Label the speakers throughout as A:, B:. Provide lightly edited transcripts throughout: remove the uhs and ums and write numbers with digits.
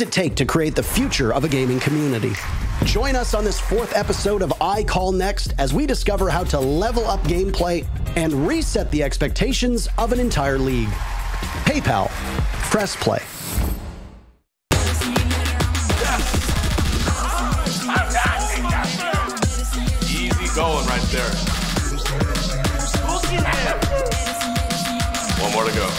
A: does it take to create the future of a gaming community? Join us on this 4th episode of I Call Next as we discover how to level up gameplay and reset the expectations of an entire league. PayPal, press play.
B: Easy going right there. One more to go.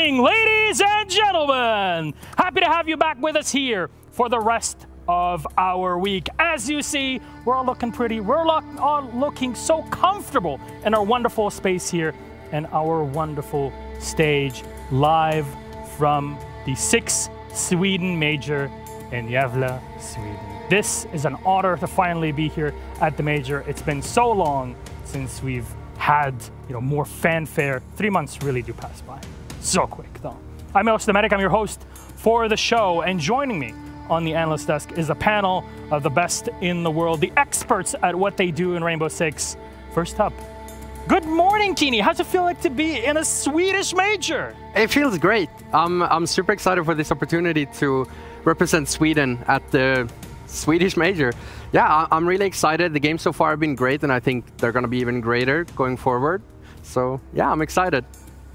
C: Ladies and gentlemen, happy to have you back with us here for the rest of our week. As you see, we're all looking pretty, all looking so comfortable in our wonderful space here and our wonderful stage, live from the 6 Sweden Major in Gävle, Sweden. This is an honor to finally be here at the Major. It's been so long since we've had more fanfare. 3 months really do pass by. So quick, though. I'm El Medic. I'm your host for the show, and joining me on the analyst desk is a panel of the best in the world, the experts at what they do in Rainbow Six. First up, Good morning, Kini. How's it feel like to be in a Swedish major?
D: It feels great. I'm super excited for this opportunity to represent Sweden at the Swedish major. Yeah, I'm really excited. The games so far have been great, and I think they're going to be even greater going forward. So yeah, I'm excited.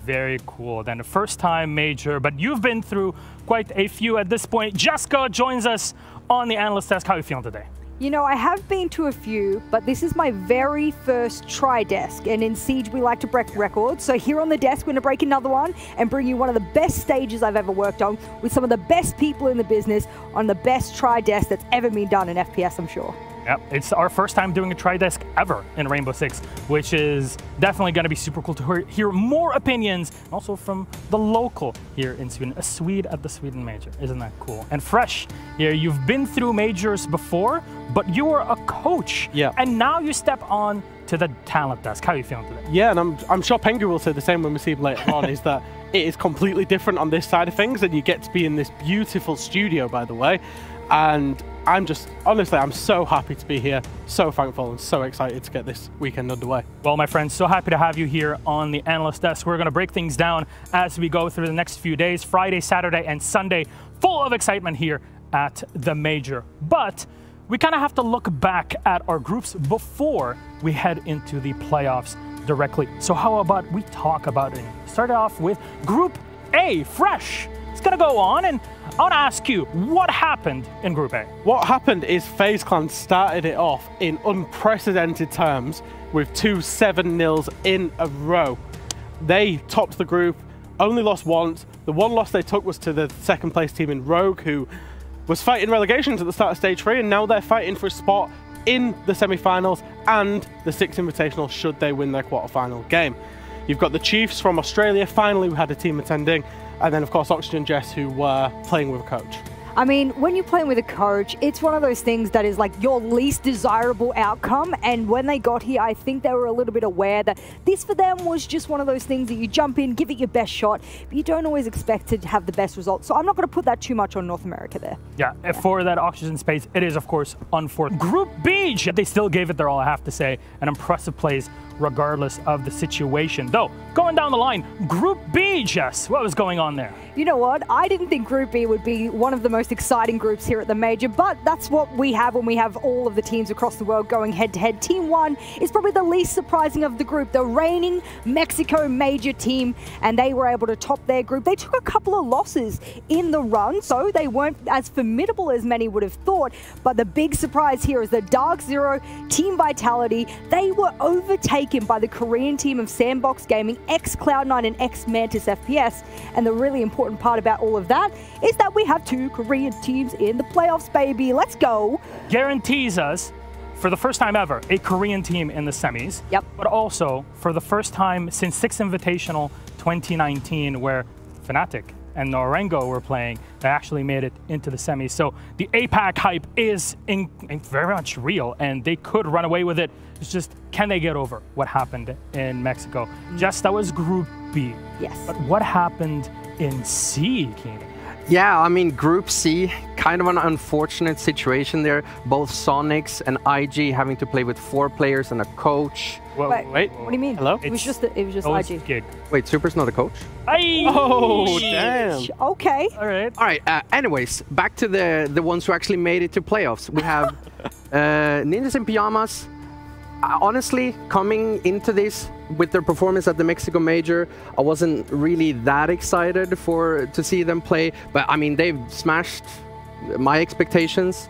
C: Very cool. Then the first time major, but you've been through quite a few at this point. Jessica joins us on the analyst desk. How are you feeling today?
E: You know, I have been to a few, but this is my very first tri-desk, and in Siege we like to break records. So here on the desk, we're going to break another one and bring you one of the best stages I've ever worked on with some of the best people in the business on the best tri-desk that's ever been done in FPS, I'm sure.
C: Yep, it's our first time doing a tri-desk ever in Rainbow Six, which is definitely going to be super cool to hear more opinions, also from the local here in Sweden, a Swede at the Sweden major. Isn't that cool? And Fresh, here, you've been through majors before, but you were a coach.
F: Yeah.
C: And now you step on to the talent desk. How are you feeling today?
F: Yeah, and I'm sure Pengu will say the same when we see him later on, is that it is completely different on this side of things, and you get to be in this beautiful studio, by the way. And I'm just, honestly, I'm so happy to be here, so thankful and so excited to get this weekend underway.
C: Well, my friends, so happy to have you here on the analyst desk. We're going to break things down as we go through the next few days, Friday, Saturday, and Sunday, full of excitement here at the major. But we kind of have to look back at our groups before we head into the playoffs directly. So how about we talk about it? Start off with Group A, Fresh. It's going to go on, and I want to ask you, what happened in Group A?
F: What happened is FaZe Clan started it off in unprecedented terms with 2 7-0s in a row. They topped the group, only lost once. The one loss they took was to the second place team in Rogue, who was fighting relegations at the start of Stage 3, and now they're fighting for a spot in the semi-finals and the 6th Invitational should they win their quarterfinal game. You've got the Chiefs from Australia, finally we had a team attending, and then of course Oxygen Jess, who were playing with a coach.
E: I mean, when you're playing with a coach, it's one of those things that is like your least desirable outcome. And when they got here, I think they were a little bit aware that this for them was just one of those things that you jump in, give it your best shot, but you don't always expect to have the best results. So I'm not going to put that too much on North America there.
C: Yeah, for that Oxygen space, it is, of course, unfortunate. Group B, they still gave it their all, I have to say. An impressive plays regardless of the situation. Though, going down the line, Group B, Jess, what was going on there?
E: You know what? I didn't think Group B would be one of the most exciting groups here at the major, but that's what we have when we have all of the teams across the world going head-to-head. Team 1 is probably the least surprising of the group, the reigning Mexico major team, and they were able to top their group. They took a couple of losses in the run, so they weren't as formidable as many would have thought, but the big surprise here is the Dark Zero, Team Vitality. They were overtaken by the Korean team of SANDBOX Gaming, ex-Cloud9 and ex-Mantis FPS, and the really important part about all of that is that we have 2 Korean teams in the playoffs, baby. Let's go.
C: Guarantees us, for the first time ever, a Korean team in the semis.
E: Yep.
C: But also, for the first time since 6th Invitational 2019, where Fnatic and Norengo were playing, they actually made it into the semis. So the APAC hype is very much real, and they could run away with it. It's just, can they get over what happened in Mexico? Just that was Group B.
E: Yes.
C: But what happened in C, Keenan?
D: Yeah, I mean, Group C, kind of an unfortunate situation there. Both Sonics and IG having to play with 4 players and a coach.
F: Wait,
E: what do you mean?
F: Hello?
E: It was just IG.
C: Gig.
D: Wait, Super's not a coach?
F: Oh, damn.
E: Okay.
C: All right.
D: All right, anyways, back to the ones who actually made it to playoffs. We have Ninjas in Pyjamas. Honestly, coming into this with their performance at the Mexico Major, I wasn't really that excited to see them play. But I mean, they've smashed my expectations.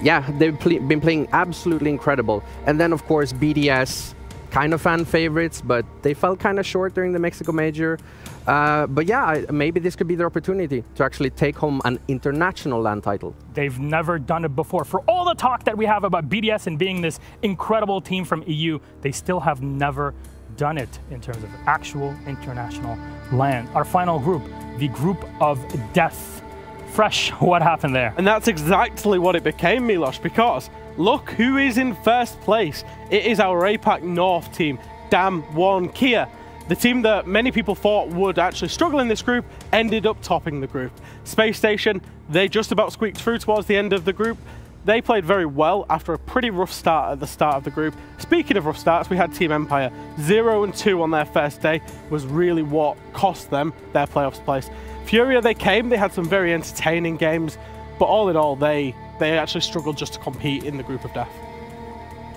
D: Yeah, they've been playing absolutely incredible. And then, of course, BDS, kind of fan favorites, but they fell kind of short during the Mexico Major. But yeah, maybe this could be their opportunity to actually take home an international LAN title.
C: They've never done it before. For all the talk that we have about BDS and being this incredible team from EU, they still have never done it in terms of actual international LAN. Our final group, the Group of Death. Fresh, what happened there?
F: And that's exactly what it became, Milos, because look who is in first place. It is our APAC North team, DWG KIA. The team that many people thought would actually struggle in this group ended up topping the group. Spacestation, they just about squeaked through towards the end of the group. They played very well after a pretty rough start at the start of the group. Speaking of rough starts, we had Team Empire. 0-2 on their first day was really what cost them their playoffs place. Furia, they came, they had some very entertaining games, but all in all, they actually struggled just to compete in the group of death.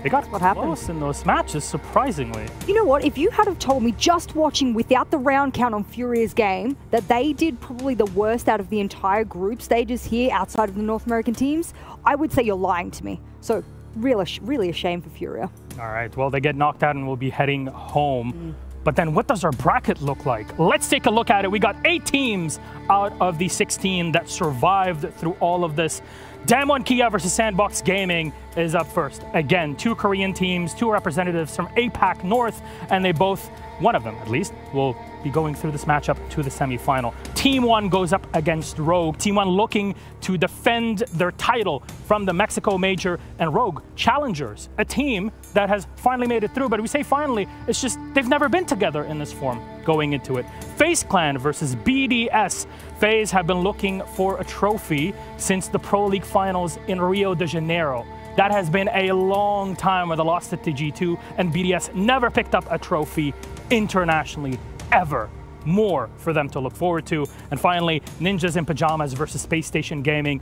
C: They got close in those matches, surprisingly.
E: You know what? If you had have told me just watching without the round count on Furia's game that they did probably the worst out of the entire group stages here outside of the North American teams, I would say you're lying to me. So really a shame for Furia.
C: All right, well, they get knocked out and we'll be heading home. But then what does our bracket look like? Let's take a look at it. We got 8 teams out of the 16 that survived through all of this. DWG KIA versus SANDBOX Gaming is up first. Again, 2 Korean teams, 2 representatives from APAC North, and they both, one of them at least, will be going through this matchup to the semifinal. Team 1 goes up against Rogue. Team 1 looking to defend their title from the Mexico Major, and Rogue challengers, a team that has finally made it through. But we say finally, it's just they've never been together in this form going into it. FaZe Clan versus BDS. FaZe have been looking for a trophy since the Pro League finals in Rio de Janeiro. That has been a long time where they lost it to G2, and BDS never picked up a trophy internationally ever. More for them to look forward to. And finally, Ninjas in Pyjamas versus Spacestation Gaming.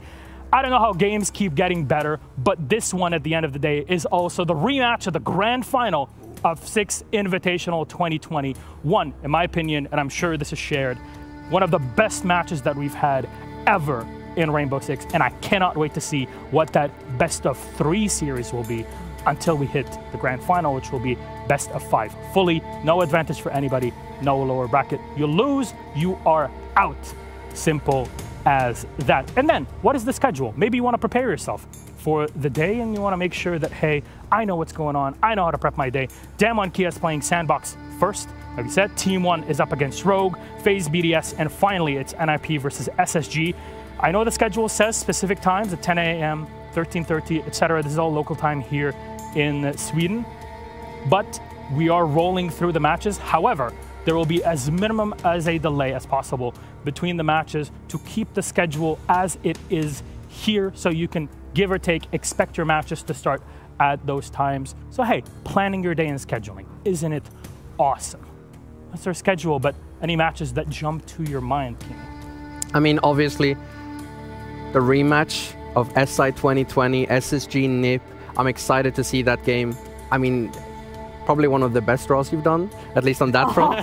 C: I don't know how games keep getting better, but this one at the end of the day is also the rematch of the grand final of 6 Invitational 2021. In my opinion, and I'm sure this is shared, one of the best matches that we've had ever in Rainbow Six, and I cannot wait to see what that best of 3 series will be until we hit the grand final, which will be best of 5. Fully, no advantage for anybody, no lower bracket. You lose, you are out. Simple as that. And then, what is the schedule? Maybe you want to prepare yourself for the day and you want to make sure that, hey, I know what's going on, I know how to prep my day. DWG KIA is playing SANDBOX first. Like we said, Team 1 is up against Rogue, FaZe, BDS, and finally it's NIP versus SSG. I know the schedule says specific times at 10 a.m., 13:30, etc. This is all local time here in Sweden, but we are rolling through the matches. However, there will be as minimum as a delay as possible between the matches to keep the schedule as it is here, so you can give or take expect your matches to start at those times. So hey, planning your day and scheduling, isn't it awesome? That's our schedule, but any matches that jump to your mind, Kenny?
D: I mean, obviously, the rematch of SI 2020, SSG NIP, I'm excited to see that game. I mean, probably one of the best draws you've done, at least on that front.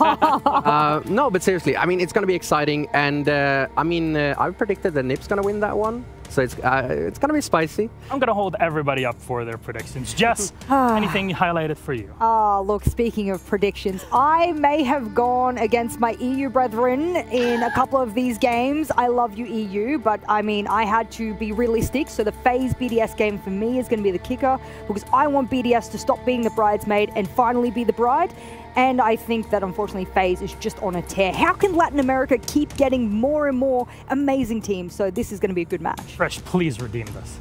D: No, but seriously, I mean, it's going to be exciting. And I mean, I've predicted that NIP's going to win that one. So it's going to be spicy.
C: I'm going to hold everybody up for their predictions. Jess, anything highlighted for you?
E: Oh, look, speaking of predictions, I may have gone against my EU brethren in a couple of these games. I love you, EU, but I mean, I had to be realistic. So the FaZe BDS game for me is going to be the kicker, because I want BDS to stop being the bridesmaid and finally be the bride. And I think that, unfortunately, FaZe is just on a tear. How can Latin America keep getting more and more amazing teams? So this is going to be a good match.
C: Fresh, please redeem this.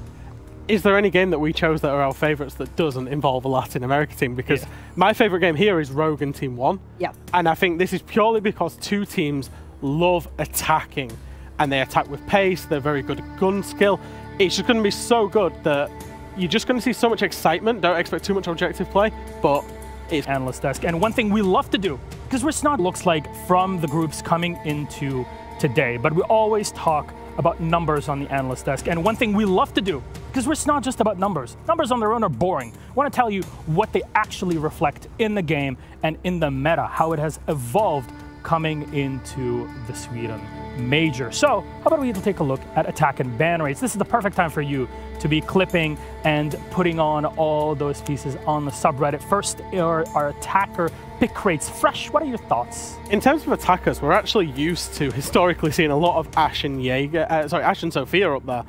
F: Is there any game that we chose that are our favorites that doesn't involve a Latin America team? Because my favorite game here is Rogue and Team 1.
E: Yep.
F: And I think this is purely because 2 teams love attacking. And they attack with pace, they're very good at gun skill. It's just going to be so good that you're just going to see so much excitement. Don't expect too much objective play, but it's
C: analyst desk. And one thing we love to do, because we're not looks like from the groups coming into today, but we always talk about numbers on the analyst desk. And one thing we love to do, because we're not just about numbers. Numbers on their own are boring. I want to tell you what they actually reflect in the game and in the meta, how it has evolved coming into the Sweden Major. So how about we take a look at attack and ban rates? This is the perfect time for you to be clipping and putting on all those pieces on the subreddit. First, our attacker pick rates. Fresh, what are your thoughts?
F: In terms of attackers, we're actually used to historically seeing a lot of Ash and Ash and Sophia up there.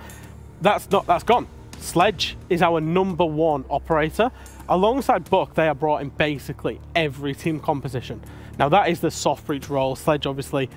F: That's gone. Sledge is our #1 operator. Alongside Buck, they are brought in basically every team composition. Now that is the soft breach role. Sledge obviously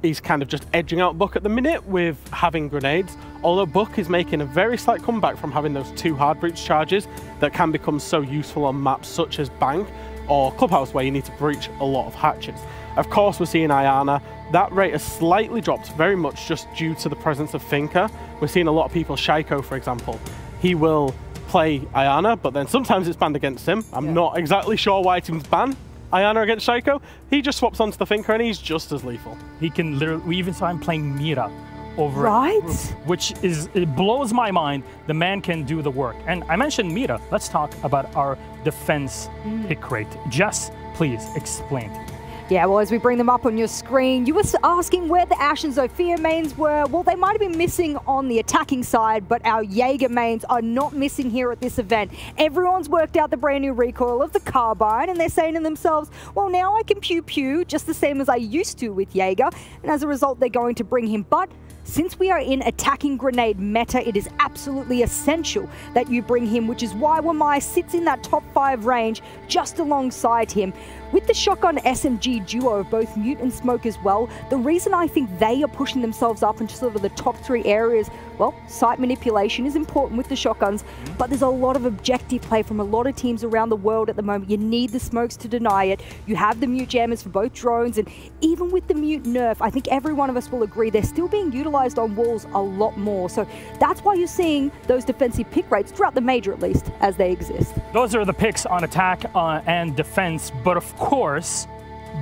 F: is kind of just edging out Buck at the minute with having grenades, although Buck is making a very slight comeback from having those 2 hard breach charges that can become so useful on maps such as Bank or Clubhouse, where you need to breach a lot of hatches. Of course, we're seeing Ayana. That rate has slightly dropped, very much just due to the presence of Finka. We're seeing a lot of people, Shaiko for example, he will play Ayana, but then sometimes it's banned against him. I'm not exactly sure why teams ban Ayana against Shaco. He just swaps onto the Thinker and he's just as lethal.
C: He can literally, we even saw him playing Mira over
E: Right?
C: which is, it blows my mind. The man can do the work. And I mentioned Mira. Let's talk about our defense pick rate. Jess, please explain.
E: Yeah, well, as we bring them up on your screen, you were asking where the Ashe and Zofia mains were. Well, they might have been missing on the attacking side, but our Jaeger mains are not missing here at this event. Everyone's worked out the brand new recoil of the carbine, and they're saying to themselves, well, now I can pew-pew just the same as I used to with Jaeger, and as a result, they're going to bring him. But since we are in attacking grenade meta, it is absolutely essential that you bring him, which is why Wamai sits in that top 5 range just alongside him. With the shotgun SMG duo of both Mute and Smoke as well, the reason I think they are pushing themselves up into sort of the top 3 areas, well, site manipulation is important with the shotguns, but there's a lot of objective play from a lot of teams around the world at the moment. You need the Smokes to deny it. You have the Mute jammers for both drones, and even with the Mute nerf, I think every one of us will agree they're still being utilized on walls a lot more. So that's why you're seeing those defensive pick rates throughout the major, at least, as they exist.
C: Those are the picks on attack and defense, but of course,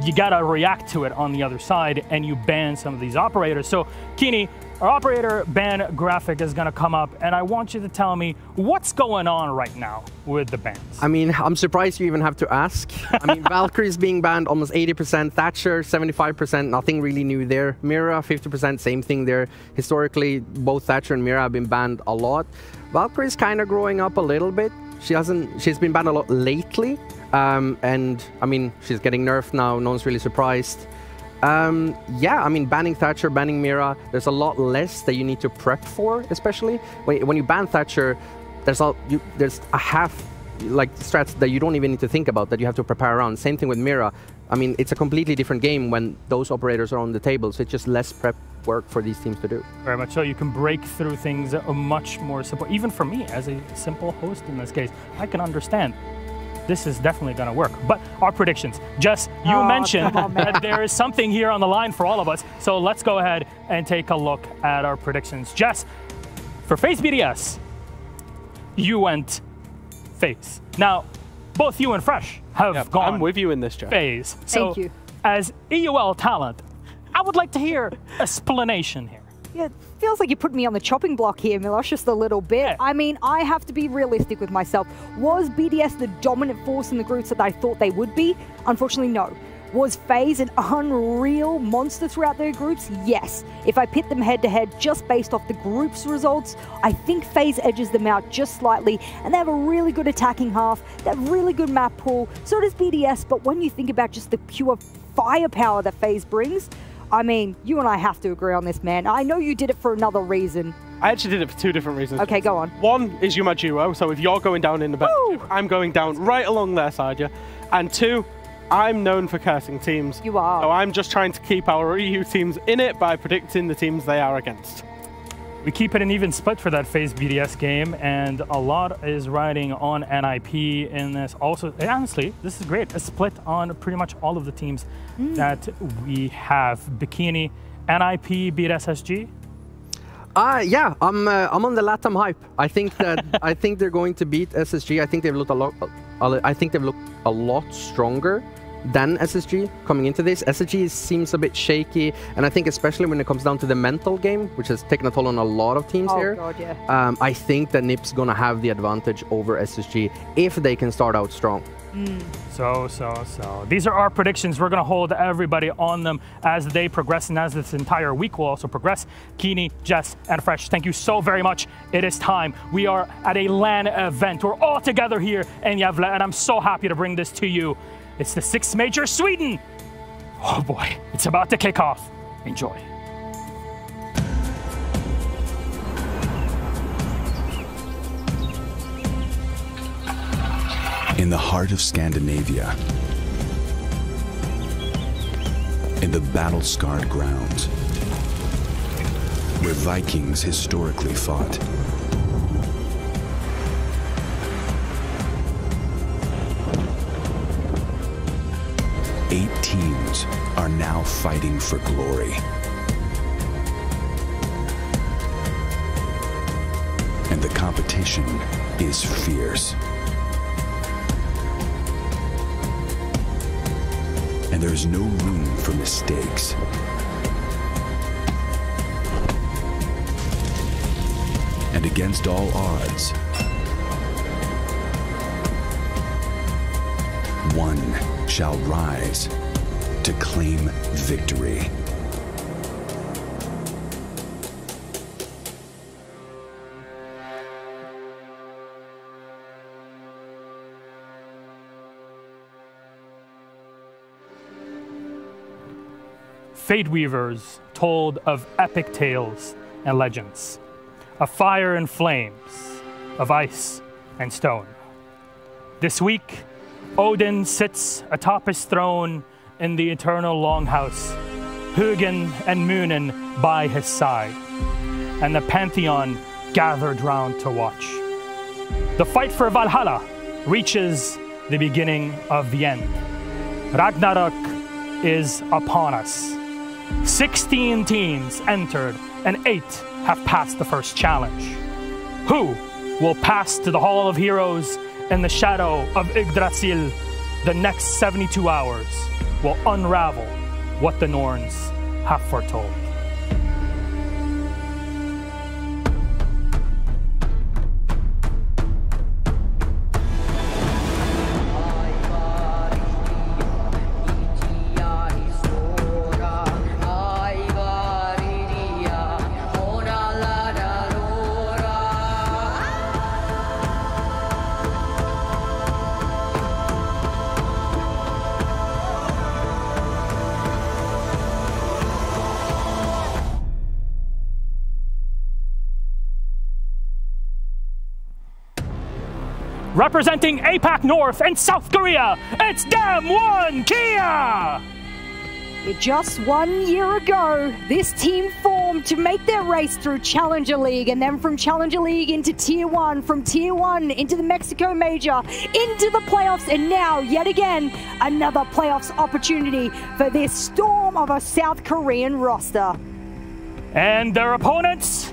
C: you gotta react to it on the other side, and you ban some of these operators. So, Kini, our operator ban graphic is gonna come up, and I want you to tell me what's going on right now with the bans.
D: I mean, I'm surprised you even have to ask. I mean, Valkyrie is being banned almost 80%, Thatcher 75%, nothing really new there. Mira 50%, same thing there. Historically, both Thatcher and Mira have been banned a lot. Valkyrie is kind of growing up a little bit. She's been banned a lot lately. And I mean, she's getting nerfed now, no one's really surprised. Yeah, I mean, banning Thatcher, banning Mira, there's a lot less that you need to prep for, especially. When you ban Thatcher, there's a half like strats that you don't even need to think about that you have to prepare around. Same thing with Mira. I mean, it's a completely different game when those operators are on the table, so it's just less prep work for these teams to do.
C: Very much so. You can break through things much more simple. Even for me, as a simple host in this case, I can understand. This is definitely going to work. But our predictions. Jess, you mentioned that there is something here on the line for all of us. So let's go ahead and take a look at our predictions. Jess, for FaZe BDS, you went FaZe. Now, both you and Fresh have gone.
F: I'm with you in this, Jeff.
C: FaZe. So,
E: Thank you.
C: as EUL talent, I would like to hear explanation here.
E: Yeah, it feels like you put me on the chopping block here, Milosh, just a little bit.
C: Yeah.
E: I mean, I have to be realistic with myself. Was BDS the dominant force in the groups that I thought they would be? Unfortunately, no. Was FaZe an unreal monster throughout their groups? Yes. If I pit them head-to-head just based off the group's results, I think FaZe edges them out just slightly, and they have a really good attacking half, they have really good map pool, so does BDS, but when you think about just the pure firepower that FaZe brings, I mean, you and I have to agree on this, man. I know you did it for another reason.
F: I actually did it for 2 different reasons.
E: Okay, go on.
F: One is you're my duo, so if you're going down in the back, I'm going down right along their side, yeah. And 2, I'm known for cursing teams.
E: You are.
F: So I'm just trying to keep our EU teams in it by predicting the teams they are against.
C: We keep it an even split for that FaZe BDS game, and a lot is riding on NIP in this. Also, honestly, this is great. A split on pretty much all of the teams that we have. Bikini, NIP beat SSG.
D: Yeah, I'm on the LATAM hype. I think that I think they're going to beat SSG. I think they've looked a lot stronger than SSG coming into this. SSG seems a bit shaky, and I think especially when it comes down to the mental game, which has taken a toll on a lot of teams here.
E: God, yeah.
D: I think that NIP's gonna have the advantage over SSG if they can start out strong.
C: So. These are our predictions. We're going to hold everybody on them as they progress, and as this entire week will also progress. Kini, Jess, and Fresh, thank you so very much. It is time. We are at a LAN event. We're all together here in Gävle, and I'm so happy to bring this to you. It's the 6th Major Sweden. Oh boy, it's about to kick off. Enjoy.
G: In the heart of Scandinavia, in the battle-scarred grounds, where Vikings historically fought, eight teams are now fighting for glory. And the competition expectation is fierce. And there's no room for mistakes. And against all odds, one shall rise to claim victory.
C: Fate weavers told of epic tales and legends, of fire and flames, of ice and stone. This week, Odin sits atop his throne in the eternal longhouse, Hugin and Munin by his side, and the pantheon gathered round to watch. The fight for Valhalla reaches the beginning of the end. Ragnarok is upon us. 16 teams entered and 8 have passed the first challenge. Who will pass to the Hall of Heroes in the shadow of Yggdrasil? The next 72 hours will unravel what the Norns have foretold. Representing APAC North and South Korea, it's DWG KIA!
E: Just 1 year ago, this team formed to make their race through Challenger League, and then from Challenger League into Tier 1, from Tier 1 into the Mexico Major, into the playoffs, and now, yet again, another playoffs opportunity for this storm of a South Korean roster.
C: And their opponents?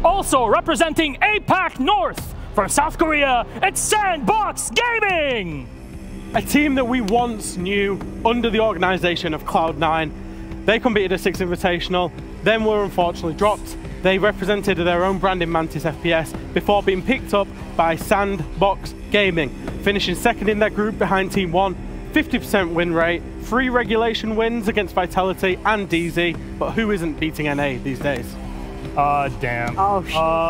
C: Also representing APAC North from South Korea, it's SANDBOX Gaming!
F: A team that we once knew under the organisation of Cloud9. They competed at 6 Invitational, then were unfortunately dropped. They represented their own brand in Mantis FPS before being picked up by SANDBOX Gaming, finishing second in their group behind Team 1, 50% win rate, 3 regulation wins against Vitality and DZ, but who isn't beating NA these days?
C: Damn.
E: Oh,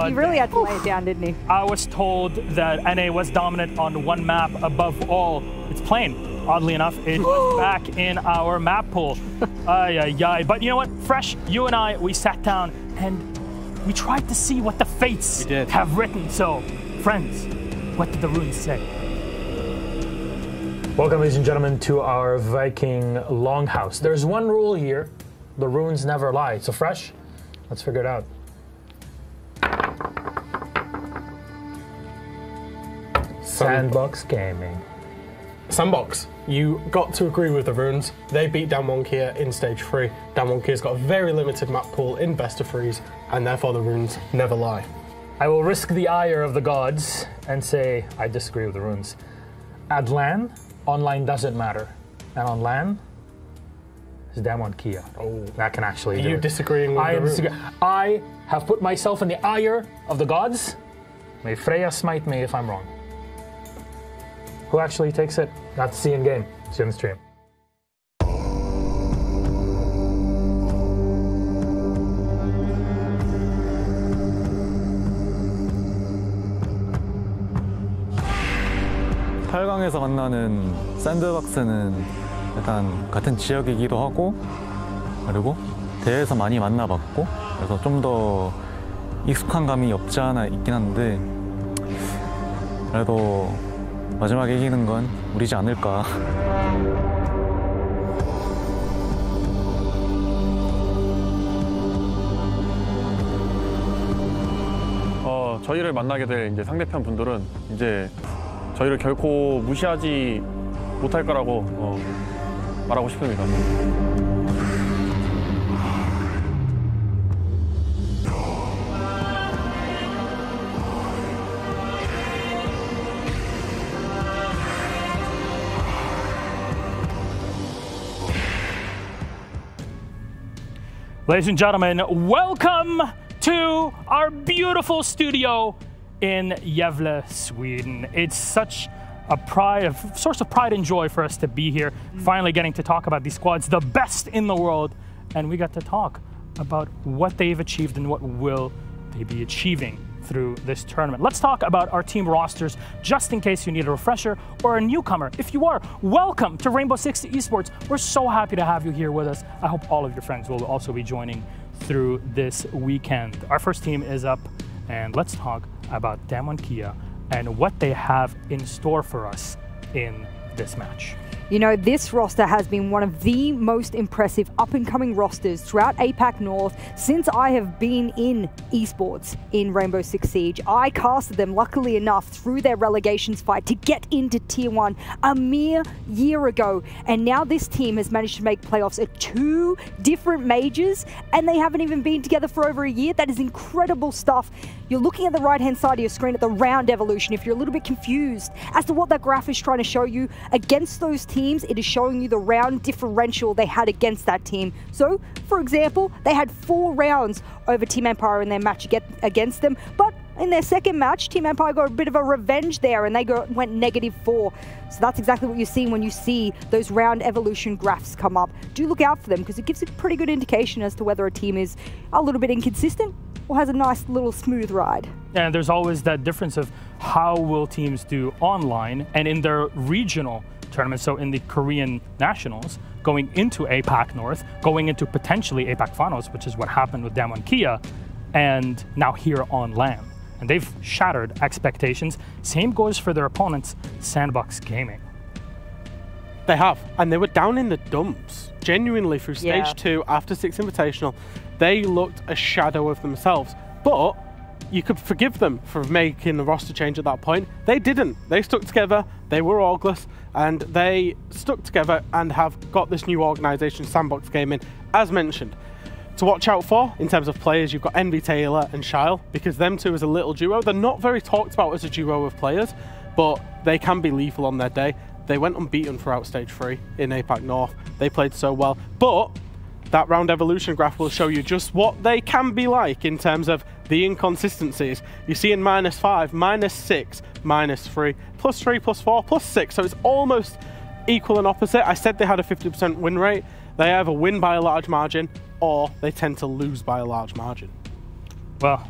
E: he really had to lay it down, didn't he?
C: I was told that NA was dominant on one map above all. It's plain. Oddly enough, it was back in our map pool. But you know what? Fresh, you and I, we sat down and we tried to see what the fates have written. So, friends, what did the runes say?
H: Welcome, ladies and gentlemen, to our Viking Longhouse. There's one rule here. The runes never lie. So, Fresh, let's figure it out. SANDBOX Gaming.
F: SANDBOX, you got to agree with the runes. They beat DWG KIA in stage 3. DWG KIA's got a very limited map pool in best of 3s, and therefore the runes never lie.
H: I will risk the ire of the gods and say I disagree with the runes. At LAN, online doesn't matter. And on LAN, it's DWG KIA. Oh, that can actually do
F: Are you
H: it.
F: disagreeing with the runes?
H: I have put myself in the ire of the gods. May Freya smite me if I'm wrong. Who actually takes it? That's see in game. See you on the stream.
I: 에서 만나는 샌드박스는 약간 같은 지역이기도 하고 그리고 대회에서 많이 만나봤고 그래서 좀 더 익숙한 감이 없지 않아 있긴 한데 그래도 마지막에 이기는 건 우리지 않을까. 저희를 만나게 될 이제 상대편 분들은 이제 저희를 결코 무시하지 못할 거라고 말하고 싶습니다.
C: Ladies and gentlemen, welcome to our beautiful studio in Gävle, Sweden. It's such a source of pride and joy for us to be here, finally getting to talk about these squads, the best in the world, and we got to talk about what they've achieved and what will they be achieving through this tournament. Let's talk about our team rosters, just in case you need a refresher or a newcomer. If you are, welcome to Rainbow Six eSports. We're so happy to have you here with us. I hope all of your friends will also be joining through this weekend. Our first team is up, and let's talk about DWG KIA and what they have in store for us in this match.
E: You know, this roster has been one of the most impressive up-and-coming rosters throughout APAC North since I have been in esports in Rainbow Six Siege. I casted them, luckily enough, through their relegations fight to get into Tier 1 a mere year ago. And now this team has managed to make playoffs at 2 different majors, and they haven't even been together for over a year. That is incredible stuff. You're looking at the right-hand side of your screen at the round evolution. If you're a little bit confused as to what that graph is trying to show you, against those teams, it is showing you the round differential they had against that team. So, for example, they had 4 rounds over Team Empire in their match against them, but in their second match, Team Empire got a bit of a revenge there and they went -4. So that's exactly what you're seeing when you see those round evolution graphs come up. Do look out for them because it gives a pretty good indication as to whether a team is a little bit inconsistent or has a nice little smooth ride.
C: And there's always that difference of how will teams do online and in their regional tournaments. So in the Korean Nationals, going into APAC North, going into potentially APAC Finals, which is what happened with DWG KIA, and now here on LAN. And they've shattered expectations. Same goes for their opponents, SANDBOX Gaming.
F: They have, and they were down in the dumps, genuinely, through stage 2 after 6 Invitational. They looked a shadow of themselves, but you could forgive them for making the roster change at that point. They didn't. They stuck together, they were orgless, and they stuck together and have got this new organisation, SANDBOX Gaming, as mentioned. To watch out for, in terms of players, you've got Envy Taylor and Shile, because them two as a little duo, they're not very talked about as a duo of players, but they can be lethal on their day. They went unbeaten throughout stage 3 in APAC North. They played so well, but that round evolution graph will show you just what they can be like in terms of the inconsistencies. You see in -5, -6, -3, +3, +4, +6, so it's almost equal and opposite. I said they had a 50% win rate. They either win by a large margin or they tend to lose by a large margin.
C: Well,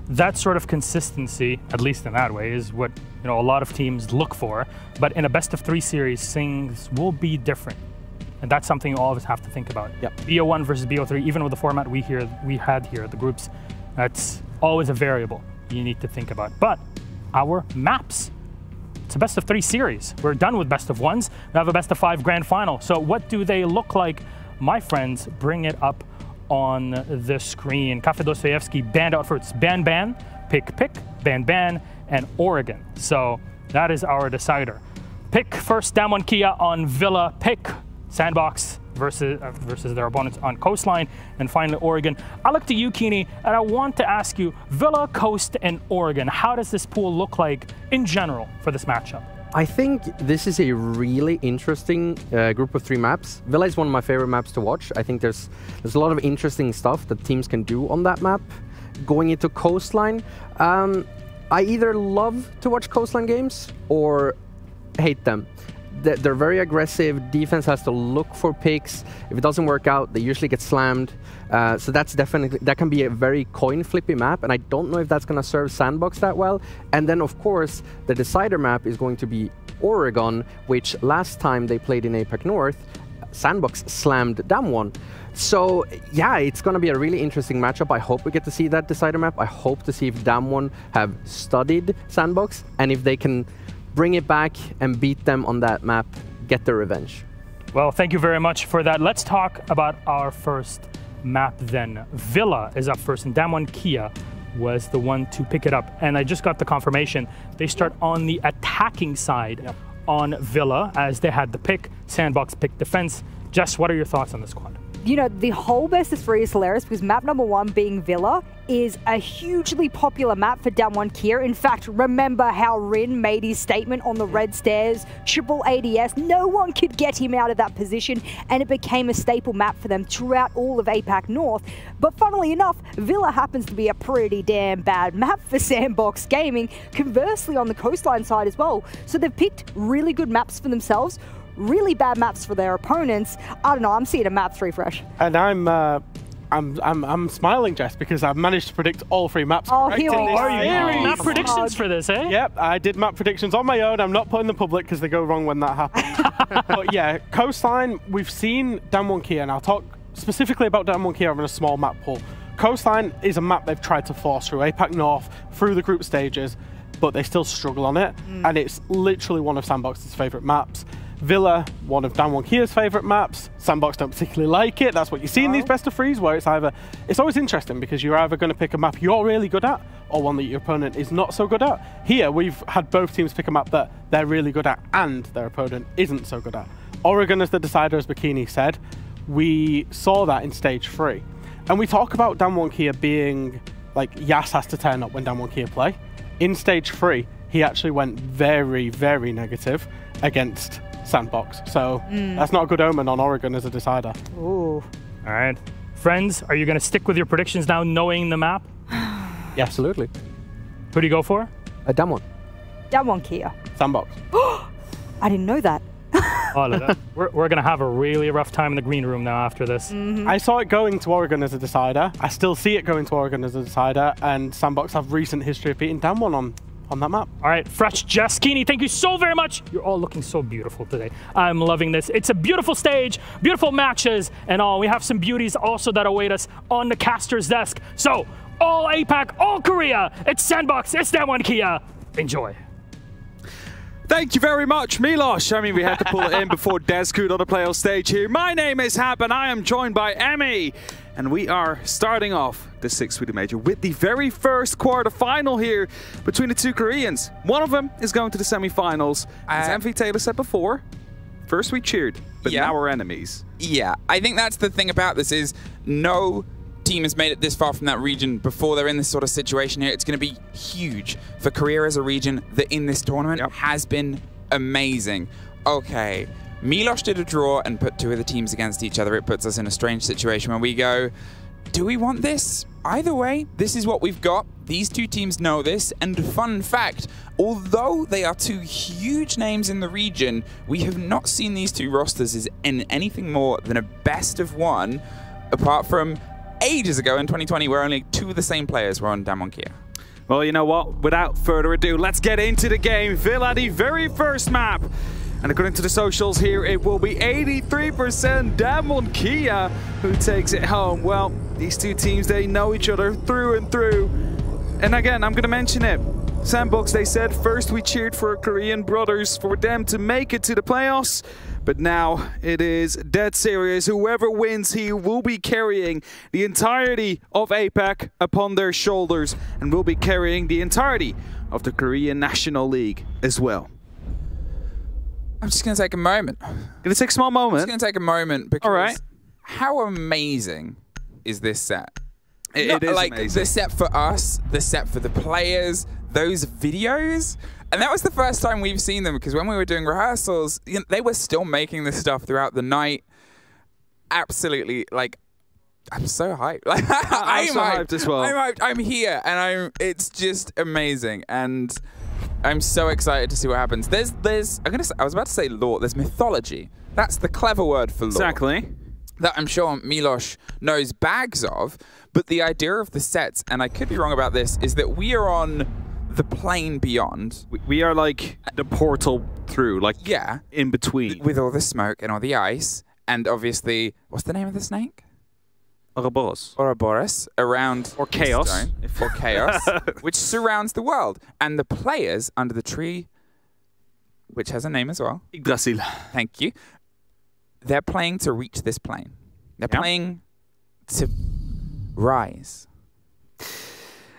C: that sort of consistency, at least in that way, is what a lot of teams look for. But in a best-of-3 series, things will be different. And that's something you always have to think about.
F: Yep.
C: BO1 versus BO3, even with the format we had here at the groups, that's always a variable you need to think about. But our maps, it's a best-of-3 series. We're done with best-of-1s. We have a best-of-5 grand final. So what do they look like? My friends, bring it up on the screen. Cafe Dostoevsky banned out first. Ban, ban, pick, pick, ban, ban, and Oregon. So that is our decider. Pick first DWG KIA on Villa. Pick SANDBOX versus their opponents on Coastline, and finally Oregon. I look to you, Keeney, and I want to ask you, Villa, Coast, and Oregon, how does this pool look like in general for this matchup?
D: I think this is a really interesting group of 3 maps. Villa is one of my favorite maps to watch. I think there's a lot of interesting stuff that teams can do on that map. Going into Coastline, I either love to watch Coastline games or hate them. They're very aggressive. Defense has to look for picks. If it doesn't work out, they usually get slammed. So that can be a very coin flippy map, and I don't know if that's going to serve SANDBOX that well. And then of course the decider map is going to be Oregon, which last time they played in APAC North, SANDBOX slammed Damwon. So yeah, it's going to be a really interesting matchup. I hope we get to see that decider map. I hope to see if Damwon have studied SANDBOX and if they can bring it back and beat them on that map, get their revenge.
C: Well, thank you very much for that. Let's talk about our first map then. Villa is up first, and Damwon Kia was the one to pick it up. And I just got the confirmation. They start on the attacking side on Villa, as they had the pick. SANDBOX picked defense. Jess, what are your thoughts on the squad?
E: You know, the whole best of 3 is hilarious because map number 1 being Villa is a hugely popular map for Damwon Kia. In fact, remember how Rin made his statement on the red stairs, triple ADS, no one could get him out of that position, and it became a staple map for them throughout all of APAC North. But funnily enough, Villa happens to be a pretty damn bad map for SANDBOX Gaming, conversely on the coastline side as well. So they've picked really good maps for themselves, really bad maps for their opponents. I don't know, I'm seeing a map 3 fresh.
F: And I'm smiling, Jess, because I've managed to predict all 3 maps correct
E: here we
F: in this
E: go.
F: series.
C: Map predictions for this, eh?
F: Yep, I did map predictions on my own. I'm not putting them public because they go wrong when that happens. But yeah, coastline, we've seen Damwon Kia, and I'll talk specifically about Damwon Kia having a small map pool. Coastline is a map they've tried to force through APAC North, through the group stages, but they still struggle on it, and it's literally one of SANDBOX's favourite maps. Villa, one of Damwon Kia's favourite maps. SANDBOX don't particularly like it. That's what you see in these best of 3s, where it's always interesting because you're either going to pick a map you're really good at or one that your opponent is not so good at. Here, we've had both teams pick a map that they're really good at and their opponent isn't so good at. Oregon as the decider, as Bikini said. We saw that in stage 3. And we talk about Damwon Kia being like, Yas has to turn up when Damwon Kia play. In stage 3, he actually went very, very negative against SANDBOX. So that's not a good omen on Oregon as a decider.
E: Ooh.
C: All right. Friends, are you going to stick with your predictions now, knowing the map?
D: Yeah, absolutely.
C: Who do you go for?
D: Damwon.
E: Damwon Kia.
F: SANDBOX.
E: I didn't know that.
C: Oh, look, we're going to have a really rough time in the green room now after this.
F: I saw it going to Oregon as a decider. I still see it going to Oregon as a decider, and SANDBOX have recent history of beating Damwon on that map.
C: All right, Fresh, Jess, Keeney, thank you so very much. You're all looking so beautiful today. I'm loving this. It's a beautiful stage, beautiful matches, and all. We have some beauties also that await us on the caster's desk. So, all APAC, all Korea, it's SANDBOX, it's Damwon Kia. Enjoy.
J: Thank you very much, Milos. I mean, we had to pull it in before Des could on the playoff stage here. My name is Hap, and I am joined by Emmy. And we are starting off the 6-week major with the very first quarterfinal here between the 2 Koreans. One of them is going to the semifinals. As MV Taylor said before, first we cheered, but now we're enemies.
K: Yeah, I think that's the thing about this is no team has made it this far from that region before they're in this sort of situation here. It's going to be huge for Korea as a region that in this tournament has been amazing. Okay, Milos did a draw and put 2 of the teams against each other. It puts us in a strange situation where we go, do we want this? Either way, this is what we've got. These 2 teams know this. And fun fact, although they are 2 huge names in the region, we have not seen these 2 rosters as in anything more than a best of 1, apart from ages ago in 2020 where only 2 of the same players were on Damwon Kia.
J: Well, you know what? Without further ado, let's get into the game. Villa, the very first map. And according to the socials here, it will be 83% Damwon Kia who takes it home. Well, these 2 teams, they know each other through and through. And again, I'm going to mention it. SANDBOX, they said first we cheered for our Korean brothers for them to make it to the playoffs. But now it is dead serious. Whoever wins here will be carrying the entirety of APAC upon their shoulders and will be carrying the entirety of the Korean National League as well.
K: I'm just going to take a moment.
J: Gonna take a small moment?
K: I'm just going to take a moment because how amazing is this set?
J: It is
K: like
J: amazing.
K: The set for us, the set for the players, those videos. And that was the first time we've seen them because when we were doing rehearsals, you know, they were still making this stuff throughout the night. Absolutely, like, I'm so hyped. Like,
J: I'm so hyped as well.
K: I'm hyped. I'm here, and it's just amazing. And I'm so excited to see what happens. I was about to say lore. There's mythology. That's the clever word for lore.
J: Exactly.
K: That I'm sure Milos knows bags of. But the idea of the sets, and I could be wrong about this, is that we are on the plane beyond.
J: We are like the portal through, like in between.
K: With all the smoke and all the ice. And obviously, what's the name of the snake?
J: Ouroboros.
K: Ouroboros. Around...
J: Or chaos.
K: Stone, or chaos. Which surrounds the world. And the players under the tree which has a name as well.
J: Yggdrasil.
K: Thank you. They're playing to reach this plane. They're playing to rise.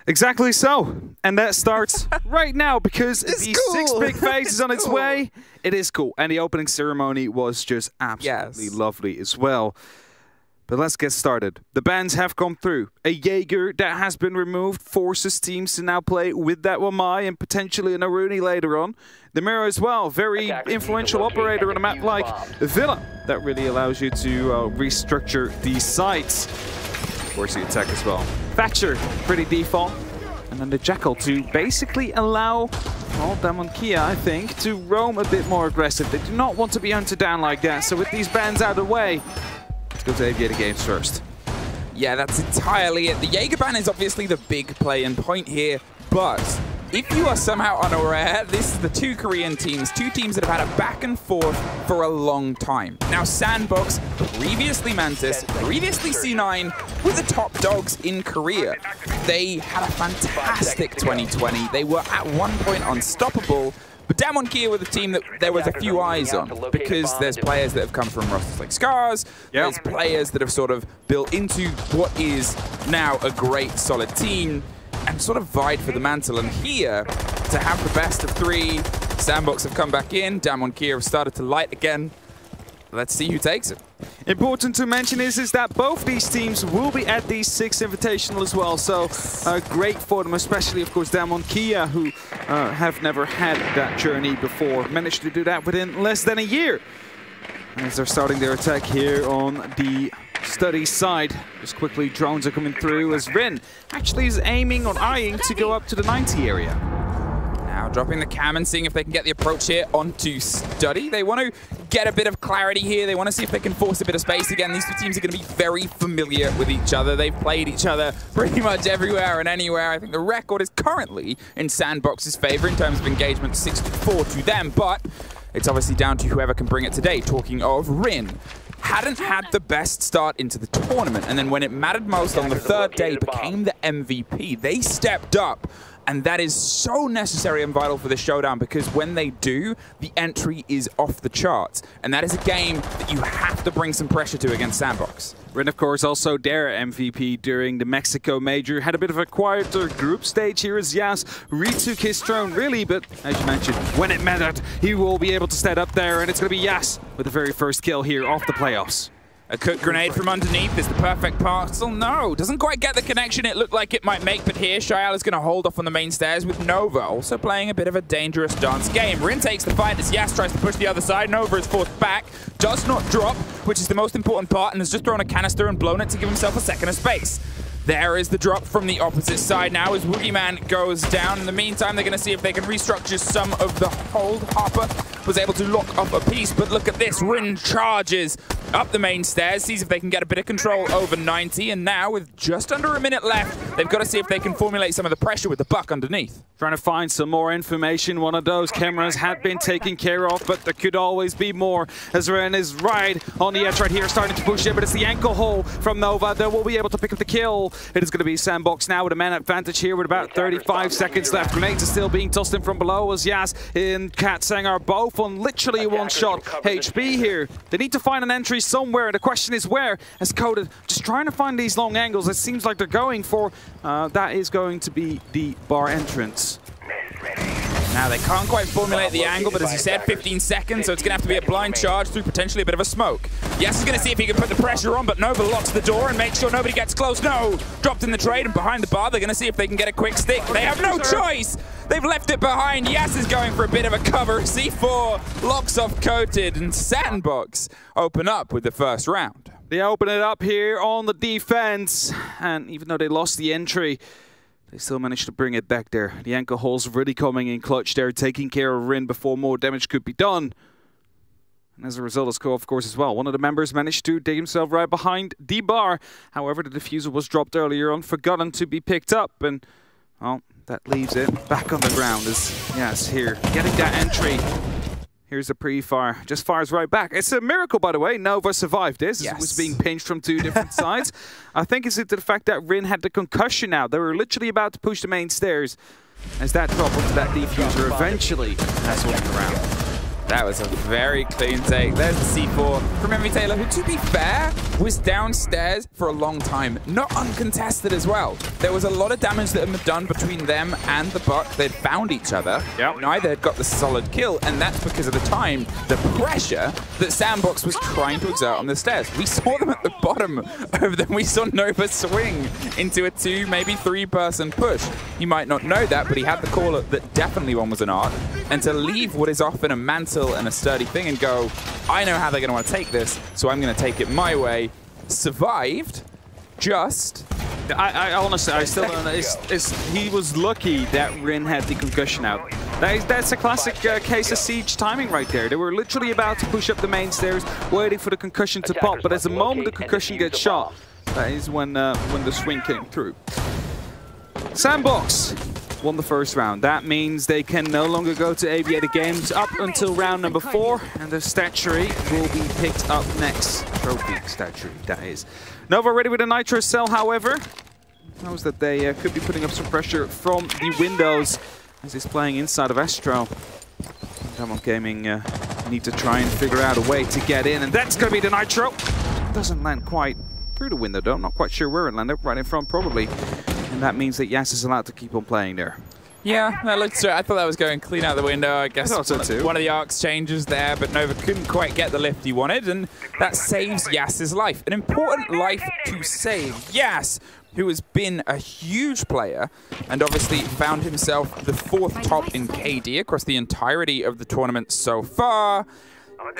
J: Exactly so. And that starts right now because the sixth big phase is on its way. It is cool. And the opening ceremony was just absolutely lovely as well. But let's get started. The bans have come through. A Jaeger that has been removed forces teams to now play with that Wamai and potentially an Aruni later on. The Mirror as well, very influential operator on a map like Villa. That really allows you to restructure these sites. Of course, the attack as well. Thatcher, pretty default. And then the Jackal to basically allow Damwon KIA, I think, to roam a bit more aggressive. They do not want to be hunted down like that. So with these bans out of the way, let's go to Aviator Games first.
K: Yeah, that's entirely it. The Jaeger ban is obviously the big play and point here, but if you are somehow unaware, this is the two Korean teams, two teams that have had a back and forth for a long time. Now, SANDBOX, previously Mantis, previously C9, were the top dogs in Korea. They had a fantastic 2020. They were at one point unstoppable. But Damwon KIA were the team that there was a few eyes on, because there's players that have come from rosters like Scars, there's players that have sort of built into what is now a great solid team and sort of vied for the mantle. And here, to have the best of three, SANDBOX have come back in, Damwon KIA have started to light again. Let's see who takes it.
J: Important to mention is that both these teams will be at the 6th Invitational as well, so great for them, especially, of course, Damwon KIA, who have never had that journey before, managed to do that within less than a year. And as they're starting their attack here on the study side, just quickly, drones are coming through as Rin actually is aiming or eyeing to go up to the 90 area.
K: Now dropping the cam and seeing if they can get the approach here onto Study. They want to get a bit of clarity here. They want to see if they can force a bit of space again. These two teams are going to be very familiar with each other. They've played each other pretty much everywhere and anywhere. I think the record is currently in SANDBOX's favor in terms of engagement, 6-4 to them, but it's obviously down to whoever can bring it today. Talking of Rin, hadn't had the best start into the tournament, and then when it mattered most on the third day, became the MVP. They stepped up. And that is so necessary and vital for this showdown, because when they do, the entry is off the charts. And that is a game that you have to bring some pressure to against SANDBOX.
J: Rin, of course, also their MVP during the Mexico Major. Had a bit of a quieter group stage here as Yas retook his throne, really, but as you mentioned, when it mattered, he will be able to stand up there, and it's going to be Yas with the very first kill here off the playoffs.
K: A cook grenade from underneath is the perfect parcel. No, doesn't quite get the connection it looked like it might make, but here Shayal is going to hold off on the main stairs with Nova, also playing a bit of a dangerous dance game. Rin takes the fight as Yas tries to push the other side. Nova is forced back, does not drop, which is the most important part, and has just thrown a canister and blown it to give himself a second of space. There is the drop from the opposite side now as Woogieman goes down. In the meantime, they're going to see if they can restructure some of the hold. Hopper was able to lock up a piece, but look at this. Rin charges up the main stairs, sees if they can get a bit of control over 90, and now with just under a minute left, they've got to see if they can formulate some of the pressure with the buck underneath.
J: Trying to find some more information. One of those cameras had been taken care of, but there could always be more. As Ren is right on the edge right here, starting to push it, but it's the ankle hole from Nova that will be able to pick up the kill. It is going to be SANDBOX now with a man advantage here with about 35 seconds left. Grenades are still being tossed in from below as Yas and Katsang are both on literally one shot HP here. They need to find an entry somewhere, and the question is where, as Coded just trying to find these long angles. It seems like they're going for, that is going to be the bar entrance.
K: Now they can't quite formulate the angle, but as you said, 15 seconds, so it's going to have to be a blind charge through potentially a bit of a smoke. Yes, he's going to see if he can put the pressure on, but Nova locks the door and makes sure nobody gets close. No! Dropped in the trade, and behind the bar, they're going to see if they can get a quick stick. They have no choice! They've left it behind. Yas is going for a bit of a cover. C4 locks off Coated, and SANDBOX open up with the first round.
J: They open it up here on the defense, and even though they lost the entry, they still managed to bring it back there. The ankle hole's really coming in clutch there, taking care of Rin before more damage could be done. And as a result, let's go, of course, as well. One of the members managed to dig himself right behind the bar. However, the diffuser was dropped earlier on, forgotten to be picked up. And, well, that leaves it back on the ground as Yas here, getting that entry. Here's a pre-fire, just fires right back. It's a miracle, by the way. Nova survived this. Yes. It was being pinched from two different sides. I think it's due to the fact that Rin had the concussion now. They were literally about to push the main stairs as that drop onto that diffuser eventually has won the round.
K: That was a very clean take. There's the C4 from MV Taylor, who, to be fair, was downstairs for a long time. Not uncontested as well. There was a lot of damage that had been done between them and the Buck. They'd found each other. Yep. Neither had got the solid kill, and that's because of the time, the pressure that SANDBOX was trying to exert on the stairs. We saw them at the bottom of them. We saw Nova swing into a 2, maybe 3-person push. You might not know that, but he had the call that definitely one was an art. And to leave what is often a mantle and a sturdy thing and go, I know how they're going to want to take this, so I'm going to take it my way. Survived, just...
J: I honestly, I still don't know. He was lucky that Rin had the concussion out. That's a classic case of siege timing right there. They were literally about to push up the main stairs, waiting for the concussion to pop, but as the moment the concussion gets shot, that is when the swing came through. SANDBOX won the first round. That means they can no longer go to Aviator Games up until round number 4, and the statuary will be picked up next. Trophy statuary, that is. Nova ready with a Nitro cell, however. Knows that they could be putting up some pressure from the windows as he's playing inside of Astro. DWG Gaming need to try and figure out a way to get in, and that's going to be the Nitro. Doesn't land quite through the window, though. I'm not quite sure where it landed. Right in front, probably. And that means that Yas is allowed to keep on playing there.
K: Yeah, that looked straight. I thought that was going clean out the window. I guess
J: I thought so too.
K: One of the arcs changes there, but Nova couldn't quite get the lift he wanted, and that saves Yas's life. An important life to save. Yas, who has been a huge player and obviously found himself the 4th top in KD across the entirety of the tournament so far.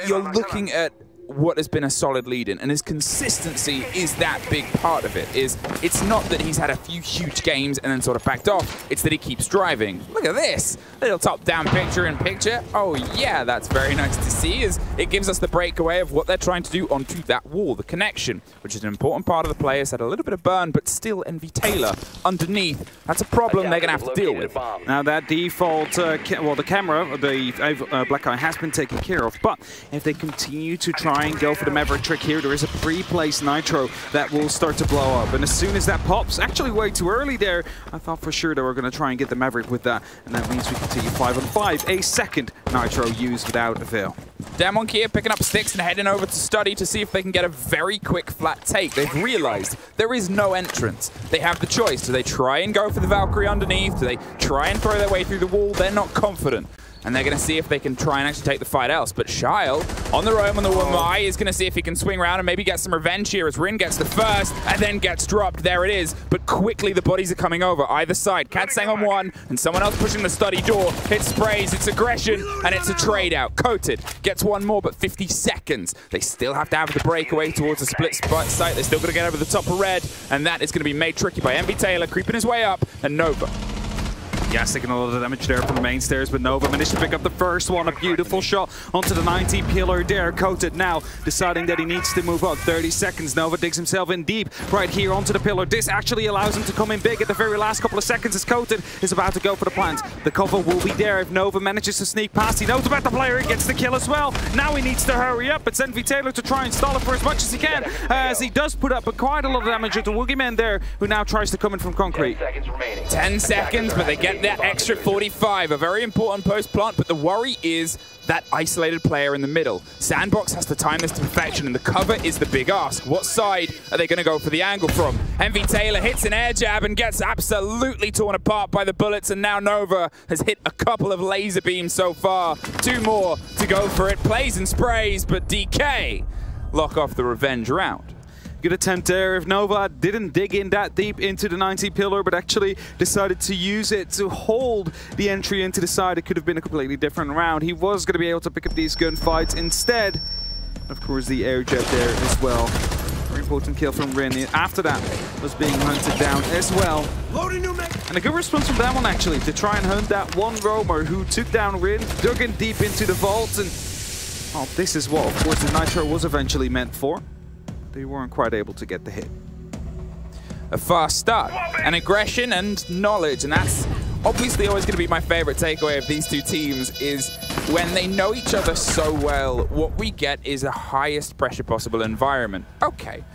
K: You're looking at what has been a solid lead-in, and his consistency is that big part of it. It's not that he's had a few huge games and then sort of backed off, it's that he keeps driving. Look at this little top-down picture-in-picture. Oh yeah, that's very nice to see, as it gives us the breakaway of what they're trying to do onto that wall, the connection, which is an important part of the players. Had a little bit of burn, but still MV Taylor underneath. That's a problem they're gonna have to deal with.
J: Now that default, well, the camera, the Black Eye has been taken care of, but if they continue to try and go for the Maverick trick here, there is a pre-placed Nitro that will start to blow up. And as soon as that pops, actually way too early there, I thought for sure they were going to try and get the Maverick with that. And that means we continue 5-on-5. A second Nitro used without avail.
K: DWG KIA picking up sticks and heading over to study to see if they can get a very quick flat take. They've realized there is no entrance. They have the choice. Do they try and go for the Valkyrie underneath? Do they try and throw their way through the wall? They're not confident. And they're going to see if they can try and actually take the fight else. But Shile, on the roam on the Wamai, is going to see if he can swing around and maybe get some revenge here as Rin gets the first and then gets dropped. There it is. But quickly the bodies are coming over either side. Katsang on one and someone else pushing the study door. It sprays, it's aggression, and it's a trade out. Coated gets one more, but 50 seconds. They still have to have the breakaway towards the split site. They're still going to get over the top of red, and that is going to be made tricky by MV Taylor, creeping his way up, and Nova.
J: Yes, taking a lot of damage there from the main stairs, but Nova managed to pick up the first one. A beautiful shot onto the 90 pillar there. Coated now deciding that he needs to move up. 30 seconds. Nova digs himself in deep right here onto the pillar. This actually allows him to come in big at the very last couple of seconds as Coated is about to go for the plant. The cover will be there if Nova manages to sneak past. He knows about the player. He gets the kill as well. Now he needs to hurry up. It's MV Taylor to try and stall it for as much as he can, as he does put up quite a lot of damage to Woogieman there, who now tries to come in from concrete.
K: 10 seconds, but they get that extra 45. A very important post-plant, but the worry is that isolated player in the middle. SANDBOX has to time this to perfection, and the cover is the big ask. What side are they going to go for the angle from? MV Taylor hits an air jab and gets absolutely torn apart by the bullets, and now Nova has hit a couple of laser beams so far. 2 more to go for it. Plays and sprays, but DK lock off the revenge round.
J: Good attempt there if Nova didn't dig in that deep into the 90 pillar, but actually decided to use it to hold the entry into the side. It could have been a completely different round. He was going to be able to pick up these gunfights instead. Of course, the air jet there as well. Very important kill from Rin. After that, was being hunted down as well. And a good response from that one, actually, to try and hunt that one roamer who took down Rin, dug in deep into the vault, and oh, this is what, of course, the Nitro was eventually meant for. They weren't quite able to get the hit.
K: A fast start, and aggression and knowledge, and that's obviously always going to be my favorite takeaway of these two teams, is when they know each other so well, what we get is the highest pressure possible environment. Okay,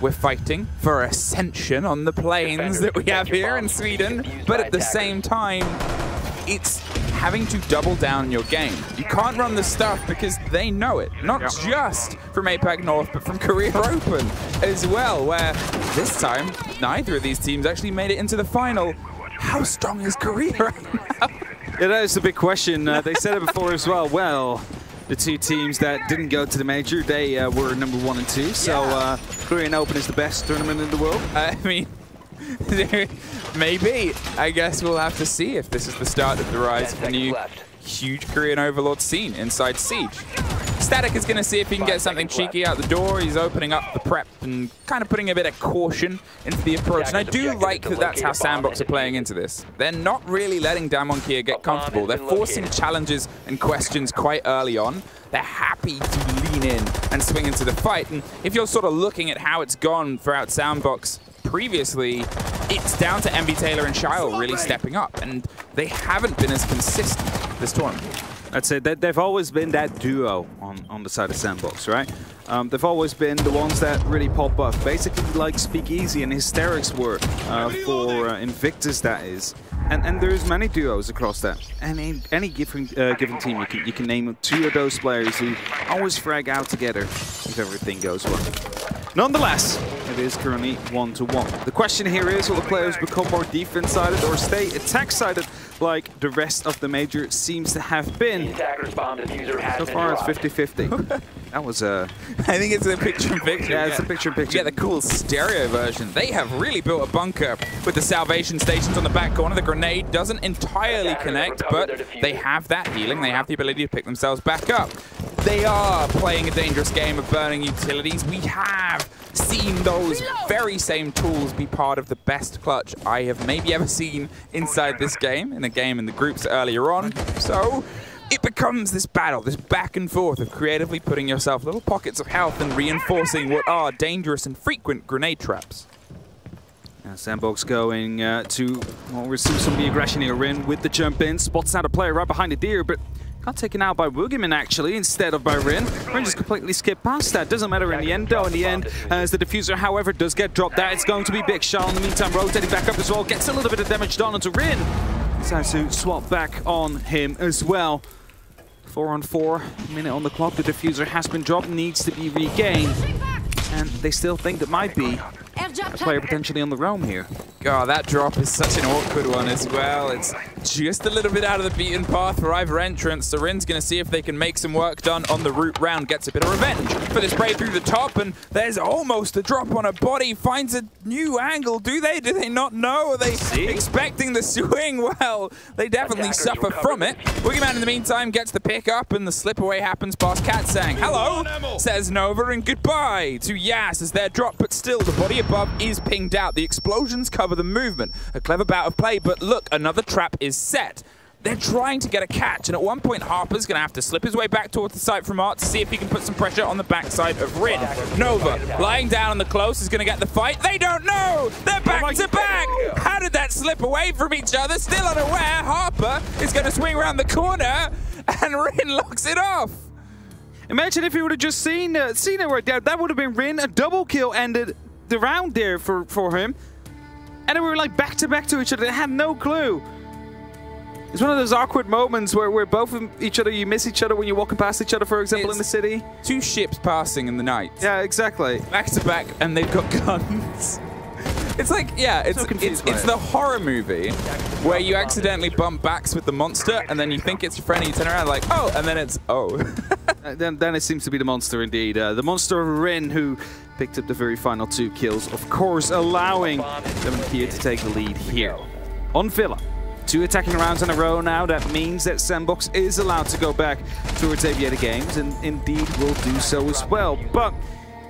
K: we're fighting for ascension on the plains that we have here in Sweden, but at the same time, it's having to double down your game. You can't run the stuff because they know it. Not just from APAC North, but from Korea Open as well, where this time, neither of these teams actually made it into the final. How strong is Korea right now?
J: Yeah, that is the big question. They said it before as well. Well, the two teams that didn't go to the major, they were number 1 and 2. So Korean Open is the best tournament in the world.
K: I mean, maybe. I guess we'll have to see if this is the start of the rise of the new huge Korean Overlord scene inside Siege. Static is going to see if he can get something cheeky out the door. He's opening up the prep and kind of putting a bit of caution into the approach. And I do like that that's how SANDBOX are playing into this. They're not really letting Damwon Kia get comfortable. They're forcing challenges and questions quite early on. They're happy to lean in and swing into the fight. And if you're sort of looking at how it's gone throughout SANDBOX previously, it's down to MV Taylor and Shyle really stepping up. And they haven't been as consistent this tournament.
J: I'd say that they've always been that duo on the side of SANDBOX, right? They've always been the ones that really pop up, basically like Speakeasy and Hysterics were for Invictus, that is. And there's many duos across that. And in any given team, you can name 2 of those players who always frag out together if everything goes well. Nonetheless, it is currently 1-1. The question here is, will the players become more defense-sided or stay attack-sided like the rest of the major seems to have been? So far, it's 50-50. That was a...
K: I think it's a picture-in-picture.
J: Yeah, it's a picture-in-picture.
K: Yeah, the cool stereo version. They have really built a bunker with the salvation stations on the back corner. The grenade doesn't entirely connect, but they have that healing. They have the ability to pick themselves back up. They are playing a dangerous game of burning utilities. We have seen those very same tools be part of the best clutch I have maybe ever seen inside this game, in a game in the groups earlier on. So it becomes this battle, this back and forth of creatively putting yourself little pockets of health and reinforcing what are dangerous and frequent grenade traps.
J: SANDBOX going to, well, receive some of the aggression here. Rin with the jump in, spots out a player right behind the deer, but got taken out by Woogieman actually, instead of by Rin. Rin just completely skipped past that. Doesn't matter in the end though. In the end, as the diffuser, however, does get dropped out, it's going to be Big Shal in the meantime, rotating back up as well. Gets a little bit of damage done onto Rin. Decides to swap back on him as well. 4-on-4, minute on the clock. The diffuser has been dropped, needs to be regained. And they still think that might be a player potentially on the roam here.
K: God, that drop is such an awkward one as well. It's just a little bit out of the beaten path for either entrance. So Rin's going to see if they can make some work done on the route round. Gets a bit of revenge for this spray through the top, and there's almost a drop on a body. Finds a new angle. Do they not know? Are they expecting the swing? Well, they definitely suffer from it. Woogieman in the meantime gets the pick up, and the slip away happens past Katsang. Hello, says Nova, and goodbye to Yas as they're dropped, but still the body above is pinged out. The explosions cover the movement. A clever bout of play, but look, another trap is set. They're trying to get a catch, and at one point Harper's going to have to slip his way back towards the site from Art to see if he can put some pressure on the backside of Rin. Nova, lying down on the close, is going to get the fight. They don't know! They're back to back! How did that slip away from each other? Still unaware. Harper is going to swing around the corner, and Rin locks it off.
J: Imagine if he would have just seen it right there. That would have been Rin. A double kill ended the round there for him. And they were like back to each other. They had no clue. It's one of those awkward moments where both of each other, you miss each other when you're walking past each other, for example, in the city.
K: 2 ships passing in the night.
J: Yeah, exactly.
K: Back to back, and they've got guns. It's like, yeah, it's the horror movie where you accidentally bump backs with the monster, and then you think it's your friend, and you turn around like, oh, and then it's, oh.
J: then it seems to be the monster indeed. The monster of Rin, who picked up the very final 2 kills, of course, allowing them here to take the lead here. On Villa, 2 attacking rounds in a row now. That means that SANDBOX is allowed to go back towards Aviator Games, and indeed will do so as well. But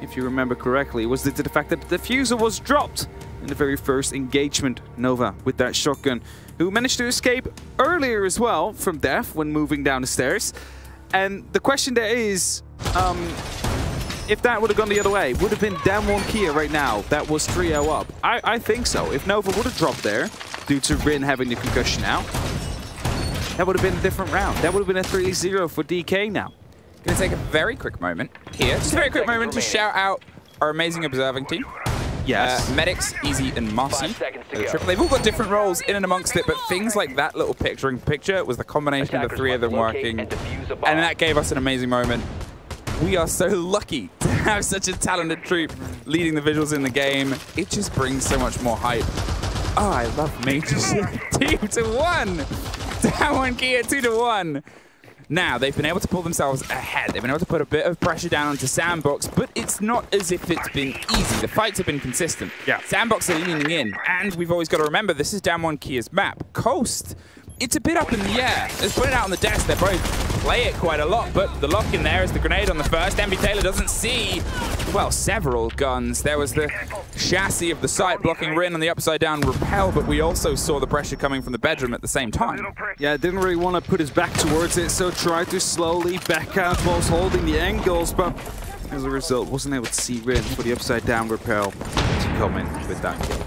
J: if you remember correctly, it was due to the fact that the diffuser was dropped in the very first engagement. Nova with that shotgun, who managed to escape earlier as well from death when moving down the stairs. And the question there is, if that would have gone the other way, would have been Damwon Kia right now. That was 3-0 up. I think so. If Nova would have dropped there, due to Rin having the concussion out, that would have been a different round. That would have been a 3-0 for DK now.
K: Going to take a very quick moment here. Just a very quick moment to shout out our amazing observing team.
J: Yes.
K: Medics, Easy, and Mossy. They've all got different roles in and amongst it, but things like that little picture was the combination of the three of them working, and that gave us an amazing moment. We are so lucky to have such a talented troop leading the visuals in the game. It just brings so much more hype. Oh, I love Majors. 2-1. Damwon KIA 2-1. Now, they've been able to pull themselves ahead. They've been able to put a bit of pressure down onto SANDBOX, but it's not as if it's been easy. The fights have been consistent.
J: Yeah.
K: SANDBOX are leaning in, and we've always got to remember, this is Damwon KIA's map. Coast, it's a bit up in the air. Let's put it out on the desk. They both play it quite a lot, but the lock in there is the grenade on the first. Envy Taylor doesn't see, well, several guns. There was the chassis of the site blocking Rin on the upside down rappel, but we also saw the pressure coming from the bedroom at the same time.
J: Yeah, didn't really want to put his back towards it, so tried to slowly back out whilst holding the angles, but as a result, wasn't able to see Rin for the upside down rappel to come in with that kill.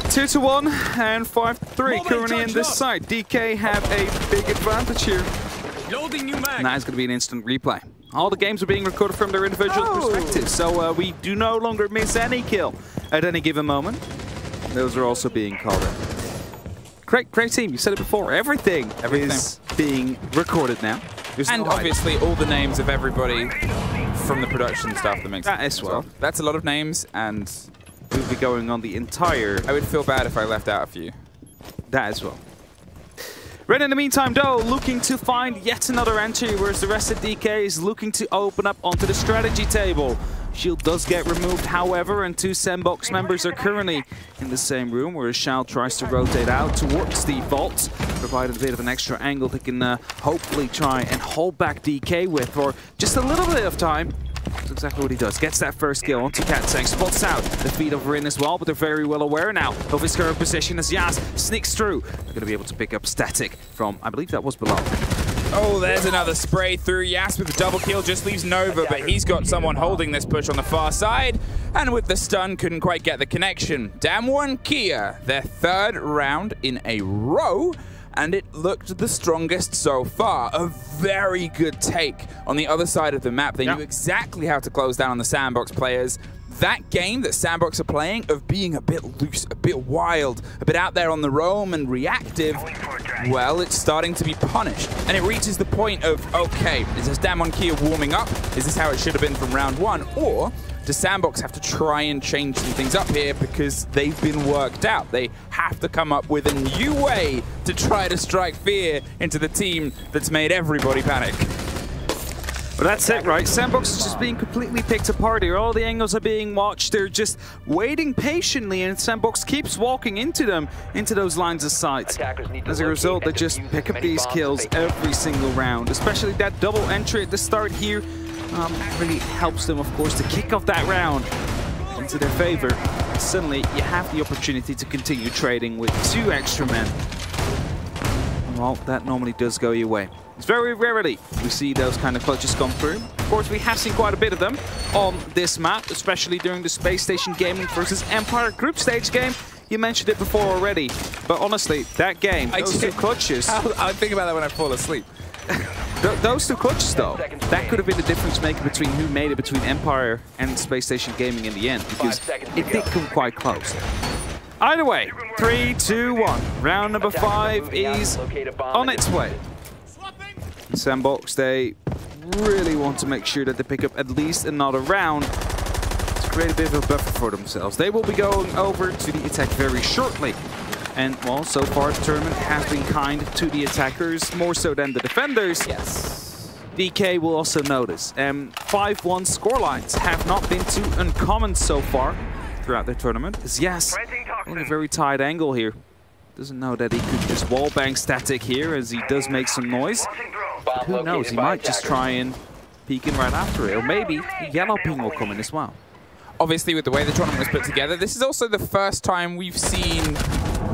J: 2-1 and 5-3 currently in this side. DK have a big advantage here. And that is going to be an instant replay. All the games are being recorded from their individual perspectives, so we do no longer miss any kill at any given moment. Those are also being called in. Great team. You said it before. Everything is being recorded now.
K: And obviously all the names of everybody from the production staff that makes
J: that as well.
K: That's a lot of names, and
J: we'll be going on the entire...
K: I would feel bad if I left out a few.
J: That as well. Red in the meantime, though, looking to find yet another entry, whereas the rest of DK is looking to open up onto the strategy table. Shield does get removed, however, and two SANDBOX members are currently in the same room, whereas Shao tries to rotate out towards the vault, provided a bit of an extra angle they can hopefully try and hold back DK with for just a little bit of time. That's exactly what he does. Gets that first kill onto Katsang. Spots out the feet of Rin as well, but they're very well aware now of his current position as Yas sneaks through. They're going to be able to pick up Static from, I believe that was below.
K: Oh, there's another spray through. Yas with a double kill just leaves Nova, but he's got someone holding this push on the far side. And with the stun, couldn't quite get the connection. Damwon KIA, their third round in a row. And it looked the strongest so far. A very good take on the other side of the map. They knew exactly how to close down on the SANDBOX players. That game that SANDBOX are playing of being a bit loose, a bit wild, a bit out there on the roam and reactive, well, it's starting to be punished. And it reaches the point of, okay, is this Damwon KIA warming up? Is this how it should have been from round one? Or does SANDBOX have to try and change some things up here because they've been worked out? They have to come up with a new way to try to strike fear into the team that's made everybody panic.
J: But that's it, right? SANDBOX is just being completely picked apart here. All the angles are being watched. They're just waiting patiently, and SANDBOX keeps walking into them, into those lines of sight. As a result, they just pick up these kills every single round, especially that double entry at the start here. Really helps them, of course, to kick off that round into their favor. Suddenly, you have the opportunity to continue trading with two extra men. Well, that normally does go your way. It's very rarely we see those kind of clutches come through. Of course, we have seen quite a bit of them on this map, especially during the Spacestation Gaming versus Empire group stage game. You mentioned it before already, but honestly, that game, those two clutches...
K: I think about that when I fall asleep.
J: Those two clutches, though, that could have been the difference maker between who made it between Empire and Spacestation Gaming in the end, because it did come quite close. Either way, 3, 2, 1. Round number 5 is on its way. SANDBOX, they really want to make sure that they pick up at least another round to create a bit of a buffer for themselves. They will be going over to the attack very shortly. And, well, so far the tournament has been kind to the attackers, more so than the defenders.
K: Yes.
J: DK will also notice. 5-1 scorelines have not been too uncommon so far throughout the tournament. As Yas on a very tight angle here. Doesn't know that he could just wallbang Static here as he does make some noise. But who knows, he might just try and peek in right after it. Or maybe yellow ping will come in as well.
K: Obviously, with the way the tournament was put together, this is also the first time we've seen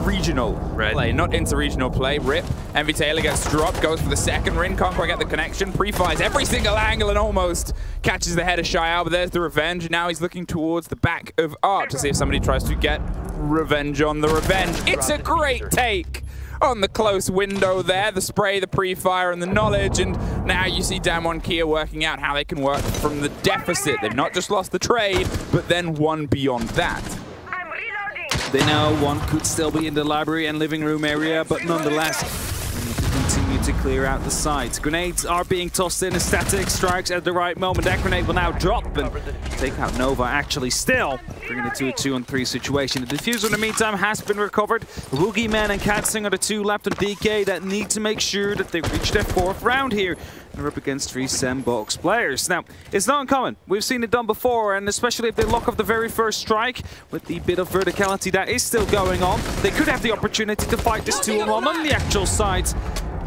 K: regional play, not inter-regional play. Rip. Envy Taylor gets dropped, goes for the second. Rin can't quite get the connection. Pre-fires every single angle and almost catches the head of Shao, but there's the revenge. Now he's looking towards the back of Art to see if somebody tries to get revenge on the revenge. It's a great take on the close window there. The spray, the pre-fire, and the knowledge. And Now you see Damwon KIA working out how they can work from the deficit. They've not just lost the trade, but then one beyond that.
J: They know one could still be in the library and living room area, but nonetheless, they need to continue to clear out the sites. Grenades are being tossed in as Static strikes at the right moment. That grenade will now drop and take out Nova, actually still bringing it to a 2-on-3 situation. The diffuser in the meantime has been recovered. Woogieman and Katsing are the two left on DK that need to make sure that they reach their 4th round here. They're up against 3 SANDBOX players. Now, it's not uncommon. We've seen it done before, and especially if they lock off the very first strike, with the bit of verticality that is still going on, they could have the opportunity to fight this 2-on-1 on the actual side.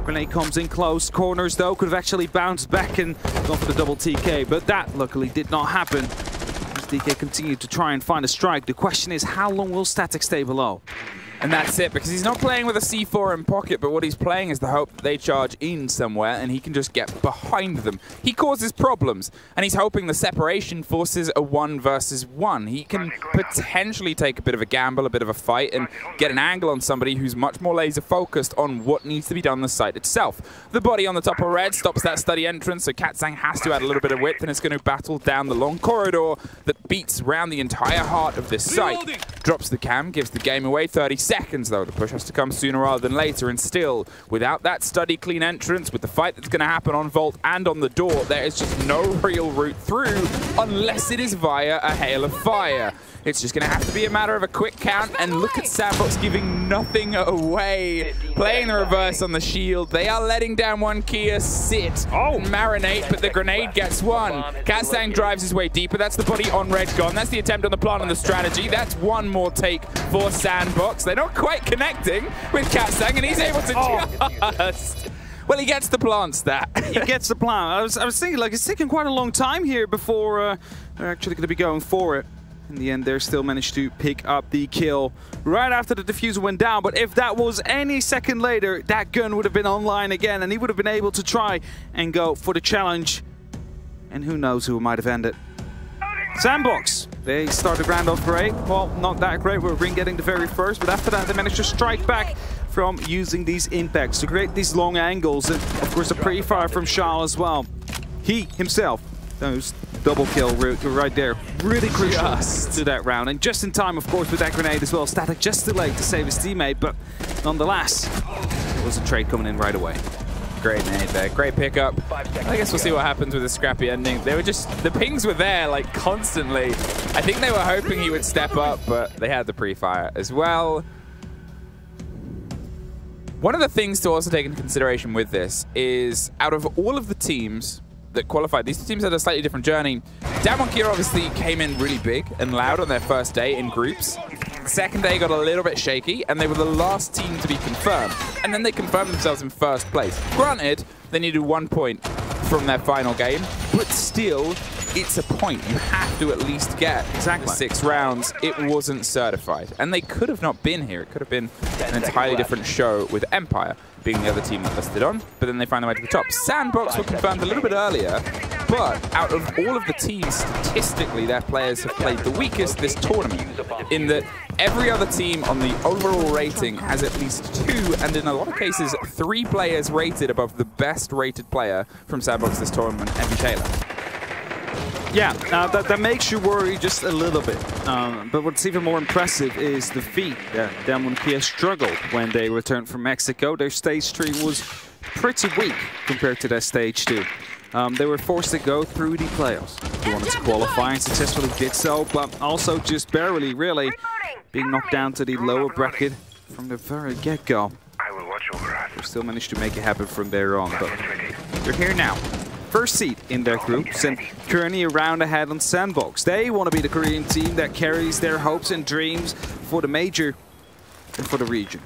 J: Grenade comes in close. Corners, though, could have actually bounced back and gone for the double TK, but that, luckily, did not happen. As DK continued to try and find a strike, the question is, how long will Static stay below?
K: And that's it, because he's not playing with a C4 in pocket, but what he's playing is the hope that they charge in somewhere and he can just get behind them. He causes problems, and he's hoping the separation forces a 1 versus 1. He can potentially take a bit of a gamble, a bit of a fight, and get an angle on somebody who's much more laser-focused on what needs to be done on the site itself. The body on the top of red stops that study entrance, so Katsang has to add a little bit of width, and it's going to battle down the long corridor that beats around the entire heart of this site. Drops the cam, gives the game away. 30 seconds, though. The push has to come sooner rather than later, and still, without that study clean entrance, with the fight that's going to happen on Vault and on the door, there is just no real route through unless it is via a hail of fire. It's just going to have to be a matter of a quick count, and look at SANDBOX giving nothing away. Playing the reverse on the shield. They are letting Damwon KIA sit and marinate, but the grenade gets one. Katsang drives his way deeper. That's the body on red gone. That's the attempt on the plant and the strategy. That's one more take for SANDBOX. They're not quite connecting with Katsang, and he's able to just... Well, he gets the plant stat.
J: He gets the plant. I was thinking, like, it's taking quite a long time here before they're actually going to be going for it. In the end, they still managed to pick up the kill right after the diffuser went down. But if that was any second later, that gun would have been online again, and he would have been able to try and go for the challenge. And who knows who might have ended. SANDBOX, they started round off great. Well, not that great. We were getting the very first, but after that, they managed to strike back from using these impacts to create these long angles. And, of course, a pre-fire from Shah as well. He himself, those double kill route right there, really crucial to that round, and just in time, of course, with that grenade as well. Static just too late to save his teammate, but nonetheless, there was a trade coming in right away.
K: Great nade there, great pickup. I guess we'll see what happens with a scrappy ending. They were just, the pings were there like constantly. I think they were hoping he would step up, but they had the pre-fire as well. One of the things to also take into consideration with this is, out of all of the teams that qualified, these two teams had a slightly different journey. Damwon KIA obviously came in really big and loud on their first day in groups. Second day got a little bit shaky, and they were the last team to be confirmed. And then they confirmed themselves in first place. Granted, they needed 1 point from their final game, but still, it's a point. You have to at least get exactly 6 rounds. It wasn't certified, and they could have not been here. It could have been an entirely different show with Empire being the other team that listed on, but then they find their way to the top. SANDBOX were confirmed a little bit earlier, but out of all of the teams, statistically, their players have played the weakest this tournament, in that every other team on the overall rating has at least 2, and in a lot of cases, 3 players rated above the best rated player from SANDBOX this tournament, Vitaila.
J: Yeah, that makes you worry just a little bit. But what's even more impressive is the feat that Damwon KIA struggled when they returned from Mexico. Their stage 3 was pretty weak compared to their stage 2. They were forced to go through the playoffs. They wanted to qualify and successfully did so, but also just barely, really, being knocked down to the lower bracket from the very get-go. They still managed to make it happen from there on, but they're here now. First seed in their groups, and currently a round ahead on SANDBOX. They want to be the Korean team that carries their hopes and dreams for the major and for the region.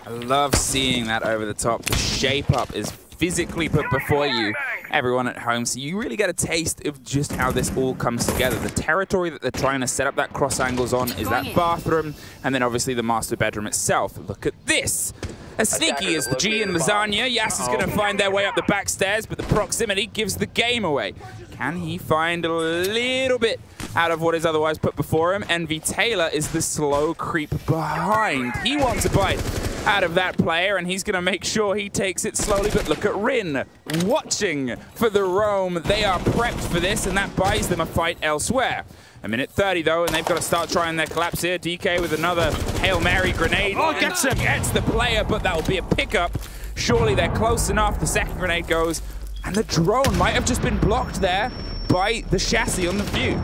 K: I love seeing that over the top. The shape up is physically put before you, everyone at home, so you really get a taste of just how this all comes together. The territory that they're trying to set up that cross angles on is that bathroom, and then obviously the master bedroom itself. Look at this. As sneaky as the G in Lasagna, Yas is going to find their way up the back stairs, but the proximity gives the game away. Can he find a little bit out of what is otherwise put before him? And Vitaila is the slow creep behind. He wants a bite out of that player, and he's going to make sure he takes it slowly. But look at Rin watching for the roam. They are prepped for this, and that buys them a fight elsewhere. A minute 30 though, and they've got to start trying their collapse here. DK with another Hail Mary grenade.
J: Oh, gets him!
K: Gets the player, but that will be a pickup. Surely they're close enough. The second grenade goes, and the drone might have just been blocked there by the chassis on the view.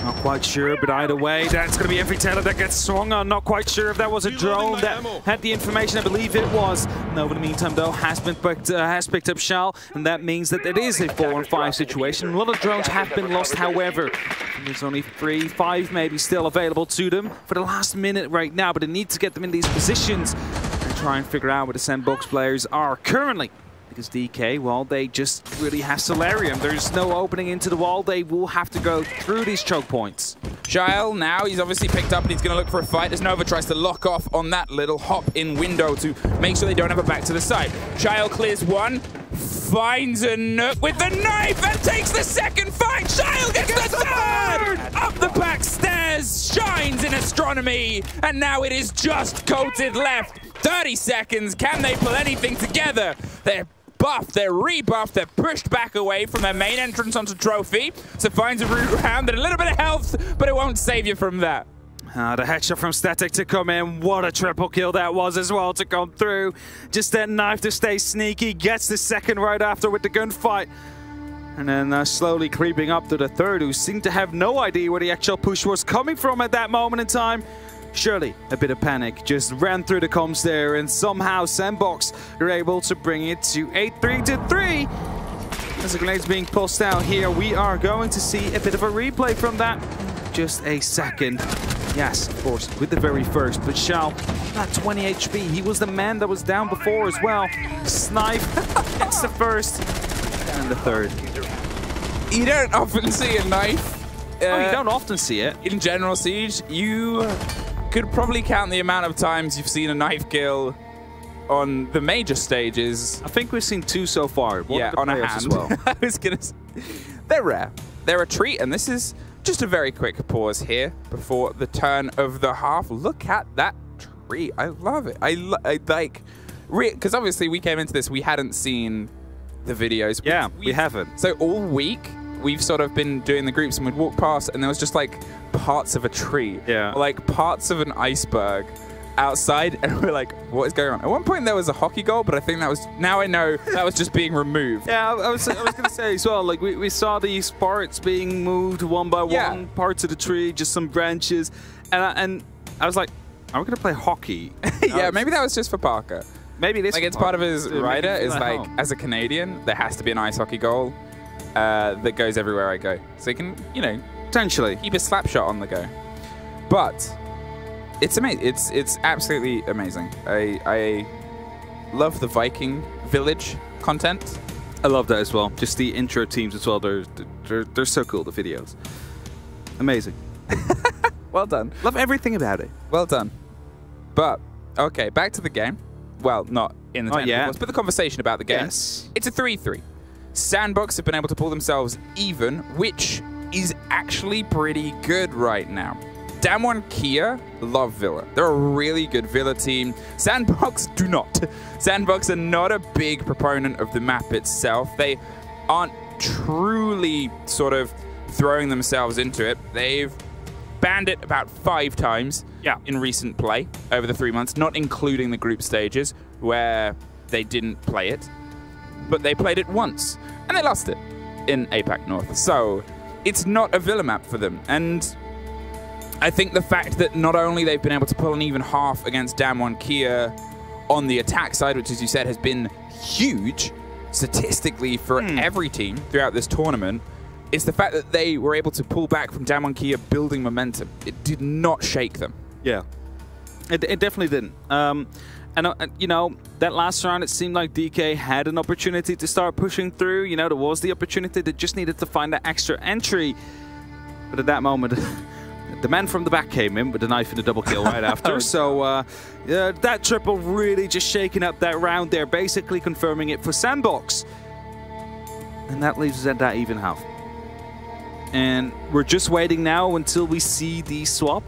J: Not quite sure, but either way, that's going to be every tailor that gets swung on. Not quite sure if that was a drone that had the information. I believe it was. Nova, in the meantime, though, has picked up Shal, and that means that it is a 4-on-5 situation. A lot of drones have been lost, however. There's only 3, 5 maybe still available to them for the last minute right now, but they need to get them in these positions and try and figure out where the SANDBOX players are currently. Because DK, well, they just really have Solarium. There's no opening into the wall. They will have to go through these choke points.
K: Jael now, he's obviously picked up and he's going to look for a fight as Nova tries to lock off on that little hop-in window to make sure they don't have a back to the side. Jael clears one, finds a nook with the knife and takes the second fight. Jael gets the third! Up the back stairs, shines in astronomy, and now it is just coated left. 30 seconds, can they pull anything together? They're buffed, they're rebuffed, they're pushed back away from their main entrance onto Trophy. So finds a route around and a little bit of health, but it won't save you from that.
J: The headshot from Static to come in. What a triple kill that was as well to come through. Just that knife to stay sneaky. Gets the second right after with the gunfight. And then slowly creeping up to the third, who seemed to have no idea where the actual push was coming from at that moment in time. Surely a bit of panic just ran through the comms there, and somehow SANDBOX are able to bring it to 8-3. As the grenade's being pulsed out here, we are going to see a bit of a replay from that. Just a second. Yes, of course, with the very first, but Shal, at 20 HP, he was the man that was down before as well. Snipe gets the first and the third.
K: You don't often see a knife.
J: You don't often see it.
K: In General Siege, you could probably count the amount of times you've seen a knife kill on the major stages.
J: I think we've seen 2 so far.
K: Yeah, on a hand.
J: As well.
K: I was gonna say, they're rare. They're a treat, and this is just a very quick pause here before the turn of the half. Look at that tree. I love it. I like, because obviously we came into this, we hadn't seen the videos.
J: Yeah, we haven't.
K: So all week, we've sort of been doing the groups and we'd walk past and there was just like parts of a tree.
J: Yeah.
K: Or like parts of an iceberg outside, and we're like, what is going on? At one point there was a hockey goal, but I think that was, now I know that was just being removed.
J: Yeah, I was going to say as well, like we saw these parts being moved one by one, parts of the tree, just some branches, and I was like, are we going to play hockey?
K: Yeah, maybe that was just for Parker.
J: Maybe this
K: like it's part of his rider is like, as a Canadian, there has to be an ice hockey goal that goes everywhere I go. So you can, you know,
J: potentially
K: keep a slap shot on the go. But it's amazing. It's absolutely amazing. I love the Viking village content.
J: I love that as well. Just the intro teams as well. They're so cool, the videos. Amazing.
K: Well done.
J: Love everything about it.
K: Well done. But okay, back to the game. Well, not in the technical, but the conversation about the game.
J: Yes.
K: It's a 3-3. SANDBOX have been able to pull themselves even, which is actually pretty good right now. DWG KIA love Villa. They're a really good Villa team. SANDBOX do not. SANDBOX are not a big proponent of the map itself. They aren't truly sort of throwing themselves into it. They've banned it about 5 times in recent play over the 3 months, not including the group stages where they didn't play it. But they played it once, and they lost it in APAC North. So it's not a Villa map for them. And I think the fact that not only they've been able to pull an even half against DWG KIA on the attack side, which, as you said, has been huge statistically for every team throughout this tournament, is the fact that they were able to pull back from DWG KIA building momentum. It did not shake them.
J: Yeah, it definitely didn't. And, you know, that last round, it seemed like DK had an opportunity to start pushing through. You know, there was the opportunity. They just needed to find that extra entry. But at that moment, the man from the back came in with the knife and the double kill right after. So that triple really just shaking up that round there, basically confirming it for SANDBOX. And that leaves us at that even half. And we're just waiting now until we see the swap.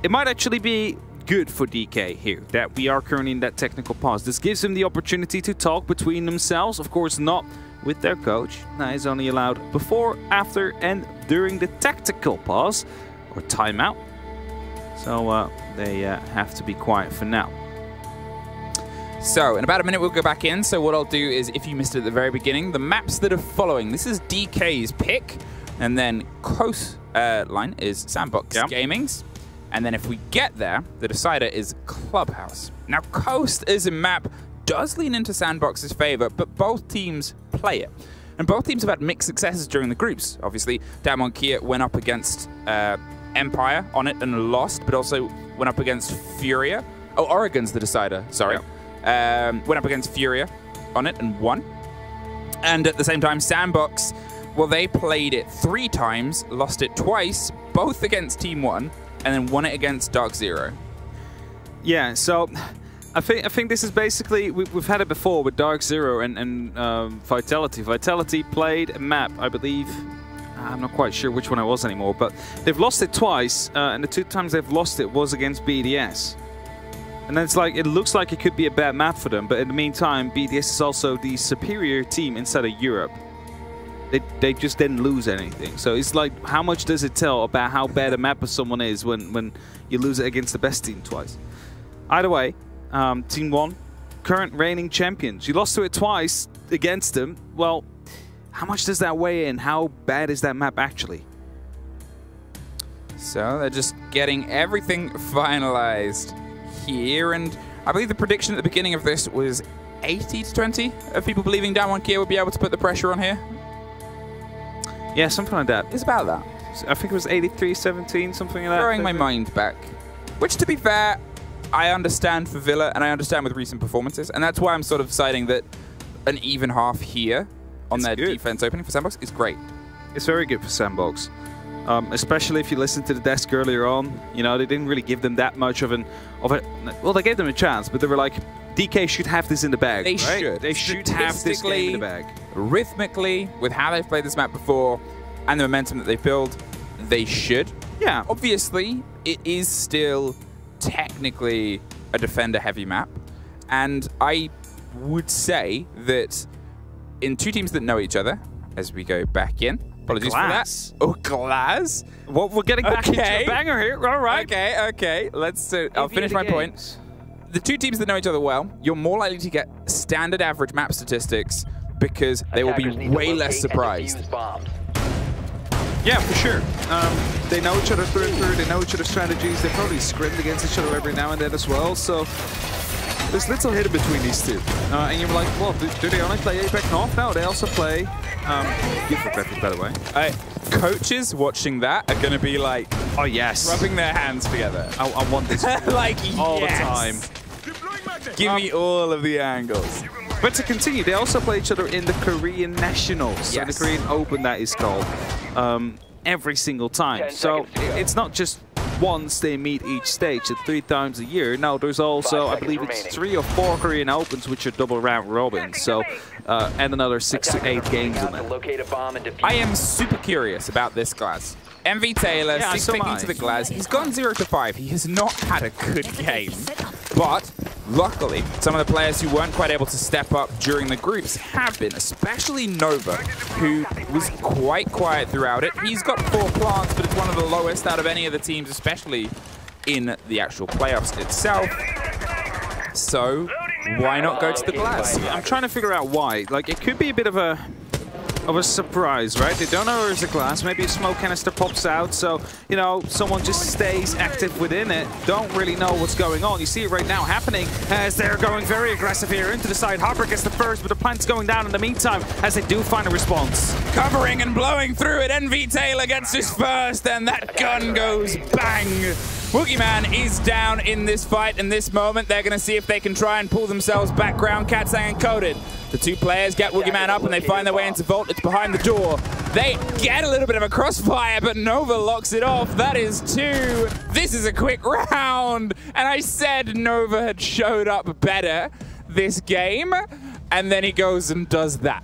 J: It might actually be good for DK here, that we are currently in that technical pause. This gives them the opportunity to talk between themselves, of course not with their coach. That is only allowed before, after, and during the tactical pause, or timeout. So they have to be quiet for now.
K: So, in about a minute, we'll go back in. So what I'll do is, if you missed it at the very beginning, the maps that are following, this is DK's pick, and then coastline is SANDBOX Gaming's. And then if we get there, the decider is Clubhouse. Now, Coast as a map does lean into SANDBOX's favor, but both teams play it. And both teams have had mixed successes during the groups. Obviously, DWG KIA went up against Empire on it and lost, but also went up against Furia. Oh, Oregon's the decider, sorry. Went up against Furia on it and won. And at the same time, SANDBOX, well, they played it 3 times, lost it twice, both against Team 1, and then won it against Dark Zero.
J: Yeah, so I think this is basically, we've had it before with Dark Zero and Vitality. Vitality played a map, I believe, I'm not quite sure which one it was anymore, but they've lost it twice, and the 2 times they've lost it was against BDS. And then it's like, it looks like it could be a bad map for them, but in the meantime, BDS is also the superior team inside of Europe. They just didn't lose anything. So it's like, how much does it tell about how bad a map of someone is when you lose it against the best team twice? Either way, Team 1, current reigning champions. You lost to it twice against them. Well, how much does that weigh in? How bad is that map actually?
K: So they're just getting everything finalized here. And I believe the prediction at the beginning of this was 80 to 20 of people believing DWG KIA would be able to put the pressure on here.
J: Yeah, something like that.
K: It's about that.
J: I think it was 83-17, something like that.
K: Throwing my mind back. Which, to be fair, I understand for Villa, and I understand with recent performances, and that's why I'm sort of citing that an even half here on their defense opening for SANDBOX is great.
J: It's very good for SANDBOX. Especially if you listen to the desk earlier on, you know, they didn't really give them that much of a, well, they gave them a chance, but they were like, DK should have this in the bag.
K: They
J: right?
K: should.
J: They should have this game in the bag.
K: Rhythmically, with how they've played this map before and the momentum that they build, they should.
J: Yeah.
K: Obviously, it is still technically a defender-heavy map, and I would say that in 2 teams that know each other, as we go back in, apologies for that. Oh, Glass.
J: Well, we're getting back into a banger here. All right.
K: Okay. Let's. I'll finish my point. The 2 teams that know each other well, you're more likely to get standard average map statistics because they will be way less surprised.
J: Yeah, for sure. They know each other through and through. They know each other's strategies. They probably scrimmed against each other every now and then as well. So there's little hidden between these 2. And you're like, well, do they only play Apex North? No, they also play beautiful graphics, by the way.
K: Coaches watching that are going to be like,
J: oh yes,
K: rubbing their hands together.
J: I want this
K: like
J: all the time.
K: Give me all of the angles.
J: But to continue, they also play each other in the Korean Nationals, the Korean Open that is called, every single time. So it's not just once they meet each stage at 3 times a year. No, there's also, I believe it's 3 or 4 Korean Opens, which are double round robins. So, and another 6 to 8 games in there.
K: I am super curious about this Glass. MV Taylor, 6 picking to the Glass. He's gone 0 to 5. He has not had a good game. But luckily, some of the players who weren't quite able to step up during the groups have been, especially Nova, who was quite quiet throughout it. He's got 4 plants, but it's one of the lowest out of any of the teams, especially in the actual playoffs itself. So why not go to the Glass?
J: I'm trying to figure out why. Like, it could be a bit of a surprise, right? They don't know there's a Glass. Maybe a smoke canister pops out, so, you know, someone just stays active within it. Don't really know what's going on. You see it right now happening as they're going very aggressive here into the side. Harper gets the first, but the plant's going down in the meantime as they do find a response.
K: Covering and blowing through it. NV Taylor gets his first, and that gun goes bang. Boogeyman is down in this fight. In this moment, they're going to see if they can try and pull themselves back. Ground Katsang encoded. The 2 players get Boogeyman up and they find their way into Vault. It's behind the door. They get a little bit of a crossfire, but Nova locks it off. That is 2. This is a quick round. And I said Nova had showed up better this game. And then he goes and does that.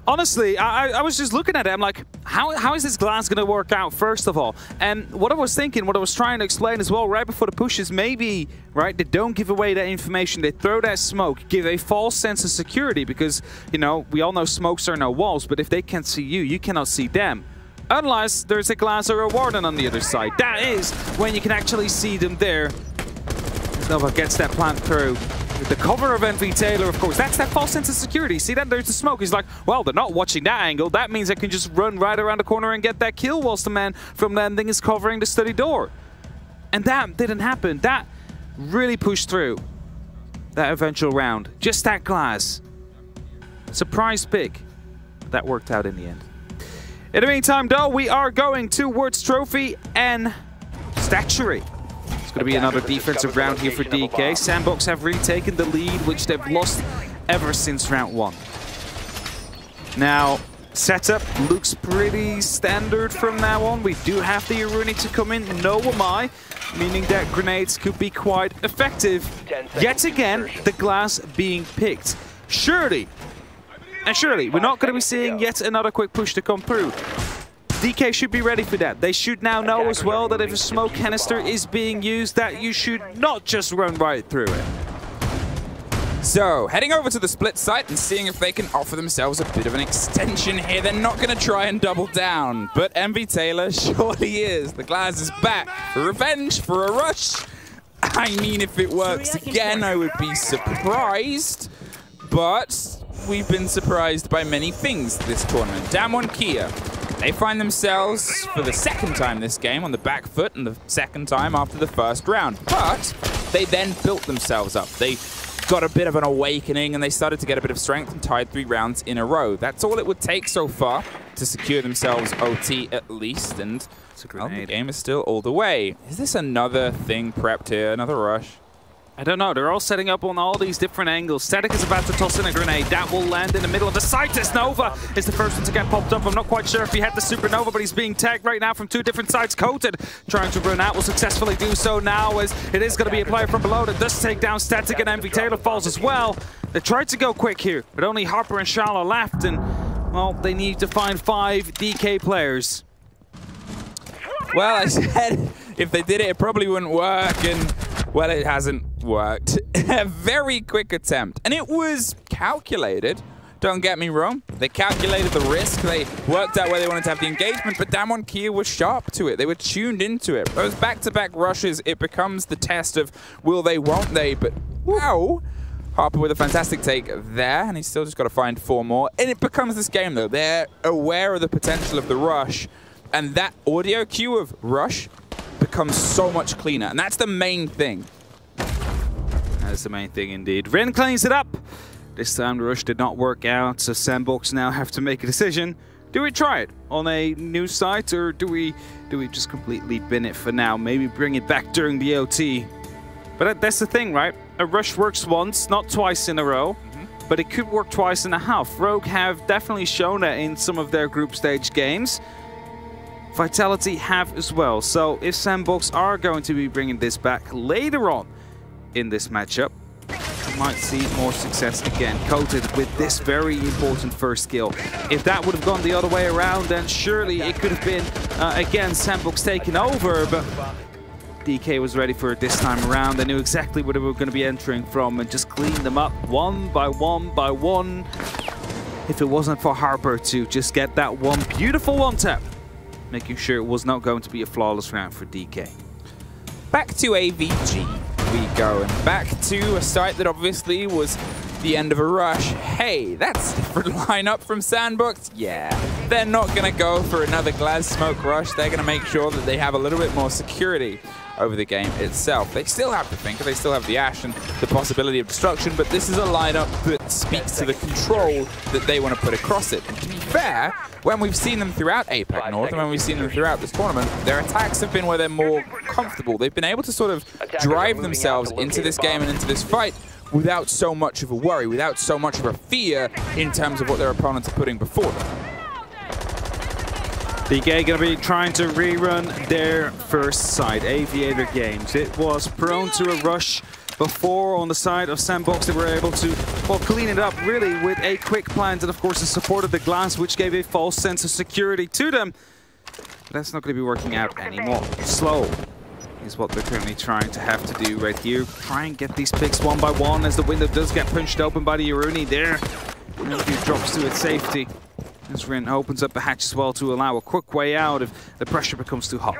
J: honestly, I was just looking at it. I'm like, how is this glass going to work out, first of all? And what I was thinking, what I was trying to explain as well right before the push is maybe, right, they don't give away that information. They throw that smoke, give a false sense of security because, you know, we all know smokes are no walls, but if they can't see you, you cannot see them. Unless there's a glass or a warden on the other side. That is when you can actually see them there. Nova gets that plant through. With the cover of Envy Taylor, of course. That's that false sense of security. See that? There's the smoke. He's like, well, they're not watching that angle. That means I can just run right around the corner and get that kill whilst the man from landing is covering the study door. And that didn't happen. That really pushed through that eventual round. Just that glass. Surprise pick. That worked out in the end. In the meantime, though, we are going towards Trophy and Statuary. It's going to be another defensive round here for DK. SANDBOX have retaken the lead, which they've lost ever since round 1. Now, setup looks pretty standard from now on. We do have the Iruni to come in, no am, meaning that grenades could be quite effective. Yet again, the glass being picked. Surely, we're not going to be seeing yet another quick push to come through. DK should be ready for that. They should now know as well that if a smoke canister is being used, that you should not just run right through it.
K: So, heading over to the split site and seeing if they can offer themselves a bit of an extension here. They're not going to try and double down, but Envy Taylor surely is. The glass is back for revenge, for a rush. I mean, if it works again, I would be surprised, but we've been surprised by many things this tournament. DWG KIA, they find themselves for the second time this game on the back foot and the second time after the first round. But they then built themselves up. They got a bit of an awakening and they started to get a bit of strength and tied 3 rounds in a row. That's all it would take so far to secure themselves OT at least. And well, the game is still all the way. Is this another thing prepped here? Another rush?
J: I don't know. They're all setting up on all these different angles. Static is about to toss in a grenade. That will land in the middle of the site as Nova is the first one to get popped up. I'm not quite sure if he had the supernova, but he's being tagged right now from 2 different sides. Coated trying to run out will successfully do so now as it is going to be a player from below that does take down Static, and Envy Taylor falls as well. They tried to go quick here, but only Harper and Shala left, and well, they need to find 5 DK players.
K: Well, I said if they did it, it probably wouldn't work, and well, it hasn't worked. A very quick attempt, and it was calculated. Don't get me wrong. They calculated the risk. They worked out where they wanted to have the engagement, but DWG KIA was sharp to it. They were tuned into it. Those back-to-back rushes, it becomes the test of will they, won't they, but wow. Harper with a fantastic take there, and he's still just got to find 4 more. And it becomes this game, though. They're aware of the potential of the rush, and that audio cue of rush becomes so much cleaner, and that's the main thing.
J: That's the main thing indeed. Ren cleans it up. This time the rush did not work out, so SANDBOX now have to make a decision. Do we try it on a new site, or do we just completely bin it for now? Maybe bring it back during the OT. But that's the thing, right? A rush works once, not twice in a row, but it could work twice and a half. Rogue have definitely shown that in some of their group stage games. Vitality have as well. So if SANDBOX are going to be bringing this back later on in this matchup, we might see more success again. Coated with this very important first kill. If that would have gone the other way around, then surely it could have been, again, SANDBOX taking over, but DK was ready for it this time around. They knew exactly where they were going to be entering from and just cleaned them up one by one by one. If it wasn't for Harper to just get that one beautiful one-tap, making sure it was not going to be a flawless round for DK.
K: Back to AVG we go, and back to a site that obviously was the end of a rush. Hey, that's a different lineup from SANDBOX. Yeah, they're not going to go for another glass smoke rush. They're going to make sure that they have a little bit more security over the game itself. They still have the Thinker, they still have the Ash and the possibility of destruction, but this is a lineup that speaks to the control that they want to put across it. And to be fair, when we've seen them throughout APAC North and when we've seen them throughout this tournament, their attacks have been where they're more comfortable. They've been able to sort of drive themselves into this game and into this fight without so much of a worry, without so much of a fear in terms of what their opponents are putting before them.
J: DK going to be trying to rerun their first side, Aviator Games. It was prone to a rush before on the side of SANDBOX. They were able to, well, clean it up really with a quick plant and of course the support of the glass, which gave a false sense of security to them. But that's not going to be working out anymore. Slow is what they're currently trying to have to do right here. Try and get these picks one by one as the window does get punched open by the Iruni there. And a few drops to its safety. As Rin opens up the hatch as well to allow a quick way out if the pressure becomes too hot.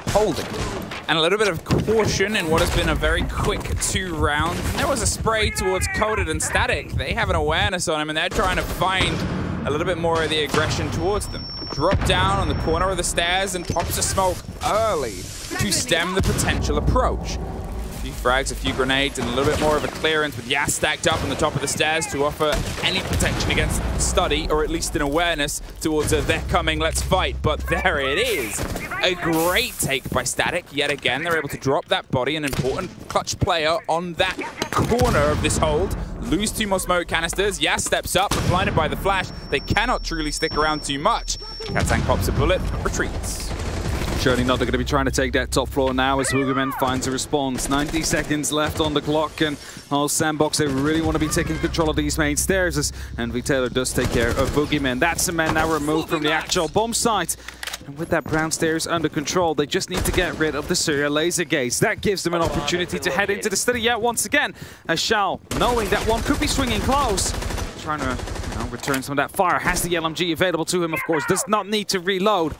K: Holding. And a little bit of caution in what has been a very quick 2 rounds. And there was a spray towards Coded and Static. They have an awareness on him and they're trying to find a little bit more of the aggression towards them. Drop down on the corner of the stairs and pops a smoke early to stem the potential approach. A few frags, a few grenades, and a little bit more of a clearance with Yas stacked up on the top of the stairs to offer any protection against Study, or at least an awareness towards they're coming, let's fight. But there it is. A great take by Static. Yet again, they're able to drop that body, an important clutch player on that corner of this hold. Lose 2 more smoke canisters. Yas steps up, but blinded by the flash. They cannot truly stick around too much. Katang pops a bullet, retreats.
J: Surely not, they're going to be trying to take that top floor now as Boogeyman finds a response. 90 seconds left on the clock, and SANDBOX, they really want to be taking control of these main stairs as Envy Taylor does take care of Boogeyman. That's a man now removed from the actual bomb site. And with that brown stairs under control, they just need to get rid of the Syria laser gates. That gives them an opportunity to head into the study yet once again. As Shao, knowing that one could be swinging close, trying to return some of that fire. Has the LMG available to him, of course. Does not need to reload.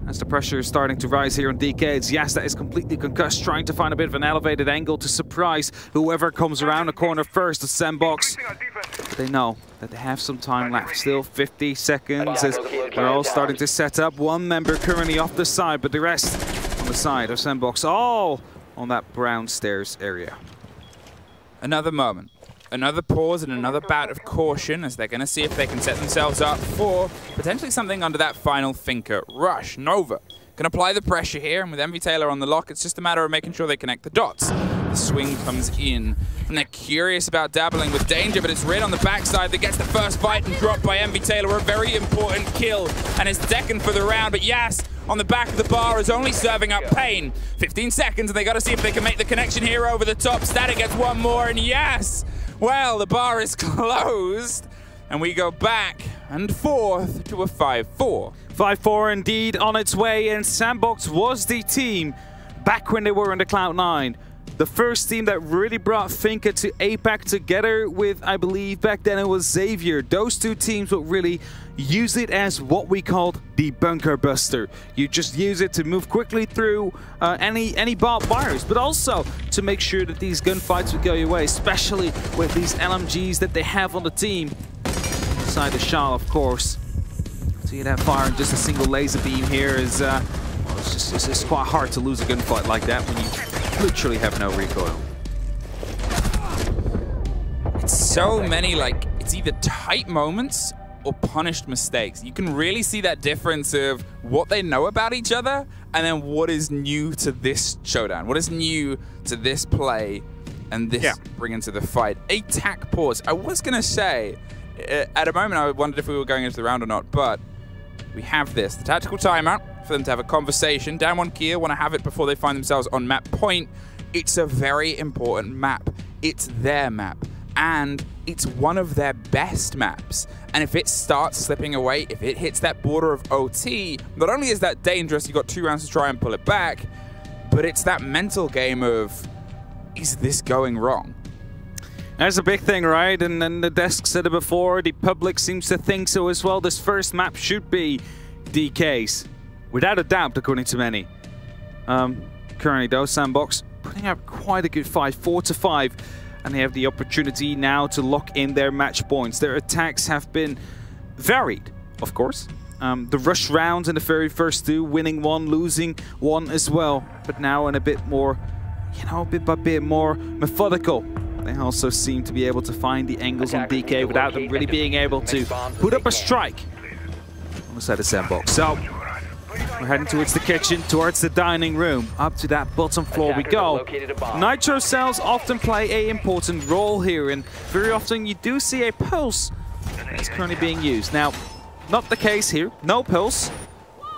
J: As the pressure is starting to rise here on DK, it's Yas that is completely concussed, trying to find a bit of an elevated angle to surprise whoever comes around the corner first. The SANDBOX, but they know that they have some time left. Still 50 seconds as they're all starting to set up. One member currently off the side, but the rest on the side of SANDBOX, all on that brown stairs area.
K: Another moment. Another pause and another bout of caution as they're going to see if they can set themselves up for potentially something under that final Finker rush. Nova can apply the pressure here, and with Envy Taylor on the lock, it's just a matter of making sure they connect the dots. The swing comes in, and they're curious about dabbling with danger, but it's Red on the backside that gets the first fight and dropped by Envy Taylor. A very important kill, and his second for the round, but Yas on the back of the bar is only serving up pain. 15 seconds, and they got to see if they can make the connection here over the top. Static gets one more, and Yas, well, the bar is closed, and we go back and forth to a 5-4.
J: 5-4 indeed on its way, and SANDBOX was the team back when they were in the Cloud9. The first team that really brought Finker to APAC together with, I believe back then it was Xavier. Those two teams would really use it as what we called the bunker buster. You just use it to move quickly through any barbed wires, but also to make sure that these gunfights would go your way, especially with these LMGs that they have on the team. Inside the Shah, of course. See that fire in just a single laser beam here is it's just quite hard to lose a gunfight like that when you literally have no recoil.
K: It's so many, like, it's either tight moments or punished mistakes. You can really see that difference of what they know about each other and then what is new to this showdown, what is new to this play and this bring into the fight. A tack pause. I was going to say, at a moment I wondered if we were going into the round or not, but we have this, the tactical timeout for them to have a conversation. DWG KIA want to have it before they find themselves on map point. It's a very important map. It's their map. And it's one of their best maps. And if it starts slipping away, if it hits that border of OT, not only is that dangerous, you've got 2 rounds to try and pull it back, but it's that mental game of, is this going wrong?
J: That's a big thing, right? And then the desk said it before, the public seems to think so as well. This first map should be DK's. Without a doubt, according to many. Currently though, SANDBOX putting up quite a good fight, 4-5. And they have the opportunity now to lock in their match points. Their attacks have been varied, of course. The rush rounds in the very first 2, winning 1, losing 1 as well. But now in a bit more, you know, bit by bit more methodical. They also seem to be able to find the angles on DK without them really being able to put up a strike on the side of SANDBOX. So we're heading towards the kitchen, towards the dining room. Up to that bottom floor we go. Nitro cells often play an important role here, and very often you do see a pulse that's currently being used. Now, not the case here. No pulse.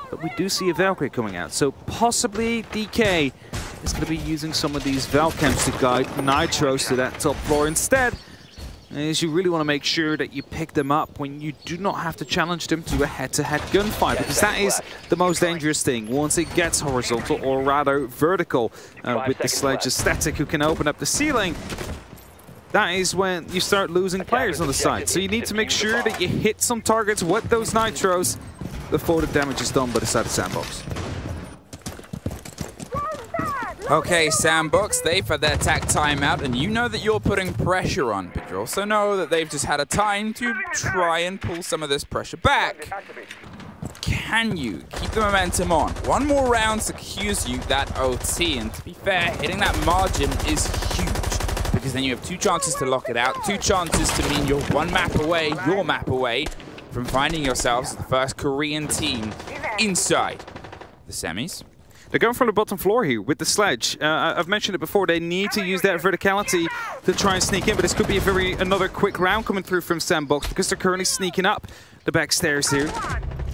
J: but we do see a Valkyrie coming out. So possibly DK is going to be using some of these Valcams to guide Nitros to that top floor instead. Is you really want to make sure that you pick them up when you do not have to challenge them to a head-to-head gunfight, because that is the most dangerous thing once it gets horizontal, or rather vertical, with the Sledge aesthetic who can open up the ceiling. That is when you start losing players on the side. So you need to make sure that you hit some targets with those Nitros before the damage is done by the side of SANDBOX.
K: Okay, SANDBOX, they've had their attack timeout, and you know that you're putting pressure on, but you also know that they've just had a time to try and pull some of this pressure back. Can you keep the momentum on? One more round secures you that OT, and to be fair, hitting that margin is huge, because then you have 2 chances to lock it out, 2 chances to mean you're one map away from finding yourselves the first Korean team inside the semis.
J: They're going from the bottom floor here with the Sledge. I've mentioned it before, they need to use that verticality to try and sneak in, but this could be another quick round coming through from SANDBOX, because they're currently sneaking up the back stairs here.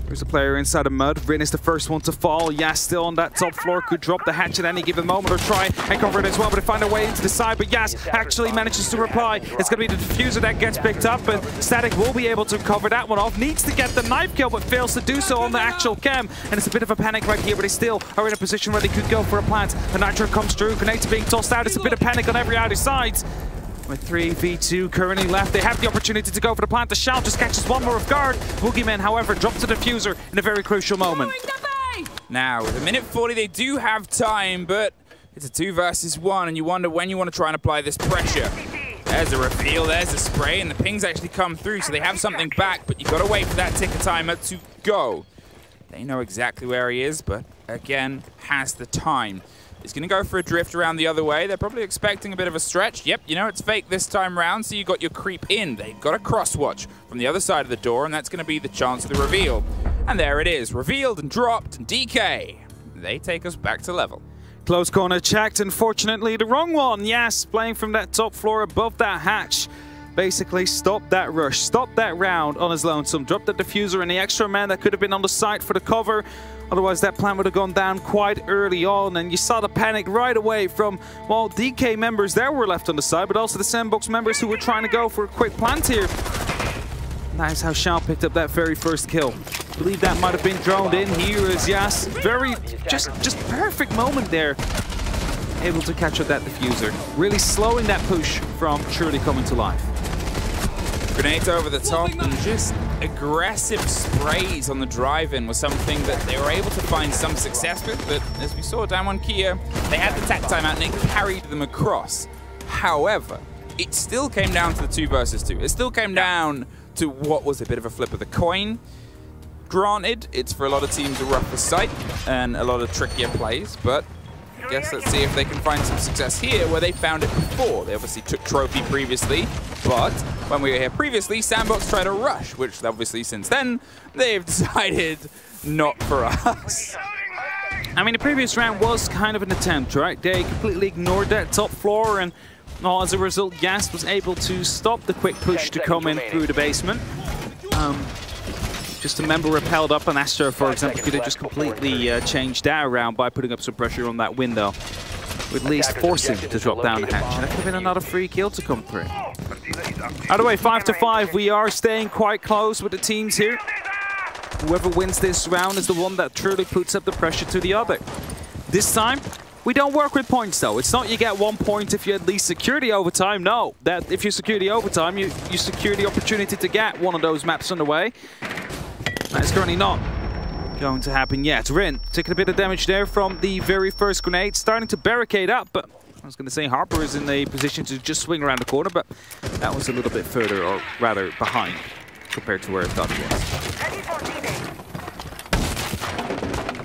J: There's a player inside the mud. Rin is the first one to fall. Yas still on that top floor. Could drop the hatch at any given moment or try and cover it as well, but they find a way into the side. But Yas actually manages to reply. It's going to be the diffuser that gets picked up, but Static will be able to cover that one off. Needs to get the knife kill, but fails to do so on the actual chem. And it's a bit of a panic right here, but they still are in a position where they could go for a plant. The Nitro comes through. Grenades are being tossed out. It's a bit of panic on every other side. With 3v2 currently left, they have the opportunity to go for the plant. The Shell just catches one more off guard. Boogeyman, however, drops the diffuser in a very crucial moment.
K: Now, with 1:40, they do have time, but it's a 2 versus 1, and you wonder when you want to try and apply this pressure. There's a reveal, there's a spray, and the pings actually come through, so they have something back, but you've got to wait for that ticker timer to go. They know exactly where he is, but again, has the time. He's going to go for a drift around the other way. They're probably expecting a bit of a stretch. Yep, you know, it's fake this time round, so you got your creep in. They've got a cross-watch from the other side of the door, and that's going to be the chance of the reveal. And there it is, revealed and dropped, and DK. They take us back to level.
J: Close corner checked, unfortunately the wrong one. Yes, playing from that top floor above that hatch. Basically stopped that rush, stopped that round on his lonesome, dropped the diffuser and the extra man that could have been on the site for the cover. Otherwise, that plan would have gone down quite early on, and you saw the panic right away from, well, DK members that were left on the side, but also the SANDBOX members who were trying to go for a quick plant here. That is how Shao picked up that very first kill. I believe that might have been droned in here as Yas. Very, just perfect moment there. Able to catch up that diffuser. Really slowing that push from Shirley coming to life.
K: Grenades over the top and just aggressive sprays on the drive-in was something that they were able to find some success with, but as we saw, DWG KIA, they had the tech timeout and they carried them across. However, it still came down to the 2 versus 2. It still came down to what was a bit of a flip of the coin. Granted, it's for a lot of teams a rougher sight and a lot of trickier plays, but I guess let's see if they can find some success here where they found it before. They obviously took trophy previously, but when we were here previously, SANDBOX tried a rush, which obviously since then, they've decided not for us.
J: I mean, the previous round was kind of an attempt, right? They completely ignored that top floor, and well, as a result, Gas was able to stop the quick push to come in through the basement. Just a member repelled up, and Astro, for example, could have just completely changed that around by putting up some pressure on that window. Or at least force him to drop down the hatch. And that could have been another free kill to come through. Either way, 5-5, we are staying quite close with the teams here. Whoever wins this round is the one that truly puts up the pressure to the other. This time, we don't work with points though. It's not you get 1 point if you at least secure the overtime. No, that if you secure the overtime, you secure the opportunity to get one of those maps underway. That's currently not going to happen yet. Rin taking a bit of damage there from the very first grenade, starting to barricade up, but I was going to say Harper is in a position to just swing around the corner, but that was a little bit further, or rather behind, compared to where I thought it was.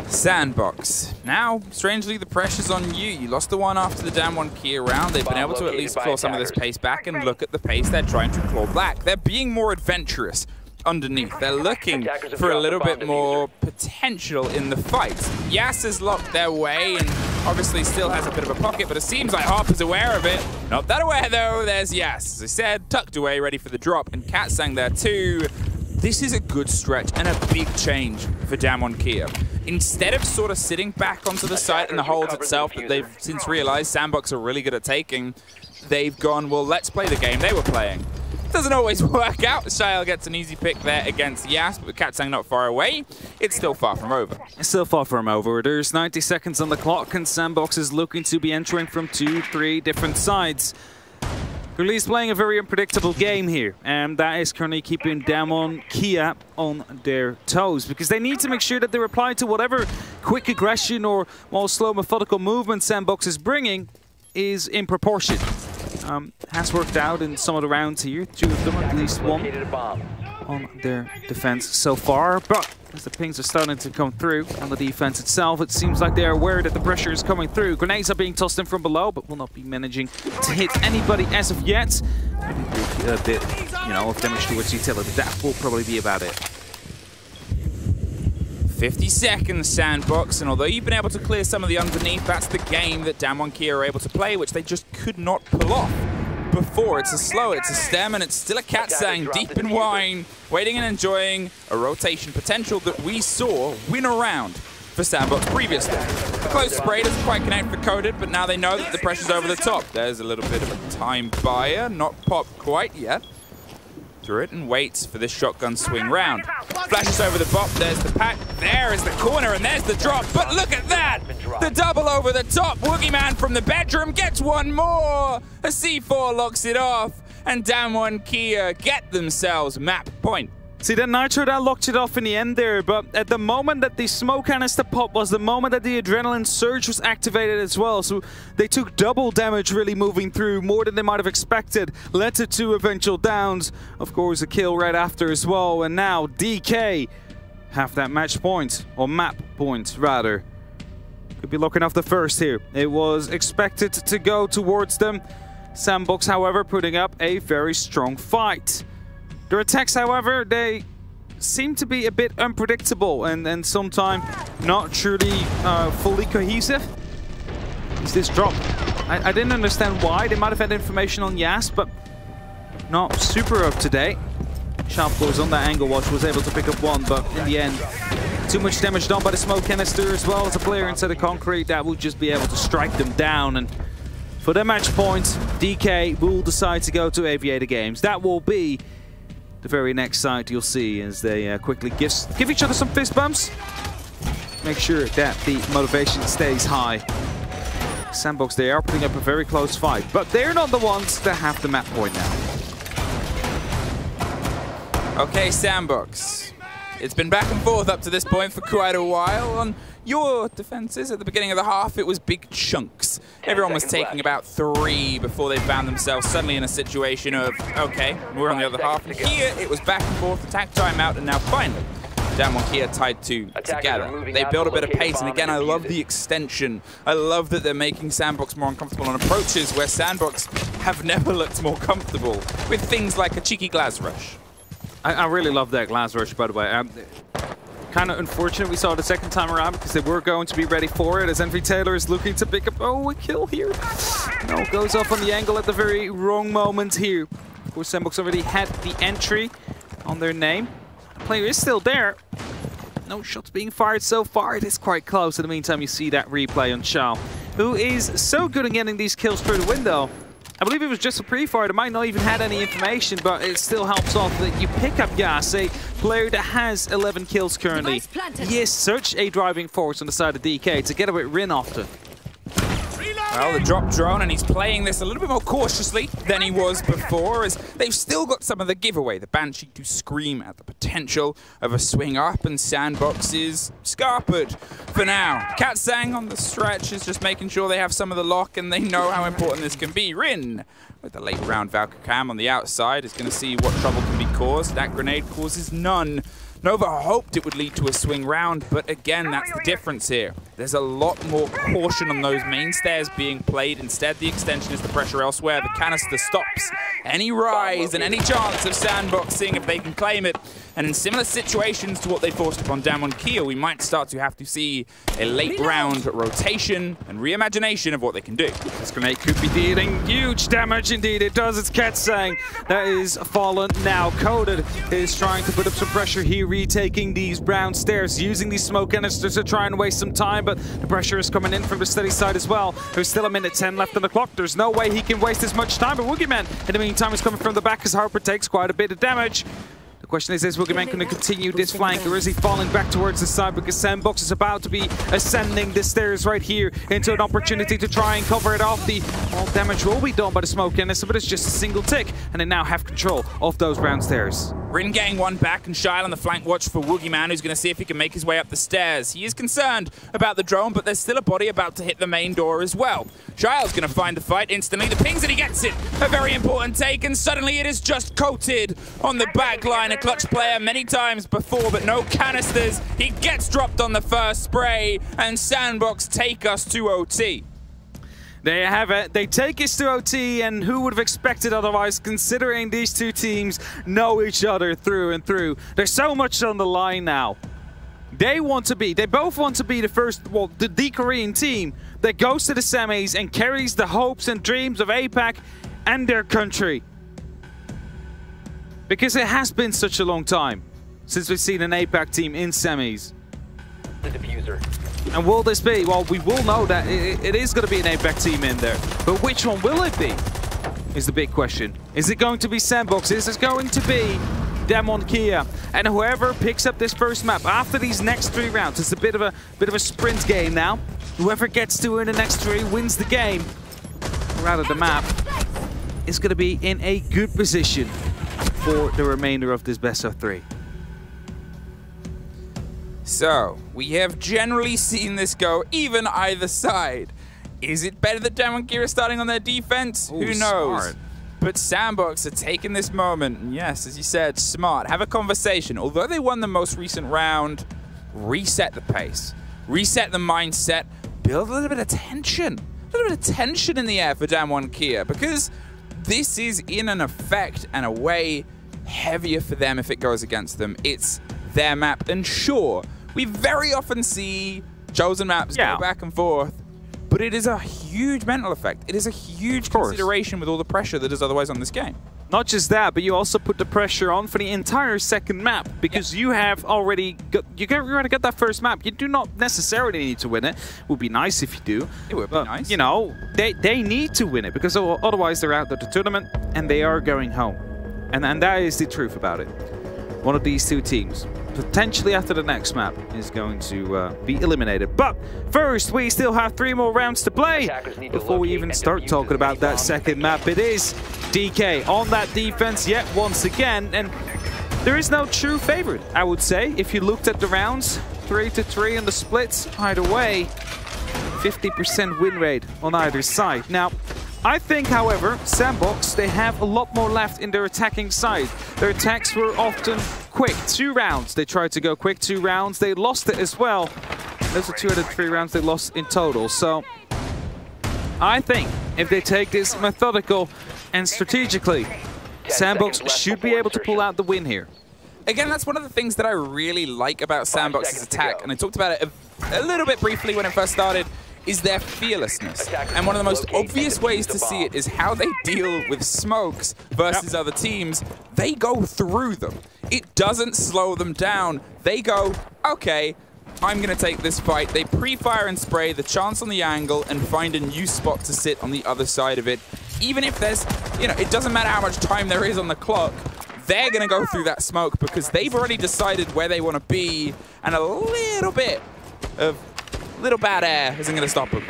K: SANDBOX. Now, strangely, the pressure's on you. You lost the one after the DWG KIA round. They've been able to at least claw some of this pace back, and look at the pace they're trying to claw back. They're being more adventurous underneath. They're looking for a little bit more potential in the fight. Yas has locked their way and obviously still has a bit of a pocket, but it seems like Harper's aware of it. Not that aware though, there's Yas. As I said, tucked away, ready for the drop, and Katsang there too. this is a good stretch and a big change for DWG KIA. Instead of sort of sitting back onto the site and the holds itself that they've since realized SANDBOX are really good at taking, they've gone, well, let's play the game they were playing. Doesn't always work out. Shale gets an easy pick there against Yas, but with Katsang not far away, it's still far from over.
J: It's still far from over. There's 90 seconds on the clock, and SANDBOX is looking to be entering from 2-3 different sides. Currently is playing a very unpredictable game here, and that is currently keeping DWG KIA on their toes, because they need to make sure that they reply to whatever quick aggression or more slow methodical movement SANDBOX is bringing is in proportion. Has worked out in some of the rounds here, 2 of them, at least 1 on their defense so far, but as the pings are starting to come through on the defense itself, it seems like they're aware that the pressure is coming through. Grenades are being tossed in from below, but will not be managing to hit anybody as of yet. Maybe a bit, you know, of damage towards utility. That will probably be about it.
K: 50 seconds, SANDBOX, and although you've been able to clear some of the underneath, that's the game that DWG KIA are able to play, which they just could not pull off before. It's a slow, it's a stem, and it's still a Katsang deep in wine, waiting and enjoying a rotation potential that we saw win a round for SANDBOX previously. The close spray doesn't quite connect for Coded, but now they know that the pressure's over the top. There's a little bit of a time buyer, not popped quite yet. Through it and waits for this shotgun swing round. Flashes over the bop, there's the pack, there is the corner, and there's the drop, but look at that! The double over the top, Woogieman from the bedroom gets one more! A C4 locks it off, and DWG KIA get themselves map point.
J: See, that Nitro, that locked it off in the end there, but at the moment that the smoke canister pop was the moment that the adrenaline surge was activated as well, so they took double damage really moving through, more than they might have expected, led to 2 eventual downs, of course a kill right after as well, and now DK have that match point, or map point rather. Could be locking off the first here. It was expected to go towards them. SANDBOX, however, putting up a very strong fight. Their attacks, however, they seem to be a bit unpredictable and sometimes not truly fully cohesive. Is this drop? I didn't understand why. They might have had information on Yas, but not super up to date. Sharp goes on that angle watch, was able to pick up 1, but in the end, too much damage done by the smoke canister as well as a player inside the concrete that would just be able to strike them down. And for their match point, DK will decide to go to Aviator Games. That will be the very next side you'll see as they quickly give each other some fist bumps. Make sure that the motivation stays high. SANDBOX, they are putting up a very close fight, but they're not the ones that have the map point now.
K: Okay, SANDBOX. It's been back and forth up to this point for quite a while. On your defenses at the beginning of the half, it was big chunks. Everyone was taking about 3 before they found themselves suddenly in a situation of, okay, we're on the other half. And here, it was back and forth, attack timeout, and now finally, DWG KIA tied 2 together. They build a bit of pace, and again, I love the extension. I love that they're making SANDBOX more uncomfortable on approaches where SANDBOX have never looked more comfortable with things like a cheeky glass rush.
J: I really love that glass rush, by the way. Kind of unfortunate we saw it the second time around because they were going to be ready for it as Envy Taylor is looking to pick up, a kill here. No, goes off on the angle at the very wrong moment here. Of course, SANDBOX already had the entry on their name. The player is still there. No shots being fired so far. It is quite close. In the meantime, you see that replay on Shao, who is so good at getting these kills through the window. I believe it was just a pre-fire. It might not even had any information, but it still helps off that you pick up Gas, a player that has 11 kills currently. He is such a driving force on the side of DK, together with Rin often.
K: Well, the drop drone, and he's playing this a little bit more cautiously than he was before, as they've still got some of the giveaway. The Banshee to scream at the potential of a swing up, and SANDBOX is scarpered for now. Katsang on the stretch is just making sure they have some of the lock, and they know how important this can be. Rin, with the late round Valkyrie Cam on the outside, is going to see what trouble can be caused. That grenade causes none. Nova hoped it would lead to a swing round, but again, that's the difference here. There's a lot more caution on those mainstays being played. Instead, the extension is the pressure elsewhere. The canister stops any rise and any chance of SANDBOX seeing if they can claim it. And in similar situations to what they forced upon Damwon KIA, we might start to have to see a late round rotation and reimagination of what they can do.
J: This grenade could be dealing huge damage. Indeed it does. It's Cat saying that is fallen now. Coded is trying to put up some pressure here, retaking these brown stairs, using these smoke canisters to try and waste some time, but the pressure is coming in from the steady side as well. There's still a minute 10 left on the clock. There's no way he can waste as much time, but Woogieman in the meantime is coming from the back as Harper takes quite a bit of damage. The question is Woogieman going to continue this flank, or is he falling back towards the side, because SANDBOX is about to be ascending the stairs right here into an opportunity to try and cover it off. The all damage will be done by the smoke canister, but it's just a single tick, and they now have control of those brown stairs.
K: Rin getting one back, and Shyle on the flank watch for Woogieman, who's going to see if he can make his way up the stairs. He is concerned about the drone, but there's still a body about to hit the main door as well. Shyle's going to find the fight instantly. The pings, and he gets it. A very important take, and suddenly it is just coated on the back line. A clutch player many times before, but no canisters. He gets dropped on the first spray, and SANDBOX take us to OT.
J: There you have it. They take us to OT, and who would have expected otherwise, considering these two teams know each other through and through. There's so much on the line now. They both want to be the first, well, the Korean team that goes to the semis and carries the hopes and dreams of APAC and their country. Because it has been such a long time since we've seen an APAC team in semis.
L: The diffuser.
J: And will this be? Well, we will know that it is going to be an APAC team in there. But which one will it be? Is the big question. Is it going to be SANDBOX? Is it going to be Damwon KIA? And whoever picks up this first map after these next 3 rounds, it's a bit of a sprint game now. Whoever gets to win the next 3 wins the game. Rather the map is going to be in a good position for the remainder of this best of 3.
K: So, we have generally seen this go even either side. Is it better that Damwon KIA is starting on their defense?
J: Ooh,
K: who knows?
J: smart.
K: But SANDBOX are taking this moment, and yes, as you said, smart. Have a conversation. Although they won the most recent round, reset the pace, reset the mindset, build a little bit of tension. A little bit of tension in the air for Damwon KIA, because this is in an effect and a way heavier for them if it goes against them. It's their map, and sure, we very often see chosen maps go back and forth, but it is a huge mental effect. It is a huge consideration with all the pressure that is otherwise on this game.
J: Not just that, but you also put the pressure on for the entire second map, because you have already got, you already got that first map. You do not necessarily need to win it. It would be nice if you do.
K: It would be nice.
J: You know, they need to win it, because otherwise they're out of the tournament and they are going home. And that is the truth about it. One of these two teams, potentially after the next map, is going to be eliminated. But first, we still have 3 more rounds to play before we even start talking about that second map. It is DK on that defense yet once again, and there is no true favorite, I would say. If you looked at the rounds, 3-3 in the splits, either way, 50% win rate on either side. Now, I think, however, SANDBOX, they have a lot more left in their attacking side. Their attacks were often quick. 2 rounds, they tried to go quick. 2 rounds, they lost it as well. Those are 2 out of 3 rounds they lost in total. So, I think if they take this methodical and strategically, SANDBOX should be able to pull out the win here.
K: Again, that's one of the things that I really like about SANDBOX's attack, and I talked about it a little bit briefly when it first started, is their fearlessness. And one of the most obvious ways to see it is how they deal with smokes versus other teams. They go through them. It doesn't slow them down. They go, okay, I'm going to take this fight. They pre-fire and spray the chance on the angle and find a new spot to sit on the other side of it. Even if there's, you know, it doesn't matter how much time there is on the clock, they're going to go through that smoke because they've already decided where they want to be, and a little bit of little bad air isn't going to stop them.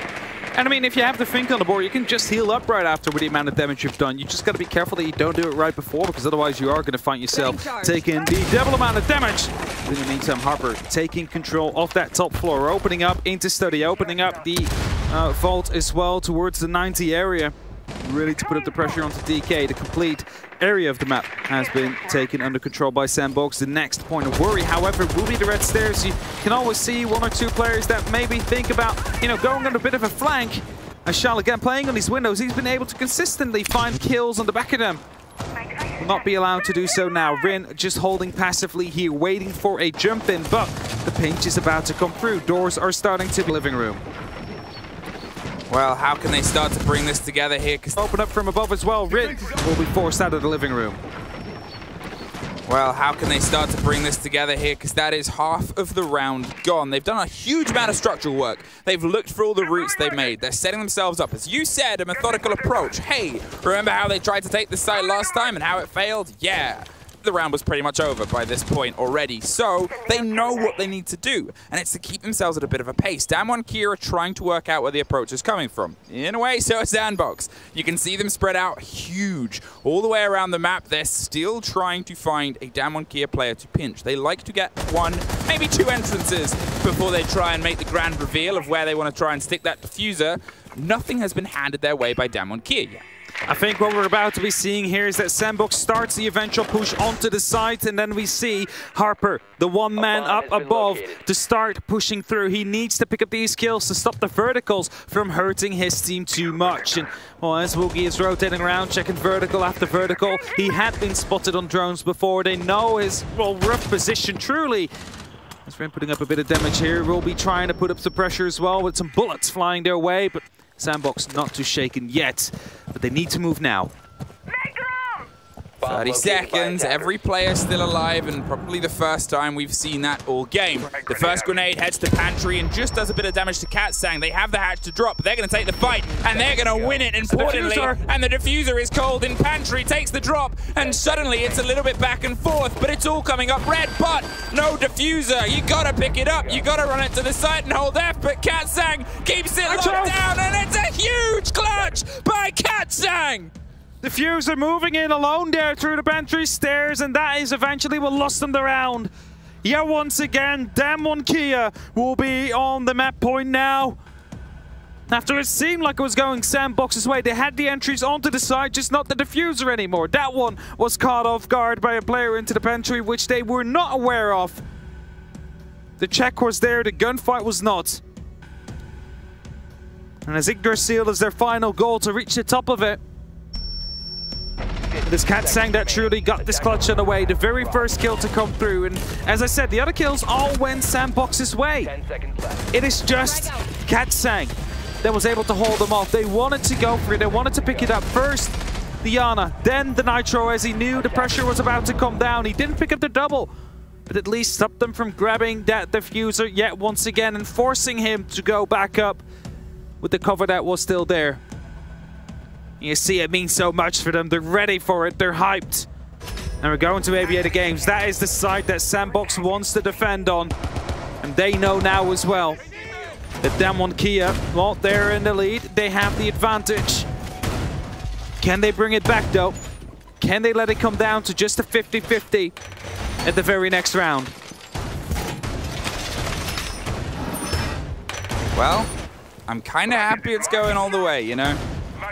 J: And I mean, if you have the Fink on the board, you can just heal up right after with the amount of damage you've done. You just got to be careful that you don't do it right before, because otherwise you are going to find yourself taking the double amount of damage. In the meantime, Harper taking control of that top floor, opening up into study, opening up the vault as well towards the 90 area. Really to put up the pressure onto DK. The complete area of the map has been taken under control by SANDBOX. The next point of worry, however, will be the red stairs. You can always see 1 or 2 players that maybe think about, you know, going on a bit of a flank. As Shal again playing on these windows, he's been able to consistently find kills on the back of them. will not be allowed to do so now. Rin just holding passively here, waiting for a jump in, but the pinch is about to come through. Doors are starting to the living room.
K: Well, how can they start to bring this together here?
J: Open up from above as well. Rin will be forced out of the living room.
K: Well, how can they start to bring this together here? Because that is half of the round gone. They've done a huge amount of structural work. They've looked for all the routes they've made. They're setting themselves up. As you said, a methodical approach. Hey, remember how they tried to take this site last time and how it failed? Yeah. The round was pretty much over by this point already, so they know what they need to do, and it's to keep themselves at a bit of a pace. Damwon KIA are trying to work out where the approach is coming from. In a way, so is SANDBOX. You can see them spread out huge all the way around the map. They're still trying to find a Damwon KIA player to pinch. They like to get one, maybe two entrances before they try and make the grand reveal of where they want to try and stick that diffuser. Nothing has been handed their way by Damwon KIA yet.
J: I think what we're about to be seeing here is that SANDBOX starts the eventual push onto the side, and then we see Harper, the one man up above, to start pushing through. He needs to pick up these kills to stop the verticals from hurting his team too much. And well, as Woogie is rotating around, checking vertical after vertical, he had been spotted on drones before. They know his rough position truly. As Rin putting up a bit of damage here, will be trying to put up some pressure as well with some bullets flying their way, but SANDBOX not too shaken yet, but they need to move now.
K: 30 seconds, every player still alive, and probably the first time we've seen that all game. The first grenade heads to Pantry and just does a bit of damage to Katsang. They have the hatch to drop, they're going to take the fight, and they're going to win it, importantly. And the diffuser is cold in Pantry, takes the drop, and suddenly it's a little bit back and forth, but it's all coming up red, but no diffuser. You got to pick it up, you got to run it to the side and hold F, but Katsang keeps it locked down, and it's a huge clutch by Katsang!
J: Diffuser moving in alone there through the pantry stairs, and that is eventually what lost them the round. Yeah, once again, Damwon KIA will be on the map point now. After it seemed like it was going SANDBOX's way, they had the entries onto the side, just not the diffuser anymore. That one was caught off guard by a player into the pantry, which they were not aware of. The check was there, the gunfight was not. And as Yggdrasil is their final goal to reach the top of it. This Katsang that truly got this clutch on the way, the very first kill to come through, and as I said, the other kills all went SANDBOX's way. It is just Katsang that was able to hold them off. They wanted to go for it, they wanted to pick it up first, the Ana, then the Nitro, as he knew the pressure was about to come down. He didn't pick up the double, but at least stopped them from grabbing that diffuser yet once again and forcing him to go back up with the cover that was still there. You see, it means so much for them. They're ready for it. They're hyped. And we're going to Aviator Games. That is the side that SANDBOX wants to defend on. And they know now as well that Damwon KIA, well, they're in the lead. They have the advantage. Can they bring it back, though? Can they let it come down to just a 50-50 at the very next round?
K: Well, I'm kind of happy it's going all the way, you know?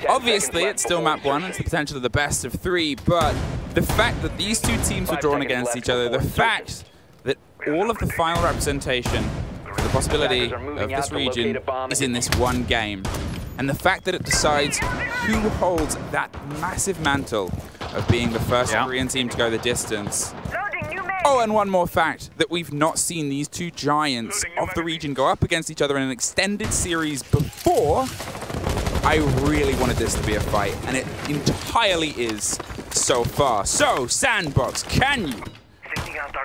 K: Obviously, it's still map 1, it's the potential of the best of 3, but the fact that these two teams were drawn against each other, the fact that all of the final representation for the possibility of this region is in this one game, and the fact that it decides who holds that massive mantle of being the first Korean team to go the distance. Oh, and one more fact, that we've not seen these two giants of the region go up against each other in an extended series before. I really wanted this to be a fight, and it entirely is so far. So, SANDBOX, can you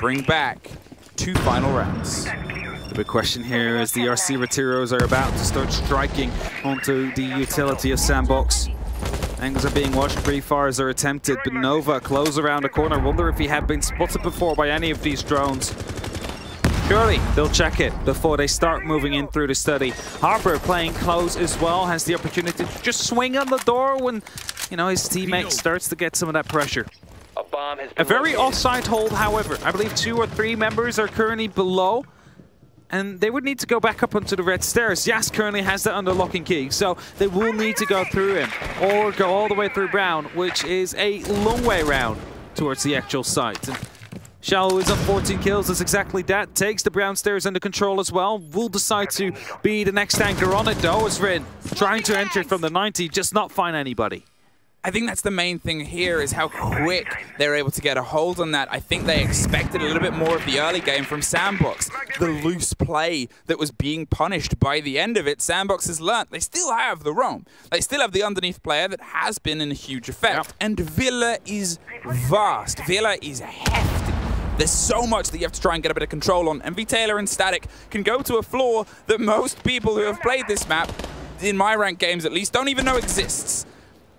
K: bring back 2 final rounds?
J: The big question here is the RC Retiros are about to start striking onto the utility of SANDBOX. Angles are being watched, pre-fires are attempted, but Nova close around the corner. Wonder if he had been spotted before by any of these drones. Surely they'll check it before they start moving in through the study. Harper playing close as well, has the opportunity to just swing on the door when, you know, his teammate starts to get some of that pressure. A very offside hold, however. I believe 2 or 3 members are currently below, and they would need to go back up onto the red stairs. Yas currently has that under lock and key, so they will need to go through him or go all the way through Brown, which is a long way round towards the actual site. And Shao is on 14 kills, does exactly that, takes the brown stairs under control as well. Will decide to be the next anchor on it though, as Rin trying to enter from the 90, just not find anybody.
K: I think that's the main thing here, is how quick they're able to get a hold on that. I think they expected a little bit more of the early game from SANDBOX. The loose play that was being punished by the end of it, SANDBOX has learnt. They still have the roam. They still have the underneath player that has been in a huge effect. Yep. And Villa is vast. Villa is hefty. There's so much that you have to try and get a bit of control on. And vTaylor and Static can go to a floor that most people who have played this map, in my ranked games at least, don't even know exists.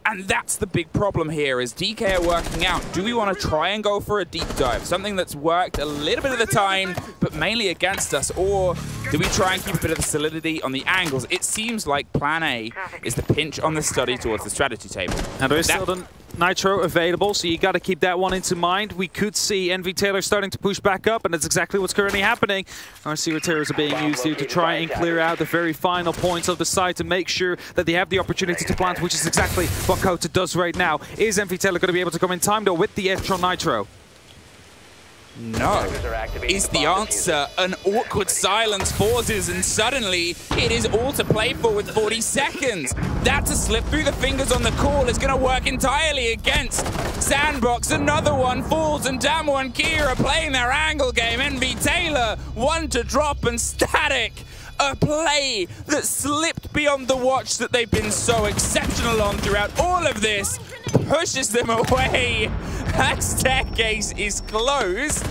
K: And that's the big problem here, is DK are working out. Do we want to try and go for a deep dive? Something that's worked a little bit of the time, but mainly against us. Or do we try and keep a bit of the solidity on the angles? It seems like plan A is the pinch on the study towards the strategy table.
J: And there is still the Nitro available, so you got to keep that one into mind. We could see vTaylor starting to push back up, and that's exactly what's currently happening. Our materials are being used here to try and clear out the very final points of the site to make sure that they have the opportunity to plant, which is exactly what Kota does right now. Is vTaylor going to be able to come in time, though, with the edge on Nitro?
K: No, is the answer. An awkward silence pauses, and suddenly it is all to play for with 40 seconds. That's a slip through the fingers on the call. Is going to work entirely against SANDBOX. Another one falls, and Damo and Kia are playing their angle game. vTaylor, one to drop, and Static. A play that slipped beyond the watch that they've been so exceptional on throughout all of this, pushes them away. That staircase is closed,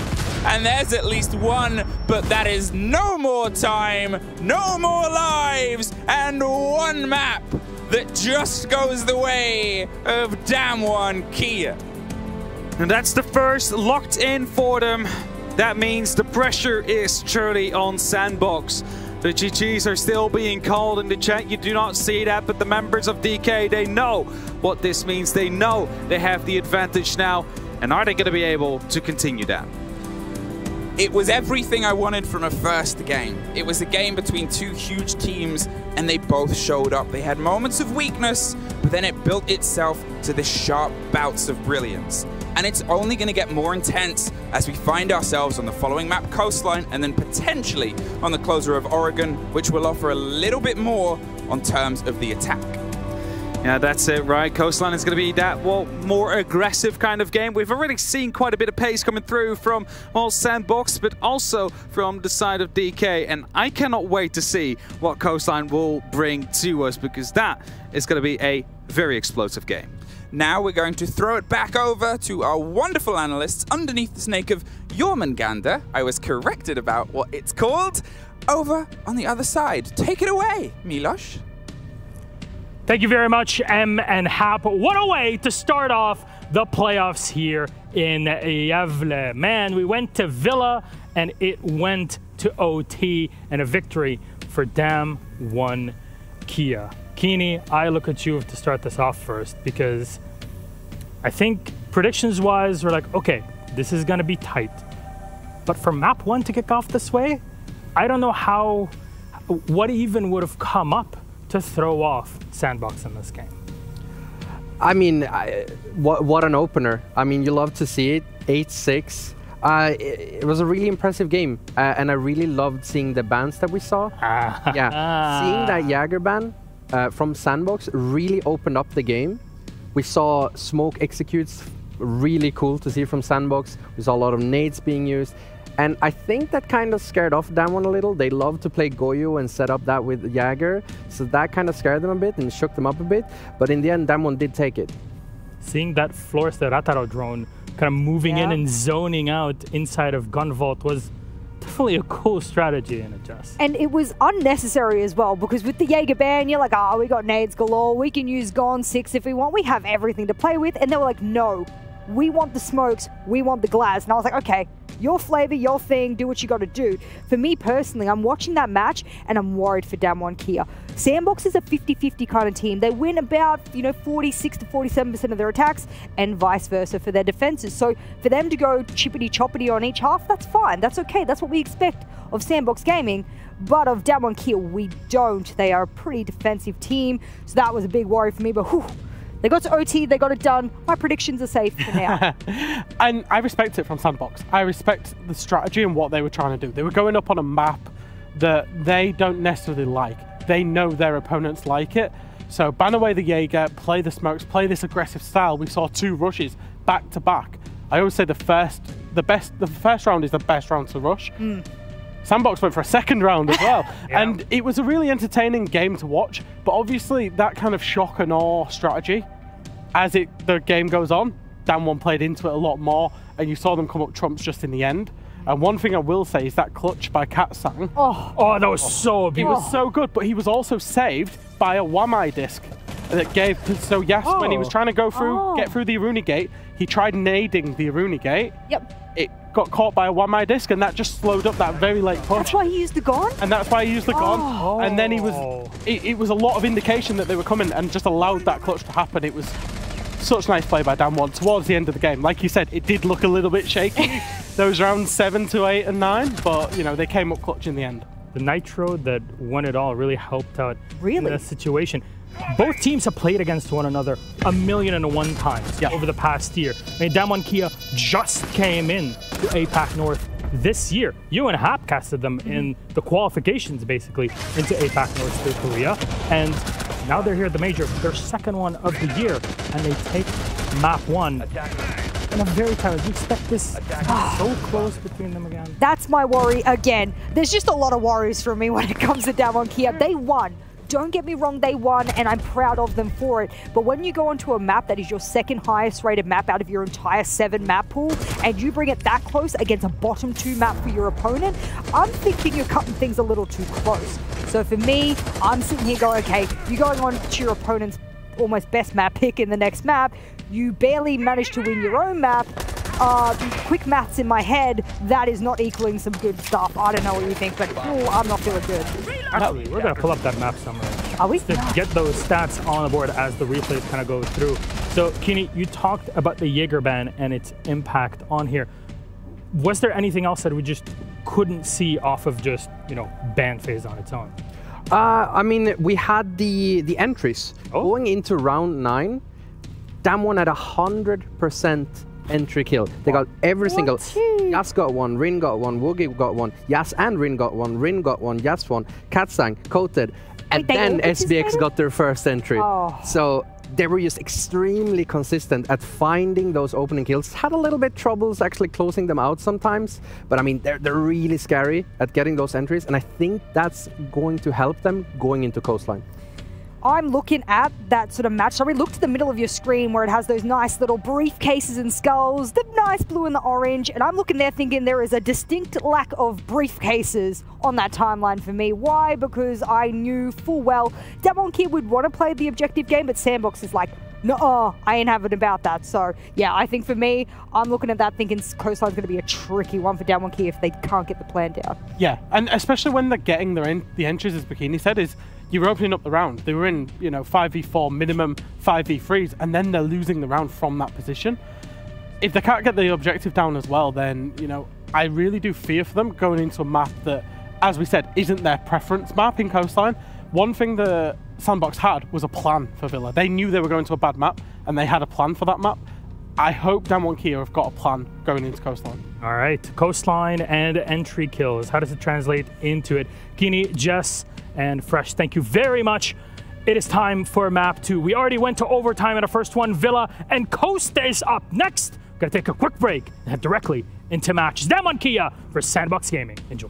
K: and there's at least one, but that is no more time, no more lives, and one map that just goes the way of Damwon Kia.
J: And that's the first locked in for them. That means the pressure is truly on SANDBOX. The GGs are still being called in the chat. You do not see that, but the members of DK, they know what this means. They know they have the advantage now. And are they going to be able to continue that?
K: It was everything I wanted from a first game. It was a game between two huge teams, and they both showed up. They had moments of weakness, but then it built itself to the sharp bouts of brilliance. And it's only going to get more intense as we find ourselves on the following map, Coastline, and then potentially on the closer of Oregon, which will offer a little bit more on terms of the attack.
J: Yeah, that's it, right? Coastline is going to be that, well, more aggressive kind of game. We've already seen quite a bit of pace coming through from, well, SANDBOX, but also from the side of DK. And I cannot wait to see what Coastline will bring to us, because that is going to be a very explosive game.
K: Now we're going to throw it back over to our wonderful analysts underneath the snake of Jormungandr. I was corrected about what it's called. Over on the other side. Take it away, Milos.
C: Thank you very much, M and Hap. What a way to start off the playoffs here in Gävle. Man, we went to Villa and it went to OT, and a victory for Damwon Kia. Keeney, I look at you to start this off first, because I think predictions-wise, we're like, okay, this is going to be tight. But for map 1 to kick off this way, I don't know what even would have come up to throw off SANDBOX in this game.
D: I mean, what an opener. I mean, you love to see it. 8-6. It was a really impressive game, and I really loved seeing the bans that we saw. Yeah, seeing that Jäger ban from SANDBOX really opened up the game. We saw smoke executes, really cool to see from SANDBOX. We saw a lot of nades being used. And I think that kind of scared off Damwon a little. They love to play Goyo and set up that with Jäger. So that kind of scared them a bit and shook them up a bit. But in the end, Damwon did take it.
C: Seeing that Flores de Rataro drone kind of moving in and zoning out inside of Gunvault was definitely a cool strategy in Adjust.
E: And it was unnecessary as well, because with the Jaeger ban, you're like, oh, we got nades galore, we can use Gone 6 if we want, we have everything to play with. And they were like, no, we want the smokes, we want the glass. And I was like, okay, your flavor, your thing, do what you got to do. For me personally, I'm watching that match and I'm worried for Damwon Kia. SANDBOX is a 50-50 kind of team. They win about, 46 to 47% of their attacks, and vice versa for their defenses. So for them to go chippity-choppity on each half, that's fine. That's okay. That's what we expect of SANDBOX Gaming. But of Damwon Kia, we don't. They are a pretty defensive team. So that was a big worry for me. But whew, they got to OT, they got it done. My predictions are safe for now.
F: And I respect it from SANDBOX. I respect the strategy and what they were trying to do. They were going up on a map that they don't necessarily like. They know their opponents like it. So ban away the Jaeger, play the smokes, play this aggressive style. We saw 2 rushes back to back. I always say the first round is the best round to rush. SANDBOX went for a second round as well. And it was a really entertaining game to watch, but obviously that kind of shock and awe strategy, as the game goes on, Damwon played into it a lot more, and you saw them come up trumps just in the end. And one thing I will say is that clutch by Katsang.
C: Oh, that was so beautiful.
F: It was so good, but he was also saved by a Wamai disc that gave. So yes, when he was trying to go through, get through the Aruni gate, he tried nading the Aruni gate. It got caught by a Wamai disc, and that just slowed up that very late push.
E: That's why he used the gun?
F: And that's why he used the gun. And then he was, it was a lot of indication that they were coming and just allowed that clutch to happen. It was such nice play by Damwon towards the end of the game. Like you said, it did look a little bit shaky, those rounds 7 to 8 and 9, but you know, they came up clutch in the end.
C: The nitro that won it all really helped out in that situation. Both teams have played against one another 1,000,001 times over the past year. I mean, Damwon KIA just came in to APAC North this year. You and Hap casted them in the qualifications, basically, into APAC North to Korea. And now they're here at the major, their second one of the year, and they take map 1. And I'm very tired. You expect this to be so close between them again?
E: That's my worry again. There's just a lot of worries for me when it comes to Damwon KIA. They won. Don't get me wrong, they won, and I'm proud of them for it. But when you go onto a map that is your second highest rated map out of your entire 7 map pool, and you bring it that close against a bottom 2 map for your opponent, I'm thinking you're cutting things a little too close. So for me, I'm sitting here going, okay, you're going on to your opponent's almost best map pick in the next map. You barely managed to win your own map. Quick maths in my head, that is not equaling some good stuff. I don't know what you think, but I'm not feeling good.
C: Actually, we're going to pull up that map somewhere.
E: Are we?
C: To get those stats on the board as the replays kind of go through. So, Kini, you talked about the Jaeger ban and its impact on here. Was there anything else that we just couldn't see off of just, you know, ban phase on its own?
D: I mean, we had the entries. Going into round 9, Damwon had 100% entry kill. They got every single. Yas got 1, Rin got 1, Woogie got 1, Yas and Rin got 1, Rin got 1, Yas 1, Katsang, Coated, and then SBX got their first entry. So they were just extremely consistent at finding those opening kills. Had a little bit troubles actually closing them out sometimes, but I mean, they're really scary at getting those entries, and I think that's going to help them going into Coastline.
E: I'm looking at that sort of match. So we look to the middle of your screen where it has those nice little briefcases and skulls, the nice blue and the orange, and I'm looking there thinking there is a distinct lack of briefcases on that timeline for me. Why? Because I knew full well Damwon KIA would want to play the objective game, but SANDBOX is like, no, I ain't having about that. So yeah, I think for me, I'm looking at that thinking Coastline's going to be a tricky one for Damwon KIA if they can't get the plan down.
F: Yeah, and especially when they're getting the entries, as Bikini said, is you were opening up the round. They were in, you know, 5v4 minimum, 5v3s, and then they're losing the round from that position. If they can't get the objective down as well, then, you know, I really do fear for them going into a map that, as we said, isn't their preference map in Coastline. One thing that SANDBOX had was a plan for Villa. They knew they were going to a bad map, and they had a plan for that map. I hope Damwon KIA have got a plan going into Coastline.
C: All right, Coastline and entry kills. How does it translate into it? Kini, Jess, and Fresh, thank you very much. It is time for map 2. We already went to overtime in the first one. Villa and Coast is up next. We're going to take a quick break and head directly into matches. Damwon KIA for SANDBOX Gaming. Enjoy.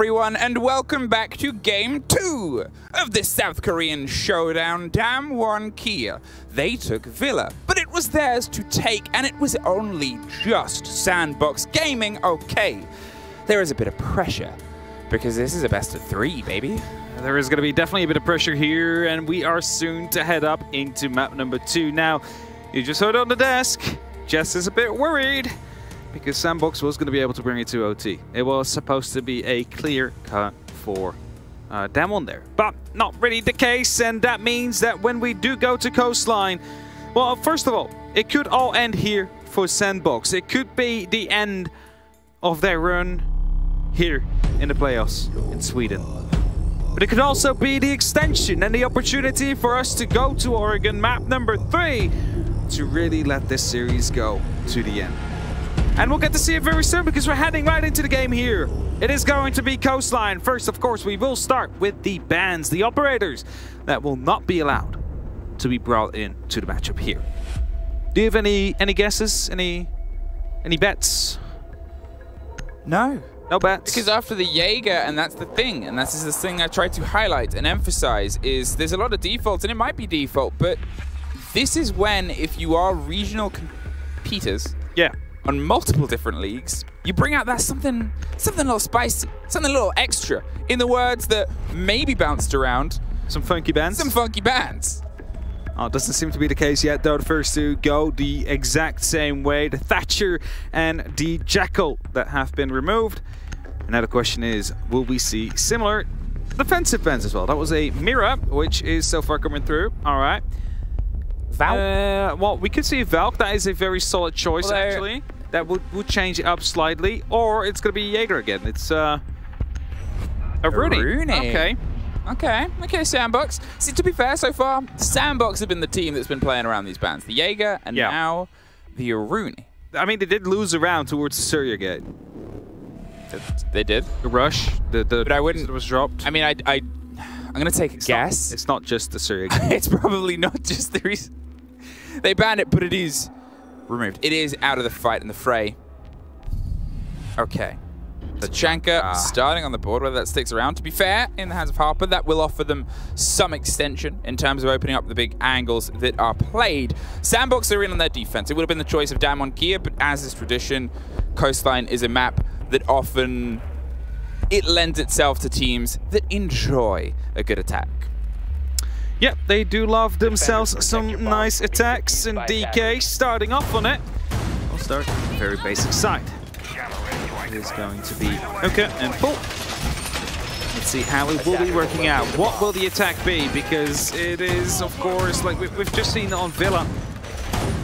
K: everyone, and welcome back to Game 2 of this South Korean showdown, DWG KIA. They took Villa, but it was theirs to take, and it was only just SANDBOX Gaming. Okay, there is a bit of pressure, because this is a best of 3, baby.
J: There is going to be definitely a bit of pressure here, and we are soon to head up into map number 2. Now, you just heard on the desk, Jess is a bit worried, because SANDBOX was going to be able to bring it to OT. It was supposed to be a clear cut for DWG there, but not really the case, and that means that when we do go to Coastline, well, first of all, it could all end here for SANDBOX. It could be the end of their run here in the playoffs in Sweden. But it could also be the extension and the opportunity for us to go to Oregon map number 3 to really let this series go to the end. And we'll get to see it very soon because we're heading right into the game here. It is going to be Coastline. First, of course, we will start with the bans, the operators that will not be allowed to be brought in to the matchup here. Do you have any guesses? Any bets?
K: No.
J: No bets?
K: Because after the Jaeger, and that's the thing, and this is the thing I tried to highlight and emphasize, is there's a lot of defaults, and it might be default, but this is when, if you are regional competitors,
J: yeah,
K: on multiple different leagues, you bring out that something a little spicy, something a little extra, in the words that maybe bounced around.
J: Some funky bands?
K: Some funky bands.
J: Oh, it doesn't seem to be the case yet, though. The first two go the exact same way. The Thatcher and the Jackal that have been removed. And now the question is, will we see similar defensive bans as well? That was a Mira, which is so far coming through. All right.
K: Valk?
J: Well, we could see Valk. That is a very solid choice, actually. That would change it up slightly. Or it's going to be Jaeger again. It's a Rooney. Okay.
K: Okay, SANDBOX. See, to be fair, so far, SANDBOX have been the team that's been playing around these bans. The Jaeger and now the Rooney.
J: I mean, they did lose around towards the Surya gate.
K: They did.
J: The rush, but
K: I wouldn't.
J: It was dropped.
K: I mean, I'm gonna take a guess.
J: It's not just the Surya gate.
K: It's probably not just the reason they banned it, but it is removed. It is out of the fight and the fray. Okay. The Chanka starting on the board, whether that sticks around. To be fair, in the hands of Harper, that will offer them some extension in terms of opening up the big angles that are played. SANDBOX are in on their defense. It would have been the choice of DWG KIA, but as is tradition, Coastline is a map that often it lends itself to teams that enjoy a good attack.
J: Yep, they do love themselves some nice attacks, and DK starting off on it. We'll start on the very basic side. It is going to be okay and pull. Let's see how it will be working out. What will the attack be? Because it is, of course, like we've just seen on Villa,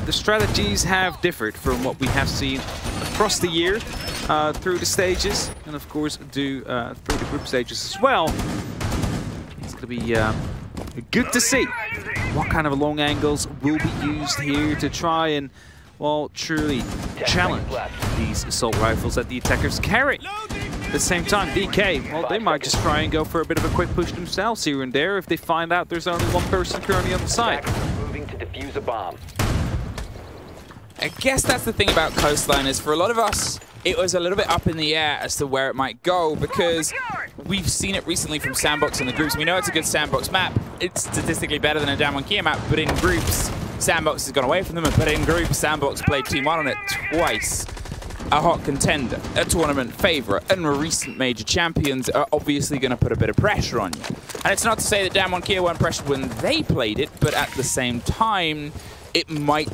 J: the strategies have differed from what we have seen across the year through the stages, and of course through the group stages as well. It's going to be good to see what kind of long angles will be used here to try and, well, truly challenge these assault rifles that the attackers carry. At the same time, DK, well, they might just try and go for a bit of a quick push themselves here and there if they find out there's only one person currently on the side.
L: Moving to defuse a bomb.
K: I guess that's the thing about Coastline is for a lot of us, it was a little bit up in the air as to where it might go because we've seen it recently from SANDBOX in the groups. We know it's a good SANDBOX map. It's statistically better than a DWG KIA map, but in groups, SANDBOX has gone away from them. But in groups, SANDBOX played Team 1 on it twice. A hot contender, a tournament favourite, and recent major champions are obviously going to put a bit of pressure on you. And it's not to say that DWG KIA weren't pressured when they played it, but at the same time, it might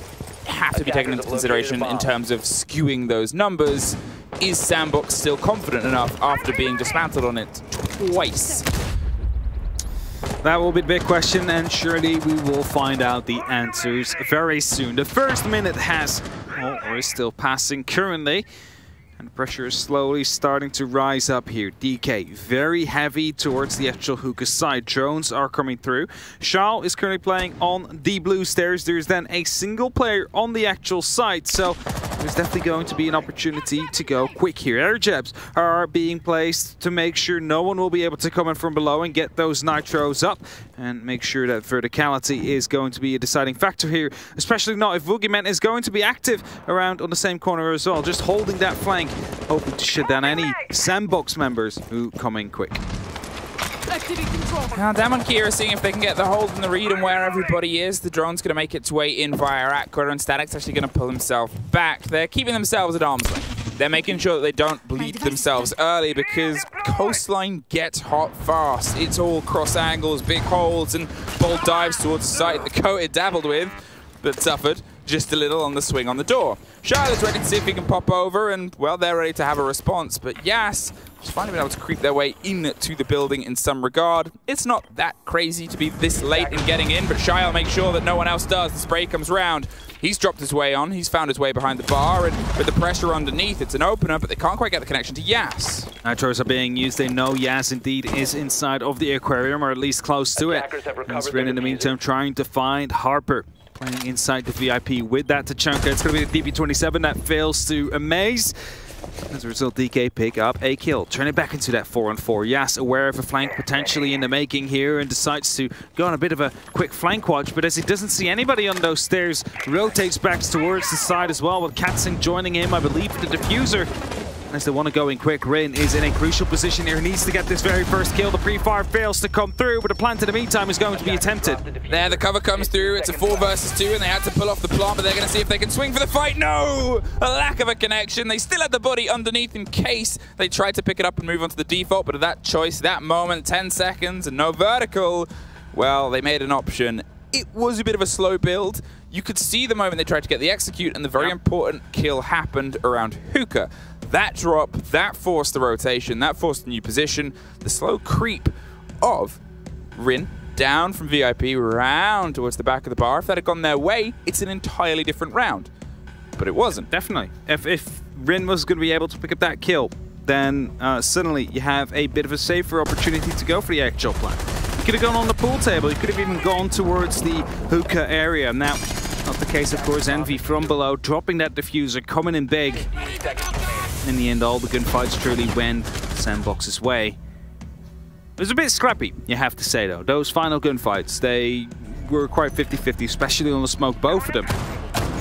K: have to be taken into consideration in terms of skewing those numbers. Is SANDBOX still confident enough after being dismantled on it twice?
J: That will be the big question, and surely we will find out the answers very soon. The first minute has, well, or is still passing currently, and the pressure is slowly starting to rise up here. DK very heavy towards the actual hookah side. Drones are coming through. Charles is currently playing on the blue stairs. There's then a single player on the actual site, so there's definitely going to be an opportunity to go quick here. Air jabs are being placed to make sure no one will be able to come in from below and get those nitros up, and make sure that verticality is going to be a deciding factor here, especially not if Boogeyman is going to be active around on the same corner as well, just holding that flank, hoping to shut down any SANDBOX members who come in quick.
K: Now Damwon KIA are seeing if they can get the hold and the read and where everybody is. The drone's going to make its way in via Aqua, and Static's actually going to pull himself back. They're keeping themselves at arm's length. They're making sure that they don't bleed themselves early, because Coastline gets hot fast. It's all cross angles, big holds, and bold dives towards the site that Coated dabbled with, but suffered just a little on the swing on the door. Charlotte's ready to see if he can pop over, and, well, they're ready to have a response. But Yas has finally been able to creep their way into the building in some regard. It's not that crazy to be this late in getting in, but Shy will make sure that no one else does. The spray comes round. He's dropped his way on. He's found his way behind the bar, and with the pressure underneath, it's an opener, but they can't quite get the connection to Yas.
J: Nitros are being used. They know Yas indeed is inside of the aquarium, or at least close to it. And Rin, in the meantime, trying to find Harper, playing inside the VIP with that Tachanka. It's going to be the DP27 that fails to amaze. As a result, DK pick up a kill, turn it back into that 4-on-4. Yas aware of a flank potentially in the making here, and decides to go on a bit of a quick flank watch, but as he doesn't see anybody on those stairs, rotates back towards the side as well, with Katzing joining him, I believe, the diffuser. As they want to go in quick, Rin is in a crucial position here. He needs to get this very first kill. The pre-fire fails to come through, but the plant in the meantime is going to be attempted.
K: There, the cover comes through. It's a 4 versus 2, and they had to pull off the plant, but they're going to see if they can swing for the fight. No! A lack of a connection. They still had the body underneath in case they tried to pick it up and move on to the default, but at that choice, that moment, 10 seconds and no vertical, well, they made an option. It was a bit of a slow build. You could see the moment they tried to get the execute, and the very important kill happened around Hookah. That drop, that forced the rotation, that forced the new position, the slow creep of Rin down from VIP round towards the back of the bar. If that had gone their way, it's an entirely different round. But it wasn't.
J: Definitely. If Rin was going to be able to pick up that kill, then suddenly you have a bit of a safer opportunity to go for the actual plan. You could have gone on the pool table, you could have even gone towards the Hookah area. Now, not the case, of course. Envy from below, dropping that diffuser, coming in big. In the end, all the gunfights truly went SANDBOX's way. It was a bit scrappy, you have to say, though. Those final gunfights, they were quite 50-50, especially on the smoke, both of them.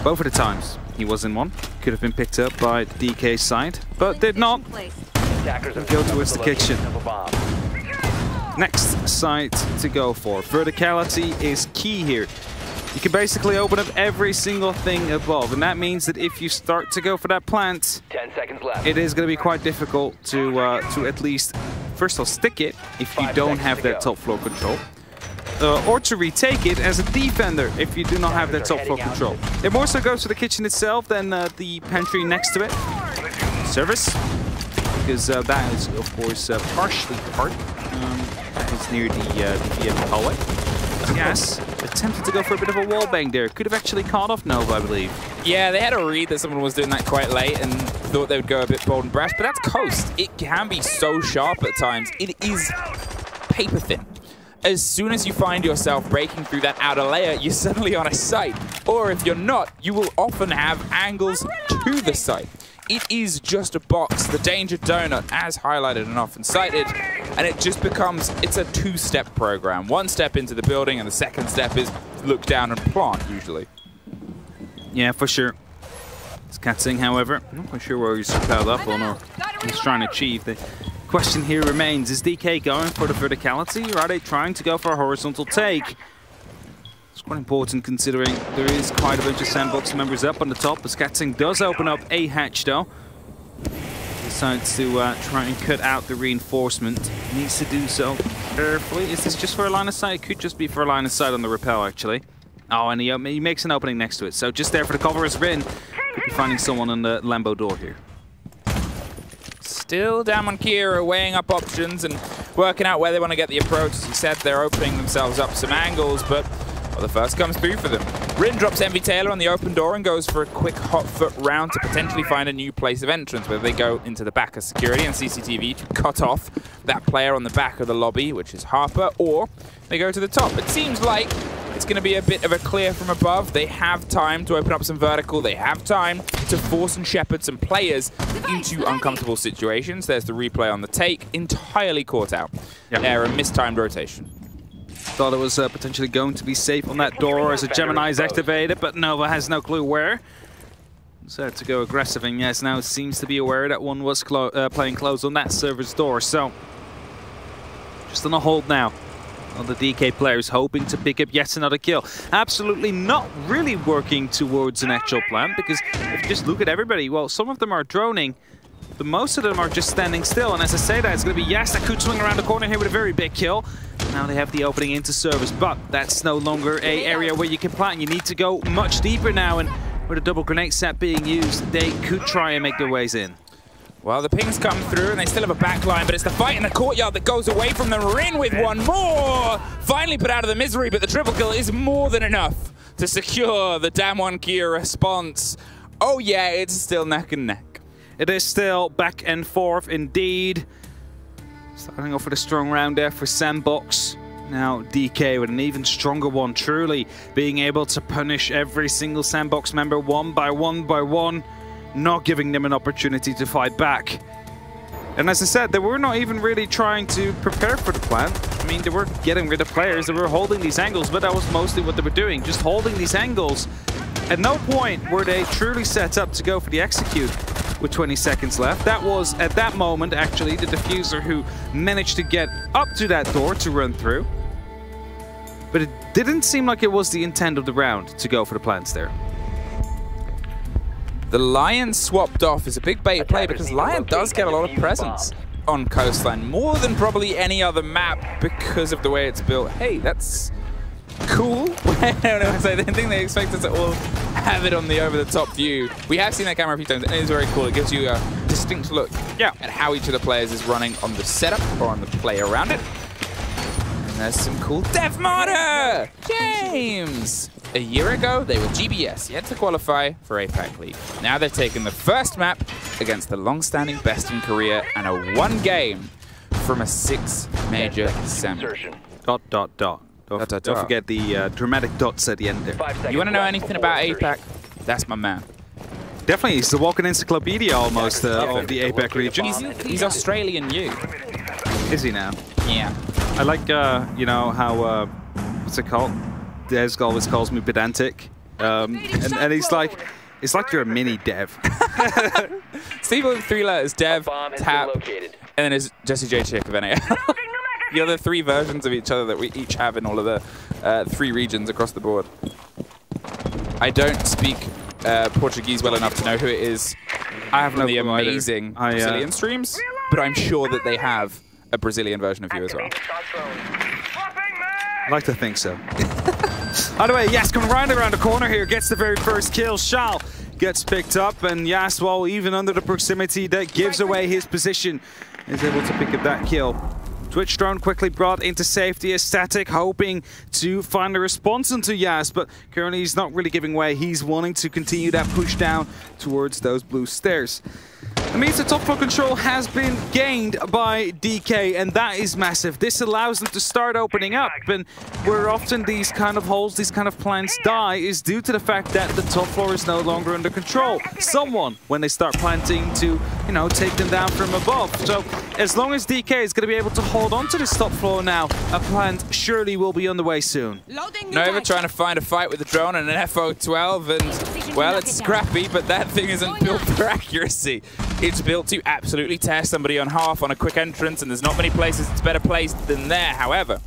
J: Both of the times. He was in one. Could have been picked up by DK's side, but did not. And go towards the kitchen. Next site to go for. Verticality is key here. You can basically open up every single thing above, and that means that if you start to go for that plant,
L: 10 seconds left.
J: it is going to be quite difficult to at least, first of all, stick it if you don't have that top floor control, or to retake it as a defender if you do not have that top floor control. It more so goes to the kitchen itself than the pantry next to it. Service, because that is, of course, partially part. That is near the VM hallway. Yes, attempted to go for a bit of a wallbang there. Could have actually caught off Nova, I believe.
K: Yeah, they had a read that someone was doing that quite late and thought they would go a bit bold and brash, but that's Coast. It can be so sharp at times. It is paper thin. As soon as you find yourself breaking through that outer layer, you're suddenly on a site. Or if you're not, you will often have angles to the site. It is just a box, the danger donut, as highlighted and often cited, and it just becomes, it's a two-step program. One step into the building, and the second step is look down and plant, usually.
J: Yeah, for sure. It's Katzing, however, I'm not quite sure where he's piled up on or he's trying to achieve. The question here remains, is DK going for the verticality, or are they trying to go for a horizontal take? It's quite important considering there is quite a bunch of SANDBOX members up on the top, as Katzing does open up a hatch though. Decides to try and cut out the reinforcement. Needs to do so carefully. Is this just for a line of sight? It could just be for a line of sight on the rappel, actually. Oh, and he makes an opening next to it. So just there for the cover as Rin. Could be finding someone on the Lambo door here.
K: Still Damwon KIA are weighing up options and working out where they want to get the approach. As you said, they're opening themselves up some angles, but well, the first comes through for them. Rin drops Envy Taylor on the open door and goes for a quick hot foot round to potentially find a new place of entrance, whether they go into the back of security and CCTV to cut off that player on the back of the lobby, which is Harper, or they go to the top. It seems like it's going to be a bit of a clear from above. They have time to open up some vertical. They have time to force and shepherd some players into uncomfortable situations. There's the replay on the take, entirely caught out. There, a mistimed rotation.
J: Thought it was potentially going to be safe on that door as a Gemini is activated, but Nova has no clue where. So to go aggressive, and yes, now seems to be aware that one was playing close on that server's door. So just on a hold now. All the DK players hoping to pick up yet another kill. Absolutely not really working towards an actual plan, because if you just look at everybody, well, some of them are droning, but most of them are just standing still. And as I say that, it's going to be Yas that could swing around the corner here with a very big kill. Now they have the opening into service, but that's no longer an area where you can plant. You need to go much deeper now, and with a double grenade set being used, they could try and make their ways in.
K: Well, the pings come through, and they still have a backline, but it's the fight in the courtyard that goes away from them. Rin with one more! Finally put out of the misery, but the triple kill is more than enough to secure the Damwon Kia response. Oh yeah, it's still neck and neck.
J: It is still back and forth indeed. Starting off with a strong round there for SANDBOX. Now DK with an even stronger one, truly being able to punish every single SANDBOX member one by one, not giving them an opportunity to fight back. And as I said, they were not even really trying to prepare for the plan. I mean, they were getting rid of players, they were holding these angles, but that was mostly what they were doing, just holding these angles. At no point were they truly set up to go for the execute with 20 seconds left. That was, at that moment, actually, the diffuser who managed to get up to that door to run through. But it didn't seem like it was the intent of the round to go for the plants there.
K: The Lion swapped off is a big bait play because Lion does get a lot of presence on Coastline, more than probably any other map because of the way it's built. Hey, that's cool. I don't think they expect us to all have it on the over-the-top view. We have seen that camera a few times, and it is very cool. It gives you a distinct look at how each of the players is running on the setup or on the play around it. And there's some cool Death Martyr! James! A year ago, they were GBS, yet to qualify for APAC League. Now they've taken the first map against the long-standing best in Korea and a 1 game from a 6 major semi.
J: Dot, dot, dot. Don't forget the dramatic dots at the end there.
K: You want to know anything about APAC? That's my man.
J: Definitely, he's the walking encyclopedia almost of the APAC region.
K: He's Australian you.
J: Is he now?
K: Yeah.
J: I like, you know, how, what's it called? Des always calls me pedantic. And he's like, it's like you're a mini Dev.
K: Steve with 3 letters, Dev, Tap, and then there's Jesse J. Chick of NAL. The other 3 versions of each other that we each have in all of the 3 regions across the board. I don't speak Portuguese well enough to know who it is.
J: I have no
K: the amazing Brazilian streams, but I'm sure that they have a Brazilian version of you as well.
J: I'd like to think so. Either way, Yas coming around the corner here, gets the very first kill. Shal gets picked up, and Yas, well, even under the proximity that gives away his position, is able to pick up that kill. Twitch drone quickly brought into safety as Static, hoping to find a response into Yas, but currently he's not really giving way. He's wanting to continue that push down towards those blue stairs. That means the top floor control has been gained by DK, and that is massive. This allows them to start opening up, and where often these kind of holes, these kind of plants die is due to the fact that the top floor is no longer under control. Someone, when they start planting, to, you know, take them down from above. So as long as DK is going to be able to hold on to this top floor now, a plant surely will be on the way soon.
K: Nova trying to find a fight with the drone and an FO12, and, well, it's scrappy, but that thing isn't built for accuracy. It's built to absolutely tear somebody on half on a quick entrance, and there's not many places it's better placed than there. However,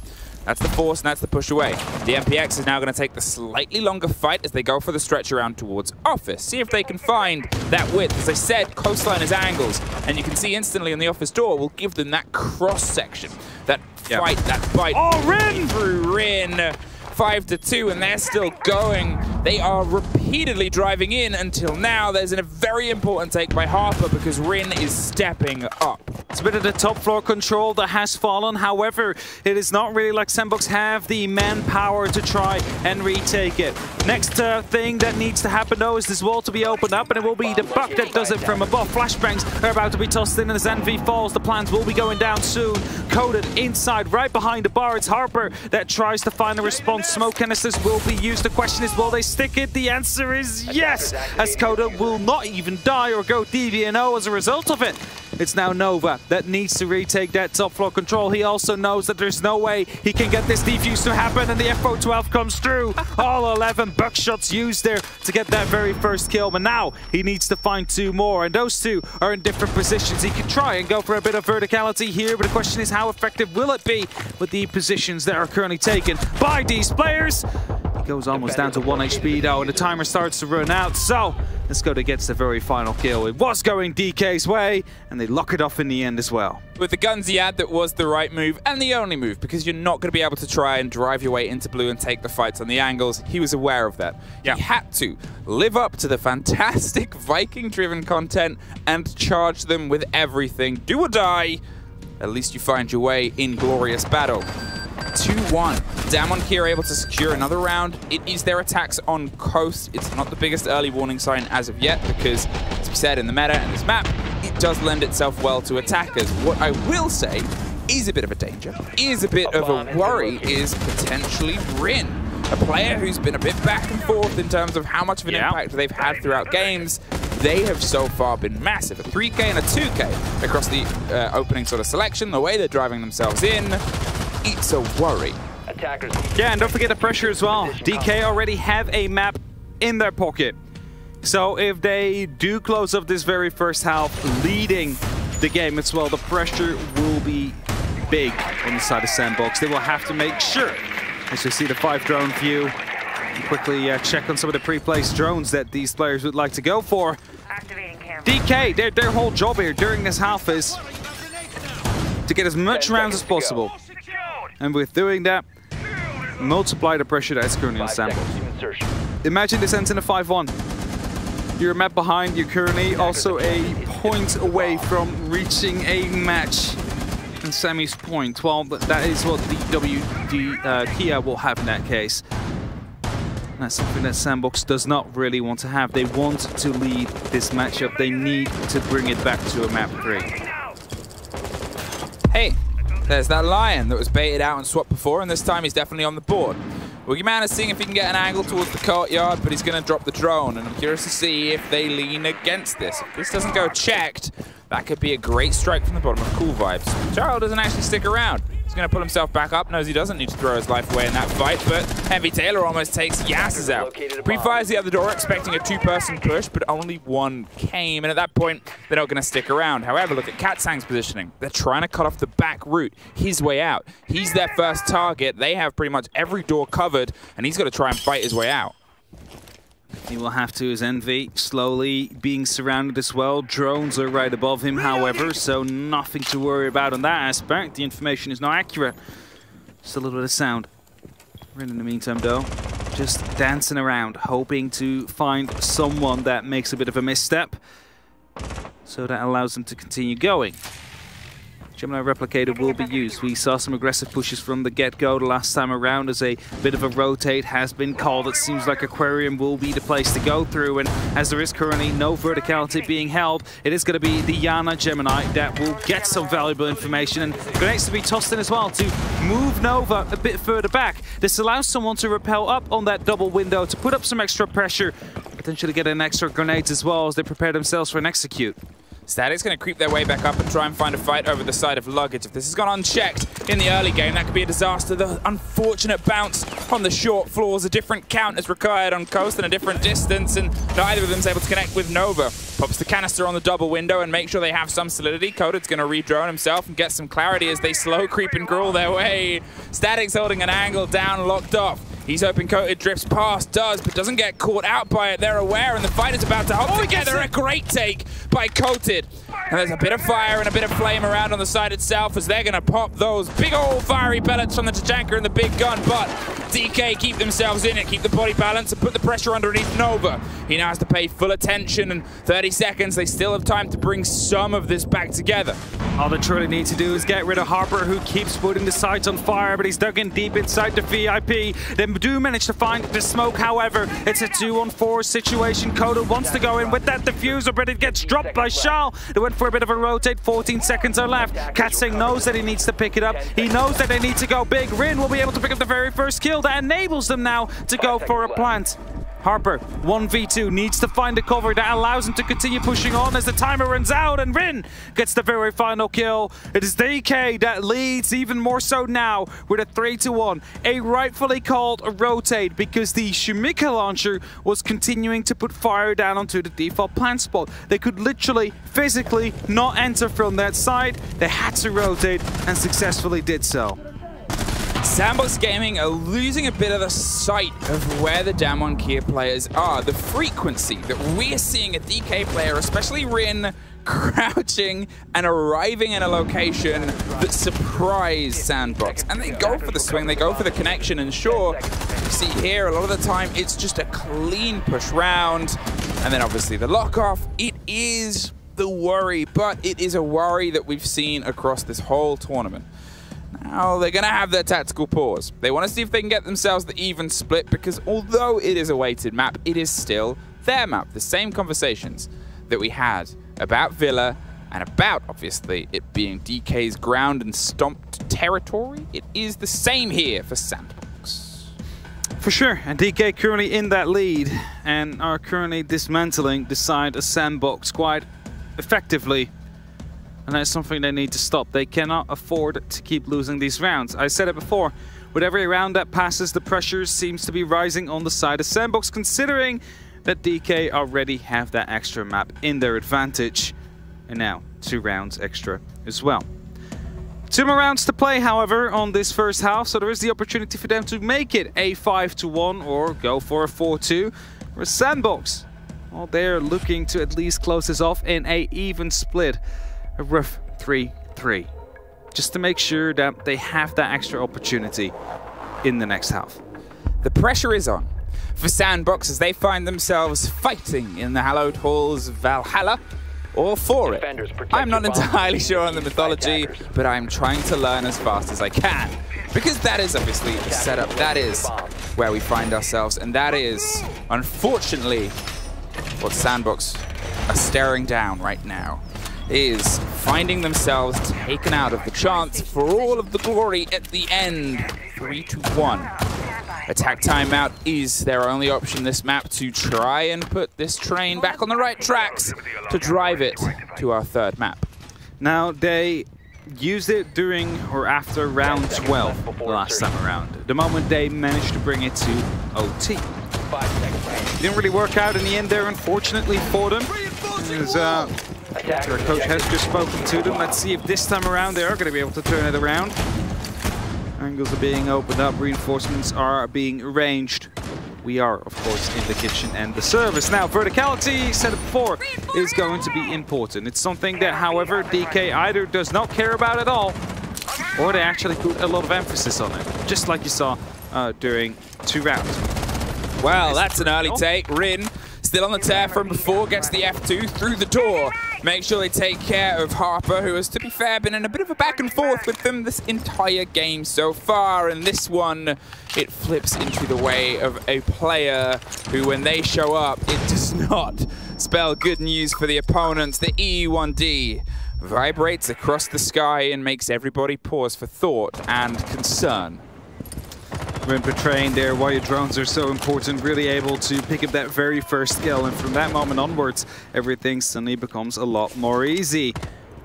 K: that's the force and that's the push away. The MPX is now going to take the slightly longer fight as they go for the stretch around towards Office. See if they can find that width. As I said, Coastline is angles, and you can see instantly on the Office door will give them that cross-section, that fight, that bite.
J: Oh, Rin!
K: Through Rin. 5-2, and they're still going They are repeatedly driving in until now. There's a very important take by Harper because Rin is stepping up.
J: It's a bit of the top floor control that has fallen. However, it is not really like SANDBOX have the manpower to try and retake it. Next thing that needs to happen though is this wall to be opened up, and it will be the Buck that does it from above. Flashbangs are about to be tossed in, and as Envy falls, the plans will be going down soon. Coded inside, right behind the bar. It's Harper that tries to find a response. Smoke canisters will be used. The question is, will they stick it? The answer is yes, as Coded will not even die or go DVNO as a result of it. It's now Nova that needs to retake that top floor control. He also knows that there's no way he can get this defuse to happen, and the FO12 comes through. All 11 buckshots used there to get that very first kill, but now he needs to find 2 more, and those 2 are in different positions. He can try and go for a bit of verticality here, but the question is how effective will it be with the positions that are currently taken by these players? He goes almost down to 1 HP though, and the timer starts to run out, so let's go to gets the very final kill. It was going DK's way, and they lock it off in the end as well.
K: With the guns he had, that was the right move and the only move, because you're not going to be able to try and drive your way into blue and take the fights on the angles. He was aware of that. He had to live up to the fantastic Viking-driven content and charge them with everything. Do or die, at least you find your way in glorious battle. 2-1. Damwon KIA are able to secure another round. It is their attacks on coast. It's not the biggest early warning sign as of yet because, as we said in the meta and this map, it does lend itself well to attackers. What I will say is a bit of a danger, is a bit of a worry, is potentially Rin, a player who's been a bit back and forth in terms of how much of an impact they've had throughout games. They have so far been massive. A 3K and a 2K across the opening sort of selection, the way they're driving themselves in. It's a worry.
J: Yeah, and don't forget the pressure as well. DK already have a map in their pocket. So if they do close up this very first half, leading the game as well, the pressure will be big on the side of SANDBOX. They will have to make sure, as you see the 5 drone view, quickly check on some of the pre-placed drones that these players would like to go for. DK, their whole job here during this half is to get as much rounds as possible. And with doing that, multiply the pressure that is currently on SANDBOX. Imagine this ends in a 5-1. You're a map behind, you're currently also a point away from reaching a match. And Sammy's point, well, that is what the DWG KIA will have in that case. That's something that SANDBOX does not really want to have. They want to lead this matchup. They need to bring it back to a map 3.
K: Hey, there's that Lion that was baited out and swapped before, and this time he's definitely on the board. Boogeyman is seeing if he can get an angle towards the courtyard, but he's going to drop the drone, and I'm curious to see if they lean against this. If this doesn't go checked, that could be a great strike from the bottom of Cool Vibes. Charles doesn't actually stick around. He's going to pull himself back up, knows he doesn't need to throw his life away in that fight, but Heavy Taylor almost takes Yasses out. Pre-fires the other door, expecting a 2-person push, but only 1 came, and at that point, they're not going to stick around. However, look at Katsang's positioning. They're trying to cut off the back route, his way out. He's their first target. They have pretty much every door covered, and he's got to try and fight his way out.
J: He will have to, as Envy slowly being surrounded as well. Drones are right above him, however, so nothing to worry about on that aspect. The information is not accurate. Just a little bit of sound. Rin in the meantime, though, just dancing around, hoping to find someone that makes a bit of a misstep, so that allows them to continue going. Gemini Replicator will be used. We saw some aggressive pushes from the get-go the last time around as a bit of a rotate has been called. It seems like Aquarium will be the place to go through, and as there is currently no verticality being held, it is going to be the Yana Gemini that will get some valuable information, and grenades to be tossed in as well to move Nova a bit further back. This allows someone to rappel up on that double window to put up some extra pressure, potentially get an extra grenades as well as they prepare themselves for an execute.
K: Static's going to creep their way back up and try and find a fight over the side of Luggage. If this has gone unchecked in the early game, that could be a disaster. The unfortunate bounce on the short floors, a different count is required on Coast and a different distance, and neither of them is able to connect with Nova. Pops the canister on the double window and make sure they have some solidity. Coded's going to re-drone himself and get some clarity as they slow creep and crawl their way. Static's holding an angle down, locked off. He's hoping Coated drifts past, does, but doesn't get caught out by it. They're aware, and the fight is about to hold together. A great take by Coated. And there's a bit of fire and a bit of flame around on the side itself as they're going to pop those big old fiery pellets from the Tachanka and the big gun. But DK keep themselves in it, keep the body balance, and put the pressure underneath Nova. He now has to pay full attention, and 30 seconds, they still have time to bring some of this back together.
J: All they truly need to do is get rid of Harper, who keeps putting the sights on fire, but he's dug in deep inside the VIP. They do manage to find the smoke, however. It's a 2-on-4 situation. Koda wants to go in with that diffuser, but it gets dropped by Shao. They went for a bit of a rotate. 14 seconds are left. Katsing knows that he needs to pick it up. He knows that they need to go big. Rin will be able to pick up the very first kill. That enables them now to go for a plant. Harper, 1v2, needs to find a cover that allows him to continue pushing on as the timer runs out, and Rin gets the very final kill. It is DK that leads even more so now with a 3-1. A rightfully called rotate because the Shumika launcher was continuing to put fire down onto the default plant spot. They could literally, physically not enter from that side. They had to rotate and successfully did so.
K: SANDBOX Gaming are losing a bit of the sight of where the Damwon Kia players are. The frequency that we are seeing a DK player, especially Rin, crouching and arriving in a location that surprised SANDBOX. And they go for the swing, they go for the connection, and sure, you see here, a lot of the time, it's just a clean push round. And then obviously the lock-off, it is the worry, but it is a worry that we've seen across this whole tournament. Now, they're going to have their tactical pause. They want to see if they can get themselves the even split, because although it is a weighted map, it is still their map. The same conversations that we had about Villa and about, obviously, it being DK's ground and stomped territory, it is the same here for SANDBOX.
J: For sure, and DK currently in that lead and are currently dismantling the side of SANDBOX quite effectively. And that's something they need to stop. They cannot afford to keep losing these rounds. I said it before, with every round that passes, the pressure seems to be rising on the side of SANDBOX, considering that DK already have that extra map in their advantage. And now, 2 rounds extra as well. 2 more rounds to play, however, on this first half, so there is the opportunity for them to make it a 5-1 or go for a 4-2. Whereas SANDBOX, well, they're looking to at least close this off in a even split. A rough 3-3, just to make sure that they have that extra opportunity in the next half.
K: The pressure is on for SANDBOX as they find themselves fighting in the hallowed halls of Valhalla, or for it. I'm not entirely sure on the mythology, but I'm trying to learn as fast as I can, because that is obviously the setup. That is where we find ourselves, and that is, unfortunately, what SANDBOX are staring down right now. Is finding themselves taken out of the chance for all of the glory at the end. 3-1. Attack timeout is their only option this map to try and put this train back on the right tracks to drive it to our 3rd map.
J: Now, they used it during or after round 12 last time around. The moment they managed to bring it to OT. Didn't really work out in the end there, unfortunately, for them. Their coach has just spoken to them. Let's see if this time around they are going to be able to turn it around. Angles are being opened up, reinforcements are being arranged. We are, of course, in the kitchen and the service. Now, verticality, said it before, is going to be important. It's something that, however, DK either does not care about at all, or they actually put a lot of emphasis on it, just like you saw during 2 rounds.
K: Well, that's an early take. Rin, still on the tear from before, gets the F2 through the door. Make sure they take care of Harper, who has, to be fair, been in a bit of a back and forth with them this entire game so far. And this one, it flips into the way of a player who, when they show up, it does not spell good news for the opponents. The E1D vibrates across the sky and makes everybody pause for thought and concern.
J: Rin portraying there why your drones are so important, really able to pick up that very first kill, and from that moment onwards, everything suddenly becomes a lot more easy.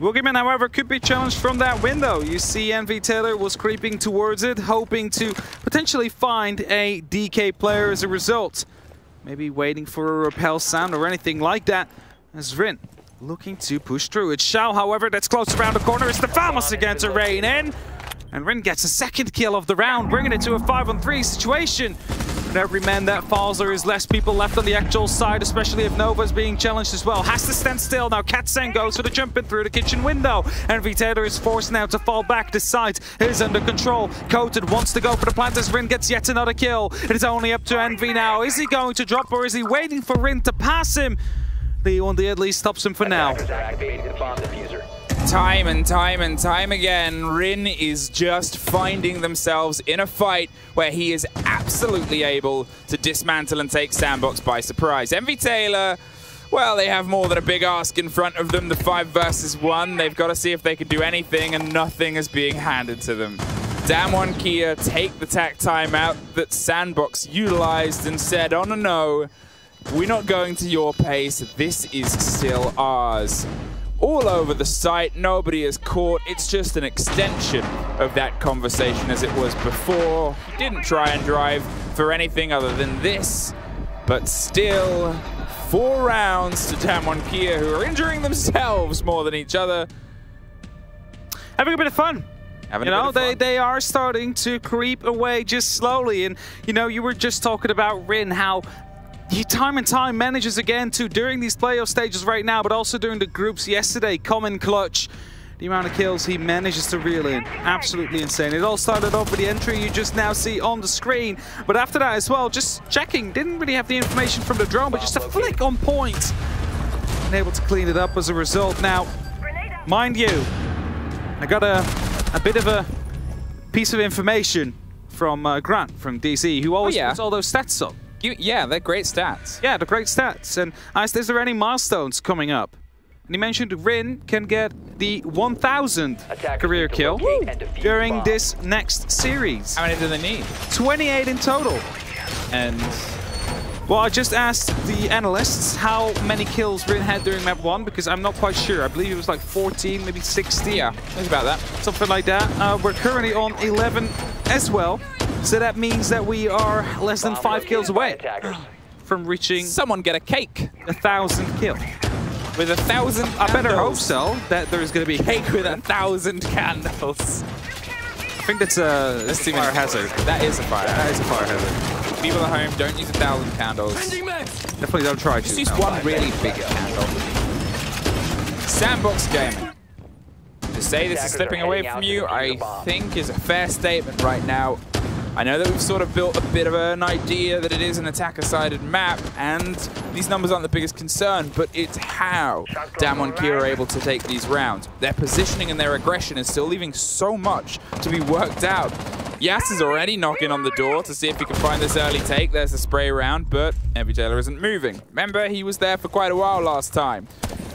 J: Boogeyman, however, could be challenged from that window. You see NV Taylor was creeping towards it, hoping to potentially find a DK player as a result. Maybe waiting for a repel sound or anything like that, as Rin looking to push through. It's Shao, however, that's close around the corner. It's the FaZe again to rein in. And Rin gets a 2nd kill of the round, bringing it to a 5-on-3 situation. And every man that falls, there is less people left on the actual side, especially if Nova's being challenged as well. Has to stand still now. Katzen goes for the jumping through the kitchen window. Envy Taylor is forced now to fall back. The site is under control. Coated wants to go for the plant as Rin gets yet another kill. It is only up to Envy now. Is he going to drop or is he waiting for Rin to pass him? Leon at least stops him for now.
K: Time and time again, Rin is just finding themselves in a fight where he is absolutely able to dismantle and take SANDBOX by surprise. Envy Taylor, well, they have more than a big ask in front of them, the 5 versus 1. They've got to see if they can do anything, and nothing is being handed to them. DWG KIA take the tack timeout that SANDBOX utilized and said, oh no, we're not going to your pace, this is still ours. All over the site, nobody is caught. It's just an extension of that conversation as it was before. He didn't try and drive for anything other than this, but still 4 rounds to DWG KIA, who are injuring themselves more than each other.
J: Having a bit of fun.
K: You know,
J: they are starting to creep away just slowly. And, you know, you were just talking about Rin, how he time and time manages again to, during these playoff stages right now, but also during the groups yesterday, come in clutch. The amount of kills he manages to reel in, absolutely insane. It all started off with the entry you just now see on the screen, but after that as well, just checking, didn't really have the information from the drone, but just a flick on point. And able to clean it up as a result. Now, mind you, I got a bit of a piece of information from Grant from DC, who always puts all those stats up.
K: Yeah, they're great stats.
J: Yeah, they're great stats. And I asked, is there any milestones coming up? And he mentioned Rin can get the 1,000th career kill during this next series.
K: How many do they need?
J: 28 in total. And, well, I just asked the analysts how many kills Rin had during map 1, because I'm not quite sure. I believe it was like 14, maybe 16.
K: Yeah, it's about that.
J: Something like that. We're currently on 11 as well. So that means that we are less than 5 kills away from reaching...
K: Someone get a cake.
J: 1,000 kill.
K: With 1,000 candles.
J: I better hope so, that there's going to be a
K: cake with 1,000 candles.
J: I think that's a fire hazard.
K: That is a fire hazard.
J: That is a fire hazard.
K: People at home, don't use 1,000 candles.
J: Definitely don't try to.
K: Just use one really big candle. SANDBOX Gaming. To say this is slipping away from you, I think is a fair statement right now. I know that we've sort of built a bit of an idea that it is an attacker-sided map, and these numbers aren't the biggest concern, but it's how DWG KIA are able to take these rounds. Their positioning and their aggression is still leaving so much to be worked out. Yas is already knocking on the door to see if he can find this early take. There's a spray round, but Envy Taylor isn't moving. Remember, he was there for quite a while last time,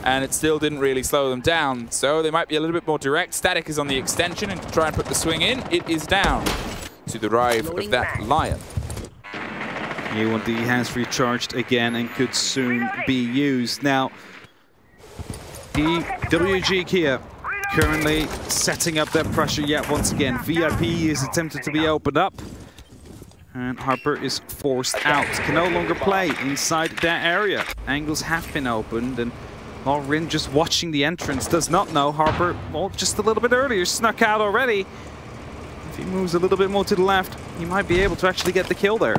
K: and it still didn't really slow them down, so they might be a little bit more direct. Static is on the extension, and to try and put the swing in, it is down to the drive of that Lion.
J: U1D has recharged again and could soon be used. Now, DWG KIA currently setting up that pressure yet once again. VIP is attempted to be opened up, and Harper is forced out. Can no longer play inside that area. Angles have been opened, and Rin just watching the entrance does not know Harper, well, just a little bit earlier, snuck out already. If he moves a little bit more to the left, he might be able to actually get the kill there.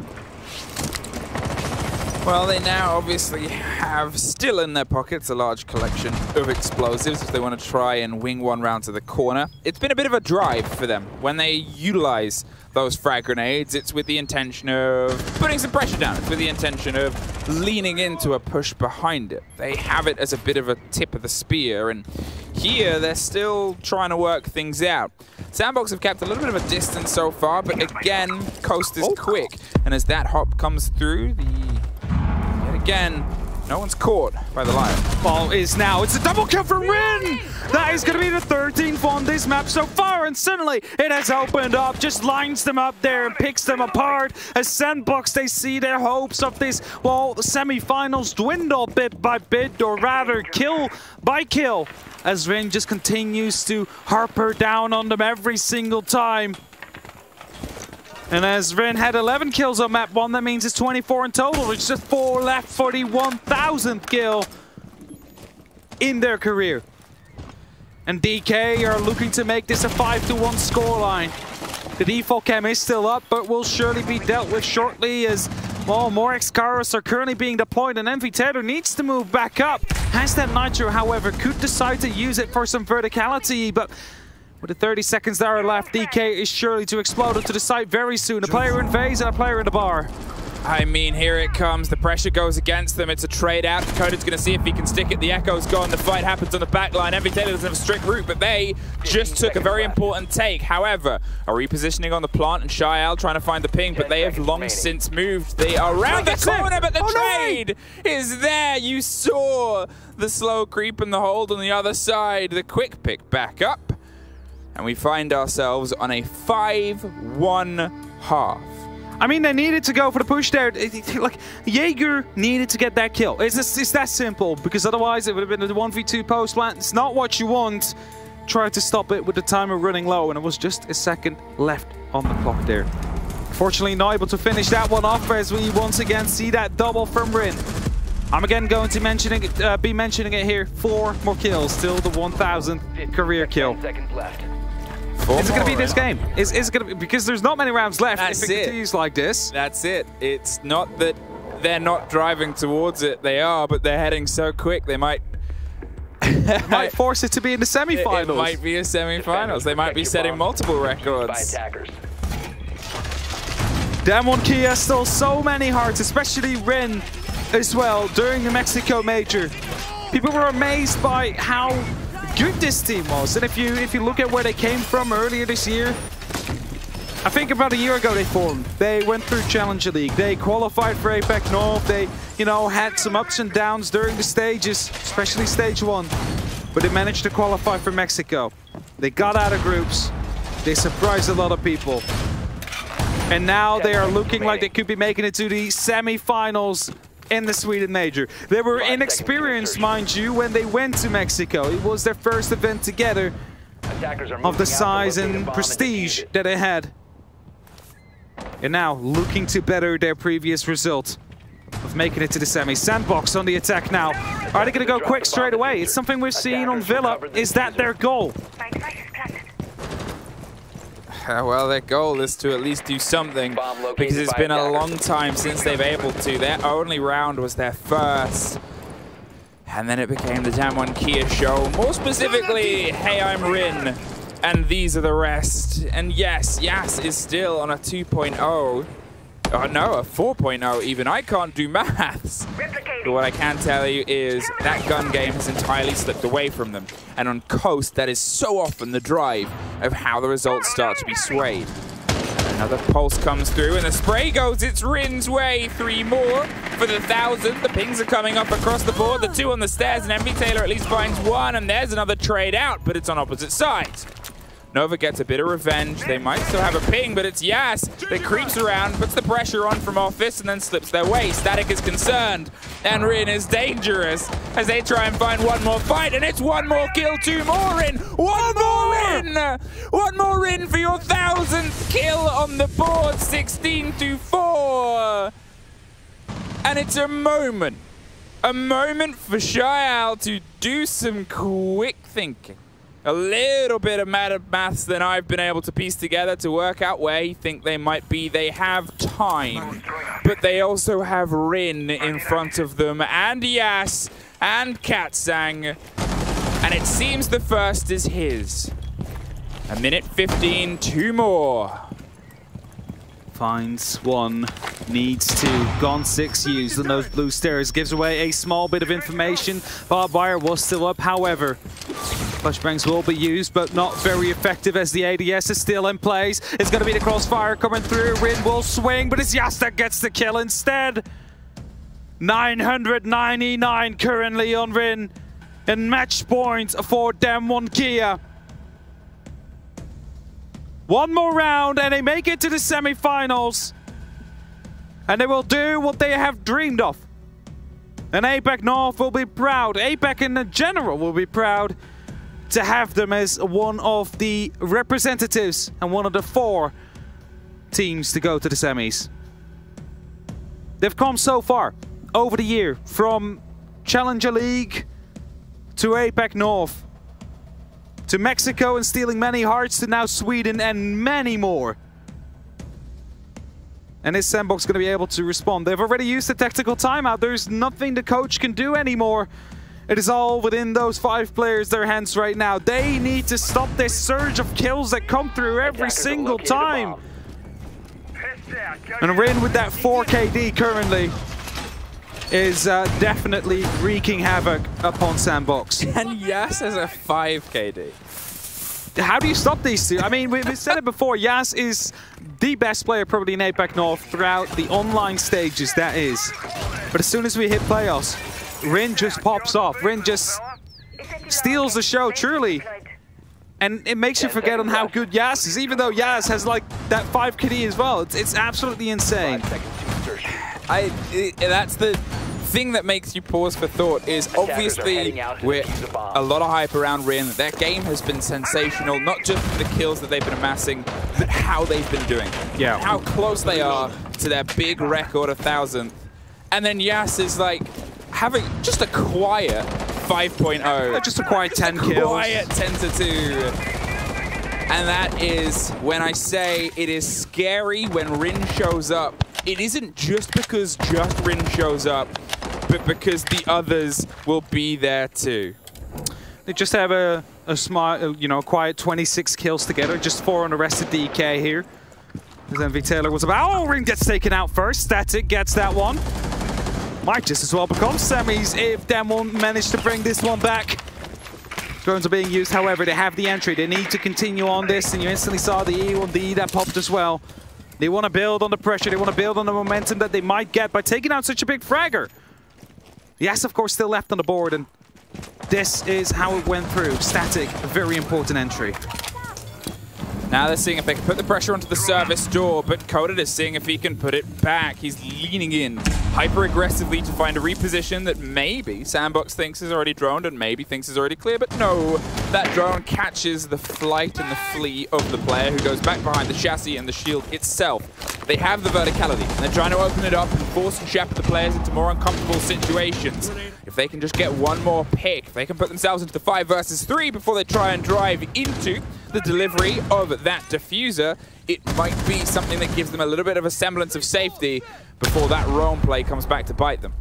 K: Well, they now obviously have still in their pockets a large collection of explosives if they want to try and wing one round to the corner. It's been a bit of a drive for them. When they utilize those frag grenades, it's with the intention of putting some pressure down. It's with the intention of leaning into a push behind it. They have it as a bit of a tip of the spear, and here they're still trying to work things out. SANDBOX have kept a little bit of a distance so far, but again, Coast is quick. And as that hop comes through, yet again, no one's caught by the Lion.
J: Ball is now. It's a double kill from Rin! That is going to be the 13th on this map so far, and suddenly it has opened up, just lines them up there and picks them apart. As SANDBOX, they see their hopes of this, well, the semi-finals dwindle bit by bit, or rather kill by kill, as Rin just continues to Harper down on them every single time. And as Rin had 11 kills on map 1, that means it's 24 in total. It's just 4 left for the 1,000th kill in their career. And DK are looking to make this a 5-1 scoreline. The default chem is still up, but will surely be dealt with shortly as, well, more X-Karos are currently being deployed and Envy Taylor needs to move back up. Has that Nitro, however, could decide to use it for some verticality, but with the 30 seconds that are left, DK is surely to explode onto the site very soon. A player in FaZe and a player in the bar.
K: I mean, here it comes. The pressure goes against them. It's a trade out. Dakota's going to see if he can stick it. The Echo's gone. The fight happens on the back line. Envy Taylor doesn't have a strict route, but they just took a very important take. However, a repositioning on the plant and Shael trying to find the ping, but they have long since moved. They are around the corner, but the trade is there. You saw the slow creep and the hold on the other side. The quick pick back up, and we find ourselves on a 5-1 half.
J: I mean, they needed to go for the push there. Like, Jaeger needed to get that kill. It's that simple, because otherwise it would have been a 1v2 post plant. It's not what you want. Tried to stop it with the timer running low, and it was just a second left on the clock there. Fortunately, not able to finish that one off as we once again see that double from Rin. I'm again going to be mentioning it here. 4 more kills, still the 1,000th career kill. Is it going to be this game? Is it going to be, because there's not many rounds left if it continues like this.
K: That's it. It's not that they're not driving towards it. They are, but they're heading so quick they might
J: force it to be in the semi-finals.
K: It might be a semi-finals. They might be setting multiple records.
J: Damwon Kia stole so many hearts, especially Rin as well during the Mexico Major. People were amazed by how good this team was, and if you look at where they came from earlier this year, I think about a year ago they formed. They went through Challenger League. They qualified for APAC North. They, had some ups and downs during the stages, especially stage 1, but they managed to qualify for Mexico. They got out of groups. They surprised a lot of people, and now they are looking like they could be making it to the semi-finals in the Sweden Major. They were inexperienced, mind you, when they went to Mexico. It was their first event together of the size and prestige that they had. And now looking to better their previous result of making it to the semi. SANDBOX on the attack now. Are they going to go quick straight away? It's something we've seen on Villa. Is that their goal?
K: Well, their goal is to at least do something, because it's been a long time since they've able to. Their only round was their first, and then it became the Damwon Kia show. More specifically, hey, I'm Rin, and these are the rest. And yes, Yas is still on a 2.0. Oh no, a 4.0 even. I can't do maths. But what I can tell you is that gun game has entirely slipped away from them. And on Coast, that is so often the drive of how the results start to be swayed. Another pulse comes through and the spray goes its Rin's way. 3 more for the 1,000. The pings are coming up across the board. The 2 on the stairs, and Envy Taylor at least finds 1. And there's another trade out, but it's on opposite sides. Nova gets a bit of revenge. They might still have a ping, but it's Yas that creeps around, puts the pressure on from office, and then slips their way. Static is concerned, and Rin is dangerous as they try and find 1 more fight, and it's 1 more kill, 2 more Rin, 1 more Rin! 1 more Rin for your 1,000th kill on the board, 16-4. And it's a moment for Shael to do some quick thinking. A little bit of maths than I've been able to piece together to work out where you think they might be. They have time, but they also have Rin in front of them, and Yas, and Katsang, and it seems the first is his. 1:15, 2 more.
J: Finds 1, needs 2, gone 6 used on those blue stairs, gives away a small bit of information. Barbed wire was still up, however. Flashbangs will be used, but not very effective as the ADS is still in place. It's going to be the crossfire coming through. Rin will swing, but it's Yas that gets the kill instead. 999 currently on Rin. And match point for Damwon Kia. 1 more round and they make it to the semi-finals. And they will do what they have dreamed of. And APAC North will be proud. APAC in general will be proud to have them as one of the representatives and one of the 4 teams to go to the semis. They've come so far over the year, from Challenger League to APAC North, to Mexico and stealing many hearts, to now Sweden and many more. And is SANDBOX going to be able to respond? They've already used the tactical timeout. There's nothing the coach can do anymore. It is all within those 5 players' their hands right now. They need to stop this surge of kills that come through every single time. And Rin with that 4 KD currently is definitely wreaking havoc upon SANDBOX.
K: And Yas has a 5 KD.
J: How do you stop these two? I mean, we've said it before, Yas is the best player probably in APAC North throughout the online stages, that is. But as soon as we hit playoffs, Rin just pops off. Rin just steals the show, truly. And it makes you forget on how good Yas is, even though Yas has like that 5 KD as well. It's absolutely insane.
K: That's the thing that makes you pause for thought is obviously with a lot of hype around Rin. Their game has been sensational, not just the kills that they've been amassing, but how they've been doing.
J: Yeah.
K: How close they are to their big record of 1,000th. And then Yas is like having just a quiet 5.0.
J: Just a quiet 10 kills.
K: Quiet 10-2. And that is when I say it is scary when Rin shows up. It isn't just because just Rin shows up, but because the others will be there too.
J: They just have a smart, you know, quiet 26 kills together, just 4 on the rest of DK here. As FaZe was about, oh, Rin gets taken out first. Static gets that one. Might just as well become semis if Demon managed to bring this one back. Drones are being used, however, they have the entry. They need to continue on this, and you instantly saw the E1D that popped as well. They want to build on the pressure, they want to build on the momentum that they might get by taking out such a big fragger. Yes, of course, still left on the board, and this is how it went through. Static, a very important entry.
K: Now they're seeing if they can put the pressure onto the service door, but Coded is seeing if he can put it back. He's leaning in hyper-aggressively to find a reposition that maybe SANDBOX thinks is already droned and maybe thinks is already clear, but no. That drone catches the flight and the flee of the player who goes back behind the chassis and the shield itself. They have the verticality, and they're trying to open it up and force and shepherd the players into more uncomfortable situations. If they can just get one more pick, they can put themselves into the 5 versus 3 before they try and drive into the delivery of that diffuser. It might be something that gives them a little bit of a semblance of safety before that roam play comes back to bite them.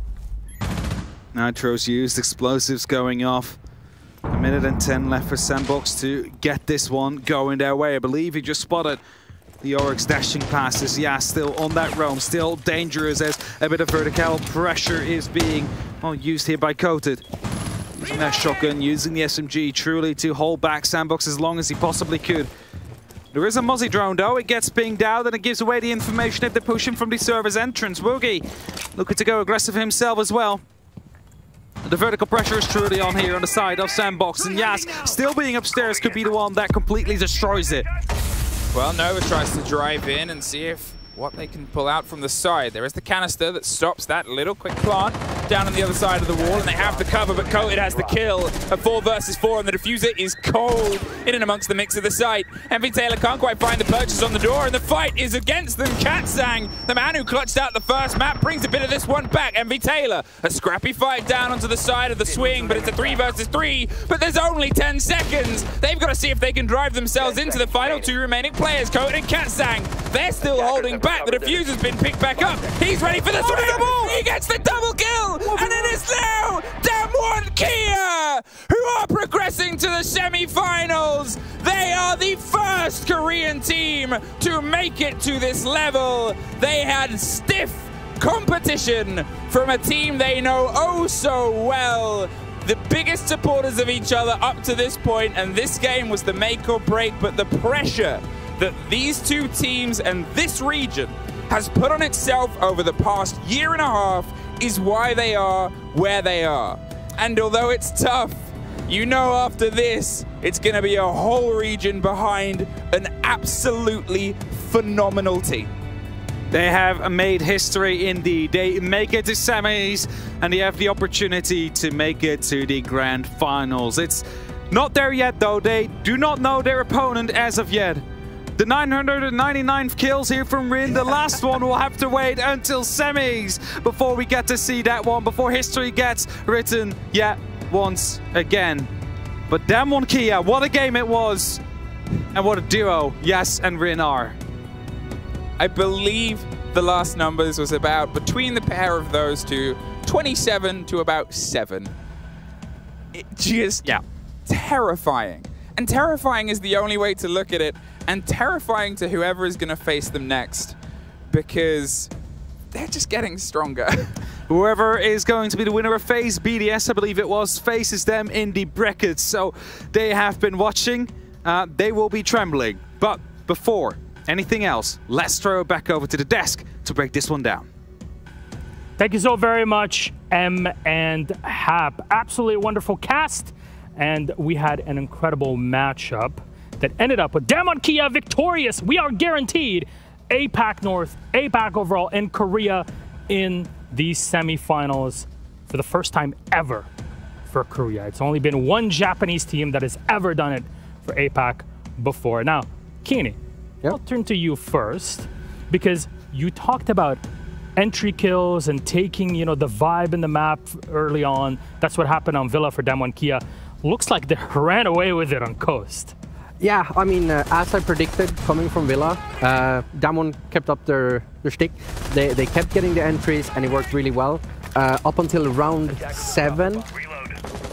J: Nitro's used, explosives going off. 1 minute and 10 left for SANDBOX to get this one going their way. I believe he just spotted the Oryx dashing passes. Yeah, still on that roam, still dangerous as a bit of vertical pressure is being used here by Coated. Using that shotgun, using the SMG truly to hold back SANDBOX as long as he possibly could. There is a Mozzie drone though, it gets pinged out and it gives away the information if they push him from the server's entrance. Woogie looking to go aggressive himself as well. The vertical pressure is truly on here on the side of SANDBOX, and Yas still being upstairs could be the one that completely destroys it.
K: Well, Nova tries to drive in and see if what they can pull out from the side. There is the canister that stops that little quick plant down on the other side of the wall, and they have the cover, but Coated has the kill. A 4 versus 4, and the diffuser is cold in and amongst the mix of the site. FaZe can't quite find the purchase on the door, and the fight is against them. Katsang, the man who clutched out the first map, brings a bit of this one back. Taylor, a scrappy fight down onto the side of the swing, but it's a 3 versus 3, but there's only 10 seconds. They've got to see if they can drive themselves into the final 2 remaining players. Coated and Katsang, they're still holding back. The diffuser's been picked back up. He's ready for the swing. He gets the double kill, and it is now DWG KIA who are progressing to the semi-finals. They are the first Korean team to make it to this level. They had stiff competition from a team they know oh so well. The biggest supporters of each other up to this point, and this game was the make or break, but the pressure that these two teams and this region has put on itself over the past year and a half is why they are where they are. And although it's tough, you know after this, it's going to be a whole region behind an absolutely phenomenal team.
J: They have made history indeed. They make it to semis, and they have the opportunity to make it to the grand finals. It's not there yet, though. They do not know their opponent as of yet. The 999th kills here from Rin. The last one will have to wait until semis before we get to see that one, before history gets written yet once again. But DWG KIA, what a game it was, and what a duo Yas and Rin are.
K: I believe the last numbers was about, between the pair of those two, 27 to about 7. It just terrifying. And terrifying is the only way to look at it, and terrifying to whoever is going to face them next, because they're just getting stronger.
J: Whoever is going to be the winner of FaZe BDS, I believe it was, faces them in the brackets. So they have been watching. They will be trembling. But before anything else, let's throw it back over to the desk to break this one down.
C: Thank you so very much, M and Hap. Absolutely wonderful cast. And we had an incredible matchup that ended up with Damwon KIA victorious. We are guaranteed APAC North, APAC overall, and Korea in these semifinals for the first time ever for Korea. It's only been one Japanese team that has ever done it for APAC before. Now, Kini, I'll turn to you first, because you talked about entry kills and taking, you know, the vibe in the map early on. That's what happened on Villa for Damwon KIA. Looks like they ran away with it on Coast.
D: Yeah, I mean, as I predicted, coming from Villa, Damwon kept up their stick. They kept getting the entries, and it worked really well. Up until round 7,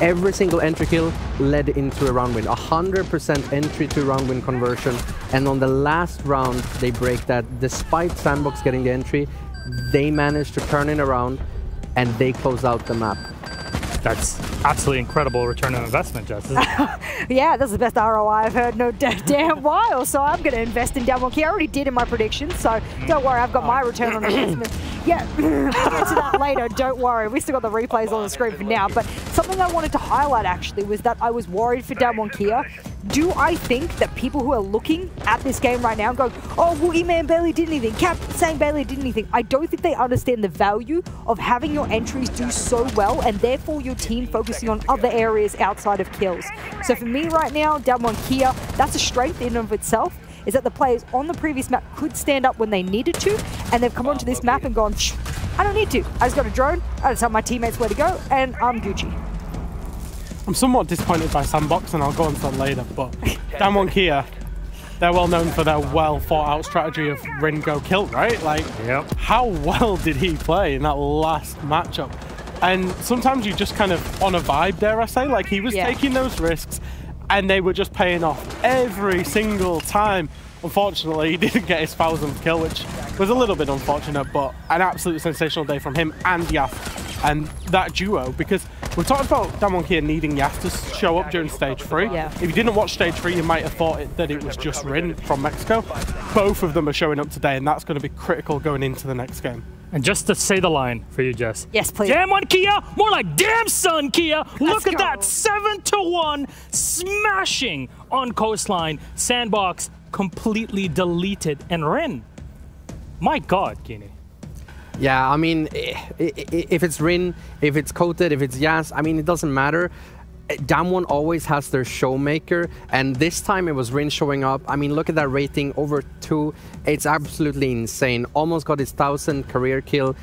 D: every single entry kill led into a round win. 100% entry to round win conversion. And on the last round, they break that. Despite SANDBOX getting the entry, they managed to turn it around, and they close out the map.
C: That's absolutely incredible return on investment, Jess.
E: Yeah, that's the best ROI I've heard no damn while. So I'm going to invest in Damwon KIA. I already did in my predictions, so don't worry, I've got my return on investment. Yeah, we'll get to that later, don't worry. We still got the replays on the screen for now. But something I wanted to highlight actually was that I was worried for Damwon KIA. Do I think that people who are looking at this game right now and going, oh, Woogie Man barely did anything, Cap saying barely did anything, I don't think they understand the value of having your entries do so well, and therefore your team focusing on other areas outside of kills. So for me right now, Damwon KIA, that's a strength in and of itself, is that the players on the previous map could stand up when they needed to, and they've come onto this map and gone, I don't need to. I just got a drone, I just tell my teammates where to go, and I'm Gucci.
F: I'm somewhat disappointed by SANDBOX, and I'll go on to that later, but Damwon KIA, they're well known for their well thought out strategy of Rin go kill, right? Like, how well did he play in that last matchup? And sometimes you just kind of on a vibe, dare I say, like he was taking those risks, and they were just paying off every single time. Unfortunately, he didn't get his 1000th kill, which was a little bit unfortunate, but an absolutely sensational day from him and Yaf and that duo, because we've talked about Damwon KIA needing Yaf to show up during stage 3. If you didn't watch stage 3, you might have thought that it was just Rin from Mexico. Both of them are showing up today, and that's going to be critical going into the next game.
C: And just to say the line for you, Jess.
E: Yes, please.
C: Damwon KIA, more like damn son KIA. Look at that, 7-1, smashing on Coastline. SANDBOX completely deleted, and Rin. My God, Kini.
D: Yeah, I mean, if it's Rin, if it's Coated, if it's Yas, I mean, it doesn't matter. Damwon always has their showmaker, and this time it was Rin showing up. I mean, look at that rating, over 2. It's absolutely insane. Almost got his 1000th career kill.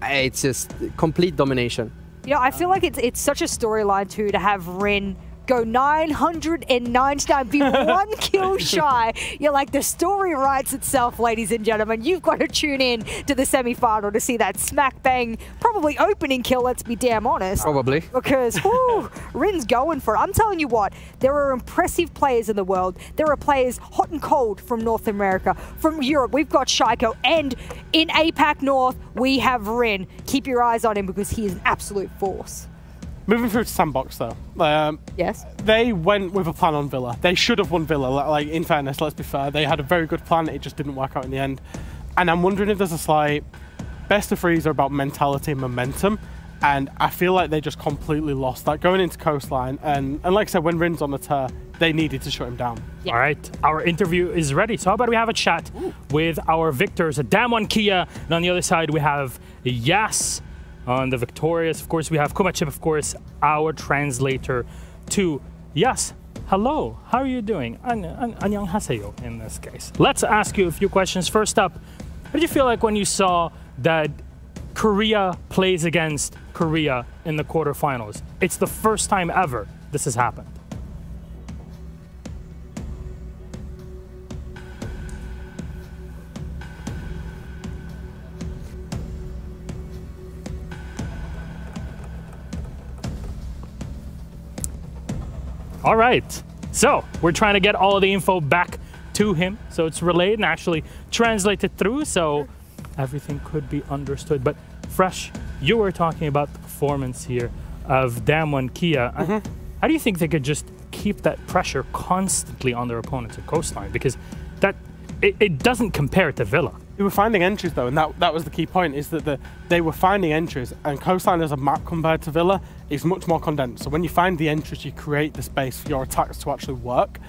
D: It's just complete domination.
E: You know, I feel like it's such a storyline too to have Rin go 999, be 1 kill shy. You're like, the story writes itself, ladies and gentlemen. You've got to tune in to the semi-final to see that smack bang, probably opening kill, let's be damn honest.
D: Probably.
E: Because, whew, Rin's going for it. I'm telling you what, there are impressive players in the world. There are players hot and cold from North America. From Europe, we've got Shaiko. And in APAC North, we have Rin. Keep your eyes on him because he is an absolute force.
F: Moving through to SANDBOX though,
E: yes,
F: they went with a plan on Villa. They should have won Villa. Like, in fairness, let's be fair, they had a very good plan. It just didn't work out in the end. And I'm wondering if there's a slight best of threes are about mentality and momentum, and I feel like they just completely lost that going into Coastline. And like I said, when Rin's on the tear, they needed to shut him down.
C: Yeah. All right, our interview is ready. So how about we have a chat with our victors, Damwon KIA, and on the other side we have Yas. On the victorious, of course, we have Kumachip, of course, our translator to Yas. Hello, how are you doing? 안녕하세요 in this case. Let's ask you a few questions. First up, how did you feel like when you saw that Korea plays against Korea in the quarterfinals? It's the first time ever this has happened. All right. So we're trying to get all of the info back to him. So it's relayed and actually translated through. So everything could be understood. But Fresh, you were talking about the performance here of Damwon KIA. How do you think they could just keep that pressure constantly on their opponents at Coastline? Because it doesn't compare to Villa.
F: They were finding entries though, and that was the key point, is that they were finding entries, and Coastline as a map compared to Villa is much more condensed. So when you find the entries, you create the space for your attacks to actually work.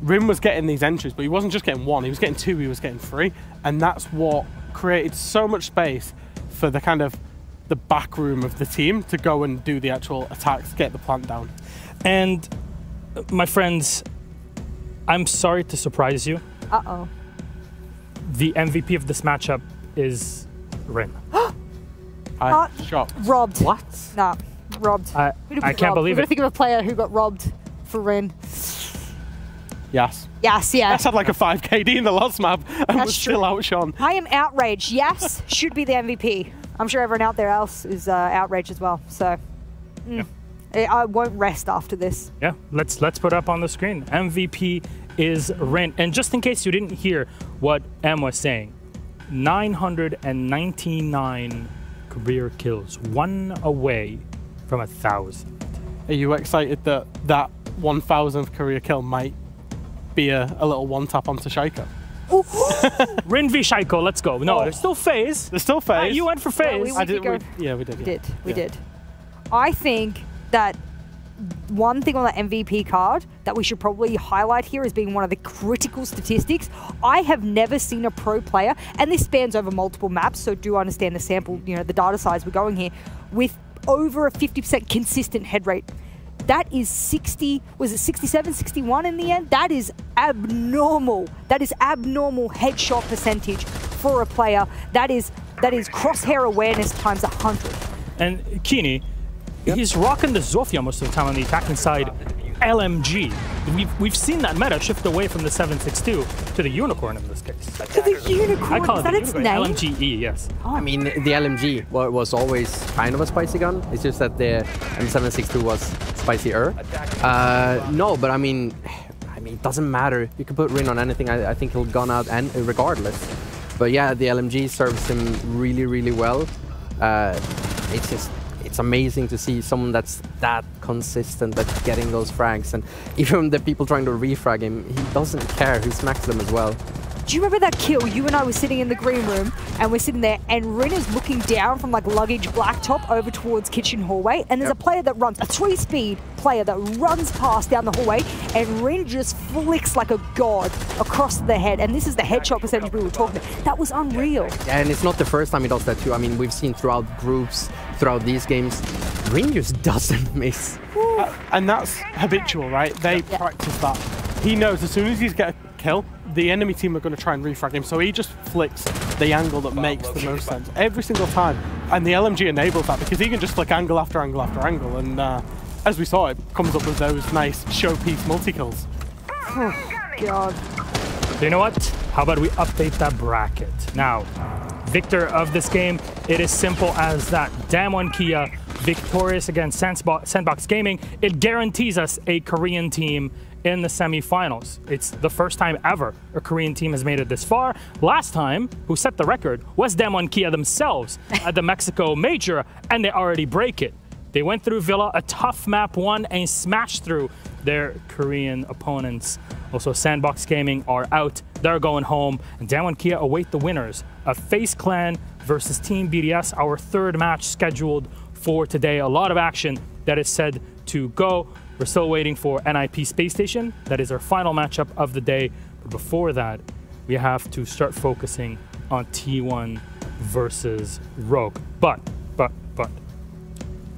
F: Rim was getting these entries, but he wasn't just getting one, he was getting two, he was getting three, and that's what created so much space for the kind of the back room of the team to go and do the actual attacks, get the plant down.
C: And my friends, I'm sorry to surprise you.
E: Uh-oh.
C: The MVP of this matchup is Rin.
F: I'm shocked.
E: Robbed.
D: What?
E: Nah, robbed.
C: I can't believe
E: We're
C: it.
E: gonna think of a player who got robbed for Rin.
F: Yes.
E: Yes, yeah.
F: Yes, had like a 5 KD in the last map and was
E: true.
F: still outshone.
E: I am outraged. Yes, should be the MVP. I'm sure everyone out there else is outraged as well. So I won't rest after this.
C: Yeah, let's put up on the screen. MVP is Rin. And just in case you didn't hear what Em was saying, 999 career kills, one away from 1,000.
F: Are you excited that that 1,000th career kill might be a little one-tap onto Shaiko?
C: Rin v Shaiko, let's go. No, there's still FaZe.
F: There's still FaZe.
C: You went for FaZe.
E: We did. We did. I think that one thing on the MVP card that we should probably highlight here as being one of the critical statistics. I have never seen a pro player, and this spans over multiple maps, so do understand the sample, the data size we're going here, with over a 50% consistent head rate. That is 60, was it 67, 61 in the end? That is abnormal. That is abnormal headshot percentage for a player. That is crosshair awareness times 100.
C: And Kini, he's rocking the Zofia most of the time on the attacking side. LMG. We've seen that meta shift away from the 7.62 to the Unicorn in this case.
E: To the Unicorn?
C: I call
E: is
C: it
E: that its name?
C: LMGE, yes.
E: Oh.
D: I mean, the LMG was always kind of a spicy gun. It's just that the M762 was spicier. No, but I mean, it doesn't matter. You can put Rin on anything. I think he'll gun out and regardless. But yeah, the LMG serves him really, really well. It's amazing to see someone that's that consistent, that's getting those frags. And even the people trying to refrag him, he doesn't care. He smacks them as well.
E: Do you remember that kill? You and I were sitting in the green room, and we're sitting there, and Rin is looking down from like luggage blacktop over towards kitchen hallway, and there's a player that runs, a 3-speed player that runs past down the hallway, and Rin just flicks like a god across the head. And this is the headshot percentage we were talking about. That was unreal.
D: And it's not the first time he does that too. I mean, we've seen throughout groups, throughout these games, Rin just doesn't miss.
F: And that's habitual, right? They practice that. He knows as soon as he's get a kill, the enemy team are going to try and refrag him, so he just flicks the angle that makes the most sense every single time. And the LMG enables that because he can just flick angle after angle after angle, and as we saw, it comes up with those nice showpiece multi-kills.
E: Oh, God.
C: You know what? How about we update that bracket? Now, victor of this game, it is simple as that. Damwon KIA victorious against SANDBOX Gaming. It guarantees us a Korean team in the semi-finals. It's the first time ever a Korean team has made it this far. Last time, who set the record, was Damwon KIA themselves at the Mexico Major, and they already break it. They went through Villa, a tough map one, and smashed through their Korean opponents. Also, SANDBOX Gaming are out. They're going home, and Damwon KIA await the winners of FaZe Clan versus Team BDS, our third match scheduled for today. A lot of action that is said to go. We're still waiting for NIP Spacestation. That is our final matchup of the day. But before that, we have to start focusing on T1 versus Rogue. But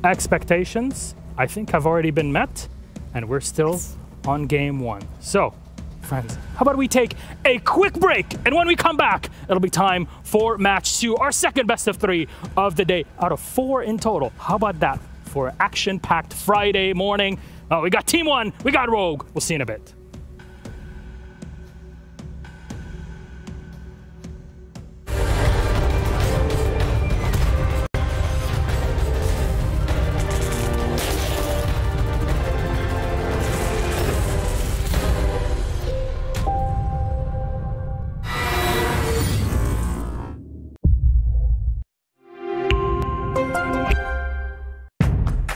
C: expectations, I think, have already been met, and we're still on game one. So, friends, how about we take a quick break, and when we come back, it'll be time for match 2, our second best of 3 of the day, out of 4 in total. How about that for action-packed Friday morning? We got Team 1, we got Rogue. We'll see you in a bit.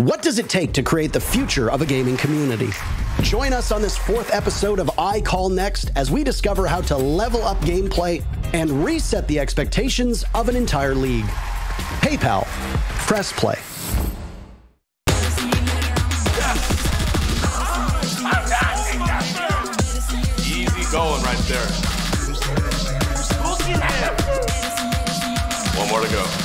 A: What does it take to create the future of a gaming community? Join us on this 4th episode of I Call Next as we discover how to level up gameplay and reset the expectations of an entire league. PayPal. Press play.
B: Easy going right there. One more to go.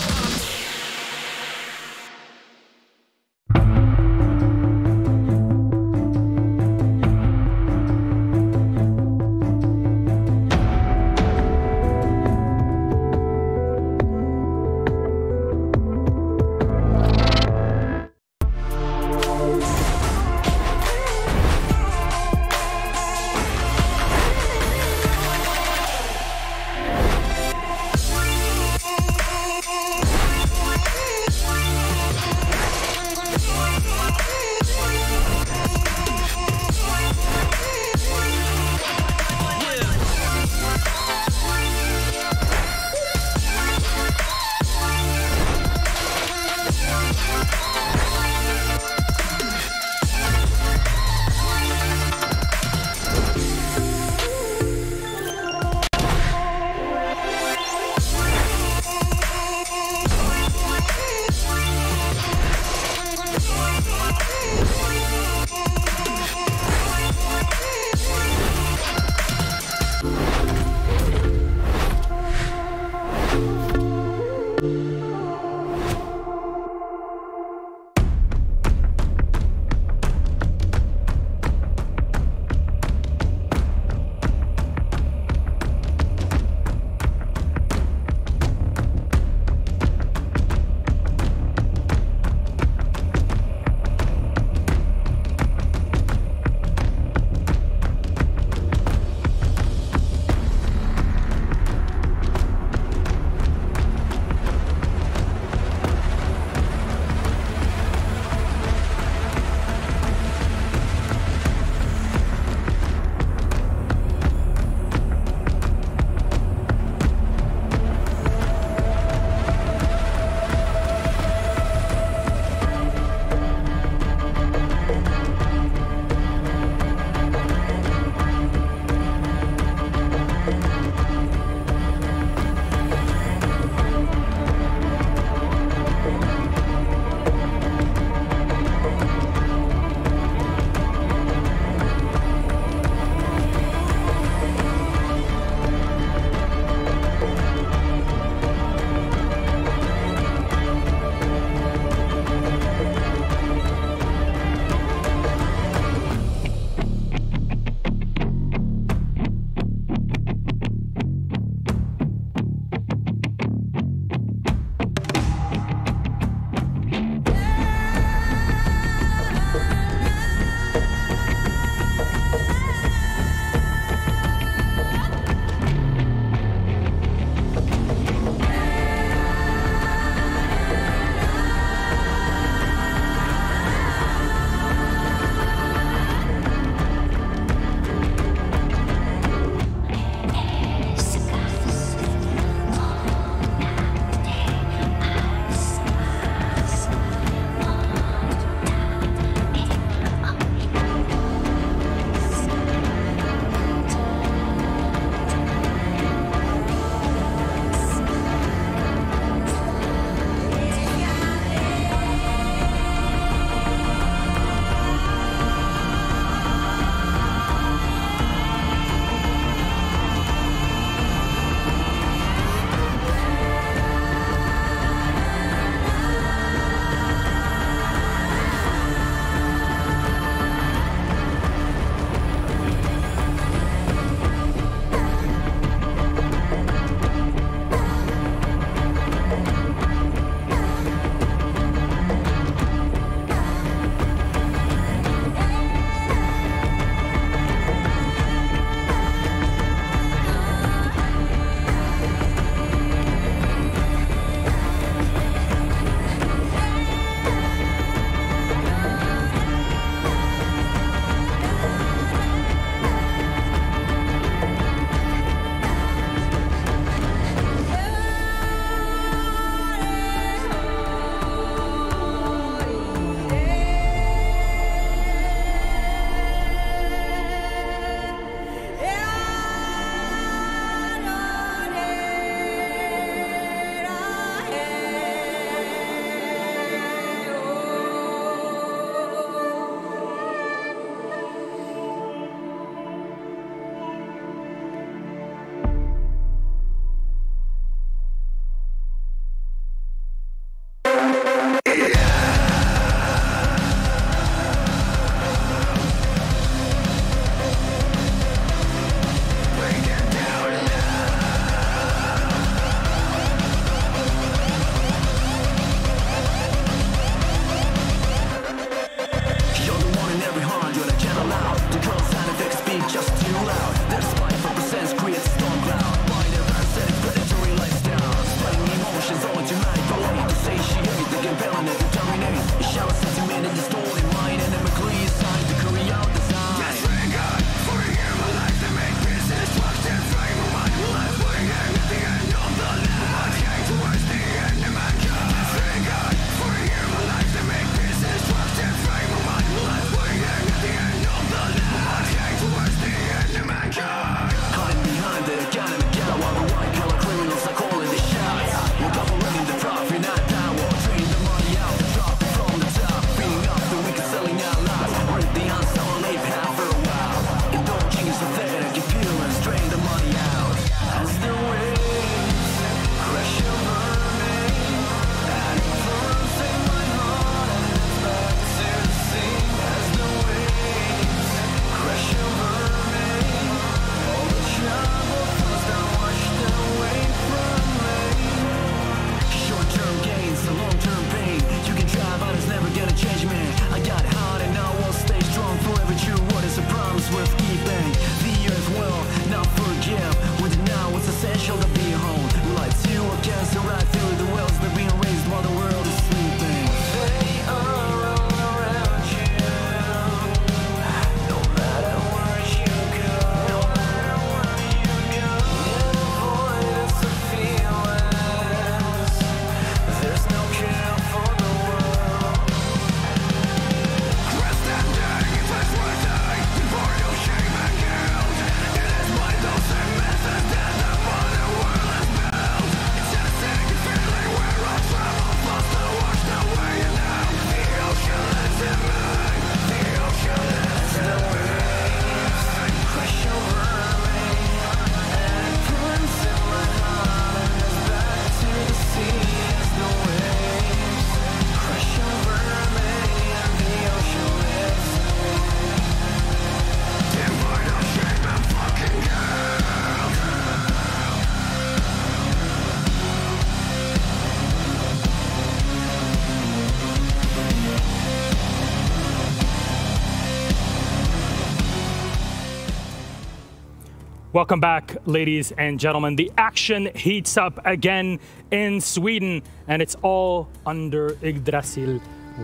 C: Welcome back, ladies and gentlemen. The action heats up again in Sweden, and it's all under Yggdrasil,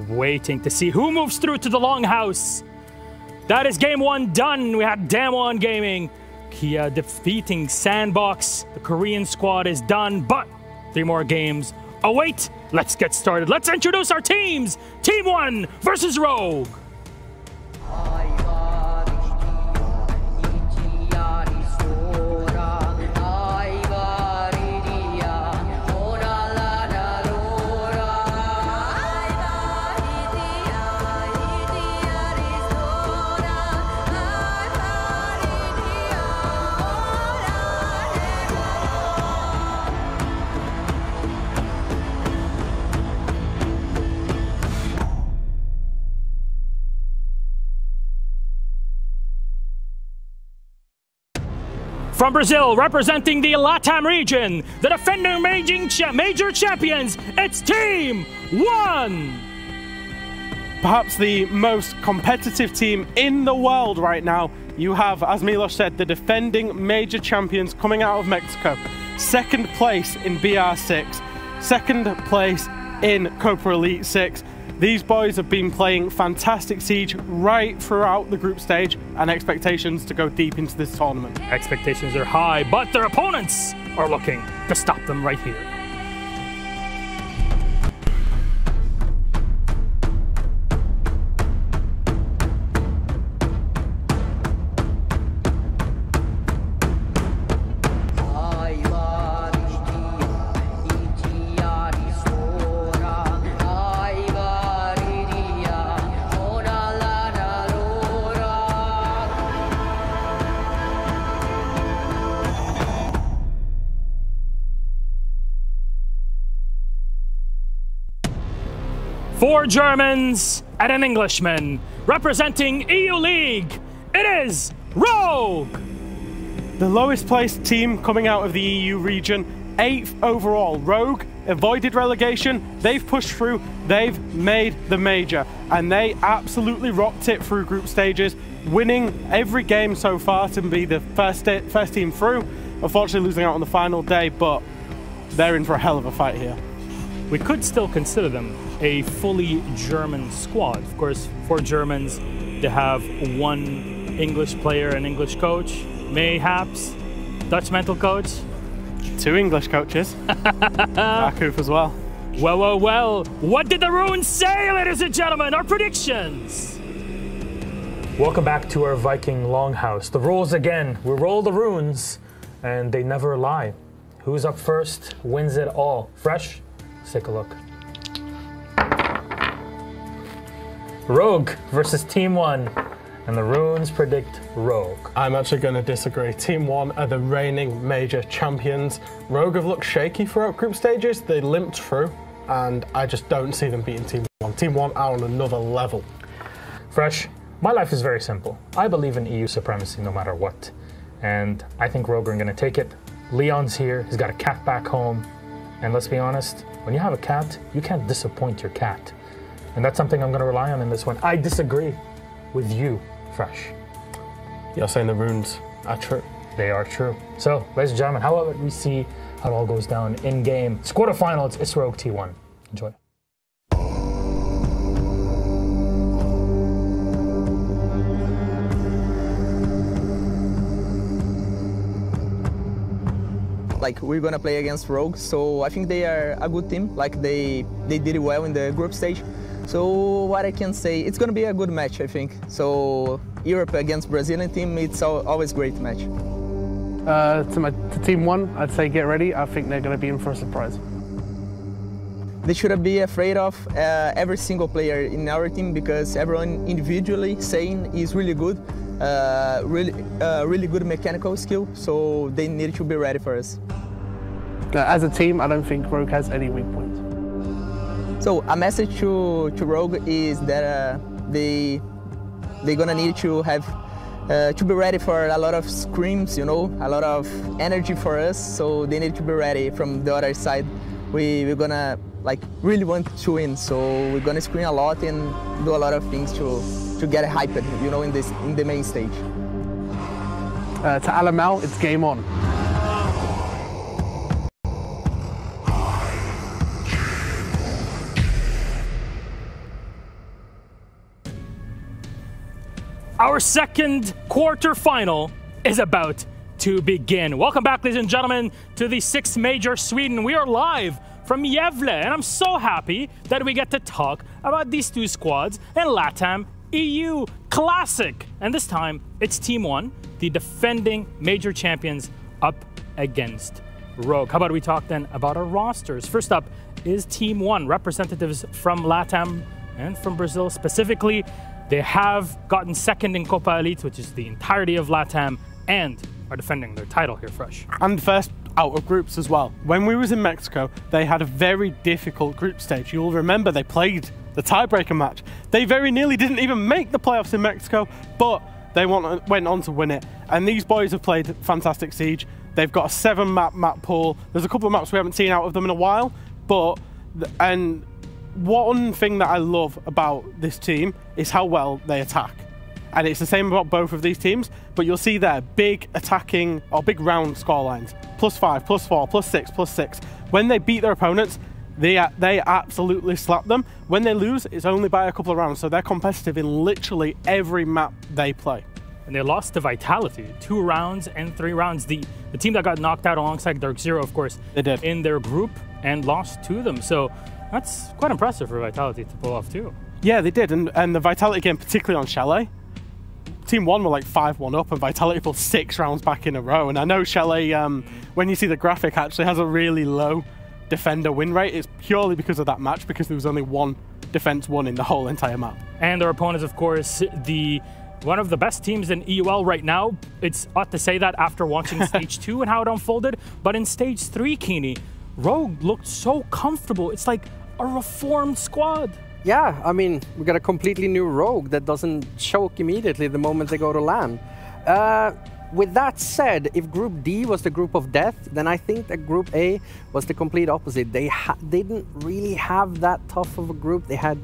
C: waiting to see who moves through to the Longhouse. That is game 1 done. We had DWG Gaming KIA defeating SANDBOX. The Korean squad is done, but 3 more games await. Let's get started. Let's introduce our teams. Team 1 versus Rogue. From Brazil, representing the LATAM region, the defending major champions, it's Team 1!
F: Perhaps the most competitive team in the world right now. You have, as Milos said, the defending major champions coming out of Mexico. 2nd place in BR6, 2nd place in Copa Elite 6. These boys have been playing fantastic Siege right throughout the group stage, and expectations to go deep into this tournament.
C: Expectations are high, but their opponents are looking to stop them right here. Four Germans and an Englishman. Representing EU League, it is Rogue!
F: The lowest placed team coming out of the EU region, 8th overall. Rogue avoided relegation, they've pushed through, they've made the major, and they absolutely rocked it through group stages, winning every game so far to be the first team through. Unfortunately losing out on the final day, but they're in for a hell of a fight here.
C: We could still consider them a fully German squad. Of course, 4 Germans, they have 1 English player and English coach, mayhaps Dutch mental coach.
F: 2 English coaches. Akuf as well.
C: Well. What did the runes say, ladies and gentlemen? Our predictions.
H: Welcome back to our Viking Longhouse. The rules again. We roll the runes, and they never lie. Who's up first wins it all. Fresh? Let's take a look. Rogue versus Team 1, and the runes predict Rogue.
F: I'm actually going to disagree. Team 1 are the reigning major champions. Rogue have looked shaky throughout group stages. They limped through, and I just don't see them beating Team 1. Team 1 are on another level.
H: Fresh, my life is very simple. I believe in EU supremacy no matter what, and I think Rogue are going to take it. Leon's here. He's got a cat back home, and let's be honest, when you have a cat, you can't disappoint your cat. And that's something I'm going to rely on in this one. I disagree with you, Fresh.
F: You're saying the runes are true?
H: They are true. So, ladies and gentlemen, how about we see how it all goes down in game? It's quarterfinals, it's Rogue T1. Enjoy.
M: Like, we're gonna play against Rogue, so I think they are a good team. Like, they did it well in the group stage. So what I can say, it's going to be a good match, I think. So Europe against Brazilian team, it's always a great match.
N: To Team 1, I'd say get ready. I think they're going to be in for a surprise.
M: They shouldn't be afraid of every single player in our team, because everyone individually saying is really good, really good mechanical skill. So they need to be ready for us.
N: As a team, I don't think Rogue has any weak points.
M: So a message to Rogue is that they're gonna need to have to be ready for a lot of screams, you know, a lot of energy for us. So they need to be ready from the other side. We're gonna like really want to win, so we're gonna scream a lot and do a lot of things to get hyped, you know, in the main stage.
N: To Alamel, it's game on.
C: Our second quarterfinal is about to begin. Welcome back, ladies and gentlemen, to the 6th Major Sweden. We are live from Gävle, and I'm so happy that we get to talk about these two squads in LATAM EU Classic. And this time, it's Team 1, the defending major champions, up against Rogue. How about we talk then about our rosters? First up is Team 1, representatives from LATAM and from Brazil specifically. They have gotten second in Copa Elite, which is the entirety of LATAM, and are defending their title here fresh.
F: And first out of groups as well. When we was in Mexico, they had a very difficult group stage. You'll remember they played the tiebreaker match. They very nearly didn't even make the playoffs in Mexico, but they went on to win it. And these boys have played fantastic Siege. They've got a 7-map pool. There's a couple of maps we haven't seen out of them in a while, but one thing that I love about this team is how well they attack. And it's the same about both of these teams, but you'll see there big attacking or big round scorelines. +5, +4, +6, +6. When they beat their opponents, they absolutely slap them. When they lose, it's only by a couple of rounds, so they're competitive in literally every map they play.
C: And they lost to Vitality 2 rounds and 3 rounds. The team that got knocked out alongside Dark Zero, of course,
F: they did
C: in their group and lost to them. So that's quite impressive for Vitality to pull off too.
F: Yeah, they did, and the Vitality game, particularly on Chalet, Team 1 were like 5-1 up, and Vitality pulled 6 rounds back in a row. And I know Chalet, when you see the graphic, actually has a really low defender win rate. It's purely because of that match, because there was only 1 defense won in the whole entire map.
C: And their opponents, of course, one of the best teams in EUL right now. It's odd to say that after watching Stage 2 and how it unfolded, but in Stage 3, Kini, Rogue looked so comfortable. It's like a reformed squad.
D: Yeah, I mean, we got a completely new Rogue that doesn't choke immediately the moment they go to LAN. With that said, if Group D was the group of death, then I think that Group A was the complete opposite. They didn't really have that tough of a group. They had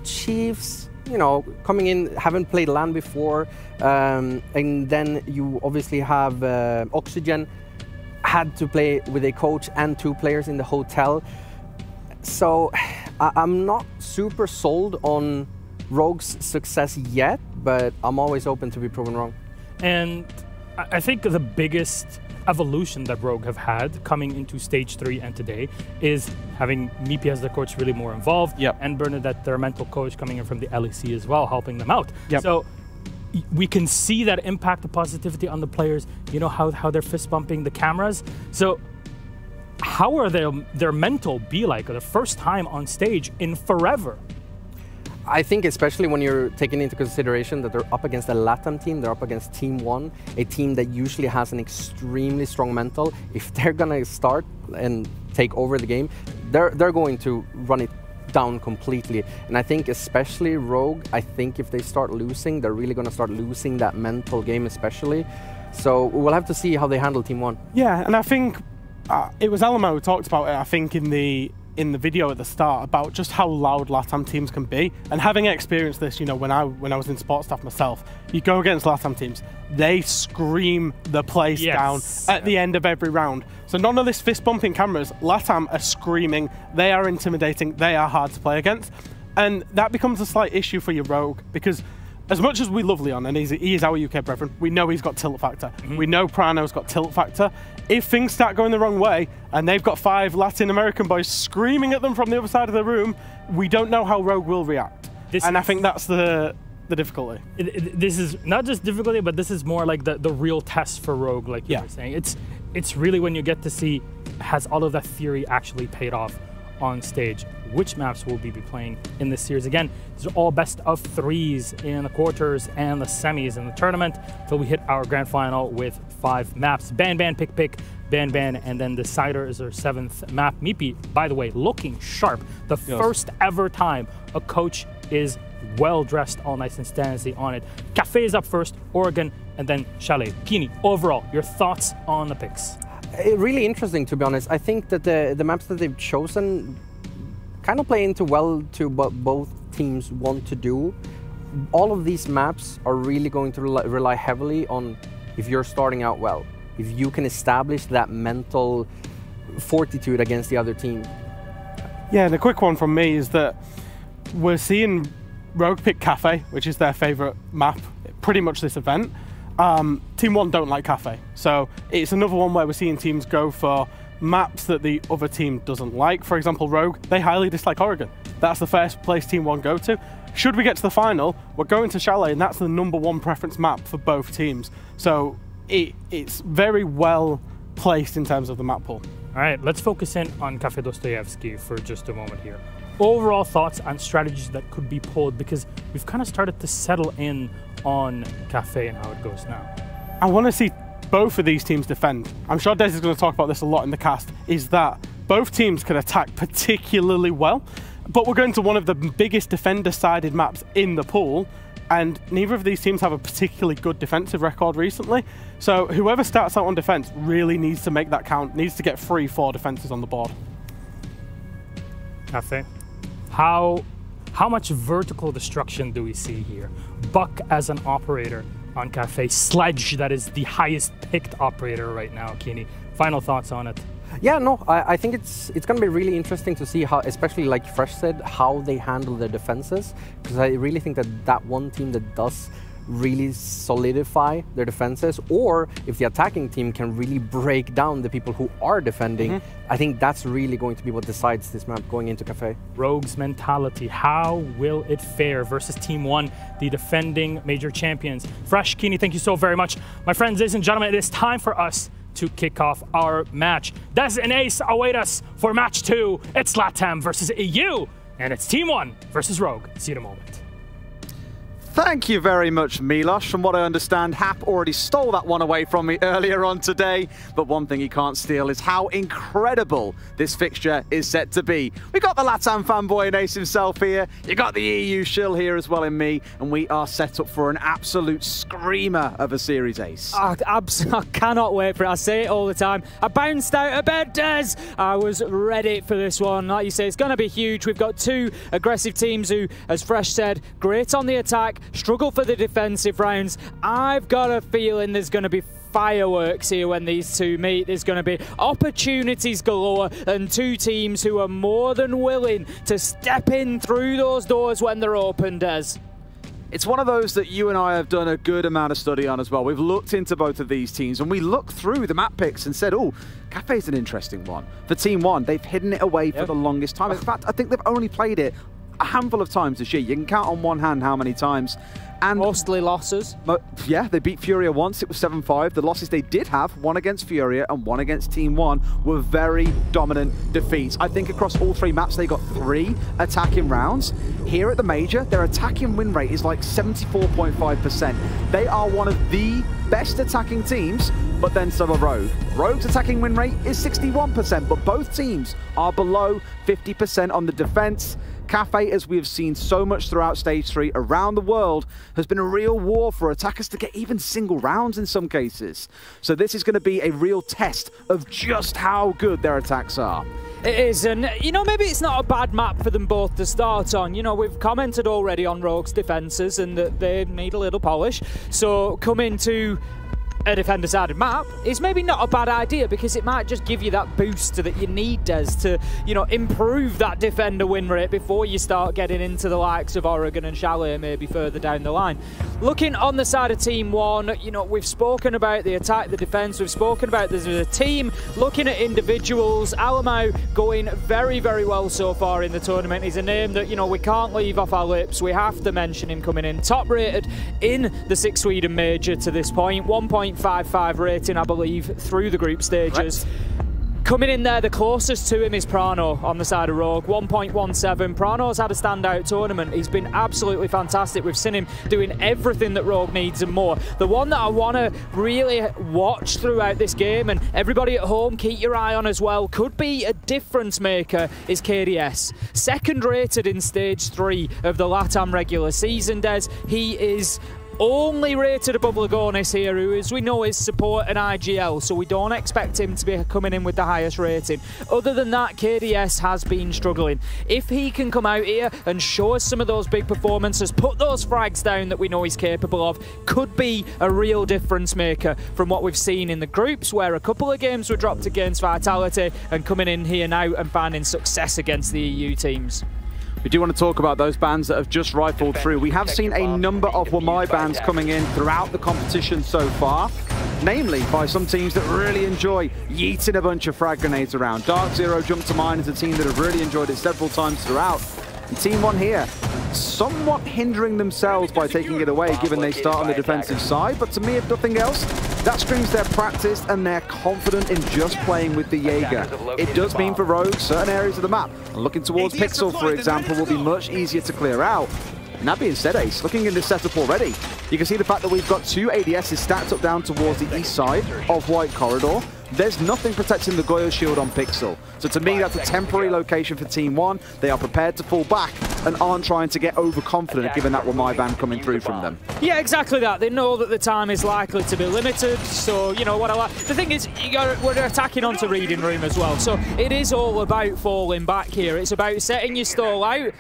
D: Chiefs, you know, coming in, haven't played LAN before, and then you obviously have Oxygen, had to play with a coach and 2 players in the hotel. So I'm not super sold on Rogue's success yet, but I'm always open to be proven wrong.
C: And I think the biggest evolution that Rogue have had coming into Stage 3 and today is having Mipi as the coach really more involved, and Bernadette, their mental coach, coming in from the LEC as well, helping them out. So we can see that impact of positivity on the players, you know, how they're fist bumping the cameras. So how are their mental be like the first time on stage in forever?
D: I think especially when you're taking into consideration that they're up against a LATAM team, they're up against Team 1, a team that usually has an extremely strong mental. If they're gonna start and take over the game, they're going to run it down completely. And I think especially Rogue, I think if they start losing, they're really gonna start losing that mental game especially. So we'll have to see how they handle Team 1.
F: Yeah, and I think it was Alamo who talked about it, I think, in the video at the start, about just how loud LATAM teams can be. And having experienced this, you know, when I was in sports staff myself, you go against LATAM teams, they scream the place down at the end of every round. So none of this fist bumping cameras. LATAM are screaming, they are intimidating, they are hard to play against. And that becomes a slight issue for your Rogue, because as much as we love Leon, and he is our UK brethren, we know he's got tilt factor. We know Prano's got tilt factor. If things start going the wrong way, and they've got 5 Latin American boys screaming at them from the other side of the room, we don't know how Rogue will react. I think that's the difficulty.
C: This is not just difficulty, but this is more like the real test for Rogue, like you were saying. It's really when you get to see, has all of that theory actually paid off on stage? Which maps will we be playing in this series? Again, these are all best of 3s in the quarters and the semis in the tournament until we hit our grand final with 5 maps. Ban, pick, ban, and then Decider is our 7th map. Mipi, by the way, looking sharp. The first ever time a coach is well dressed, all nice and standy on it. Cafe is up first, Oregon, and then Chalet. Kini, overall, your thoughts on the picks?
D: Really interesting, to be honest. I think that the maps that they've chosen kind of play into well to what both teams want to do. All of these maps are really going to rely heavily on if you're starting out well, if you can establish that mental fortitude against the other team.
F: Yeah, and a quick one from me is that we're seeing Rogue pick Cafe, which is their favourite map, pretty much this event. Team 1 don't like Cafe, so it's another one where we're seeing teams go for maps that the other team doesn't like. For example, Rogue, they highly dislike Oregon. That's the first place Team 1 go to. Should we get to the final, we're going to Chalet, and that's the #1 preference map for both teams. So it's very well placed in terms of the map pool.
C: All right, let's focus in on Cafe Dostoyevsky for just a moment here. Overall thoughts and strategies that could be pulled, because we've kind of started to settle in on Cafe and how it goes now.
F: I want to see both of these teams defend. I'm sure Des is going to talk about this a lot in the cast, is that both teams can attack particularly well, but we're going to one of the biggest defender-sided maps in the pool, and neither of these teams have a particularly good defensive record recently. So whoever starts out on defense really needs to make that count, needs to get 3-4 defenses on the board.
C: Cafe, how much vertical destruction do we see here? Buck as an operator on Cafe, Sledge that is the highest picked operator right now. Kini, final thoughts on it?
D: Yeah, no, I think it's going to be really interesting to see how, especially like Fresh said, how they handle their defenses, because I really think that one team that does really solidify their defenses, or if the attacking team can really break down the people who are defending, I think that's really going to be what decides this map going into Cafe.
C: Rogue's mentality, how will it fare versus Team 1, the defending major champions? Fresh, Kini, thank you so very much. My friends, ladies and gentlemen, it is time for us to kick off our match. Des and Ace await us for match 2. It's LATAM versus EU, and it's Team 1 versus Rogue. See you in a moment.
O: Thank you very much, Milos. From what I understand, Hap already stole that one away from me earlier on today, but one thing he can't steal is how incredible this fixture is set to be. We got the LATAM fanboy and Ace himself here, you got the EU shill here as well in me, and we are set up for an absolute screamer of a series, Ace.
P: I cannot wait for it. I say it all the time. I bounced out of bed, Des. I was ready for this one. Like you say, it's going to be huge. We've got two aggressive teams who, as Fresh said, great on the attack, struggle for the defensive rounds. I've got a feeling there's going to be fireworks here when these two meet. There's going to be opportunities galore and two teams who are more than willing to step in through those doors when they're opened, Des.
O: It's one of those that you and I have done a good amount of study on as well. We've looked into both of these teams and we looked through the map picks and said, oh, Cafe's an interesting one. For Team 1, they've hidden it away for the longest time. In fact, I think they've only played it a handful of times this year. You can count on one hand how many times. And
P: mostly losses.
O: Yeah, they beat Furia once. It was 7-5. The losses they did have, one against Furia and one against Team 1, were very dominant defeats. I think across all three maps, they got 3 attacking rounds. Here at the Major, their attacking win rate is like 74.5%. They are one of the best attacking teams, but then so are Rogue. Rogue's attacking win rate is 61%, but both teams are below 50% on the defense. Cafe, as we have seen so much throughout Stage 3 around the world, has been a real war for attackers to get even single rounds in some cases. So this is going to be a real test of just how good their attacks are.
P: It is, and you know, maybe it's not a bad map for them both to start on. You know, we've commented already on Rogue's defenses and that they need a little polish. So coming to a defender-sided map is maybe not a bad idea, because it might just give you that boost that you need, Des, to, you know, improve that defender win rate before you start getting into the likes of Oregon and Chalet maybe further down the line. Looking on the side of Team 1, you know, we've spoken about the attack, the defense, we've spoken about there's a team, looking at individuals. Alamau going very, very well so far in the tournament. He's a name that, you know, we can't leave off our lips. We have to mention him coming in. Top rated in the 6 Sweden Major to this point, 1.55 rating, I believe, through the group stages. Right. Coming in there, the closest to him is Prano on the side of Rogue, 1.17. Prano's had a standout tournament. He's been absolutely fantastic. We've seen him doing everything that Rogue needs and more. The one that I want to really watch throughout this game, and everybody at home keep your eye on as well, could be a difference maker, is KDS. Second rated in Stage 3 of the LATAM regular season, Des. He is only rated above Lagonis here, who, as we know, is support and IGL, so we don't expect him to be coming in with the highest rating. Other than that, KDS has been struggling. If he can come out here and show us some of those big performances, put those frags down that we know he's capable of, could be a real difference maker from what we've seen in the groups, where a couple of games were dropped against Vitality, and coming in here now and finding success against the EU teams.
O: We do want to talk about those bans that have just rifled through. We have seen a number of Wamai bans coming in throughout the competition so far, namely by some teams that really enjoy yeeting a bunch of frag grenades around. Dark Zero jumped to mind as a team that have really enjoyed it several times throughout. And Team 1 here, somewhat hindering themselves by taking it away, given they start on the defensive side. But to me, if nothing else, that screams they're practiced and they're confident in just playing with the Jaeger. It does mean for Rogue, certain areas of the map, looking towards Pixel, for example, will be much easier to clear out. And that being said, Ace, looking in this setup already, you can see the fact that we've got 2 ADSs stacked up down towards the east side of White Corridor. There's nothing protecting the Goyo shield on Pixel. So to me, that's a temporary location for Team 1. They are prepared to fall back and aren't trying to get overconfident, given that Wamai ban coming through from them.
P: Yeah, exactly that. They know that the time is likely to be limited, so, you know, what I like. The thing is, we're attacking onto Reading Room as well, so it is all about falling back here. It's about setting your stall out.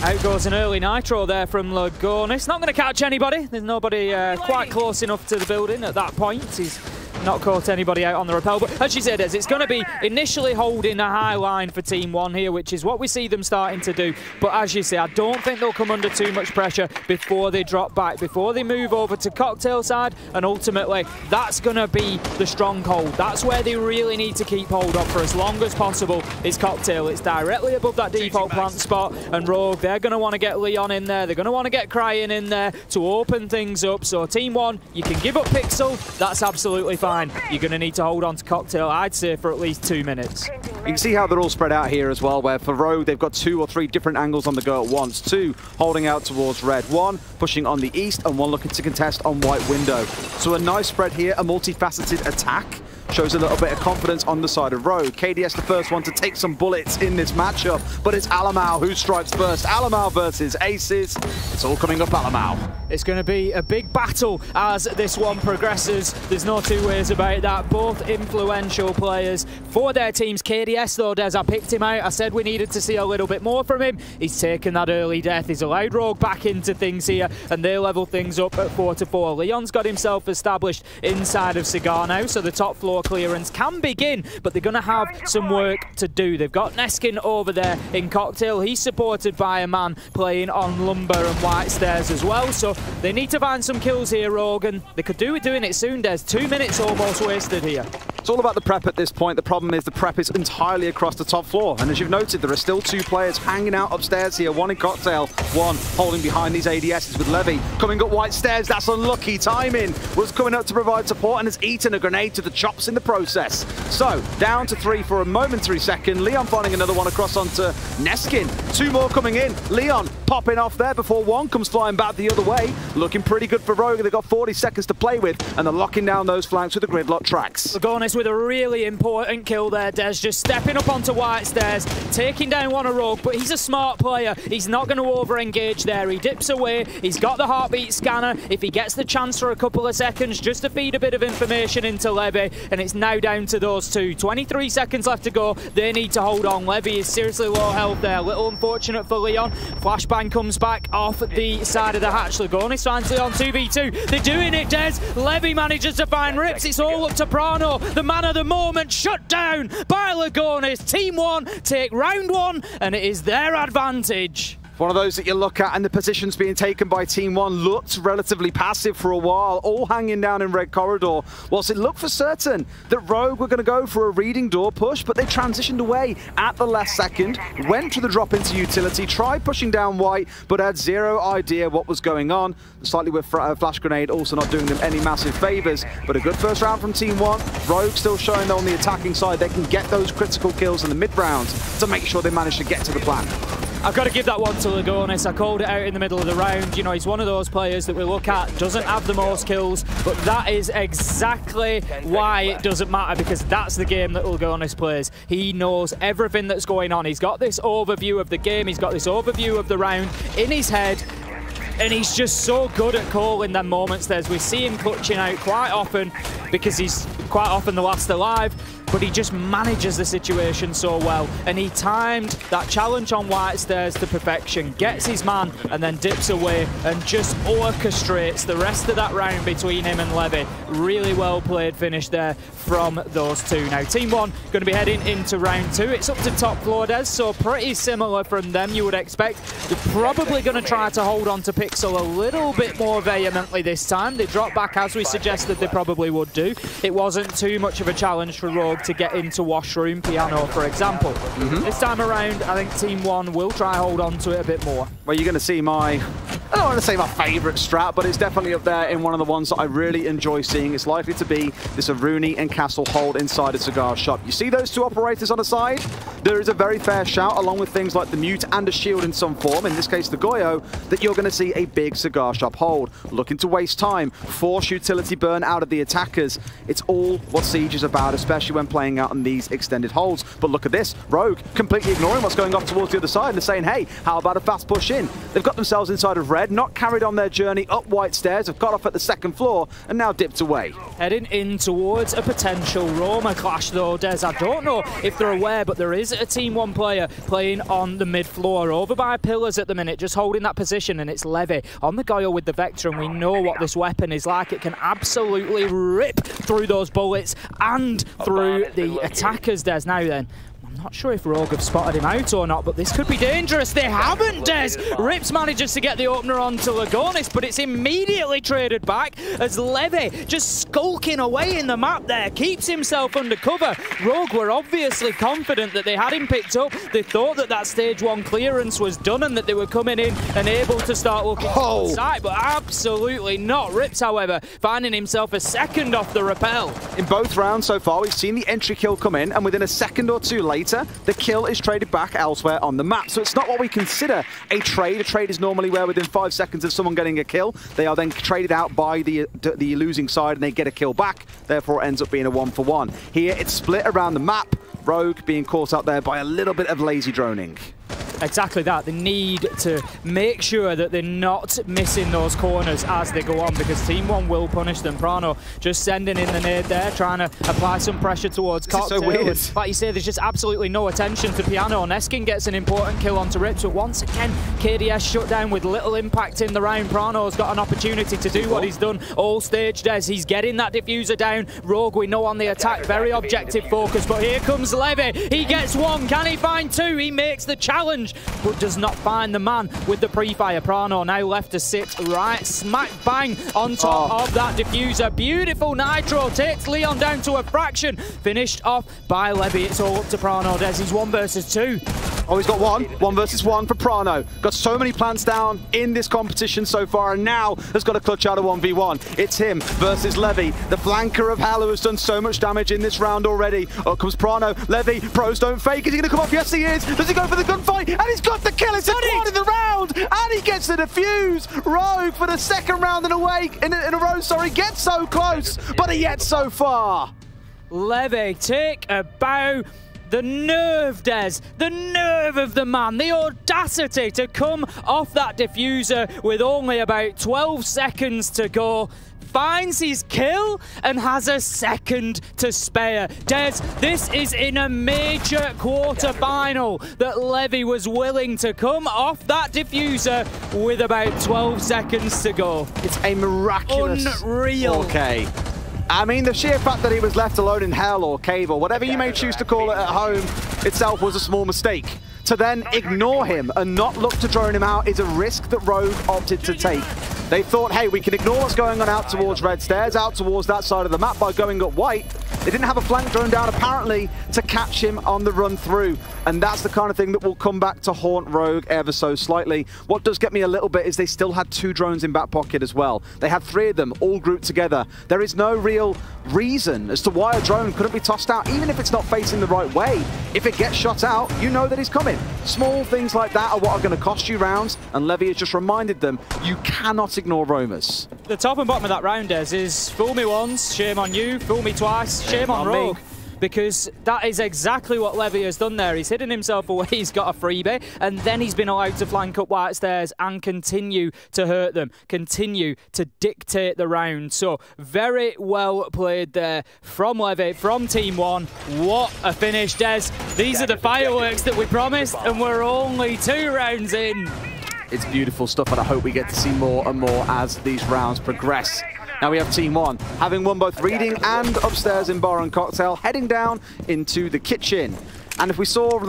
P: Out goes an early nitro there from Lagonis. Not going to catch anybody. There's nobody quite close enough to the building at that point. He's not caught anybody out on the rappel. But as you said, it's going to be initially holding a high line for Team 1 here, which is what we see them starting to do. But as you say, I don't think they'll come under too much pressure before they drop back, before they move over to Cocktail side. And ultimately, that's going to be the stronghold. That's where they really need to keep hold of for as long as possible is Cocktail. It's directly above that default plant spot. And Rogue, they're going to want to get Leon in there. They're going to want to get Cryin in there to open things up. So Team 1, you can give up Pixel. That's absolutely fine. You're going to need to hold on to Cocktail, I'd say, for at least 2 minutes.
O: You can see how they're all spread out here as well, where for Rogue, they've got 2 or 3 different angles on the go at once. 2 holding out towards red, 1 pushing on the east, and 1 looking to contest on White Window. So a nice spread here, a multifaceted attack. Shows a little bit of confidence on the side of Rogue. KDS the first one to take some bullets in this matchup, but it's Alamau who strikes first. Alamau versus Aces. It's all coming up Alamau.
P: It's going to be a big battle as this one progresses. There's no two ways about that. Both influential players for their teams. KDS, though, Des, I picked him out. I said we needed to see a little bit more from him. He's taken that early death. He's allowed Rogue back into things here, and they level things up at 4-4. Leon's got himself established inside of Cigar now, so the top floor clearance can begin, but they're going to have some work to do. They've got Neskin over there in Cocktail. He's supported by a man playing on Lumber and White Stairs as well, so they need to find some kills here, Rogue, and they could do with doing it soon, Des. 2 minutes almost wasted here.
O: It's all about the prep at this point. The problem is the prep is entirely across the top floor, and as you've noted, there are still 2 players hanging out upstairs here, 1 in Cocktail, 1 holding behind these ADSs with Levy. Coming up White Stairs, that's unlucky timing. Was coming up to provide support and has eaten a grenade to the chops in the process. So, down to 3 for a momentary second. Leon finding another one across onto Neskin. 2 more coming in. Leon popping off there before 1 comes flying back the other way. Looking pretty good for Rogue. They've got 40 seconds to play with, and they're locking down those flanks with the gridlock tracks.
P: Lagonis with a really important kill there, Des. Just stepping up onto White Stairs, taking down one of Rogue, but he's a smart player. He's not going to over-engage there. He dips away. He's got the heartbeat scanner. If he gets the chance for a couple of seconds just to feed a bit of information into Levy, and it's now down to those 2. 23 seconds left to go. They need to hold on. Levy is seriously low health there. A little unfortunate for Leon. Flashbang comes back off the side of the hatch. Lagonis finds Leon 2v2. They're doing it, Des. Levy manages to find Rips. It's all up to Prano, the man of the moment, shut down by Lagonis. Team 1 take round 1, and it is their advantage.
O: One of those that you look at, and the positions being taken by Team 1 looked relatively passive for a while, all hanging down in Red Corridor, whilst it looked for certain that Rogue were going to go for a reading door push, but they transitioned away at the last second, went for the drop into utility, tried pushing down White, but had zero idea what was going on. Slightly with Flash Grenade also not doing them any massive favours, but a good first round from Team 1. Rogue still showing on the attacking side they can get those critical kills in the mid-rounds to make sure they manage to get to the plan.
P: I've got to give that one to Lagonis. I called it out in the middle of the round. You know, he's one of those players that we look at, doesn't have the most kills, but that is exactly why it doesn't matter, because that's the game that Lagonis plays. He knows everything that's going on. He's got this overview of the game. He's got this overview of the round in his head. And he's just so good at calling them moments. We see him clutching out quite often because he's quite often the last alive, but he just manages the situation so well. And he timed that challenge on White Stairs to perfection, gets his man, and then dips away and just orchestrates the rest of that round between him and Levy. Really well played finish there from those two. Now, Team 1 going to be heading into round 2. It's up to top floor, Des, so pretty similar from them, you would expect. They're probably going to try to hold on to Pixel a little bit more vehemently this time. They dropped back as we suggested they probably would do. It wasn't too much of a challenge for Rogue to get into Washroom Piano, for example. This time around, I think Team 1 will try hold on to it a bit more.
O: Well, you're going to see I don't want to say my favourite strat, but it's definitely up there in one of the ones that I really enjoy seeing. It's likely to be this Aruni and Castle hold inside a cigar shop. You see those two operators on the side? There is a very fair shout, along with things like the Mute and a shield in some form, in this case the Goyo, that you're going to see a big cigar shop hold. Looking to waste time, force utility burn out of the attackers. It's all what Siege is about, especially when playing out on these extended holds. But look at this, Rogue completely ignoring what's going off towards the other side and saying, hey, how about a fast push in? They've got themselves inside of red, not carried on their journey up White Stairs, have got off at the second floor and now dipped away.
P: Heading in towards a potential Roma clash though, Des. I don't know if they're aware, but there is a Team 1 player playing on the mid floor over by pillars at the minute, just holding that position, and it's Levy on the Goyo with the Vector, and we know what this weapon is like. It can absolutely rip through those bullets and through the attackers, Des. Now then, I'm not sure if Rogue have spotted him out or not, but this could be dangerous. They haven't, Des. Rips manages to get the opener onto Lagonis, but it's immediately traded back as Levy just skulking away in the map there, keeps himself under cover. Rogue were obviously confident that they had him picked up. They thought that that stage 1 clearance was done and that they were coming in and able to start looking to the side, but absolutely not. Rips, however, finding himself a second off the rappel.
O: In both rounds so far, we've seen the entry kill come in, and within a second or two later, the kill is traded back elsewhere on the map. So it's not what we consider a trade. A trade is normally where within 5 seconds of someone getting a kill, they are then traded out by the losing side and they get a kill back. Therefore, it ends up being a 1-for-1. Here, it's split around the map. Rogue being caught out there by a little bit of lazy droning.
P: Exactly that. They need to make sure that they're not missing those corners as they go on, because Team 1 will punish them. Prano just sending in the nade there, trying to apply some pressure towards Cocktail.
O: So weird.
P: Like you say, there's just absolutely no attention to Piano. Neskin gets an important kill onto Rips, but once again, KDS shut down with little impact in the round. Prano's got an opportunity to do what he's done all stage, Des. He's getting that diffuser down. Rogue, we know on the attack, very objective focus, but here comes Levy. He gets one. Can he find two? He makes the challenge, but does not find the man with the pre-fire. Prano now left to sit right smack bang on top of that diffuser. Beautiful nitro, takes Leon down to a fraction. Finished off by Levy. It's all up to Prano, Des. He's 1 versus 2.
O: Oh, he's got one. 1 versus 1 for Prano. Got so many plants down in this competition so far, and now has got to clutch out a 1v1. It's him versus Levy, the flanker of hell, who has done so much damage in this round already. Up comes Prano. Levy, pros don't fake. Is he going to come off? Yes, he is. Does he go for the gunfight? And he's got the kill. It's a quad in the round, and he gets the defuse. Rogue for the second round in a row. Sorry, gets so close, but yet so far.
P: Levy, take a bow. The nerve, Des, the nerve of the man, the audacity to come off that diffuser with only about 12 seconds to go. Finds his kill and has a second to spare. Des, this is in a major quarter-final that Levy was willing to come off that diffuser with about 12 seconds to go.
O: It's a miraculous
P: unreal.
O: Okay. I mean, the sheer fact that he was left alone in hell or cave or whatever you may choose to call it at home itself was a small mistake. To then ignore him and not look to drone him out is a risk that Rogue opted to take. They thought, hey, we can ignore what's going on out towards red stairs, out towards that side of the map by going up white. They didn't have a flank drone down, apparently, to catch him on the run through. And that's the kind of thing that will come back to haunt Rogue ever so slightly. What does get me a little bit is they still had 2 drones in back pocket as well. They had 3 of them all grouped together. There is no real reason as to why a drone couldn't be tossed out, even if it's not facing the right way. If it gets shot out, you know that he's coming. Small things like that are what are going to cost you rounds, and Levy has just reminded them, you cannot ignore roamers.
P: The top and bottom of that round, Des, is fool me once, shame on you, fool me twice, shame on Rogue. because that is exactly what Levy has done there. He's hidden himself away, he's got a freebie, and then he's been allowed to flank up white stairs and continue to hurt them, continue to dictate the round. So very well played there from Levy, from Team 1. What a finish, Des. These are the fireworks that we promised, and we're only 2 rounds in.
O: It's beautiful stuff, and I hope we get to see more and more as these rounds progress. Now we have Team 1, having won both reading and upstairs in bar and cocktail, heading down into the kitchen. And if we thought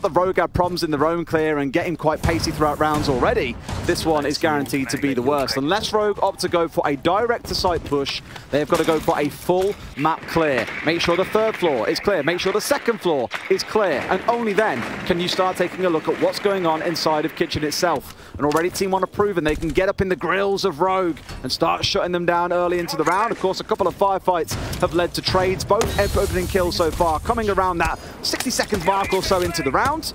O: that Rogue had problems in the roam clear and getting quite pacey throughout rounds already, this one is guaranteed to be the worst. Unless Rogue opt to go for a direct-to-site push, they've got to go for a full map clear. Make sure the 3rd floor is clear, make sure the 2nd floor is clear, and only then can you start taking a look at what's going on inside of kitchen itself. And already Team 1 have proven they can get up in the grills of Rogue and start shutting them down early into the round. Of course, a couple of firefights have led to trades, both opening kills so far, coming around that 60 seconds mark or so into the round.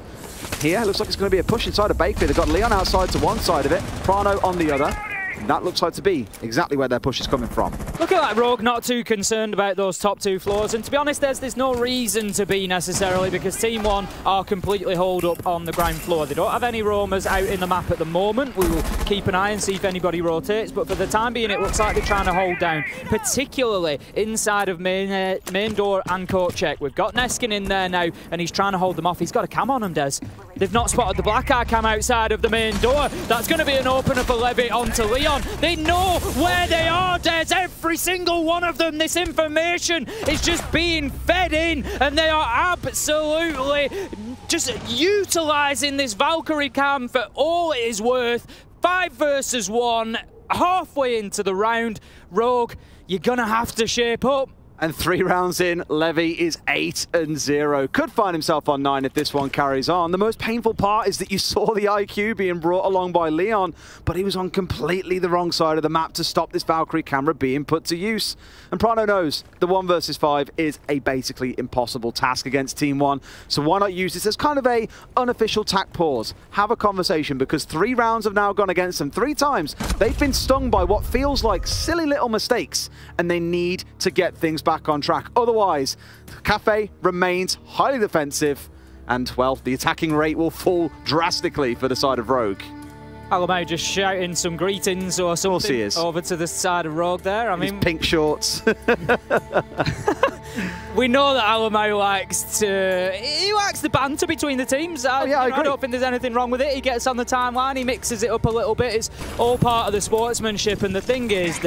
O: Here, looks like it's going to be a push inside of Bakery. They've got Leon outside to one side of it, Prano on the other. That looks like to be exactly where their push is coming from.
P: Look at that Rogue, not too concerned about those top 2 floors. And to be honest, there's no reason to be necessarily, because Team 1 are completely holed up on the ground floor. They don't have any roamers out in the map at the moment. We will keep an eye and see if anybody rotates. But for the time being, it looks like they're trying to hold down, particularly inside of main door and court check. We've got Neskin in there now, and he's trying to hold them off. He's got a cam on him, Des. They've not spotted the black eye cam outside of the main door. That's going to be an opener for Levy onto Leon. They know where they are, Des. Every single one of them. This information is just being fed in, and they are absolutely just utilising this Valkyrie cam for all it is worth. 5 versus 1, halfway into the round. Rogue, you're going to have to shape up.
O: And 3 rounds in, Levy is 8-0. Could find himself on 9 if this one carries on. The most painful part is that you saw the IQ being brought along by Leon, but he was on completely the wrong side of the map to stop this Valkyrie camera being put to use. And Prano knows the 1 versus 5 is a basically impossible task against Team 1, so why not use this as kind of a unofficial tack pause? Have a conversation, because 3 rounds have now gone against them. 3 times they've been stung by what feels like silly little mistakes, and they need to get things back on track. Otherwise, Cafe remains highly defensive, and, well, the attacking rate will fall drastically for the side of Rogue.
P: Alamo just shouting some greetings or something over to the side of Rogue there. I mean,
O: his pink shorts.
P: We know that Alamo likes the banter between the teams. I agree. I don't think there's anything wrong with it. He gets on the timeline, he mixes it up a little bit. It's all part of the sportsmanship, and the thing is,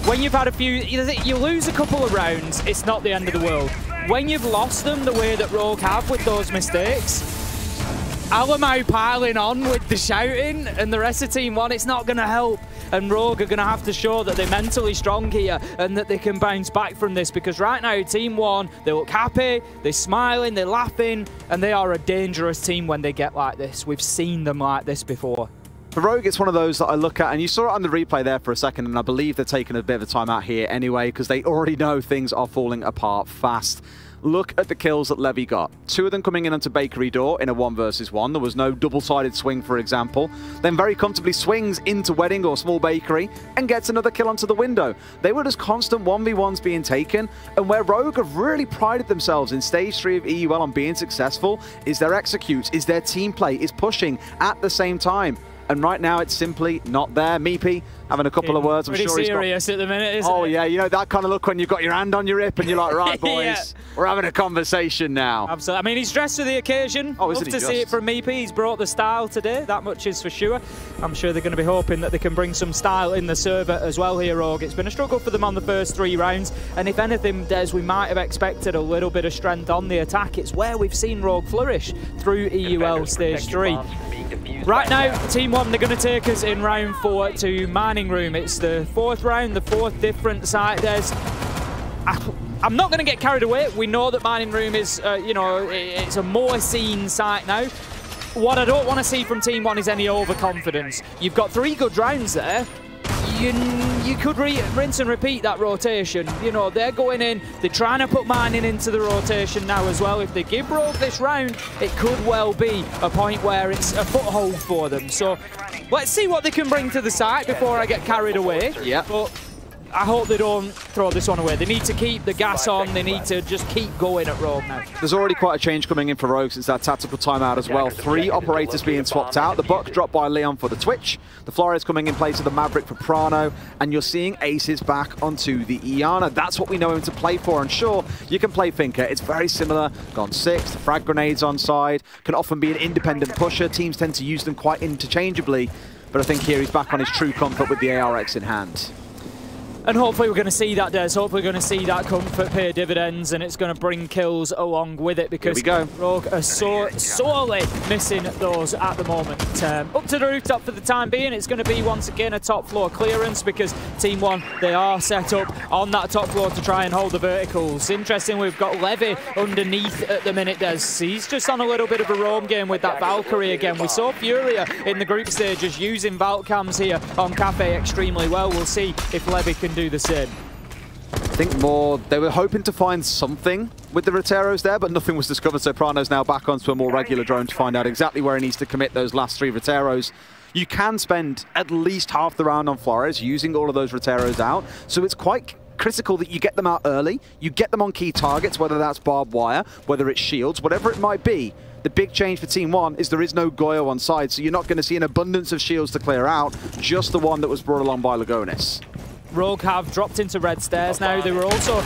P: when you've had a few, you lose a couple of rounds, it's not the end of the world. When you've lost them the way that Rogue have with those mistakes, Alamo piling on with the shouting and the rest of Team 1, it's not going to help. And Rogue are going to have to show that they're mentally strong here and that they can bounce back from this, because right now, Team 1, they look happy, they're smiling, they're laughing, and they are a dangerous team when they get like this. We've seen them like this before.
O: For Rogue, it's one of those that I look at, and you saw it on the replay there for a second, and I believe they're taking a bit of a time out here anyway, because they already know things are falling apart fast. Look at the kills that Levy got. 2 of them coming in onto Bakery door in a 1 versus 1. There was no double-sided swing, for example. Then very comfortably swings into Wedding or Small Bakery and gets another kill onto the window. They were just constant 1v1s being taken, and where Rogue have really prided themselves in Stage 3 of EUL on being successful is their executes, is their team play, is pushing at the same time. And right now, it's simply not there. Meepy having a couple of words. I'm sure he's
P: serious at the minute, isn't it?
O: Oh, yeah. You know, that kind of look when you've got your hand on your hip and you're like, right, boys, we're having a conversation now.
P: Absolutely. I mean, he's dressed for the occasion.
O: Oh,
P: Love to see it from Meepy. He's brought the style today. That much is for sure. I'm sure they're going to be hoping that they can bring some style in the server as well here, Rogue. It's been a struggle for them on the first 3 rounds. And if anything, Des, we might have expected a little bit of strength on the attack. It's where we've seen Rogue flourish through EUL Stage 3. Right now, Team 1, they're going to take us in round 4 to Mining Room. It's the 4th round, the 4th different site. I'm not going to get carried away. We know that Mining Room is, it's a more seen site now. What I don't want to see from Team 1 is any overconfidence. You've got 3 good rounds there. You could rinse and repeat that rotation. You know, they're going in, they're trying to put Mining into the rotation now as well. If they give Rogue this round, it could well be a point where it's a foothold for them. So let's see what they can bring to the site before I get carried away.
O: Yeah.
P: But I hope they don't throw this one away. They need to keep the gas on. They need to just keep going at Rogue now.
O: There's already quite a change coming in for Rogue since that tactical timeout as well. 3 operators being swapped out. The Buck dropped by Leon for the Twitch. The Flores coming in place of the Maverick for Prano. And you're seeing Aces back onto the Iana. That's what we know him to play for. And sure, you can play Finker. It's very similar. Gone 6, the frag grenades on side. Can often be an independent pusher. Teams tend to use them quite interchangeably. But I think here he's back on his true comfort with the ARX in hand.
P: And hopefully we're going to see that, Des. Hopefully we're going to see that comfort pay dividends, and it's going to bring kills along with it, because Rogue are so sorely missing those at the moment. Up to the rooftop for the time being. It's going to be once again a top floor clearance, because Team 1, they are set up on that top floor to try and hold the verticals. Interesting, we've got Levy underneath at the minute, Des. He's just on a little bit of a roam game with that Valkyrie again. We saw Furia in the group stages using Valk cams here on Cafe extremely well. We'll see if Levy can do the same.
O: I think more, they were hoping to find something with the Roteros there, but nothing was discovered, so Prano's now back onto a more regular drone to find out exactly where he needs to commit those last 3 Roteros. You can spend at least half the round on Flores using all of those Roteros out, so it's quite critical that you get them out early, you get them on key targets, whether that's barbed wire, whether it's shields, whatever it might be. The big change for Team 1 is there is no Goyo on side, so you're not going to see an abundance of shields to clear out, just the one that was brought along by Lagonis.
P: Rogue have dropped into red stairs now. They were also...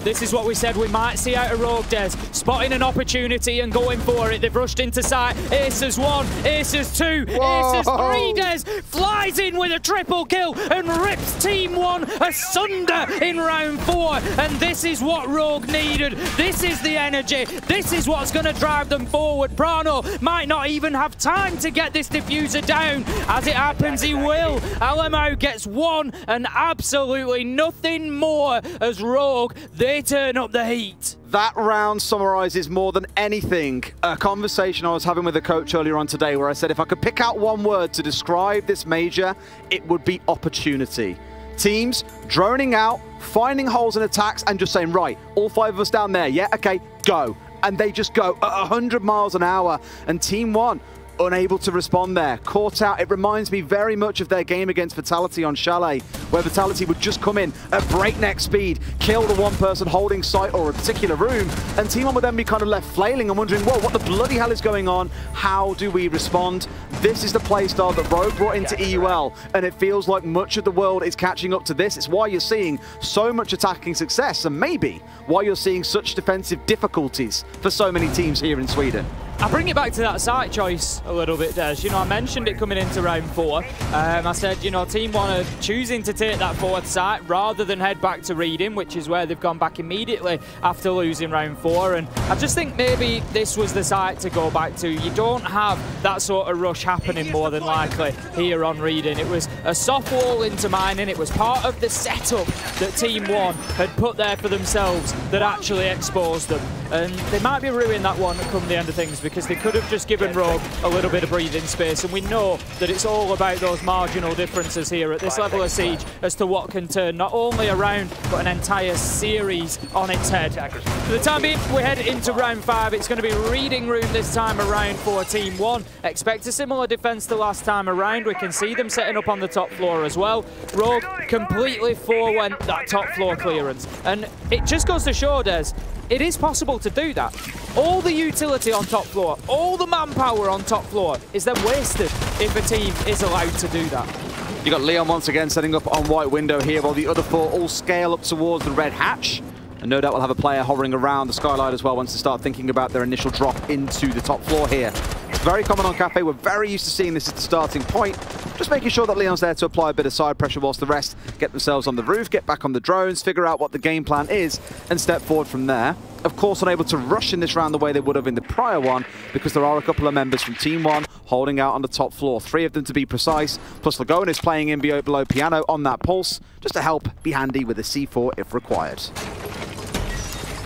P: This is what we said we might see out of Rogue, Des. Spotting an opportunity and going for it. They've rushed into sight. Aces 1, Aces 2, Aces 3, Des. Flies in with a triple kill and rips Team 1 asunder in round 4. And this is what Rogue needed. This is the energy. This is what's going to drive them forward. Prano might not even have time to get this diffuser down. As it happens, he will. LMO gets 1 and absolutely nothing more as Rogue, they turn up the heat.
O: That round summarizes more than anything a conversation I was having with a coach earlier on today, where I said if I could pick out one word to describe this major, it would be opportunity. Teams droning out, finding holes in attacks and just saying, right, all 5 of us down there, yeah, okay, go. And they just go at 100 miles an hour. And Team 1, unable to respond there. Caught out. It reminds me very much of their game against Vitality on Chalet, where Vitality would just come in at breakneck speed, kill the one person holding site or a particular room, and Team 1 would then be kind of left flailing and wondering, whoa, what the bloody hell is going on? How do we respond? This is the playstyle that Rogue brought into EUL, and it feels like much of the world is catching up to this. It's why you're seeing so much attacking success, and maybe why you're seeing such defensive difficulties for so many teams here in Sweden.
P: I bring it back to that site choice a little bit, Des. You know, I mentioned it coming into round 4. I said, you know, Team 1 are choosing to take that 4th site rather than head back to Reading, which is where they've gone back immediately after losing round 4. And I just think maybe this was the site to go back to. You don't have that sort of rush happening more than likely here on Reading. It was a soft wall into mining. It was part of the setup that Team 1 had put there for themselves that actually exposed them. And they might be ruining that one come the end of things, because they could have just given Rogue a little bit of breathing space, and we know that it's all about those marginal differences here at this level of Siege as to what can turn not only a round but an entire series on its head. For the time being, we head into round 5. It's going to be Reading room this time around for Team 1. Expect a similar defense to last time around. We can see them setting up on the top floor as well. Rogue completely forewent that top floor clearance, and it just goes to show, Des, it is possible to do that. All the utility on top floor, all the manpower on top floor is then wasted if a team is allowed to do that.
O: You got Leon once again setting up on white window here, while the other 4 all scale up towards the red hatch. And no doubt we'll have a player hovering around the skylight as well once they start thinking about their initial drop into the top floor here. It's very common on Cafe. We're very used to seeing this as the starting point. Just making sure that Leon's there to apply a bit of side pressure whilst the rest get themselves on the roof, get back on the drones, figure out what the game plan is, and step forward from there. Of course, unable to rush in this round the way they would have in the prior one, because there are a couple of members from Team 1 holding out on the top floor. 3 of them to be precise, plus Lagoon is playing in below Piano on that pulse, just to help be handy with a C4 if required.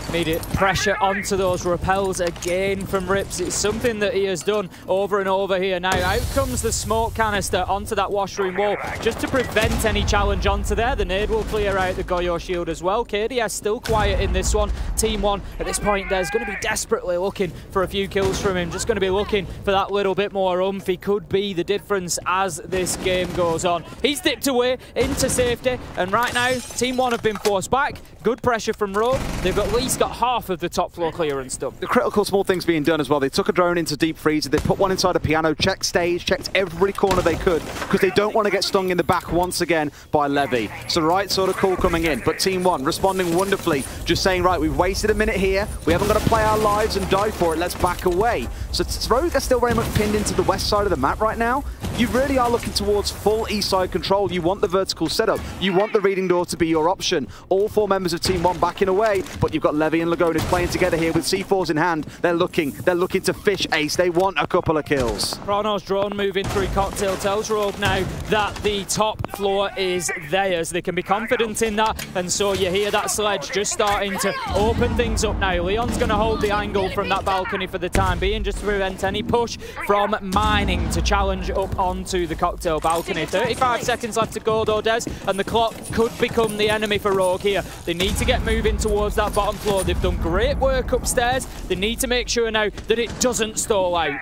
P: Immediate pressure onto those rappels again from Rips. It's something that he has done over and over here. Now out comes the smoke canister onto that washroom wall just to prevent any challenge onto there. The nade will clear out the Goyo shield as well. KDS still quiet in this one. Team 1 at this point there's going to be desperately looking for a few kills from him. Just going to be looking for that little bit more oomph. He could be the difference as this game goes on. He's dipped away into safety, and right now Team 1 have been forced back. Good pressure from Rogue. They've at least got half of the top floor clearance done.
O: The critical small things being done as well. They took a drone into deep freezer. They put one inside a piano, checked stage, checked every corner they could because they don't want to get stung in the back once again by Levy. So the right sort of call coming in. But Team 1 responding wonderfully, just saying, right, we've wasted a minute here. We haven't got to play our lives and die for it. Let's back away. So Rogue are still very much pinned into the west side of the map right now. You really are looking towards full east side control. You want the vertical setup. You want the reading door to be your option. All 4 members of Team 1 backing away, but you've got Levy and Lagonis playing together here with C4s in hand. They're looking to fish ace. They want a couple of kills.
P: Chrono's drone moving through Cocktail tells Rogue now that the top floor is theirs. They can be confident in that, and so you hear that sledge just starting to open things up now. Leon's going to hold the angle from that balcony for the time being, just to prevent any push from mining to challenge up onto the Cocktail balcony. 35 seconds left to go though, Des, and the clock could become the enemy for Rogue here. They need to get moving towards that bottom floor. They've done great work upstairs. They need to make sure now that it doesn't stall out.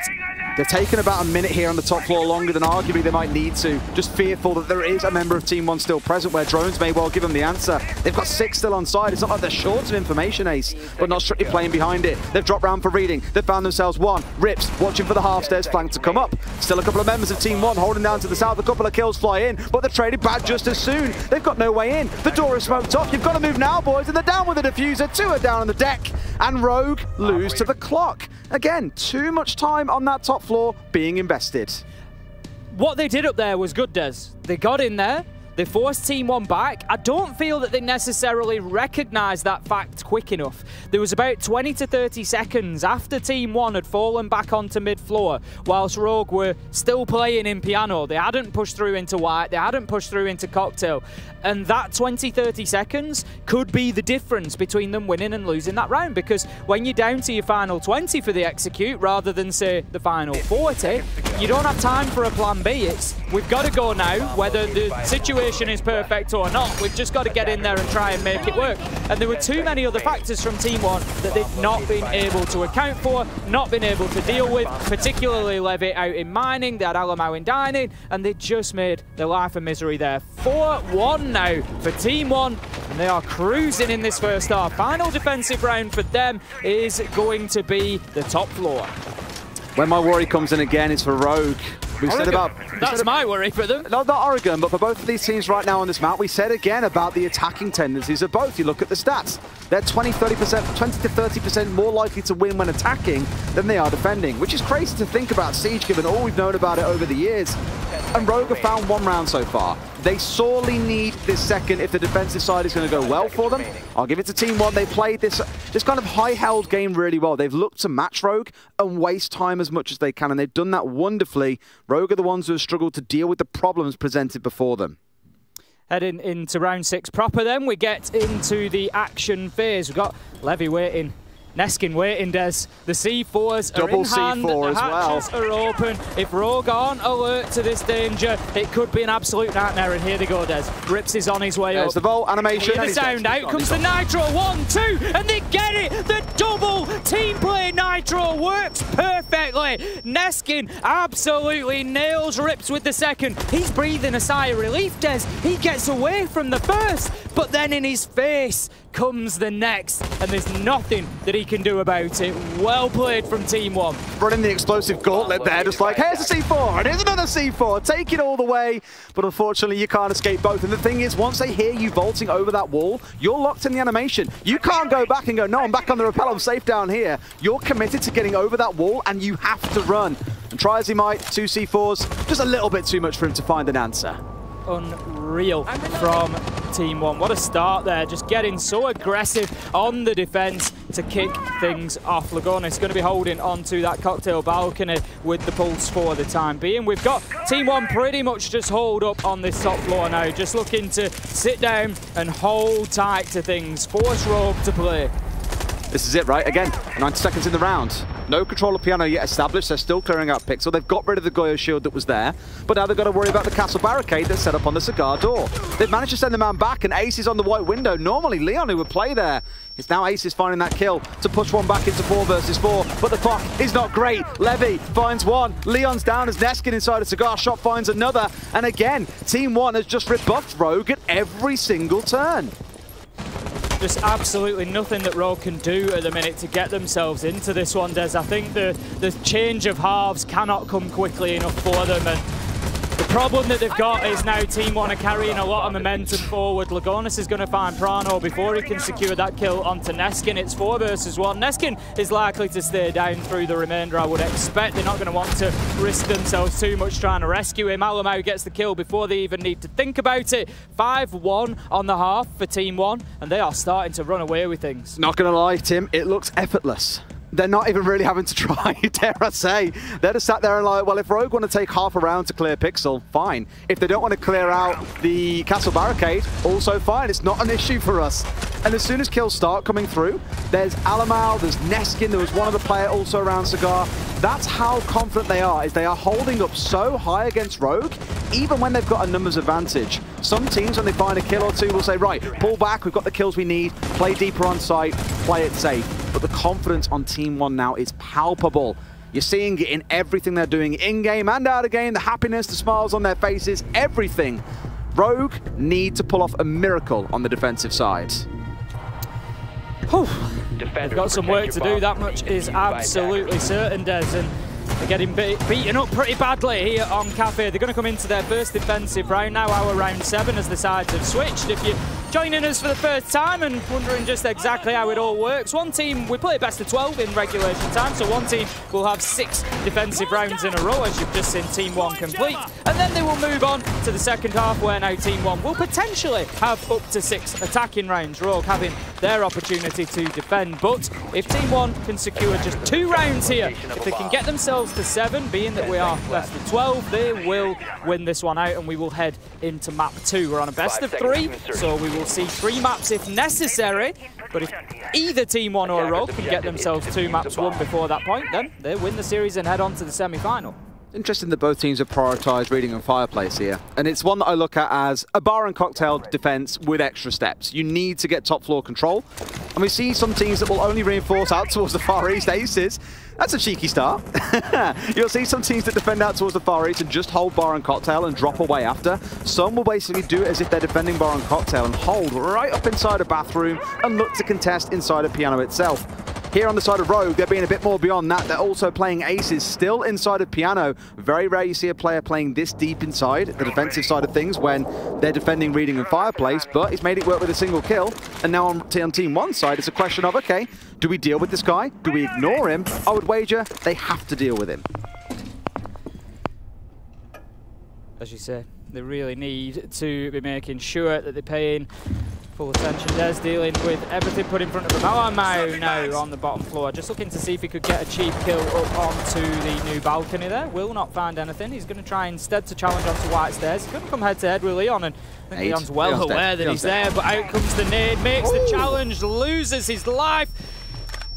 O: They're taking about a minute here on the top floor, longer than arguably they might need to. Just fearful that there is a member of Team 1 still present, where drones may well give them the answer. They've got 6 still on side. It's not like they're short of information, Ace, but not strictly playing behind it. They've dropped round for reading. They've found themselves one. Rips watching for the half stairs flank to come up. Still a couple of members of Team 1 holding down to the south. A couple of kills fly in, but they're traded back just as soon. They've got no way in. The door is smoked off. You've got to move now, boys, and they're down with the diffuser. 2 are down on the deck, and Rogue lose to the clock. Again, too much time on that top floor being invested.
P: What they did up there was good, Des. They got in there. They forced Team 1 back. I don't feel that they necessarily recognised that fact quick enough. There was about 20 to 30 seconds after Team 1 had fallen back onto mid-floor, whilst Rogue were still playing in piano. They hadn't pushed through into white. They hadn't pushed through into cocktail. And that 20-30 seconds could be the difference between them winning and losing that round, because when you're down to your final 20 for the execute rather than, say, the final 40, you don't have time for a plan B. It's, we've got to go now, whether the situation is perfect or not. We've just got to get in there and try and make it work. And there were too many other factors from Team 1 that they've not been able to account for, not been able to deal with, particularly Levy out in mining, they had Alamau in dining, and they just made their life a misery there. 4-1 now for Team 1, and they are cruising in this first half. Final defensive round for them is going to be the top floor.
O: When my worry comes in again, it's for Rogue.
P: That's my worry for them.
O: No, not Oregon, but for both of these teams right now on this map, we said again about the attacking tendencies of both. You look at the stats. They're 20 to 30% more likely to win when attacking than they are defending, which is crazy to think about Siege, given all we've known about it over the years. And Rogue have found 1 round so far. They sorely need this second if the defensive side is going to go well for them. I'll give it to Team 1. They played this kind of high-held game really well. They've looked to match Rogue and waste time as much as they can, and they've done that wonderfully. Rogue are the ones who have struggled to deal with the problems presented before them.
P: Heading into round 6 proper then, we get into the action phase. We've got Levy waiting, Neskin waiting, Des. The C4s are in hand, the hatches are open. If Rogue aren't alert to this danger, it could be an absolute nightmare, and here they go, Des. Rips is on his way up.
O: There's the Volt animation.
P: Hear the sound, out comes the Nitro, 1, 2, and they get it! The double team play Nitro works perfectly. Neskin absolutely nails Rips with the second. He's breathing a sigh of relief, Des. He gets away from the first, but then in his face comes the next, and there's nothing that he can do about it. Well played from Team 1.
O: Running the explosive gauntlet there, just like, here's a C4, and here's another C4. Take it all the way, but unfortunately you can't escape both. And the thing is, once they hear you vaulting over that wall, you're locked in the animation. You can't go back and go, no, I'm back on the rappel, I'm safe down here. You're committed to getting over that wall, and you have to run. And try as he might, 2 C4s, just a little bit too much for him to find an answer.
P: Unreal from Team 1. What a start there, just getting so aggressive on the defense to kick things off. Lagonis going to be holding onto that cocktail balcony with the pulse for the time being. We've got Team 1 pretty much just holed up on this top floor now, just looking to sit down and hold tight to things, force Rogue to play.
O: This is it, right? Again, 90 seconds in the round. No control of Piano yet established. They're still clearing out Pixel. They've got rid of the Goyo shield that was there, but now they've got to worry about the castle barricade that's set up on the cigar door. They've managed to send the man back, and Ace is on the white window. Normally, Leon, who would play there, it's now Ace is finding that kill to push one back into 4 versus 4, but the clock is not great. Levy finds one. Leon's down as Neskin inside a cigar shop finds another, and again, Team 1 has just rebuffed Rogue at every single turn.
P: Just absolutely nothing that Rogue can do at the minute to get themselves into this one, Des. I think the change of halves cannot come quickly enough for them, and the problem that they've got is now Team 1 are carrying a lot of momentum forward. Lagonis is going to find Prano before he can secure that kill onto Neskin. It's 4 versus 1. Neskin is likely to stay down through the remainder, I would expect. They're not going to want to risk themselves too much trying to rescue him. Alamau gets the kill before they even need to think about it. 5-1 on the half for Team 1, and they are starting to run away with things.
O: Not going to lie, Tim, it looks effortless. They're not even really having to try, dare I say. They're just sat there and like, well, if Rogue want to take half a round to clear Pixel, fine. If they don't want to clear out the castle barricade, also fine. It's not an issue for us. And as soon as kills start coming through, there's Alamau, there's Neskin, there was one other player also around Cigar. That's how confident they are, is they are holding up so high against Rogue, even when they've got a numbers advantage. Some teams, when they find a kill or two, will say, right, pull back, we've got the kills we need, play deeper on site, play it safe. But the confidence on Team 1 now is palpable. You're seeing it in everything they're doing, in-game and out-of-game, the happiness, the smiles on their faces, everything. Rogue need to pull off a miracle on the defensive side.
P: They've got some work to do, that much is absolutely certain, Des, and they're getting beaten up pretty badly here on Cafe. They're going to come into their first defensive round now, our round 7, as the sides have switched. If you're joining us for the first time and wondering just exactly how it all works, one team, we play best of 12 in regulation time, so one team will have 6 defensive rounds in a row, as you've just seen Team 1 complete, and then they will move on to the second half, where now Team 1 will potentially have up to 6 attacking rounds, Rogue having their opportunity to defend. But if Team 1 can secure just 2 rounds here, if they can get themselves to 7, being that we are best of 12, they will win this one out, and we will head into map 2. We're on a best of 3, so we will see 3 maps if necessary, but if either Team 1 or Rogue can get themselves 2 maps won before that point, then they win the series and head on to the semi-final.
O: Interesting that both teams have prioritised reading and fireplace here. And it's one that I look at as a bar and cocktail defence with extra steps. You need to get top floor control. And we see some teams that will only reinforce out towards the Far East. Aces, that's a cheeky start. You'll see some teams that defend out towards the Far East and just hold bar and cocktail and drop away after. Some will basically do it as if they're defending bar and cocktail and hold right up inside a bathroom and look to contest inside a piano itself. Here on the side of Rogue, they're being a bit more beyond that. They're also playing aces still inside of Piano. Very rare you see a player playing this deep inside the defensive side of things when they're defending reading and fireplace, but he's made it work with a single kill. And now on Team 1's side, it's a question of, okay, do we deal with this guy? Do we ignore him? I would wager they have to deal with him.
P: As you say, they really need to be making sure that they're paying full attention. Des dealing with everything put in front of him. Alamau now on the bottom floor, just looking to see if he could get a cheap kill up onto the new balcony there. Will not find anything. He's going to try instead to challenge onto white stairs. He's going to come head to head with Leon, and I think Leon's well aware that he's there, but out comes the nade, makes the challenge, loses his life.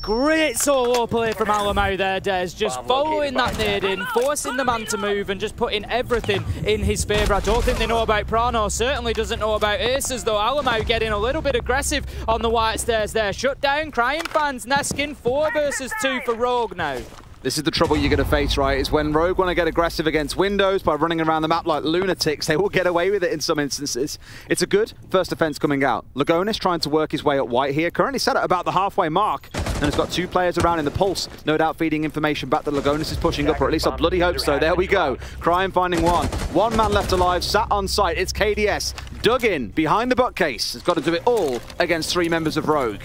P: Great solo play from Alamau there, Des, just following that nade in, forcing the man to move and just putting everything in his favour. I don't think they know about Prano, certainly doesn't know about Aces though. Alamau getting a little bit aggressive on the white stairs there. Shut down, Crying fans, Neskin, 4 versus 2 for Rogue now.
O: This is the trouble you're going to face, right? Is when Rogue want to get aggressive against Windows by running around the map like lunatics, they will get away with it in some instances. It's a good first defense coming out. Lagonis trying to work his way up white here, currently set at about the halfway mark, and has got 2 players around in the pulse, no doubt feeding information back that Lagonis is pushing up, or at least I bloody hope so. There we go. Crying finding one. 1 man left alive, sat on site. It's KDS, dug in behind the bookcase. Has got to do it all against 3 members of Rogue.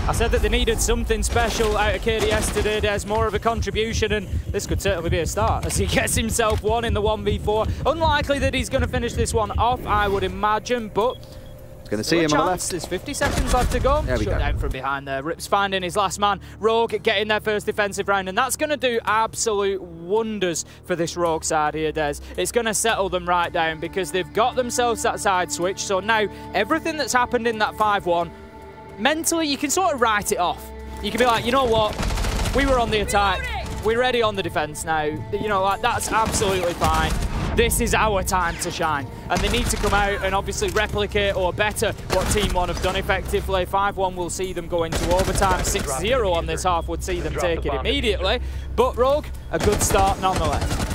P: I said that they needed something special out of KDS today. There's more of a contribution, and this could certainly be a start as he gets himself one in the 1v4. Unlikely that he's going to finish this one off, I would imagine, but
O: going to see him on the left.
P: There's 50 seconds left to go.
O: There we go.
P: Down from behind there. Rips finding his last man. Rogue getting their first defensive round, and that's going to do absolute wonders for this Rogue side here, Des. It's going to settle them right down because they've got themselves that side switch. So now everything that's happened in that 5-1, mentally you can sort of write it off. You can be like, you know what? We were on the attack. We're ready on the defense now. You know, like, that's absolutely fine. This is our time to shine. And they need to come out and obviously replicate or better what Team 1 have done effectively. 5-1 will see them go into overtime. 6-0 on this half would see them take it immediately. But Rogue, a good start nonetheless.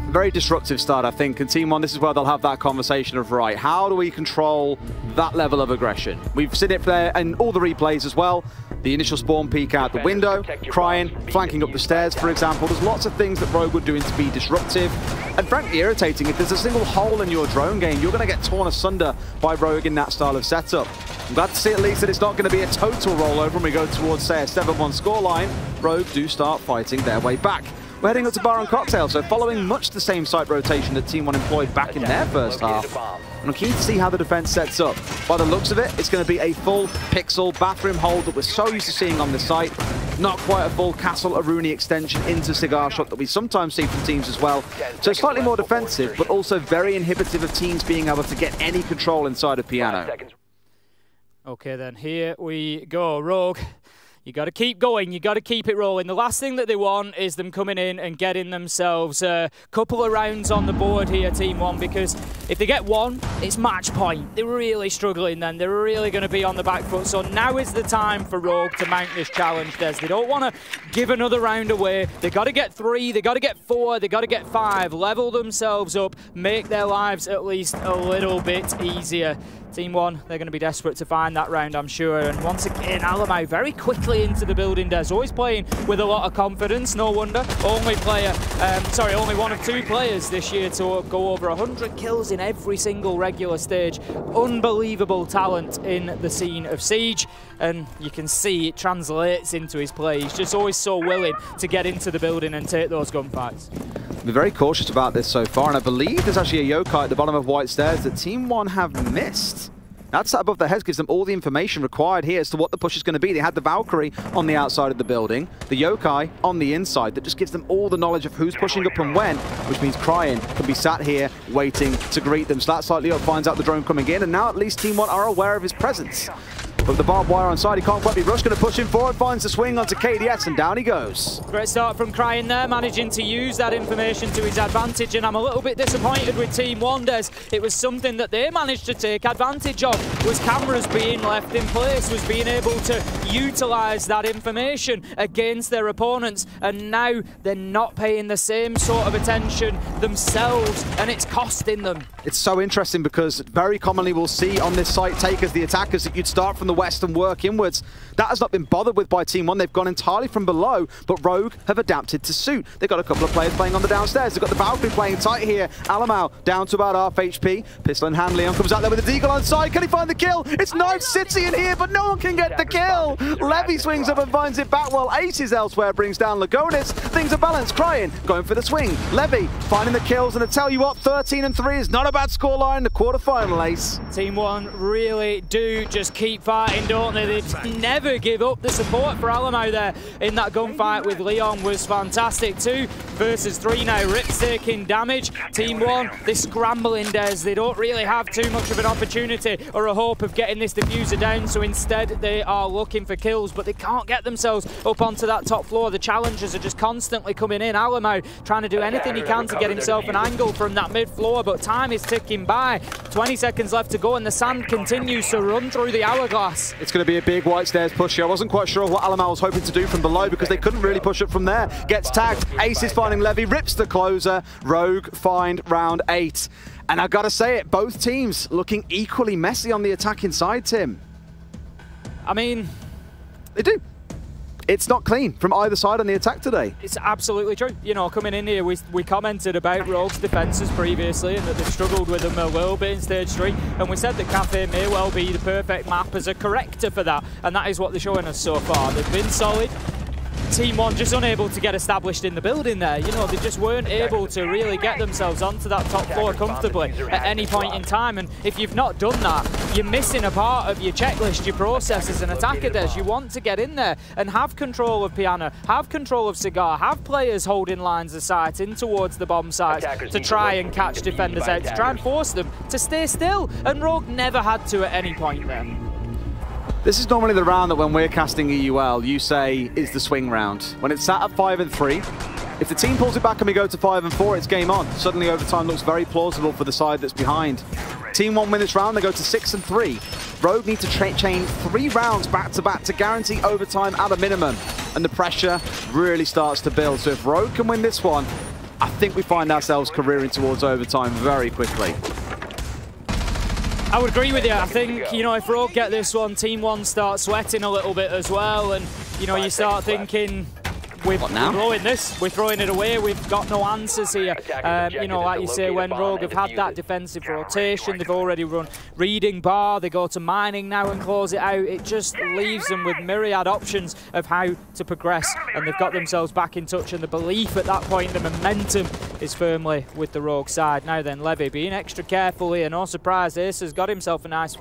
O: Very disruptive start, I think, and Team 1, this is where they'll have that conversation of, right, how do we control that level of aggression? We've seen it there in all the replays as well. The initial spawn peek out the window, crying, flanking up the stairs, for example. There's lots of things that Rogue were doing to be disruptive and frankly irritating. If there's a single hole in your drone game, you're going to get torn asunder by Rogue in that style of setup. I'm glad to see at least that it's not going to be a total rollover when we go towards, say, a 7-1 scoreline. Rogue do start fighting their way back. We're heading up to Bar and Cocktail, so following much the same site rotation that Team 1 employed back in their first half. And I'm keen to see how the defense sets up. By the looks of it, it's going to be a full pixel bathroom hold that we're so used to seeing on the site. Not quite a full Castle Aruni extension into Cigar Shot that we sometimes see from teams as well. So slightly more defensive, but also very inhibitive of teams being able to get any control inside of Piano.
P: Okay then, here we go. Rogue. You got to keep going. You got to keep it rolling. The last thing that they want is them coming in and getting themselves a couple of rounds on the board here, Team 1, because if they get one, it's match point. They're really struggling then. They're really going to be on the back foot. So now is the time for Rogue to mount this challenge, Des. They don't want to give another round away. They got to get 3, they got to get 4, they got to get 5, level themselves up, make their lives at least a little bit easier. Team 1, they're going to be desperate to find that round, I'm sure. And once again, Alamau very quickly into the building. Des always playing with a lot of confidence. No wonder. Only one of 2 players this year to go over 100 kills in every single regular stage. Unbelievable talent in the scene of Siege. And you can see it translates into his play. He's just always so willing to get into the building and take those gunfights.
O: We're very cautious about this so far, and I believe there's actually a yokai at the bottom of White Stairs that Team 1 have missed. That sat above their heads gives them all the information required here as to what the push is going to be. They had the Valkyrie on the outside of the building, the yokai on the inside. That just gives them all the knowledge of who's pushing up and when, which means Crying can be sat here waiting to greet them. So that slightly up finds out the drone coming in, and now at least Team 1 are aware of his presence. But the barbed wire on side, he can't quite be rushed. Going to push him forward, finds the swing onto KDS, and down he goes.
P: Great start from Crying there, managing to use that information to his advantage, and I'm a little bit disappointed with Team 1, Des. It was something that they managed to take advantage of, was cameras being left in place, was being able to utilise that information against their opponents, and now they're not paying the same sort of attention themselves, and it's costing them.
O: It's so interesting because very commonly we'll see on this site take as the attackers that you'd start from the west and work inwards. That has not been bothered with by Team 1. They've gone entirely from below, but Rogue have adapted to suit. They've got a couple of players playing on the downstairs. They've got the Valkyrie playing tight here. Alamau down to about half HP. Pistol in hand. Leon comes out there with a deagle on side. Can he find the kill? It's Knife City in here, but no one can get the kill. Levy swings up and finds it back while Aces elsewhere brings down Lagonis. Things are balanced. Crying, going for the swing. Levy finding the kills, and I tell you what, 13-3 is not a bad scoreline. The quarterfinal, Ace.
P: Team 1 really do just keep fighting, don't they? They just never give up. The support for Alamau there in that gunfight with Leon was fantastic. 2 versus 3 now. Rip's taking damage. Team 1, they're scrambling, Des. They don't really have too much of an opportunity or a hope of getting this diffuser down, so instead they are looking for kills, but they can't get themselves up onto that top floor. The challengers are just constantly coming in. Alamau trying to do anything he can to get himself an angle from that mid floor, but time is ticking by. 20 seconds left to go, and the sand continues to run through the hourglass.
O: It's going to be a big White Stairs push here. I wasn't quite sure what Alamau was hoping to do from below because they couldn't really push up from there. Gets tagged. Ace is finding Levy, rips the closer. Rogue find round 8. And I've got to say it, both teams looking equally messy on the attacking side, Tim.
P: I mean,
O: they do. It's not clean from either side on the attack today.
P: It's absolutely true. You know, coming in here, we commented about Rogue's defences previously and that they've struggled with them a little bit in Stage 3, and we said that Cafe may well be the perfect map as a corrector for that, and that is what they're showing us so far. They've been solid. Team 1 just unable to get established in the building there. You know, they just weren't able to really get themselves onto that top floor comfortably at any point in time. And if you've not done that, you're missing a part of your checklist, your process as an attacker, Des. You want to get in there and have control of Piano, have control of Cigar, have players holding lines of sight in towards the bomb sites to try and catch defenders out, to try and force them to stay still. And Rogue never had to at any point there.
O: This is normally the round that when we're casting EUL, you say is the swing round. When it's sat at 5 and 3, if the team pulls it back and we go to 5 and 4, it's game on. Suddenly overtime looks very plausible for the side that's behind. Team 1 win this round, they go to 6 and 3. Rogue need to chain 3 rounds back-to-back to guarantee overtime at a minimum. And the pressure really starts to build. So if Rogue can win this one, I think we find ourselves careering towards overtime very quickly.
P: I would agree with you. I think, you know, if Rogue get this one, Team 1 starts sweating a little bit as well. And, you know, you start thinking, we're throwing this, we're throwing it away, we've got no answers here. You know, like you say, when Rogue have had that defensive rotation, they've already run reading bar, they go to mining now and close it out. It just leaves them with myriad options of how to progress, and they've got themselves back in touch, and the belief at that point, the momentum is firmly with the Rogue side. Now then, Levy being extra careful here, no surprise, Ace has got himself a nice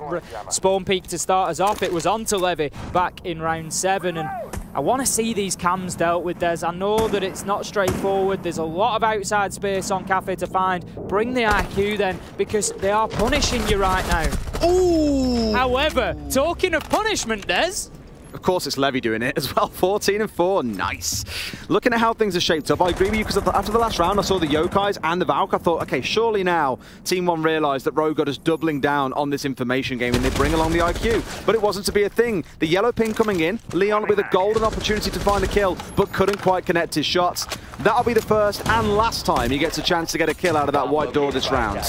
P: spawn peak to start us off. It was on to Levy back in round 7, and I want to see these cams dealt with, Des. I know that it's not straightforward. There's a lot of outside space on Cafe to find. Bring the IQ then, because they are punishing you right now.
O: Ooh!
P: However, talking of punishment, Des,
O: of course, it's Levy doing it as well. 14 and 4, nice. Looking at how things are shaped up, I agree with you, because after the last round, I saw the Yokais and the Valk. I thought, okay, surely now Team 1 realized that Rogue is doubling down on this information game and they bring along the IQ. But it wasn't to be a thing. The yellow ping coming in, Leon with a golden opportunity to find a kill, but couldn't quite connect his shots. That'll be the first and last time he gets a chance to get a kill out of that white door this round.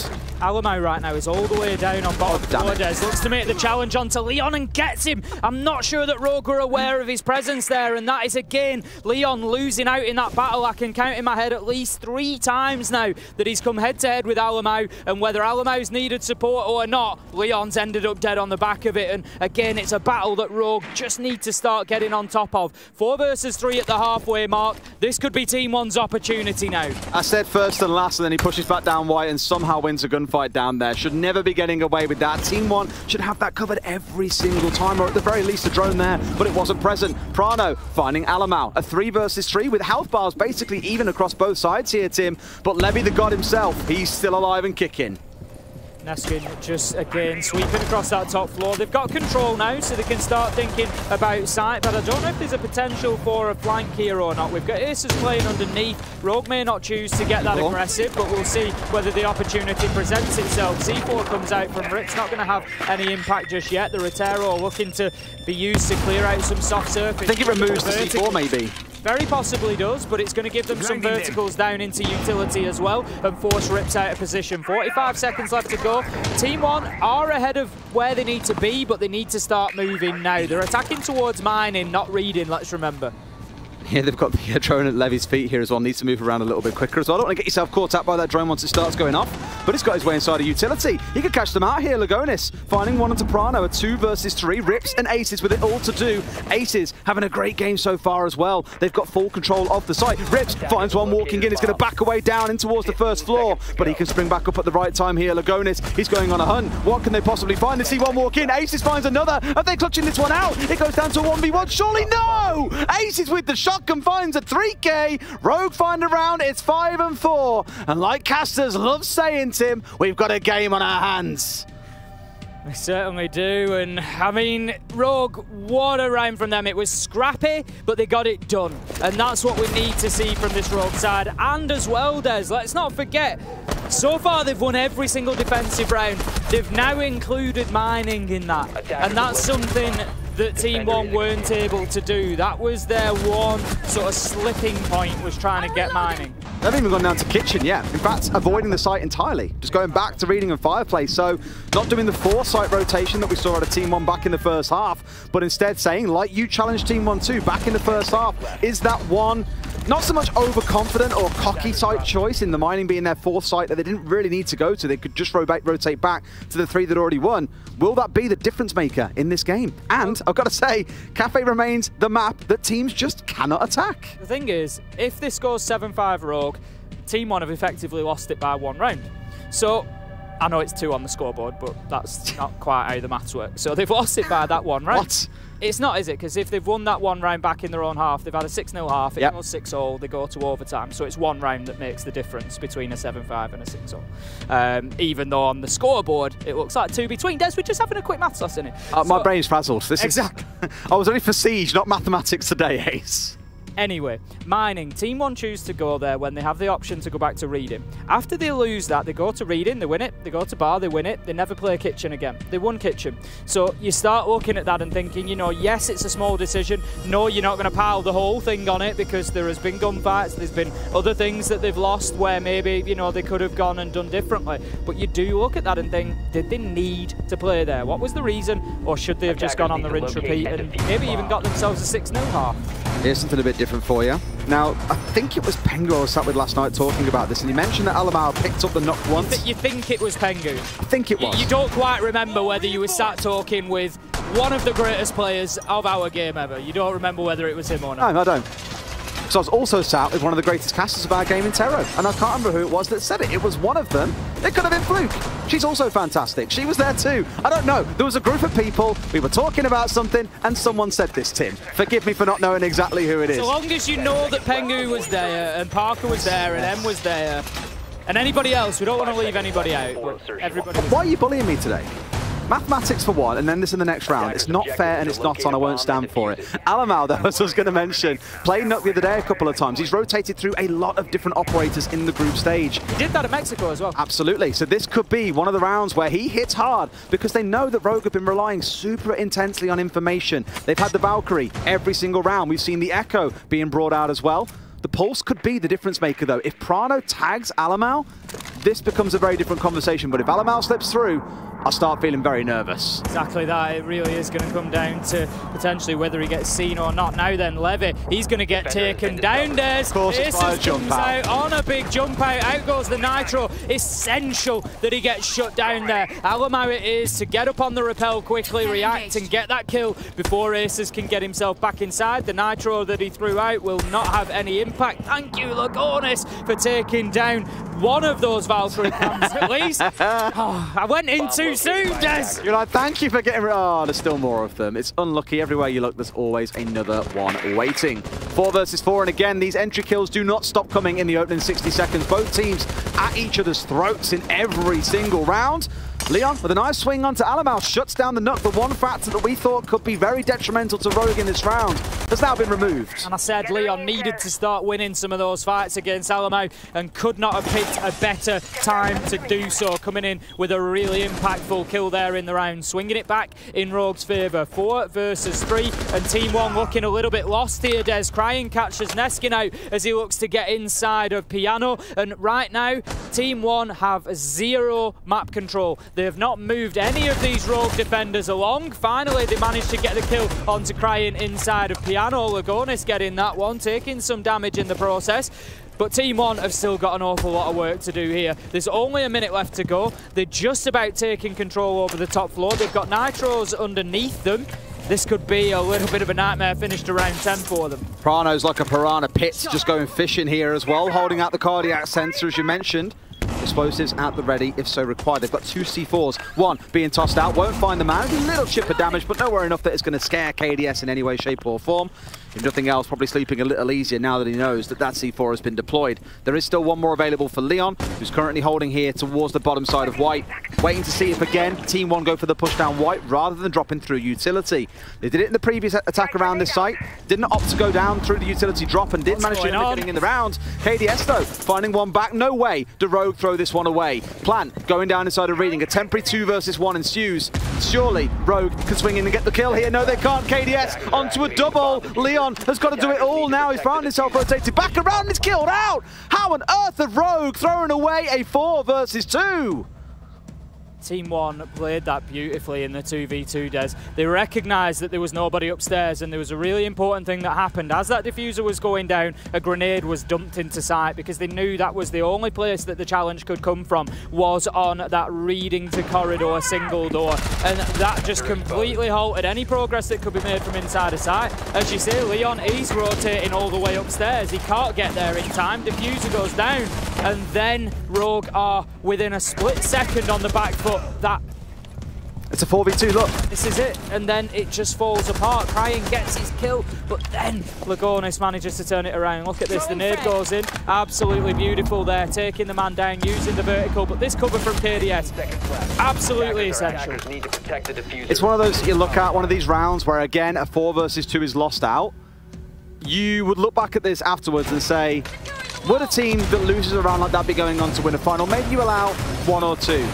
P: Alamo right now is all the way down on bottom floor. Des looks to make the challenge onto Leon and gets him. I'm not sure that Rogue were aware of his presence there, and that is again Leon losing out in that battle. I can count in my head at least 3 times now that he's come head-to-head with Alamo, and whether Alamo's needed support or not, Leon's ended up dead on the back of it. And again, it's a battle that Rogue just need to start getting on top of. 4 versus 3 at the halfway mark. This could be Team 1's opportunity now.
O: I said first and last, and then he pushes back down white and somehow wins a gunfight down there. Should never be getting away with that. Team 1 should have that covered every single time, or at the very least a drone there, but it wasn't present. Prano finding Alamau. A 3 versus 3 with health bars basically even across both sides here, Tim. But Levy the God himself, he's still alive and kicking.
P: Neskin just again sweeping across that top floor. They've got control now, so they can start thinking about sight, but I don't know if there's a potential for a flank here or not. We've got Aces playing underneath. Rogue may not choose to get that aggressive, but we'll see whether the opportunity presents itself. C4 comes out from Rick's, not going to have any impact just yet. The Rotero looking to be used to clear out some soft surface.
O: I think it removes the C4 maybe.
P: Very possibly does, but it's going to give them some verticals down into utility as well and force Rips out of position. 45 seconds left to go. Team 1 are ahead of where they need to be, but they need to start moving now. They're attacking towards mining, not reading, let's remember.
O: Yeah, they've got the drone at Levy's feet here as well. Needs to move around a little bit quicker as well. I don't want to get yourself caught up by that drone once it starts going off, but it's got his way inside a utility. He could catch them out here. Lagonis finding one onto Prano. A 2 versus 3. Rips and Aces with it all to do. Aces having a great game so far as well. They've got full control of the site. Rips finds one walking in. He's going to back away down in towards the first floor, but he can spring back up at the right time here. Lagonis, he's going on a hunt. What can they possibly find? They see one walk in. Aces finds another. Are they clutching this one out? It goes down to a 1v1. Surely no! Aces with the shotgun finds a 3K. Rogue find a round. It's 5 and 4. And like Casters loves saying, Tim, we've got a game on our hands.
P: We certainly do, and I mean, Rogue, what a round from them. It was scrappy, but they got it done. And that's what we need to see from this Rogue side. And as well, Des, let's not forget, so far they've won every single defensive round. They've now included mining in that. And that's something that Team 1 weren't able to do. That was their one sort of slipping point, was trying to get mining.
O: They've even gone down to kitchen, yeah. In fact, avoiding the site entirely. Just going back to reading and fireplace. So not doing the 4-site rotation that we saw out of Team 1 back in the first half, but instead saying, like you challenged Team 1 too, back in the first half, is that one not so much overconfident or cocky type choice in the mining being their 4th site that they didn't really need to go to. They could just rotate back to the 3 that already won. Will that be the difference maker in this game? And I've got to say, Cafe remains the map that teams just cannot attack.
P: The thing is, if this goes 7-5 Rogue, Team 1 have effectively lost it by 1 round. So, I know it's 2 on the scoreboard, but that's not quite how the maths work. So they've lost it by that 1 round.
O: What?
P: It's not, is it? Because if they've won that one round back in their own half, they've had a 6-0 half, it goes 6-all, they go to overtime. So it's one round that makes the difference between a 7-5 and a 6-all. Even though on the scoreboard, it looks like 2 between. Des, we're just having a quick maths lesson here.
O: My brain's frazzled.
P: Exactly.
O: I was only for Siege, not mathematics today, Ace.
P: Anyway, Mining, Team 1 choose to go there when they have the option to go back to Reading. After they lose that, they go to Reading, they win it. They go to Bar, they win it. They never play Kitchen again. They won Kitchen. So you start looking at that and thinking, you know, yes, it's a small decision. No, you're not going to pile the whole thing on it because there has been gunfights. There's been other things that they've lost where maybe, you know, they could have gone and done differently. But you do look at that and think, did they need to play there? What was the reason? Or should they have just gone on the rinse repeat and maybe even got themselves a 6-0 half?
O: Here's something a bit different for you. Now, I think it was Pengu I was sat with last night talking about this, and he mentioned that Alamau picked up the knock once.
P: You think it was Pengu?
O: I think it was.
P: You don't quite remember whether you were sat talking with one of the greatest players of our game ever. You don't remember whether it was him or not.
O: No, I don't. So I was also sat with one of the greatest casters of our game in Terror, and I can't remember who it was that said it. It was one of them. It could have been Fluke. She's also fantastic. She was there too. I don't know. There was a group of people. We were talking about something, and someone said this, Tim. Forgive me for not knowing exactly who it is.
P: So long as you know that Pengu was there, and Parker was there, and M was there, and anybody else, we don't want to leave anybody out. Everybody.
O: Why are you bullying me today? Mathematics for one, and then this in the next round. It's not fair and it's not on. I won't stand for it. Alamau, though, as I was going to mention, played Nuck the other day a couple of times. He's rotated through a lot of different operators in the group stage.
P: He did that at Mexico as well.
O: Absolutely. So this could be one of the rounds where he hits hard because they know that Rogue have been relying super intensely on information. They've had the Valkyrie every single round. We've seen the Echo being brought out as well. The Pulse could be the difference maker, though. If Prano tags Alamau, this becomes a very different conversation. But if Alamau slips through, I'll start feeling very nervous.
P: Exactly that. It really is going to come down to potentially whether he gets seen or not. Now then, Levy, he's going to get taken down, Des.
O: Of course, it's by a jump out.
P: On a big jump out. Out goes the Nitro. Essential that he gets shut down there. Alamau it is to get up on the rappel quickly, react and get that kill before Aces can get himself back inside. The Nitro that he threw out will not have any impact. Thank you, Lagonis, for taking down one of those Valkyrie cams at least. Oh, I went in too soon, Des.
O: You're like, thank you for getting rid. Oh, there's still more of them. It's unlucky. Everywhere you look, there's always another one waiting. 4 versus 4, and again, these entry kills do not stop coming in the opening 60 seconds. Both teams at each other's throats in every single round. Leon, with a nice swing onto Alamau, shuts down the Nuck. The one factor that we thought could be very detrimental to Rogue in this round has now been removed.
P: And I said Leon needed to start winning some of those fights against Alamau and could not have picked a better time to do so, coming in with a really impactful kill there in the round, swinging it back in Rogue's favour. 4 versus 3, and Team 1 looking a little bit lost here. Des Crying catches Neskin out as he looks to get inside of Piano, and right now Team 1 have 0 map control. They have not moved any of these Rogue defenders along. Finally, they managed to get the kill onto Crying inside of Piano. Lagonis getting that one, taking some damage in the process. But Team 1 have still got an awful lot of work to do here. There's only a minute left to go. They're just about taking control over the top floor. They've got Nitros underneath them. This could be a little bit of a nightmare finish to round 10 for them.
O: Prano's like a piranha pit, just going fishing here as well, holding out the cardiac sensor, as you mentioned. Explosives at the ready if so required. They've got 2 C4s, one being tossed out, won't find the man. A little chip of damage, but nowhere enough that it's going to scare KDS in any way, shape or form. If nothing else, probably sleeping a little easier now that he knows that that C4 has been deployed. There is still one more available for Leon, who's currently holding here towards the bottom side of White. Waiting to see if again, Team 1 go for the push down White rather than dropping through utility. They did it in the previous attack around this site. Didn't opt to go down through the utility drop and did manage to end up getting in the round. KDS though, finding one back. No way do Rogue throw this one away. Plan going down inside of Reading. A temporary 2 versus 1 ensues. Surely Rogue can swing in and get the kill here. No, they can't. KDS onto a double. Leon has got to do it all now. He's found himself rotated back around and is killed out. How on earth have Rogue thrown away a 4 versus 2?
P: Team 1 played that beautifully in the 2v2, Des. They recognised that there was nobody upstairs, and there was a really important thing that happened. As that diffuser was going down, a grenade was dumped into sight because they knew that was the only place that the challenge could come from, was on that Reading to corridor single door. And that just completely halted any progress that could be made from inside of sight. As you say, Leon is rotating all the way upstairs. He can't get there in time. Diffuser goes down, and then Rogue are within a split second on the back foot. That
O: It's a 4v2, look.
P: This is it, and then it just falls apart. Cryin gets his kill, but then Lagonis manages to turn it around. Look at this, the nade goes in. Absolutely beautiful there, taking the man down, using the vertical, but this cover from KDS, absolutely essential.
O: It's one of those you look at, one of these rounds where, again, a 4 versus 2 is lost out. You would look back at this afterwards and say, would a team that loses a round like that be going on to win a final? Maybe you allow 1 or 2.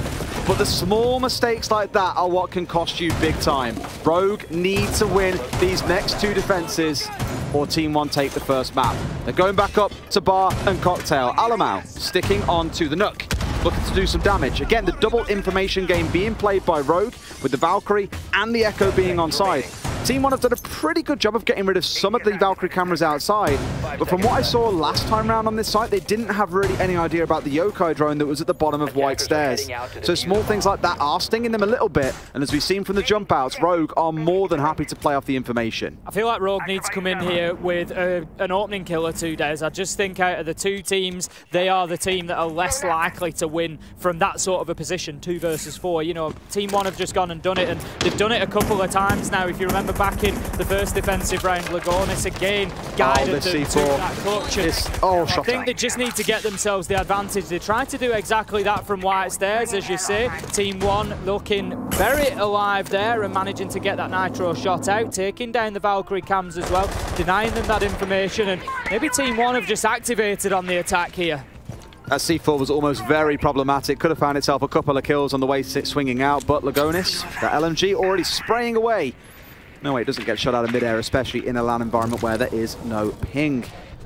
O: But the small mistakes like that are what can cost you big time. Rogue need to win these next 2 defenses, or Team 1 take the first map. They're going back up to Bar and Cocktail. Alamau sticking on to the Nook, looking to do some damage. Again, the double information game being played by Rogue, with the Valkyrie and the Echo being on side. Team 1 have done a pretty good job of getting rid of some of the Valkyrie cameras outside, but from what I saw last time round on this site, they didn't have really any idea about the Yokai drone that was at the bottom of White Stairs. So small things like that are stinging them a little bit, and as we've seen from the jump outs, Rogue are more than happy to play off the information.
P: I feel like Rogue needs to come in here with an opening kill or 2 days. I just think out of the 2 teams, they are the team that are less likely to win from that sort of a position, 2 versus 4. You know, Team 1 have just gone and done it, and they've done it a couple of times now. If you remember back in the first defensive round, Lagonis again guided them to that clutch. I think they just need to get themselves the advantage. They tried to do exactly that from White Stairs, as you say. Team 1 looking very alive there and managing to get that nitro shot out, taking down the Valkyrie cams as well, denying them that information, and maybe Team 1 have just activated on the attack here.
O: That C4 was almost very problematic. Could have found itself a couple of kills on the way swinging out, but Lagonis, that LMG already spraying away. No way, it doesn't get shot out of midair, especially in a LAN environment where there is no ping.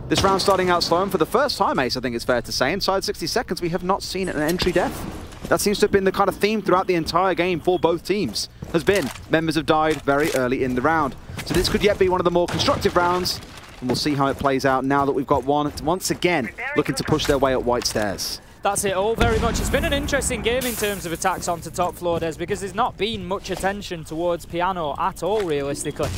O: This round starting out slow, and for the first time, Ace, I think it's fair to say, inside 60 seconds, we have not seen an entry death. That seems to have been the kind of theme throughout the entire game for both teams, has been members have died very early in the round. So this could yet be one of the more constructive rounds, and we'll see how it plays out now that we've got one, once again, looking to push their way up White Stairs.
P: That's it all very much. It's been an interesting game in terms of attacks onto top floor, Des, because there's not been much attention towards Piano at all, realistically.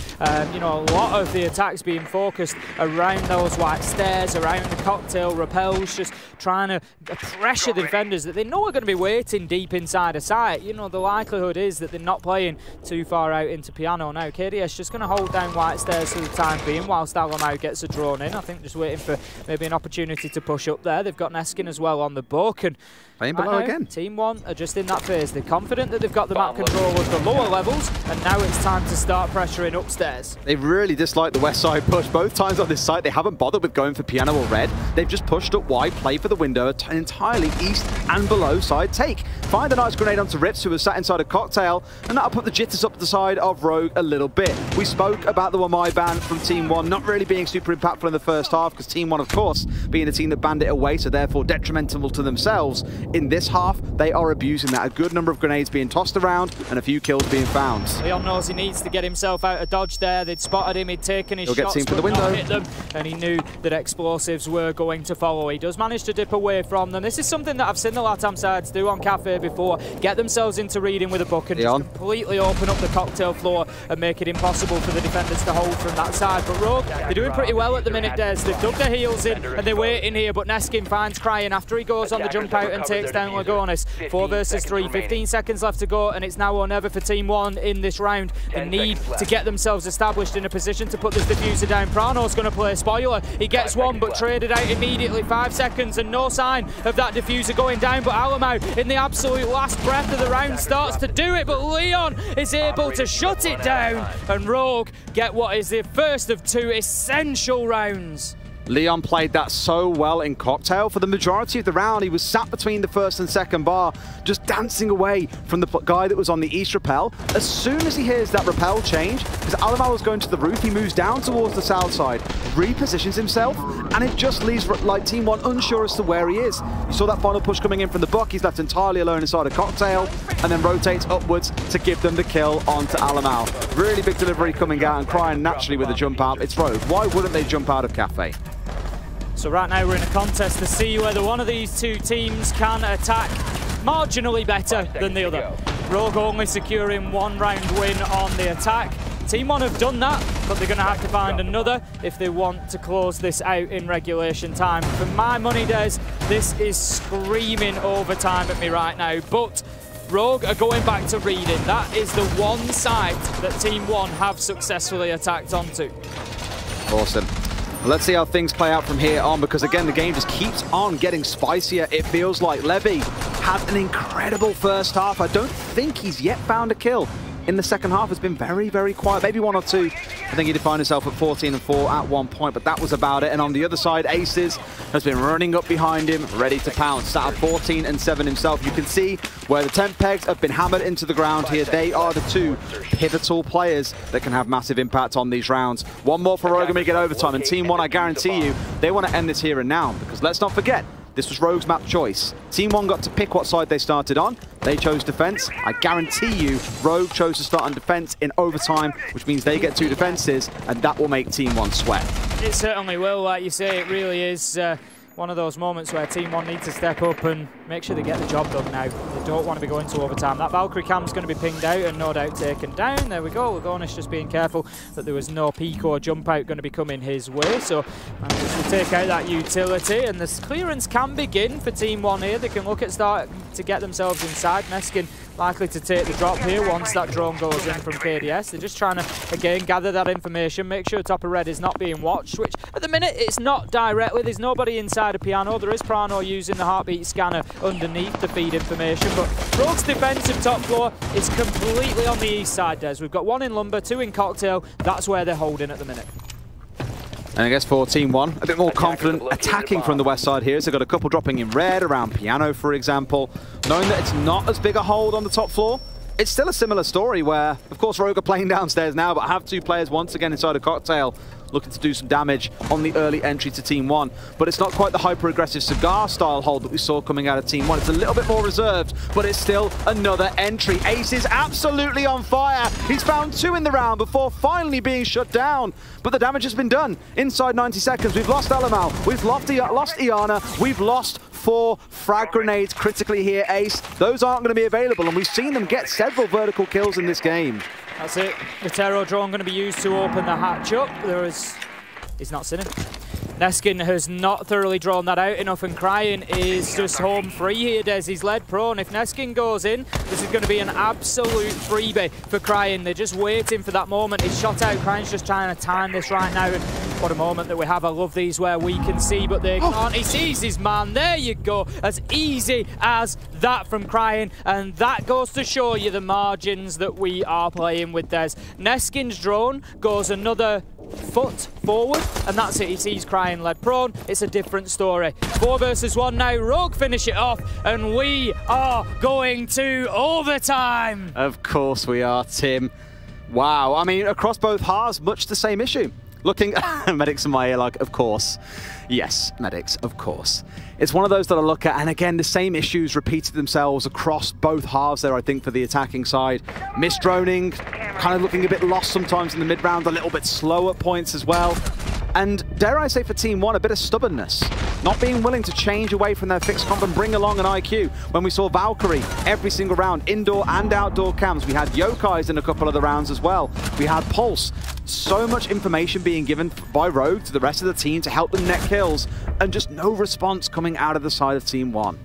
P: You know, a lot of the attacks being focused around those White Stairs, around the Cocktail rappels, just trying to pressure the defenders that they know are going to be waiting deep inside a site. You know, the likelihood is that they're not playing too far out into Piano. Now, KDS just going to hold down White Stairs for the time being whilst Alamau gets a drone in. I think just waiting for maybe an opportunity to push up there. They've got Neskin as well on the book, and
O: playing below again.
P: Team 1 are just in that phase. They're confident that they've got the map control of the lower levels, and now it's time to start pressuring upstairs.
O: They really dislike the west side push. Both times on this site, they haven't bothered with going for Piano or red. They've just pushed up wide, play for the window, an entirely east and below side take. Find a nice grenade onto Rips, who was sat inside a Cocktail, and that'll put the jitters up the side of Rogue a little bit. We spoke about the Wamai ban from Team 1 not really being super impactful in the first half, because Team 1, of course, being the team that banned it away, so therefore detrimental to themselves. In this half, they are abusing that. A good number of grenades being tossed around and a few kills being found.
P: Leon knows he needs to get himself out of dodge there. They'd spotted him, he'd taken his shots,
O: get seen
P: but not hit them, and he knew that explosives were going to follow. He does manage to dip away from them. This is something that I've seen the LATAM sides do on Cafe before. Get themselves into reading with a book and just completely open up the Cocktail floor and make it impossible for the defenders to hold from that side. But Rogue, they're doing pretty well at the minute, Des. They've dug their heels in and they're waiting here, but Neskin finds Cryin after he goes on the jump out and takes down Lagonis. 4 versus 3, 15 seconds left to go, and it's now or never for Team 1 in this round. They need to get themselves established in a position to put this diffuser down. Prano's going to play spoiler. He gets one, but traded out immediately. 5 seconds and no sign of that diffuser going down, but Alamau, in the absolute last breath of the round, starts to do it, but Leon is able to shut it down, and Rogue get what is the first of 2 essential rounds.
O: Leon played that so well in Cocktail. For the majority of the round, he was sat between the first and second bar, just dancing away from the guy that was on the east rappel. As soon as he hears that rappel change, because Alamau was going to the roof, he moves down towards the south side, repositions himself, and it just leaves like Team 1 unsure as to where he is. You saw that final push coming in from the buck. He's left entirely alone inside a Cocktail, and then rotates upwards to give them the kill onto Alamau. Really big delivery coming out, and Cryin naturally with a jump out. It's Rogue. Why wouldn't they jump out of Cafe?
P: So right now we're in a contest to see whether one of these 2 teams can attack marginally better than the other. Rogue only securing 1 round win on the attack. Team 1 have done that, but they're going to have to find another if they want to close this out in regulation time. For my money, Des, this is screaming overtime at me right now, but Rogue are going back to reading. That is the one site that Team 1 have successfully attacked onto.
O: Awesome. Well, let's see how things play out from here on, because again, the game just keeps on getting spicier, it feels like. Levy had an incredible first half. I don't think he's yet found a kill. In the second half, has been very, very quiet. Maybe one or two. I think he defined himself at 14 and 4 at one point, but that was about it. And on the other side, Aces has been running up behind him, ready to pounce. Sat at 14 and 7 himself. You can see where the tent pegs have been hammered into the ground here. They are the two pivotal players that can have massive impact on these rounds. One more for Rogue and we get overtime. And Team 1, I guarantee you, they want to end this here and now, because let's not forget, this was Rogue's map choice. Team 1 got to pick what side they started on. They chose defense. I guarantee you, Rogue chose to start on defense in overtime, which means they get 2 defenses, and that will make Team 1 sweat.
P: It certainly will, like you say. It really is one of those moments where Team 1 needs to step up and make sure they get the job done now. They don't want to be going to overtime. That Valkyrie cam's going to be pinged out and no doubt taken down. There we go. Lagonish just being careful that there was no peek or jump out going to be coming his way. So managed to take out that utility, and the clearance can begin for Team 1 here. They can look at start to get themselves inside. Neskin likely to take the drop here once that drone goes in from KDS. They're just trying to, again, gather that information, make sure top of red is not being watched, which at the minute it's not directly. There's nobody inside a piano. There is Prano using the heartbeat scanner underneath to feed information, but Rogue's defensive top floor is completely on the east side, Des. We've got 1 in Lumber, 2 in Cocktail. That's where they're holding at the minute.
O: And I guess for Team 1, a bit more confident attacking from the west side here. So they've got a couple dropping in red around Piano, for example. Knowing that it's not as big a hold on the top floor, it's still a similar story where, of course, Rogue are playing downstairs now, but have 2 players once again inside a Cocktail looking to do some damage on the early entry to Team 1. But it's not quite the hyper-aggressive Cigar style hold that we saw coming out of Team 1. It's a little bit more reserved, but it's still another entry. Ace is absolutely on fire. He's found 2 in the round before finally being shut down. But the damage has been done. Inside 90 seconds, we've lost Alamal, we've lost Iana, we've lost 4 frag grenades critically here, Ace. Those aren't going to be available, and we've seen them get several vertical kills in this game.
P: That's it. The Terror drone going to be used to open the hatch up. He's not seen him. Neskin has not thoroughly drawn that out enough, and Crying is just home free here, Des. He's led prone. If Neskin goes in, this is going to be an absolute freebie for Crying. They're just waiting for that moment. He's shot out. Crying's just trying to time this right now, and what a moment that we have. I love these where we can see, but they can't. He sees his man. There you go. As easy as that from Crying, and that goes to show you the margins that we are playing with, Des. Neskin's drone goes another foot forward, and that's it. He sees Crying led prone. It's a different story. 4 versus 1 now. Rogue finish it off, and we are going to overtime.
O: Of course we are, Tim. Wow. I mean, across both halves, much the same issue. Looking at Medics in my ear like, of course. Yes, Medics, of course. It's one of those that I look at, and again, the same issues repeated themselves across both halves there, I think, for the attacking side. Misdroning, kind of looking a bit lost sometimes in the mid-round, a little bit slow at points as well. And dare I say for Team 1, a bit of stubbornness. Not being willing to change away from their fixed comp and bring along an IQ. When we saw Valkyrie every single round, indoor and outdoor cams. We had Yokais in a couple of the rounds as well. We had Pulse. So much information being given by Rogue to the rest of the team to help them net kills, and just no response coming out of the side of Team 1.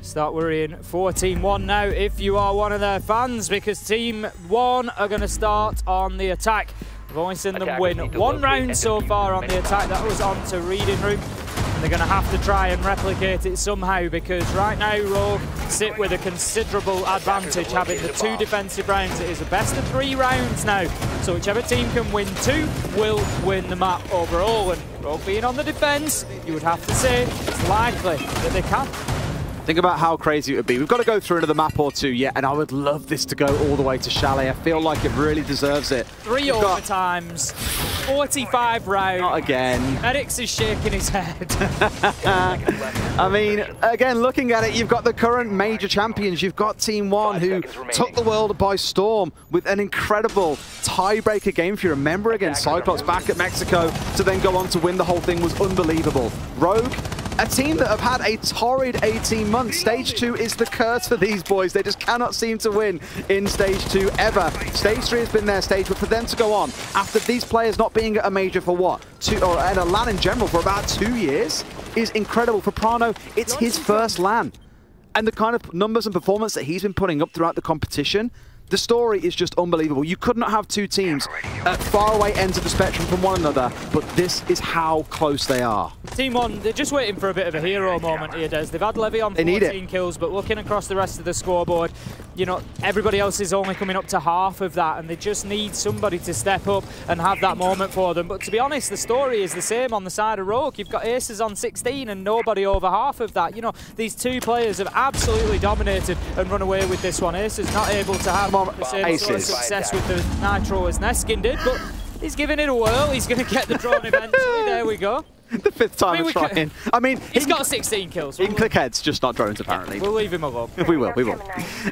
P: Start worrying for Team 1 now if you are one of their fans, because Team 1 are going to start on the attack. We've only seen them win 1 round so far on the attack. That was on to Reading Room. And they're going to have to try and replicate it somehow, because right now Rogue sit with a considerable advantage, having the 2 defensive rounds. It is a best of 3 rounds now. So whichever team can win 2 will win the map overall. And Rogue being on the defense, you would have to say it's likely that they can.
O: Think about how crazy it would be. We've got to go through another map or 2 yet, and I would love this to go all the way to Chalet. I feel like it really deserves it.
P: 3 overtimes, 45 rounds.
O: Not again.
P: Medics is shaking his head.
O: I mean, again, looking at it, you've got the current major champions. You've got Team 1, who took the world by storm with an incredible tiebreaker game. If you remember, against Cyclops back at Mexico, to then go on to win the whole thing was unbelievable. Rogue, a team that have had a torrid 18 months. Stage 2 is the curse for these boys. They just cannot seem to win in Stage 2 ever. Stage 3 has been their stage, but for them to go on, after these players not being at a major for what? Or at a LAN in general for about 2 years, is incredible. For Prano, it's his first LAN. And the kind of numbers and performance that he's been putting up throughout the competition, the story is just unbelievable. You could not have two teams at faraway ends of the spectrum from one another, but this is how close they are.
P: Team 1, they're just waiting for a bit of a hero moment here, Des. They've had Levy on 14 kills, but looking across the rest of the scoreboard, you know, everybody else is only coming up to half of that, and they just need somebody to step up and have that moment for them. But to be honest, the story is the same on the side of Rogue. You've got Aces on 16 and nobody over half of that. You know, these two players have absolutely dominated and run away with this one. Aces not able to have the same sort of success with the Nitro as Neskin did, but he's giving it a whirl. He's going to get the drone eventually. There we go.
O: The 5th time of trying. I mean,
P: he's got 16 kills.
O: He can click heads, just not drones, apparently.
P: We'll leave him alone.
O: We will.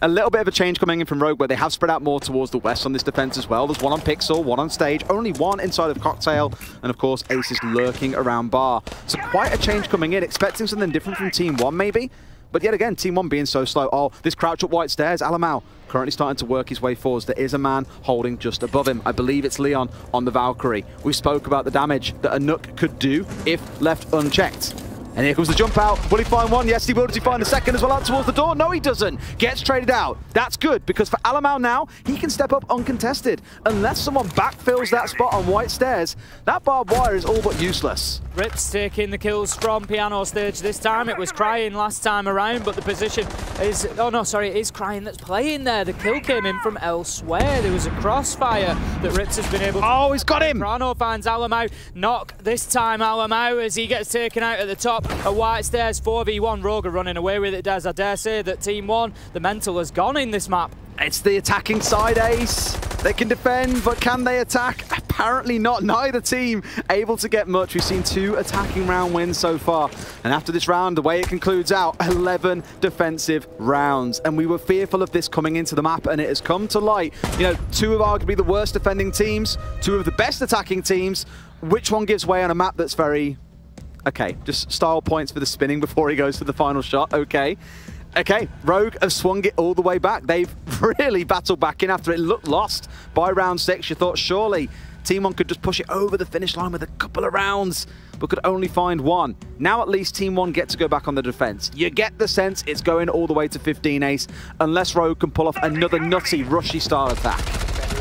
O: A little bit of a change coming in from Rogue, where they have spread out more towards the west on this defense as well. There's one on Pixel, one on stage, only one inside of Cocktail, and of course, Ace is lurking around Bar. So quite a change coming in, expecting something different from Team 1, maybe. But yet again, Team 1 being so slow. Oh, this crouch up white stairs, Alamau currently starting to work his way forwards. There is a man holding just above him. I believe it's Leon on the Valkyrie. We spoke about the damage that a Nook could do if left unchecked. And here comes the jump out. Will he find one? Yes, he will. Does he find the second as well out towards the door? No, he doesn't. Gets traded out. That's good, because for Alamau now, he can step up uncontested. Unless someone backfills that spot on white stairs, that barbed wire is all but useless.
P: Rips taking the kills from Piano Stage this time. It was Crying last time around, but the position is... Oh, no, sorry, it is Crying that's playing there. The kill came in from elsewhere. There was a crossfire that Rips has been able to...
O: Oh, he's got him!
P: Prano finds Alamau. Knock this time, Alamau, as he gets taken out at the top. A white stairs 4v1. Rogue are running away with it, Des. I dare say that Team 1, the mental has gone in this map.
O: It's the attacking side, Ace. They can defend, but can they attack? Apparently not. Neither team able to get much. We've seen 2 attacking round wins so far. And after this round, the way it concludes out, 11 defensive rounds. And we were fearful of this coming into the map, and it has come to light. You know, 2 of arguably the worst defending teams, 2 of the best attacking teams. Which one gives way on a map that's very... Okay, just style points for the spinning before he goes for the final shot. Okay. Okay, Rogue have swung it all the way back. They've really battled back in after it looked lost by round 6. You thought surely Team 1 could just push it over the finish line with a couple of rounds, but could only find one. Now at least Team 1 get to go back on the defense. You get the sense it's going all the way to 15, Ace, unless Rogue can pull off another nutty, rushy style attack.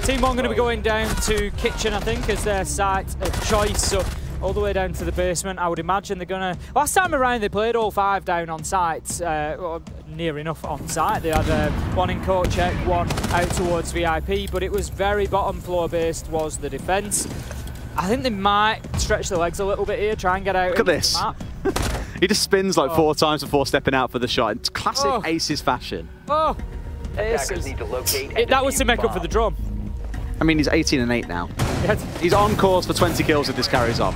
P: Team 1 going to be going down to Kitchen, I think, as their site of choice. So all the way down to the basement. I would imagine they're going to... Last time around, they played all 5 down on site, or near enough on site. They had one in court check, one out towards VIP, but it was very bottom floor based was the defence. I think they might stretch the legs a little bit here, try and get out.
O: Look at this. He just spins like 4 times before stepping out for the shot. It's classic Aces fashion.
P: Oh, Aces. That was to make up for the drum.
O: I mean, he's 18 and 8 now. He's on course for 20 kills if this carries on.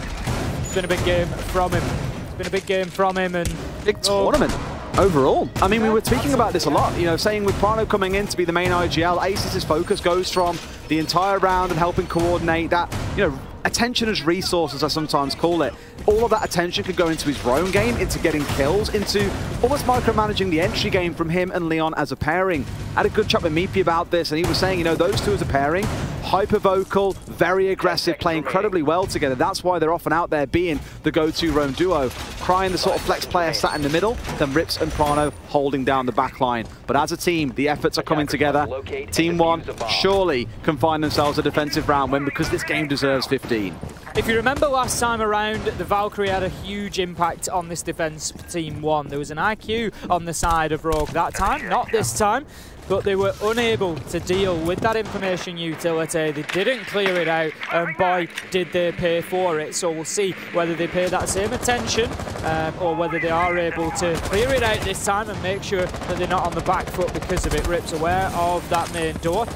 P: It's been a big game from him. It's been a big game from him, and
O: big tournament overall. I mean, we were speaking about this a lot, you know, saying with Prano coming in to be the main IGL, Aces' focus goes from the entire round and helping coordinate that, you know, attention as resource, as I sometimes call it. All of that attention could go into his roam game, into getting kills, into almost micromanaging the entry game from him and Leon as a pairing. I had a good chat with Meepy about this, and he was saying, you know, those two as a pairing, hyper vocal, very aggressive, play incredibly well together. That's why they're often out there being the go-to roam duo. Crying the sort of flex player sat in the middle, then Rips and Prano holding down the back line. But as a team, the efforts are coming together. Team 1 surely can find themselves a defensive round win, because this game deserves 15.
P: If you remember last time around, the Valkyrie had a huge impact on this defense for Team 1. There was an IQ on the side of Rogue that time, not this time, but they were unable to deal with that information utility. They didn't clear it out, and boy, did they pay for it. So we'll see whether they pay that same attention or whether they are able to clear it out this time and make sure that they're not on the back foot because of it. Rips aware of that main door.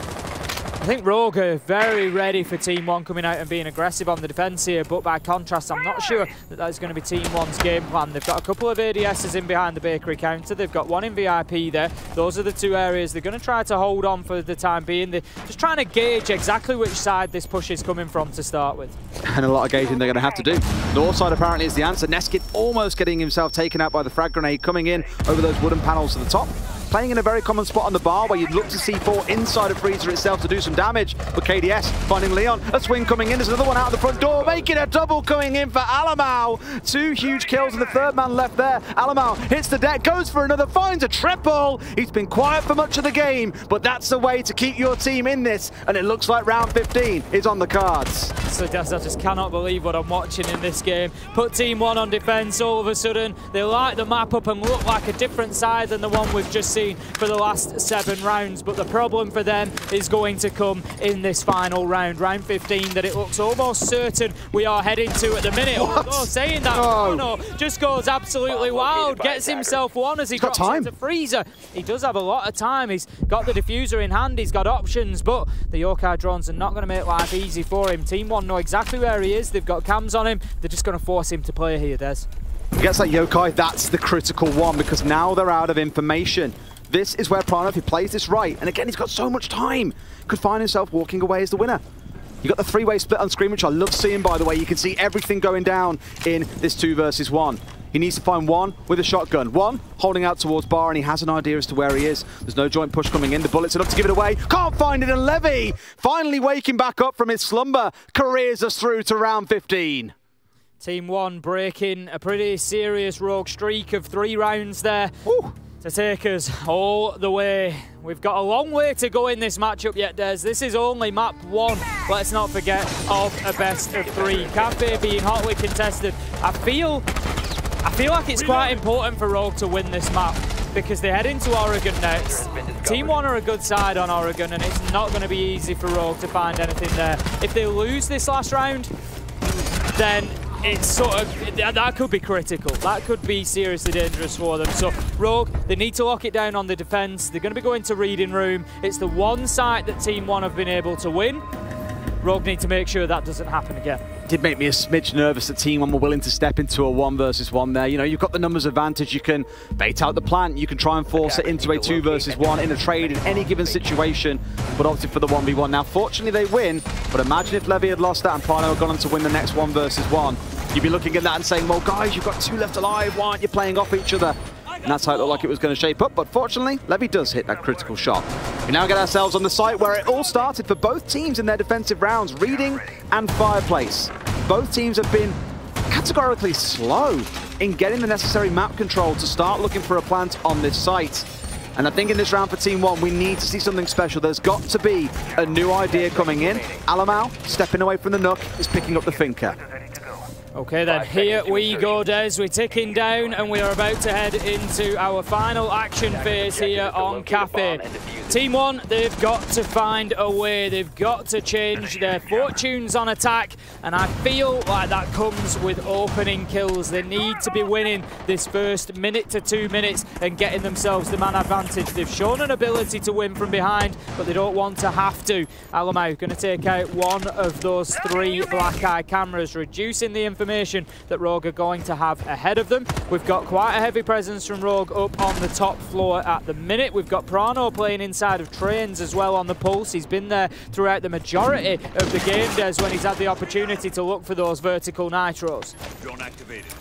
P: I think Rogue are very ready for Team 1 coming out and being aggressive on the defence here, but by contrast, I'm not sure that that's going to be Team 1's game plan. They've got a couple of ADSs in behind the bakery counter. They've got one in VIP there. Those are the 2 areas they're going to try to hold on for the time being. They're just trying to gauge exactly which side this push is coming from to start with.
O: And a lot of gauging they're going to have to do. North side apparently is the answer. Neskin almost getting himself taken out by the frag grenade coming in over those wooden panels to the top. playing in a very common spot on the bar where you'd look to C4 inside of Freezer itself to do some damage. But KDS finding Leon, a swing coming in, there's another one out of the front door, making a double coming in for Alamau. 2 huge kills and the third man left there. Alamau hits the deck, goes for another, finds a triple. He's been quiet for much of the game, but that's the way to keep your team in this, and it looks like round 15 is on the cards.
P: So I just cannot believe what I'm watching in this game. Put Team 1 on defense, all of a sudden they light the map up and look like a different side than the one we've just seen for the last 7 rounds. But the problem for them is going to come in this final round, round 15, that it looks almost certain we are heading to at the minute. Although saying that, Bruno just goes absolutely wild, gets himself one as he drops into Freezer. He does have a lot of time. He's got the diffuser in hand, he's got options, but the Yokai drones are not going to make life easy for him. Team 1 know exactly where he is. They've got cams on him. They're just going to force him to play here, Des.
O: He gets that Yokai, that's the critical one, because now they're out of information. This is where Prano, if he plays this right, and again, he's got so much time, could find himself walking away as the winner. You got the 3-way split on screen, which I love seeing, by the way. You can see everything going down in this 2 versus 1. He needs to find one with a shotgun. One holding out towards bar, and he has an idea as to where he is. There's no joint push coming in. The bullet's enough to give it away. Can't find it, and Levy, finally waking back up from his slumber, careers us through to round 15.
P: Team 1 breaking a pretty serious rogue streak of 3 rounds there. To take us all the way. We've got a long way to go in this matchup yet, Des. This is only map 1. Let's not forget of a best of 3. Cafe being hotly contested. I feel like it's quite important for Rogue to win this map because they head into Oregon next. Team 1 are a good side on Oregon, and it's not going to be easy for Rogue to find anything there. If they lose this last round, then it's sort of, that could be critical. That could be seriously dangerous for them. So Rogue, they need to lock it down on the defense. They're going to be going to reading room. It's the one site that Team 1 have been able to win. Rogue need to make sure that doesn't happen again.
O: Did make me a smidge nervous that Team 1 were willing to step into a 1 versus 1 there. You know, you've got the numbers advantage. You can bait out the plant. You can try and force it into a 2 versus 1 in a trade in any given situation, but opted for the 1v1. Now, fortunately, they win, but imagine if Levy had lost that and Prano had gone on to win the next 1 versus 1. You'd be looking at that and saying, well, guys, you've got 2 left alive. Why aren't you playing off each other? And that's how it looked like it was going to shape up. But fortunately, Levy does hit that critical shot. We now get ourselves on the site where it all started for both teams in their defensive rounds, Reading and Fireplace. Both teams have been categorically slow in getting the necessary map control to start looking for a plant on this site. And I think in this round for Team 1, we need to see something special. There's got to be a new idea coming in. Alamau, stepping away from the Nook, is picking up the Finker.
P: Okay then, here we go, Des. We're ticking down and we are about to head into our final action phase here on Cafe. Team 1, they've got to find a way. They've got to change their fortunes on attack, and I feel like that comes with opening kills. They need to be winning this first minute to 2 minutes and getting themselves the man advantage. They've shown an ability to win from behind, but they don't want to have to. Alamau going to take out one of those 3 black eye cameras, reducing the information that Rogue are going to have ahead of them. We've got quite a heavy presence from Rogue up on the top floor at the minute. We've got Prano playing inside of trains as well on the pulse. He's been there throughout the majority of the game, Des, when he's had the opportunity to look for those vertical nitros.
B: Drone activated.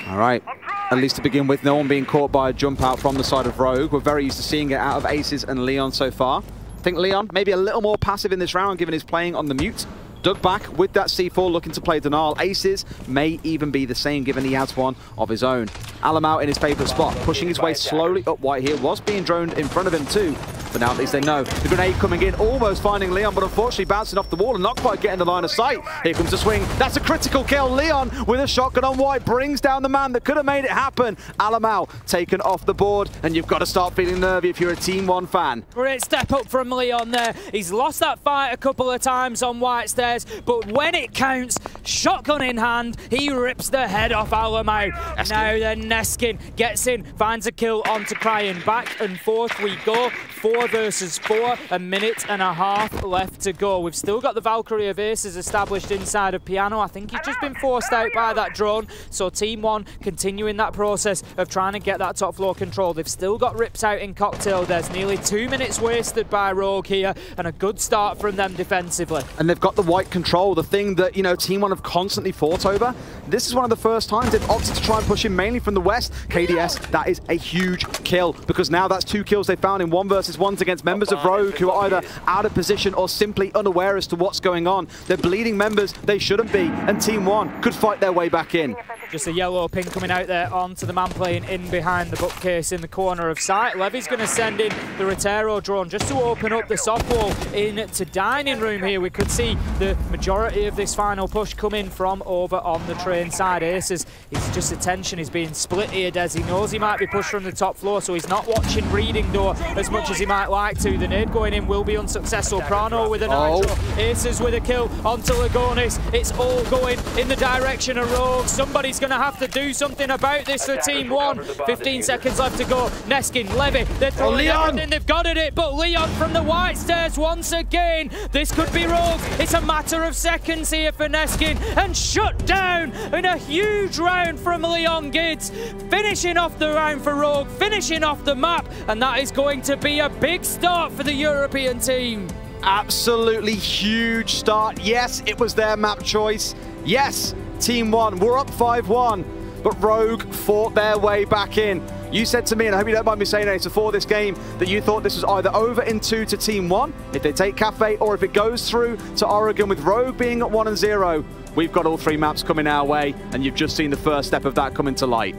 O: All right, at least to begin with, no one being caught by a jump out from the side of Rogue. We're very used to seeing it out of Aces and Leon so far. I think Leon maybe a little more passive in this round, given his playing on the mute. Dug back with that C4, looking to play Denial. Aces may even be the same, given he has one of his own. Alamau in his favourite spot, pushing his way slowly up white here. Was being droned in front of him too, but now at least they know. The grenade coming in, almost finding Leon, but unfortunately bouncing off the wall and not quite getting the line of sight. Here comes the swing. That's a critical kill. Leon with a shotgun on white brings down the man that could have made it happen. Alamau taken off the board, and you've got to start feeling nervy if you're a Team 1 fan.
P: Great step up from Leon there. He's lost that fight a couple of times on white stairs, but when it counts, shotgun in hand, he rips the head off Alamau. Now then, Neskin gets in, finds a kill onto Crying. Back and forth we go. 4 versus 4, a minute and a half left to go. We've still got the Valkyrie of Aces established inside of Piano. I think he's just been forced out by that drone. So Team 1 continuing that process of trying to get that top floor control. They've still got rips out in Cocktail. There's nearly 2 minutes wasted by Rogue here, and a good start from them defensively.
O: And they've got the white control, the thing that, you know, Team 1 have constantly fought over. This is one of the first times they've opted to try and push him mainly from the west. KDS, that is a huge kill, because now that's 2 kills they found in 1 versus 1s against members of Rogue who are either out of position or simply unaware as to what's going on. They're bleeding members they shouldn't be, and Team 1 could fight their way back in.
P: Just a yellow ping coming out there onto the man playing in behind the bookcase in the corner of sight. Levy's going to send in the Rotero drone just to open up the soft wall into dining room here. We could see the majority of this final push coming from over on the train side. Aces, it's just attention is being split here, Des. He knows he might be pushed from the top floor, so he's not watching reading door as much as he might like to. The nade going in will be unsuccessful. Prano with a nitro. Aces with a kill onto Lagonis. It's all going in the direction of Rogue. Somebody's going to have to do something about this for Team 1. 15 seconds left to go. Neskin, Levy, they're throwing everything they've got at it, but Leon from the white stairs once again. This could be Rogue. It's a matter of seconds here for Neskin, and shut down in a huge round from Leon Gids. Finishing off the round for Rogue, finishing off the map, and that is going to be a big start for the European team.
O: Absolutely huge start. Yes, it was their map choice. Yes, Team 1 were up 5-1, but Rogue fought their way back in. You said to me, and I hope you don't mind me saying it, before this game, that you thought this was either over in 2 to Team 1, if they take Cafe, or if it goes through to Oregon with Rogue being at 1-0. We've got all 3 maps coming our way, and you've just seen the first step of that coming to light.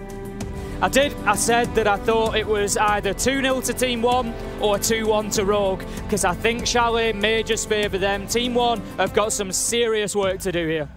P: I did. I said that I thought it was either 2-0 to Team 1 or 2-1 to Rogue, because I think Chalet may just favour them. Team 1 have got some serious work to do here.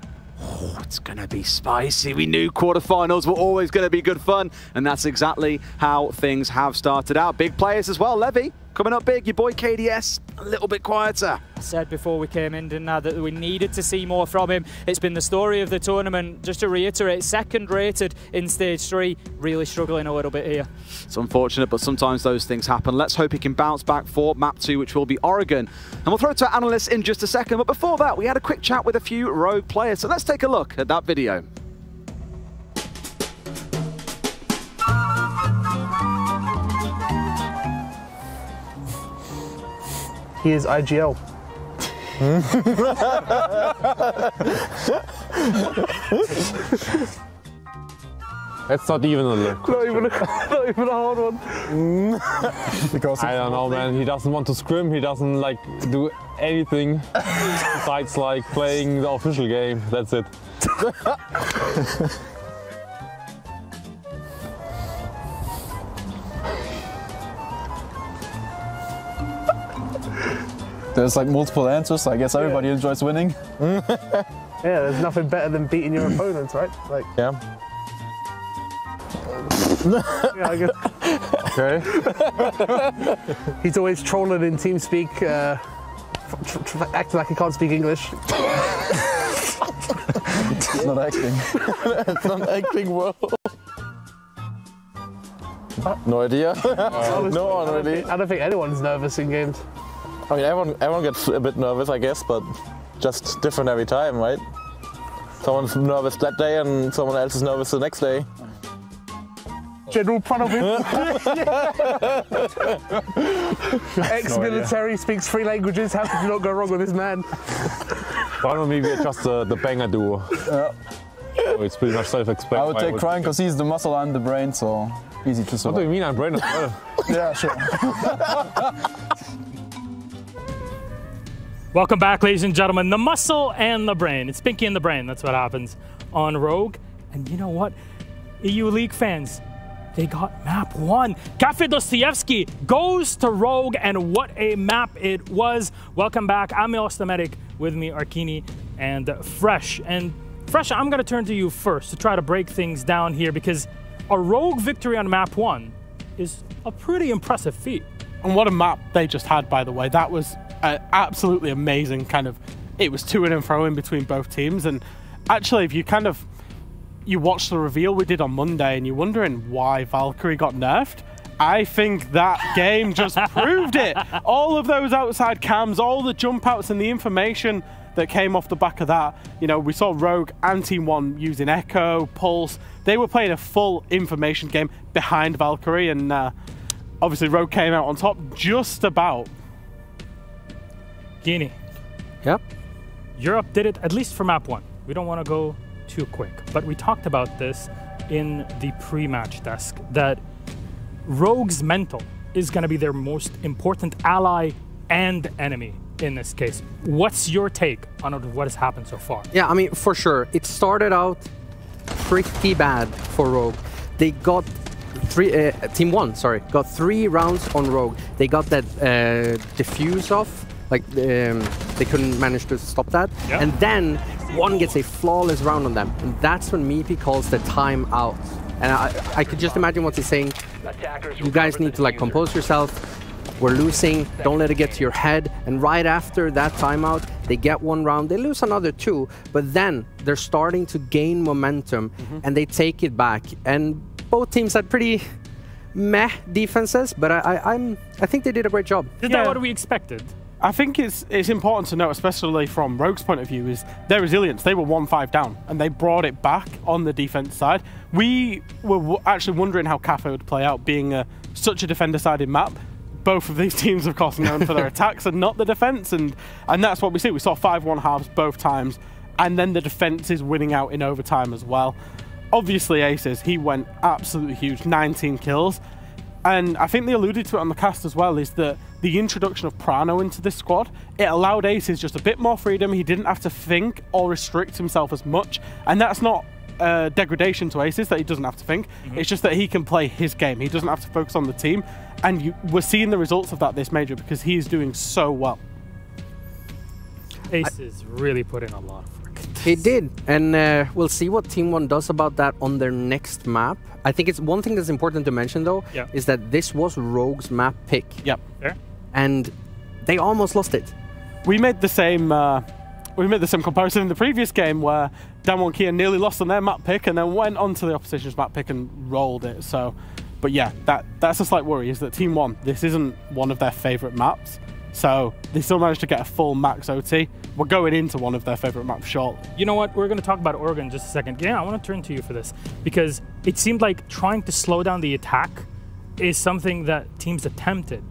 O: Oh, it's going to be spicy. We knew quarterfinals were always going to be good fun, and that's exactly how things have started out. Big players as well. Levy coming up big. Your boy KDS a little bit quieter.
P: I said before we came in, didn't I, that we needed to see more from him. It's been the story of the tournament. Just to reiterate, second rated in stage 3, really struggling a little bit here.
O: It's unfortunate, but sometimes those things happen. Let's hope he can bounce back for map 2, which will be Oregon. And we'll throw it to our analysts in just a second. But before that, we had a quick chat with a few Rogue players. So let's take a look at that video.
N: He is IGL.
Q: That's not even a look.
N: Not even a hard one.
Q: Because I don't know, man. He doesn't want to scrim. He doesn't like do anything besides like playing the official game. That's it.
R: There's like multiple answers. I guess everybody enjoys winning.
N: Yeah, there's nothing better than beating your opponents, right? Like.
Q: Yeah.
N: Yeah, I guess.
Q: Okay.
N: He's always trolling in TeamSpeak, acting like he can't speak English.
R: It's not acting. It's not acting well.
Q: No idea.
R: No one really.
N: I don't think anyone's nervous in games.
Q: I mean, everyone gets a bit nervous, I guess, but just different every time, right? Someone's nervous that day and someone else is nervous the next day.
N: General Pranovic. Ex-military, speaks 3 languages. How could you not go wrong with this man?
Q: Well, maybe just the banger duo.
R: Yeah.
Q: So it's pretty much self-explanatory.
R: I would take Crying because he's the muscle and the brain, so easy to survive.
Q: What do you mean I'm brain as well?
R: Yeah, sure.
C: Welcome back, ladies and gentlemen. The muscle and the brain. It's Pinky and the brain. That's what happens on Rogue. And you know what? EU League fans, they got map 1. Cafe Dostoevsky goes to Rogue, and what a map it was. Welcome back. I'm Medic. With me, Arkini and Fresh. And Fresh, I'm going to turn to you first to try to break things down here, because a Rogue victory on map 1 is a pretty impressive feat.
F: And what a map they just had, by the way. That was absolutely amazing. Kind of, it was to and fro in between both teams. And actually, if you you watch the reveal we did on Monday and you're wondering why Valkyrie got nerfed, I think that game just proved it. All of those outside cams, all the jump outs and the information that came off the back of that. You know, we saw Rogue and Team 1 using Echo, Pulse. They were playing a full information game behind Valkyrie, and obviously Rogue came out on top just about.
C: Guinea.
D: Yep.
C: Europe did it, at least for map 1. We don't want to go too quick, but we talked about this in the pre-match desk, that Rogue's mental is going to be their most important ally and enemy in this case. What's your take on what has happened so far?
D: Yeah, I mean, for sure. It started out pretty bad for Rogue. They got Team 1, sorry, got 3 rounds on Rogue. They got that defuse off, like they couldn't manage to stop that. Yep. And then one gets a flawless round on them. And that's when Meepy calls the timeout. And I could just imagine what he's saying. You guys need to like compose yourself. We're losing, don't let it get to your head. And right after that timeout, they get 1 round, they lose another 2, but then they're starting to gain momentum and they take it back. And both teams had pretty meh defenses, but I think they did a great job.
C: Is that what we expected?
F: I think it's important to note, especially from Rogue's point of view, is their resilience. They were 1-5 down, and they brought it back on the defense side. We were actually wondering how Cafe would play out, being such a defender-sided map. Both of these teams, of course, known for their attacks and not the defense, and that's what we see. We saw 5-1 halves both times, and then the defense is winning out in overtime as well. Obviously, Aces, he went absolutely huge, 19 kills. And I think they alluded to it on the cast as well, is that the introduction of Prano into this squad, it allowed Aces just a bit more freedom. He didn't have to think or restrict himself as much. And that's not degradation to Aces, that he doesn't have to think. It's just that he can play his game. He doesn't have to focus on the team. And we're seeing the results of that this major because he's doing so well.
C: Aces really put in a lot of work.
D: He did, and we'll see what Team 1 does about that on their next map. I think it's one thing that's important to mention, though, is that this was Rogue's map pick.
F: Yep.
C: Fair.
D: And they almost lost it.
F: We made the same comparison in the previous game where DWG KIA nearly lost on their map pick and then went on to the opposition's map pick and rolled it. So, but yeah, that's a slight worry, is that Team 1, this isn't one of their favorite maps. So they still managed to get a full max OT. We're going into one of their favorite maps shortly.
C: You know what? We're going to talk about Oregon in just a second. Yeah, I want to turn to you for this because it seemed like trying to slow down the attack is something that teams attempted.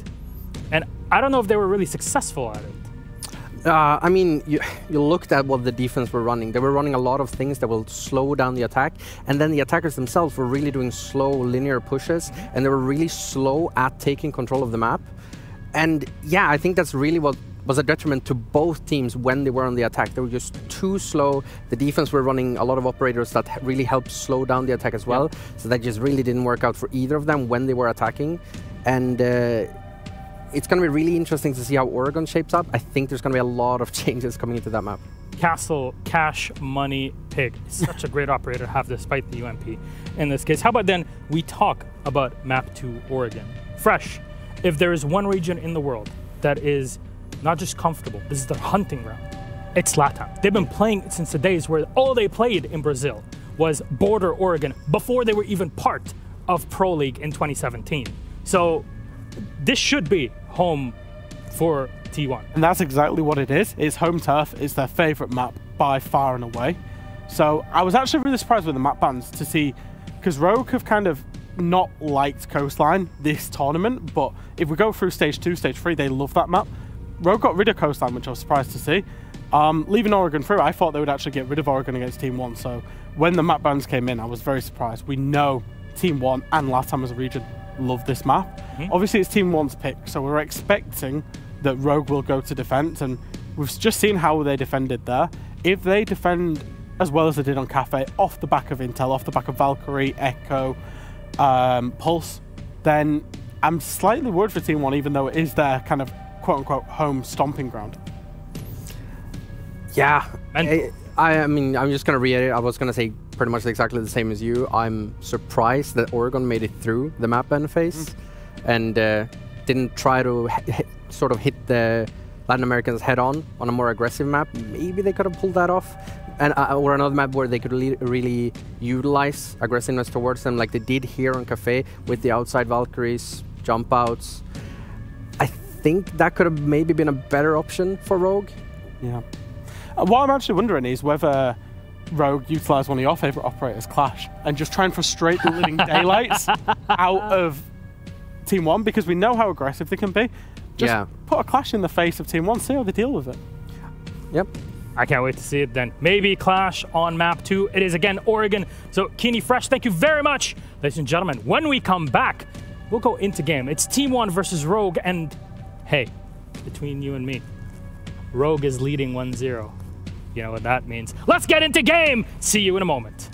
C: And I don't know if they were really successful at it.
D: I mean, you looked at what the defense were running. They were running a lot of things that will slow down the attack. And then the attackers themselves were really doing slow linear pushes. And they were really slow at taking control of the map. And yeah, I think that's really what was a detriment to both teams when they were on the attack. They were just too slow. The defense were running a lot of operators that really helped slow down the attack as well. So that just really didn't work out for either of them when they were attacking. And it's going to be really interesting to see how Oregon shapes up. I think there's going to be a lot of changes coming into that map.
C: Castle, Cash, Money, Pig. Such a great operator to have despite the UMP in this case. How about then we talk about map 2 Oregon. Fresh. If there is one region in the world that is not just comfortable, this is their hunting ground, it's LATAM. They've been playing since the days where all they played in Brazil was border Oregon before they were even part of Pro League in 2017. So this should be home for T1.
F: And that's exactly what it is. It's home turf. It's their favorite map by far and away. So I was actually really surprised with the map bans to see, because Rogue have kind of not liked Coastline this tournament, but if we go through stage 2, stage 3, they love that map. Rogue got rid of Coastline, which I was surprised to see. Leaving Oregon through, I thought they would actually get rid of Oregon against Team 1, so when the map bans came in, I was very surprised. We know Team 1 and LATAM as a region love this map. Obviously, it's Team 1's pick, so we're expecting that Rogue will go to defense, and we've just seen how they defended there. If they defend as well as they did on Cafe, off the back of Intel, off the back of Valkyrie, Echo, Pulse, then I'm slightly worried for Team 1, even though it is their kind of quote-unquote home stomping ground.
D: Yeah, I mean, I'm just going to reiterate, I was going to say pretty much exactly the same as you. I'm surprised that Oregon made it through the map ban phase and didn't try to sort of hit the Latin Americans head on a more aggressive map. Maybe they could have pulled that off. And or another map where they could really utilize aggressiveness towards them, like they did here on Cafe with the outside Valkyries, jump outs. I think that could have maybe been a better option for Rogue.
F: Yeah. What I'm actually wondering is whether Rogue utilize one of your favorite operators, Clash, and just try and frustrate the living daylights out of Team 1, because we know how aggressive they can be. Just put a Clash in the face of Team 1, see how they deal with it.
D: Yep.
C: I can't wait to see it then. Maybe Clash on map 2. It is again Oregon. So Keeney Fresh, thank you very much. Ladies and gentlemen, when we come back, we'll go into game. It's Team 1 versus Rogue, and hey, between you and me, Rogue is leading 1-0. You know what that means. Let's get into game. See you in a moment.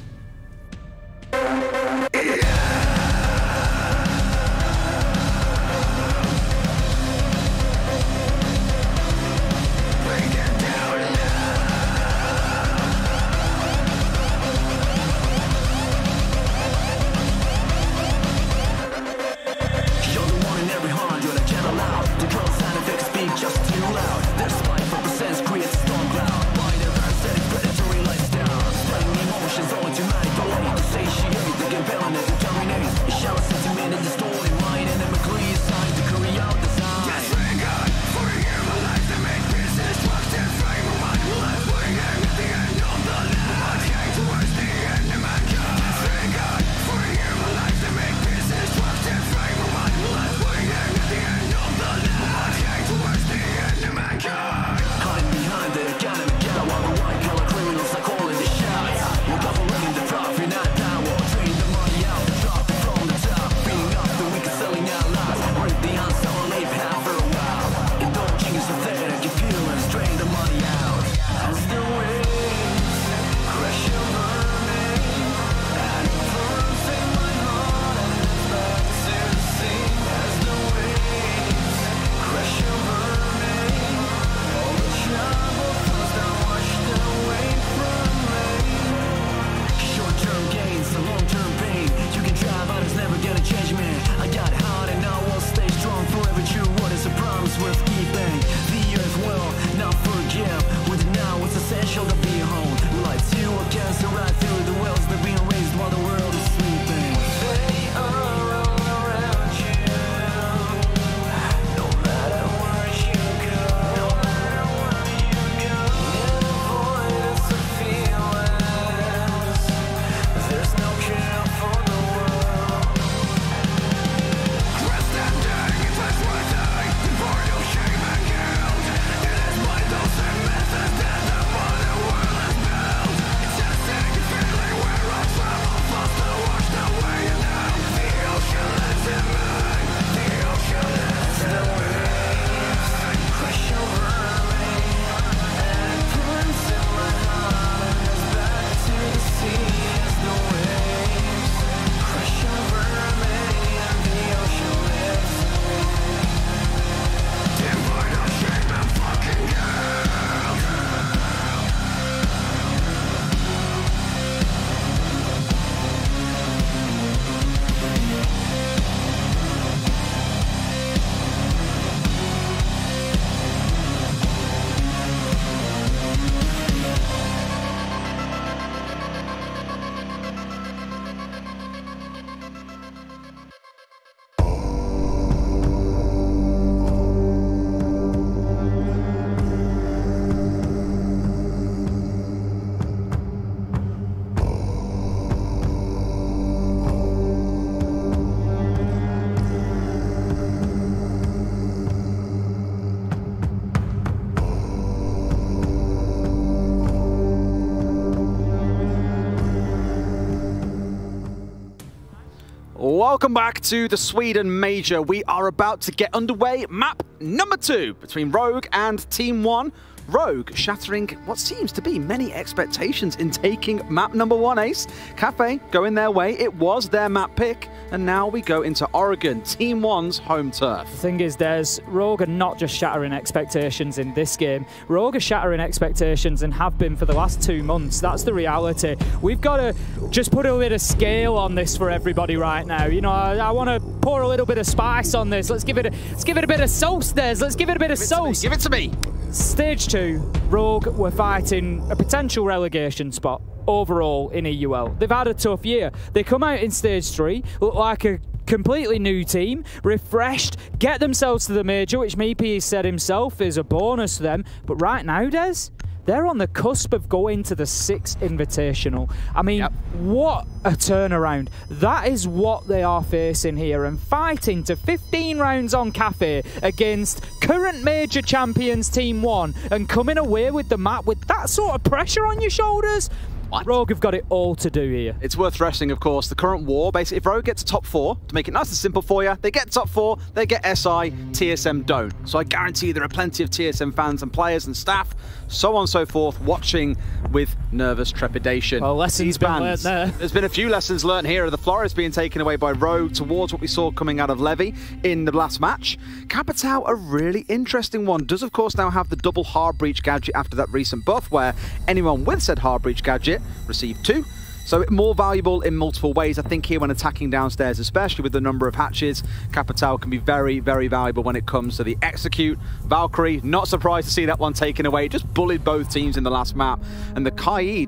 O: Welcome back to the Sweden Major. We are about to get underway. Map number 2 between Rogue and Team 1. Rogue shattering what seems to be many expectations in taking map number 1, Ace. Cafe going their way. It was their map pick. And now we go into Oregon, Team 1's home turf.
P: The thing is, there's Rogue are not just shattering expectations in this game. Rogue are shattering expectations and have been for the last 2 months. That's the reality. We've got to just put a bit of scale on this for everybody right now. You know, I want to pour a little bit of spice on this. Let's give it a bit of sauce, Des. Let's give it a bit of sauce.
O: Give it to me.
P: Stage 2, Rogue were fighting a potential relegation spot overall in EUL. They've had a tough year. They come out in Stage 3, look like a completely new team, refreshed, get themselves to the major, which Meepy said himself is a bonus to them. But right now, Des, they're on the cusp of going to the 6th Invitational. I mean, what a turnaround. That is what they are facing here, and fighting to 15 rounds on Cafe against current major champions Team 1 and coming away with the map with that sort of pressure on your shoulders?
O: What?
P: Rogue have got it all to do here.
O: It's worth stressing, of course, the current war, basically, if Rogue gets to top 4, to make it nice and simple for you, they get top 4, they get SI, TSM don't. So I guarantee you there are plenty of TSM fans and players and staff, so on and so forth, watching with nervous trepidation.
P: Well, lessons been learned there.
O: There's been a few lessons learned here. The Flores being taken away by Rogue towards what we saw coming out of Levy in the last match. Capitao, a really interesting one, does of course now have the double hard breach gadget after that recent buff, where anyone with said hard breach gadget received 2. So more valuable in multiple ways. I think here when attacking downstairs, especially with the number of hatches, Capitao can be very, very valuable when it comes to the execute. Valkyrie, not surprised to see that one taken away. It just bullied both teams in the last map. And the KIA,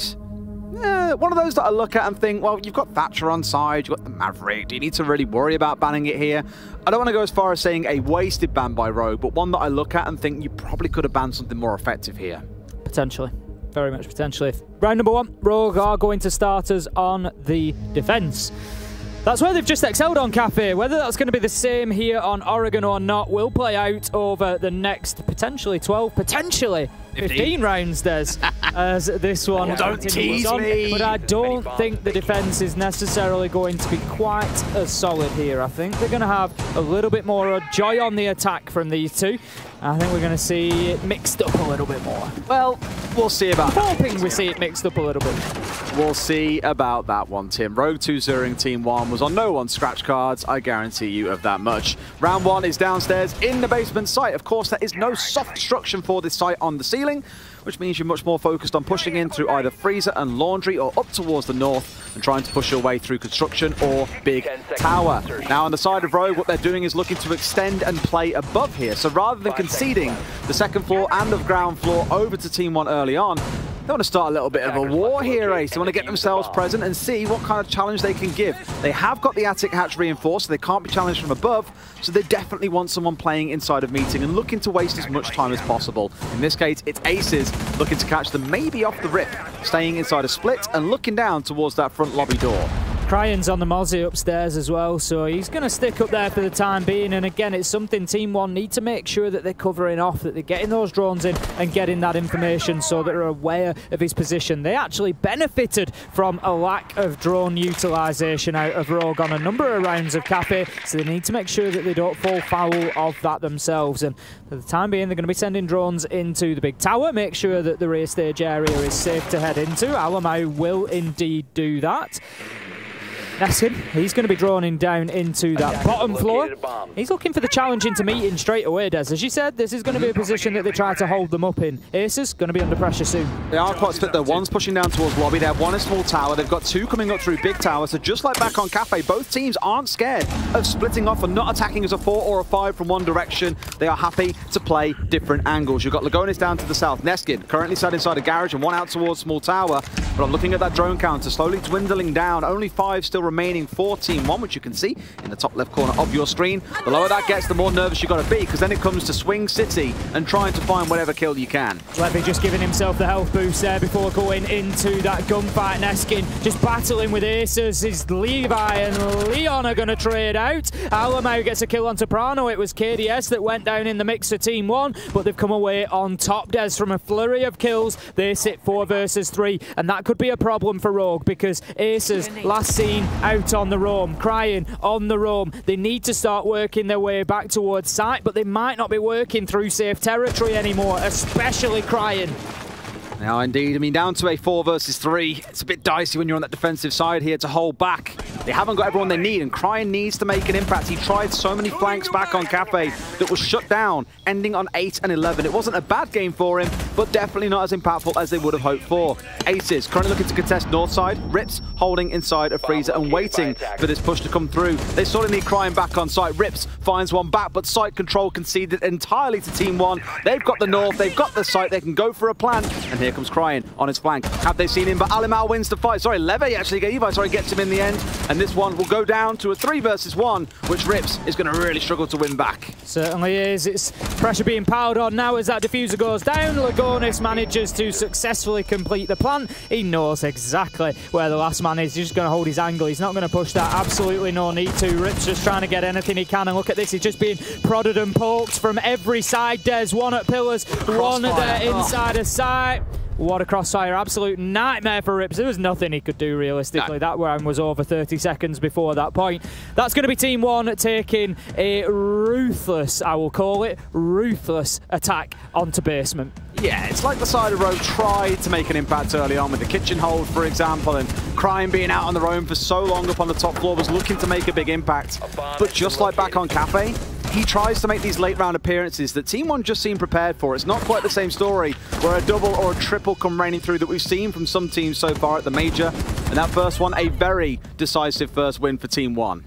O: one of those that I look at and think, well, you've got Thatcher on side, you've got the Maverick. Do you need to really worry about banning it here? I don't want to go as far as saying a wasted ban by Rogue, but one that I look at and think you probably could have banned something more effective here.
P: Potentially. Very much potentially. Round number 1, Rogue are going to start us on the defense. That's where they've just excelled on Cafe. Whether that's going to be the same here on Oregon or not will play out over the next potentially 12, potentially 15 rounds, Des, as this one
O: don't tease
P: on.
O: me.
P: But I don't think the defense is necessarily going to be quite as solid here. I think they're going to have a little bit more joy on the attack from these two. I think we're going to see it mixed up a little bit more.
O: Well, we'll see about that.
P: Hoping we see it mixed up a little bit.
O: We'll see about that one, Tim. Rogue 2-0ing Team 1 was on no one's scratch cards, I guarantee you of that much. Round 1 is downstairs in the basement site. Of course, there is no soft destruction for this site on the ceiling, which means you're much more focused on pushing in through either freezer and laundry or up towards the north and trying to push your way through construction or big tower. Now on the side of Rogue, what they're doing is looking to extend and play above here. So rather than conceding the second floor and the ground floor over to Team 1 early on, they want to start a little bit of a war here, Ace. They want to get themselves present and see what kind of challenge they can give. They have got the attic hatch reinforced, so they can't be challenged from above, so they definitely want someone playing inside of meeting and looking to waste as much time as possible. In this case, it's Aces looking to catch them maybe off the rip, staying inside a split and looking down towards that front lobby door.
P: Cryan's on the Mozzie upstairs as well, so he's going to stick up there for the time being. And again, it's something Team 1 need to make sure that they're covering off, that they're getting those drones in and getting that information so that they're aware of his position. They actually benefited from a lack of drone utilisation out of Rogue on a number of rounds of Cafe, so they need to make sure that they don't fall foul of that themselves. And for the time being, they're going to be sending drones into the big tower, make sure that the rear stage area is safe to head into. Alamau will indeed do that. Neskin, he's going to be droning down into that bottom floor. He's looking for the challenge into meeting straight away, Des. As you said, this is going to be a position that they try to hold them up in. Aces going to be under pressure soon.
O: They are quite split though. One's pushing down towards lobby. They have one in small tower. They've got 2 coming up through big tower. So just like back on Cafe, both teams aren't scared of splitting off and not attacking as a 4 or a 5 from one direction. They are happy to play different angles. You've got Lagonis down to the south. Neskin currently sat inside a garage and one out towards small tower. But I'm looking at that drone counter slowly dwindling down. Only 5 still remaining for Team 1, which you can see in the top left corner of your screen. The lower that gets, the more nervous you've got to be, because then it comes to swing city and trying to find whatever kill you can.
P: Levy just giving himself the health boost there before going into that gunfight. Neskin just battling with Aces. His Levi and Leon are going to trade out. Alamau gets a kill on Soprano. It was KDS that went down in the mix for Team 1, but they've come away on top, Des, from a flurry of kills. They sit 4 versus 3, and that could be a problem for Rogue, because Aces last seen out on the roam, Crying on the roam. They need to start working their way back towards site, but they might not be working through safe territory anymore, especially Crying.
O: Now, indeed, I mean, down to a 4 versus 3. It's a bit dicey when you're on that defensive side here to hold back. They haven't got everyone they need, and Cryan needs to make an impact. He tried so many flanks back on Cafe that was shut down, ending on 8 and 11. It wasn't a bad game for him, but definitely not as impactful as they would have hoped for. Aces currently looking to contest north side. Rips holding inside a freezer and waiting for this push to come through. They sort of need Cryan back on site. Rips finds one back, but site control conceded entirely to Team 1. They've got the north, they've got the site, they can go for a plant, and here comes Cryan on his flank. Have they seen him? But Alimau wins the fight. Sorry, Levy actually, Levi, sorry, gets him in the end. And And this one will go down to a 3 versus 1, which Rips is going to really struggle to win back.
P: Certainly is. It's pressure being piled on now as that diffuser goes down. Lagonis manages to successfully complete the plant. He knows exactly where the last man is. He's just going to hold his angle. He's not going to push that. Absolutely no need to. Rips just trying to get anything he can. And look at this. He's just being prodded and poked from every side. There's one at pillars, one at the inside of sight. What a crossfire, absolute nightmare for Rips. There was nothing he could do realistically. That round was over 30 seconds before that point. That's going to be Team 1 taking a ruthless, I will call it, ruthless attack onto basement.
O: Yeah, it's like the side of Rogue tried to make an impact early on with the kitchen hold, for example, and Cryin being out on their own for so long up on the top floor was looking to make a big impact. But just like back on Cafe, he tries to make these late round appearances that Team 1 just seem prepared for. It's not quite the same story where a double or a triple come raining through that we've seen from some teams so far at the Major. And that first one, a very decisive first win for Team 1.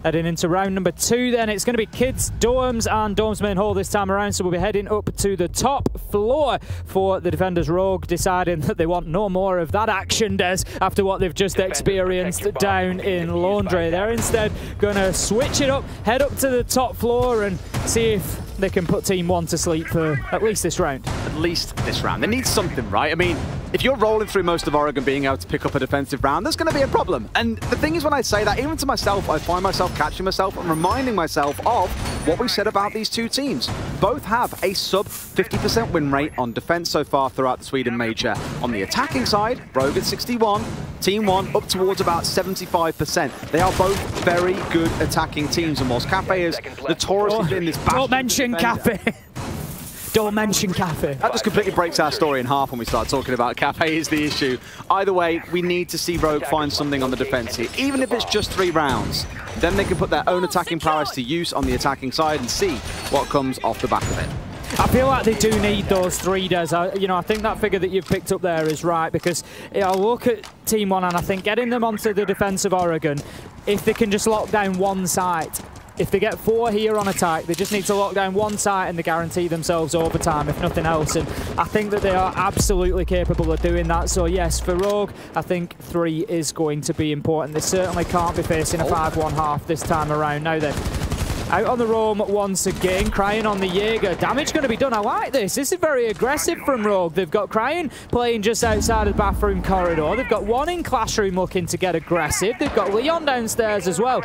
P: Heading into round number 2 then, it's going to be Kids, Dorms and Dorms Main Hall this time around, so we'll be heading up to the top floor for the defenders. Rogue deciding that they want no more of that action, Des, after what they've just experienced down in Laundry. They're instead going to switch it up, head up to the top floor and see if they can put Team 1 to sleep for at least this round.
O: At least this round. They need something, right? I mean, if you're rolling through most of Oregon being able to pick up a defensive round, there's going to be a problem. And the thing is, when I say that, even to myself, I find myself catching myself and reminding myself of what we said about these two teams. Both have a sub 50% win rate on defense so far throughout the Sweden Major. On the attacking side, Rogue at 61, Team 1 up towards about 75%. They are both very good attacking teams, and whilst Cafe is notoriously been this
P: Don't mention Cafe. Don't mention Cafe.
O: That just completely breaks our story in half when we start talking about Cafe is the issue. Either way, we need to see Rogue find something on the defense here, even if it's just 3 rounds. Then they can put their own attacking prowess to use on the attacking side and see what comes off the back of it.
P: I feel like they do need those 3, Des. I think that figure that you've picked up there is right, because I look at Team 1 and I think getting them onto the defense of Oregon, if they can just lock down one site, if they get 4 here on attack, they just need to lock down one site and they guarantee themselves overtime, if nothing else. And I think that they are absolutely capable of doing that. So yes, for Rogue, I think 3 is going to be important. They certainly can't be facing a 5-1 half this time around. Now then, out on the roam once again, Cryin on the Jaeger. Damage going to be done. I like this. This is very aggressive from Rogue. They've got Cryin playing just outside of the bathroom corridor. They've got one in Classroom looking to get aggressive. They've got Leon downstairs as well.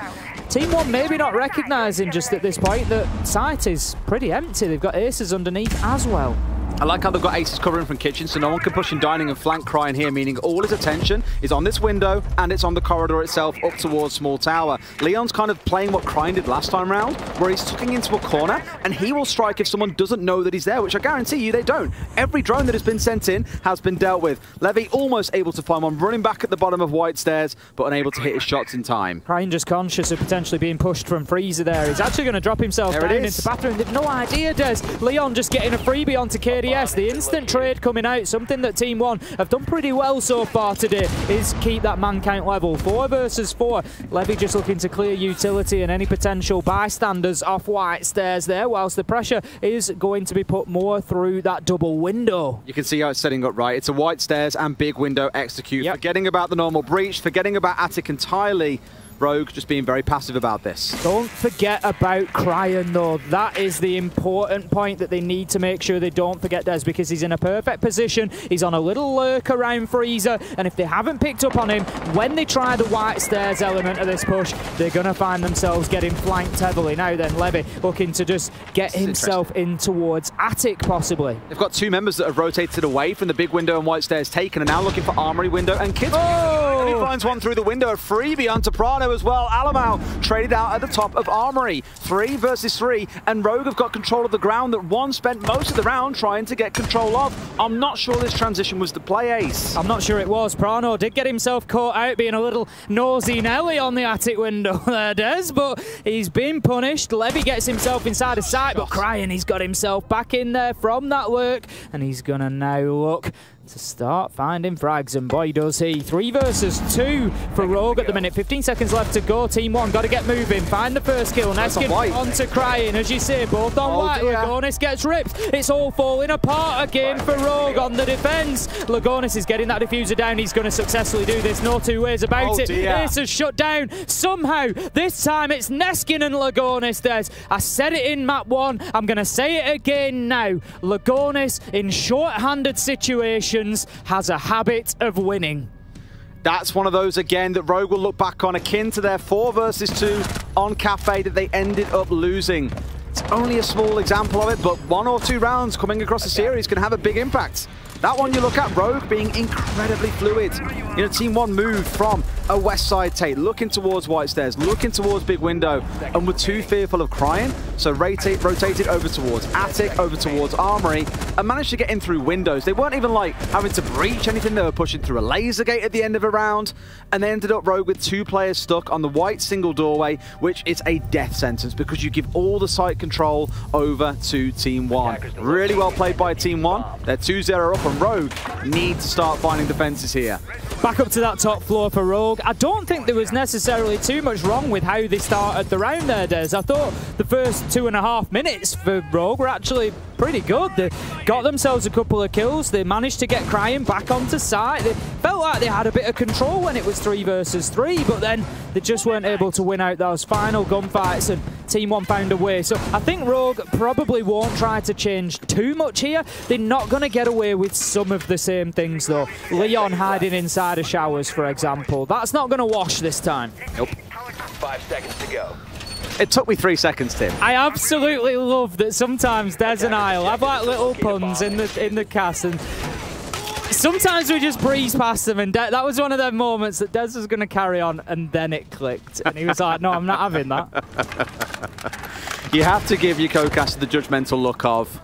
P: Team 1 maybe not recognising just at this point that site is pretty empty. They've got aces underneath as well.
O: I like how they've got aces covering from kitchen, so no one can push in dining and flank Cryin here, meaning all his attention is on this window and it's on the corridor itself up towards Small Tower. Leon's kind of playing what Cryin did last time round, where he's tucking into a corner and he will strike if someone doesn't know that he's there, which I guarantee you they don't. Every drone that has been sent in has been dealt with. Levy almost able to find one, running back at the bottom of White Stairs, but unable to hit his shots in time.
P: Cryin just conscious of potentially being pushed from Freezer there. He's actually going to drop himself down into the bathroom. They've no idea, Des. Leon just getting a freebie onto KDS. The instant trade coming out, something that Team 1 have done pretty well so far today, is keep that man count level. 4 versus 4. Levy just looking to clear utility and any potential bystanders off White Stairs there, whilst the pressure is going to be put more through that double window.
O: You can see how it's setting up right. It's a White Stairs and big window execute. Yep. Forgetting about the normal breach, forgetting about Attic entirely. Rogue just being very passive about this.
P: Don't forget about Cryin though. That is the important point that they need to make sure they don't forget, Des, because he's in a perfect position. He's on a little lurk around Freezer, and if they haven't picked up on him, when they try the White Stairs element of this push, they're going to find themselves getting flanked heavily. Now then, Levy looking to just get himself in towards Attic, possibly.
O: They've got 2 members that have rotated away from the big window and White Stairs taken, and now looking for Armory window and Kids.
P: Oh!
O: And he finds one through the window, a freebie onto Prano as well. Alamau traded out at the top of Armory. 3 versus 3, and Rogue have got control of the ground that one spent most of the round trying to get control of. I'm not sure this transition was the play, Ace.
P: I'm not sure it was. Prano did get himself caught out being a little nosy Nelly on the Attic window there, Des, but he's been punished. Levy gets himself inside a sight, but Cryin, he's got himself back in there from that lurk, and he's gonna now look to start finding frags, and boy does he. 3 versus 2 for Rogue at the minute. 15 seconds left to go. Team 1 got to get moving. Find the first kill. Neskin onto Crying. As you see, both on white. Lagonis gets ripped. It's all falling apart again for Rogue on the defense. Lagonis is getting that diffuser down. He's going to successfully do this. No two ways about it. This is shut down somehow. This time it's Neskin and Lagonis. I said it in map 1. I'm going to say it again now. Lagonis in short-handed situations has a habit of winning.
O: That's one of those, again, that Rogue will look back on, akin to their 4 versus 2 on Cafe that they ended up losing. It's only a small example of it, but 1 or 2 rounds coming across the series can have a big impact. That one you look at, Rogue being incredibly fluid. You know, Team 1 moved from a west side take, looking towards White Stairs, looking towards Big Window, and were too fearful of Crying, so rotated over towards Attic, over towards Armory, and managed to get in through windows. They weren't even like having to breach anything, they were pushing through a laser gate at the end of a round, and they ended up Rogue with 2 players stuck on the white single doorway, which is a death sentence because you give all the site control over to Team 1. Really well played by Team 1. They're 2-0 up, and Rogue need to start finding defenses here.
P: Back up to that top floor for Rogue. I don't think there was necessarily too much wrong with how they started the round there, Des. I thought the first 2.5 minutes for Rogue were actually pretty good. They got themselves a couple of kills. They managed to get Crying back onto site. They felt like they had a bit of control when it was 3 versus 3, but then they just weren't able to win out those final gunfights, and Team 1 found a way. So I think Rogue probably won't try to change too much here. They're not going to get away with some of the same things, though. Leon hiding inside of showers, for example. That's not going to wash this time.
O: Nope.
L: 5 seconds to go.
O: It took me 3 seconds, Tim.
P: I absolutely love that sometimes Des and I will have like little puns in the cast, and sometimes we just breeze past them, and that was one of them moments that Des was going to carry on, and then it clicked, and he was like, no, I'm not having that.
O: You have to give your co-caster the judgmental look of,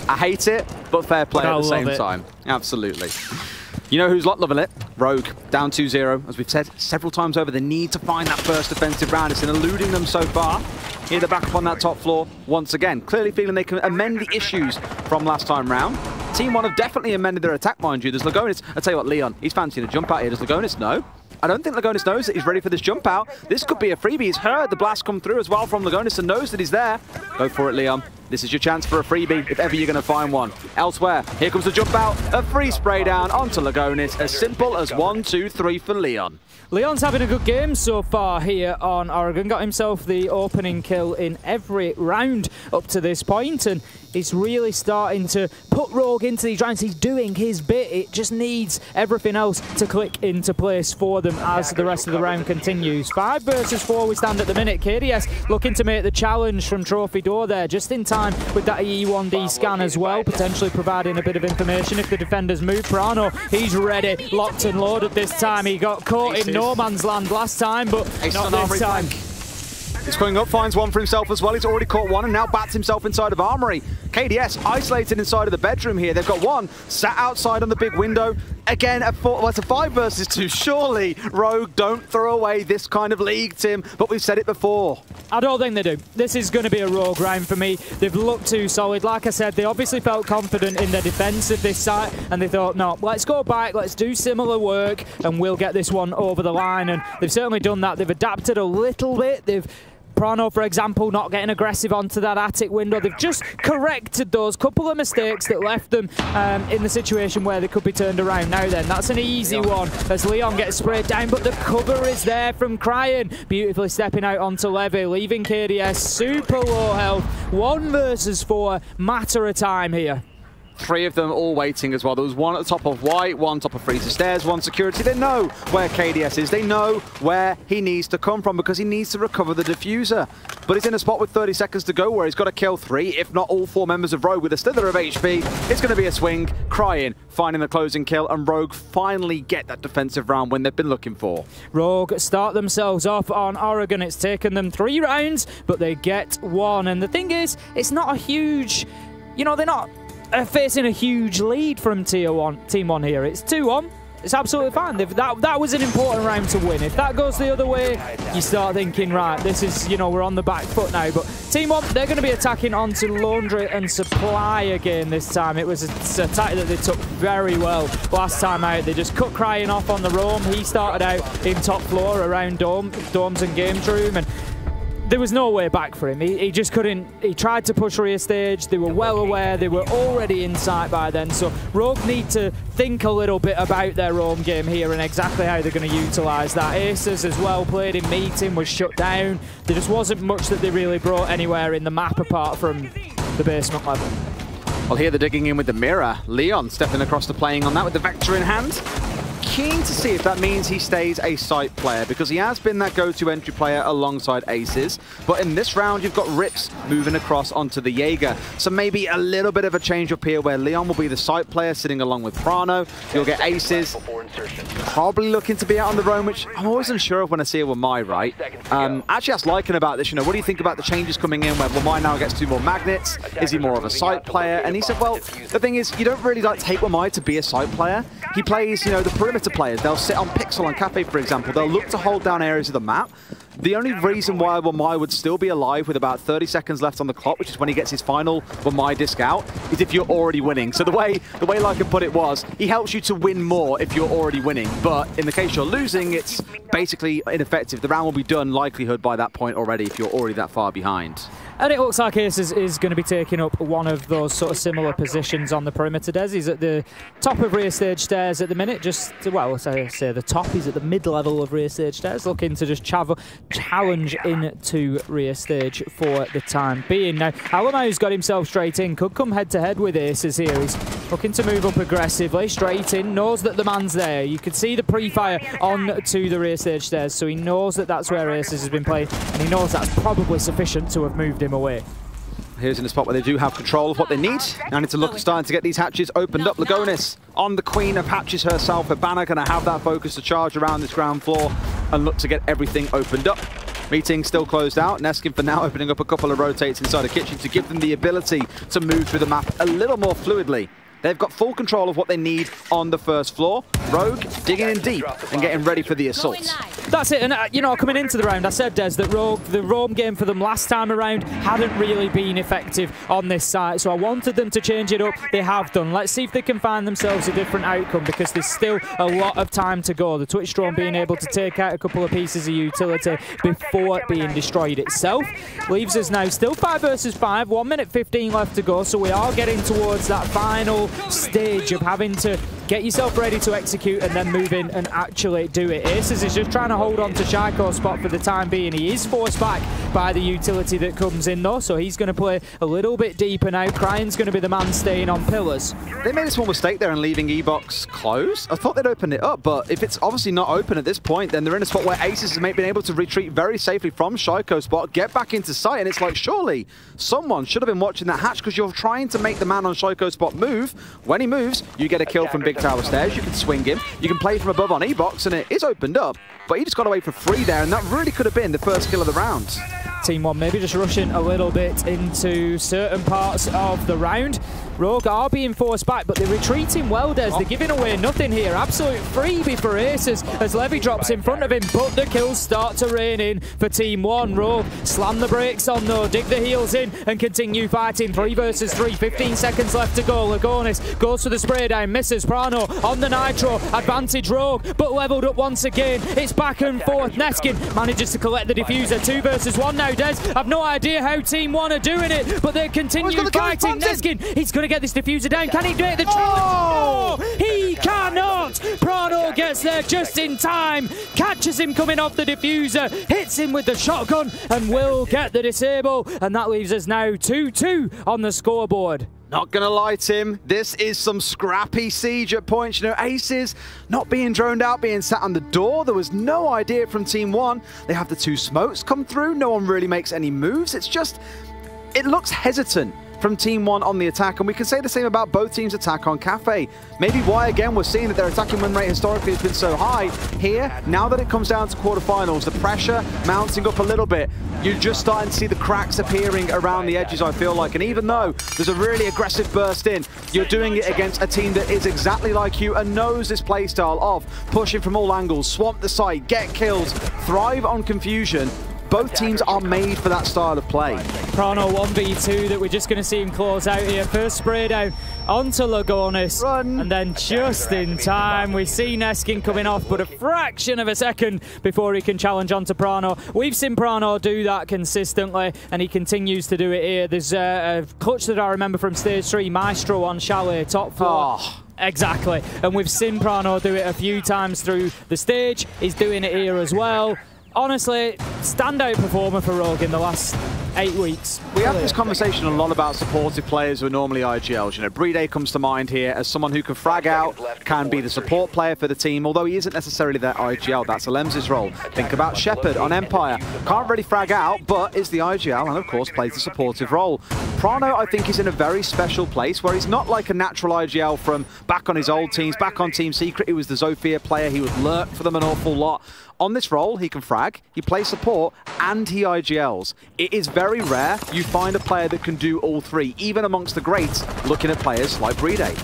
O: I hate it, but fair play at the same time. Absolutely. You know who's not loving it? Rogue, down 2-0. As we've said several times over, they need to find that first defensive round. It's been eluding them so far. Here they're back up on that top floor once again. Clearly feeling they can amend the issues from last time round. Team 1 have definitely amended their attack, mind you. There's Lagonis. I'll tell you what, Leon, he's fancying a jump out here. Does Lagonis know? I don't think Lagonis knows that he's ready for this jump out. This could be a freebie. He's heard the blast come through as well from Lagonis and knows that he's there. Go for it, Leon. This is your chance for a freebie, if ever you're going to find one. Elsewhere, here comes the jump out. A free spray down onto Lagonis. As simple as 1, 2, 3 for Leon.
P: Leon's having a good game so far here on Oregon. Got himself the opening kill in every round up to this point, and he's really starting to put Rogue into these rounds. He's doing his bit. It just needs everything else to click into place for them as the rest of the round continues. 5 versus 4 we stand at the minute. KDS looking to make the challenge from Trophy Door there, just in time with that E1D scan as well, potentially providing a bit of information if the defenders move. Prano, he's ready, locked and loaded this time. He got caught in no man's land last time, but not this time.
O: He's going up, finds one for himself as well. He's already caught one and now bats himself inside of Armory. KDS isolated inside of the bedroom here. They've got one sat outside on the big window. Again, it's a 5 versus 2. Surely, Rogue don't throw away this kind of league, Tim, but we've said it before.
P: I don't think they do. This is going to be a Rogue round for me. They've looked too solid. Like I said, they obviously felt confident in their defense of this site, and they thought, no, let's go back, let's do similar work, and we'll get this one over the line. And they've certainly done that. They've adapted a little bit. Prano, for example, not getting aggressive onto that attic window. They've just corrected those couple of mistakes that left them in the situation where they could be turned around. Now then, that's an easy one as Leon gets sprayed down, but the cover is there from Crying. Beautifully stepping out onto Levy, leaving KDS super low health. 1 versus 4, matter of time here.
O: 3 of them all waiting as well. There was one at the top of White, one top of Freezer Stairs, one security. They know where KDS is. They know where he needs to come from because he needs to recover the diffuser. But he's in a spot with 30 seconds to go where he's got to kill 3, if not all 4 members of Rogue with a slither of HP. It's going to be a swing. Crying, finding the closing kill, and Rogue finally get that defensive round when they've been looking for.
P: Rogue start themselves off on Oregon. It's taken them 3 rounds, but they get 1. And the thing is, it's not a huge, you know, they're not facing a huge lead from Team 1 here. It's 2-1. It's absolutely fine. That was an important round to win. If that goes the other way, you start thinking, right, this is, you know, we're on the back foot now. But Team 1, they're going to be attacking onto Laundry and Supply again this time. It was an attack that they took very well last time out. They just cut Crying off on the roam. He started out in top floor around Domes and Games Room, and there was no way back for him. He just couldn't. He tried to push rear stage. They were well aware. They were already in sight by then. So Rogue need to think a little bit about their roam game here and exactly how they're going to utilise that. Aces as well played in meeting, was shut down. There just wasn't much that they really brought anywhere in the map apart from the basement level.
O: Well, here they're digging in with the mirror. Leon stepping across the playing on that with the Vector in hand. Keen to see if that means he stays a site player, because he has been that go-to entry player alongside Aces. But in this round, you've got Rips moving across onto the Jaeger. So maybe a little bit of a change up here where Leon will be the site player sitting along with Prano. You'll get Aces probably looking to be out on the roam, which I'm always unsure of when I see it with Mai, right? Actually asked Lycan about this, you know, what do you think about the changes coming in where Wamai now gets 2 more magnets? Is he more of a site player? And he said, well, the thing is, you don't really like take Wamai to be a site player. He plays, you know, the perimeter players. They'll sit on Pixel on Cafe, for example. They'll look to hold down areas of the map. The only reason why Wamai would still be alive with about 30 seconds left on the clock, which is when he gets his final Wamai disc out, is if you're already winning. So the way Lycan put it was, he helps you to win more if you're already winning. But in the case you're losing, it's basically ineffective. The round will be done, likelihood, by that point already if you're already that far behind.
P: And it looks like Ace is going to be taking up one of those sort of similar positions on the perimeter. Des, he's at the top of rear stage stairs at the minute, just, well, I say the top, he's at the mid-level of rear stage stairs, looking to just challenge into rear stage for the time being. Now, Alamau's got himself straight in, could come head-to-head with Aces here. He's looking to move up aggressively, straight in, knows that the man's there. You could see the pre-fire on to the rear stage stairs, so he knows that that's where Aces has been playing, and he knows that's probably sufficient to have moved him away.
O: Here's in a spot where they do have control of what they need. Now need to look starting to get these hatches opened up. Lagonis on the queen of hatches herself. Habana going to have that focus to charge around this ground floor and look to get everything opened up. Meeting still closed out. Neskin for now opening up a couple of rotates inside the kitchen to give them the ability to move through the map a little more fluidly. They've got full control of what they need on the first floor. Rogue digging in deep and getting ready for the assault.
P: That's it, and you know, coming into the round, I said, Des, that Rogue, the roam game for them last time around hadn't really been effective on this site, so I wanted them to change it up. They have done. Let's see if they can find themselves a different outcome, because there's still a lot of time to go. The Twitch drone being able to take out a couple of pieces of utility before being destroyed itself leaves us now still 5 versus 5, 1 minute 15 left to go, so we are getting towards that final stage of having to get yourself ready to execute and then move in and actually do it. Aces is just trying to hold on to Shaiko's spot for the time being. He is forced back by the utility that comes in though, so he's going to play a little bit deeper now. Crying's going to be the man staying on pillars.
O: They made a small mistake there in leaving E-Box closed. I thought they'd open it up, but if it's obviously not open at this point, then they're in a spot where Aces has been able to retreat very safely from Shaiko's spot, get back into sight, and it's like, surely someone should have been watching that hatch, because you're trying to make the man on Shaiko's spot move. When he moves, you get a kill from Big Tower Stairs. You can swing him. You can play from above on E-Box, and it is opened up, but he just got away for free there, and that really could have been the first kill of the round.
P: Team 1 maybe just rushing a little bit into certain parts of the round. Rogue are being forced back, but they're retreating well, Des. They're giving away nothing here. Absolute freebie for Aces as Levy drops in front of him, but the kills start to rain in for Team 1. Rogue slam the brakes on though, dig the heels in and continue fighting. 3 versus 3, 15 seconds left to go. Lagonis goes for the spray down, misses. Prano on the Nitro, advantage Rogue, but leveled up once again. It's back and forth. Neskin manages to collect the diffuser. 2 versus 1 now, Des. I've no idea how Team 1 are doing it, but they continue fighting. Neskin, he's going to get this diffuser down. Can he do it? The no, he cannot. Prano gets there just in time, catches him coming off the diffuser, hits him with the shotgun, and will get the disable. And that leaves us now 2-2 on the scoreboard.
O: Not gonna lie, Tim, this is some scrappy siege at points. You know, Aces not being droned out, being sat on the door. There was no idea from Team 1. They have the 2 smokes come through. No one really makes any moves. It's just, it looks hesitant from Team 1 on the attack, and we can say the same about both teams' attack on Cafe. Maybe why, again, we're seeing that their attacking win rate historically has been so high. Here, now that it comes down to quarterfinals, the pressure mounting up a little bit. You're just starting to see the cracks appearing around the edges, I feel like. And even though there's a really aggressive burst in, you're doing it against a team that is exactly like you and knows this playstyle of pushing from all angles, swamp the site, get kills, thrive on confusion. Both teams are made for that style of play.
P: Prano 1v2 that we're just going to see him close out here. First spray down onto Lagonis.
O: Run.
P: And then just in time, we see Neskin coming off, but a fraction of a second before he can challenge onto Prano. We've seen Prano do that consistently, and he continues to do it here. There's a clutch that I remember from Stage 3, Maestro on Chalet, top floor.
O: Oh.
P: Exactly. And we've seen Prano do it a few times through the stage. He's doing it here as well. Honestly, standout performer for Rogue in the last 8 weeks.
O: We have this conversation a lot about supportive players who are normally IGLs. You know, Brede comes to mind here as someone who can frag out, can be the support player for the team, although he isn't necessarily their IGL. That's Alems's role. Think about Shepard on Empire. Can't really frag out, but is the IGL and, of course, plays the supportive role. Prano, I think, is in a very special place where he's not like a natural IGL from back on his old teams, back on Team Secret. He was the Zofia player. He would lurk for them an awful lot. On this role, he can frag, he plays support, and he IGLs. It is very rare you find a player that can do all three, even amongst the greats, looking at players like Brede.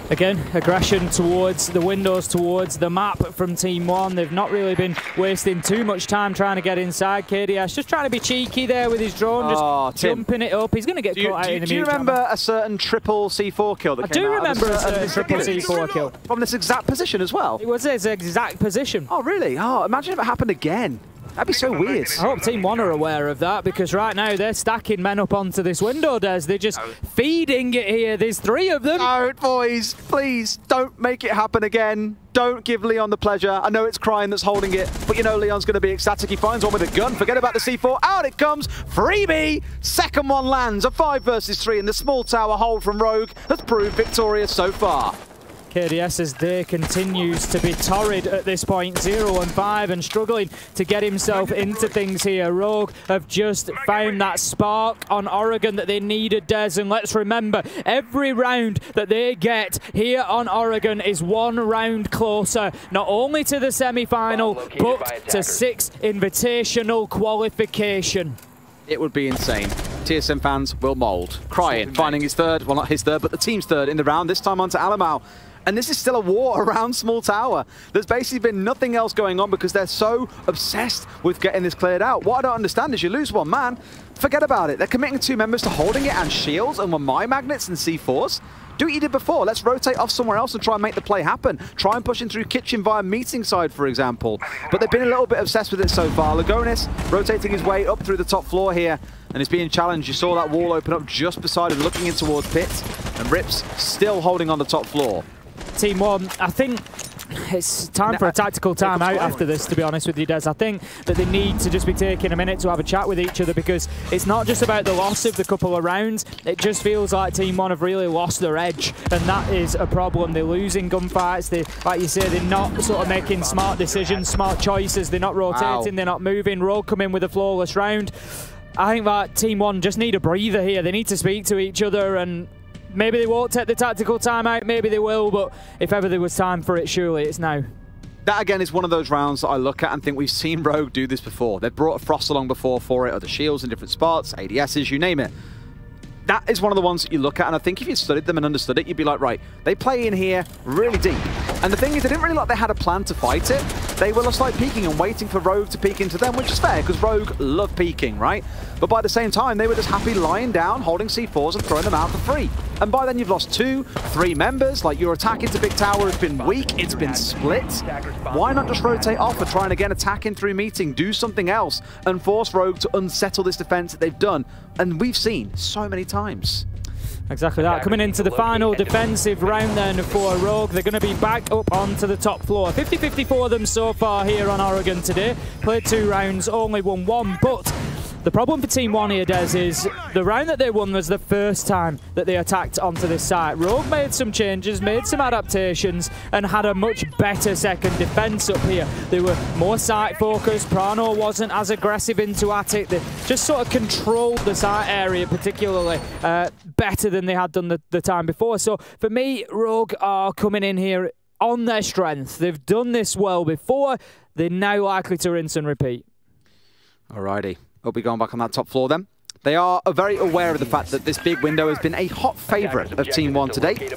P: Again, aggression towards the windows, towards the map from Team 1. They've not really been wasting too much time trying to get inside. KDS just trying to be cheeky there with his drone, just jumping it up. He's going to get caught out in the
O: Do you remember a certain triple C4 kill that came out?
P: I do remember a certain triple C4 kill.
O: From this exact position as well?
P: It was his exact position.
O: Oh, really? Oh, imagine if it happened again. That'd be so weird.
P: I hope Team 1 are aware of that, because right now they're stacking men up onto this window, Des. They're just feeding it here. There's 3 of them.
O: Don't, boys. Please, don't make it happen again. Don't give Leon the pleasure. I know it's Crying that's holding it, but you know Leon's going to be ecstatic. He finds one with a gun. Forget about the C4. Out it comes. Freebie. Second one lands. A 5 versus 3, and the small tower hold from Rogue has proved victorious so far.
P: KDS's day continues to be torrid at this point, 0-5, and struggling to get himself into things here. Rogue have just found that spark on Oregon that they needed, Des, and let's remember, every round that they get here on Oregon is 1 round closer, not only to the semi-final, but to 6 invitational qualification.
O: It would be insane. TSM fans will mould. Crying, finding his third, well not his third, but the team's third in the round, this time onto Alamau. And this is still a war around Small Tower. There's basically been nothing else going on because they're so obsessed with getting this cleared out. What I don't understand is you lose 1 man, forget about it. They're committing 2 members to holding it and shields and 1 my magnets and C4s. Do what you did before. Let's rotate off somewhere else and try and make the play happen. Try and push in through kitchen via meeting side, for example. But they've been a little bit obsessed with it so far. Lagonis rotating his way up through the top floor here and is being challenged. You saw that wall open up just beside him, looking in towards Pit. And Rips still holding on the top floor.
P: Team 1, I think it's time for a tactical timeout after this, to be honest with you, Des. I think that they need to just be taking a minute to have a chat with each other, because it's not just about the loss of the couple of rounds. It just feels like Team 1 have really lost their edge, and that is a problem. They're losing gunfights. They, like you say, they're not sort of making smart decisions, smart choices. They're not rotating, they're not moving. Rogue come in with a flawless round. I think that Team 1 just need a breather here. They need to speak to each other, and maybe they won't take the tactical timeout, maybe they will, but if ever there was time for it, surely it's now.
O: That, again, is one of those rounds that I look at and think we've seen Rogue do this before. They've brought a Frost along before for it, or the shields in different spots, ADSs, you name it. That is one of the ones that you look at, and I think if you studied them and understood it, you'd be like, right, they play in here really deep. And the thing is, they didn't really look like they had a plan to fight it. They were just like peeking and waiting for Rogue to peek into them, which is fair, because Rogue love peeking, right? But by the same time, they were just happy lying down, holding C4s and throwing them out for free. And by then you've lost 2, 3 members, like your attack into Big Tower has been weak, it's been split. Why not just rotate off and try and again attack in through meeting, do something else, and force Rogue to unsettle this defense that they've done? And we've seen so many times.
P: Exactly that. Coming into the final defensive round then for Rogue. They're going to be back up onto the top floor. 50-50 for them so far here on Oregon today. Played 2 rounds, only won 1, but The problem for Team 1 here, Des, is the round that they won was the first time that they attacked onto this site. Rogue made some changes, made some adaptations, and had a much better second defense up here. They were more site focused. Prano wasn't as aggressive into Attic. They just sort of controlled the site area particularly better than they had done the time before. So for me, Rogue are coming in here on their strength. They've done this well before. They're now likely to rinse and repeat.
O: Alrighty. Hope we're going back on that top floor then. They are very aware of the fact that this big window has been a hot favourite of Team 1 to date.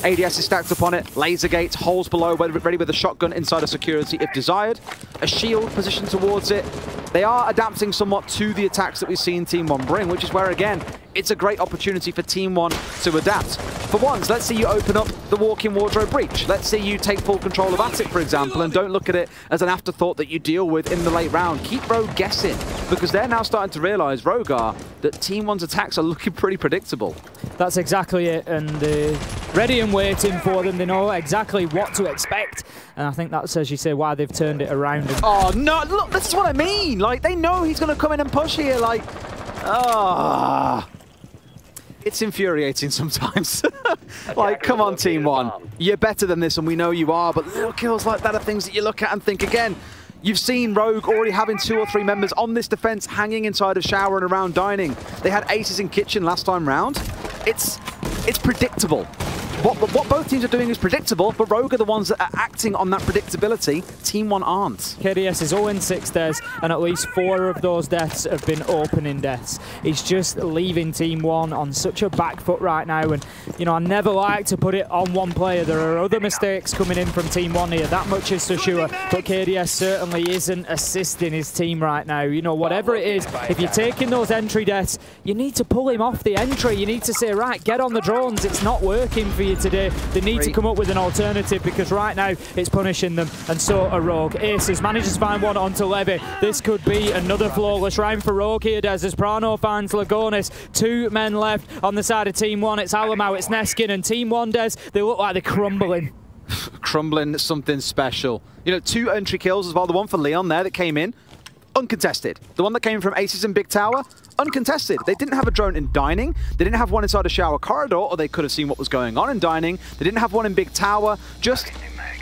O: ADS is stacked up on it, laser gates, holes below, ready with a shotgun inside of security if desired. A shield positioned towards it. They are adapting somewhat to the attacks that we've seen Team 1 bring, which is where, again, it's a great opportunity for Team 1 to adapt. For once, let's see you open up the walk-in wardrobe breach. Let's see you take full control of Attic, for example, and don't look at it as an afterthought that you deal with in the late round. Keep Rogue guessing, because they're now starting to realise, Rogue are, that Team 1's attacks are looking pretty predictable.
P: That's exactly it, and ready and waiting for them. They know exactly what to expect, and I think that's, as you say, why they've turned it around.
O: Oh, no, look, this is what I mean. Like, they know he's going to come in and push here, like, it's infuriating sometimes. Like, come on, Team 1. You're better than this, and we know you are, but little kills like that are things that you look at and think, again, you've seen Rogue already having 2 or 3 members on this defense hanging inside of shower and around dining. They had aces in kitchen last time round. It's predictable. What both teams are doing is predictable, but Rogue are the ones that are acting on that predictability. Team 1 aren't.
P: KDS is 0-6 deaths, and at least 4 of those deaths have been opening deaths. He's just leaving Team 1 on such a back foot right now, and, you know, I never like to put it on one player. There are other mistakes coming in from Team 1 here, that much is for sure, but KDS certainly isn't assisting his team right now. You know, whatever it is, if you're taking those entry deaths, you need to pull him off the entry. You need to say, right, get on the drones. It's not working for you today. They need to come up with an alternative, because right now it's punishing them, and so are Rogue. Aces manages to find one onto Levy. This could be another flawless round for Rogue here, Des, as Prano finds Lagonis. 2 men left on the side of Team 1. It's Alamau, it's Neskin, and Team 1, Des, they look like they're crumbling.
O: Crumbling something special. You know, 2 entry kills as well. The one for Leon there that came in, uncontested. The one that came from Aces in Big Tower, uncontested. They didn't have a drone in dining. They didn't have one inside a shower corridor, or they could have seen what was going on in dining. They didn't have one in Big Tower. Just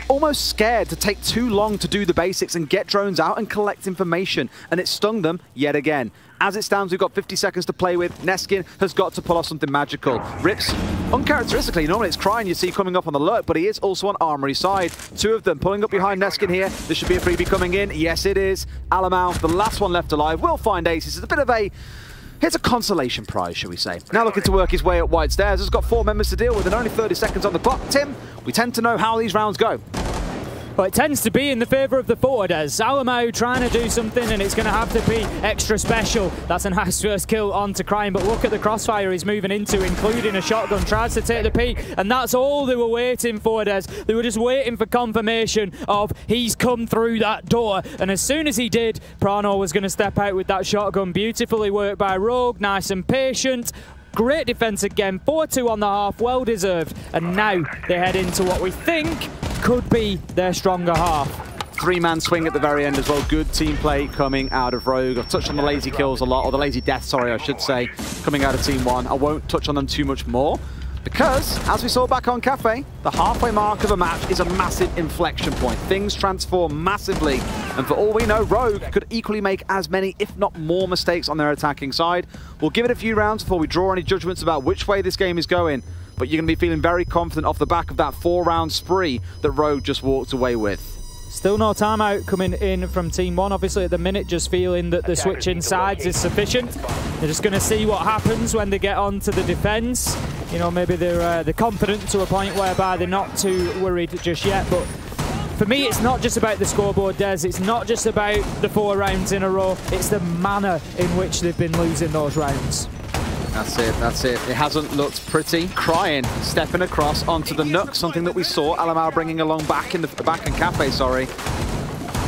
O: almost scared to take too long to do the basics and get drones out and collect information. And it stung them yet again. As it stands, we've got 50 seconds to play with. Neskin has got to pull off something magical. Rips, uncharacteristically, normally it's Crying you see coming up on the lurk, but he is also on Armory side. 2 of them pulling up behind Neskin here. This should be a freebie coming in. Yes, it is. Alamau, the last one left alive, will find aces. It's a bit of a... Here's a consolation prize, shall we say. Now looking to work his way up White Stairs. Has got 4 members to deal with and only 30 seconds on the clock. Tim, we tend to know how these rounds go.
P: Well, it tends to be in the favour of the forward, as Alamau trying to do something, and it's going to have to be extra special. That's a nice first kill onto Crying, but look at the crossfire he's moving into, including a shotgun. Tries to take the peek, and that's all they were waiting for, Des. They were just waiting for confirmation of he's come through that door, and as soon as he did, Prano was going to step out with that shotgun. Beautifully worked by Rogue, nice and patient. Great defense again, 4-2 on the half, well deserved. And now they head into what we think could be their stronger half.
O: 3-man swing at the very end as well. Good team play coming out of Rogue. I've touched on the lazy kills a lot, or the lazy deaths, sorry, I should say, coming out of Team 1. I won't touch on them too much more, because, as we saw back on Cafe, the halfway mark of a match is a massive inflection point. Things transform massively, and for all we know, Rogue could equally make as many, if not more, mistakes on their attacking side. We'll give it a few rounds before we draw any judgments about which way this game is going, but you're going to be feeling very confident off the back of that 4-round spree that Rogue just walked away with.
P: Still no timeout coming in from Team 1. Obviously, at the minute, just feeling that the switching sides is sufficient. They're just going to see what happens when they get onto the defence. You know, maybe they're confident to a point whereby they're not too worried just yet. But for me, it's not just about the scoreboard, Des. It's not just about the 4 rounds in a row. It's the manner in which they've been losing those rounds.
O: That's it, that's it. It hasn't looked pretty. Crying, stepping across onto the Nook, something that we saw Alamau bringing along back in the back in Cafe, sorry.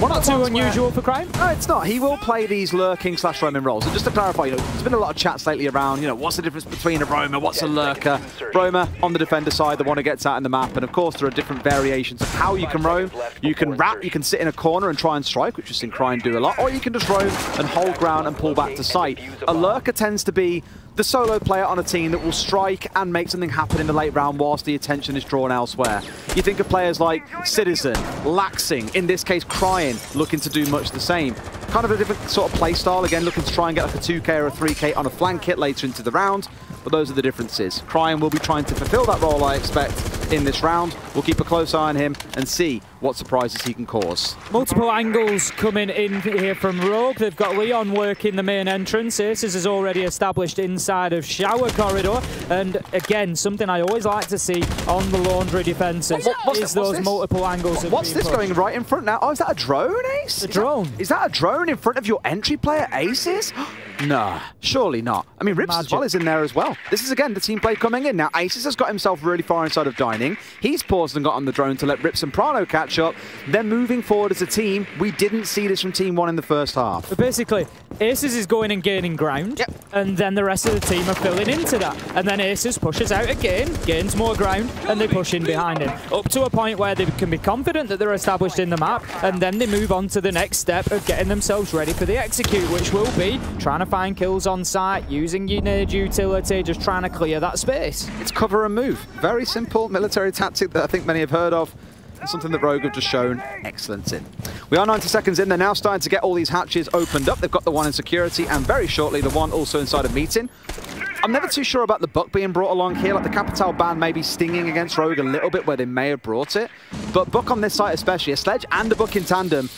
P: Not too unusual for Crime.
O: No, it's not. He will play these lurking / roaming roles. And just to clarify, there's been a lot of chats lately around, what's the difference between a roamer, what's a lurker? Roamer on the defender side, the one who gets out in the map. And of course, there are different variations of how you can roam. You can wrap, you can sit in a corner and try and strike, which we've seen Crime do a lot, or you can just roam and hold ground and pull back to site. A lurker tends to be the solo player on a team that will strike and make something happen in the late round whilst the attention is drawn elsewhere. You think of players like Citizen, Laxing, in this case Crying, looking to do much the same. Kind of a different sort of play style, again looking to try and get like a 2k or a 3k on a flank hit later into the round, but those are the differences. Crying will be trying to fulfill that role, I expect, in this round. We'll keep a close eye on him and see what surprises he can cause.
P: Multiple angles coming in here from Rogue. They've got Leon working the main entrance. Aces is already established inside of Shower Corridor. And again, something I always like to see on the Laundry defenses is those multiple angles.
O: What's this going right in front now? Oh, is that a drone, Ace?
P: A drone.
O: Is that a drone in front of your entry player, Aces? Nah, surely not. I mean, Rips as well is in there as well. This is, again, the team play coming in. Now, Aces has got himself really far inside of Dining. He's paused and got on the drone to let Rips and Prano catch up. They're moving forward as a team. We didn't see this from Team 1 in the first half.
P: But basically, Aces is going and gaining ground, and then the rest of the team are filling into that. And then Aces pushes out again, gains more ground, and they push in behind him. Up to a point where they can be confident that they're established in the map, and then they move on to the next step of getting themselves ready for the execute, which will be trying to find kills on site, using your nade utility, just trying to clear that space.
O: It's cover and move. Very simple military tactic that I think many have heard of. Something that Rogue have just shown excellence in. We are 90 seconds in. They're now starting to get all these hatches opened up. They've got the one in security and very shortly the one also inside of meeting. I'm never too sure about the Buck being brought along here. Like the Capital ban may be stinging against Rogue a little bit where they may have brought it. But Buck on this site especially, a Sledge and a Buck in tandem,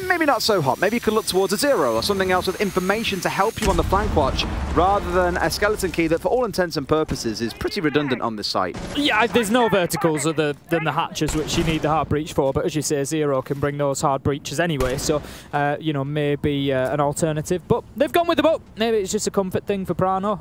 O: maybe not so hot. Maybe you could look towards a Zero or something else with information to help you on the flank watch rather than a skeleton key that for all intents and purposes is pretty redundant on this site.
P: Yeah, there's no verticals other than the hatches which you need the hard breach for, but as you say, Zero can bring those hard breaches anyway, so maybe an alternative. But they've gone with the boat. Maybe it's just a comfort thing for Prano,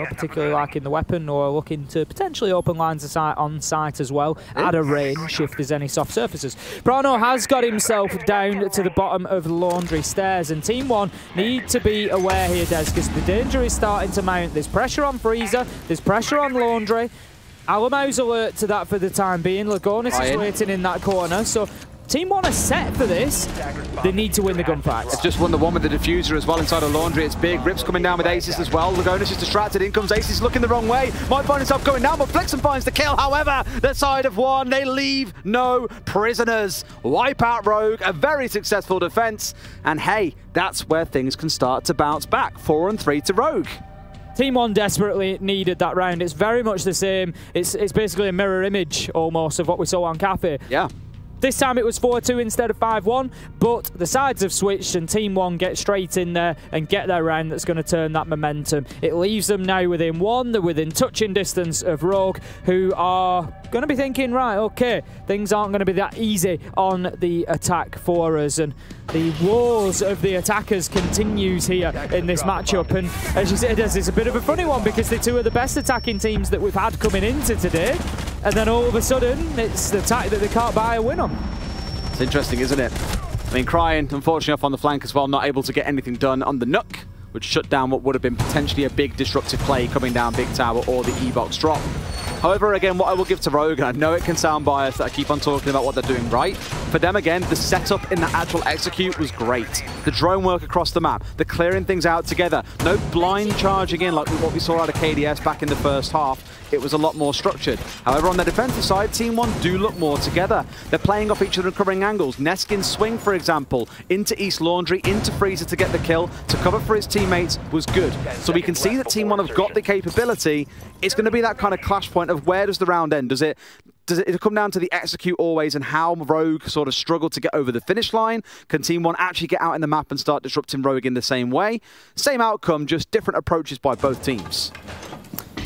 P: particularly like in the weapon, or looking to potentially open lines of sight on site as well, at a range if there's any soft surfaces. Prano has got himself down to the bottom of the Laundry stairs, and Team 1 need to be aware here, Des, because the danger is starting to mount. There's pressure on Freezer, there's pressure on Laundry. Alamo's alert to that for the time being. Lagonis is waiting in that corner, so Team 1 are set for this. They need to win the gunfight.
O: It's just won the one with the diffuser as well inside of Laundry. It's big. Rips coming down with Aces as well. Lagonis is distracted. In comes Aces looking the wrong way. Might find himself going down, but Flixen finds the kill. However, the side of one, they leave no prisoners. Wipe out Rogue. A very successful defense. And hey, that's where things can start to bounce back. 4-3 to Rogue.
P: Team 1 desperately needed that round. It's very much the same. It's basically a mirror image almost of what we saw on Cafe.
O: Yeah.
P: This time it was 4-2 instead of 5-1, but the sides have switched and Team 1 get straight in there and get their round that's going to turn that momentum. It leaves them now within one. They're within touching distance of Rogue, who are going to be thinking, right, okay, things aren't going to be that easy on the attack for us. And the wars of the attackers continues here in this matchup. And as you said, it's a bit of a funny one because they're two of the best attacking teams that we've had coming into today. And then all of a sudden, it's the attack that they can't buy a win on.
O: It's interesting, isn't it? I mean, Crying, unfortunately, off on the flank as well, not able to get anything done on the Nook, which shut down what would have been potentially a big disruptive play coming down Big Tower or the E-Box drop. However, again, what I will give to Rogue, and I know it can sound biased that I keep on talking about what they're doing right, for them, again, the setup in the actual execute was great. The drone work across the map, the clearing things out together, no blind charging in like what we saw out of KDS back in the first half. It was a lot more structured. However, on the defensive side, Team 1 do look more together. They're playing off each other and covering angles. Neskin's swing, for example, into East Laundry, into Freezer to get the kill, to cover for his teammates was good. So we can see that Team 1 have got the capability. It's going to be that kind of clash point of where does the round end? Does it come down to the execute always and how Rogue sort of struggled to get over the finish line? Can Team 1 actually get out in the map and start disrupting Rogue in the same way? Same outcome, just different approaches by both teams.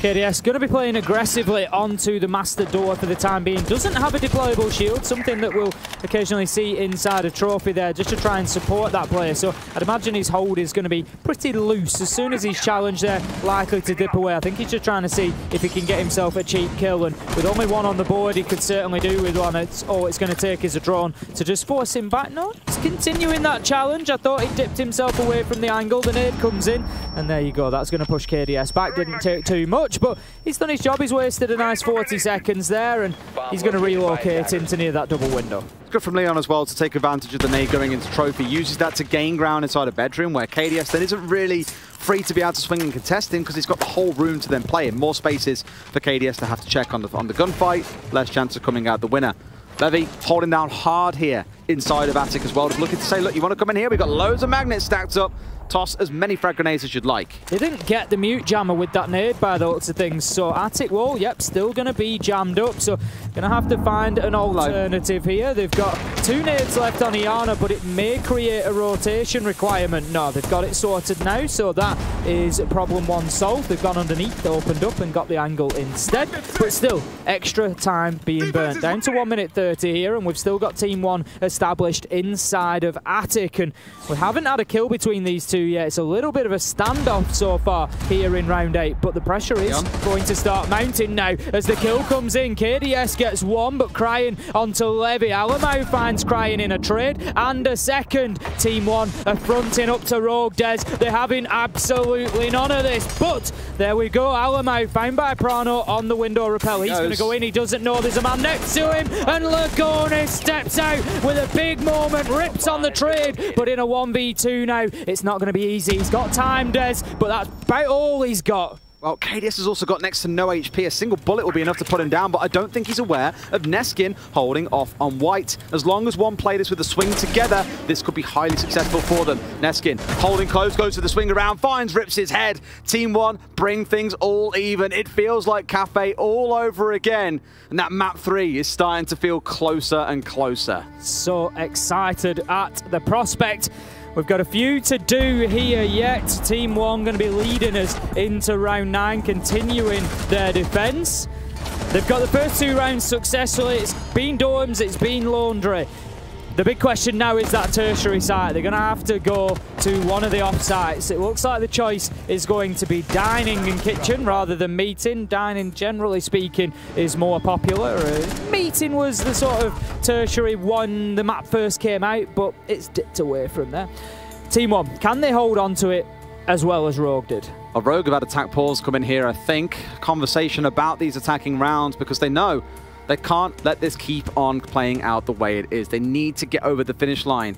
P: KDS going to be playing aggressively onto the master door for the time being. Doesn't have a deployable shield, something that we'll occasionally see inside a trophy there, just to try and support that player. So I'd imagine his hold is going to be pretty loose. As soon as he's challenged there, likely to dip away. I think he's just trying to see if he can get himself a cheap kill, and with only one on the board, he could certainly do with one. All it's going to take is a drone to just force him back. No, he's continuing that challenge. I thought he dipped himself away from the angle. The nade comes in, and there you go. That's going to push KDS back. Didn't take too much, but he's done his job. He's wasted a nice 40 seconds there, and he's going to relocate into near that double window.
O: Good from Leon as well to take advantage of the nade going into trophy. Uses that to gain ground inside a bedroom where KDS then isn't really free to be able to swing and contest him because he's got the whole room to then play in. More spaces for KDS to have to check on the gunfight. Less chance of coming out the winner. Levy holding down hard here inside of Attic as well. Just looking to say, look, you want to come in here? We've got loads of magnets stacked up. Toss as many frag grenades as you'd like.
P: They didn't get the mute jammer with that nade by the looks of things, so Attic wall, yep, still going to be jammed up, so going to have to find an alternative here. They've got 2 nades left on Iana, but it may create a rotation requirement. No, they've got it sorted now, so that is problem 1 solved. They've gone underneath, opened up and got the angle instead, but still, extra time being burnt. Down to 1 minute 30 here, and we've still got Team 1 established inside of Attic, and we haven't had a kill between these two yet. It's a little bit of a standoff so far here in round 8, but the pressure is going to start mounting now as the kill comes in. KDS gets 1, but Crying onto Levy. Alamau finds Crying in a trade and a second. Team 1 are fronting up to Rogue Des. They're having absolutely none of this, but there we go. Alamau found by Prano on the window rappel. He's going to go in. He doesn't know there's a man next to him, and Lagone steps out with a big moment, rips on the trade, but in a 1v2 now, it's not going to be easy. He's got time, Des, but that's about all he's got.
O: Well, KDS has also got next to no HP. A single bullet will be enough to put him down, but I don't think he's aware of Neskin holding off on White. As long as one play this with a swing together, this could be highly successful for them. Neskin holding close, goes to the swing around, finds, rips his head. Team 1 bring things all even. It feels like Cafe all over again. And that map 3 is starting to feel closer and closer.
P: So excited at the prospect. We've got a few to do here yet. Team 1 going to be leading us into round 9, continuing their defense. They've got the first 2 rounds successfully. It's been dorms, it's been laundry. The big question now is that tertiary site. They're going to have to go to one of the off sites. It looks like the choice is going to be dining and kitchen rather than meeting. Dining, generally speaking, is more popular. Meeting was the sort of tertiary one the map first came out, but it's dipped away from there. Team 1, can they hold on to it as well as Rogue did?
O: A Rogue have had attack pause come in here, I think. Conversation about these attacking rounds because they know they can't let this keep on playing out the way it is. They need to get over the finish line.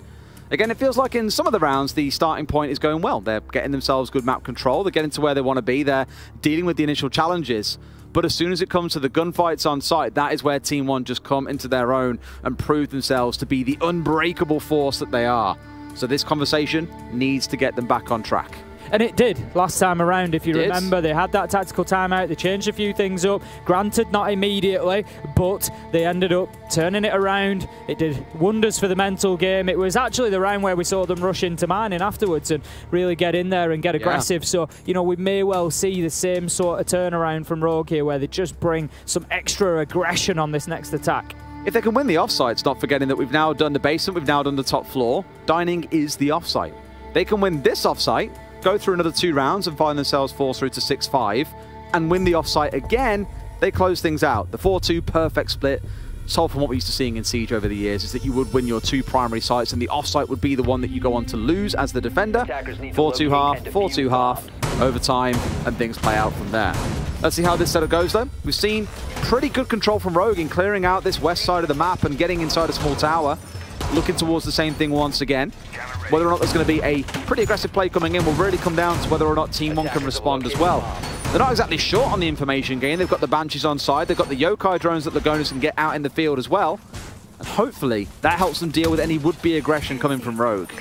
O: Again, it feels like in some of the rounds, the starting point is going well. They're getting themselves good map control. They're getting to where they want to be. They're dealing with the initial challenges. But as soon as it comes to the gunfights on site, that is where Team 1 just come into their own and prove themselves to be the unbreakable force that they are. So this conversation needs to get them back on track.
P: And it did last time around, if you remember. They had that tactical timeout, they changed a few things up. Granted, not immediately, but they ended up turning it around. It did wonders for the mental game. It was actually the round where we saw them rush into mining afterwards and really get in there and get aggressive. So, you know, we may well see the same sort of turnaround from Rogue here, where they just bring some extra aggression on this next attack.
O: If they can win the offsites, not forgetting that we've now done the basement, we've now done the top floor, Dining is the offsite. They can win this offsite, go through another 2 rounds and find themselves forced through to 6-5 and win the offsite again, they close things out. The 4-2 perfect split, solved from what we're used to seeing in Siege over the years, is that you would win your 2 primary sites and the offsite would be the one that you go on to lose as the defender. 4-2 half, 4-2 half, overtime, and things play out from there. Let's see how this setup goes though. We've seen pretty good control from Rogue in clearing out this west side of the map and getting inside a small tower. Looking towards the same thing once again. Whether or not there's going to be a pretty aggressive play coming in will really come down to whether or not Team 1 can respond as well. They're not exactly short on the information gain. They've got the Banshees on side. They've got the Yokai drones that Lagonis can get out in the field as well. And hopefully that helps them deal with any would-be aggression coming from Rogue.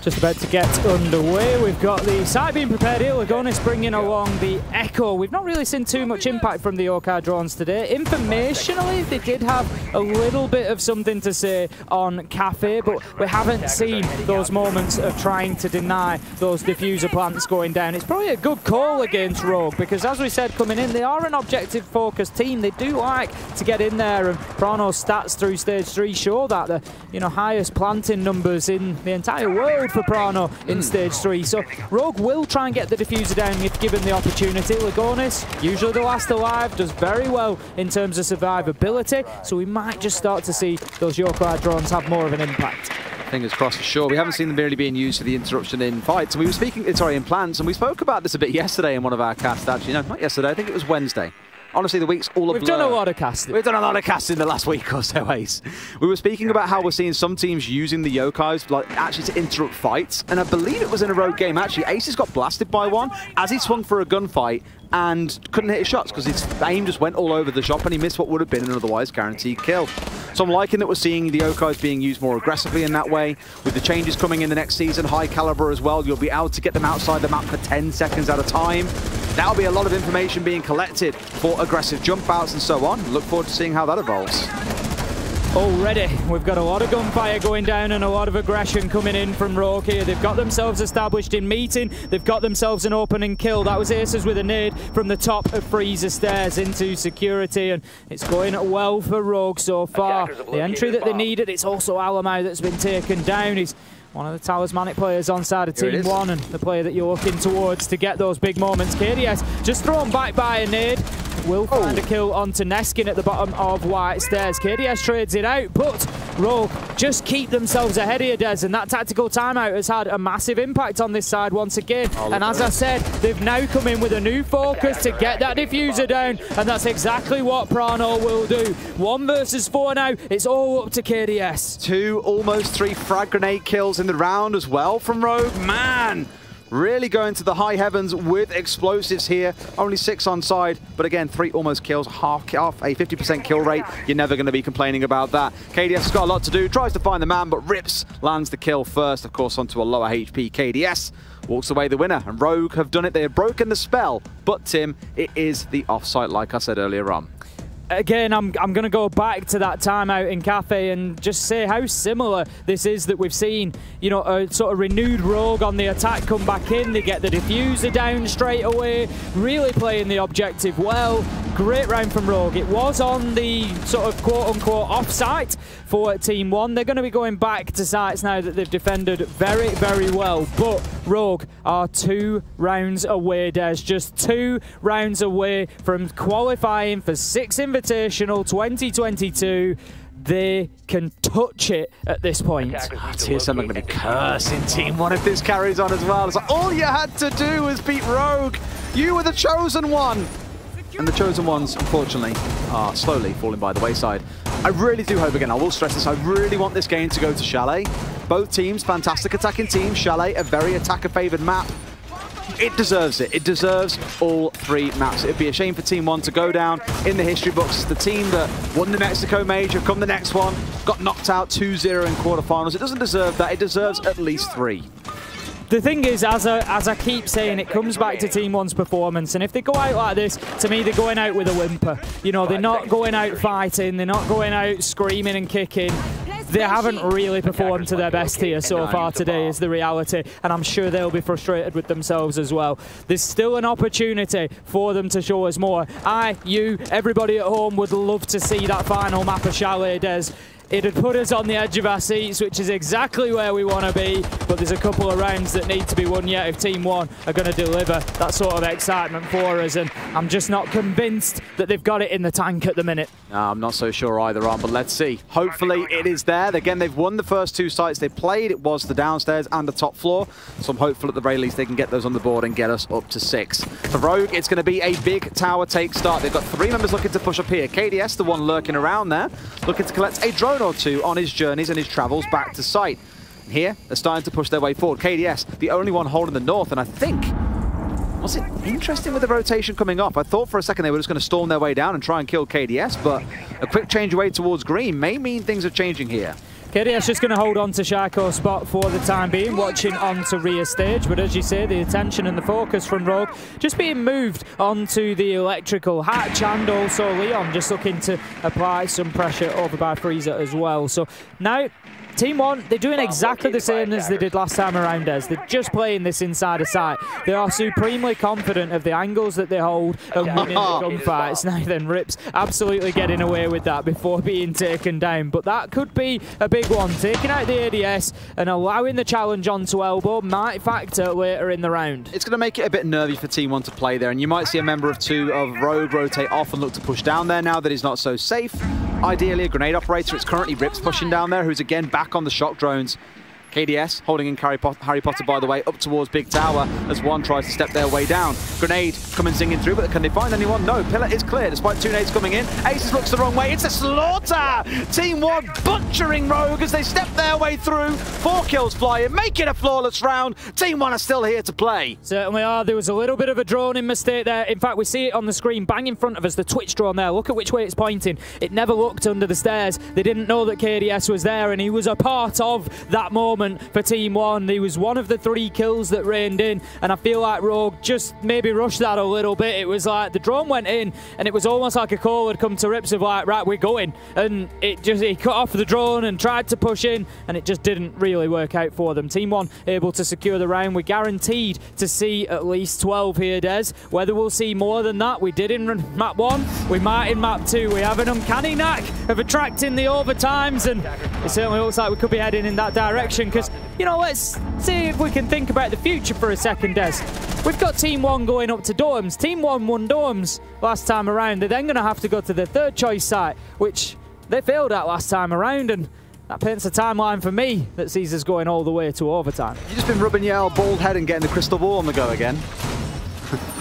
P: just about to get underway. We've got the site being prepared here. Lagonis bringing along the Echo. We've not really seen too much impact from the Yokai drones today. Informationally, they did have a little bit of something to say on Cafe, but we haven't seen those moments of trying to deny those diffuser plants going down. It's probably a good call against Rogue, because as we said coming in, they are an objective-focused team. They do like to get in there, and Prano's stats through Stage 3 show that the highest planting numbers in the entire world for Prano in Stage 3. So Rogue will try and get the diffuser down if given the opportunity. Lagonis, usually the last alive, does very well in terms of survivability, so we might just start to see those Yokai drones have more of an impact.
O: Fingers crossed for sure. We haven't seen them really being used for the interruption in fights. And we were speaking, in plans, and we spoke about this a bit yesterday in one of our casts, actually. No, not yesterday, I think it was Wednesday. Honestly, the week's all a blur.
P: We've done a lot of casting.
O: We've done a lot of casting the last week or so, Ace. We were speaking about how we're seeing some teams using the Yokais actually to interrupt fights, and I believe it was in a Rogue game, actually. Ace got blasted by one as he swung for a gunfight and couldn't hit his shots because his aim just went all over the shop and he missed what would have been an otherwise guaranteed kill. So I'm liking that we're seeing the Yokais being used more aggressively in that way. With the changes coming in the next season, high caliber as well, you'll be able to get them outside the map for 10 seconds at a time. That'll be a lot of information being collected for aggressive jump outs and so on. Look forward to seeing how that evolves.
P: Already, we've got a lot of gunfire going down and a lot of aggression coming in from Rogue here. They've got themselves established in meeting. They've got themselves an opening kill. That was Aces with a nade from the top of Freezer stairs into security, and it's going well for Rogue so far. The entry that they needed, it's also Alamau that's been taken down. He's one of the talismanic players on side of Team 1 and the player that you're looking towards to get those big moments. KDS just thrown back by a nade. Will find a kill onto Neskin at the bottom of White Stairs. KDS trades it out, but Rogue just keep themselves ahead here, Des, and that tactical timeout has had a massive impact on this side once again. And as I said, they've now come in with a new focus to get that diffuser down, and that's exactly what Prano will do. 1 versus 4 now. It's all up to KDS.
O: 2, almost 3 frag grenade kills in the round as well from Rogue. Man! Really going to the high heavens with explosives here. Only 6 on side, but again, 3 almost kills, half a 50% kill rate. You're never going to be complaining about that. KDS has got a lot to do, tries to find the man, but Rips lands the kill first, of course, onto a lower HP. KDS walks away the winner, and Rogue have done it. They have broken the spell, but Tim, it is the offsite, like I said earlier on.
P: Again, I'm going to go back to that timeout in Cafe and just say how similar this is that we've seen, you know, a sort of renewed Rogue on the attack come back in. They get the diffuser down straight away, really playing the objective well. Great round from Rogue. It was on the sort of quote-unquote off-site for Team 1. They're going to be going back to sites now that they've defended very, very well. But Rogue are 2 rounds away, Des. Just 2 rounds away from qualifying for 6 Invitational 2022. They can touch it at this point.
O: TSM are going to be cursing Team 1 if this carries on as well. It's like, all you had to do was beat Rogue. You were the chosen one. And the chosen ones, unfortunately, are slowly falling by the wayside. I really do hope, again, I will stress this, I really want this game to go to Chalet. Both teams, fantastic attacking teams. Chalet, a very attacker-favoured map. It deserves it. It deserves all 3 maps. It'd be a shame for Team 1 to go down in the history books. It's the team that won the Mexico Major, come the next one, got knocked out 2-0 in quarterfinals. It doesn't deserve that. It deserves at least 3.
P: The thing is, as I keep saying, it comes back to Team 1's performance, and if they go out like this, to me, they're going out with a whimper. You know, they're not going out fighting, they're not going out screaming and kicking. They haven't really performed to their best here so far today, is the reality, and I'm sure they'll be frustrated with themselves as well. There's still an opportunity for them to show us more. You, everybody at home would love to see that final map of Chalet, Des. It'd put us on the edge of our seats, which is exactly where we want to be, but there's a couple of rounds that need to be won yet if Team 1 are going to deliver that sort of excitement for us, and I'm just not convinced that they've got it in the tank at the minute.
O: No, I'm not so sure either on, but let's see. Hopefully it is there. Again, they've won the first 2 sites they played. It was the downstairs and the top floor, so I'm hopeful at the very least they can get those on the board and get us up to 6. For Rogue, it's going to be a big tower take start. They've got 3 members looking to push up here. KDS, the one lurking around there, looking to collect a drone or 2 on his journeys and his travels back to site. And here, they're starting to push their way forward. KDS, the only one holding the north, and I think, was it interesting with the rotation coming off? I thought for a second they were just going to storm their way down and try and kill KDS, but a quick change away towards green may mean things are changing here.
P: KDS just going to hold on to Shaiko's spot for the time being, watching onto rear stage. But as you say, the attention and the focus from Rogue just being moved onto the electrical hatch, and also Leon just looking to apply some pressure over by Frieza as well. So now Team 1, they're doing exactly the same as they did last time around, Des. They're just playing this inside of sight. They are supremely confident of the angles that they hold and winning the gunfights. Now then, Rips absolutely getting away with that before being taken down. But that could be a big one. Taking out the ADS and allowing the challenge onto Elbow might factor later in the round.
O: It's going to make it a bit nervy for Team 1 to play there, and you might see a member of 2 of Rogue rotate off and look to push down there now that he's not so safe. Ideally, a grenade operator. It's currently Rips pushing down there, who's again back on the shock drones. KDS holding in Harry Potter, by the way, up towards Big Tower as one tries to step their way down. Grenade coming zinging through, but can they find anyone? No, Pillar is clear despite 2 nades coming in. Aces looks the wrong way. It's a slaughter! Team 1 butchering Rogue as they step their way through. 4 kills flying, make it a flawless round. Team 1 are still here to play.
P: Certainly are. There was a little bit of a droning mistake there. In fact, we see it on the screen bang in front of us, the Twitch drone there. Look at which way it's pointing. It never looked under the stairs. They didn't know that KDS was there, and he was a part of that moment for Team 1. He was one of the 3 kills that rained in, and I feel like Rogue just maybe rushed that a little bit. It was like the drone went in, and it was almost like a call had come to Rips of like, right, we're going. And he cut off the drone and tried to push in, and it just didn't really work out for them. Team 1 able to secure the round. We're guaranteed to see at least 12 here, Des. Whether we'll see more than that, we did in map 1, we might in map 2. We have an uncanny knack of attracting the overtimes, and it certainly looks like we could be heading in that direction, because, you know, let's see if we can think about the future for a second, Des. We've got Team 1 going up to dorms. Team 1 won dorms last time around. They're then going to have to go to their 3rd choice site, which they failed at last time around, and that paints a timeline for me that sees us going all the way to overtime.
O: You've just been rubbing your bald head and getting the crystal ball on the go again.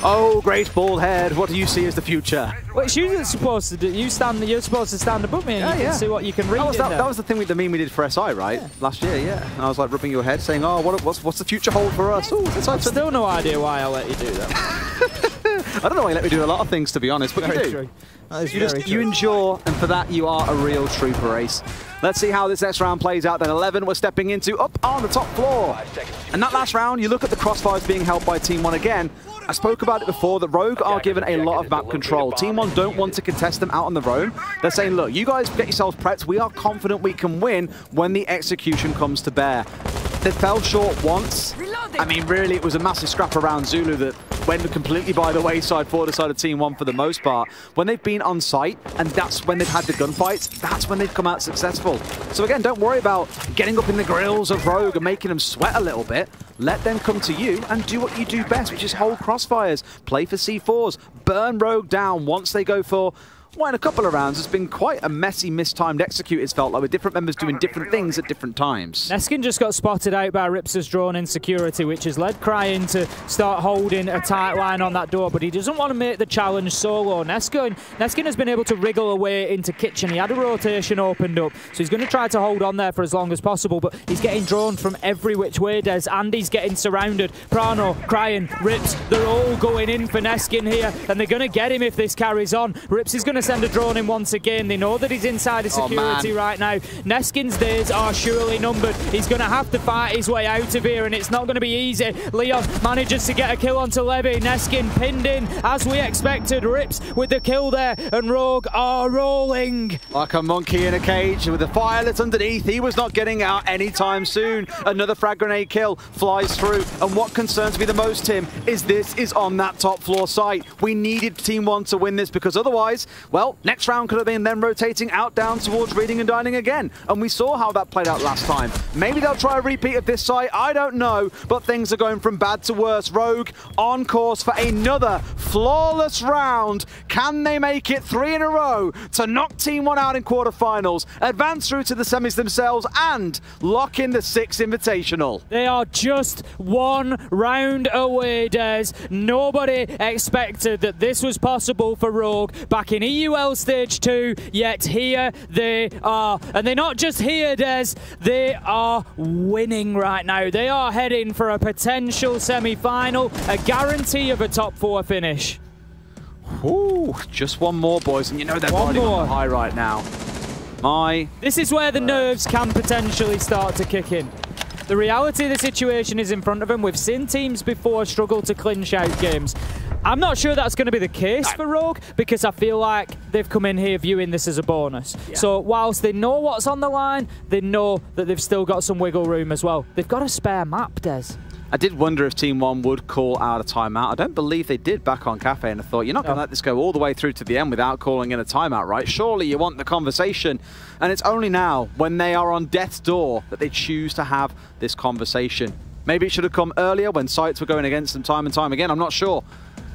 O: Oh, great bald head. What do you see as the future?
P: Well, it's usually supposed to do. You're supposed to stand above me and you can see what you can read.
O: That was the thing with the meme we did for SI, right? Last year, yeah. And I was like rubbing your head saying, oh, what's the future hold for us? Oh,
P: I've still no idea why I let you do that.
O: I don't know why you let me do a lot of things, to be honest, but you do.
P: True.
O: You endure, and for that, you are a real trooper, Ace. Let's see how this next round plays out. Then 11 we're stepping into up on the top floor. And that last round, you look at the crossfires being held by Team 1 again. I spoke about it before, that Rogue are given a lot of map control. Team 1 don't want to contest them out on their own. They're saying, look, you guys get yourselves prepped. We are confident we can win when the execution comes to bear. They fell short once. I mean, really, it was a massive scrap around Zulu that went completely by the wayside for the side of Team 1 for the most part. When they've been on site, and that's when they've had the gunfights, that's when they've come out successful. So again, don't worry about getting up in the grills of Rogue and making them sweat a little bit. Let them come to you and do what you do best, which is hold crossfires, play for C4s, burn Rogue down once they go for... Well, in a couple of rounds, it's been quite a messy, mistimed execute, it's felt like, with different members doing different things at different times.
P: Neskin just got spotted out by Rips's drone in security, which has led Cryin to start holding a tight line on that door, but he doesn't want to make the challenge solo. Neskin has been able to wriggle away into kitchen. He had a rotation opened up, so he's going to try to hold on there for as long as possible, but he's getting drawn from every which way, Des, and he's getting surrounded. Prano, Cryin, Rips, they're all going in for Neskin here, and they're going to get him if this carries on. Rips is going to send a drone in once again. They know that he's inside of security right now. Neskin's days are surely numbered. He's going to have to fight his way out of here, and it's not going to be easy. Leon manages to get a kill onto Levy. Neskin pinned in, as we expected. Rips with the kill there, and Rogue are rolling.
O: Like a monkey in a cage with a firelit underneath. He was not getting out anytime soon. Another frag grenade kill flies through, and what concerns me the most, Tim, is this is on that top floor site. We needed Team 1 to win this, because otherwise, well, next round could have been them rotating out down towards reading and dining again. And we saw how that played out last time. Maybe they'll try a repeat of this site, I don't know, but things are going from bad to worse. Rogue on course for another flawless round. Can they make it 3 in a row to knock Team 1 out in quarterfinals, advance through to the semis themselves, and lock in the 6th Invitational?
P: They are just 1 round away, Des. Nobody expected that this was possible for Rogue back in EUL Stage 2, yet here they are. And they're not just here, Des, they are winning right now. They are heading for a potential semi-final, a guarantee of a top 4 finish.
O: Ooh, just one more, boys, and you know they're riding on high right now.
P: This is where the nerves can potentially start to kick in. The reality of the situation is in front of them. We've seen teams before struggle to clinch out games. I'm not sure that's going to be the case for Rogue, because I feel like they've come in here viewing this as a bonus. Yeah. So whilst they know what's on the line, they know that they've still got some wiggle room as well. They've got a spare map, Des.
O: I did wonder if Team 1 would call out a timeout. I don't believe they did back on Cafe, and I thought, you're not going to let this go all the way through to the end without calling in a timeout, right? Surely you want the conversation. And it's only now, when they are on death's door, that they choose to have this conversation. Maybe it should have come earlier when sites were going against them time and time again. I'm not sure.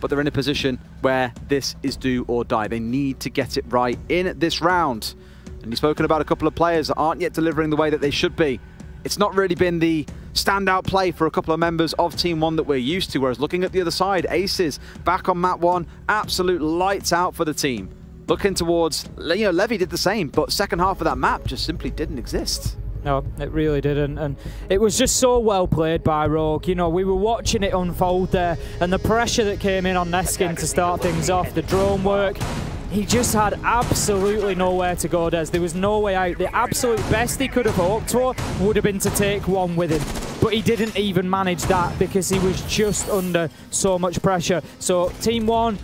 O: But they're in a position where this is do or die. They need to get it right in this round. And you've spoken about a couple of players that aren't yet delivering the way that they should be. It's not really been the standout play for a couple of members of Team 1 that we're used to, whereas looking at the other side, Aces back on map 1, absolute lights out for the team. Looking towards, Levy did the same, but second half of that map just simply didn't exist.
P: No, it really didn't, and it was just so well played by Rogue. We were watching it unfold there, and the pressure that came in on Neskin to start things off, the drone work, he just had absolutely nowhere to go, Des. There was no way out. The absolute best he could have hoped for would have been to take one with him, but he didn't even manage that because he was just under so much pressure. So Team 1,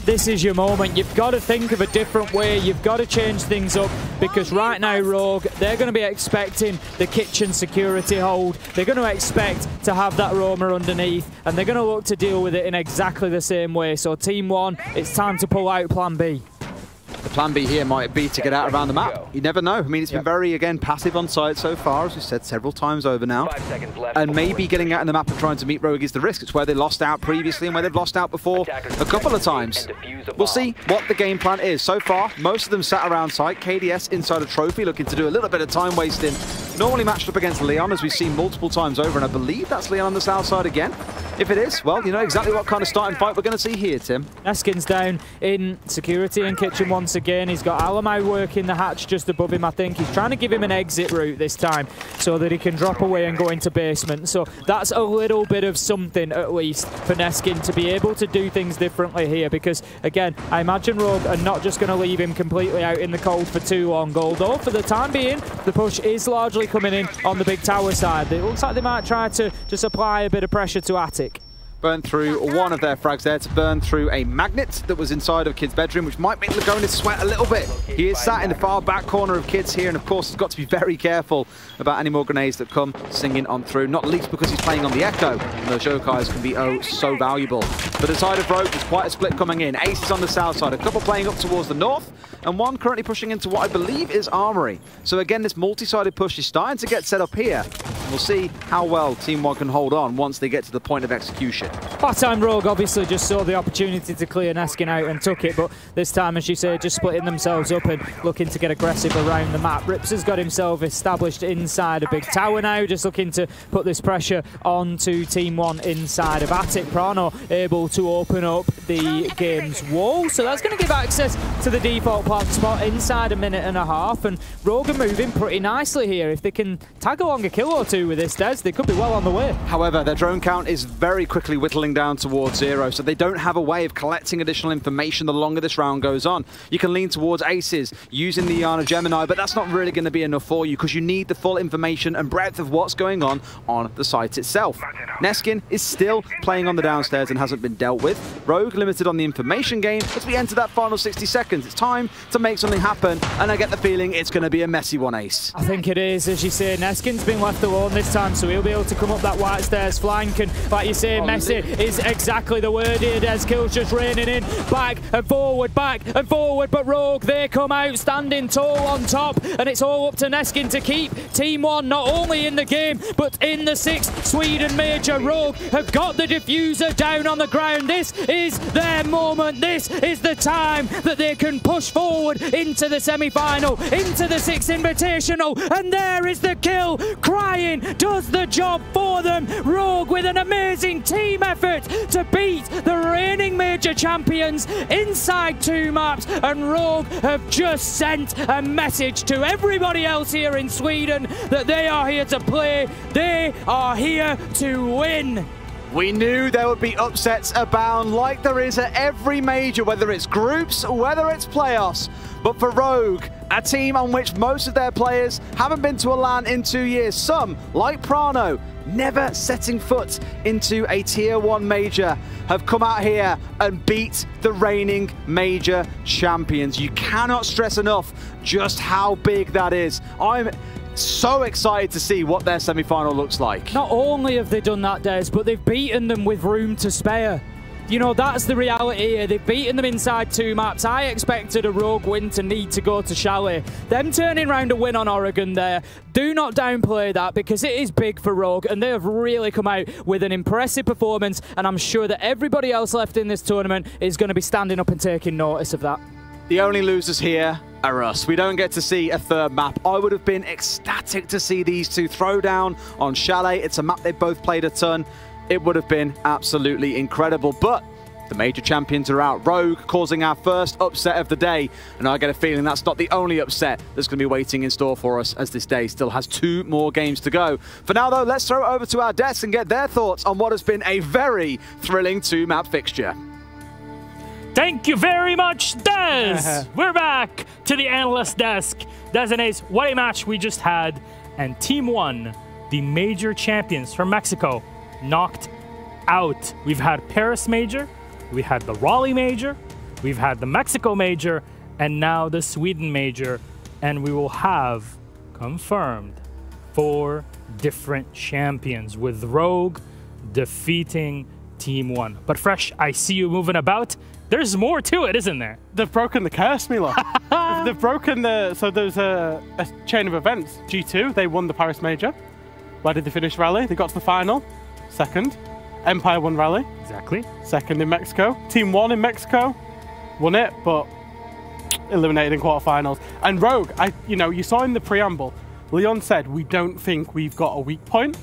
P: this is your moment. You've got to think of a different way. You've got to change things up, because right now, Rogue, they're going to be expecting the kitchen security hold. They're going to expect to have that roamer underneath, and they're going to look to deal with it in exactly the same way. So Team 1, it's time to pull out plan B.
O: The plan B here might be to get out around the map. You never know. I mean, it's been very, again, passive on site so far, as we've said several times over now. And maybe getting out in the map and trying to meet Rogue is the risk. It's where they lost out previously and where they've lost out before a couple of times. We'll see what the game plan is. So far, most of them sat around site. KDS inside a trophy, looking to do a little bit of time wasting. Normally matched up against Leon, as we've seen multiple times over, and I believe that's Leon on the south side again. If it is, well, you know exactly what kind of starting fight we're going to see here, Tim.
P: Neskin's down in security and kitchen once again. He's got Alamai working the hatch just above him, I think. He's trying to give him an exit route this time so that he can drop away and go into basement. So that's a little bit of something, at least, for Neskin to be able to do things differently here, because, again, I imagine Rogue are not just going to leave him completely out in the cold for too long. Although, for the time being, the push is largely coming in on the big tower side. It looks like they might try to just apply a bit of pressure to Attic.
O: Burn through one of their frags there to burn through a magnet that was inside of Kid's bedroom, which might make Lagonis sweat a little bit. He is sat in the far back corner of Kid's here, and of course has got to be very careful about any more grenades that come singing on through, not least because he's playing on the Echo, and those Yokais can be oh so valuable. But the side of Rogue, there's quite a split coming in. Ace is on the south side, a couple playing up towards the north, and one currently pushing into what I believe is Armory. So again, this multi-sided push is starting to get set up here. We'll see how well Team 1 can hold on once they get to the point of execution.
P: Last time Rogue obviously just saw the opportunity to clear Neskin out and took it, but this time, as you say, just splitting themselves up and looking to get aggressive around the map. Rips has got himself established inside a big tower now, just looking to put this pressure onto Team 1 inside of Attic. Prano able to open up the game's wall, so that's going to give access to the default plant spot inside a minute and a half, and Rogue are moving pretty nicely here. If they can tag along a kill or two with this, Des, they could be well on the way.
O: However, their drone count is very quickly whittling down towards 0, so they don't have a way of collecting additional information the longer this round goes on. You can lean towards Aces using the Iana Gemini, but that's not really going to be enough for you because you need the full information and breadth of what's going on the site itself. Neskin is still playing on the downstairs and hasn't been dealt with. Rogue limited on the information gain. As we enter that final 60 seconds, it's time to make something happen, and I get the feeling it's going to be a messy one, Ace.
P: I think it is, as you say. Neskin's been left alone this time, so he'll be able to come up that white stairs flank, and like you say, messy is exactly the word here. Des, kills just raining in, back and forward, but Rogue, they come out standing tall on top, and it's all up to Neskin to keep Team 1 not only in the game, but in the 6th Sweden Major. Rogue have got the diffuser down on the ground. This is their moment. This is the time that they can push forward into the semi-final, into the 6th Invitational, and there is the kill. Crying does the job for them. Rogue with an amazing team effort to beat the reigning major champions inside 2 maps, and Rogue have just sent a message to everybody else here in Sweden that they are here to play, they are here to win.
O: We knew there would be upsets abound like there is at every major, whether it's groups, whether it's playoffs. But for Rogue, a team on which most of their players haven't been to a LAN in 2 years. Some, like Prano, never setting foot into a Tier 1 major, have come out here and beat the reigning major champions. You cannot stress enough just how big that is. I'm so excited to see what their semi-final looks like.
P: Not only have they done that, Des, but they've beaten them with room to spare. You know, that's the reality here. They've beaten them inside 2 maps. I expected a Rogue win to need to go to Chalet. Them turning around a win on Oregon there, do not downplay that, because it is big for Rogue, and they have really come out with an impressive performance, and I'm sure that everybody else left in this tournament is going to be standing up and taking notice of that.
O: The only losers here are us. We don't get to see a third map. I would have been ecstatic to see these two throw down on Chalet. It's a map they both played a ton. It would have been absolutely incredible, but the major champions are out. Rogue causing our first upset of the day, and I get a feeling that's not the only upset that's going to be waiting in store for us, as this day still has 2 more games to go. For now, though, let's throw it over to our desks and get their thoughts on what has been a very thrilling 2-map fixture.
C: Thank you very much, Des. We're back to the analyst desk. Des and Ace, what a match we just had. And Team 1, the major champions from Mexico, knocked out. We've had Paris Major, we had the Raleigh Major, we've had the Mexico Major, and now the Sweden Major. And we will have confirmed 4 different champions, with Rogue defeating Team 1. But Fresh, I see you moving about. There's more to it, isn't there?
F: They've broken the curse, Milo. They've broken the... So there's a chain of events. G2, they won the Paris Major. Where did they finish Rally? They got to the final. Second. Empire won Rally.
C: Exactly.
F: Second in Mexico. Team 1 in Mexico. Won it, but eliminated in quarterfinals. And Rogue, you saw in the preamble, Leon said, we don't think we've got a weak point.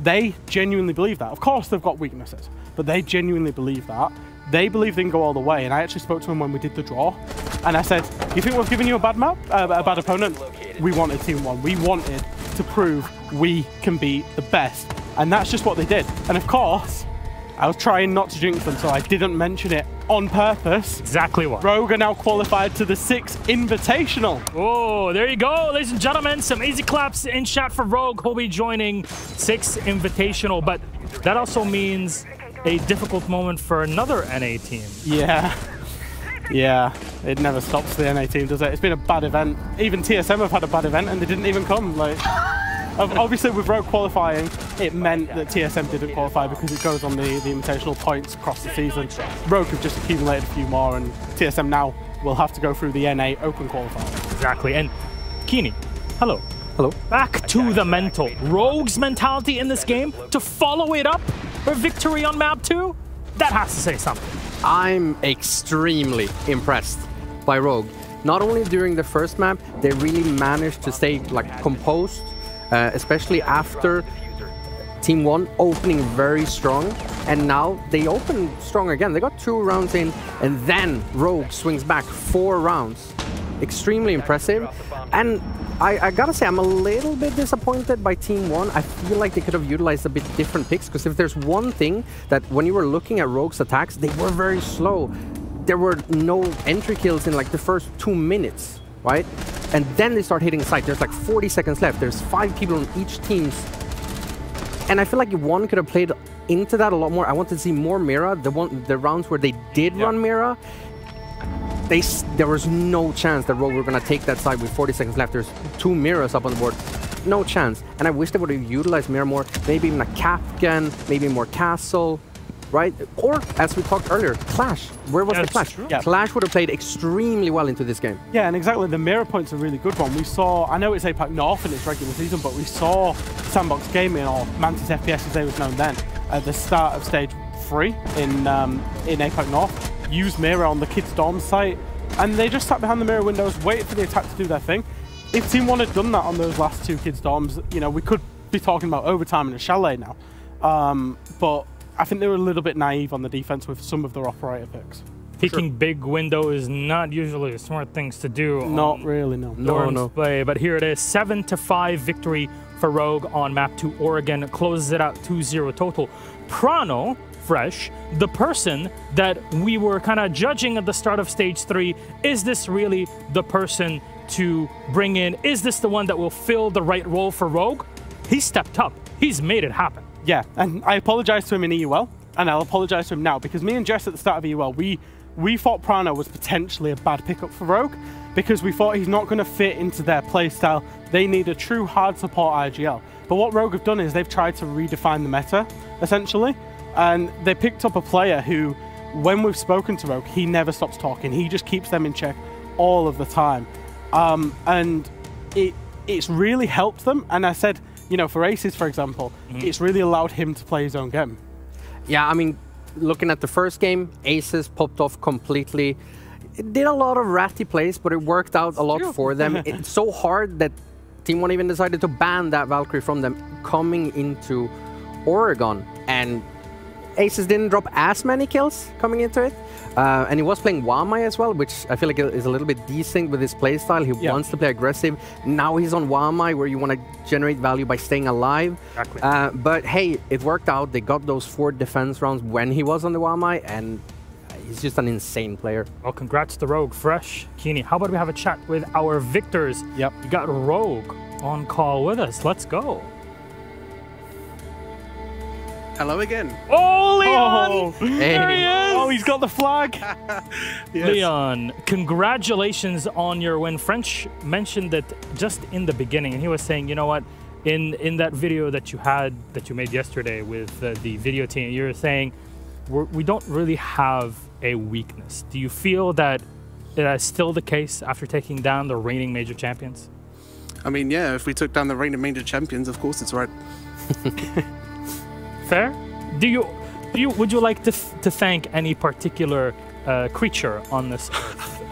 F: They genuinely believe that. Of course they've got weaknesses, but they genuinely believe that. They believe they can go all the way, and I actually spoke to him when we did the draw, and I said, you think we've given you a bad map, a bad opponent? We wanted Team 1. We wanted to prove we can be the best, and that's just what they did. And of course, I was trying not to jinx them, so I didn't mention it on purpose.
C: Exactly what?
F: Rogue are now qualified to the 6th Invitational.
C: Oh, there you go, ladies and gentlemen. Some easy claps in chat for Rogue, who'll be joining 6th Invitational, but that also means a difficult moment for another NA team.
F: Yeah. Yeah, it never stops the NA team, does it? It's been a bad event. Even TSM have had a bad event and they didn't even come. Like, obviously with Rogue qualifying, it meant that TSM didn't qualify because it goes on the invitational points across the season. Rogue have just accumulated a few more, and TSM now will have to go through the NA Open qualifier.
C: Exactly. And Keeney, hello.
D: Hello.
C: Back to the mental. Rogue's mentality in this game to follow it up for victory on map 2, that has to say something.
D: I'm extremely impressed by Rogue. Not only during the first map, they really managed to stay composed, especially after Team 1 opening very strong, and now they open strong again. They got 2 rounds in, and then Rogue swings back 4 rounds. Extremely impressive. And I gotta say, I'm a little bit disappointed by Team 1. I feel like they could have utilized a bit different picks, because if there's one thing that when you were looking at Rogue's attacks, they were very slow. There were no entry kills in the first 2 minutes, right? And then they start hitting site. There's 40 seconds left. There's 5 people on each team. And I feel like one could have played into that a lot more. I wanted to see more Mira. The rounds where they did run Mira, there was no chance that Rogue were going to take that side with 40 seconds left. There's 2 Miras up on the board. No chance. And I wish they would have utilized Mira more. Maybe even a Capcan, maybe more Castle, right? Or, as we talked earlier, Clash. Where was the Clash?
F: Yeah.
D: Clash would have played extremely well into this game.
F: Yeah, and exactly. The Mira point's a really good one. We saw, I know it's APAC North in its regular season, but we saw SANDBOX Gaming, or Mantis FPS as they was known then, at the start of stage 3 in APAC North. Use Mira on the kids' dorm site, and they just sat behind the Mira windows, waited for the attack to do their thing. If Team 1 had done that on those last 2 kids' dorms, we could be talking about overtime in a Chalet now. But I think they were a little bit naive on the defense with some of their operator picks.
C: Picking big window is not usually smart things to do.
F: Not really, no.
C: No. Play, but here it is, 7-5 victory for Rogue on map 2. Oregon closes it out 2-0 total. Prano, Fresh, the person that we were kind of judging at the start of stage 3, is this really the person to bring in, is this the one that will fill the right role for Rogue? He stepped up. He's made it happen.
F: Yeah, and I apologized to him in EUL, and I'll apologize to him now, because me and Jess at the start of EUL, we thought Prana was potentially a bad pickup for Rogue, because we thought he's not going to fit into their playstyle. They need a true hard support IGL. But what Rogue have done is they've tried to redefine the meta, essentially, and they picked up a player who, when we've spoken to Rogue, he never stops talking. He just keeps them in check all of the time. And it's really helped them. And I said, you know, for Aces, for example, it's really allowed him to play his own game.
D: Yeah, I mean, looking at the first game, Aces popped off completely. It did a lot of ratty plays, but it worked out a lot for them. It's so hard that Team 1 even decided to ban that Valkyrie from them coming into Oregon. And Aces didn't drop as many kills coming into it. And he was playing Wamai as well, which I feel like is a little bit desync with his playstyle. He wants to play aggressive. Now he's on Wamai, where you want to generate value by staying alive.
C: Exactly.
D: But hey, it worked out. They got those 4 defense rounds when he was on the Wamai, and he's just an insane player.
C: Well, congrats to Rogue. Fresh. Keeney, how about we have a chat with our victors?
F: Yep.
C: We got Rogue on call with us. Let's go.
S: Hello again.
C: Oh, Leon!
F: Oh,
C: there he is!
F: Oh, he's got the flag.
S: Yes.
C: Leon, congratulations on your win. French mentioned it just in the beginning, and he was saying, you know what, in that video that you made yesterday with the video team, you were saying we don't really have a weakness. Do you feel that it is still the case after taking down the reigning major champions?
S: I mean, yeah, if we took down the reigning major champions, of course it's right.
C: Fair? Would you like to thank any particular creature on this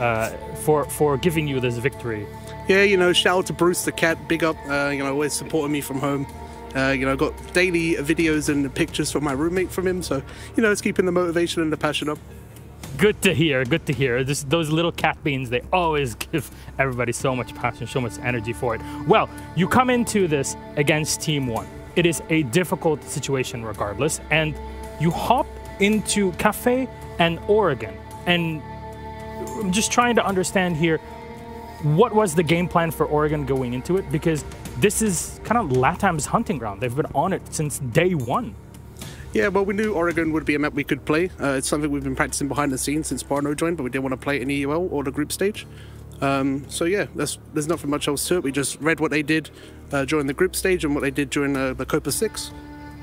C: earth for giving you this victory?
S: Yeah, you know, shout out to Bruce the cat, big up, you know, always supporting me from home. You know, got daily videos and pictures from my roommate from him, so, you know, it's keeping the motivation and the passion up.
C: Good to hear, good to hear. Those little cat beans, they always give everybody so much passion, so much energy for it. Well, you come into this against Team 1. It is a difficult situation regardless, and you hop into Cafe and Oregon. And I'm just trying to understand here, what was the game plan for Oregon going into it? Because this is kind of LATAM's hunting ground. They've been on it since day 1.
S: Yeah, well, we knew Oregon would be a map we could play. It's something we've been practicing behind the scenes since Parno joined, but we didn't want to play it in EUL or the group stage. So yeah, there's nothing much else to it. We just read what they did during the group stage and what they did during the Copa 6.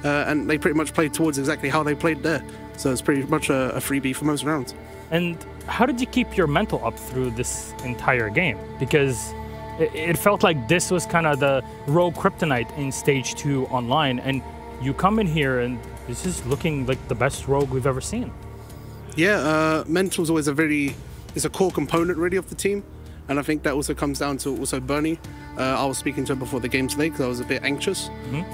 S: And they pretty much played towards exactly how they played there. So it's pretty much a freebie for most rounds.
C: And how did you keep your mental up through this entire game? Because it felt like this was kind of the Rogue kryptonite in stage 2 online, and you come in here and this is looking like the best Rogue we've ever seen.
S: Yeah, mental's always it's a core component really of the team. And I think that also comes down to also Bernie. I was speaking to him before the game today because I was a bit anxious,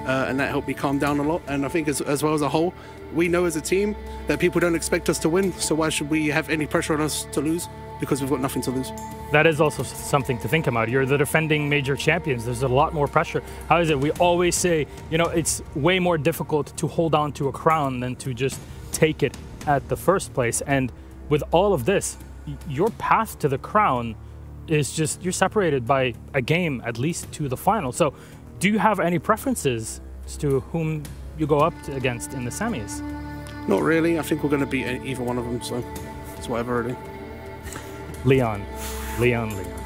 S: and that helped me calm down a lot. And I think as well as a whole, we know as a team that people don't expect us to win, so why should we have any pressure on us to lose? Because we've got nothing to lose.
C: That is also something to think about. You're the defending major champions. There's a lot more pressure. How is it? We always say, you know, it's way more difficult to hold on to a crown than to just take it at the first place. And with all of this, your path to the crown is just, you're separated by a game at least to the final. So do you have any preferences as to whom you go up against in the semis?
S: Not really. I think we're going to beat either one of them, so it's whatever really.
C: Leon.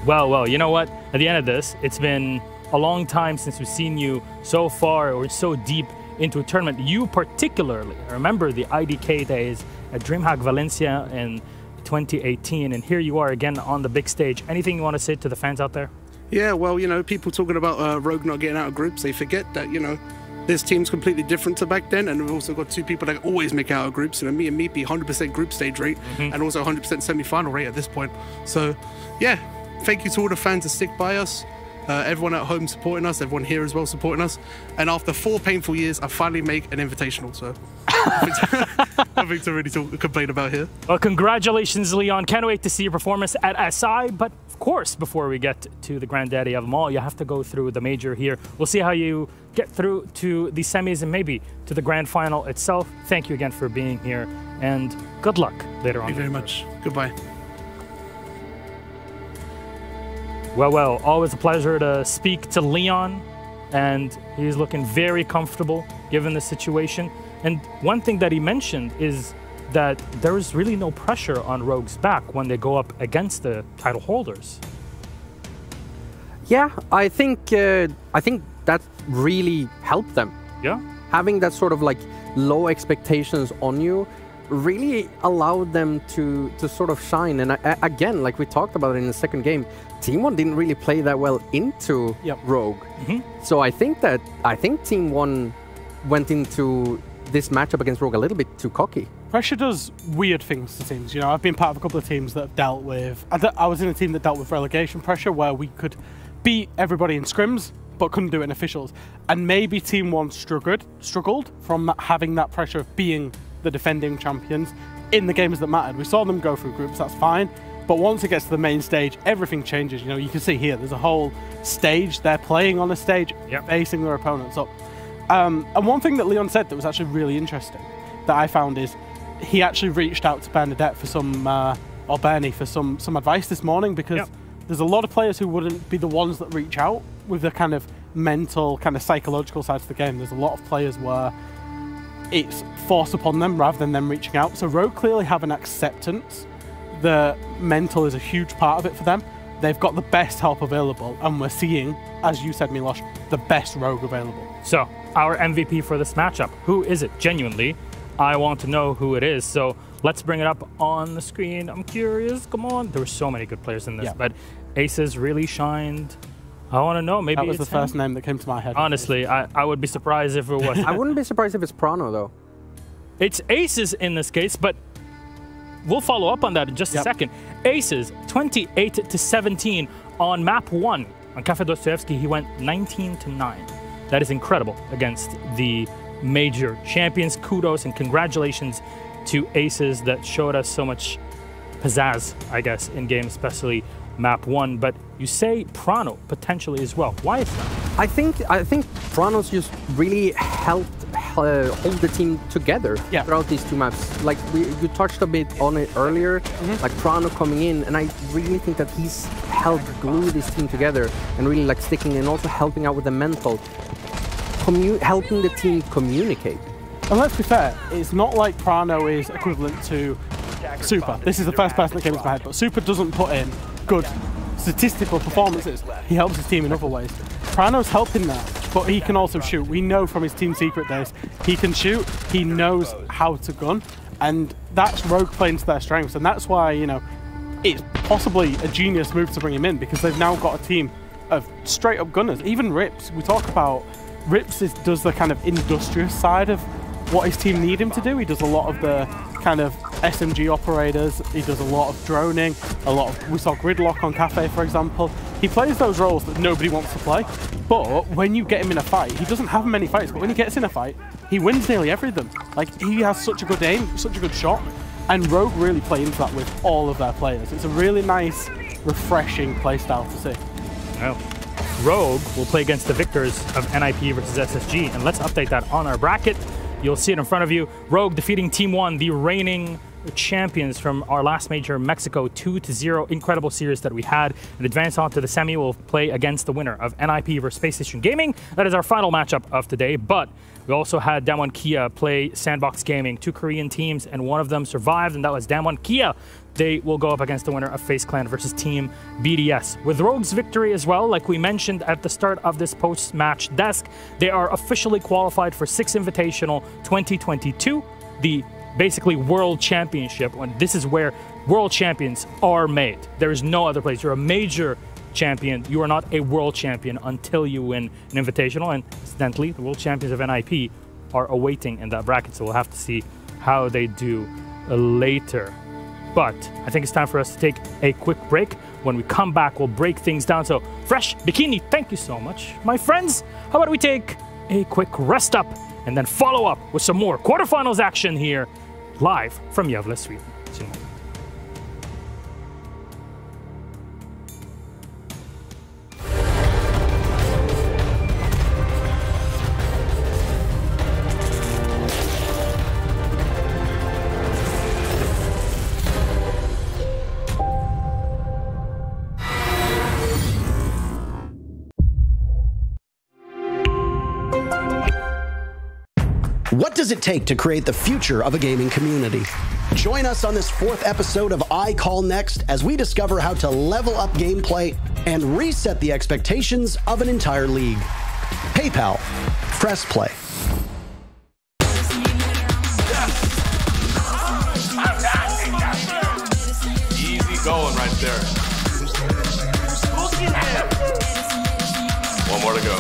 C: Well, you know what? At the end of this, it's been a long time since we've seen you so far or so deep into a tournament. You particularly, I remember the IDK days at DreamHack Valencia in 2018, and here you are again on the big stage. Anything you want to say to the fans out there?
S: Yeah, well, you know, people talking about Rogue not getting out of groups, they forget that, you know, this team's completely different to back then, and we've also got 2 people that always make out of groups. You know, me and Meepy, 100% group stage rate, and also 100% semi-final rate at this point. So, yeah, thank you to all the fans that stick by us, everyone at home supporting us, everyone here as well supporting us. And after 4 painful years, I finally make an invitational, so nothing to really complain about here.
C: Well, congratulations, Leon. Can't wait to see your performance at SI, but of course, before we get to the granddaddy of them all, you have to go through the major here. We'll see how you get through to the semis and maybe to the grand final itself. Thank you again for being here, and good luck later on.
S: Thank you very much. Goodbye.
C: Well, always a pleasure to speak to Leon, and he's looking very comfortable given the situation. And one thing that he mentioned is that there is really no pressure on Rogue's back when they go up against the title holders.
D: Yeah, I think that really helped them.
C: Yeah,
D: having that sort of like low expectations on you really allowed them to sort of shine. And again, like we talked about in the second game, Team 1 didn't really play that well into Rogue. So I think Team 1 went into this matchup against Rogue a little bit too cocky.
F: Pressure does weird things to teams. You know, I've been part of a couple of teams that have dealt with... I was in a team that dealt with relegation pressure where we could beat everybody in scrims but couldn't do it in officials. And maybe Team 1 struggled from having that pressure of being the defending champions in the games that mattered. We saw them go through groups, that's fine. But once it gets to the main stage, everything changes. You know, you can see here, there's a whole stage. They're playing on a stage, facing their opponents up. And one thing that Leon said that was actually really interesting that I found is he actually reached out to Bernadette for some, or Bernie for some advice this morning, because there's a lot of players who wouldn't be the ones that reach out with the kind of mental, kind of psychological side of the game. There's a lot of players where it's forced upon them rather than them reaching out. So Rogue clearly have an acceptance. The mental is a huge part of it for them. They've got the best help available, and we're seeing, as you said, Milosh, the best Rogue available.
C: So, our MVP for this matchup, who is it? Genuinely, I want to know who it is. So, let's bring it up on the screen. I'm curious. Come on. There were so many good players in this, but Aces really shined. I want to know. Maybe
F: that was
C: it's
F: the first name that came to my head.
C: Honestly, I would be surprised if it was.
D: I wouldn't be surprised if it's Prano, though.
C: It's Aces in this case, but we'll follow up on that in just a second. Aces, 28-17 on map 1. On Cafe Dostoevsky, he went 19-9. That is incredible against the major champions. Kudos and congratulations to Aces that showed us so much pizzazz, I guess, in game, especially map 1. But you say Prano potentially as well. Why is that?
D: I think Prano's just really helped hold the team together throughout these two maps. Like you touched a bit on it earlier, like Prano coming in, and I really think that he's helped glue this team together and really like sticking and also helping out with the mental, helping the team communicate.
F: And let's be fair, it's not like Prano is equivalent to Super. This is the first person that came into my head, but Super doesn't put in good statistical performances. He helps his team in other ways. Prano's helping that, but he can also shoot. We know from his Team Secret days, he can shoot, he knows how to gun, and that's Rogue playing to their strengths, and that's why, you know, it's possibly a genius move to bring him in, because they've now got a team of straight up gunners. Even Rips, we talk about, Rips does the kind of industrious side of what his team need him to do. He does a lot of the kind of SMG operators, he does a lot of droning, we saw Gridlock on Cafe, for example. He plays those roles that nobody wants to play, but when you get him in a fight, he doesn't have many fights, but when he gets in a fight, he wins nearly every of them. Like, he has such a good aim, such a good shot, and Rogue really play into that with all of their players. It's a really nice, refreshing playstyle to see.
C: Well, Rogue will play against the victors of NIP versus SSG, and let's update that on our bracket. You'll see it in front of you. Rogue defeating Team 1, the reigning champions from our last major, Mexico, 2-0. Incredible series that we had. And advance on to the semi, will play against the winner of NIP versus Spacestation Gaming. That is our final matchup of today. But we also had DWG KIA play SANDBOX Gaming. 2 Korean teams, and one of them survived, and that was DWG KIA. They will go up against the winner of FaZe Clan versus Team BDS. With Rogue's victory as well, like we mentioned at the start of this post-match desk, they are officially qualified for 6 Invitational 2022, the basically World Championship. And this is where World Champions are made. There is no other place. You're a major champion. You are not a World Champion until you win an Invitational. And incidentally, the World Champions of NIP are awaiting in that bracket, so we'll have to see how they do later. But I think it's time for us to take a quick break. When we come back, we'll break things down. So, Fresh Bikini, thank you so much. My friends, how about we take a quick rest up and then follow up with some more quarterfinals action here, live from Gävle, Sweden. See you.
A: does it take to create the future of a gaming community? Join us on this 4th episode of I Call Next as we discover how to level up gameplay and reset the expectations of an entire league. PayPal, press play.
B: Easy going right there. One more to go.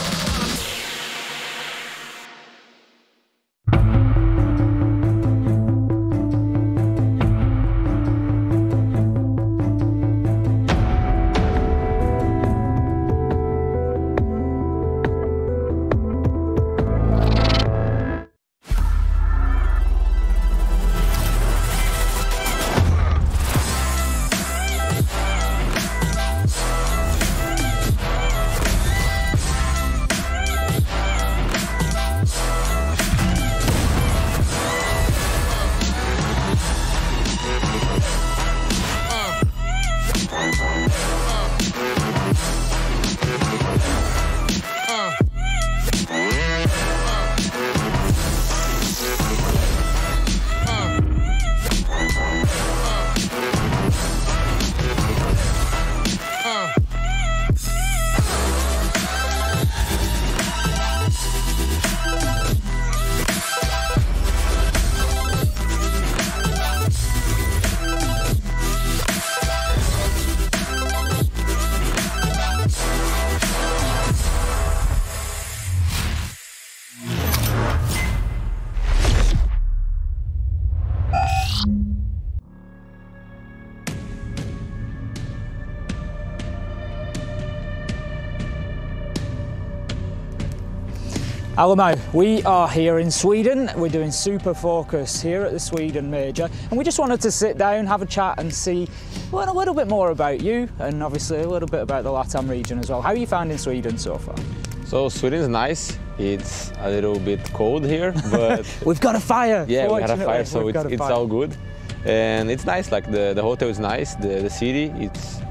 P: Alamo, we are here in Sweden. We're doing Super Focus here at the Sweden Major, and we just wanted to sit down, have a chat and see a little bit more about you, and obviously a little bit about the LATAM region as well. How are you finding Sweden so far?
Q: So Sweden is nice. It's a little bit cold here, but
P: we've got a fire.
Q: Yeah, we had a fire, so it's all good, and it's nice. Like the hotel is nice. The city,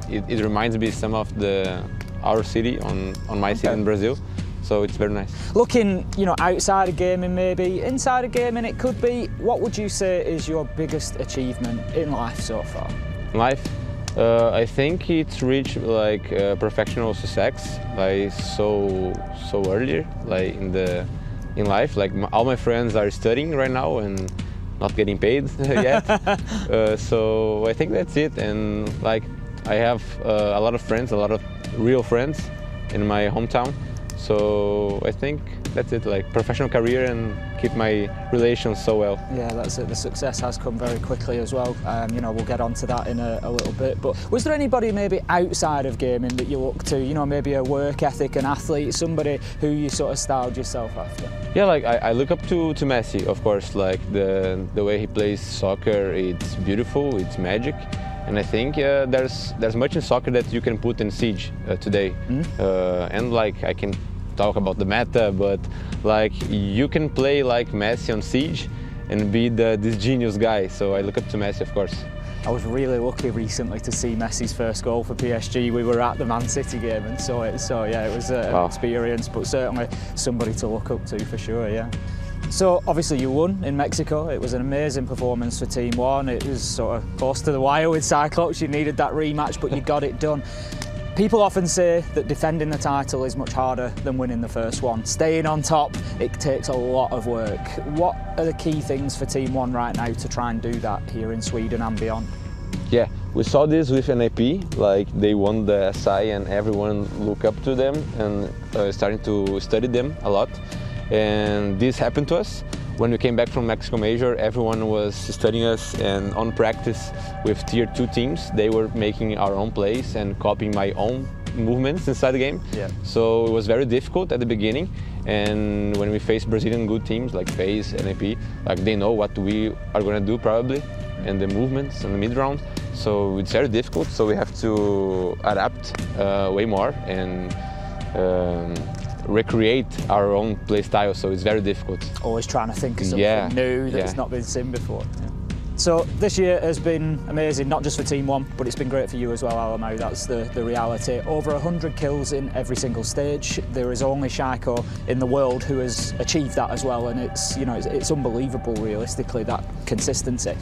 Q: it reminds me some of our city on my city in Brazil. So it's very nice.
P: Looking, outside of gaming, maybe inside of gaming, it could be. What would you say is your biggest achievement in life so far?
Q: Life, I think it's reached like professional success, like so earlier, like in life. Like all my friends are studying right now and not getting paid yet. So I think that's it. And like I have a lot of friends, a lot of real friends in my hometown. So I think that's it, like professional career and keep my relations so well.
P: Yeah, that's it. The success has come very quickly as well. We'll get onto that in a little bit. But was there anybody maybe outside of gaming that you look to, maybe a work ethic, an athlete, somebody who you sort of styled yourself after?
Q: Yeah, like I look up to Messi, of course. Like the way he plays soccer, it's beautiful, it's magic. And I think there's much in soccer that you can put in Siege today. And like I can talk about the meta, but like you can play like Messi on Siege and be this genius guy. So I look up to Messi, of course.
P: I was really lucky recently to see Messi's first goal for PSG. We were at the Man City game and saw it. So yeah, it was an experience, but certainly somebody to look up to for sure, yeah. So obviously you won in Mexico. It was an amazing performance for Team 1. It was sort of close to the wire with Cyclops. You needed that rematch, but you got it done. People often say that defending the title is much harder than winning the first one. Staying on top, it takes a lot of work. What are the key things for Team 1 right now to try and do that here in Sweden and beyond?
Q: Yeah, we saw this with NAP, like they won the SI and everyone looked up to them and starting to study them a lot. And this happened to us. When we came back from Mexico Major, everyone was studying us, and on practice with tier 2 teams, they were making our own plays and copying my own movements inside the game. Yeah. So it was very difficult at the beginning, and when we faced Brazilian good teams like FaZe, NAP, like they know what we are going to do probably, and the movements in the mid round. So it's very difficult, so we have to adapt way more and recreate our own play style, so it's very difficult.
P: Always trying to think of something new that's not been seen before. Yeah. So this year has been amazing, not just for Team 1, but it's been great for you as well, Alamo. That's the reality. Over 100 kills in every single stage. There is only Shaiko in the world who has achieved that as well, and it's, you know, it's unbelievable realistically, that consistency.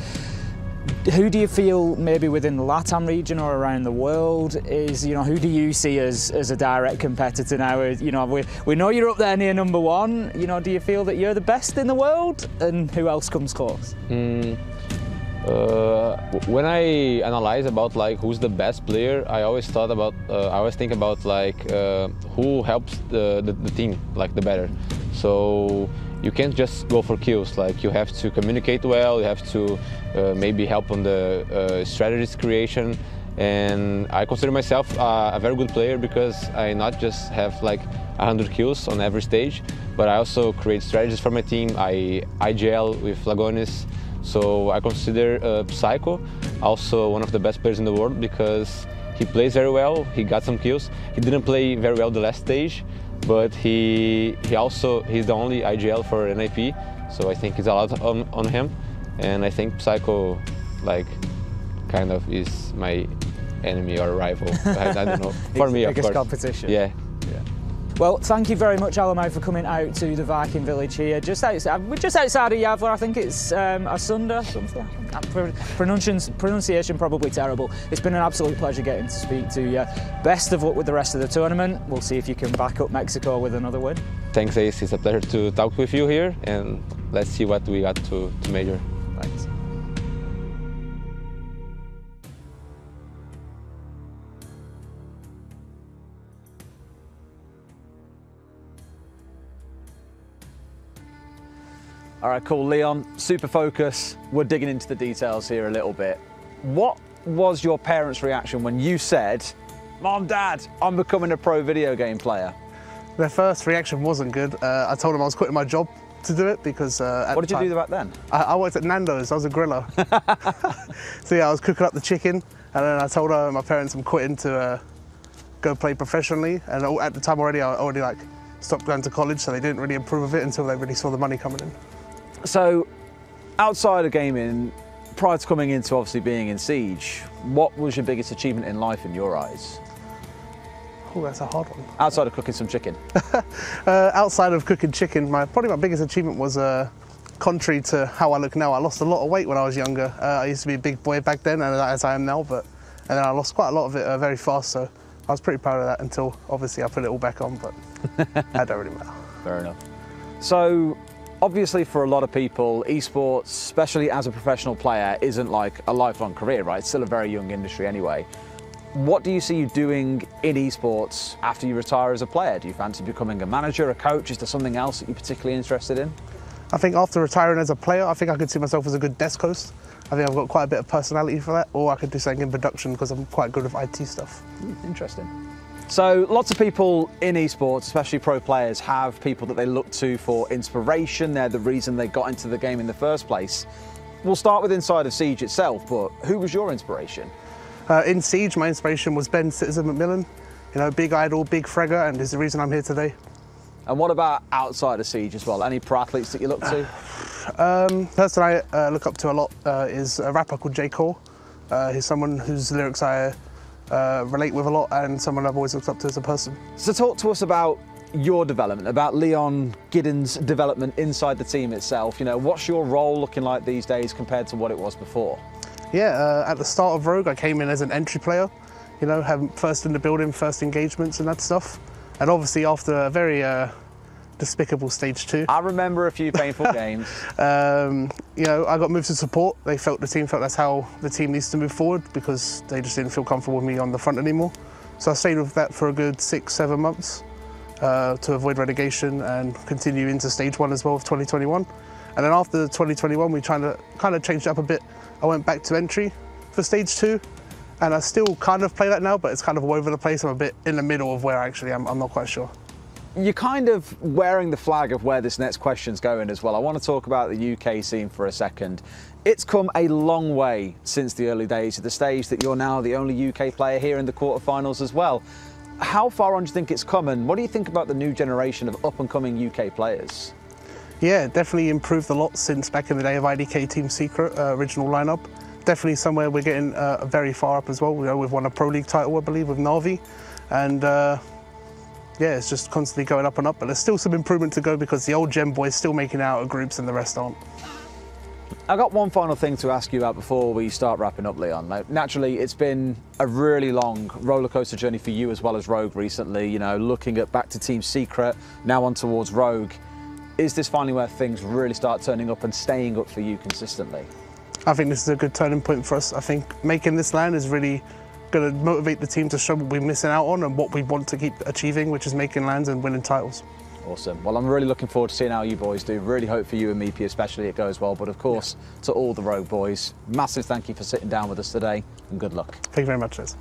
P: Who do you feel maybe within the LATAM region or around the world is, you know, who do you see as a direct competitor now? You know, we know you're up there near #1. You know, do you feel that you're the best in the world, and who else comes close?
Q: When I analyze about like who's the best player, I always thought about, I always think about like who helps the team like the better. So you can't just go for kills. Like you have to communicate well. You have to maybe help on the strategies creation. And I consider myself a very good player because I not just have like 100 kills on every stage, but I also create strategies for my team. I IGL with Lagones. So I consider Psycho also one of the best players in the world because he plays very well, he got some kills. He didn't play very well the last stage, but he's the only IGL for NIP, so I think it's a lot on him. And I think Psycho like kind of is my enemy or rival. I don't know. For me, of course.
P: Competition.
Q: Yeah.
P: Well, thank you very much, Alamo, for coming out to the Viking village here. We're just outside of Gävle. I think it's Asunda. Pronunciation probably terrible. It's been an absolute pleasure getting to speak to you. Best of luck with the rest of the tournament. We'll see if you can back up Mexico with another win.
Q: Thanks, Ace. It's a pleasure to talk with you here, and let's see what we got to major.
P: Thanks.
T: All right, cool. Leon, super focus. We're digging into the details here a little bit. What was your parents' reaction when you said, Mom, Dad, I'm becoming a pro video game player?
S: Their first reaction wasn't good. I told them I was quitting my job to do it because
T: what did you do back then?
S: I worked at Nando's. I was a griller. So yeah, I was cooking up the chicken, and then I told my parents I'm quitting to go play professionally. And at the time I already like stopped going to college, so they didn't really approve of it until they really saw the money coming in.
T: So, outside of gaming, prior to coming into obviously being in Siege, what was your biggest achievement in life in your eyes?
S: Oh, that's a hard one.
T: Outside of cooking some chicken.
S: Outside of cooking chicken, probably my biggest achievement was contrary to how I look now. I lost a lot of weight when I was younger. I used to be a big boy back then, as I am now, and then I lost quite a lot of it very fast, so I was pretty proud of that until obviously I put it all back on, but that don't really matter.
T: Fair enough. So, obviously for a lot of people, esports, especially as a professional player, isn't like a lifelong career, right? It's still a very young industry anyway. What do you see you doing in esports after you retire as a player? Do you fancy becoming a manager, a coach? Is there something else that you're particularly interested in?
S: I think after retiring as a player, I think I could see myself as a good desk host. I think I've got quite a bit of personality for that, or I could do something in production because I'm quite good with IT stuff.
T: Interesting. So lots of people in esports, especially pro players, have people that they look to for inspiration. They're the reason they got into the game in the first place. We'll start with inside of Siege itself, but who was your inspiration?
S: In Siege, my inspiration was Ben Citizen McMillan. You know, big idol, big fragger, and is the reason I'm here today.
T: And what about outside of Siege as well? Any pro athletes that you look to?
S: Person I look up to a lot is a rapper called J. Cole. He's someone whose lyrics I relate with a lot, and someone I've always looked up to as a person.
T: So talk to us about your development, about Leon Giddens' development inside the team itself. You know, what's your role looking like these days compared to what it was before?
S: Yeah, at the start of Rogue, I came in as an entry player, you know, having first in the building, first engagements and that stuff. And obviously after a very despicable stage 2.
T: I remember a few painful games.
S: You know, I got moved to support. The team felt that's how the team needs to move forward because they just didn't feel comfortable with me on the front anymore. So I stayed with that for a good 6-7 months to avoid relegation and continue into stage 1 as well of 2021. And then after 2021, we kind of changed it up a bit. I went back to entry for stage 2, and I still kind of play that now, but it's kind of all over the place. I'm a bit in the middle of where I actually am. I'm not quite sure.
T: You're kind of wearing the flag of where this next question's going as well. I want to talk about the UK scene for a second. It's come a long way since the early days to the stage that you're now the only UK player here in the quarterfinals as well. How far on do you think it's come, and what do you think about the new generation of up-and-coming UK players?
N: Yeah, definitely improved a lot since back in the day of IDK Team Secret original lineup. Definitely somewhere we're getting very far up as well. You know, we've won a Pro League title, I believe, with Na'Vi, and yeah, it's just constantly going up and up. But there's still some improvement to go because the old Gem boys still making it out of groups and the rest aren't.
T: I've got one final thing to ask you about before we start wrapping up, Leon. Now, naturally, it's been a really long roller coaster journey for you as well as Rogue recently. You know, looking at back to Team Secret, now on towards Rogue. Is this finally where things really start turning up and staying up for you consistently?
N: I think this is a good turning point for us. I think making this land is really going to motivate the team to show what we're missing out on and what we want to keep achieving, which is making lands and winning titles.
T: Awesome. Well, I'm really looking forward to seeing how you boys do. Really hope for you and Meepy especially it goes well. But of course, to all the Rogue boys, massive thank you for sitting down with us today and good luck.
N: Thank you very much, Liz.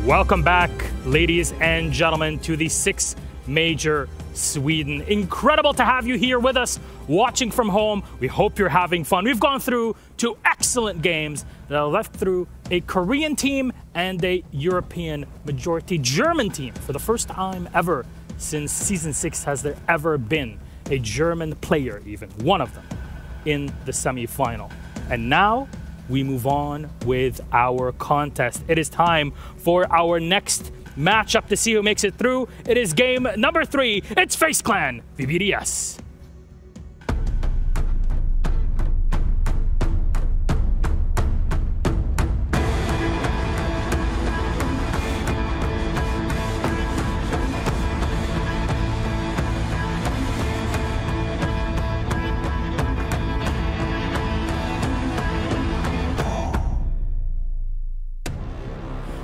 C: Welcome back, ladies and gentlemen, to the 6th Major Sweden. Incredible to have you here with us, watching from home. We hope you're having fun. We've gone through 2 excellent games that are left through a Korean team and a European majority German team. For the first time ever since Season 6 has there ever been a German player, even one of them, in the semi-final. And now we move on with our contest. It is time for our next matchup to see who makes it through. It is game number 3. It's FaZe Clan v BDS.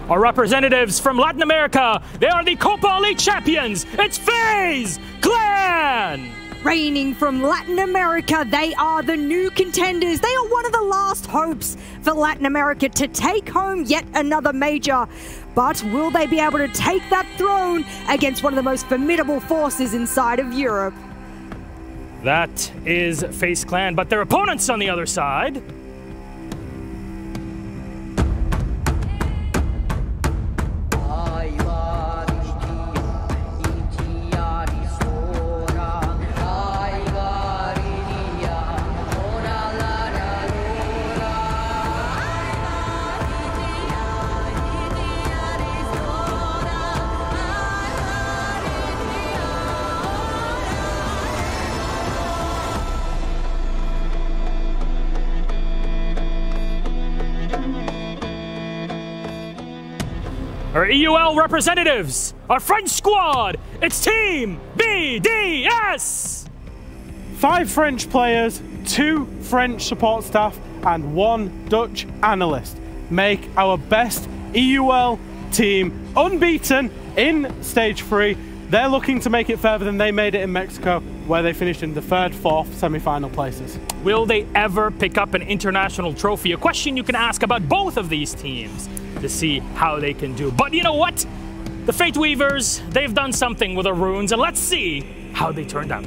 C: Our representatives from Latin America, they are the Copa Elite champions. It's FaZe Clan!
E: Reigning from Latin America, they are the new contenders. They are one of the last hopes for Latin America to take home yet another major. But will they be able to take that throne against one of the most formidable forces inside of Europe?
C: That is FaZe Clan, but their opponents on the other side. Our EUL representatives, our French squad, it's Team BDS!
F: 5 French players, 2 French support staff, and 1 Dutch analyst make our best EUL team, unbeaten in Stage 3. They're looking to make it further than they made it in Mexico, where they finished in the 3rd, 4th semi-final places.
C: Will they ever pick up an international trophy? A question you can ask about both of these teams to see how they can do. But you know what? The Fate Weavers, they've done something with the runes, and let's see how they turned out.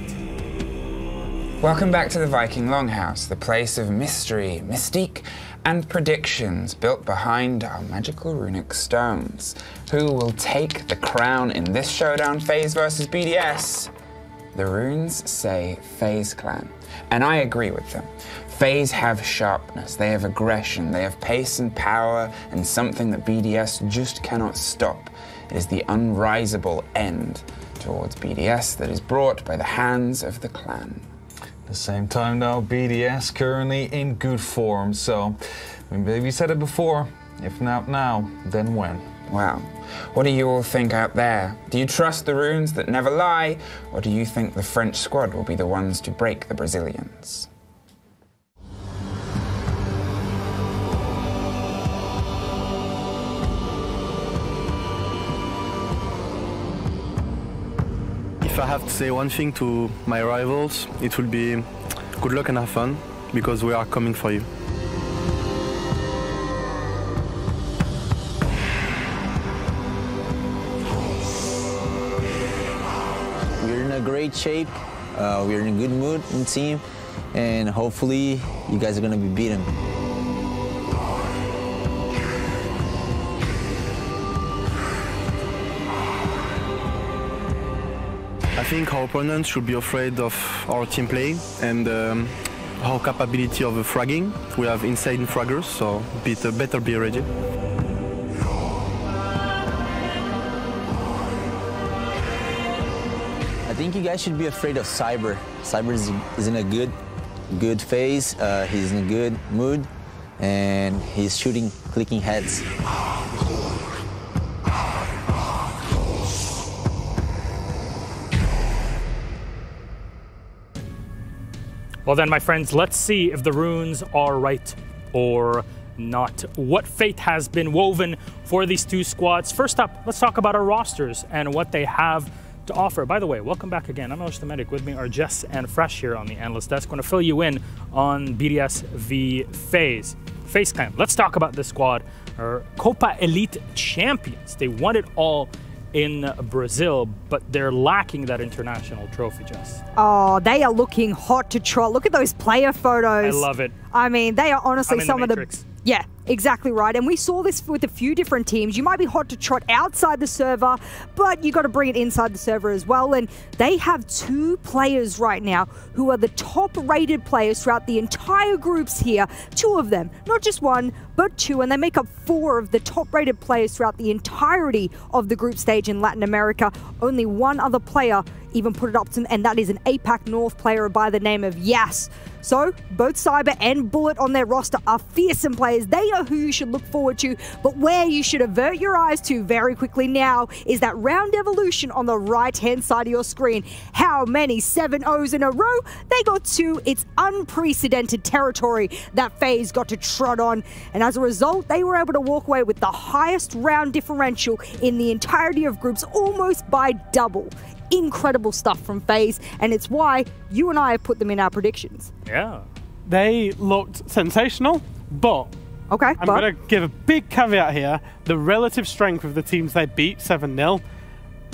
K: Welcome back to the Viking Longhouse, the place of mystery, mystique, and predictions built behind our magical runic stones. Who will take the crown in this showdown, FaZe versus BDS? The runes say FaZe Clan, and I agree with them. FaZe have sharpness, they have aggression, they have pace and power, and something that BDS just cannot stop. It is the unrisable end towards BDS that is brought by the hands of the clan.
I: At the same time though, BDS currently in good form, so we said it before, if not now, then when?
K: Wow. What do you all think out there? Do you trust the runes that never lie, or do you think the French squad will be the ones to break the Brazilians?
U: If I have to say one thing to my rivals, it will be good luck and have fun, because we are coming for you.
V: We're in a great shape, we're in a good mood in team, and hopefully you guys are going to be beaten.
U: I think our opponents should be afraid of our team play and our capability of fragging. We have insane fraggers, so better be ready.
V: I think you guys should be afraid of Cyber. Cyber is in a good phase, he's in a good mood, and he's shooting, clicking heads.
C: Well then, my friends, let's see if the runes are right or not. What fate has been woven for these two squads? First up, let's talk about our rosters and what they have to offer. By the way, welcome back again. I'm Osh the Medic. With me are Jess and Fresh here on the analyst desk. I'm going to fill you in on BDS v FaZe. FaZe Clan. Let's talk about this squad. Are Copa Elite champions. They won it all in Brazil, but they're lacking that international trophy, Jess.
E: Oh, they are looking hot to trot. Look at those player photos.
C: I love it.
E: I mean, they are honestly some of
C: Matrix.
E: the... Yeah, exactly right. And we saw this with a few different teams. You might be hot to trot outside the server, but you got to bring it inside the server as well. And they have 2 players right now who are the top-rated players throughout the entire groups here. 2 of them, not just 1, but 2. And they make up 4 of the top-rated players throughout the entirety of the group stage in Latin America. Only 1 other player even put it up to them, and that is an APAC North player by the name of Yas. So, both Cyber and Bullet on their roster are fearsome players. They are who you should look forward to, but where you should avert your eyes to very quickly now is that round evolution on the right-hand side of your screen. How many 7-0s in a row? They got 2. It's unprecedented territory that FaZe got to trot on, and as a result, they were able to walk away with the highest round differential in the entirety of groups, almost by double. Incredible stuff from FaZe, and it's why you and I have put them in our predictions.
C: Yeah.
F: They looked sensational, but
E: okay,
F: I'm going to give a big caveat here. The relative strength of the teams they beat 7-0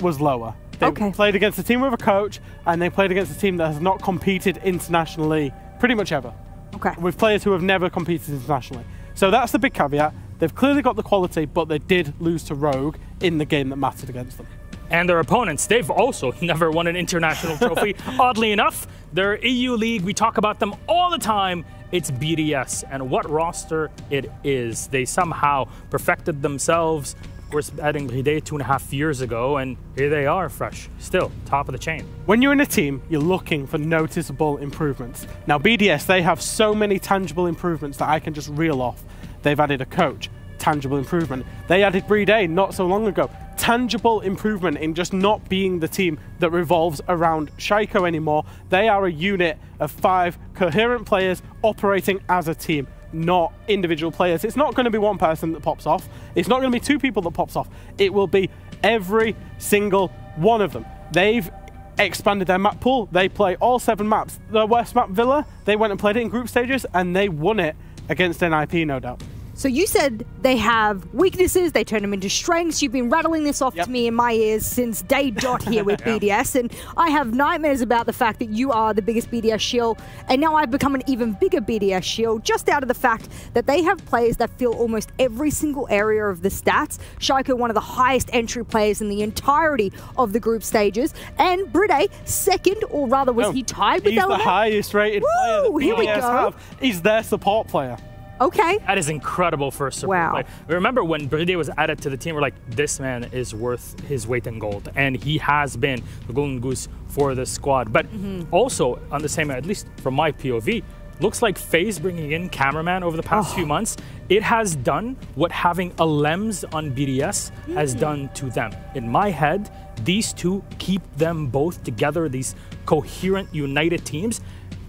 F: was lower. They played against a team with a coach, and they played against a team that has not competed internationally pretty much ever.
E: Okay.
F: With players who have never competed internationally. So that's the big caveat. They've clearly got the quality, but they did lose to Rogue in the game that mattered against them.
C: And their opponents, they've also never won an international trophy. Oddly enough, their EU league, we talk about them all the time. It's BDS, and what roster it is. They somehow perfected themselves. Of course, adding Bride 2.5 years ago, and here they are, fresh, still top of the chain.
F: When you're in a team, you're looking for noticeable improvements. Now, BDS, they have so many tangible improvements that I can just reel off. They've added a coach, tangible improvement. They added Bride not so long ago. Tangible improvement in just not being the team that revolves around Shaiko anymore. They are a unit of 5 coherent players operating as a team, not individual players. It's not going to be one person that pops off. It's not going to be 2 people that pops off. It will be every single one of them. They've expanded their map pool. They play all 7 maps. The West map Villa, they went and played it in group stages, and they won it against NIP, no doubt.
E: So you said they have weaknesses, they turn them into strengths. You've been rattling this off to me in my ears since day dot here with BDS, and I have nightmares about the fact that you are the biggest BDS shield, and now I've become an even bigger BDS shield just out of the fact that they have players that fill almost every single area of the stats. Shaiko, one of the highest entry players in the entirety of the group stages, and Bride, second, or rather was he tied with Element?
F: He's the highest rated player that
E: here we
F: BDS
E: go.
F: have. He's their support player.
E: Okay.
C: That is incredible for a support player. Remember when Bride was added to the team, we're like, this man is worth his weight in gold. And he has been the golden goose for the squad. But also, on the same, at least from my POV, looks like FaZe bringing in cameraman over the past few months, it has done what having a Lems on BDS has done to them. In my head, these 2 keep them both together, these coherent, united teams.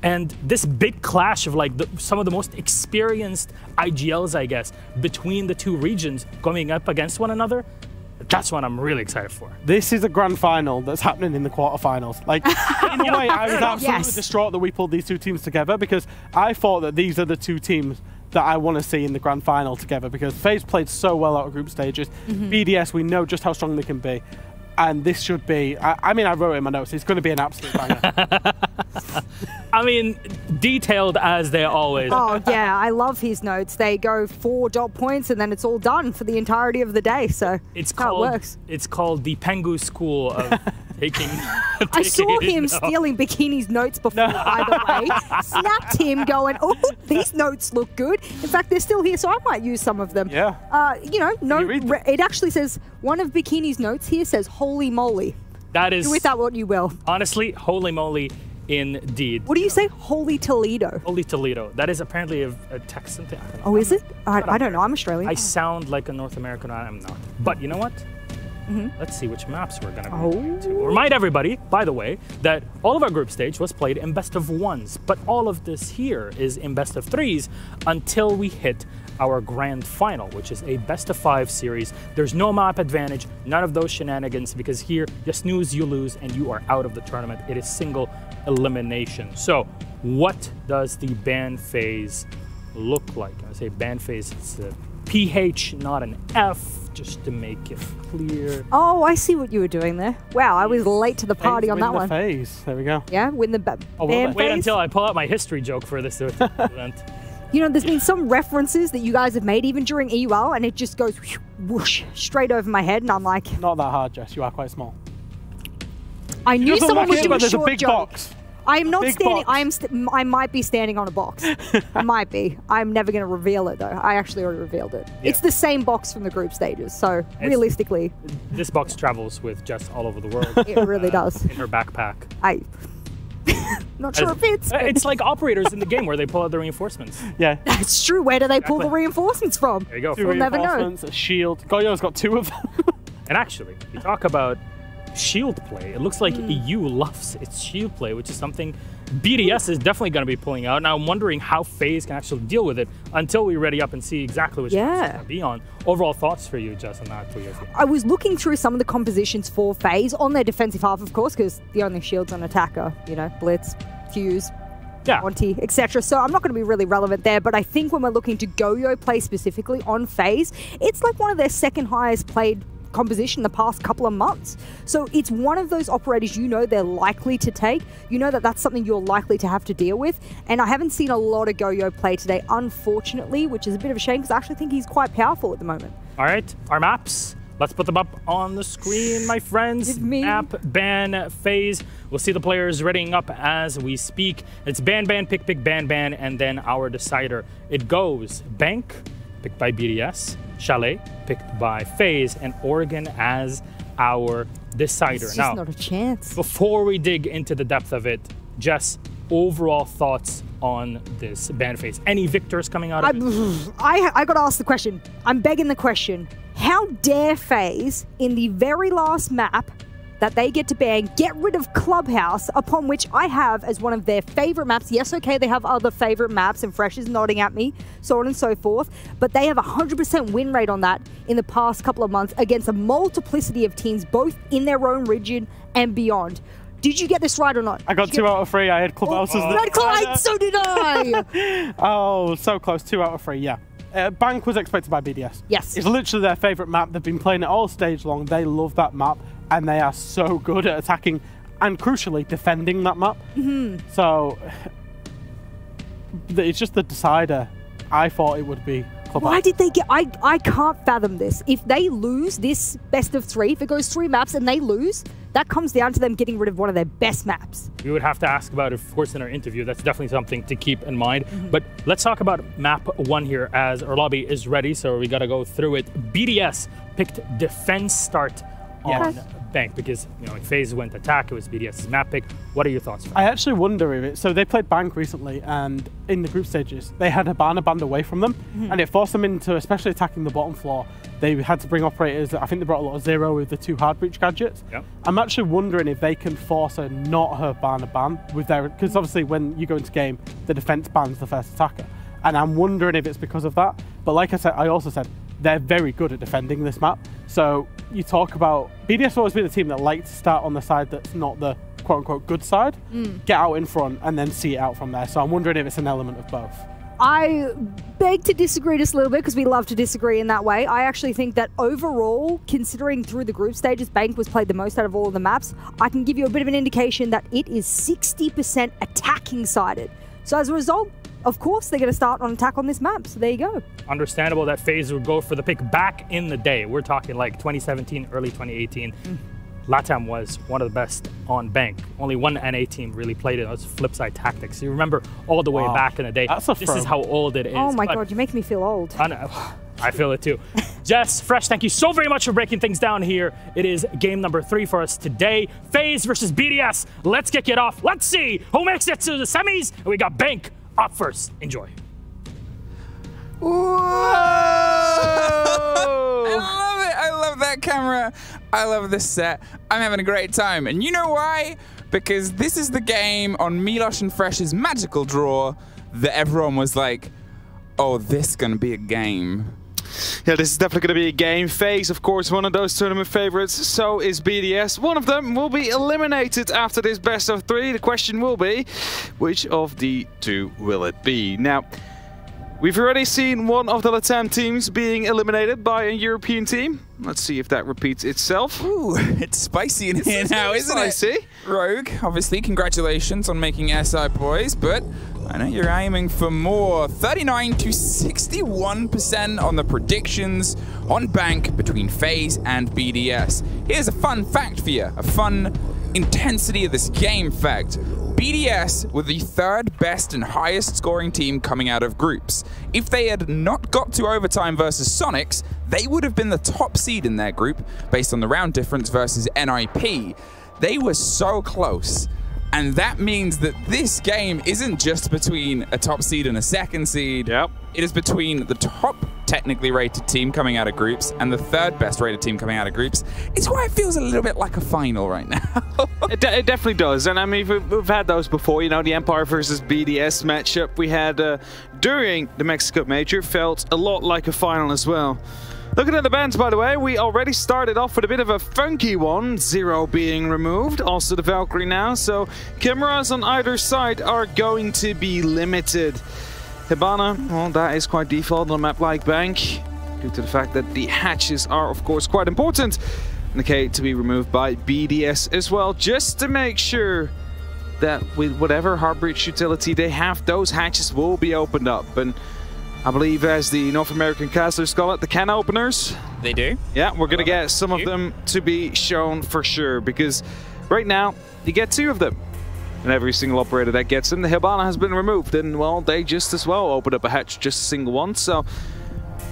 C: And this big clash of like some of the most experienced IGLs, I guess, between the 2 regions going up against one another, that's what I'm really excited for.
F: This is a grand final that's happening in the quarterfinals. Like, in a way, I was absolutely distraught that we pulled these 2 teams together, because I thought that these are the 2 teams that I want to see in the grand final together, because FaZe played so well out of group stages. BDS, we know just how strong they can be. And this should be, I mean, I wrote it in my notes, it's going to be an absolute banger.
C: I mean, detailed as they always are.
E: Oh, yeah, I love his notes. They go 4 dot points and then it's all done for the entirety of the day. So
C: it's
E: how it works.
C: It's called the Pengu School of taking.
E: I saw him stealing Bikini's notes before, by the way. Snapped him going, oh, these notes look good. In fact, they're still here, so I might use some of them.
F: Yeah.
E: You know, it actually says, one of Bikini's notes here says, holy moly.
C: That is.
E: Do with that what you will.
C: Honestly, holy moly. Indeed.
E: What do you say? Holy Toledo.
C: Holy Toledo. That is apparently a Texan thing. I don't know.
E: Oh, is it? I don't know. I'm Australian.
C: I sound like a North American. I'm not. But you know what? Let's see which maps we're going to be going to. Remind everybody, by the way, that all of our group stage was played in best of 1s, but all of this here is in best of 3s until we hit our grand final, which is a best of 5 series. There's no map advantage, none of those shenanigans, because here you snooze, you lose, and you are out of the tournament. It is single elimination. So what does the ban phase look like? I say ban FaZe, it's a PH, not an F, just to make it clear.
E: Oh, I see what you were doing there. Wow, I was late to the party on that one.
F: FaZe. There we go.
E: Yeah, win the ban
C: Wait
E: FaZe.
C: until I pull out my history joke for this event.
E: You know, there's been some references that you guys have made even during EUL, and it just goes whoosh straight over my head, and I'm like...
F: Not that hard, Jess. You are quite small.
E: I knew someone was doing a
F: there's
E: short
F: a big
E: joke.
F: box.
E: I am not
F: Big
E: standing.
F: box.
E: I might be standing on a box. I might be. I'm never going to reveal it though. I actually already revealed it.
C: Yeah.
E: It's the same box from the group stages. So realistically,
C: This box travels with Jess all over the world.
E: it really does.
C: In her backpack.
E: Not sure if it's.
C: It's like operators in the game where they pull out the reinforcements.
F: Yeah.
E: That's true. Where do they pull the reinforcements from?
C: There you go.
F: Two
E: We'll never know.
F: reinforcements, a shield. Goyo's got 2 of them.
C: And actually, you talk about shield play. It looks like EU loves its shield play, which is something BDS is definitely going to be pulling out. Now I'm wondering how FaZe can actually deal with it until we ready up and see exactly which ones it's going to be on. Overall thoughts for you, Jess, on that?
E: I was looking through some of the compositions for FaZe on their defensive half, of course, because the only shields on attacker, you know, Blitz, Fuse, Monty, etc. So I'm not going to be really relevant there, but I think when we're looking to Goyo play specifically on FaZe, it's like one of their second highest played composition the past couple of months. So it's one of those operators you know they're likely to take. You know that that's something you're likely to have to deal with. And I haven't seen a lot of Goyo play today, unfortunately, which is a bit of a shame because I actually think he's quite powerful at the moment.
C: All right, our maps. Let's put them up on the screen, my friends. Map, ban, FaZe. We'll see the players readying up as we speak. It's ban, ban, pick, pick, ban, ban, and then our decider. It goes Bank, picked by BDS, Chalet, picked by FaZe, and Oregon as our decider.
E: It's just
C: now,
E: not a chance.
C: Before we dig into the depth of it, Jess, overall thoughts on this ban FaZe. Any victors coming out of it?
E: I got to ask the question. I'm begging the question. How dare FaZe, in the very last map that they get to ban, get rid of Clubhouse, upon which I have as one of their favorite maps. Yes, okay, they have other favorite maps, and Fresh is nodding at me, so on and so forth, but they have a 100% win rate on that in the past couple of months against a multiplicity of teams, both in their own region and beyond. Did you get this right or not?
F: I got 2 out of 3. I had Clubhouse as the
E: Red Clyde, so did I!
F: Oh, so close. 2 out of 3, yeah. Bank was expected by BDS.
E: Yes.
F: It's literally their favourite map. They've been playing it all stage long. They love that map, and they are so good at attacking and, crucially, defending that map. So, it's just the decider. I thought it would be Clubhouse.
E: Why did they get... I can't fathom this. If they lose this best of 3, if it goes 3 maps and they lose, that comes down to them getting rid of one of their best maps.
C: We would have to ask about it, of course, in our interview. That's definitely something to keep in mind. But let's talk about map 1 here as our lobby is ready, so we got to go through it. BDS picked defense start on Bank because, you know, when FaZe went attack, it was BDS's map pick. What are your thoughts?
F: I actually wonder if it... So they played Bank recently, and in the group stages, they had Habana banned away from them, and it forced them into, especially attacking the bottom floor, they had to bring operators. I think they brought a lot of Zero with the 2 hard breach gadgets. I'm actually wondering if they can force a not Habana ban with their... Because obviously when you go into game, the defense ban's the first attacker. And I'm wondering if it's because of that. But like I said, I also said, they're very good at defending this map. So you talk about... BDS has always been a team that likes to start on the side that's not the quote-unquote good side, get out in front, and then see it out from there. So I'm wondering if it's an element of both.
E: I beg to disagree just a little bit because we love to disagree in that way. I actually think that overall, considering through the group stages, Bank was played the most out of all of the maps. I can give you a bit of an indication that it is 60% attacking sided. So as a result, of course, they're going to start on attack on this map. So there you go.
C: Understandable that FaZe would go for the pick back in the day. We're talking like 2017, early 2018. LATAM was one of the best on Bank. Only one NA team really played it. It was Flipside Tactics. You remember all the way back in the day. This is how old it is.
E: Oh my God, you make me feel old.
C: I feel it too. Jess, Fresh, thank you so very much for breaking things down here. It is game number 3 for us today. FaZe versus BDS. Let's kick it off. Let's see who makes it to the semis. And we got Bank up first. Enjoy.
K: Whoa! I love it. I love that camera. I love this set. I'm having a great time. And you know why? Because this is the game on Milos and Fresh's magical draw that everyone was like, oh, this is going to be a game.
G: Yeah, this is definitely going to be a game. FaZe, of course, one of those tournament favorites. So is BDS. One of them will be eliminated after this best of 3. The question will be, which of the 2 will it be? Now, We've already seen one of the LATAM teams being eliminated by a European team. Let's see if that repeats itself.
K: Ooh, it's spicy in here now, isn't it? Rogue, obviously, congratulations on making SI boys, but I know you're aiming for more. 39 to 61% on the predictions on bank between FaZe and BDS. Here's a fun fact for you, a fun intensity of this game fact. BDS were the third best and highest scoring team coming out of groups. If they had not got to overtime versus Sonics, they would have been the top seed in their group based on the round difference versus NIP. They were so close. And that means that this game isn't just between a top seed and a second seed.
G: Yep.
K: It is between the top technically rated team coming out of groups and the third best rated team coming out of groups. It's why it feels a little bit like a final right now.
G: It definitely does. And I mean, we've had those before. You know, the Empire versus BDS matchup we had during the Mexico Major felt a lot like a final as well. Looking at the bands, by the way, we already started off with a bit of a funky one, Zero being removed, also the Valkyrie now, so cameras on either side are going to be limited. Hibana, well, that is quite default on a map like Bank, due to the fact that the hatches are, of course, quite important. Nikkei to be removed by BDS as well, just to make sure that with whatever hard breach utility they have, those hatches will be opened up. And I believe, as the North American casters call it, the can openers.
K: They do?
G: Yeah, we're going to get some of them to be shown for sure, because right now, you get 2 of them. And every single operator that gets them, the Hibana has been removed, and, well, they just as well opened up a hatch, just a single one. So,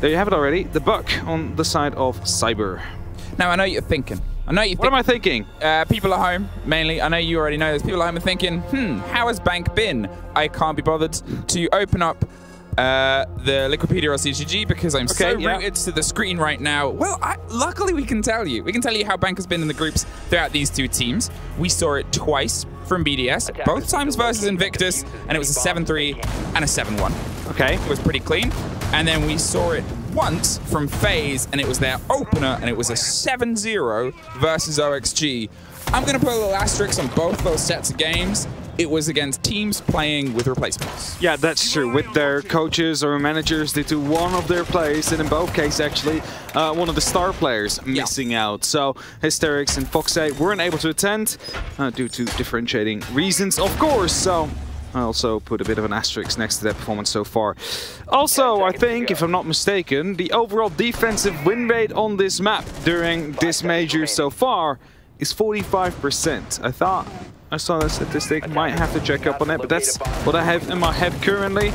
G: there you have it already, the buck on the side of Cyber.
K: Now, I know you're thinking.
G: What am I thinking?
K: People at home, mainly. I know you already know this. People at home are thinking, how has Bank been? I can't be bothered to open up the Liquipedia or CGG because I'm so rooted to the screen right now. Well, luckily we can tell you. We can tell you how Bank has been in the groups throughout these 2 teams. We saw it twice from BDS, both times versus Invictus, and it was a 7-3 and a 7-1.
G: Okay.
K: It was pretty clean. And then we saw it once from FaZe, and it was their opener, and it was a 7-0 versus OXG. I'm going to put a little asterisk on both those sets of games. It was against teams playing with replacements.
G: Yeah, that's true. With their coaches or managers due to one of their players, and in both cases, actually, one of the star players missing out. So, Hysterix and Fox8 weren't able to attend due to differentiating reasons, of course. So, I also put a bit of an asterisk next to their performance so far. Also, I think, if I'm not mistaken, the overall defensive win rate on this map during this major so far is 45%. I saw that statistic, might have to check up on it, but that's what I have in my head currently.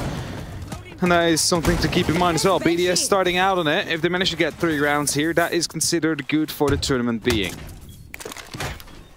G: And that is something to keep in mind as well. BDS starting out on it, if they manage to get 3 rounds here, that is considered good for the tournament being.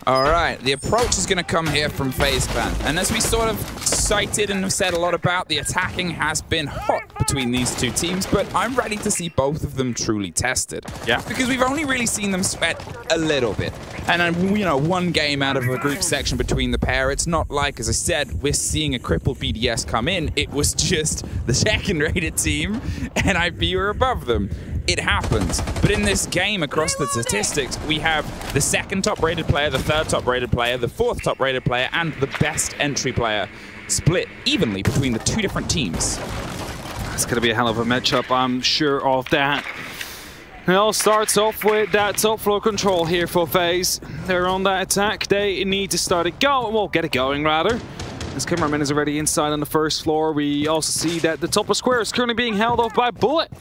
K: All right, the approach is going to come here from FaZe Clan. And as we sort of cited and have said a lot about, the attacking has been hot between these 2 teams, but I'm ready to see both of them truly tested.
G: Yeah.
K: Because we've only really seen them sweat a little bit. And, you know, 1 game out of a group section between the pair. It's not like, as I said, we're seeing a crippled BDS come in. It was just the second-rated team, and NIP were above them. It happens. But in this game, across the statistics, we have the 2nd top-rated player, the 3rd top-rated player, the 4th top-rated player, and the best entry player split evenly between the 2 different teams.
G: It's going to be a hell of a matchup, I'm sure of that. It all starts off with that top floor control here for FaZe. They're on that attack. They need to start it going. Well, get it going, rather. This cameraman is already inside on the 1st floor. We also see that the top of square is currently being held off by Bullet.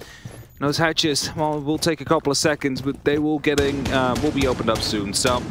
G: Those hatches, well, will take a couple of seconds, but they will will be opened up soon. So,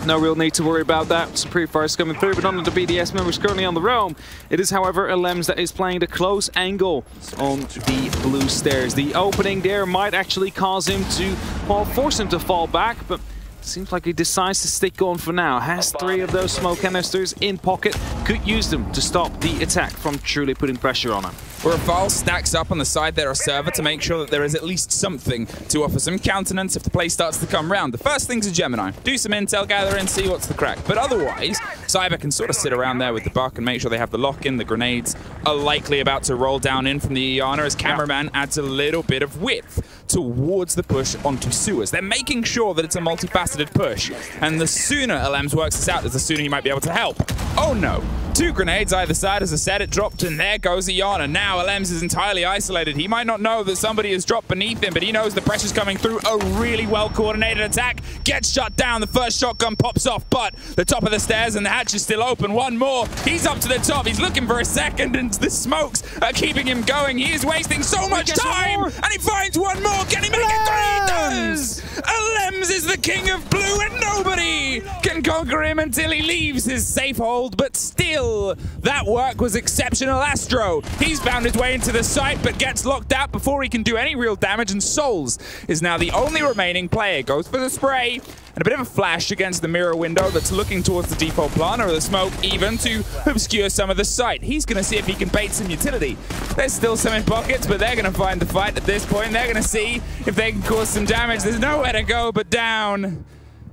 G: no real need to worry about that. Some pre-fires coming through, but none of the BDS members currently on the roam. It is, however, Lems that is playing the close angle on the blue stairs. The opening there might actually cause him to, well, force him to fall back, but seems like he decides to stick on for now. Has 3 of those smoke canisters in pocket. Could use them to stop the attack from truly putting pressure on him.
K: Rafal stacks up on the side there of server to make sure that there is at least something to offer some countenance if the play starts to come round. The first thing's a Gemini. Do some intel, gather in, see what's the crack. But otherwise, Cyber can sort of sit around there with the buck and make sure they have the lock-in. The grenades are likely about to roll down in from the Iana as Cameraman adds a little bit of width towards the push onto sewers. They're making sure that it's a multifaceted push. And the sooner Alems works this out, the sooner he might be able to help. Oh no. 2 grenades either side. As I said, it dropped, and there goes Ion. And now Alems is entirely isolated. He might not know that somebody has dropped beneath him, but he knows the pressure's coming through. A really well-coordinated attack gets shut down. The first shotgun pops off, but the top of the stairs and the hatch is still open. One more. He's up to the top. He's looking for a second, and the smokes are keeping him going. He is wasting so much time, and he finds one more. Can he make it 3? He does! Alems is the king of blue, and nobody can conquer him until he leaves his safe hold, but still, that work was exceptional. Astro, he's found his way into the site, but gets locked out before he can do any real damage, and Souls is now the only remaining player. Goes for the spray, and a bit of a flash against the mirror window that's looking towards the default plant, or the smoke even, to obscure some of the sight. He's going to see if he can bait some utility. There's still some in pockets, but they're going to find the fight at this point. They're going to see if they can cause some damage. There's nowhere to go but down.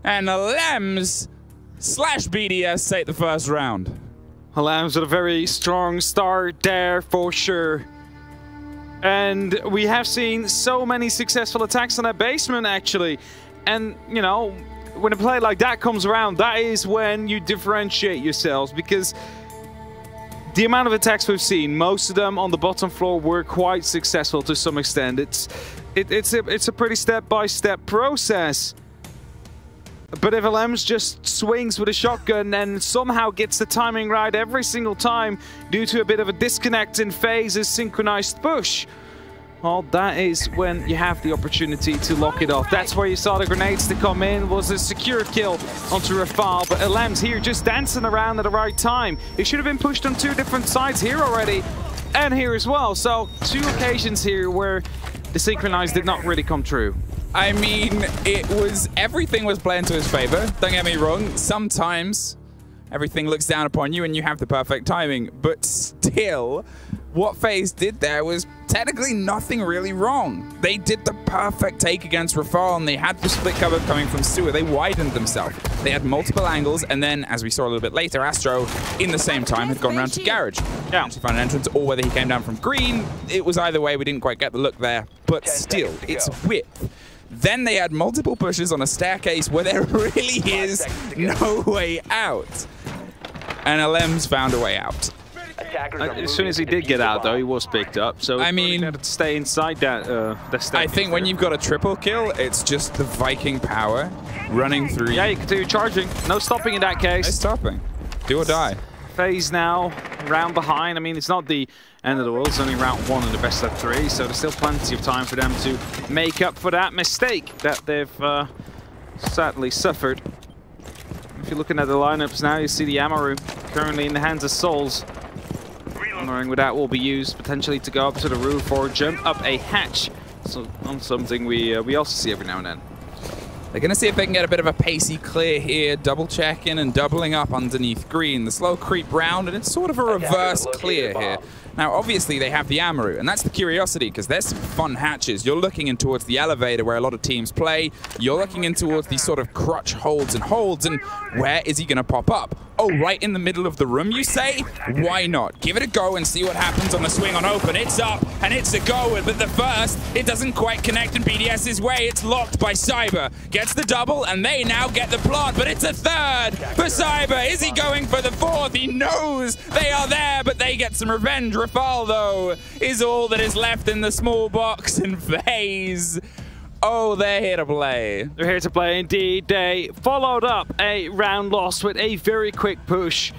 K: And Alems / BDS take the first round.
G: Alems with a very strong start there for sure. And we have seen so many successful attacks on that basement, actually. And, you know, when a play like that comes around, that is when you differentiate yourselves, because the amount of attacks we've seen, most of them on the bottom floor were quite successful to some extent. It's a pretty step-by-step process. But if Alems just swings with a shotgun and somehow gets the timing right every single time due to a bit of a disconnect in FaZe's synchronized push, well, that is when you have the opportunity to lock it off. That's where you saw the grenades to come in, was a secure kill onto Rafal, but Alems here just dancing around at the right time. It should have been pushed on 2 different sides here already, and here as well. So 2 occasions here where the synchronized did not really come true.
K: I mean, everything was playing to his favor. Don't get me wrong, sometimes everything looks down upon you and you have the perfect timing, but still, what FaZe did there was technically nothing really wrong. They did the perfect take against Rafal, and they had the split cover coming from sewer. They widened themselves. They had multiple angles, and then, as we saw a little bit later, Astro, in the same time, had gone around to Garage. Yeah. Actually found an entrance, or whether he came down from green. It was either way. We didn't quite get the look there, but still, it's width. Then they had multiple pushes on a staircase where there really is no way out. And Alems found a way out.
G: As soon as he did get out, though, he was picked up. So
K: I mean,
G: had to stay inside that.
K: I think when you've got a triple kill, it's just the Viking power running through.
G: Yeah, you continue charging. No stopping in that case.
K: No stopping. Do or die.
G: FaZe now round behind. I mean, it's not the end of the world. It's only round 1 in the best of 3, so there's still plenty of time for them to make up for that mistake that they've sadly suffered. If you're looking at the lineups now, you see the Amaru currently in the hands of Souls. Wondering where that will be used potentially to go up to the roof or jump up a hatch. So on something we also see every now and then.
K: They're going to see if they can get a bit of a pacey clear here, double checking and doubling up underneath green. The slow creep round, and it's sort of a reverse clear here. Now, obviously, they have the Amaru, and that's the curiosity, because there's some fun hatches. You're looking in towards the elevator where a lot of teams play. You're looking in towards these sort of crutch holds, and where is he going to pop up? Oh, right in the middle of the room, you say? Why not? Give it a go and see what happens on the swing on open. It's up, and it's a go, but the first, it doesn't quite connect in BDS's way. It's locked by Cyber. Gets the double, and they now get the plot, but it's a third for Cyber. Is he going for the 4th? He knows they are there, but they get some revenge. Rafal, though, is all that is left in the small box, and FaZe, oh, they're here to play.
G: They're here to play indeed. They followed up a round loss with a very quick push.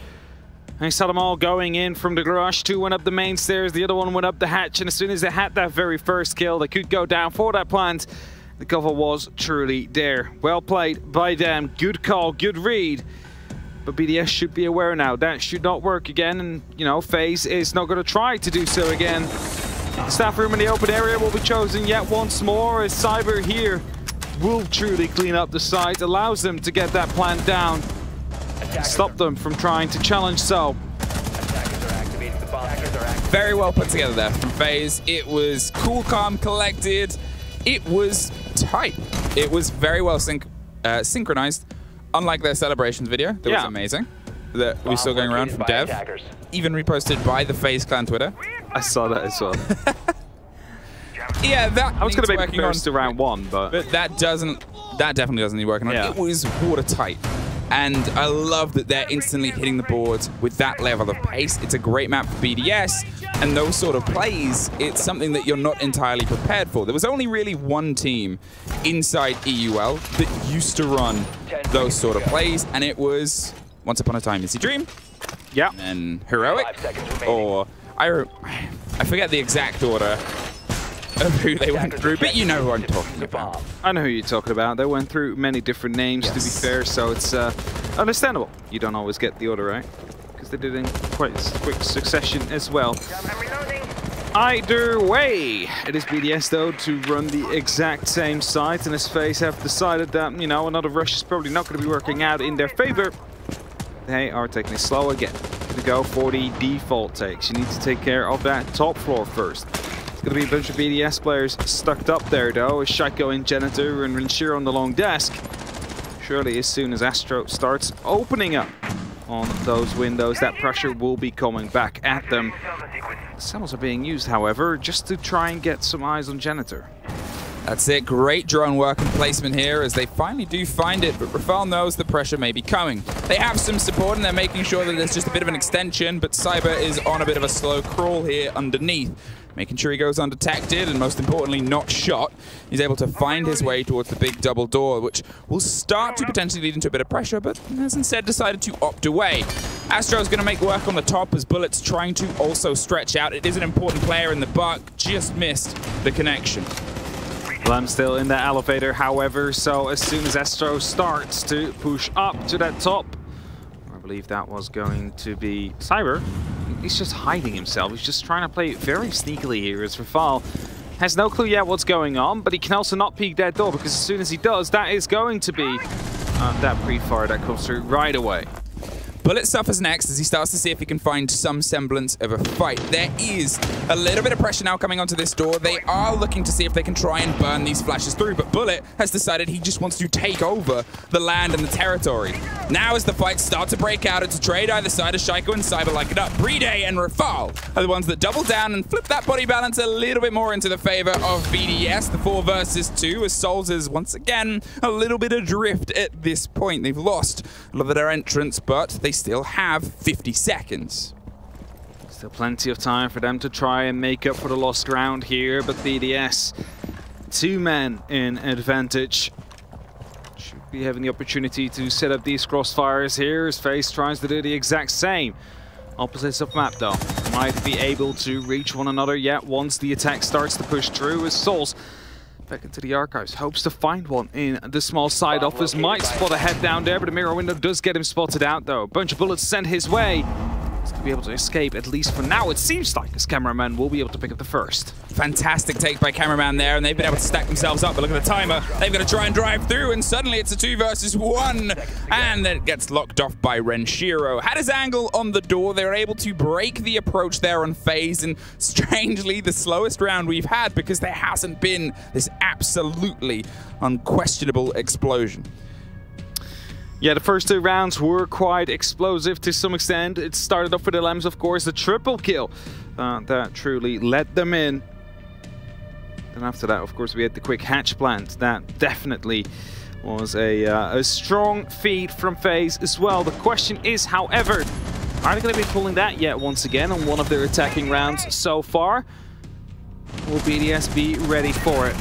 G: I saw them all going in from the garage. 2 went up the main stairs, the other one went up the hatch, and as soon as they had that very first kill, they could go down for that plant. The cover was truly there. Well played by them. Good call, good read. But BDS should be aware now that should not work again, and you know, FaZe is not going to try to do so again. The staff room in the open area will be chosen yet once more, as Cyber here will truly clean up the site, allows them to get that plant down, stop them from trying to challenge So.
K: Very well put together there from FaZe. It was cool, calm, collected. It was tight. It was very well synchronized. Unlike their celebrations video, that was amazing. That we're still going around from Dev. Even reposted by the FaZe clan Twitter.
G: I saw that as well.
K: Yeah, that
G: I was going to make first to round 1, but
K: that definitely doesn't need working on. It was watertight. And I love that they're instantly hitting the board with that level of pace. It's a great map for BDS, and those sort of plays, it's something that you're not entirely prepared for. There was only really one team inside EUL that used to run those sort of plays, and it was Once Upon a Time Is a Dream.
G: Yeah.
K: And Heroic, or I forget the exact order of who they went through, but you know who I'm talking about.
G: I know who you're talking about. They went through many different names, to be fair, so it's understandable. You don't always get the order right, because they did it in quite quick succession as well. Either way, it is BDS, though, to run the exact same site, and as FaZe have decided that, you know, another rush is probably not going to be working out in their favor. They are taking it slow again. To go for the default takes. You need to take care of that top floor first. It's going to be a bunch of BDS players stuck up there, though, with Shaiko and Janitor and Renshiro on the long desk. Surely, as soon as Astro starts opening up on those windows, that pressure will be coming back at them. The saddles are being used, however, just to try and get some eyes on Janitor.
K: That's it. Great drone work and placement here as they finally do find it, but Rafal knows the pressure may be coming. They have some support and they're making sure that there's just a bit of an extension, but Cyber is on a bit of a slow crawl here underneath, making sure he goes undetected and most importantly not shot. He's able to find his way towards the big double door, which will start to potentially lead into a bit of pressure, but has instead decided to opt away. Astro's going to make work on the top as Bullet's trying to also stretch out. It is an important player in the buck, just missed the connection.
G: Well, I'm still in that elevator, however, so as soon as Astro starts to push up to that top, I believe that was going to be Cyber. He's just hiding himself. He's just trying to play very sneakily here as Rafal has no clue yet what's going on, but he can also not peek that door because as soon as he does, that is going to be that pre-fire that comes through right away.
K: Bullet suffers next as he starts to see if he can find some semblance of a fight. There is a little bit of pressure now coming onto this door. They are looking to see if they can try and burn these flashes through, but Bullet has decided he just wants to take over the land and the territory. Now as the fights start to break out, it's a trade either side as Shaiko and Cyber like it up. Bride and Rafal are the ones that double down and flip that body balance a little bit more into the favor of BDS. The 4 versus 2 as Souls is once again a little bit adrift at this point. They've lost a lot of their entrance, but they still have 50 seconds.
G: Still plenty of time for them to try and make up for the lost ground here, but BDS, 2 men in advantage. Should be having the opportunity to set up these crossfires here as FaZe tries to do the exact same. Opposites of map though. Might be able to reach one another yet once the attack starts to push through as Souls back into the archives, hopes to find one in the small side office, might spot a head down there, but a mirror window does get him spotted out though. A bunch of bullets sent his way. He's going to be able to escape, at least for now, it seems like, as cameraman will be able to pick up the first.
K: Fantastic take by cameraman there, and they've been able to stack themselves up, but look at the timer. They've got to try and drive through, and suddenly it's a 2 versus 1, and then it gets locked off by Renshiro. Had his angle on the door, they were able to break the approach there on FaZe, and strangely, the slowest round we've had because there hasn't been this absolutely unquestionable explosion.
G: Yeah, the first 2 rounds were quite explosive to some extent. It started off with the Lambs, of course, the triple kill that truly let them in. Then after that, of course, we had the quick hatch plant. That definitely was a strong feed from FaZe as well. The question is, however, are they going to be pulling that yet once again on one of their attacking rounds so far? Will BDS be ready for it?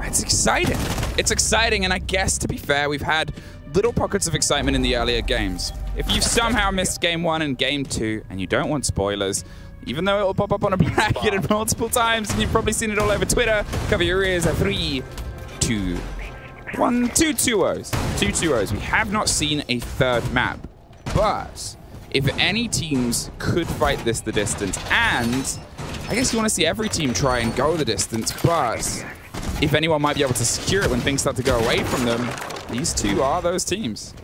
K: It's exciting. It's exciting, and I guess, to be fair, we've had little pockets of excitement in the earlier games. If you've somehow missed Game 1 and Game 2, and you don't want spoilers, even though it'll pop up on a bracket multiple times, and you've probably seen it all over Twitter, cover your ears. 3, 2, 1, 2 2-0s. 2 2-0s. We have not seen a third map, but if any teams could fight this the distance, and I guess you want to see every team try and go the distance, but if anyone might be able to secure it when things start to go away from them, these 2 are those teams.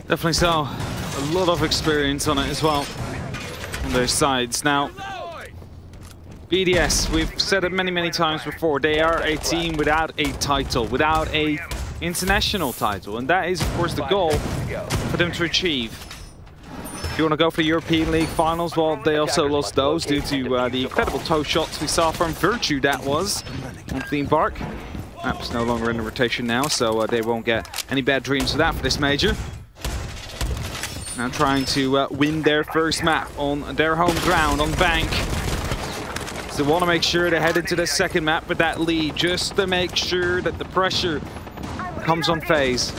G: Definitely so. A lot of experience on it as well on their sides. Now, BDS, we've said it many, many times before, they are a team without a title, without a international title, and that is, of course, the goal for them to achieve. If you want to go for the European League finals, well, they also lost those due to the incredible toe shots we saw from Virtue, that was, on theme park. Map's no longer in the rotation now, so they won't get any bad dreams of that for this major. Now trying to win their first map on their home ground, on Bank. So they want to make sure they head into the second map with that lead, just to make sure that the pressure comes on FaZe.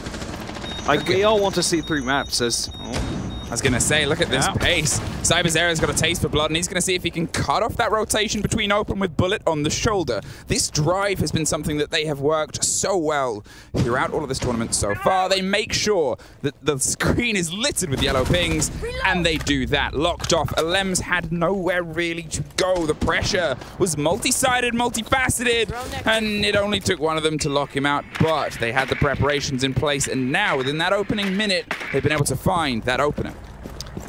G: Like, we all want to see 3 maps as...
K: I was going to say, look at this pace. Cyberzera's got a taste for blood, and he's going to see if he can cut off that rotation between open with Bullet on the shoulder. This drive has been something that they have worked so well throughout all of this tournament so far. They make sure that the screen is littered with yellow pings, and they do that. Locked off. Alems had nowhere really to go. The pressure was multi-sided, multifaceted, and it only took one of them to lock him out, but they had the preparations in place, and now, within that opening minute, they've been able to find that opener.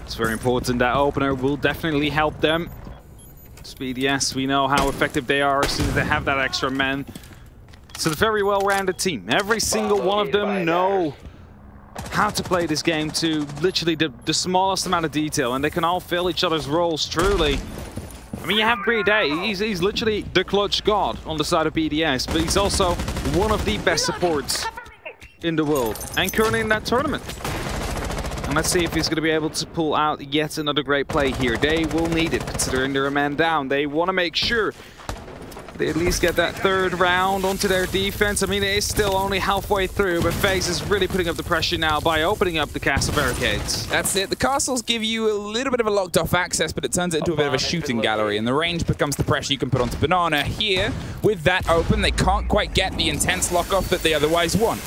G: It's very important. That opener will definitely help them. BDS, we know how effective they are as soon as they have that extra man. It's a very well-rounded team. Every single one of them know how to play this game to literally the smallest amount of detail, and they can all fill each other's roles truly. I mean, you have Brede, he's literally the clutch god on the side of BDS, but he's also one of the best supports in the world, and currently in that tournament. And let's see if he's going to be able to pull out yet another great play here. They will need it, considering they're a man down. They want to make sure they at least get that 3rd round onto their defense. I mean, it is still only halfway through, but FaZe is really putting up the pressure now by opening up the castle barricades.
K: That's it. The castles give you a little bit of a locked-off access, but it turns it into a bit of a shooting gallery, and the range becomes the pressure you can put onto Banana. Here, with that open, they can't quite get the intense lock-off that they otherwise want.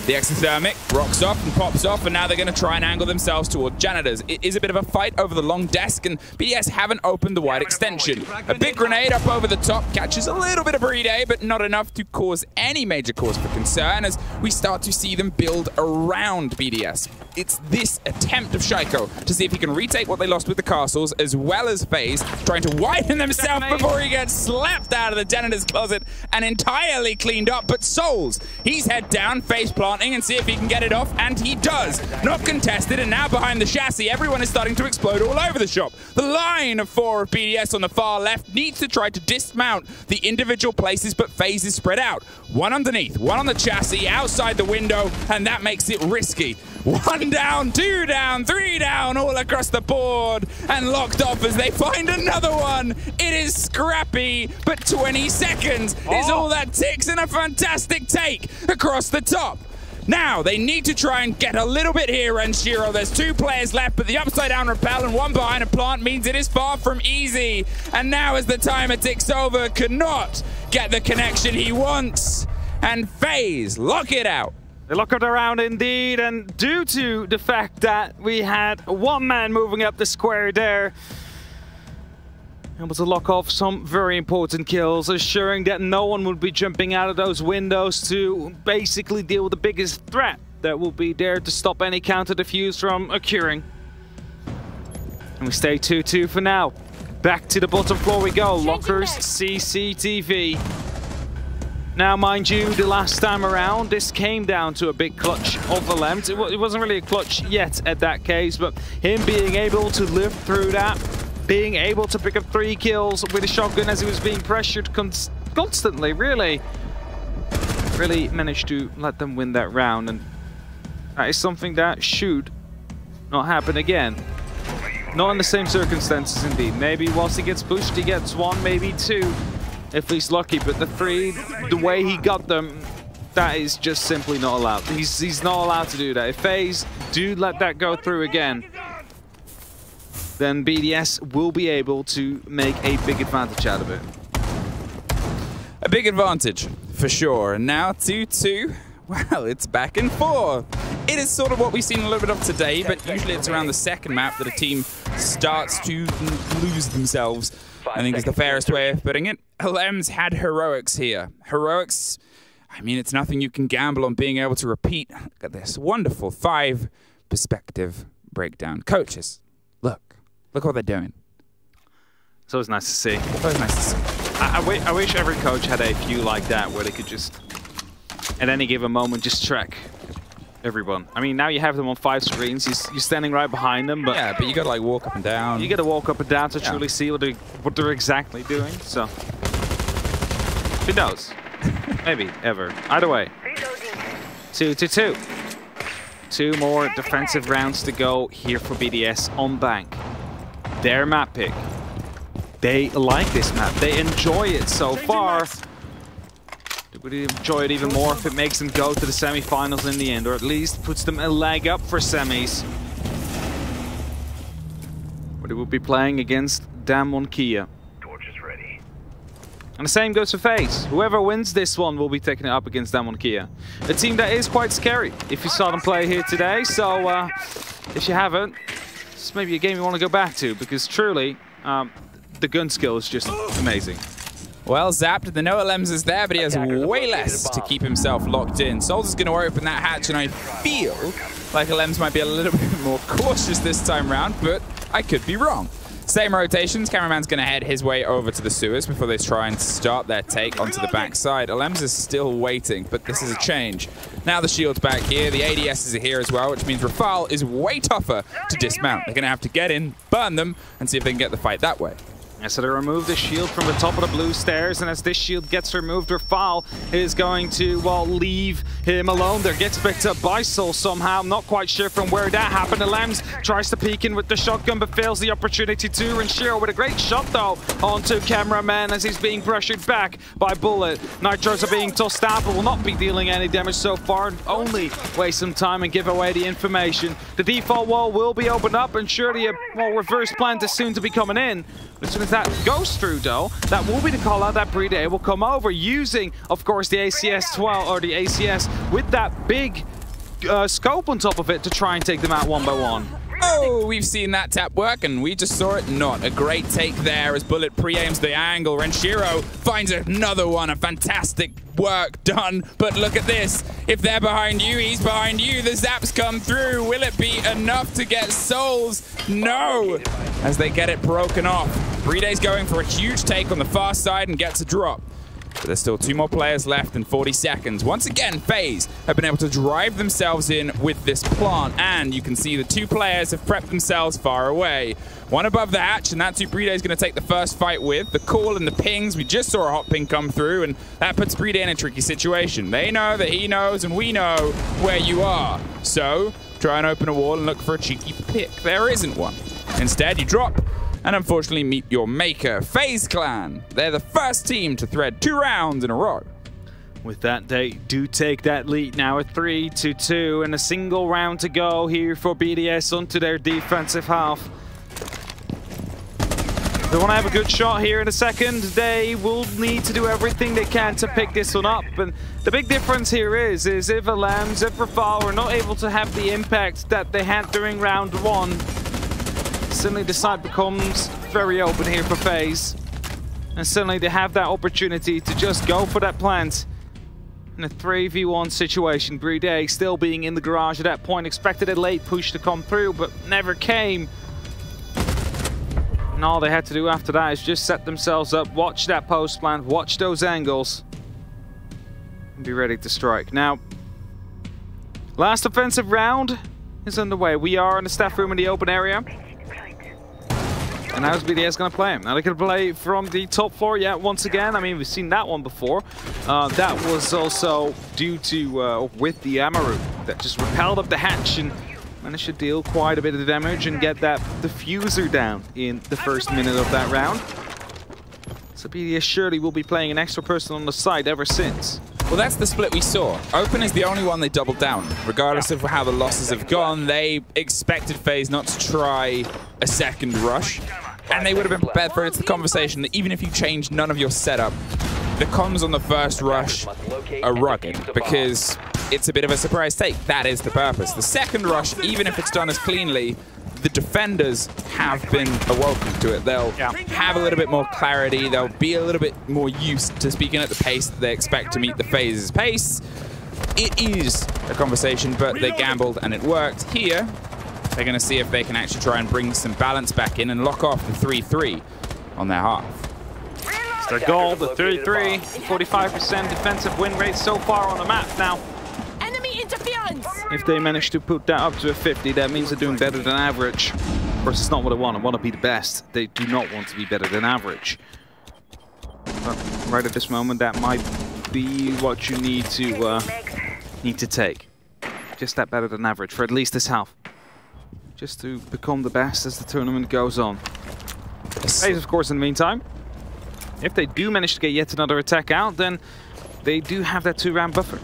K: The exothermic rocks off and pops off, and now they're going to try and angle themselves toward janitors. It is a bit of a fight over the long desk, and BDS haven't opened the wide extension. A big grenade up over the top catches a little bit of Brede, but not enough to cause any major cause for concern as we start to see them build around BDS. It's this attempt of Shaiko to see if he can retake what they lost with the castles, as well as FaZe trying to widen themselves before he gets slapped out of the janitor's closet and entirely cleaned up. But Souls, he's head down, face planting, and see if he can get it off, and he does. Not contested, and now behind the chassis, everyone is starting to explode all over the shop. The line of 4 of BDS on the far left needs to try to dismount the individual places, but FaZe is spread out. 1 underneath, 1 on the chassis, outside the window, and that makes it risky. 1 down, 2 down, 3 down, all across the board, and locked off as they find another one. It is scrappy, but 20 seconds is all that ticks, and a fantastic take across the top. Now, they need to try and get a little bit here, Renshiro. There's 2 players left, but the upside-down repel and 1 behind a plant means it is far from easy. And now, as the timer ticks over, cannot get the connection he wants. And FaZe lock it out.
G: They lock it around indeed, and due to the fact that we had 1 man moving up the square there, able to lock off some very important kills, assuring that no one would be jumping out of those windows to basically deal with the biggest threat that will be there to stop any counter defuse from occurring. And we stay 2-2 for now. Back to the bottom floor we go. Lockers, CCTV. Now, mind you, the last time around, this came down to a big clutch of Alems. It wasn't really a clutch yet at that case, but him being able to live through that, being able to pick up 3 kills with a shotgun as he was being pressured constantly, really managed to let them win that round. And that is something that should not happen again. Not in the same circumstances, indeed. Maybe whilst he gets pushed, he gets 1, maybe 2, if he's lucky. But the 3, the way he got them, that is just simply not allowed. He's not allowed to do that. If FaZe do let that go through again, then BDS will be able to make a big advantage out of it.
K: A big advantage, for sure. And now 2-2. Well, it's back and forth. It is sort of what we've seen a little bit of today, but usually it's around the second map that a team starts to lose themselves. I think is the fairest way of putting it. Alems had Heroics here. Heroics, I mean, it's nothing you can gamble on being able to repeat. Look at this wonderful 5 perspective breakdown. Coaches, look what they're doing.
G: It's always nice to see.
K: It's always nice to see.
G: I wish every coach had a few like that, where they could just, at any given moment, just track everyone. I mean, now you have them on 5 screens. You're standing right behind them, but
K: yeah, but you got to like walk up and down.
G: You got to walk up and down to truly see what they're exactly doing. So who knows? Maybe, ever. Either way. 2-2-2. 2 more defensive rounds to go here for BDS on Bank. Their map pick. They like this map. They enjoy it so far. They would enjoy it even more if it makes them go to the semi-finals in the end, or at least puts them a leg up for semis. But it will be playing against DWG KIA. And the same goes for FaZe. Whoever wins this one will be taking it up against DWG KIA. A team that is quite scary if you saw them play here today. So if you haven't, it's maybe a game you want to go back to, because truly, the gun skill is just amazing.
K: Well, zapped. The Noah Lems is there, but he has way less to keep himself locked in. Souls is going to open that hatch, and I feel like Lems might be a little bit more cautious this time round, but I could be wrong. Same rotations. Cameraman's going to head his way over to the sewers before they try and start their take onto the backside. Alems is still waiting, but this is a change. Now the shield's back here. The ADSs are here as well, which means Rafal is way tougher to dismount. They're going to have to get in, burn them, and see if they can get the fight that way.
G: Yeah, so they remove the shield from the top of the blue stairs, and as this shield gets removed, Rafal is going to, well, leave him alone. There gets picked up by Soul somehow. I'm not quite sure from where that happened. Alems tries to peek in with the shotgun, but fails the opportunity to. And Shiro with a great shot, though, onto Cameraman as he's being pressured back by Bullet. Nitros are being tossed out, but will not be dealing any damage so far. Only waste some time and give away the information. The default wall will be opened up, and surely a reverse plant is soon to be coming in. As soon as that goes through, though, that will be the call out that Brede will come over using, of course, the ACS 12 or the ACS with that big scope on top of it to try and take them out one by one.
K: Oh, we've seen that tap work, and we just saw it not. A great take there as Bullet pre-aims the angle. Renshiro finds another one. A fantastic work done. But look at this. If they're behind you, he's behind you. The zaps come through. Will it be enough to get Souls? No. As they get it broken off. Brede's going for a huge take on the far side and gets a drop. But there's still 2 more players left in 40 seconds. Once again, FaZe have been able to drive themselves in with this plant, and you can see the 2 players have prepped themselves far away. One above the hatch, and that's who Brede is going to take the first fight with. The call and the pings, we just saw a hot ping come through, and that puts Brede in a tricky situation. They know that he knows, and we know where you are. So, try and open a wall and look for a cheeky pick. There isn't one. Instead, you drop, and unfortunately meet your maker, FaZe Clan. They're the first team to thread 2 rounds in a row.
G: With that, they do take that lead now at 3-2, and a single round to go here for BDS onto their defensive half. They want to have a good shot here in a second. They will need to do everything they can to pick this one up. And the big difference here is if Alems, if Rafal are not able to have the impact that they had during round 1, suddenly the side becomes very open here for FaZe. And suddenly they have that opportunity to just go for that plant. In a 3v1 situation, Brede still being in the garage at that point, expected a late push to come through, but never came. And all they had to do after that is just set themselves up, watch that post plant, watch those angles, and be ready to strike. Now, last offensive round is underway. We are in the staff room in the open area. And how's BDS going to play him? Now they can play from the top floor yet once again. I mean, we've seen that one before. That was also due to, with the Amaru, that just repelled up the hatch and managed to deal quite a bit of damage and get that diffuser down in the first minute of that round. So BDS surely will be playing an extra person on the side ever since.
K: Well, that's the split we saw. Open is the only one they doubled down. Regardless of how the losses have gone, they expected FaZe not to try a second rush. And they would have been prepared for it. It's the conversation that even if you change none of your setup, the comms on the first rush are rugged because it's a bit of a surprise take. That is the purpose. The second rush, even if it's done as cleanly, the defenders have been awoken to it. They'll have a little bit more clarity. They'll be a little bit more used to speaking at the pace that they expect to meet the FaZe's pace. It is a conversation, but they gambled and it worked. Here, they're going to see if they can actually try and bring some balance back in and lock off the 3-3 on their half.
G: It's their goal, the 3-3, 45% defensive win rate so far on the map now. If they manage to put that up to a 50, that means they're doing better than average. Of course, it's not what they want. They want to be the best. They do not want to be better than average. But right at this moment, that might be what you need to take. Just that better than average for at least this half. Just to become the best as the tournament goes on. FaZe, of course, in the meantime, if they do manage to get yet another attack out, then they do have that 2-round buffer.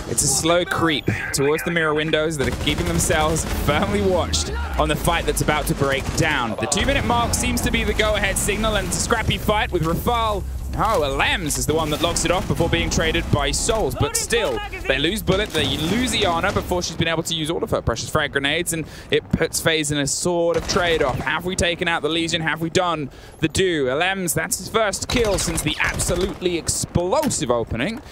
K: It's a slow creep towards the mirror windows that are keeping themselves firmly watched on the fight that's about to break down. The 2-minute mark seems to be the go-ahead signal, and it's a scrappy fight with Rafal. Oh, Lems is the one that locks it off before being traded by Souls, but still, they lose Bullet, they lose Iana before she's been able to use all of her precious frag grenades, and it puts FaZe in a sort of trade-off. Have we taken out the Legion? Have we done the do? Lems, that's his first kill since the absolutely explosive opening.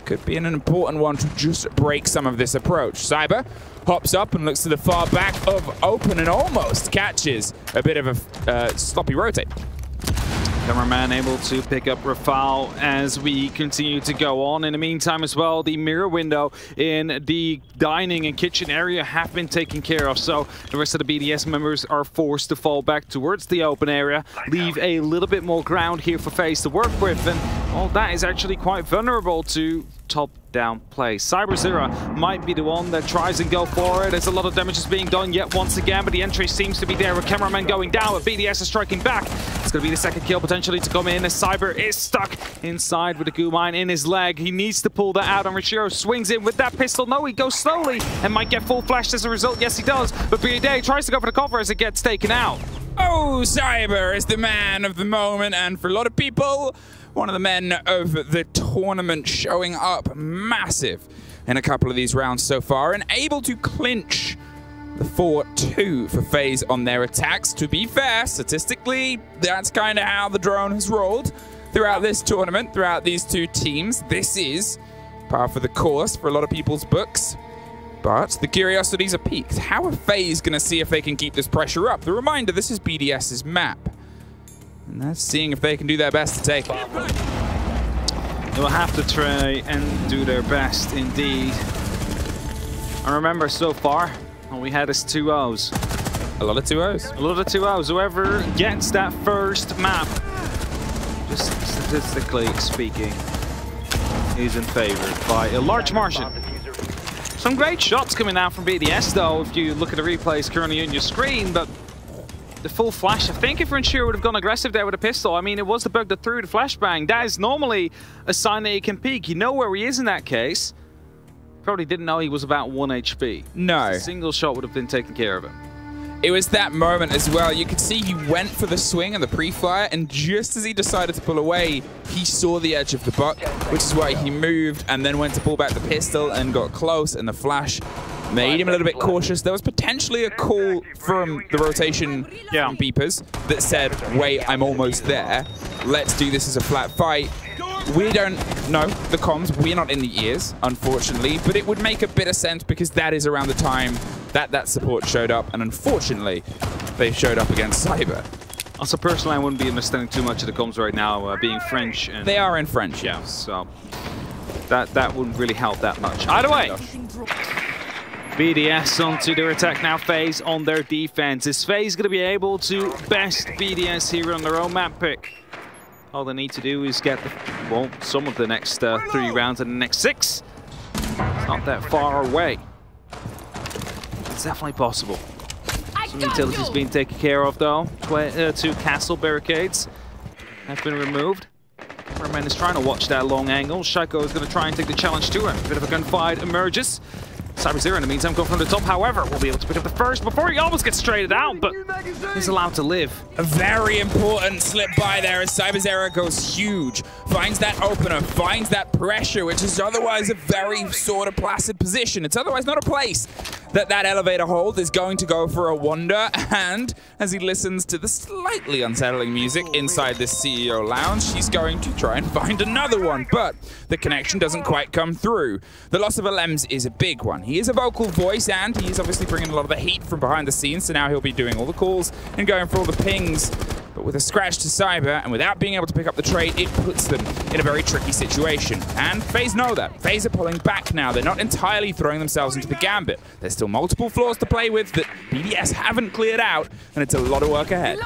K: Could be an important one to just break some of this approach. Cyber hops up and looks to the far back of Open and almost catches a bit of a sloppy rotate.
G: Cameraman able to pick up Rafal as we continue to go on. In the meantime as well, the mirror window in the dining and kitchen area have been taken care of, so the rest of the BDS members are forced to fall back towards the open area, leave a little bit more ground here for FaZe to work with, and all that is actually quite vulnerable to top-down play. CyberZero might be the one that tries and go for it. There's a lot of damage is being done yet once again, but the entry seems to be there with Cameraman going down, with BDS is striking back. It's going to be the second kill potentially to come in as Cyber is stuck inside with the goo mine in his leg. He needs to pull that out, and Richiro swings in with that pistol. No, he goes slowly and might get full flashed as a result. Yes, he does, but BD tries to go for the cover as it gets taken out.
K: Oh, Cyber is the man of the moment, and for a lot of people, one of the men of the tournament, showing up massive in a couple of these rounds so far and able to clinch the 4-2 for FaZe on their attacks. To be fair, statistically, that's kind of how the drone has rolled throughout this tournament, throughout these two teams. This is par for the course for a lot of people's books. But the curiosities are peaked. How are FaZe going to see if they can keep this pressure up? The reminder, this is BDS's map. And that's seeing if they can do their best to take it.
G: They will have to try and do their best indeed. I remember so far, all we had is 2-0s.
K: A lot of 2-0s.
G: A lot of 2-0s. Whoever gets that first map, just statistically speaking, is in favor by a large margin. Some great shots coming out from BDS though, if you look at the replays currently on your screen, but the full flash, I think if Renshiro would have gone aggressive there with a pistol, I mean, it was the bug that threw the flashbang. That is normally a sign that he can peek. You know where he is in that case. Probably didn't know he was about 1 HP.
K: No.
G: A single shot would have been taken care of him.
K: It was that moment as well. You could see he went for the swing and the pre-fire, and just as he decided to pull away, he saw the edge of the buck, which is why he moved and then went to pull back the pistol and got close, and the flash made him a little bit cautious. There was potentially a call from the rotation from Beepers that said, wait, I'm almost there. Let's do this as a flat fight. We don't know the comms. We're not in the ears, unfortunately, but it would make a bit of sense because that is around the time that support showed up, and unfortunately, they showed up against Cyber.
G: Also, personally, I wouldn't be understanding too much of the comms right now, being French. And
K: they are in French, yeah.
G: So that wouldn't really help that much. Either way, BDS onto their attack now. FaZe on their defense. Is FaZe going to be able to best BDS here on their own map pick? All they need to do is get some of the next 3 rounds and the next 6. It's not that far away. It's definitely possible. Some utilities being taken care of though. 2 castle barricades have been removed. Cameraman is trying to watch that long angle. Shaiko is going to try and take the challenge to him. A bit of a gunfight emerges. CyberZero in the meantime going from the top, however, will be able to pick up the first before he almost gets traded out, but he's allowed to live.
K: A very important slip by there as CyberZero goes huge, finds that opener, finds that pressure, which is otherwise a very sort of placid position. It's otherwise not a place that elevator hold is going to go for a wonder, and as he listens to the slightly unsettling music inside this CEO lounge, he's going to try and find another one, but the connection doesn't quite come through. The loss of Alems is a big one. He is a vocal voice, and he's obviously bringing a lot of the heat from behind the scenes, so now he'll be doing all the calls and going for all the pings. But with a scratch to Cyber, and without being able to pick up the trade, it puts them in a very tricky situation. And FaZe know that. FaZe are pulling back now. They're not entirely throwing themselves into the gambit. There's still multiple floors to play with that BDS haven't cleared out, and it's a lot of work ahead.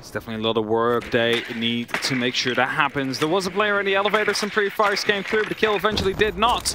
G: It's definitely a lot of work they need to make sure that happens. There was a player in the elevator, some pre-fires came through, but the kill eventually did not.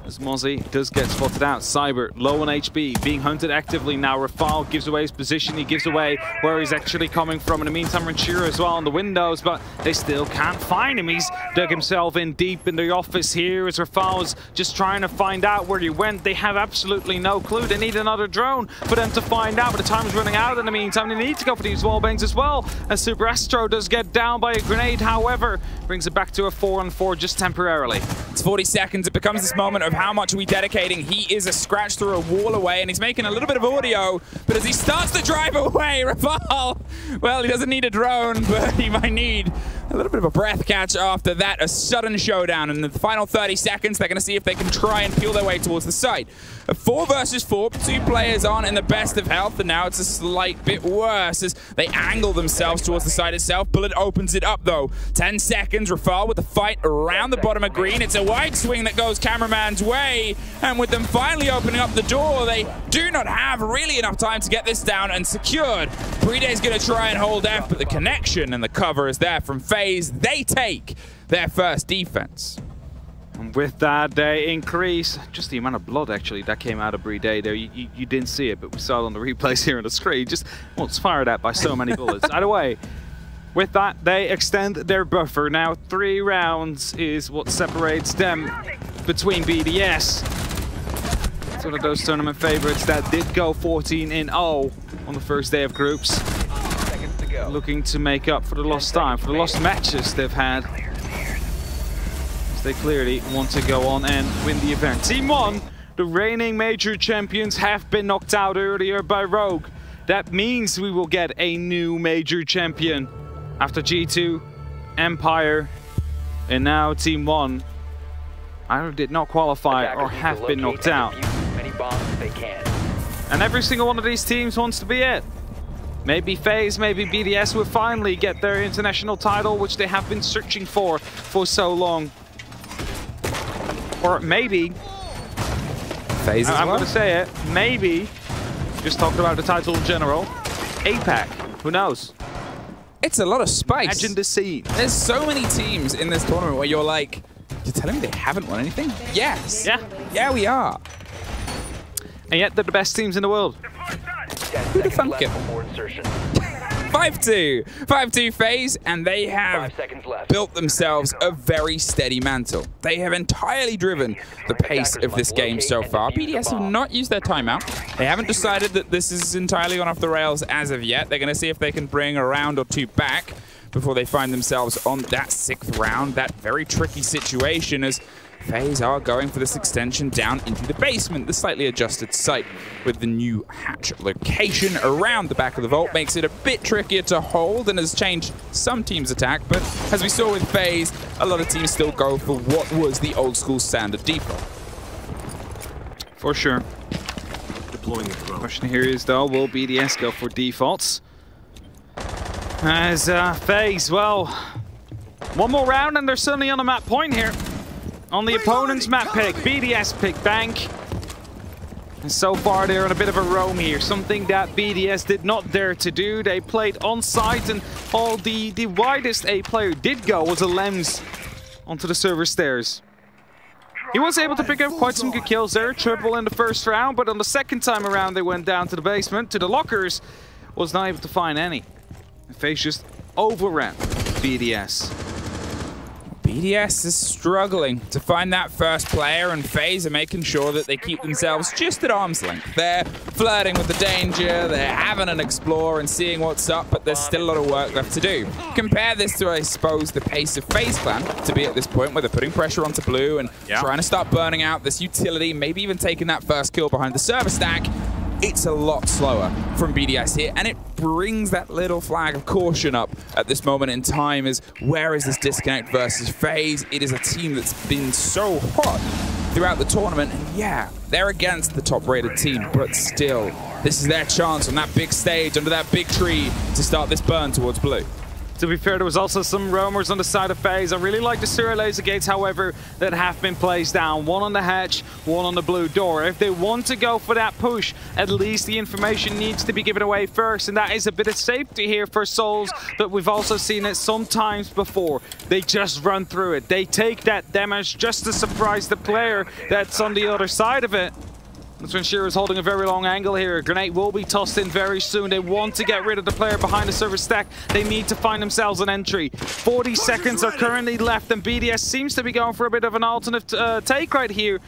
G: As Mozzie does get spotted out. Cyber, low on HP, being hunted actively now. Rafal gives away his position, he gives away where he's actually coming from. In the meantime, Ranchiro as well on the windows, but they still can't find him. He's dug himself in deep in the office here as Rafal's just trying to find out where he went. They have absolutely no clue. They need another drone for them to find out, but the time's running out in the meantime. They need to go for these wall bangs as well, as Super Astro does get down by a grenade, however, brings it back to a 4-on-4 just temporarily.
K: It's 40 seconds. It becomes this moment of how much are we dedicating. He is a scratch through a wall away, and he's making a little bit of audio, but as he starts to drive away, Rafal, well, he doesn't need a drone, but he might need a little bit of a breath catch after that. A sudden showdown. In the final 30 seconds, they're going to see if they can try and peel their way towards the site. A 4 versus 4. 2 players aren't in the best of health, and now it's a slight bit worse as they angle themselves towards the site itself. Bullet opens it up, though. 10 seconds. Rafal with the fight around the bottom of green. It's a wide swing that goes cameraman's way, and with them finally opening up the door, they do not have really enough time to get this down and secured. Preday's going to try and hold F, but the connection and the cover is there from FaZe. They take their first defense.
G: And with that, they increase just the amount of blood, actually, that came out of Breday there. You didn't see it, but we saw it on the replays here on the screen. Just, well, it's fired at by so many bullets. Either way, with that, they extend their buffer. Now, 3 rounds is what separates them between BDS. It's one of those tournament favorites that did go 14-0 on the first day of groups. Looking to make up for the lost time, for the lost matches they've had. They clearly want to go on and win the event. Team 1, the reigning major champions, have been knocked out earlier by Rogue. That means we will get a new major champion after G2, Empire, and now Team 1 either did not qualify or have been knocked out. And every single one of these teams wants to be it. Maybe FaZe, maybe BDS will finally get their international title, which they have been searching for so long. Or maybe,
K: FaZe
G: I'm going to say it, maybe, just talking about the title in general, APAC, who knows?
K: It's a lot of spice.
G: Imagine the scene.
K: There's so many teams in this tournament where you're like, you're telling me they haven't won anything? Yes.
G: Yeah.
K: Yeah, we are.
G: And yet they're the best teams in the world.
K: Who'd have thunk it? 5-2. 5-2 FaZe, and they have built themselves a very steady mantle. They have entirely driven the pace of this game so far. BDS have not used their timeout. They haven't decided that this is entirely gone off the rails as of yet. They're going to see if they can bring a round or 2 back before they find themselves on that 6th round. That very tricky situation as FaZe are going for this extension down into the basement. The slightly adjusted site with the new hatch location around the back of the vault makes it a bit trickier to hold and has changed some teams' attack. But as we saw with FaZe, a lot of teams still go for what was the old school standard default.
G: For sure.
H: Deploying the drone.
G: Question here is, though, will BDS go for defaults? As FaZe, well, one more round and they're suddenly on a map point here. On the opponent's map pick, BDS pick Bank. And so far they're on a bit of a roam here, something that BDS did not dare to do. They played on site, and all the widest a player did go was a Lems onto the server stairs. He was able to pick up quite some good kills there, triple in the first round, but on the second time around they went down to the basement, to the lockers, was not able to find any. And FaZe just overran BDS.
K: BDS is struggling to find that first player, and FaZe are making sure that they keep themselves just at arm's length. They're flirting with the danger, they're having an explore and seeing what's up, but there's still a lot of work left to do. Compare this to, I suppose, the pace of FaZe Clan to be at this point where they're putting pressure onto Blue and trying to start burning out this utility, maybe even taking that first kill behind the server stack. It's a lot slower from BDS here, and it brings that little flag of caution up at this moment in time as where is this disconnect versus FaZe? It is a team that's been so hot throughout the tournament, and yeah, they're against the top-rated team, but still, this is their chance on that big stage, under that big tree, to start this burn towards Blue.
G: To be fair, there was also some roamers on the side of FaZe. I really like the serial laser gates, however, that have been placed down. One on the hatch, one on the blue door. If they want to go for that push, at least the information needs to be given away first, and that is a bit of safety here for Souls, but we've also seen it sometimes before. They just run through it. They take that damage just to surprise the player that's on the other side of it. That's when Shearer's holding a very long angle here. A grenade will be tossed in very soon. They want to get rid of the player behind the server stack. They need to find themselves an entry. 40 seconds are currently left, and BDS seems to be going for a bit of an alternate take right here.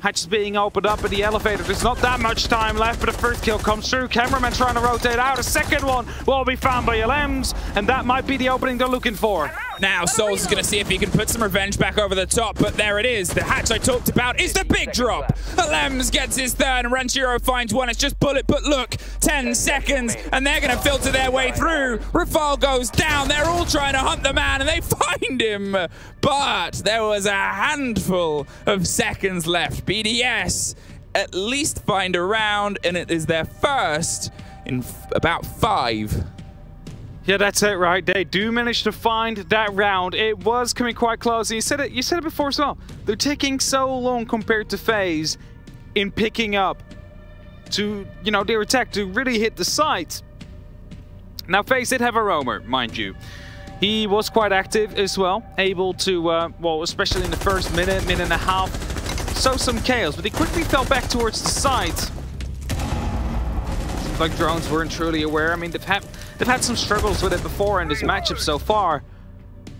G: Hatch is being opened up in the elevator. There's not that much time left, but the first kill comes through. Cameraman trying to rotate out. A second one will be found by LMs, and that might be the opening they're looking for.
K: Now Souls is going to see if he can put some revenge back over the top, but there it is. The hatch I talked about is the big drop. Lems gets his third, and Ranchiro finds one. It's just bullet, but look, 10 seconds, and they're going to filter their way through. Rafal goes down. They're all trying to hunt the man, and they find him. But there was a handful of seconds left. BDS at least find a round, and it is their first in about 5.
G: Yeah, that's it, right? They do manage to find that round. It was coming quite close. And you said it before as well. They're taking so long compared to FaZe in picking up to, you know, their attack to really hit the site. Now, FaZe did have a roamer, mind you. He was quite active as well, able to, well, especially in the first minute and a half, sow some chaos, but he quickly fell back towards the site. Seems like drones weren't truly aware. I mean, they've had some struggles with it before in this matchup so far,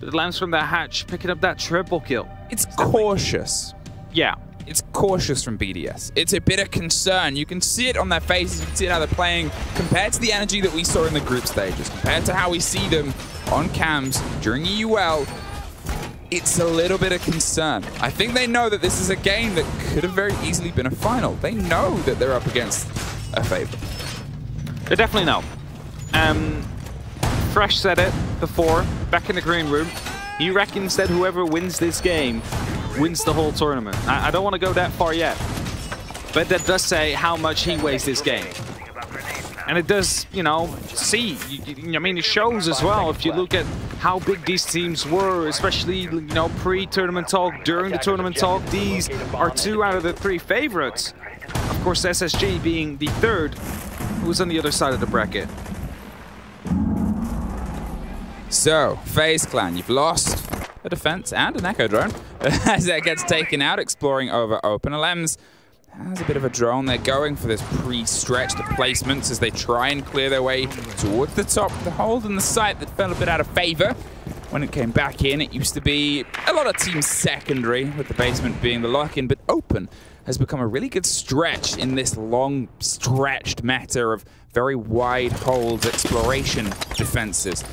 G: but it lands from that hatch, picking up that triple kill.
K: It's cautious.
G: Yeah.
K: It's cautious from BDS. It's a bit of concern. You can see it on their faces. You can see how they're playing compared to the energy that we saw in the group stages, compared to how we see them on cams during EUL. It's a little bit of concern. I think they know that this is a game that could have very easily been a final. They know that they're up against a favorite.
G: They definitely know. Fresh said it before, back in the green room. He reckons that whoever wins this game wins the whole tournament. I don't want to go that far yet, but that does say how much he weighs this game. And it does, you know, I mean, it shows as well if you look at how big these teams were, especially, you know, pre-tournament talk, during the tournament talk. These are 2 out of the 3 favorites. Of course, SSG being the 3rd, who's on the other side of the bracket.
K: So, FaZe Clan, you've lost a defense and an echo drone as that gets taken out, exploring over open. Lems has a bit of a drone. They're going for this pre-stretched placements as they try and clear their way towards the top. The hold in the site that fell a bit out of favor when it came back in. It used to be a lot of teams secondary, with the basement being the lock-in, but open has become a really good stretch in this long stretched meta of very wide holds exploration defenses.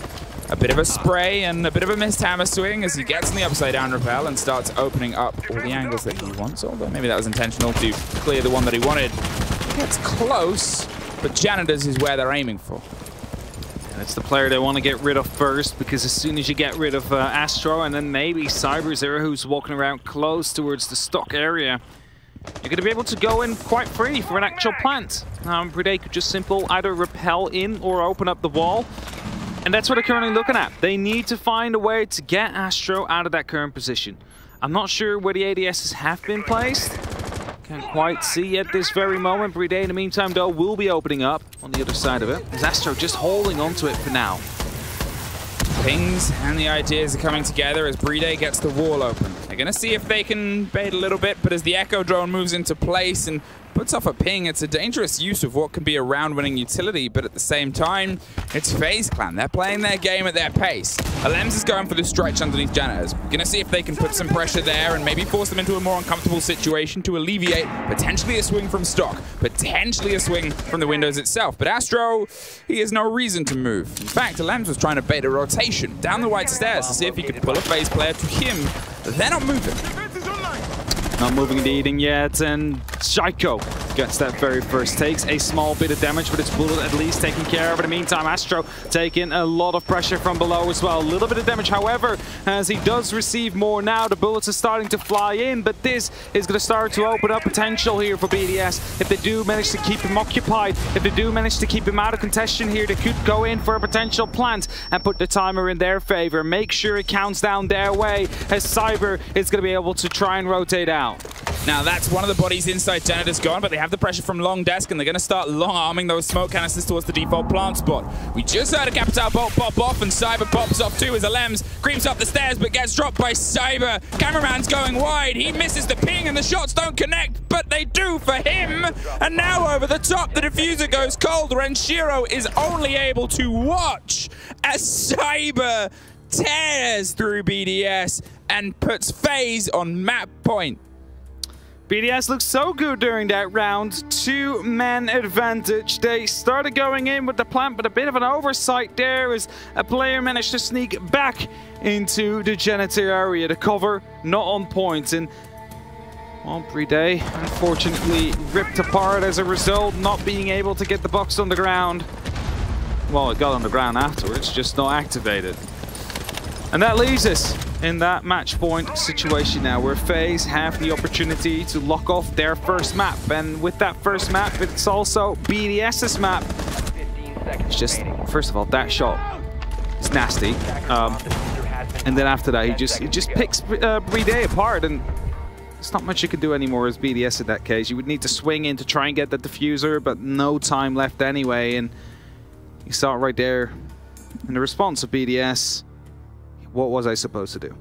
K: A bit of a spray and a bit of a missed hammer swing as he gets in the upside down rappel and starts opening up all the angles that he wants, although maybe that was intentional to clear the one that he wanted. Gets close, but Janitors is where they're aiming for.
G: And it's the player they want to get rid of first, because as soon as you get rid of Astro and then maybe CyberZero, who's walking around close towards the stock area, you're going to be able to go in quite free for an actual plant. Bride could just simply either repel in or open up the wall. And that's what they're currently looking at. They need to find a way to get Astro out of that current position. I'm not sure where the ADSs have been placed. Can't quite see at this very moment. Bride, in the meantime, though, will be opening up on the other side of it. Is Astro just holding onto it for now?
K: Pings and the ideas are coming together as Bride gets the wall open. They're going to see if they can bait a little bit, but as the Echo drone moves into place and puts off a ping, it's a dangerous use of what can be a round-winning utility, but at the same time, it's FaZe Clan. They're playing their game at their pace. Lems is going for the stretch underneath Janitors. Gonna see if they can put some pressure there and maybe force them into a more uncomfortable situation to alleviate potentially a swing from stock, potentially a swing from the windows itself. But Astro, he has no reason to move. In fact, Lems was trying to bait a rotation down the white stairs to see if he could pull a FaZe player to him. They're not moving.
G: Not moving indeed yet, and Psycho gets that very first, takes a small bit of damage, but its bullet at least taken care of. In the meantime, Astro taking a lot of pressure from below as well. A little bit of damage, however, as he does receive more now. The bullets are starting to fly in, but this is going to start to open up potential here for BDS. If they do manage to keep him occupied, if they do manage to keep him out of contention here, they could go in for a potential plant and put the timer in their favor. Make sure it counts down their way, as Cyber is going to be able to try and rotate out.
K: Now that's one of the bodies inside Janitor's gone, but they have the pressure from long desk, and they're going to start long-arming those smoke canisters towards the default plant spot. We just heard a Capital bolt pop off, and Cyber pops off too as Alems creeps up the stairs, but gets dropped by Cyber. Cameraman's going wide. He misses the ping, and the shots don't connect, but they do for him. And now over the top, the diffuser goes cold. Renshiro is only able to watch as Cyber tears through BDS and puts FaZe on map point.
G: BDS looks so good during that round. Two-man advantage. They started going in with the plant, but a bit of an oversight there as a player managed to sneak back into the janitor area. The cover not on point, and well, Bride unfortunately ripped apart as a result, not being able to get the box on the ground. Well, it got on the ground afterwards, just not activated. And that leaves us in that match point situation now, where FaZe have the opportunity to lock off their first map. And with that first map, it's also BDS's map. It's just, first of all, that shot is nasty. And then after that, he just picks Bride apart, and there's not much you can do anymore as BDS in that case. You would need to swing in to try and get that diffuser, but no time left anyway. And you saw it right there in the response of BDS. What was I supposed to do?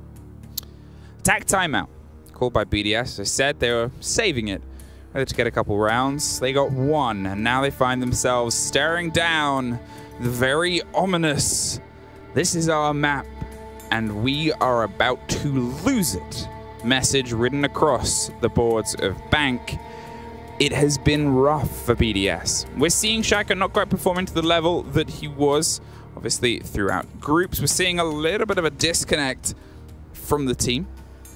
K: Attack timeout. Called by BDS. They said they were saving it, whether to get a couple rounds. They got one, and now they find themselves staring down the very ominous, "This is our map, and we are about to lose it" message written across the boards of Bank. It has been rough for BDS. We're seeing Shaka not quite performing to the level that he was, obviously, throughout groups. We're seeing a little bit of a disconnect from the team.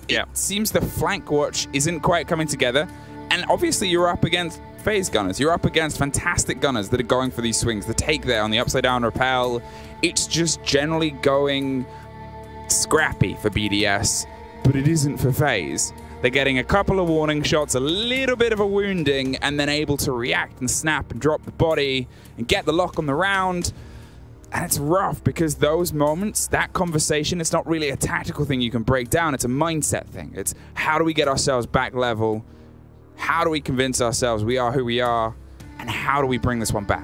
G: Yeah.
K: It seems the flank watch isn't quite coming together. And obviously you're up against FaZe gunners. You're up against fantastic gunners that are going for these swings. The take there on the upside down rappel. It's just generally going scrappy for BDS, but it isn't for FaZe. They're getting a couple of warning shots, a little bit of a wounding, and then able to react and snap and drop the body and get the lock on the round. And it's rough because those moments, that conversation, it's not really a tactical thing you can break down. It's a mindset thing. It's how do we get ourselves back level? How do we convince ourselves we are who we are? And how do we bring this one back?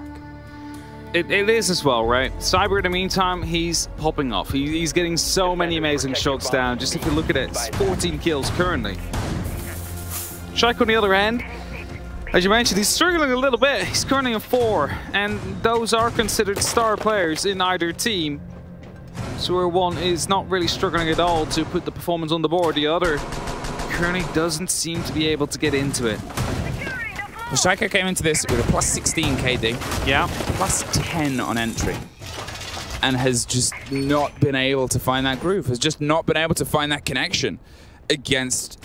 G: It is as well, right? Cyber, in the meantime, he's popping off. He's getting so many amazing shots down. Just if you look at it, it's 14 kills currently. Shike, on the other end, as you mentioned, he's struggling a little bit. He's currently on 4, and those are considered star players in either team. So where one is not really struggling at all to put the performance on the board, the other currently doesn't seem to be able to get into it.
K: Striker came into this with a plus 16 KD,
G: yeah,
K: plus 10 on entry, and has just not been able to find that groove, has just not been able to find that connection against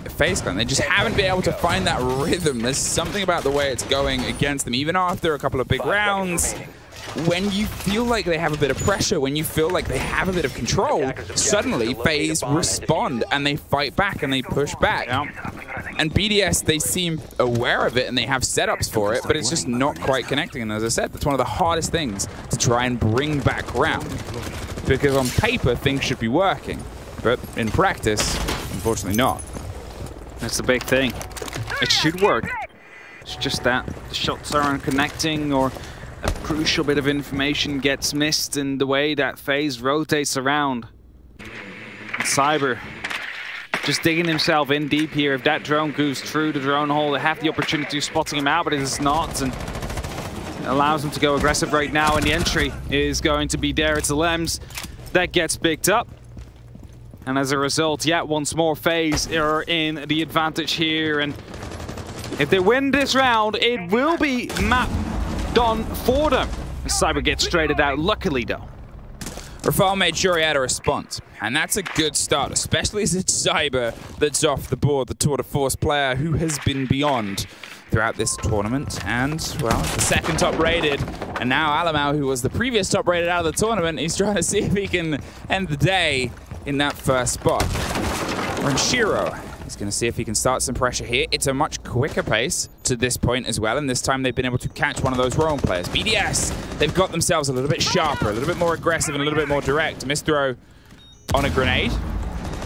K: FaZe Clan. They just haven't been able to find that rhythm. There's something about the way it's going against them, even after a couple of big rounds. When you feel like they have a bit of pressure, when you feel like they have a bit of control, suddenly FaZe respond and they fight back and they push back. And BDS, they seem aware of it and they have setups for it, but it's just not quite connecting. And as I said, that's one of the hardest things to try and bring back around. Because on paper, things should be working, but in practice, unfortunately not.
G: That's the big thing. It should work. It's just that the shots aren't connecting, or a crucial bit of information gets missed in the way that FaZe rotates around. Cyber just digging himself in deep here. If that drone goes through the drone hole, they have the opportunity of spotting him out, but it is not, and it allows him to go aggressive right now, and the entry is going to be there. It's the Lems that gets picked up. And as a result, yet once more, FaZe are in the advantage here, and if they win this round, it will be map done for them. Cyber gets traded out, luckily though.
K: Rafal made sure he had a response, and that's a good start, especially as it's Cyber that's off the board, the tour de force player who has been beyond throughout this tournament. And, well, the second top rated. And now Alamau, who was the previous top rated out of the tournament, he's trying to see if he can end the day in that first spot. And Shiro is going to see if he can start some pressure here. It's a much quicker pace to this point as well, and this time they've been able to catch one of those roam players. BDS, they've got themselves a little bit sharper, a little bit more aggressive, and a little bit more direct. Misthrow on a grenade.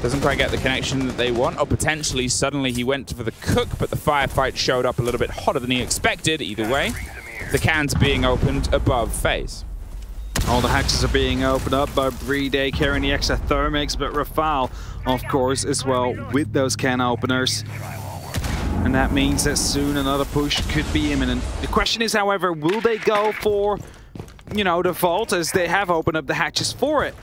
K: Doesn't quite get the connection that they want, or potentially suddenly he went for the cook, but the firefight showed up a little bit hotter than he expected. Either way, the cans being opened above FaZe.
G: All the hatches are being opened up by Brede carrying the extra thermics, but Rafal, of course, as well with those can openers. And that means that soon another push could be imminent. The question is, however, will they go for, you know, the vault as they have opened up the hatches for it?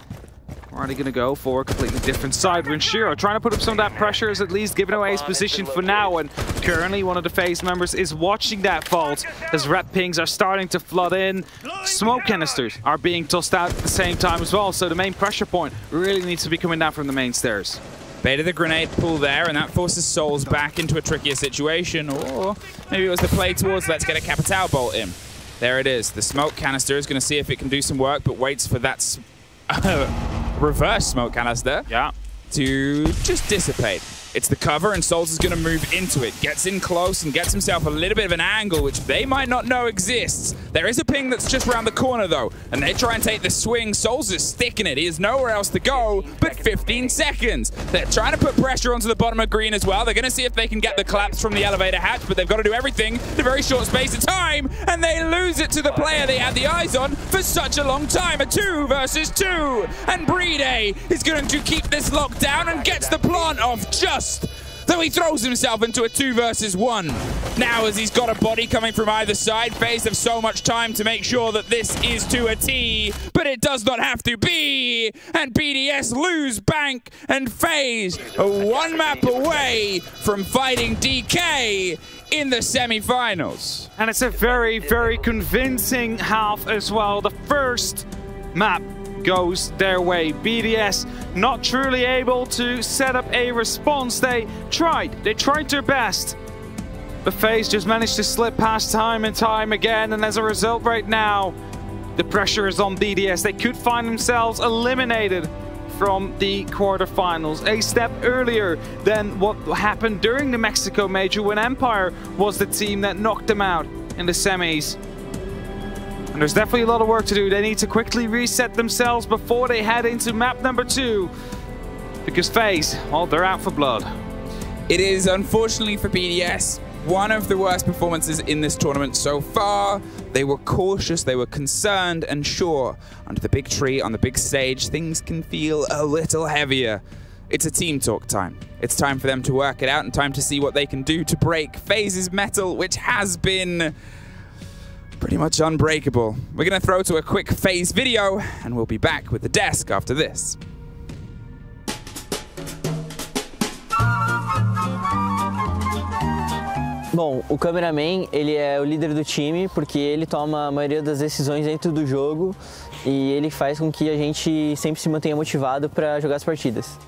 G: Or are they going to go for a completely different side? Shiro trying to put up some of that pressure is at least giving away his position for now. And currently one of the FaZe members is watching that vault as red pings are starting to flood in. Smoke canisters are being tossed out at the same time as well. So the main pressure point really needs to be coming down from the main stairs.
K: Beta the grenade pull there, and that forces Souls back into a trickier situation. Or maybe it was the play towards let's get a Capital bolt in. There it is. The smoke canister is going to see if it can do some work, but waits for that reverse smoke canister to just dissipate. It's the cover, and Souls is going to move into it. Gets in close and gets himself a little bit of an angle, which they might not know exists. There is a ping that's just around the corner, though, and they try and take the swing. Souls is sticking it. He has nowhere else to go but 15 seconds. They're trying to put pressure onto the bottom of green as well. They're going to see if they can get the collapse from the elevator hatch, but they've got to do everything in a very short space of time, and they lose it to the player they had the eyes on for such a long time. A 2 versus 2, and Brede is going to keep this locked down and gets the plant off just though he throws himself into a 2 versus 1. Now, as he's got a body coming from either side, FaZe have so much time to make sure that this is to a T, but it does not have to be. And BDS lose bank, and FaZe are 1 map away from fighting DK in the semi-finals.
G: And it's a very, very convincing half as well. The first map goes their way. BDS not truly able to set up a response. They tried their best, but FaZe just managed to slip past time and time again, and as a result right now the pressure is on BDS. They could find themselves eliminated from the quarterfinals a step earlier than what happened during the Mexico Major when Empire was the team that knocked them out in the semis. And there's definitely a lot of work to do. They need to quickly reset themselves before they head into map number 2. Because FaZe, well, they're out for blood.
K: It is, unfortunately for BDS, one of the worst performances in this tournament so far. They were cautious, they were concerned, and sure, under the big tree, on the big stage, things can feel a little heavier. It's a team talk time. It's time for them to work it out and time to see what they can do to break FaZe's mettle, which has been pretty much unbreakable. We're going to throw to a quick FaZe video, and we'll be back with the desk after this.
J: Bom, o cameraman, ele é o líder do time porque ele toma a maioria das decisões dentro do jogo e ele faz com que a gente sempre se mantenha motivado para jogar as partidas.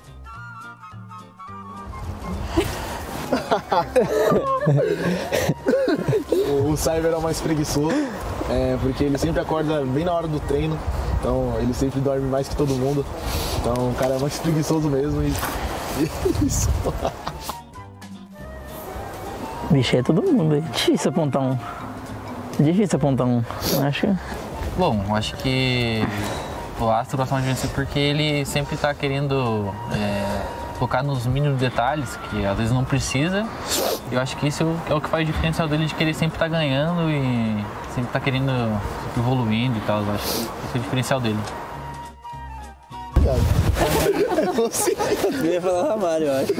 M: O Cyber é o mais preguiçoso, porque ele sempre acorda bem na hora do treino, então ele sempre dorme mais que todo mundo, então o cara é mais preguiçoso mesmo e isso.
W: Vixe, é todo mundo, é difícil apontar um. Acho.
X: Bom, acho que o Astro gosta mais de vencer porque ele sempre está querendo focar nos mínimos detalhes, que às vezes não precisa. Eu acho que isso é o que faz o diferencial dele, de querer sempre estar ganhando e sempre estar querendo evoluindo e tal. Eu acho que esse é o diferencial dele.
J: Eu ia falar Ramalho, eu acho.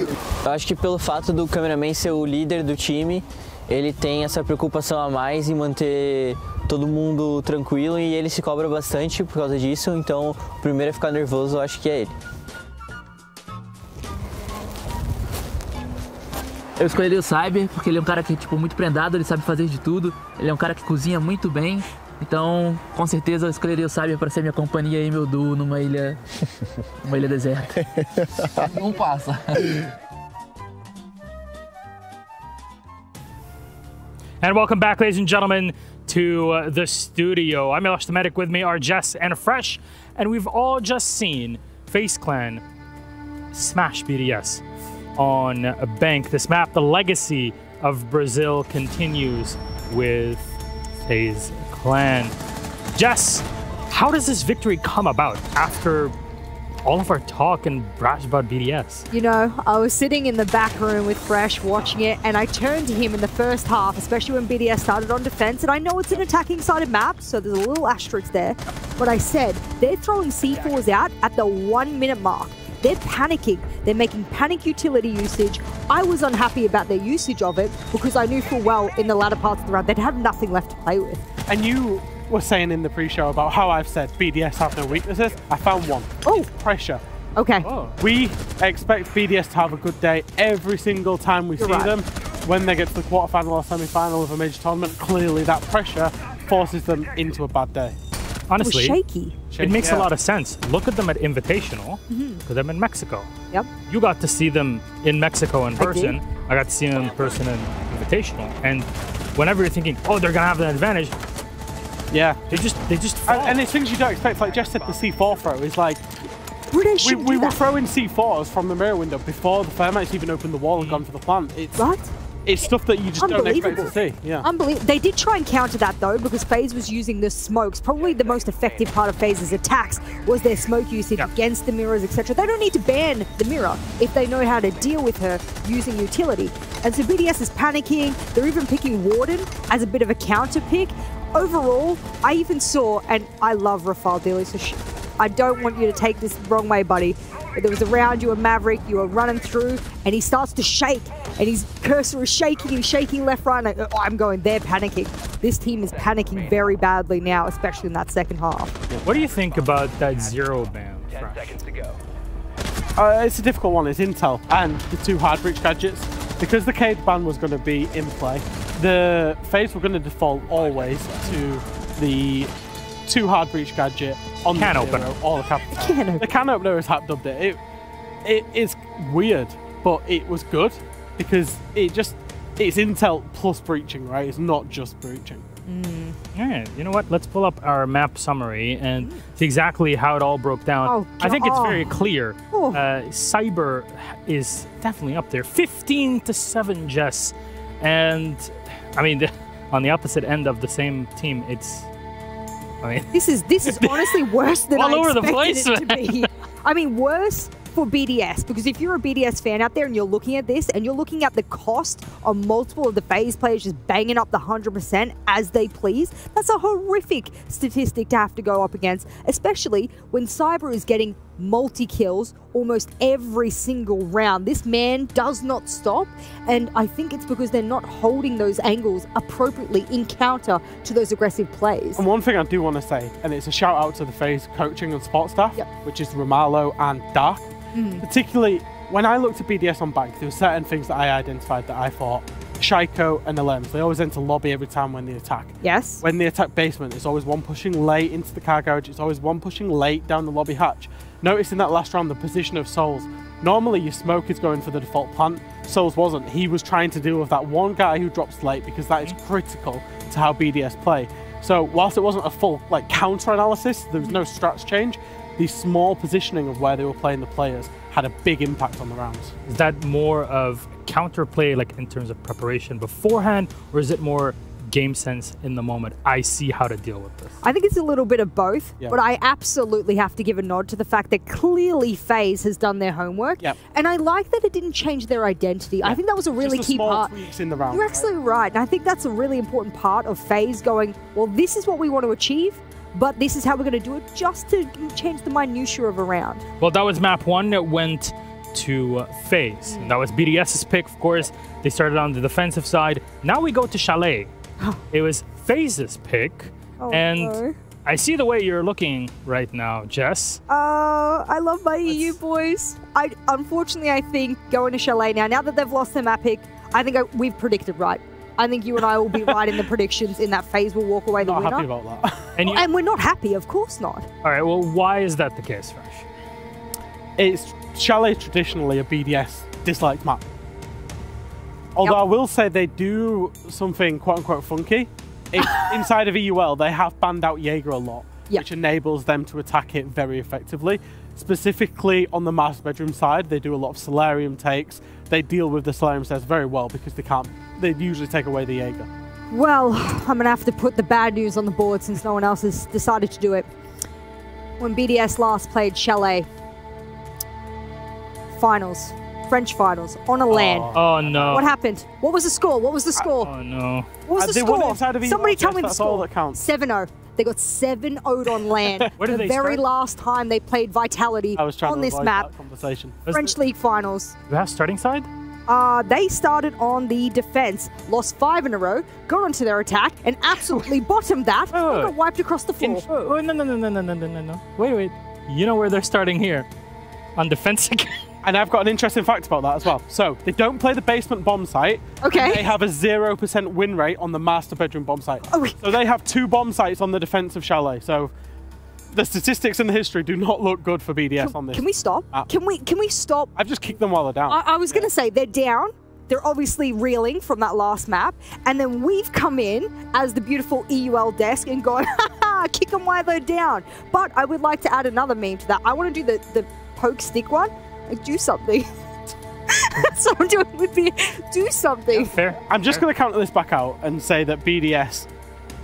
J: Eu acho que pelo fato do cameraman ser o líder do time, ele tem essa preocupação a mais em manter todo mundo tranquilo e ele se cobra bastante por causa disso, então o primeiro a ficar nervoso eu acho que é ele.
W: Eu escolheria o Cyber porque ele é um cara que é muito prendado, ele sabe fazer de tudo, ele é um cara que cozinha muito bem, então com certeza eu escolheria o Cyber para ser minha companhia e meu duo numa ilha deserta.
X: Não passa.
C: And welcome back, ladies and gentlemen, to the studio. I'm Elish the Medic. With me are Jess and Fresh, and we've all just seen FaZe Clan smash BDS on a bank. This map, the legacy of Brazil, continues with FaZe Clan. Jess, how does this victory come about after all of our talk and brash about BDS?
E: You know, I was sitting in the back room with Fresh watching it, and I turned to him in the first half, especially when BDS started on defense, and I know it's an attacking sided map, so there's a little asterisk there, but I said, they're throwing C4s out at the 1 minute mark. They're panicking. They're making panic utility usage. I was unhappy about their usage of it because I knew full well in the latter parts of the round they'd have nothing left to play with.
F: And you were saying in the pre-show about how I've said BDS have no weaknesses. I found one.
E: Oh,
F: pressure.
E: Okay.
F: Oh. We expect BDS to have a good day every single time we see them. When they get to the quarterfinal or semi-final of a major tournament, clearly that pressure forces them into a bad day.
C: Honestly,
E: it was shaky.
C: It makes a lot of sense. Look at them at Invitational, because I'm in Mexico.
E: Yep.
C: You got to see them in Mexico in person. I got to see them in person in Invitational. And whenever you're thinking, oh, they're going to have an advantage,
F: yeah,
C: they just fall.
F: And it's things you don't expect. Like Jess said, the C4 throw is like, we were throwing C4s from the mirror window before the Thermites even opened the wall and gone for the plant. It's stuff that you just don't expect to see. Yeah.
E: Unbelievable. They did try and counter that though, because FaZe was using the smokes. Probably the most effective part of FaZe's attacks was their smoke usage against the mirrors, etc. They don't need to ban the mirror if they know how to deal with her using utility. And so BDS is panicking. They're even picking Warden as a bit of a counter pick. Overall, I even saw, and I love Rafale dearly, so I don't want you to take this the wrong way, buddy. But there was a round, you were Maverick, you were running through, and he starts to shake, and his cursor is shaking, he's shaking left, right, and I'm going, they're panicking. This team is panicking very badly now, especially in that second half.
C: What do you think about that zero ban?
D: 10 seconds to go.
F: It's a difficult one. It's Intel and the 2 hard breach gadgets. Because the Cade ban was going to be in play, the FaZe were going to default always to the 2 hard breach gadget on the can opener or the capital. The can opener is dubbed it. It is weird, but it was good because it's Intel plus breaching, right? It's not just breaching.
C: All right, you know what? Let's pull up our map summary and see exactly how it all broke down.
E: Oh,
C: I think it's very clear. Cyber is definitely up there. 15-7, Jess. And, I mean, on the opposite end of the same team, it's... I mean,
E: this is honestly worse than
C: all
E: I
C: over the
E: expected
C: place,
E: it to be. I mean, worse for BDS, because if you're a BDS fan out there and you're looking at this and you're looking at the cost of multiple of the FaZe players just banging up the 100% as they please, that's a horrific statistic to have to go up against, especially when Cyber is getting multi-kills almost every single round. This man does not stop, and I think it's because they're not holding those angles appropriately in counter to those aggressive plays.
F: And one thing I do want to say, and it's a shout out to the FaZe coaching and support staff, which is Romalo and Dark. Particularly when I looked at BDS on bank, there were certain things that I identified that I thought Shaiko and Alems, they always enter lobby every time when they attack.
E: Yes.
F: When they attack basement, it's always one pushing late into the car garage, it's always one pushing late down the lobby hatch. Notice in that last round the position of Souls. Normally your smoke is going for the default plant. Souls wasn't. He was trying to deal with that one guy who drops late because that is critical to how BDS play. So whilst it wasn't a full counter analysis, there was no strats change, the small positioning of where they were playing the players had a big impact on the rounds.
C: Is that more of counterplay, like in terms of preparation beforehand, or is it more game sense in the moment? I see how to deal with this.
E: I think it's a little bit of both, but I absolutely have to give a nod to the fact that clearly FaZe has done their homework, and I like that it didn't change their identity. I think that was a really key part.
F: In the round,
E: you're absolutely right, and I think that's a really important part of FaZe going, well, this is what we want to achieve, but this is how we're going to do it, just to change the minutiae of a round.
C: Well, that was map 1 that went to FaZe. And that was BDS's pick, of course. They started on the defensive side. Now we go to Chalet. It was FaZe's pick. And I see the way you're looking right now, Jess.
E: I love my EU boys. Unfortunately, I think going to Chalet now that they've lost their map pick, I think we've predicted right. I think you and I will be right in the predictions in that FaZe will walk away the winner.
F: Not happy about that.
E: And we're not happy, of course not.
C: All right, well, why is that the case, Fresh?
F: It's Chalet traditionally a BDS disliked map. Although I will say they do something quote-unquote funky. Inside of EUL, they have banned out Jaeger a lot, which enables them to attack it very effectively. Specifically on the master bedroom side, they do a lot of Solarium takes. They deal with the Solarium stairs very well because they usually take away the Jaeger.
E: Well, I'm gonna have to put the bad news on the board since no one else has decided to do it. When BDS last played Chalet finals, French finals, on a LAN.
C: Oh no.
E: What happened? What was the score? What was the score?
C: Oh no.
E: What was the
F: They won
E: score?
F: inside of EUL,
E: Somebody tell me the
F: that's all
E: score.
F: that counts.
E: 7-0. They got 7-0'd on LAN.
C: Where did
E: the
C: they
E: very
C: start?
E: last time they played Vitality
F: I was trying
E: on
F: to
E: this
F: avoid
E: map.
F: that conversation.
E: French League finals.
C: Do they have starting side?
E: They started on the defense, lost 5 in a row, got onto their attack, and absolutely bottomed that, and got wiped across the floor.
C: Oh, no. Wait. You know where they're starting here? On defense again.
F: And I've got an interesting fact about that as well. So they don't play the basement bomb site.
E: Okay.
F: They have a 0% win rate on the master bedroom bomb site. So they have 2 bomb sites on the defense of Chalet. So the statistics and the history do not look good for BDS on this.
E: Can we stop? Can we stop?
F: I've just kicked them while they're down.
E: I was going to say, they're down. They're obviously reeling from that last map. And then we've come in as the beautiful EUL desk and gone, kick them while they're down. But I would like to add another meme to that. I want to do the poke stick one. Like, do something. Someone do it with me. Do something.
C: Yeah, fair.
F: I'm just going to counter this back out and say that BDS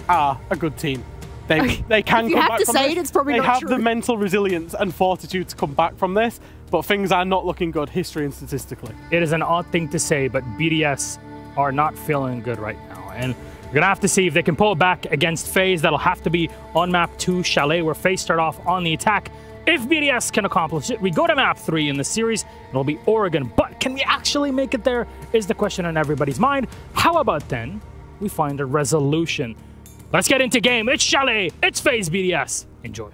F: are a good team. They can
E: If you
F: come
E: have
F: back
E: to
F: from
E: say
F: this.
E: it, it's probably
F: they
E: not
F: have
E: true.
F: the mental resilience and fortitude to come back from this, but things are not looking good history and statistically.
C: It is an odd thing to say, but BDS are not feeling good right now. And we're going to have to see if they can pull it back against FaZe. That'll have to be on map 2, Chalet, where FaZe start off on the attack. If BDS can accomplish it, we go to map 3 in the series. It'll be Oregon. But can we actually make it there is the question on everybody's mind. How about then we find a resolution? Let's get into game. It's Chalet. It's FaZe BDS. Enjoy.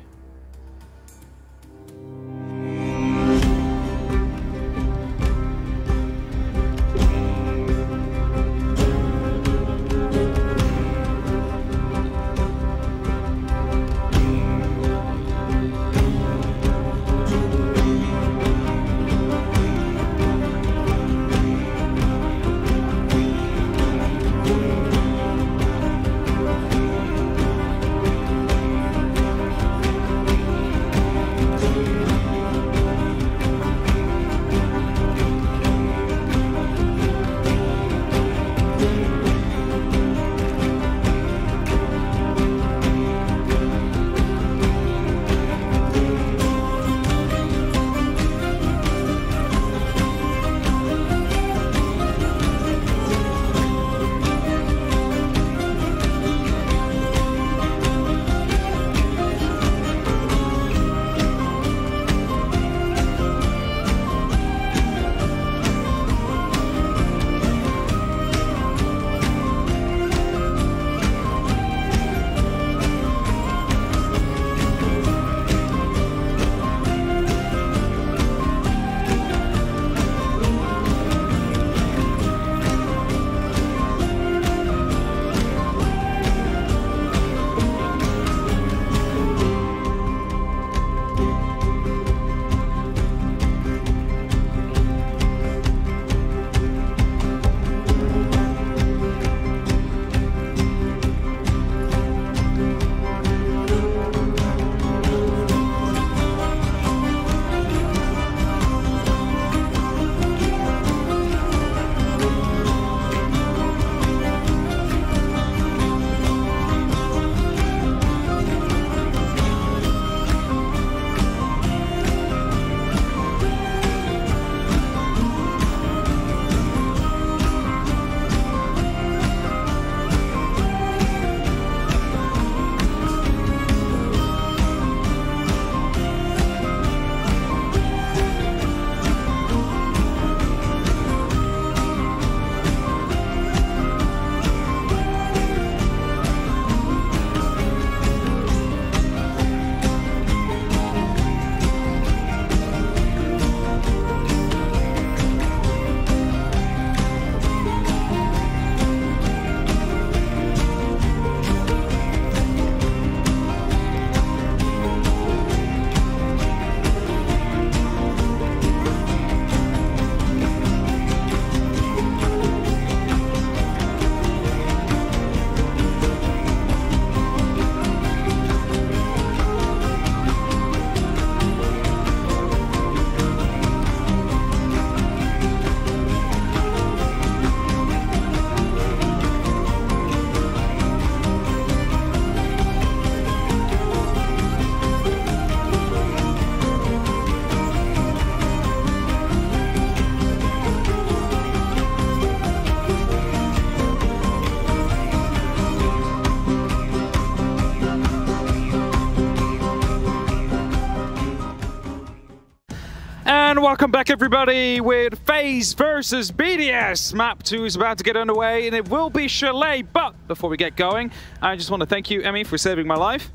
G: And welcome back, everybody, with FaZe versus BDS. Map 2 is about to get underway, and it will be Chalet. But before we get going, I just want to thank you, Emmy, for saving my life.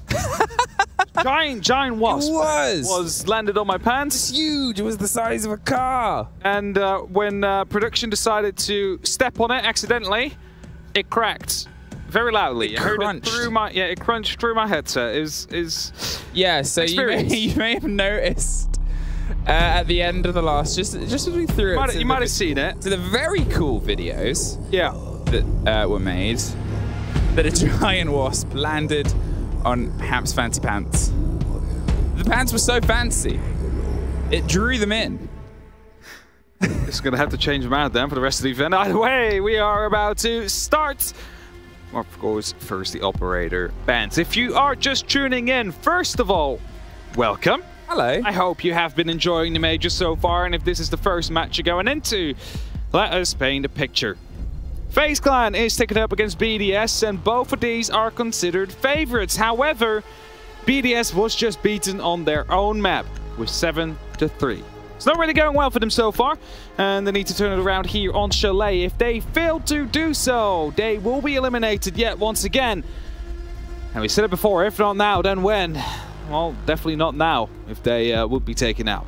G: giant wasp was landed on my pants.
K: It's huge. It was the size of a car.
G: And when production decided to step on it accidentally, it cracked very loudly. I heard it through my it crunched through my headset.
K: Yeah. So you may have noticed. At the end of the last, just as we threw it,
G: you might have seen it.
K: To the very cool videos,
G: that
K: were made, that a giant wasp landed on Hamp's fancy pants. The pants were so fancy, it drew them in.
G: It's gonna have to change them out then for the rest of the event. Either way, we are about to start. Of course, first the operator bands. If you are just tuning in, first of all, welcome.
K: Hello.
G: I hope you have been enjoying the major so far, and if this is the first match you're going into, let us paint a picture. FaZe Clan is taken up against BDS, and both of these are considered favorites. However, BDS was just beaten on their own map with 7-3. It's not really going well for them so far, and they need to turn it around here on Chalet. If they fail to do so, they will be eliminated yet once again. And we said it before, if not now, then when? Well, definitely not now, if they would be taken out.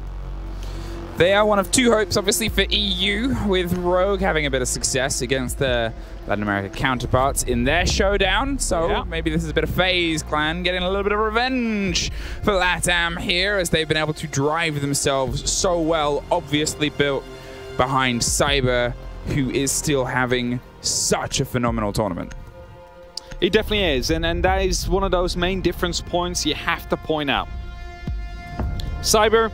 K: They are one of two hopes, obviously, for EU, with Rogue having a bit of success against their Latin American counterparts in their showdown. So maybe this is a bit of FaZe Clan getting a little bit of revenge for LATAM here, as they've been able to drive themselves so well, obviously built behind Cyber, who is still having such a phenomenal tournament.
G: It definitely is, and that is one of those main difference points you have to point out. Cyber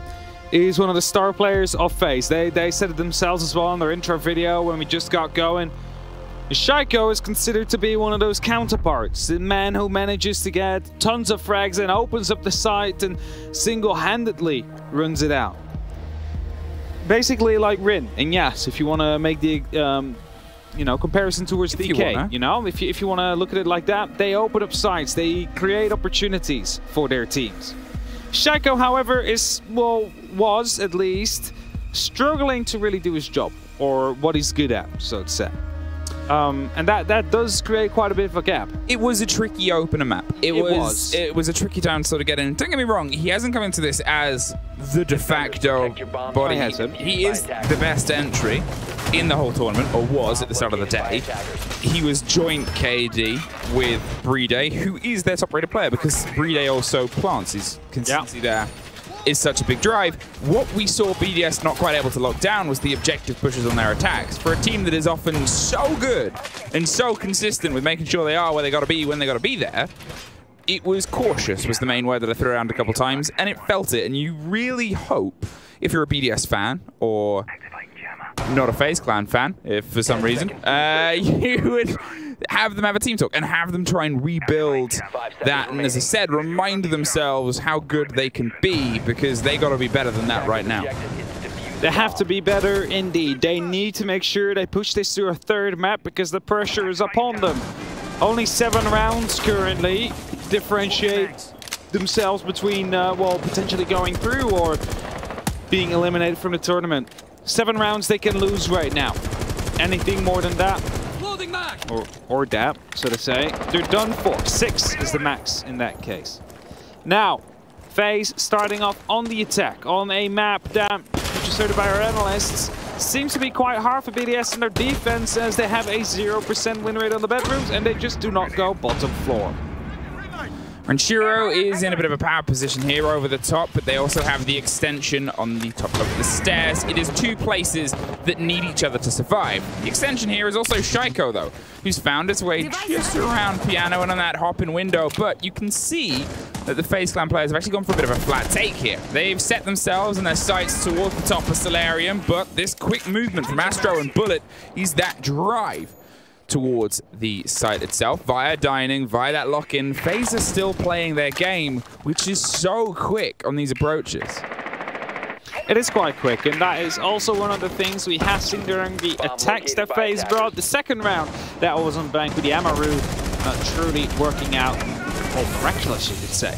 G: is one of the star players of FaZe. They said it themselves as well in their intro video when we just got going. Shaiko is considered to be one of those counterparts, the man who manages to get tons of frags and opens up the site and single-handedly runs it out. Basically like Rin and Yas, if you want to make the comparison towards DK, if you want to look at it like that, they open up sites, they create opportunities for their teams. Shaiko, however, was at least struggling to really do his job, or what he's good at, so to say. And that does create quite a bit of a gap.
K: It was a tricky opener map. It was a tricky time to sort of get in. Don't get me wrong, he hasn't come into this as the de facto body. He is the best entry in the whole tournament, or was at the start of the day. He was joint KD with Brede, who is their top-rated player, because Brede also plants. His consistency there is such a big drive. What we saw BDS not quite able to lock down was the objective pushes on their attacks. For a team that is often so good and so consistent with making sure they are where they got to be when they got to be there, it was cautious was the main word that I threw around a couple times, and it felt it. And you really hope, if you're a BDS fan or not a FaZe Clan fan, if for some reason, you would have them have a team talk and have them try and rebuild that, and as I said, remind themselves how good they can be, because they got to be better than that right now.
G: They have to be better indeed. They need to make sure they push this to a third map, because the pressure is upon them. Only 7 rounds currently differentiate themselves between potentially going through or being eliminated from the tournament. 7 rounds they can lose right now. Anything more than that, or that, so to say, they're done for. 6 is the max in that case. Now, FaZe starting off on the attack on a map that, which is heard by our analysts, seems to be quite hard for BDS in their defense, as they have a 0% win rate on the bedrooms and they just do not go bottom floor.
K: Ranchiro is in a bit of a power position here over the top, but they also have the extension on the top of the stairs. It is 2 places that need each other to survive. The extension here is also Shaiko, though, who's found his way just around Piano and on that hop-in window, but you can see that the FaZe Clan players have actually gone for a bit of a flat take here. They've set themselves and their sights towards the top of Solarium, but this quick movement from Astro and Bullet is that drive towards the site itself via dining, via that lock-in. FaZe are still playing their game, which is so quick on these approaches.
G: It is quite quick, and that is also one of the things we have seen during the attacks that FaZe brought. The second round, that was on bank with the Amaru truly working out, or miraculous, you could say.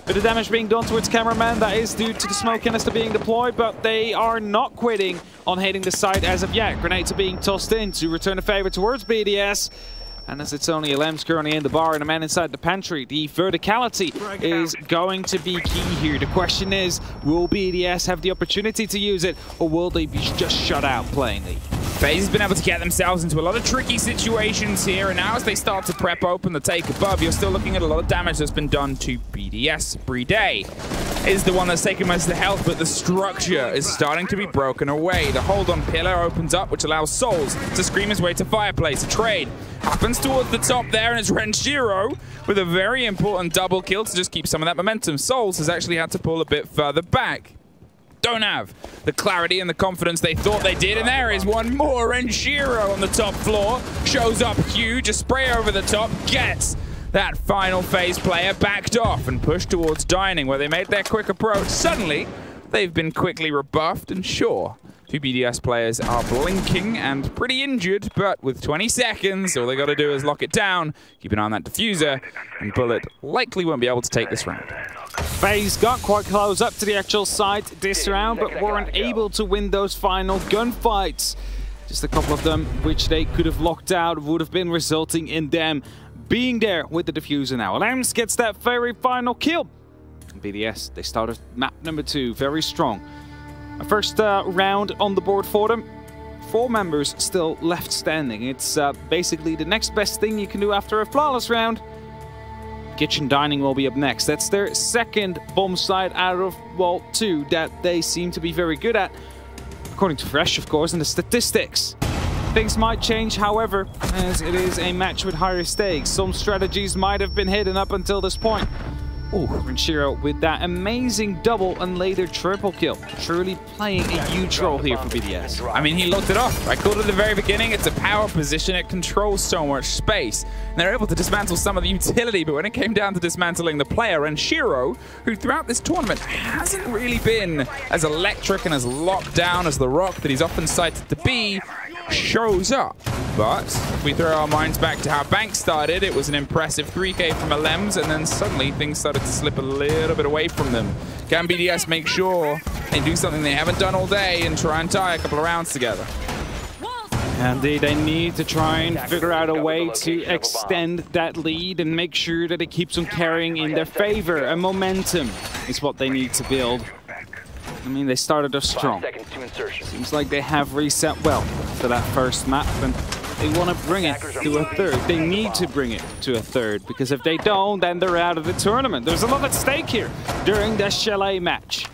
G: Bit of damage being done towards cameraman. That is due to the smoke canister being deployed, but they are not quitting on hitting the site as of yet. Grenades are being tossed in to return a favor towards BDS. And as it's only Lems currently in the bar and a man inside the pantry, the verticality is going to be key here. The question is, will BDS have the opportunity to use it, or will they be just shut out plainly?
K: FaZe has been able to get themselves into a lot of tricky situations here, and now as they start to prep open the take above, you're still looking at a lot of damage that's been done to BDS. Brede is the one that's taken most of the health, but the structure is starting to be broken away. The hold on pillar opens up, which allows Souls to scream his way to Fireplace. A trade happens towards the top there, and it's Renshiro with a very important double kill to just keep some of that momentum. Souls has actually had to pull a bit further back. Don't have the clarity and the confidence they thought they did, and there is one more. Renshiro on the top floor shows up huge, a spray over the top, gets that final FaZe player backed off and pushed towards Dining, where they made their quick approach. Suddenly, they've been quickly rebuffed, and sure, two BDS players are blinking and pretty injured, but with 20 seconds, all they got to do is lock it down, keep an eye on that diffuser, and Bullet likely won't be able to take this round.
G: FaZe got quite close up to the actual site this round, but weren't able to win those final gunfights. Just a couple of them, which they could have locked out, would have been resulting in them being there with the diffuser now. Lems gets that very final kill. BDS, they started map number 2, very strong. A first round on the board for them. 4 members still left standing. It's basically the next best thing you can do after a flawless round. Kitchen Dining will be up next. That's their second bomb site out of, well, 2 that they seem to be very good at. According to Fresh, of course, and the statistics. Things might change, however, as it is a match with higher stakes. Some strategies might have been hidden up until this point. Ooh, Renshiro with that amazing double and later triple kill. Truly playing a huge role here for BDS.
K: I mean, he looked it off. I called it at the very beginning. It's a power position. It controls so much space. And they're able to dismantle some of the utility, but when it came down to dismantling the player, Renshiro, who throughout this tournament hasn't really been as electric and as locked down as the Rock that he's often cited to be, shows up. But if we throw our minds back to how Bank started, it was an impressive 3K from a Lems, and then suddenly things started to slip a little bit away from them. Can BDS make sure they do something they haven't done all day and try and tie a couple of rounds together?
G: Indeed, they need to try and figure out a way to extend that lead and make sure that it keeps on carrying in their favor. And momentum is what they need to build. I mean, they started off strong. Seems like they have reset well for that first map, and they want to bring it to a third. They need to bring it to a third, because if they don't, then they're out of the tournament. There's a lot at stake here during the Chalet match.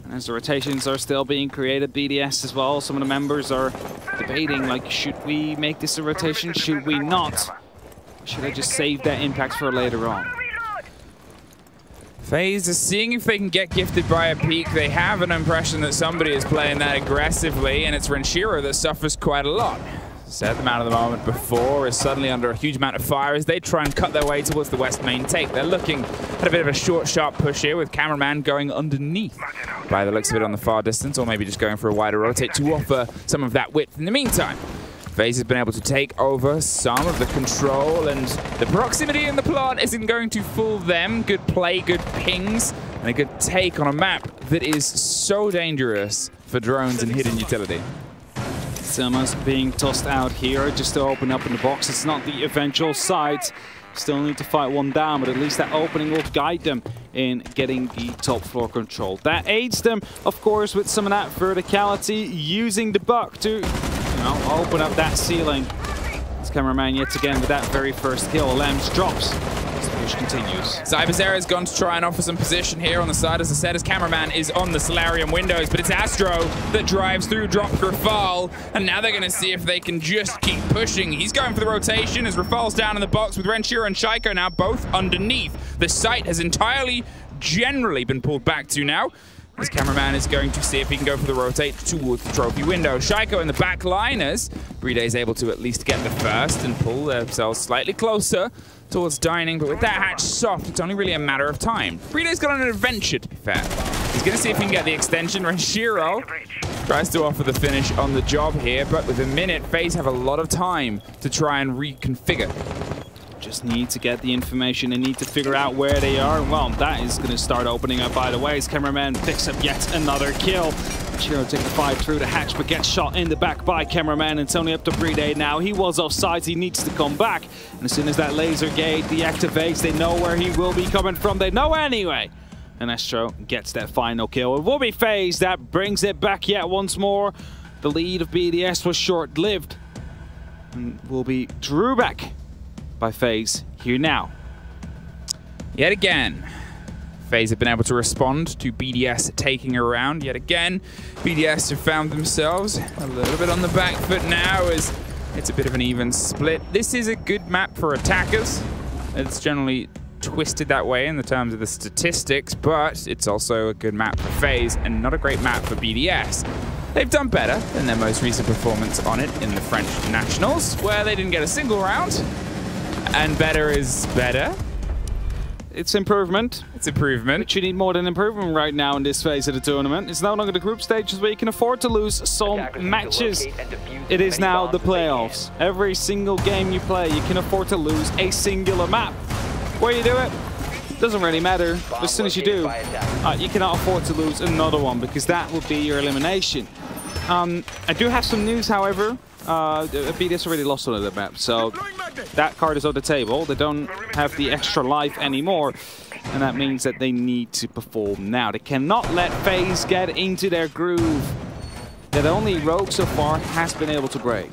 G: And as the rotations are still being created, BDS as well, some of the members are debating, like, should we make this a rotation? Should we not? Should I just save that impact for later on?
K: FaZe is seeing if they can get gifted by a peak. They have an impression that somebody is playing that aggressively, and it's Renshiro that suffers quite a lot. Said the man of the moment before is suddenly under a huge amount of fire as they try and cut their way towards the west main take. They're looking at a bit of a short, sharp push here with cameraman going underneath by the looks of it on the far distance, or maybe just going for a wider rotate to offer some of that width in the meantime. FaZe has been able to take over some of the control, and the proximity in the plant isn't going to fool them. Good play, good pings, and a good take on a map that is so dangerous for drones and hidden utility.
G: Selma's being tossed out here just to open up in the box. It's not the eventual site. Still need to fight one down, but at least that opening will guide them in getting the top floor control. That aids them, of course, with some of that verticality, using the buck to open up that ceiling. This cameraman yet again with that very first kill. Lems drops. This push continues.
K: Cyberzera has gone to try and offer some position here on the side. As I said, his cameraman is on the Solarium windows, but it's Astro that drives through, drops Rafal, and now they're going to see if they can just keep pushing. He's going for the rotation as Rafal's down in the box with Renshiro and Shaiko now both underneath. The site has entirely, generally been pulled back to now. This cameraman is going to see if he can go for the rotate towards the trophy window. Shaiko in the back line as Brede is able to at least get the first and pull themselves slightly closer towards Dining, but with that hatch soft, it's only really a matter of time. Brede's got on an adventure, to be fair. He's going to see if he can get the extension. Renshiro tries to offer the finish on the job here, but with a minute, FaZe have a lot of time to try and reconfigure.
G: just need to get the information. They need to figure out where they are. Well, that is going to start opening up, by the way, as cameraman picks up yet another kill. Chiro taking the fight through the hatch, but gets shot in the back by cameraman. It's only up to Brede now. He was offside. He needs to come back. And as soon as that laser gate deactivates, they know where he will be coming from. They know anyway. And Astro gets that final kill. It will be FaZe that brings it back yet once more. The lead of BDS was short-lived. And will be drew back by FaZe here now.
K: Yet again, FaZe have been able to respond to BDS taking a round. Yet again, BDS have found themselves a little bit on the back foot now as it's a bit of an even split. This is a good map for attackers. It's generally twisted that way in the terms of the statistics, but it's also a good map for FaZe and not a great map for BDS. They've done better than their most recent performance on it in the French Nationals, where they didn't get a single round. And better is better.
G: It's improvement.
K: It's improvement.
G: But you need more than improvement right now in this phase of the tournament. It's no longer the group stages where you can afford to lose some matches. It is now the playoffs. Every single game you play, you can afford to lose a singular map. Where you do it, doesn't really matter. As soon as you do, you cannot afford to lose another one because that would be your elimination. I do have some news, however. BDS already lost one of the maps, so that card is on the table. They don't have the extra life anymore, and that means that they need to perform now. They cannot let FaZe get into their groove that only Rogue so far has been able to break.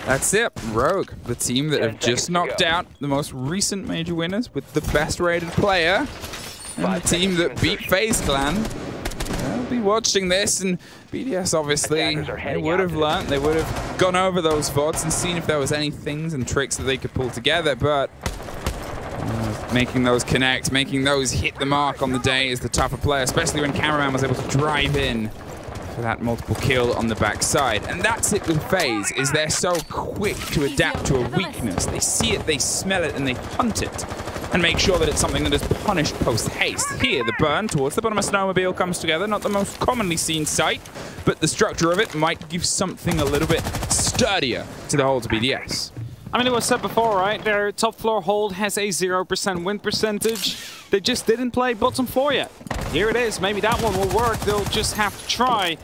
K: That's it. Rogue, the team that have just knocked out the most recent major winners with the best rated player, and the team that beat FaZe Clan. They'll be watching this, and BDS obviously, they would have learnt, they would have gone over those thoughts and seen if there was any things and tricks that they could pull together, but making those connect, making those hit the mark on the day is the tougher player, especially when cameraman was able to drive in for that multiple kill on the backside. And that's it with FaZe, is they're so quick to adapt to a weakness. They see it, they smell it, and they hunt it and make sure that it's something that is punished post-haste. Here, the burn towards the bottom of Snowmobile comes together. Not the most commonly seen sight, but the structure of it might give something a little bit sturdier to the whole to BDS.
G: I mean, it was said before, right? Their top floor hold has a 0% win percentage. They just didn't play bottom floor yet. Here it is. Maybe that one will work. They'll just have to try.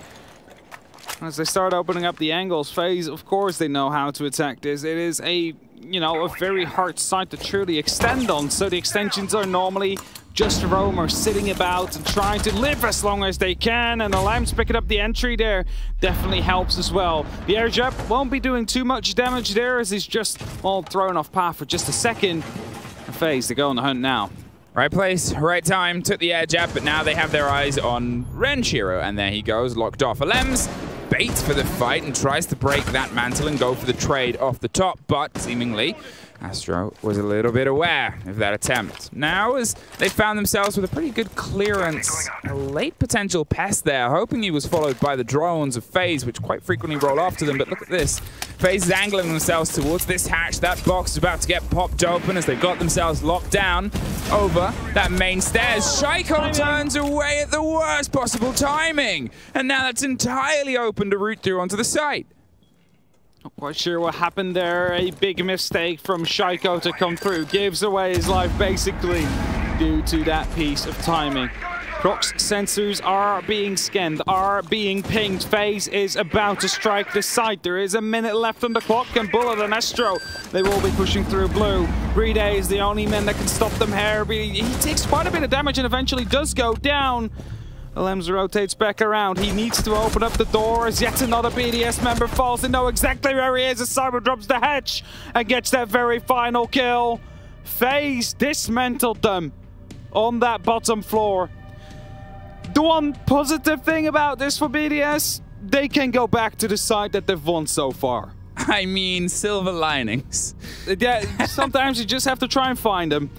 G: As they start opening up the angles, FaZe, of course, they know how to attack this. It is a, you know, a very hard site to truly extend on. So the extensions are normally just roamers sitting about and trying to live as long as they can. And the Lambs picking up the entry there definitely helps as well. The air jab won't be doing too much damage there as he's just all thrown off path for just a second. FaZe, they go on the hunt now.
K: Right place, right time, took the air jab, but now they have their eyes on Renshiro, and there he goes, locked off. Alems baits for the fight and tries to break that mantle and go for the trade off the top, but seemingly Astro was a little bit aware of that attempt. Now, as they found themselves with a pretty good clearance, a late potential pest there, hoping he was followed by the drones of FaZe, which quite frequently roll after them, but look at this. FaZe is angling themselves towards this hatch. That box is about to get popped open as they've got themselves locked down over that main stairs. Shaiko turns away at the worst possible timing, and now that's entirely opened a route through onto the site.
G: Not quite sure what happened there. A big mistake from Shaiko to come through. Gives away his life basically due to that piece of timing. Prox sensors are being scanned, are being pinged. FaZe is about to strike the site. There is a minute left on the clock, and Bullet and Astro, they will be pushing through blue. Brede is the only man that can stop them here. He takes quite a bit of damage and eventually does go down. Lems rotates back around. He needs to open up the door as yet another BDS member falls. They know exactly where he is as Cyber drops the hatch and gets that very final kill. FaZe dismantled them on that bottom floor. The one positive thing about this for BDS, they can go back to the side that they've won so far.
K: I mean, silver linings.
G: Yeah, sometimes you just have to try and find them.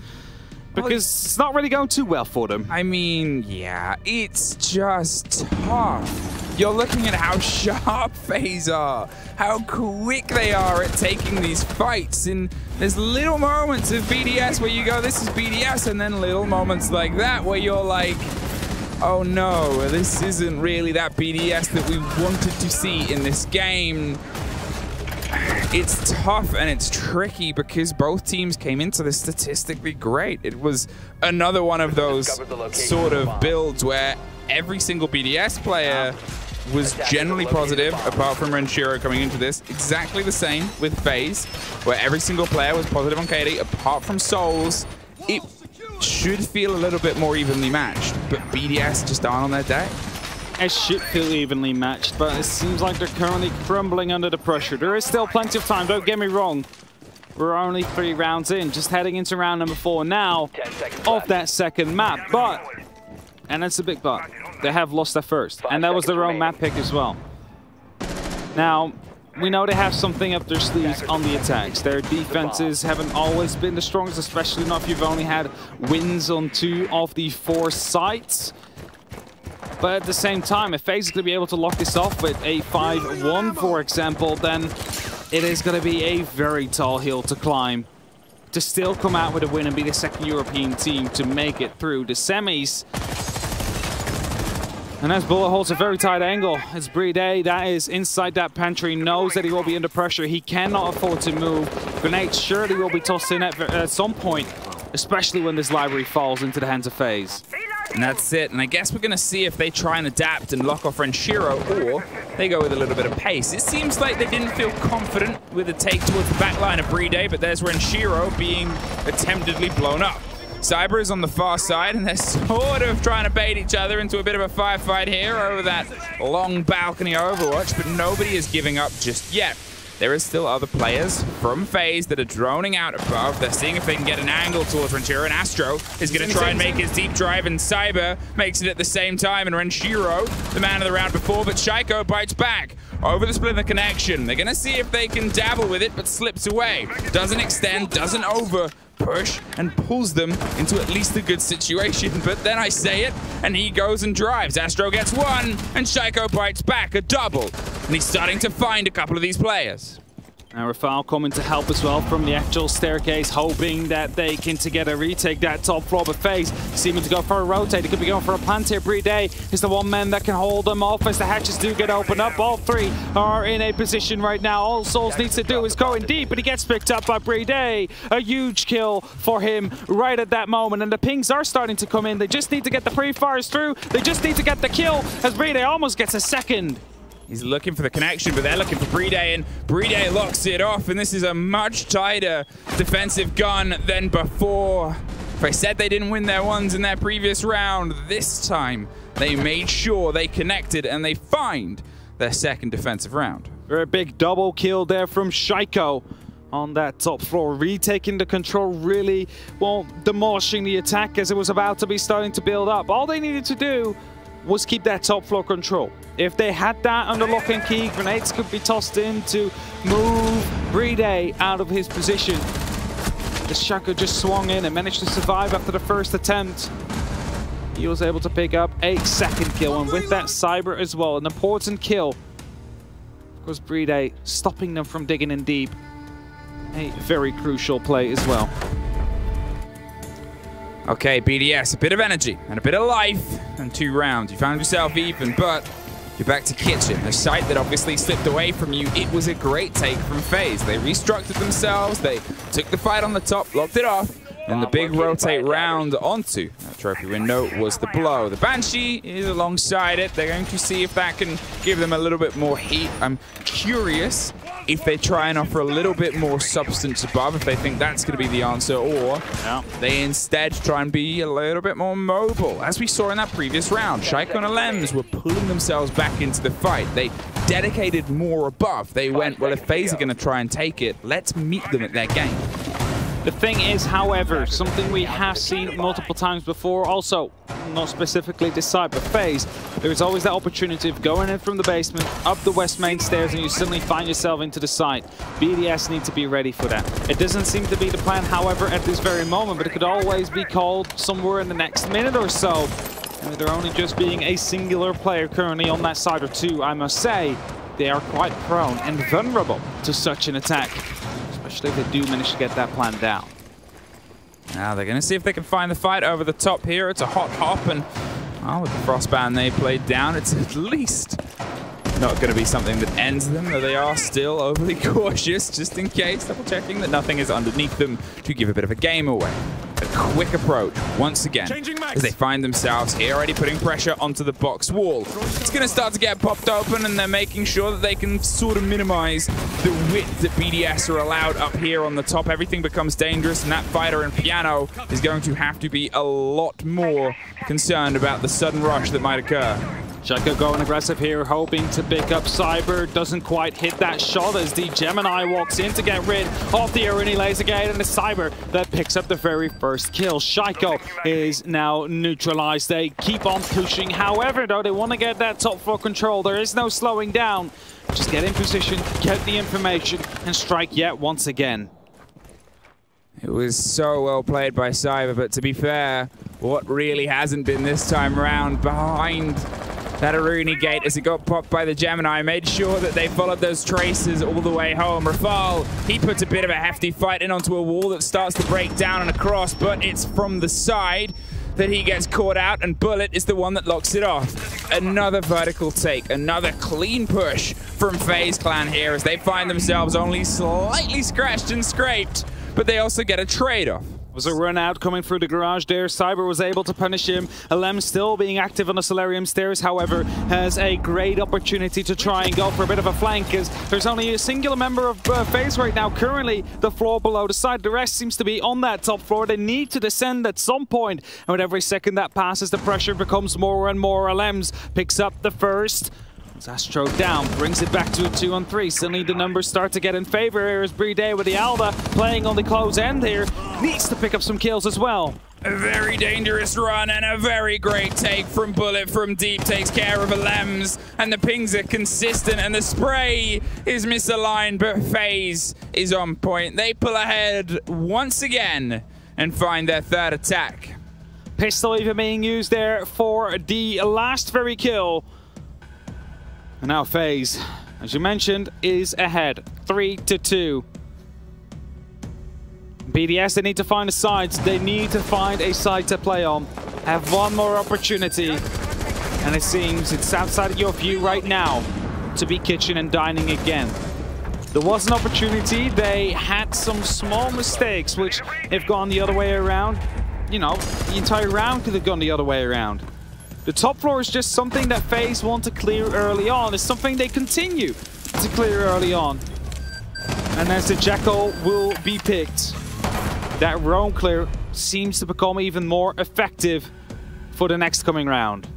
G: Because it's not really going too well for them.
K: I mean, yeah, it's just tough. You're looking at how sharp FaZe are, how quick they are at taking these fights, and there's little moments of BDS where you go, this is BDS, and then little moments like that where you're like, oh no, this isn't really that BDS that we wanted to see in this game. It's tough and it's tricky because both teams came into this statistically great. It was another one of those sort of builds where every single BDS player was generally positive, apart from Renshiro coming into this. Exactly the same with FaZe, where every single player was positive on KD, apart from Souls. It should feel a little bit more evenly matched, but BDS just aren't on their day.
G: It should feel evenly matched, but it seems like they're currently crumbling under the pressure. There is still plenty of time, don't get me wrong. We're only 3 rounds in, just heading into round number 4 now of that second map. But, and that's a big but, they have lost their first, and that was their own map pick as well. Now, we know they have something up their sleeves on the attacks. Their defenses haven't always been the strongest, especially not if you've only had wins on 2 of the 4 sites. But at the same time, if FaZe is going to be able to lock this off with a 5-1, for example, then it is going to be a very tall hill to climb to still come out with a win and be the second European team to make it through the semis. And as Bullet holds a very tight angle, as Brede, that is inside that pantry, knows that he will be under pressure. He cannot afford to move. Grenades surely will be tossed in at some point, especially when this library falls into the hands of FaZe.
K: And that's it. And I guess we're going to see if they try and adapt and lock off Renshiro, or they go with a little bit of pace. It seems like they didn't feel confident with a take towards the back line of Brede, but there's Renshiro being attemptedly blown up. Cyber is on the far side, and they're sort of trying to bait each other into a bit of a firefight here over that long balcony Overwatch, but nobody is giving up just yet. There is still other players from FaZe that are droning out above. They're seeing if they can get an angle towards Renshiro, and Astro is going to try and make his deep drive, and Cyber makes it at the same time, and Renshiro, the man of the round before, but Shaiko bites back over the split in the connection. They're going to see if they can dabble with it, but slips away. Doesn't extend, doesn't over push, and pulls them into at least a good situation. But then I say it, and he goes and drives. Astro gets one, and Shaiko bites back, a double. And he's starting to find a couple of these players.
G: Now Rafal coming to help as well from the actual staircase, hoping that they can together retake that top floor. But FaZe seeming to go for a rotate. They could be going for a plant here. Brede is the one man that can hold them off as the hatches do get opened up. All 3 are in a position right now. All Souls needs to do is go in deep, but he gets picked up by Brede. A huge kill for him right at that moment. And the pings are starting to come in. They just need to get the pre-fires through. They just need to get the kill as Brede almost gets a second.
K: He's looking for the connection, but they're looking for Brede, and Brede locks it off, and this is a much tighter defensive gun than before. If I said they didn't win their ones in their previous round, this time they made sure they connected, and they find their second defensive round.
G: Very big double kill there from Shaiko on that top floor, retaking the control, really, well, demolishing the attack as it was about to be starting to build up. All they needed to do was keep that top floor control. If they had that under lock and key, grenades could be tossed in to move Brede out of his position. The Shaiko just swung in and managed to survive after the first attempt. He was able to pick up a second kill, and with that Cyber as well, an important kill. Of course, Brede stopping them from digging in deep. A very crucial play as well.
K: Okay, BDS, a bit of energy and a bit of life, and 2 rounds. You found yourself even, but you're back to Kitchen, a site that obviously slipped away from you. It was a great take from FaZe. They restructured themselves, they took the fight on the top, locked it off, and the big rotate round onto that trophy window was the blow. The Banshee is alongside it. They're going to see if that can give them a little bit more heat. I'm curious if they try and offer a little bit more substance above, if they think that's going to be the answer, or they instead try and be a little bit more mobile. As we saw in that previous round, Shaiko and Alems were pulling themselves back into the fight. They dedicated more above. They went, well, if FaZe are going to try and take it, let's meet them at their game.
G: The thing is, however, something we have seen multiple times before, also not specifically this side, but FaZe, there's always that opportunity of going in from the basement, up the west main stairs, and you suddenly find yourself into the site. BDS need to be ready for that. It doesn't seem to be the plan, however, at this very moment, but it could always be called somewhere in the next minute or so. And with there only just being a singular player currently on that side or 2, I must say, they are quite prone and vulnerable to such an attack. Especially if they do manage to get that plan down.
K: Now they're going to see if they can find the fight over the top here. It's a hot hop, and with the Frostband they played down, it's at least not going to be something that ends them, though they are still overly cautious, just in case, double checking that nothing is underneath them to give a bit of a game away. A quick approach, once again, as they find themselves here already putting pressure onto the box wall. It's going to start to get popped open, and they're making sure that they can sort of minimize the width that BDS are allowed up here on the top. Everything becomes dangerous, and that fighter in Piano is going to have to be a lot more concerned about the sudden rush that might occur.
G: Jacko going aggressive here, hoping to pick up Cyber. Doesn't quite hit that shot as the Gemini walks in to get rid of the Irony laser gate, and the Cyber that picks up the very first kill. Shaiko is now neutralized. They keep on pushing. However, though, they want to get that top floor control. There is no slowing down. Just get in position, get the information, and strike yet once again.
K: It was so well played by Cyber, but to be fair, what really hasn't been this time around behind that Irony gate as it got popped by the Gemini made sure that they followed those traces all the way home. Rafal, he puts a bit of a hefty fight in onto a wall that starts to break down and across, but it's from the side that he gets caught out, and Bullet is the one that locks it off. Another vertical take, another clean push from FaZe Clan here as they find themselves only slightly scratched and scraped, but they also get a trade-off.
G: Was a run out coming through the garage there. Cyber was able to punish him. Alem still being active on the Solarium stairs, however, has a great opportunity to try and go for a bit of a flank, as there's only a singular member of FaZe right now, currently the floor below the side. The rest seems to be on that top floor. They need to descend at some point, and with every second that passes, the pressure becomes more and more. Alems picks up the first. Astro down, brings it back to a 2-on-3. Suddenly the numbers start to get in favor. Here is Bride with the Alba playing on the close end here. Needs to pick up some kills as well.
K: A very dangerous run and a very great take from Bullet from deep. Takes care of Alems, and the pings are consistent, and the spray is misaligned, but FaZe is on point. They pull ahead once again and find their third attack.
G: Pistol even being used there for the last very kill. And now FaZe, as you mentioned, is ahead, 3-2. BDS, they need to find the sides. They need to find a side to play on. Have one more opportunity. And it seems it's outside of your view right now to be kitchen and dining again. There was an opportunity. They had some small mistakes, which if gone the other way around, you know, the entire round could have gone the other way around. The top floor is just something that FaZe want to clear early on. It's something they continue to clear early on. And as the Jackal will be picked, that roam clear seems to become even more effective for the next coming round.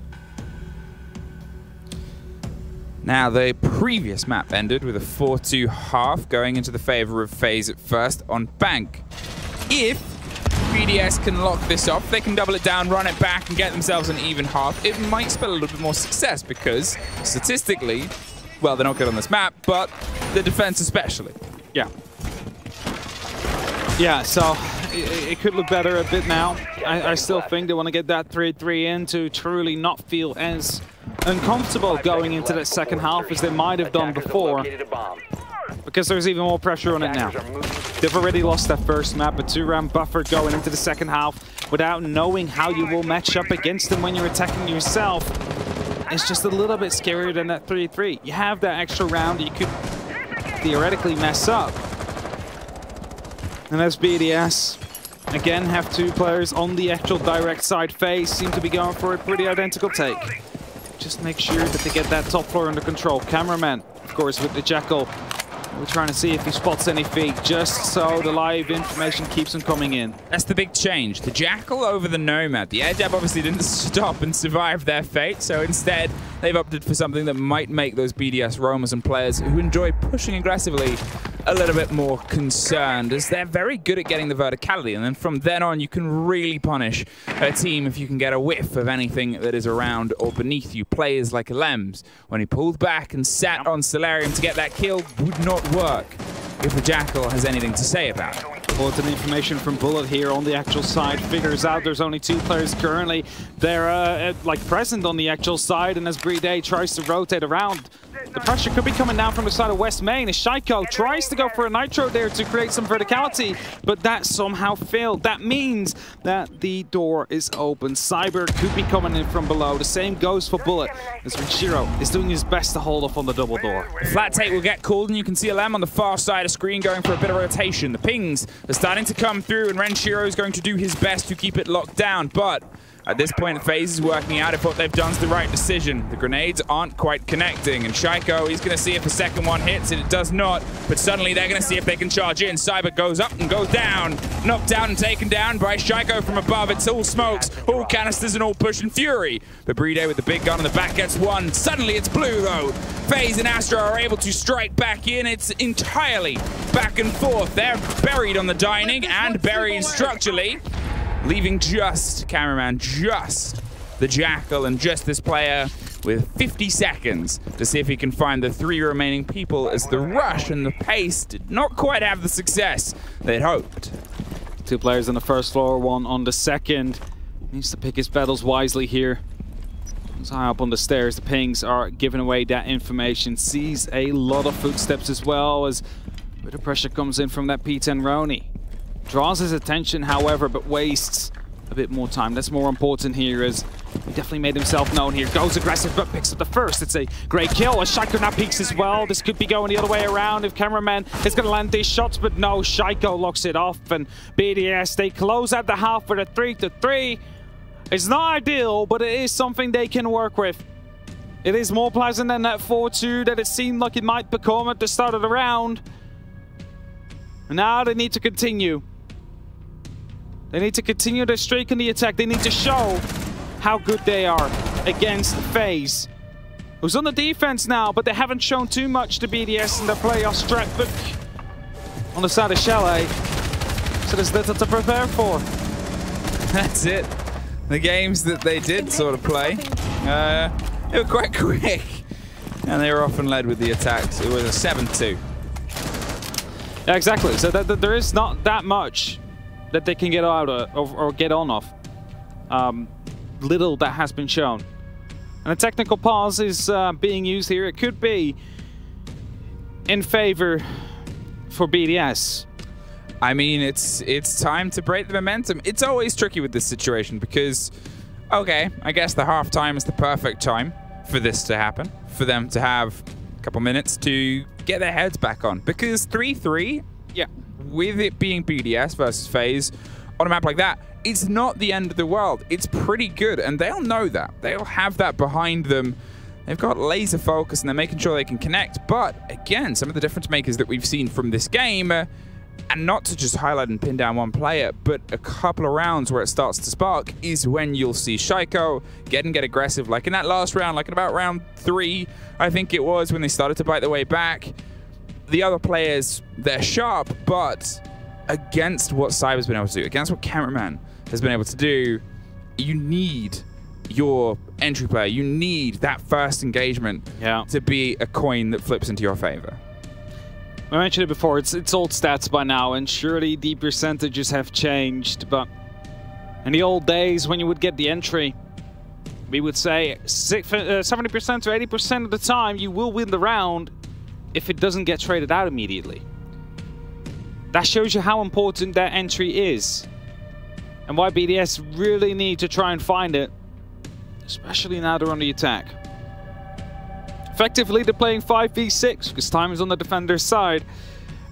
K: Now, the previous map ended with a 4-2 half going into the favor of FaZe at first on Bank. If BDS can lock this off, they can double it down, run it back, and get themselves an even half. It might spell a little bit more success because, statistically, well, they're not good on this map, but the defense especially.
G: Yeah. Yeah, so it could look better a bit now. I still think they want to get that 3-3 in to truly not feel as uncomfortable going into that second half as they might have done before. Because there's even more pressure on it now. They've already lost that first map, a 2-round buffer going into the second half without knowing how you will match up against them when you're attacking yourself. It's just a little bit scarier than that 3-3. You have that extra round you could theoretically mess up. And as BDS, again, have two players on the actual direct side. FaZe seem to be going for a pretty identical take. Just make sure that they get that top floor under control. Cameraman, of course, with the Jackal. We're trying to see if he spots any feet, just so the live information keeps him coming in.
K: That's the big change. The Jackal over the Nomad. The Air Jab obviously didn't stop and survive their fate, so instead they've opted for something that might make those BDS roamers and players who enjoy pushing aggressively a little bit more concerned, as they're very good at getting the verticality, and then from then on you can really punish a team if you can get a whiff of anything that is around or beneath you. Players like Lems, when he pulled back and sat on Solarium to get that kill, would not work if the Jackal has anything to say about it.
G: Important information from Bullet here on the actual side. Figures out there's only two players currently. They're like present on the actual side, and as Bride tries to rotate around, The pressure could be coming down from the side of West Main as Shaiko tries to go for a nitro there to create some verticality, but that somehow failed. That means that the door is open. Cyber could be coming in from below. The same goes for Bullet, as Renshiro is doing his best to hold off on the double door.
K: Flat take will get called, and you can see LM on the far side of screen going for a bit of rotation. The pings are starting to come through, and Renshiro is going to do his best to keep it locked down, but at this point, FaZe is working out if what they've done is the right decision. The grenades aren't quite connecting, and Shaiko, he's going to see if a second one hits, and it does not. But suddenly, they're going to see if they can charge in. Cyber goes up and goes down. Knocked down and taken down by Shaiko from above. It's all smokes, all canisters, and all push and fury. But Bride with the big gun on the back gets one. Suddenly, it's blue, though. FaZe and Astra are able to strike back in. It's entirely back and forth. They're buried on the dining and buried structurally, leaving just, cameraman, just the Jackal and just this player with 50 seconds to see if he can find the 3 remaining people, as the rush and the pace did not quite have the success they'd hoped.
G: 2 players on the first floor, 1 on the second. Needs to pick his battles wisely here. He's high up on the stairs. The pings are giving away that information. Sees a lot of footsteps as well, as a bit of pressure comes in from that P10 Roni. Draws his attention, however, but wastes a bit more time. That's more important here, as he definitely made himself known here. Goes aggressive, but picks up the first. It's a great kill, as Shaiko now peeks as well. This could be going the other way around if cameraman is going to land these shots, but no, Shaiko locks it off, and BDS, they close out the half with a 3-3. It's not ideal, but it is something they can work with. It is more pleasant than that 4-2 that it seemed like it might become at the start of the round. And now they need to continue. They need to continue their streak in the attack. They need to show how good they are against FaZe, who's on the defense now, but they haven't shown too much to BDS in the playoff stretch. But on the side of Chalet, so there's little to prepare for.
K: That's it. The games that they did sort of play, they were quite quick, and they were often led with the attacks. It was a 7-2.
G: Yeah, exactly. So there is not that much that they can get out of or get on off. Little that has been shown. And a technical pause is being used here. It could be in favor for BDS.
K: I mean, it's time to break the momentum. It's always tricky with this situation because, okay, I guess the halftime is the perfect time for this to happen, for them to have a couple minutes to get their heads back on. Because 3-3, yeah, with it being BDS versus FaZe on a map like that, it's not the end of the world. It's pretty good, and they'll know that. They'll have that behind them. They've got laser focus, and they're making sure they can connect. But, again, some of the difference makers that we've seen from this game, and not to just highlight and pin down one player, but a couple of rounds where it starts to spark, is when you'll see Shaiko get aggressive, like in that last round, like in about round 3, I think it was, when they started to bite their way back. The other players, they're sharp, but against what Cyber's been able to do, against what Cameraman has been able to do, you need your entry player. You need that first engagement to be a coin that flips into your favor.
G: I mentioned it before, it's old stats by now, and surely the percentages have changed, but in the old days when you would get the entry, we would say 70% or 80% of the time you will win the round if it doesn't get traded out immediately. That shows you how important that entry is, and why BDS really need to try and find it, especially now they're on the attack. Effectively, they're playing 5v6 because time is on the defender's side,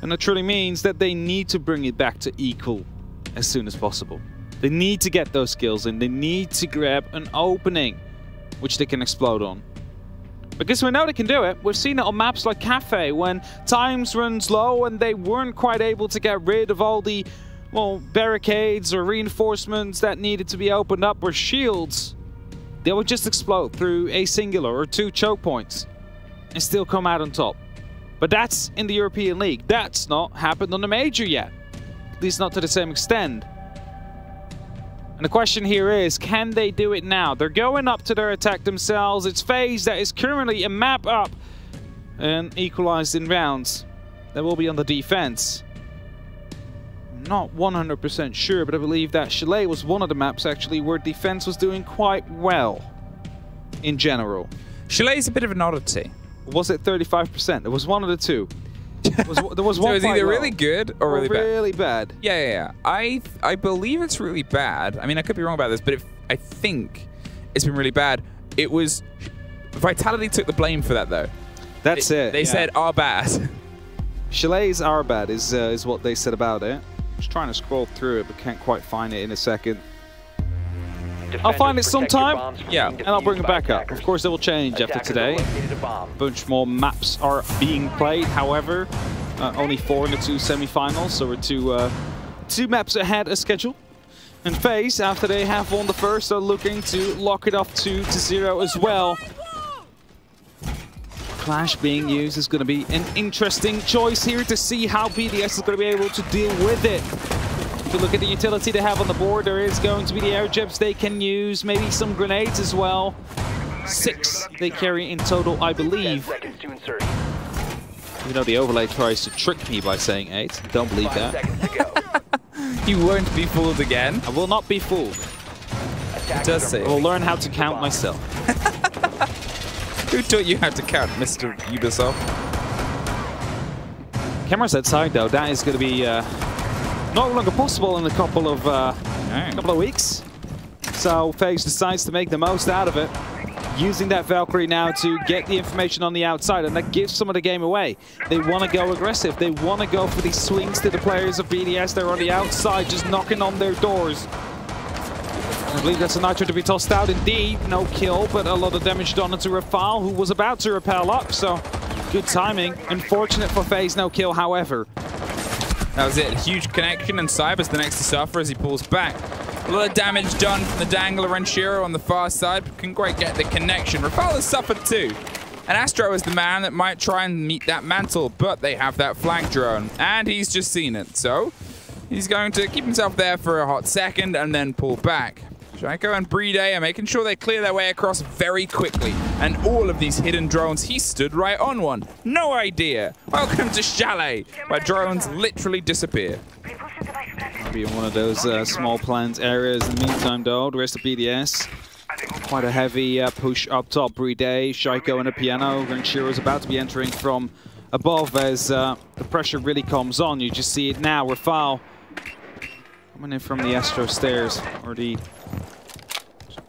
G: and that truly means that they need to bring it back to equal as soon as possible. They need to get those skills in. They need to grab an opening which they can explode on. Because we know they can do it. We've seen it on maps like Cafe when times runs low and they weren't quite able to get rid of all the, well, barricades or reinforcements that needed to be opened up, or shields. They would just explode through a singular or 2 choke points and still come out on top. But that's in the European League. That's not happened on the Major yet. At least not to the same extent. And the question here is, can they do it now? They're going up to their attack themselves. It's FaZe that is currently a map up and equalized in rounds. That will be on the defense. Not 100% sure, but I believe that Chalet was one of the maps actually where defense was doing quite well in general.
K: Chalet's a bit of an oddity
G: Or was it 35%? It was one of the two. There was one
K: so it's either
G: low.
K: really good or really bad.
G: Really bad.
K: Yeah. I believe it's really bad. I mean, I could be wrong about this, but I think it's been really bad. It was Vitality took the blame for that though.
G: That's it.
K: They said are bad.
G: Chalet's are bad is what they said about it. Just trying to scroll through it, but can't quite find it in a second. I'll find it sometime, and I'll bring it back up. Of course, it will change after today. A bunch more maps are being played, however. Only 4 in the 2 semi-finals, so we're two maps ahead of schedule. And FaZe, after they have won the first, are looking to lock it off to 0 as well. Clash being used is going to be an interesting choice here to see how BDS is going to be able to deal with it. If you look at the utility they have on the board, there is going to be the air jabs they can use, maybe some grenades as well. 6 they carry in total, I believe. Even though the overlay tries to trick me by saying 8. Don't believe that.
K: You won't be fooled again.
G: I will not be fooled.
K: It does say.
G: I will learn how to count myself.
K: Who taught you how to count, Mr. Ubisoft?
G: Cameras outside though, that is going to be no longer possible in a couple of weeks. So FaZe decides to make the most out of it, using that Valkyrie now to get the information on the outside, and that gives some of the game away. They want to go aggressive. They want to go for these swings to the players of BDS. They're on the outside, just knocking on their doors. I believe that's a Nitro to be tossed out indeed. No kill, but a lot of damage done into Rafal, who was about to rappel up, so good timing. Unfortunate for FaZe, no kill, however.
K: That was it. A huge connection, and Cyber's the next to suffer as he pulls back. A lot of damage done from the Dangler and Shiro on the far side, but couldn't quite get the connection. Rafal has suffered too. And Astro is the man that might try and meet that mantle, but they have that flank drone, and he's just seen it. So he's going to keep himself there for a hot second and then pull back. Shaiko and Brede are making sure they clear their way across very quickly. And all of these hidden drones, he stood right on one. No idea. Welcome to Chalet, where drones literally disappear.
G: Maybe in one of those small plant areas. In the meantime, though, the rest of BDS, quite a heavy push up top. Brede, Shaiko and a piano. Shiro's about to be entering from above as the pressure really comes on. You just see it now. Rafal coming in from the Astro stairs, or the,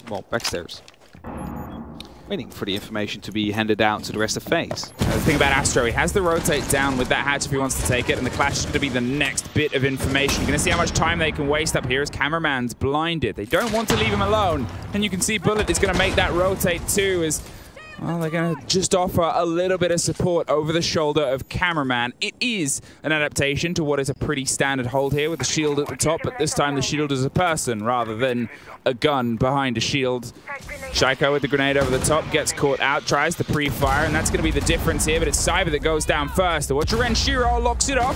G: well, backstairs. Waiting for the information to be handed out to the rest of FaZe.
K: The thing about Astro, he has the rotate down with that hatch if he wants to take it, and the Clash is going to be the next bit of information. You're going to see how much time they can waste up here as Cameraman's blinded. They don't want to leave him alone, and you can see Bullet is going to make that rotate too, as well, they're going to just offer a little bit of support over the shoulder of Cameraman. It is an adaptation to what is a pretty standard hold here with the shield at the top, but this time the shield is a person rather than a gun behind a shield. Shaiko with the grenade over the top gets caught out, tries the pre-fire, and that's going to be the difference here, but it's Cyber that goes down first. The Watcher and Shiro locks it off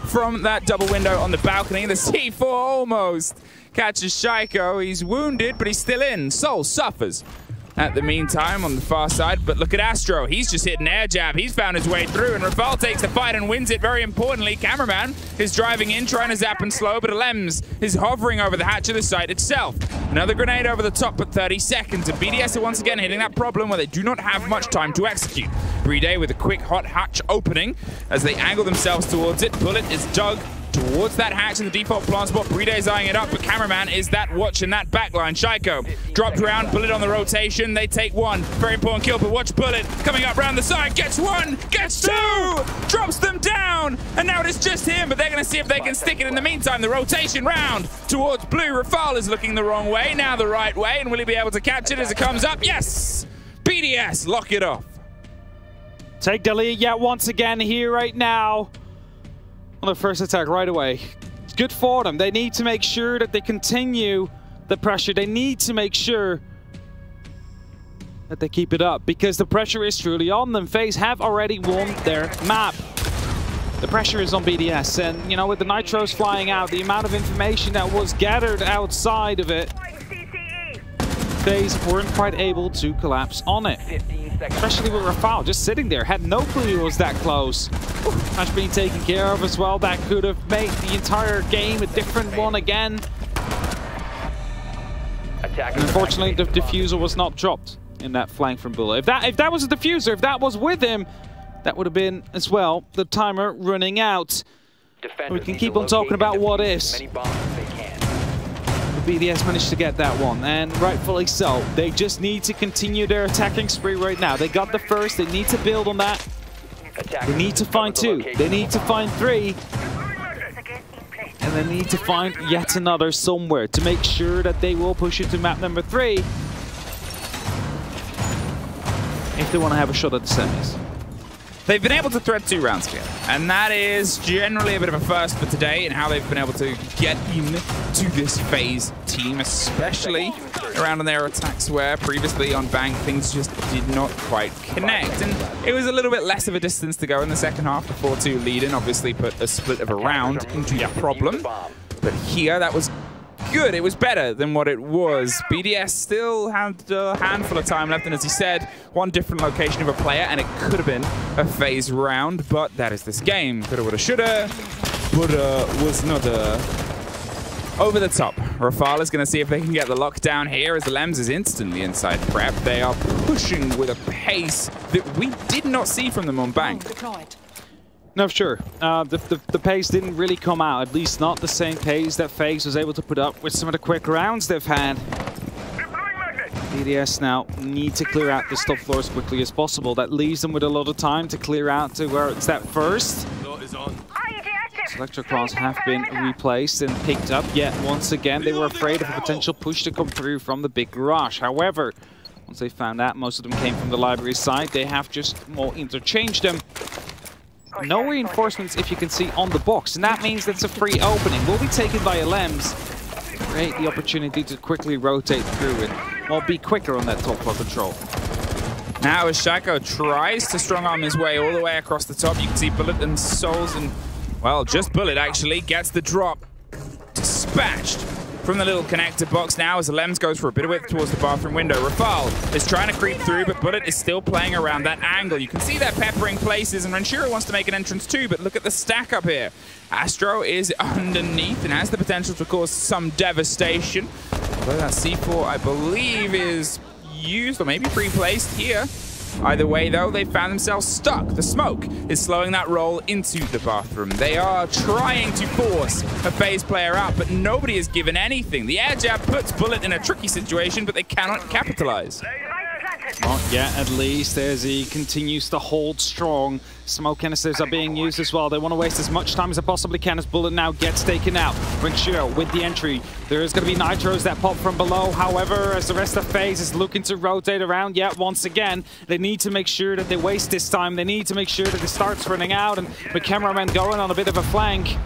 K: from that double window on the balcony. The C4 almost catches Shaiko. He's wounded, but he's still in. Soul suffers at the meantime on the far side, but look at Astro. He's just hit an air jab. He's found his way through, and Rafal takes the fight and wins it. Very importantly, Cameraman is driving in, trying to zap and slow, but Lems is hovering over the hatch of the site itself. Another grenade over the top, but 30 seconds, and BDS are once again hitting that problem where they do not have much time to execute. Brede with a quick hot hatch opening as they angle themselves towards it. Bullet is dug towards that hatch in the default plant spot. Brede is eyeing it up, but Cameraman is that watch in that backline. Shaiko dropped around, Bullet on the rotation. They take one. Very important kill, but watch Bullet coming up round the side. Gets one, gets two, drops them down, and now it is just him, but they're going to see if they can stick it in the meantime. The rotation round towards blue. Rafal is looking the wrong way, now the right way, and will he be able to catch it as it comes up? Yes! BDS lock it off.
G: Take the lead yet once again here right now. On the first attack right away. It's good for them. They need to make sure that they continue the pressure. They need to make sure that they keep it up because the pressure is truly on them. FaZe have already won their map. The pressure is on BDS, and you know, with the nitros flying out, the amount of information that was gathered outside of it, FaZe weren't quite able to collapse on it. Especially with Rafal just sitting there, had no clue he was that close. Match being taken care of as well. That could have made the entire game a different one again. And unfortunately, the diffuser was not dropped in that flank from Bullet. If that was a diffuser, if that was with him, that would have been, as well, the timer running out. We can keep on talking about what ifs. BDS managed to get that one, and rightfully so. They just need to continue their attacking spree right now. They got the first, they need to build on that. They need to find 2, they need to find 3. And they need to find yet another somewhere to make sure that they will push into map number 3 if they want to have a shot at the semis.
K: They've been able to thread 2 rounds together, and that is generally a bit of a first for today in how they've been able to get into this FaZe team, especially around on their attacks where previously on Bank things just did not quite connect. And it was a little bit less of a distance to go in the second half. The 4-2 lead-in obviously put a split of a round into the problem, but here that was good. It was better than what it was. BDS still had a handful of time left, and as he said, one different location of a player, and it could have been a FaZe round, but that is this game. Coulda, woulda, shoulda, woulda, was not over the top. Rafal is going to see if they can get the lockdown here as the Lems is instantly inside prep. They are pushing with a pace that we did not see from them on Bank.
G: No, sure. The pace didn't really come out, at least not the same pace that FaZe was able to put up with some of the quick rounds they've had. BDS now need to clear out this top floor as quickly as possible. That leaves them with a lot of time to clear out to where it's that first. Electroclaws have been replaced and picked up, yet once again they were afraid of a potential push to come through from the big garage. However, once they found out most of them came from the library side, they have just more interchanged them. No reinforcements, if you can see, on the box, and that means that's a free opening. Will be taken by LMs. Create the opportunity to quickly rotate through and, well, be quicker on that top floor control.
K: Now as Shaco tries to strong-arm his way all the way across the top, you can see Bullet and Souls, and, well, just Bullet actually gets the drop. Dispatched from the little connector box now as the Lems goes for a bit of width towards the bathroom window. Rafal is trying to creep through, but Bullet is still playing around that angle. You can see that peppering places, and Renshiro wants to make an entrance too, but look at the stack up here. Astro is underneath and has the potential to cause some devastation. Although that C4, I believe, is used or maybe pre-placed here. Either way, though, they found themselves stuck. The smoke is slowing that roll into the bathroom. They are trying to force a FaZe player out, but nobody is given anything. The air jab puts Bullet in a tricky situation, but they cannot capitalize.
G: Not yet, at least, as he continues to hold strong. Smoke canisters are being used as well. They want to waste as much time as they possibly can as Bullet now gets taken out. Renshiro with the entry. There's going to be nitros that pop from below. However, as the rest of FaZe is looking to rotate around yet once again, they need to make sure that they waste this time. They need to make sure that it starts running out, and the cameraman going on a bit of a flank.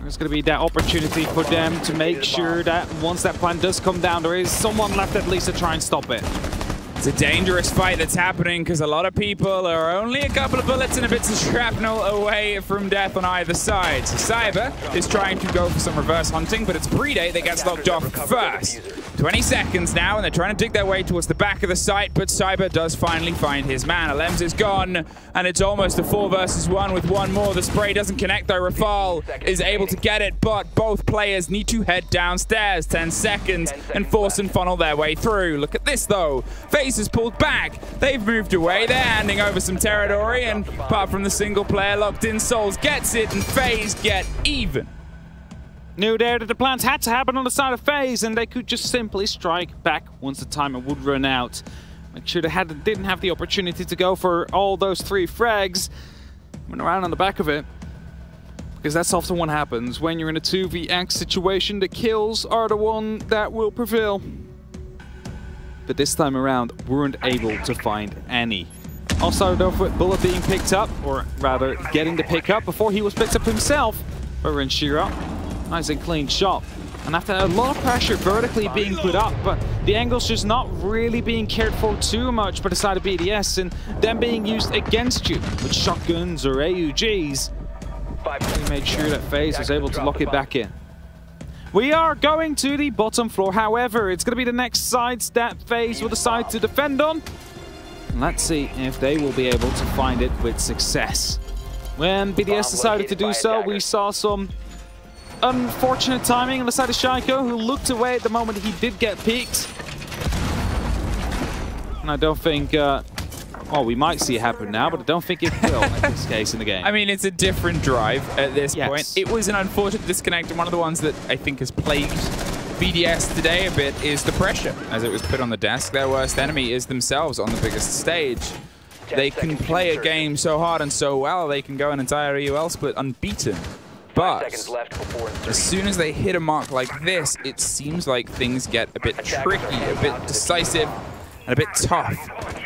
G: There's going to be that opportunity for them to make sure that once that plan does come down, there is someone left at least to try and stop it.
K: It's a dangerous fight that's happening because a lot of people are only a couple of bullets and a bit of shrapnel away from death on either side. So Cyber is trying to go for some reverse hunting, but it's Predate that gets locked off first. 20 seconds now, and they're trying to dig their way towards the back of the site, but Cyber does finally find his man. Alems is gone, and it's almost a 4 versus 1 with one more. The spray doesn't connect, though. Rafal is able to get it, but both players need to head downstairs. 10 seconds, and force and funnel their way through. Look at this, though. FaZe has pulled back. They've moved away. They're handing over some territory, and apart from the single player locked in, Souls gets it, and FaZe get even.
G: Knew there that the plans had to happen on the side of FaZe, and they could just simply strike back once the timer would run out. Make sure they didn't have the opportunity to go for all those 3 frags. Went around on the back of it. Because that's often what happens. When you're in a 2vx situation, the kills are the one that will prevail. But this time around, weren't able to find any. All started off with Bullet being picked up, or rather getting the pick up before he was picked up himself by Renshiro. Nice and clean shot. And after a lot of pressure vertically being put up, but the angle's just not really being cared for too much by the side of BDS, and them being used against you with shotguns or AUGs. We made sure that FaZe was able to lock it back in. We are going to the bottom floor, however, it's going to be the next sides that FaZe will decide to defend on. And let's see if they will be able to find it with success. When BDS decided to do so, we saw some unfortunate timing on the side of Shaiko, who looked away at the moment he did get peeked. And I don't think, well, we might see it happen now, but I don't think it will in this case in the game.
K: I mean, it's a different drive at this point. It was an unfortunate disconnect, and one of the ones that I think has plagued BDS today a bit is the pressure, as it was put on the desk. Their worst enemy is themselves on the biggest stage. They can play a game so hard and so well, they can go an entire EUL split unbeaten. But as soon as they hit a mark like this, it seems like things get a bit tricky, a bit decisive, and a bit tough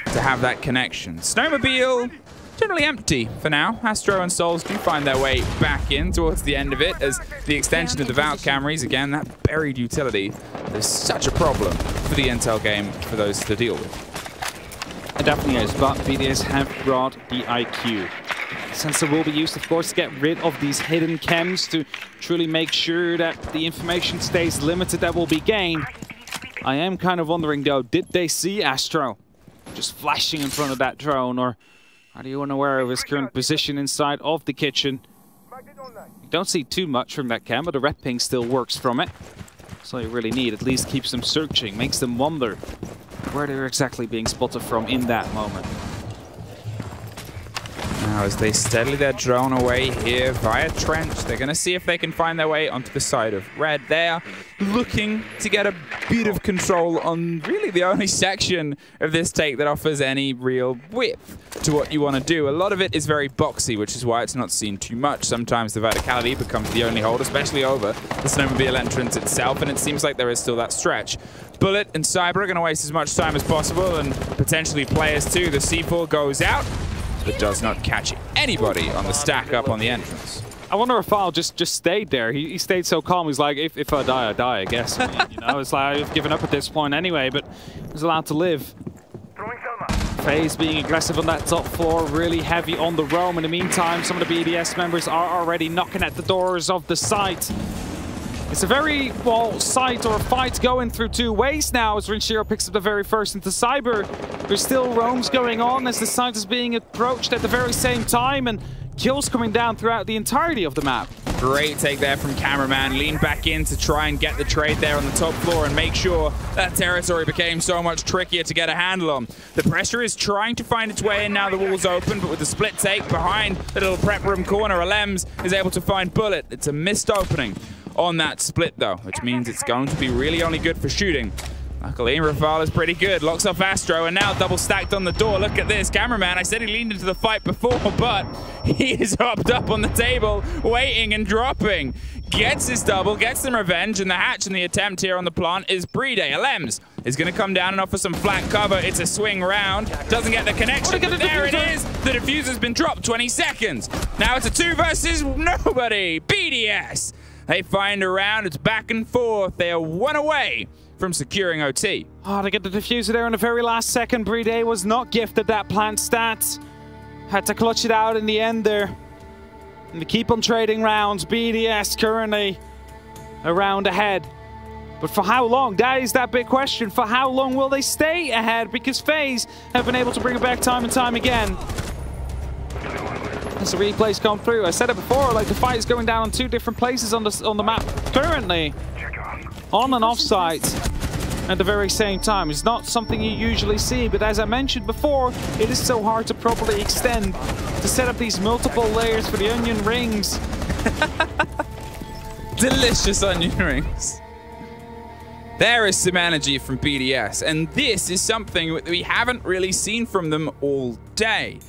K: to have that connection. Snowmobile, generally empty for now. Astro and Souls do find their way back in towards the end of it, as the extension of Devout Camrys, again, that buried utility, is such a problem for the Intel game for those to deal with.
G: It definitely is, but BDS have brought the IQ. Sensor will be used, of course, to get rid of these hidden chems to truly make sure that the information stays limited that will be gained. I am kind of wondering, though, did they see Astro just flashing in front of that drone, or are you unaware of his current position inside of the kitchen? You don't see too much from that cam, but the red ping still works from it. So you really need, at least keeps them searching, makes them wonder where they're exactly being spotted from in that moment.
K: Now, as they steadily their drone away here via trench, they're going to see if they can find their way onto the side of red. They are looking to get a bit of control on really the only section of this take that offers any real width to what you want to do. A lot of it is very boxy, which is why it's not seen too much. Sometimes the verticality becomes the only hold, especially over the Snowmobile entrance itself, and it seems like there is still that stretch. Bullet and Cyber are going to waste as much time as possible, and potentially players too. The C4 goes out, but does not catch anybody on the stack up on the entrance.
G: I wonder if Al just stayed there. He stayed so calm. He's like, if I die, I die, I guess. I mean, you know, it's like, I've given up at this point anyway, but he's allowed to live. FaZe being aggressive on that top floor, really heavy on the roam. In the meantime, some of the BDS members are already knocking at the doors of the site. It's a very, well, site or fight going through two ways now as Rinshiro picks up the very first into Cyber. There's still roams going on as the site is being approached at the very same time, and kills coming down throughout the entirety of the map.
K: Great take there from Cameraman. Lean back in to try and get the trade there on the top floor and make sure that territory became so much trickier to get a handle on. The pressure is trying to find its way in now the wall's open, but with the split take behind the little prep room corner, Alems is able to find Bullet. It's a missed opening on that split though, which means it's going to be really only good for shooting. Luckily, Rafale is pretty good. Locks off Astro, and now double stacked on the door. Look at this. Cameraman, I said he leaned into the fight before, but he is hopped up on the table, waiting and dropping. Gets his double, gets some revenge, and the hatch and the attempt here on the plant is Brede. Alems is going to come down and offer some flat cover. It's a swing round. Doesn't get the connection, but there it is. The diffuser's been dropped, 20 seconds. Now it's a 2 versus nobody. BDS. They find a round. It's back and forth. They are 1 away from securing OT.
G: Oh, they get the diffuser there in the very last second. Brede was not gifted that plant stat. Had to clutch it out in the end there. And they keep on trading rounds. BDS currently a round ahead. But for how long? That is that big question. For how long will they stay ahead? Because FaZe have been able to bring it back time and time again. As the replays come through, I said it before, like the fight is going down on 2 different places on the map currently. On and off site at the very same time. It's not something you usually see, but as I mentioned before, it is so hard to properly extend, to set up these multiple layers for the onion rings.
K: Delicious onion rings. There is some energy from BDS, and this is something that we haven't really seen from them all day.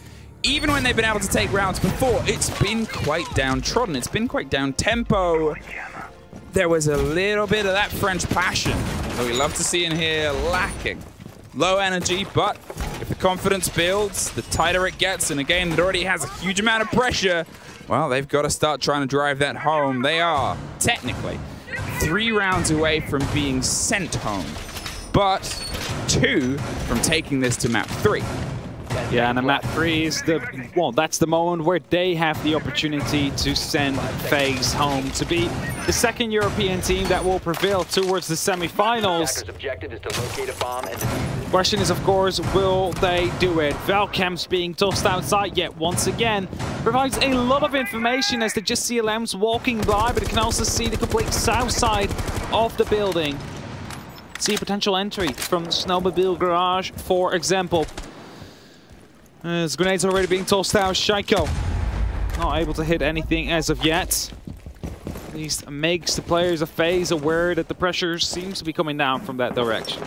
K: Even when they've been able to take rounds before, it's been quite downtrodden. It's been quite down-tempo. There was a little bit of that French passion that we love to see in here lacking. Low energy, but if the confidence builds, the tighter it gets in a game that already has a huge amount of pressure, well, they've got to start trying to drive that home. They are, technically, 3 rounds away from being sent home, but 2 from taking this to map 3.
G: Yeah, and the map 3 is the, well, that's the moment where they have the opportunity to send FaZe home, to be the second European team that will prevail towards the semi-finals. Question is, of course, will they do it? Valcamps being tossed outside yet once again provides a lot of information as they just see Alems walking by, but it can also see the complete south side of the building. see a potential entry from the Snowmobile Garage, for example. As grenades already being tossed out, Shaiko not able to hit anything as of yet. At least makes the players of FaZe aware that the pressure seems to be coming down from that direction.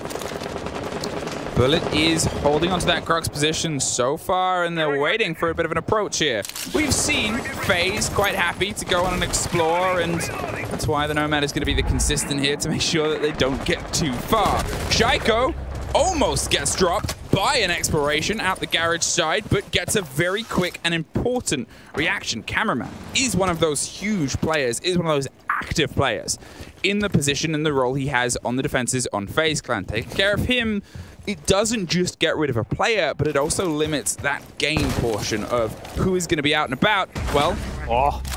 K: Bullet is holding onto that Crux position so far, and they're waiting for a bit of an approach here. We've seen FaZe quite happy to go on and explore, and that's why the Nomad is going to be the consistent here to make sure that they don't get too far. Shaiko almost gets dropped by an exploration out the garage side, but gets a very quick and important reaction. Cameraman is one of those huge players, is one of those active players in the position and the role he has on the defenses on FaZe Clan. Taking care of him, it doesn't just get rid of a player, but it also limits that game portion of who is going to be out and about. Well,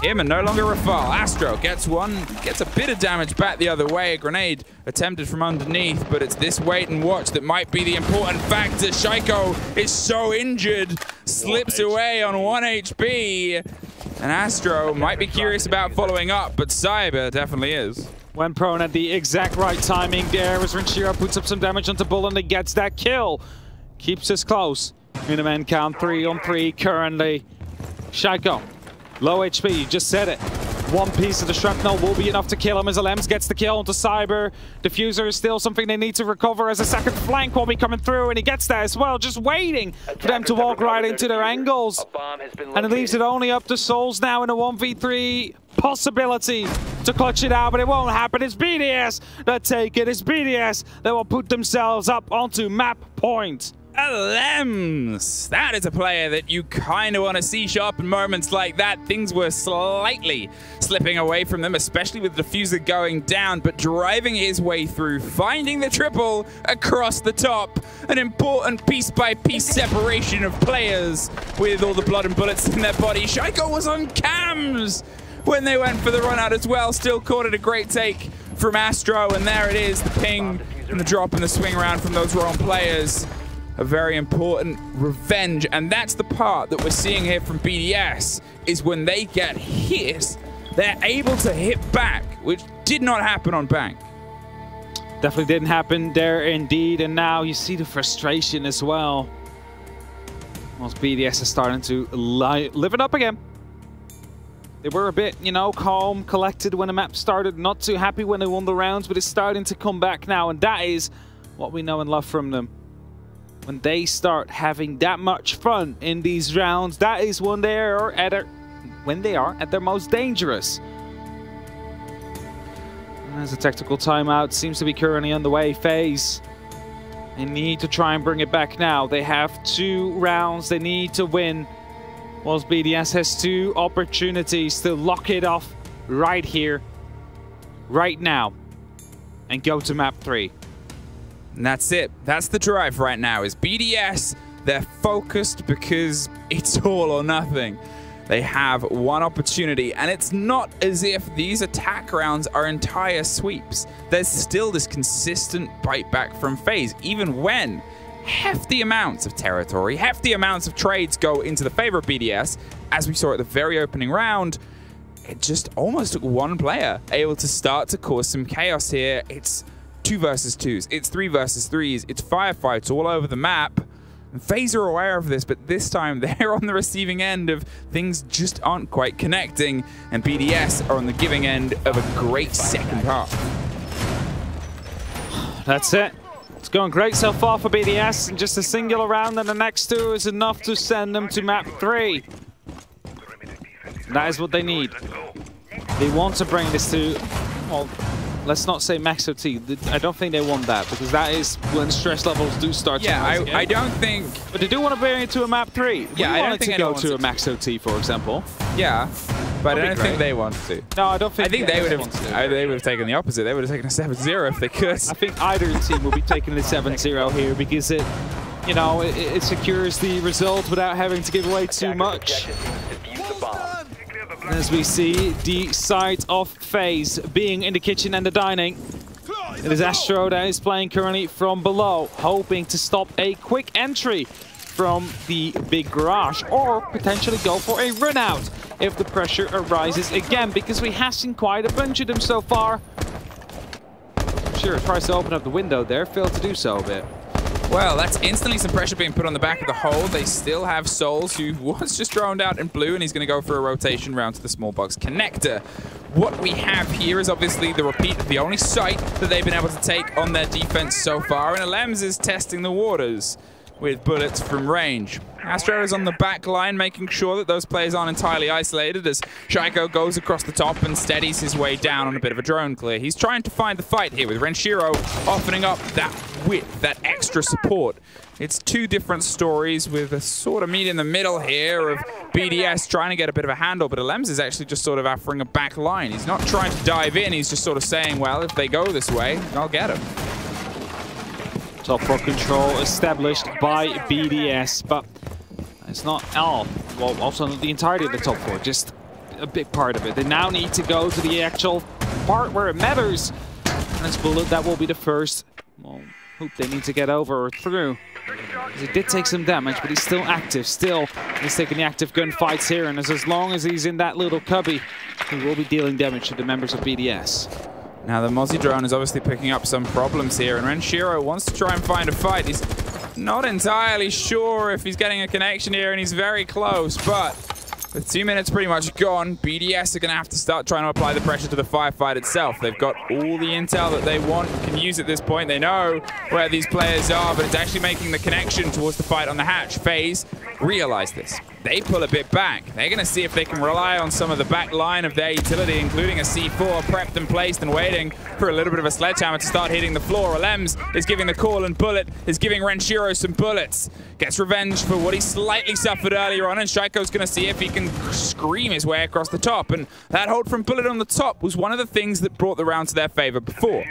K: him and no longer Rafal. Astro gets a bit of damage back the other way. A grenade attempted from underneath, but it's this wait and watch that might be the important factor. Shaiko is so injured, slips away on 1 HP, and Astro might be curious about following up, but Cyber definitely is.
G: When prone at the exact right timing there, as Rinchiro puts up some damage onto Bull and he gets that kill. Keeps us close. Miniman count 3-on-3 currently. Shaiko, low HP, you just said it. One piece of the shrapnel will be enough to kill him as Alems gets the kill onto Cyber. Diffuser is still something they need to recover as a second flank will be coming through, and he gets that as well, just waiting for them to walk right into their angles. And it leaves it only up to Souls now in a 1v3 possibility to clutch it out, but it won't happen. It's BDS that take it. It's BDS that will put themselves up onto map point.
K: Alems! That is a player that you kind of want to see show up in moments like that. Things were slightly slipping away from them, especially with the diffuser going down, but driving his way through, finding the triple across the top. An important piece-by-piece separation of players with all the blood and bullets in their body. Shaiko was on cams when they went for the run out as well. Still caught it a great take from Astro, and there it is, the ping and the drop and the swing around from those wrong players. A very important revenge, and that's the part that we're seeing here from BDS, is when they get hit, they're able to hit back, which did not happen on Bank.
G: Definitely didn't happen there indeed, and now you see the frustration as well. Whilst BDS is starting to live it up again. They were a bit, you know, calm, collected when the map started, not too happy when they won the rounds, but it's starting to come back now, and that is what we know and love from them. When they start having that much fun in these rounds, that is when they are at their most dangerous. And as a tactical timeout seems to be currently underway, FaZe, they need to try and bring it back now. They have 2 rounds they need to win, whilst BDS has 2 opportunities to lock it off right here, right now, and go to map 3.
K: And that's it. That's the drive right now, is BDS. They're focused because it's all or nothing. They have 1 opportunity, and it's not as if these attack rounds are entire sweeps. There's still this consistent bite back from FaZe, even when hefty amounts of territory, hefty amounts of trades go into the favor of BDS. As we saw at the very opening round, it just almost took 1 player able to start to cause some chaos here. It's 2 versus 2s, it's 3 versus 3s, it's firefights all over the map. And FaZe are aware of this, but this time they're on the receiving end of things just aren't quite connecting, and BDS are on the giving end of a great second half.
G: That's it. It's going great so far for BDS, and just a singular round and the next 2 is enough to send them to map 3. That is what they need. They want to bring this to, well, let's not say max OT. I don't think they want that, because that is when stress levels do start to rise again.
K: I don't think...
G: But they do want to bring it to a map 3.
K: Yeah, I don't think
G: to go to a max OT, for example.
K: Yeah, but I don't think they want to.
G: No, I don't think.
K: I think they would have taken the opposite. They would have taken a 7-0 if they could.
G: I think either team will be taking the 7-0 here, because it, you know, it secures the result without having to give away too much. As we see the side of FaZe being in the kitchen and the dining. It is Astro that is playing currently from below, hoping to stop a quick entry from the big garage, or potentially go for a run out if the pressure arises again, because we have seen quite a bunch of them so far. Astro tries to open up the window there, failed to do so a bit.
K: Well, that's instantly some pressure being put on the back of the hole. They still have Souls, who was just droned out in blue, and he's going to go for a rotation round to the small box connector. What we have here is obviously the repeat of the only site that they've been able to take on their defense so far, and Alems is testing the waters with bullets from range. Astro is on the back line, making sure that those players aren't entirely isolated as Shaiko goes across the top and steadies his way down on a bit of a drone clear. He's trying to find the fight here with Renshiro opening up that width, that extra support. It's two different stories with a sort of meet in the middle here of BDS trying to get a bit of a handle, but Alems is actually just sort of offering a back line. He's not trying to dive in, he's just sort of saying, well, if they go this way, I'll get him.
G: Top floor control established by BDS, but it's not all. Well, also not the entirety of the top floor, just a big part of it. They now need to go to the actual part where it matters. And it's Bullet that will be the first hoop they need to get over or through. He did take some damage, but he's still active. Still, he's taking the active gunfights here, and as long as he's in that little cubby, he will be dealing damage to the members of BDS.
K: Now the Mozzie drone is obviously picking up some problems here, and Renshiro wants to try and find a fight. He's not entirely sure if he's getting a connection here, and he's very close, but with 2 minutes pretty much gone, BDS are going to have to start trying to apply the pressure to the firefight itself. They've got all the intel that they want, can use at this point. They know where these players are, but it's actually making the connection towards the fight on the hatch. FaZe realize this. They pull a bit back. They're going to see if they can rely on some of the back line of their utility, including a C4 prepped and placed and waiting for a little bit of a sledgehammer to start hitting the floor. Alems is giving the call, and Bullet is giving Renshiro some bullets. Gets revenge for what he slightly suffered earlier on, and Shaiko's going to see if he can scream his way across the top. And that hold from Bullet on the top was one of the things that brought the round to their favor before.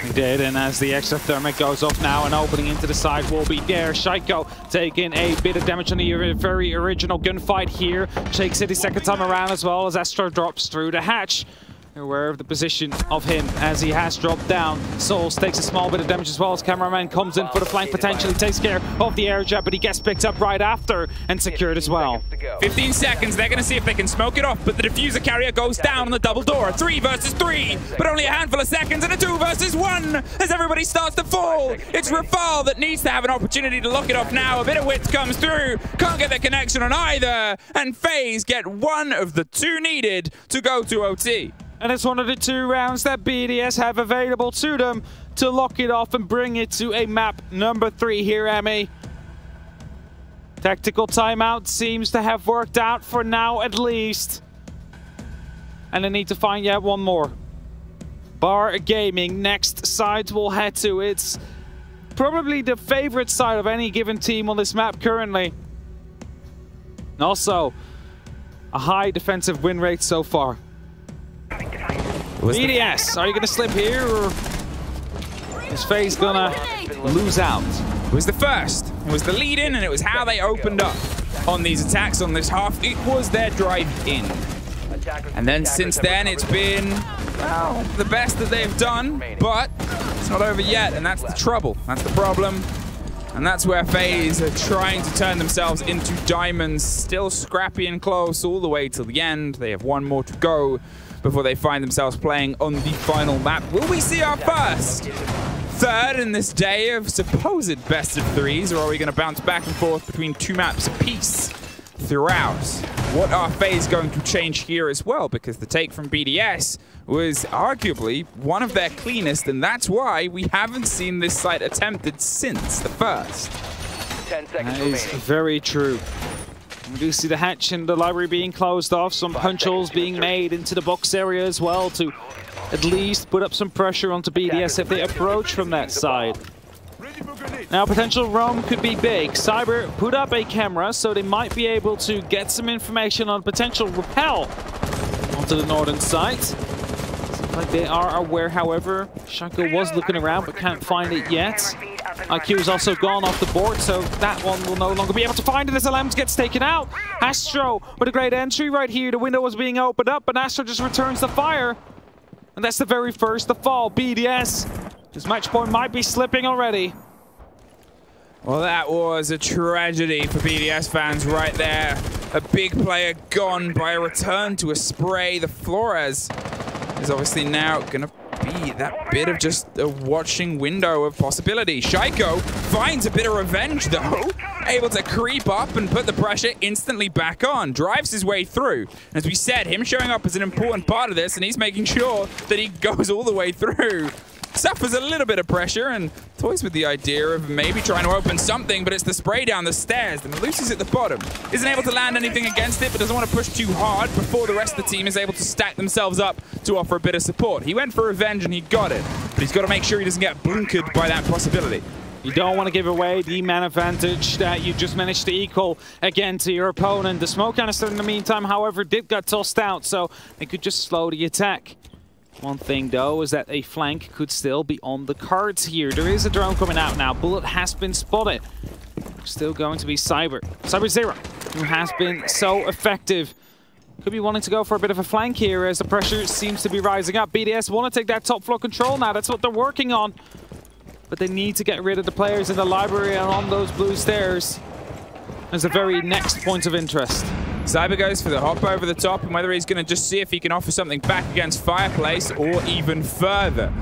G: He did, and as the extra thermic goes off now and opening into the side will be there. Shaiko taking a bit of damage on the very original gunfight here. Shakes it his second time around as well as Astro drops through the hatch. Aware of the position of him as he has dropped down. Souls takes a small bit of damage as well as cameraman comes in for the flank, potentially takes care of the air jab, but he gets picked up right after and secured as well.
K: 15 seconds, they're going to see if they can smoke it off, but the diffuser carrier goes down on the double door. 3 versus 3, but only a handful of seconds, and a 2 versus 1 as everybody starts to fall. It's Rafal that needs to have an opportunity to lock it off now. A bit of width comes through, can't get the connection on either, and FaZe get one of the 2 needed to go to OT.
G: And it's one of the 2 rounds that BDS have available to them to lock it off and bring it to a map number 3 here, Emmy. Tactical timeout seems to have worked out for now at least. And they need to find yet one more. Bar Gaming, next side we'll head to. It's probably the favorite side of any given team on this map currently. And also, a high defensive win rate so far. BDS, are you going to slip here, or is FaZe going to lose out?
K: It was the first. It was the lead-in, and it was how they opened up on these attacks on this half. It was their drive-in. And then since then, it's been, well, the best that they've done, but it's not over yet, and that's the trouble. That's the problem. And that's where FaZe are trying to turn themselves into diamonds, still scrappy and close all the way till the end. They have one more to go before they find themselves playing on the final map. Will we see our first third in this day of supposed best of 3s, or are we going to bounce back and forth between 2 maps apiece throughout? What are FaZe going to change here as well? Because the take from BDS was arguably one of their cleanest, and that's why we haven't seen this site attempted since the first.
D: 10 seconds
G: that is very true. We do see the hatch and the library being closed off, some punch holes being made into the box area as well to at least put up some pressure onto BDS if they approach from that side. Now potential roam could be big. Cyber put up a camera so they might be able to get some information on potential rappel onto the northern side. Seems like they are aware, however. Shaiko was looking around but can't find it yet. IQ is also gone off the board, so that one will no longer be able to find it as Alems gets taken out. Astro with a great entry right here. The window was being opened up, but Astro just returns the fire. And that's the very first to fall. BDS, his match point might be slipping already.
K: Well, that was a tragedy for BDS fans right there. A big player gone by a return to a spray. The Flores is obviously now going to be that bit of just a watching window of possibility. Shaiko finds a bit of revenge, though. Able to creep up and put the pressure instantly back on. Drives his way through. As we said, him showing up is an important part of this, and he's making sure that he goes all the way through. Suffers a little bit of pressure and toys with the idea of maybe trying to open something, but it's the spray down the stairs. And Lucy's at the bottom. Isn't able to land anything against it, but doesn't want to push too hard before the rest of the team is able to stack themselves up to offer a bit of support. He went for revenge and he got it, but he's got to make sure he doesn't get bunkered by that possibility.
G: You don't want to give away the man advantage that you just managed to equal again to your opponent. The smoke canister in the meantime, however, did get tossed out, so they could just slow the attack. One thing, though, is that a flank could still be on the cards here. There is a drone coming out now. Bullet has been spotted. Still going to be Cyber. Cyber Zero, who has been so effective. Could be wanting to go for a bit of a flank here as the pressure seems to be rising up. BDS want to take that top floor control now. That's what they're working on. But they need to get rid of the players in the library and on those blue stairs. As the very next point of interest.
K: Cyber goes for the hop over the top, and whether he's going to just see if he can offer something back against Fireplace or even further.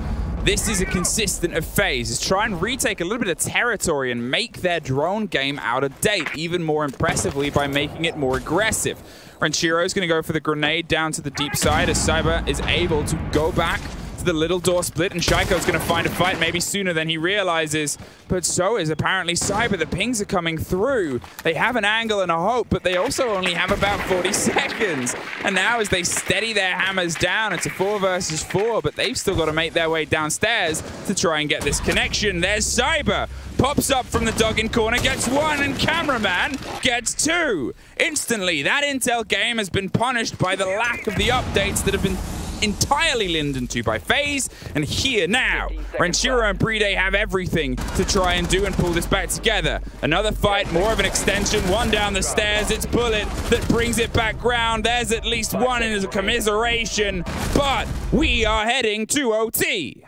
K: This is a consistent of FaZe, is try and retake a little bit of territory and make their drone game out of date, even more impressively by making it more aggressive. Renchiro's going to go for the grenade down to the deep side as Cyber is able to go back to the little door split, and Shaiko's going to find a fight maybe sooner than he realizes, but so is apparently Cyber. The pings are coming through. They have an angle and a hope, but they also only have about 40 seconds. And now as they steady their hammers down, it's a 4 versus 4, but they've still got to make their way downstairs to try and get this connection. There's Cyber. Pops up from the dug-in corner, gets 1, and Cameraman gets 2. Instantly, that Intel game has been punished by the lack of the updates that have been entirely leaned into by FaZe, and here now, Renchiro and Bride have everything to try and do and pull this back together. Another fight, more of an extension, one down the stairs, it's Bullet that brings it back round. There's at least one in a commiseration, but we are heading to OT.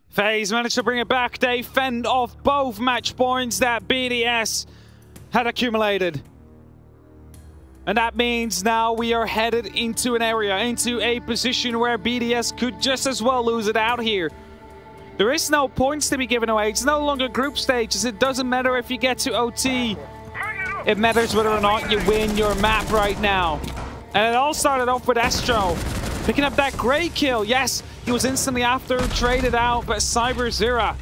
G: FaZe managed to bring it back. They fend off both match points that BDS had accumulated. And that means now we are headed into an area, into a position where BDS could just as well lose it out here. There is no points to be given away. It's no longer group stages. It doesn't matter if you get to OT. It matters whether or not you win your map right now. And it all started off with Astro picking up that great kill. Yes, he was instantly after traded out, but Cyber Zera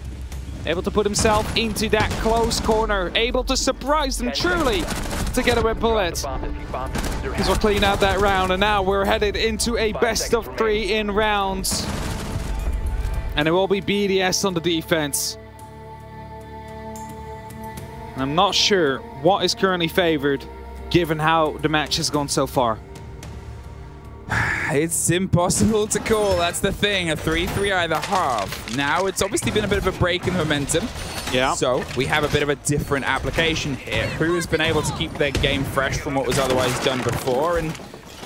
G: able to put himself into that close corner, able to surprise them truly to get away Bullet. Because we'll clean out that round, and now we're headed into a best of 3 in rounds. And it will be BDS on the defense. And I'm not sure what is currently favored, given how the match has gone so far.
K: It's impossible to call, that's the thing. A 3-3 either half. Now, it's obviously been a bit of a break in momentum.
G: Yeah.
K: So, we have a bit of a different application here. Who has been able to keep their game fresh from what was otherwise done before, and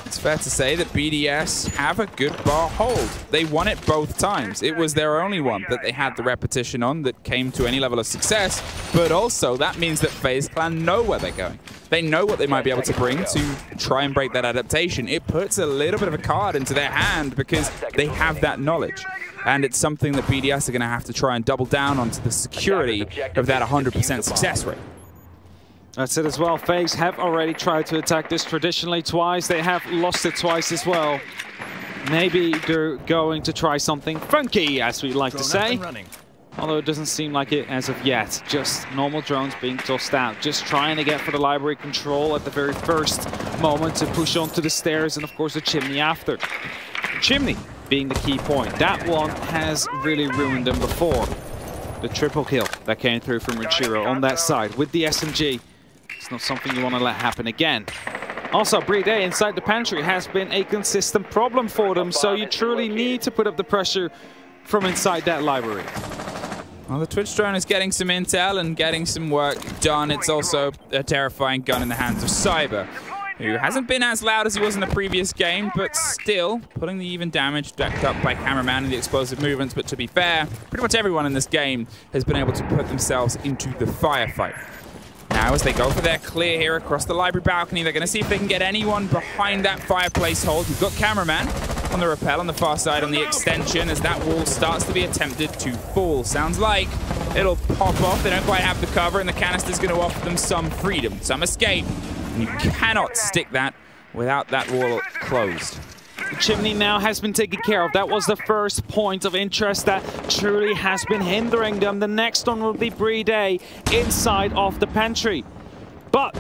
K: it's fair to say that BDS have a good bar hold. They won it both times. It was their only one that they had the repetition on that came to any level of success, but also that means that FaZe Clan know where they're going. They know what they might be able to bring to try and break that adaptation. It puts a little bit of a card into their hand because they have that knowledge. And it's something that BDS are going to have to try and double down onto the security of that 100% success rate.
G: That's it as well. FaZe have already tried to attack this traditionally twice. They have lost it twice as well. Maybe they're going to try something funky, as we like to say. Although it doesn't seem like it as of yet. Just normal drones being tossed out. Just trying to get for the library control at the very first moment to push onto the stairs, and of course the chimney after. The chimney being the key point. That one has really ruined them before. The triple kill that came through from Renchiro on that side with the SMG. It's not something you want to let happen again. Also, Bride inside the pantry has been a consistent problem for them, so you truly need to put up the pressure from inside that library.
K: Well, the Twitch drone is getting some intel and getting some work done. It's also a terrifying gun in the hands of Cyber, who hasn't been as loud as he was in the previous game, but still putting the even damage backed up by Cameraman and the explosive movements. But to be fair, pretty much everyone in this game has been able to put themselves into the firefight. now as they go for their clear here across the library balcony. They're going to see if they can get anyone behind that fireplace hold. You've got cameraman on the rappel on the far side on the extension as that wall starts to be attempted to fall. Sounds like it'll pop off. They don't quite have the cover, and the canister's going to offer them some freedom, some escape. And you cannot stick that without that wall closed.
G: The chimney now has been taken care of. That was the first point of interest that truly has been hindering them. The next one will be Brede inside of the pantry. But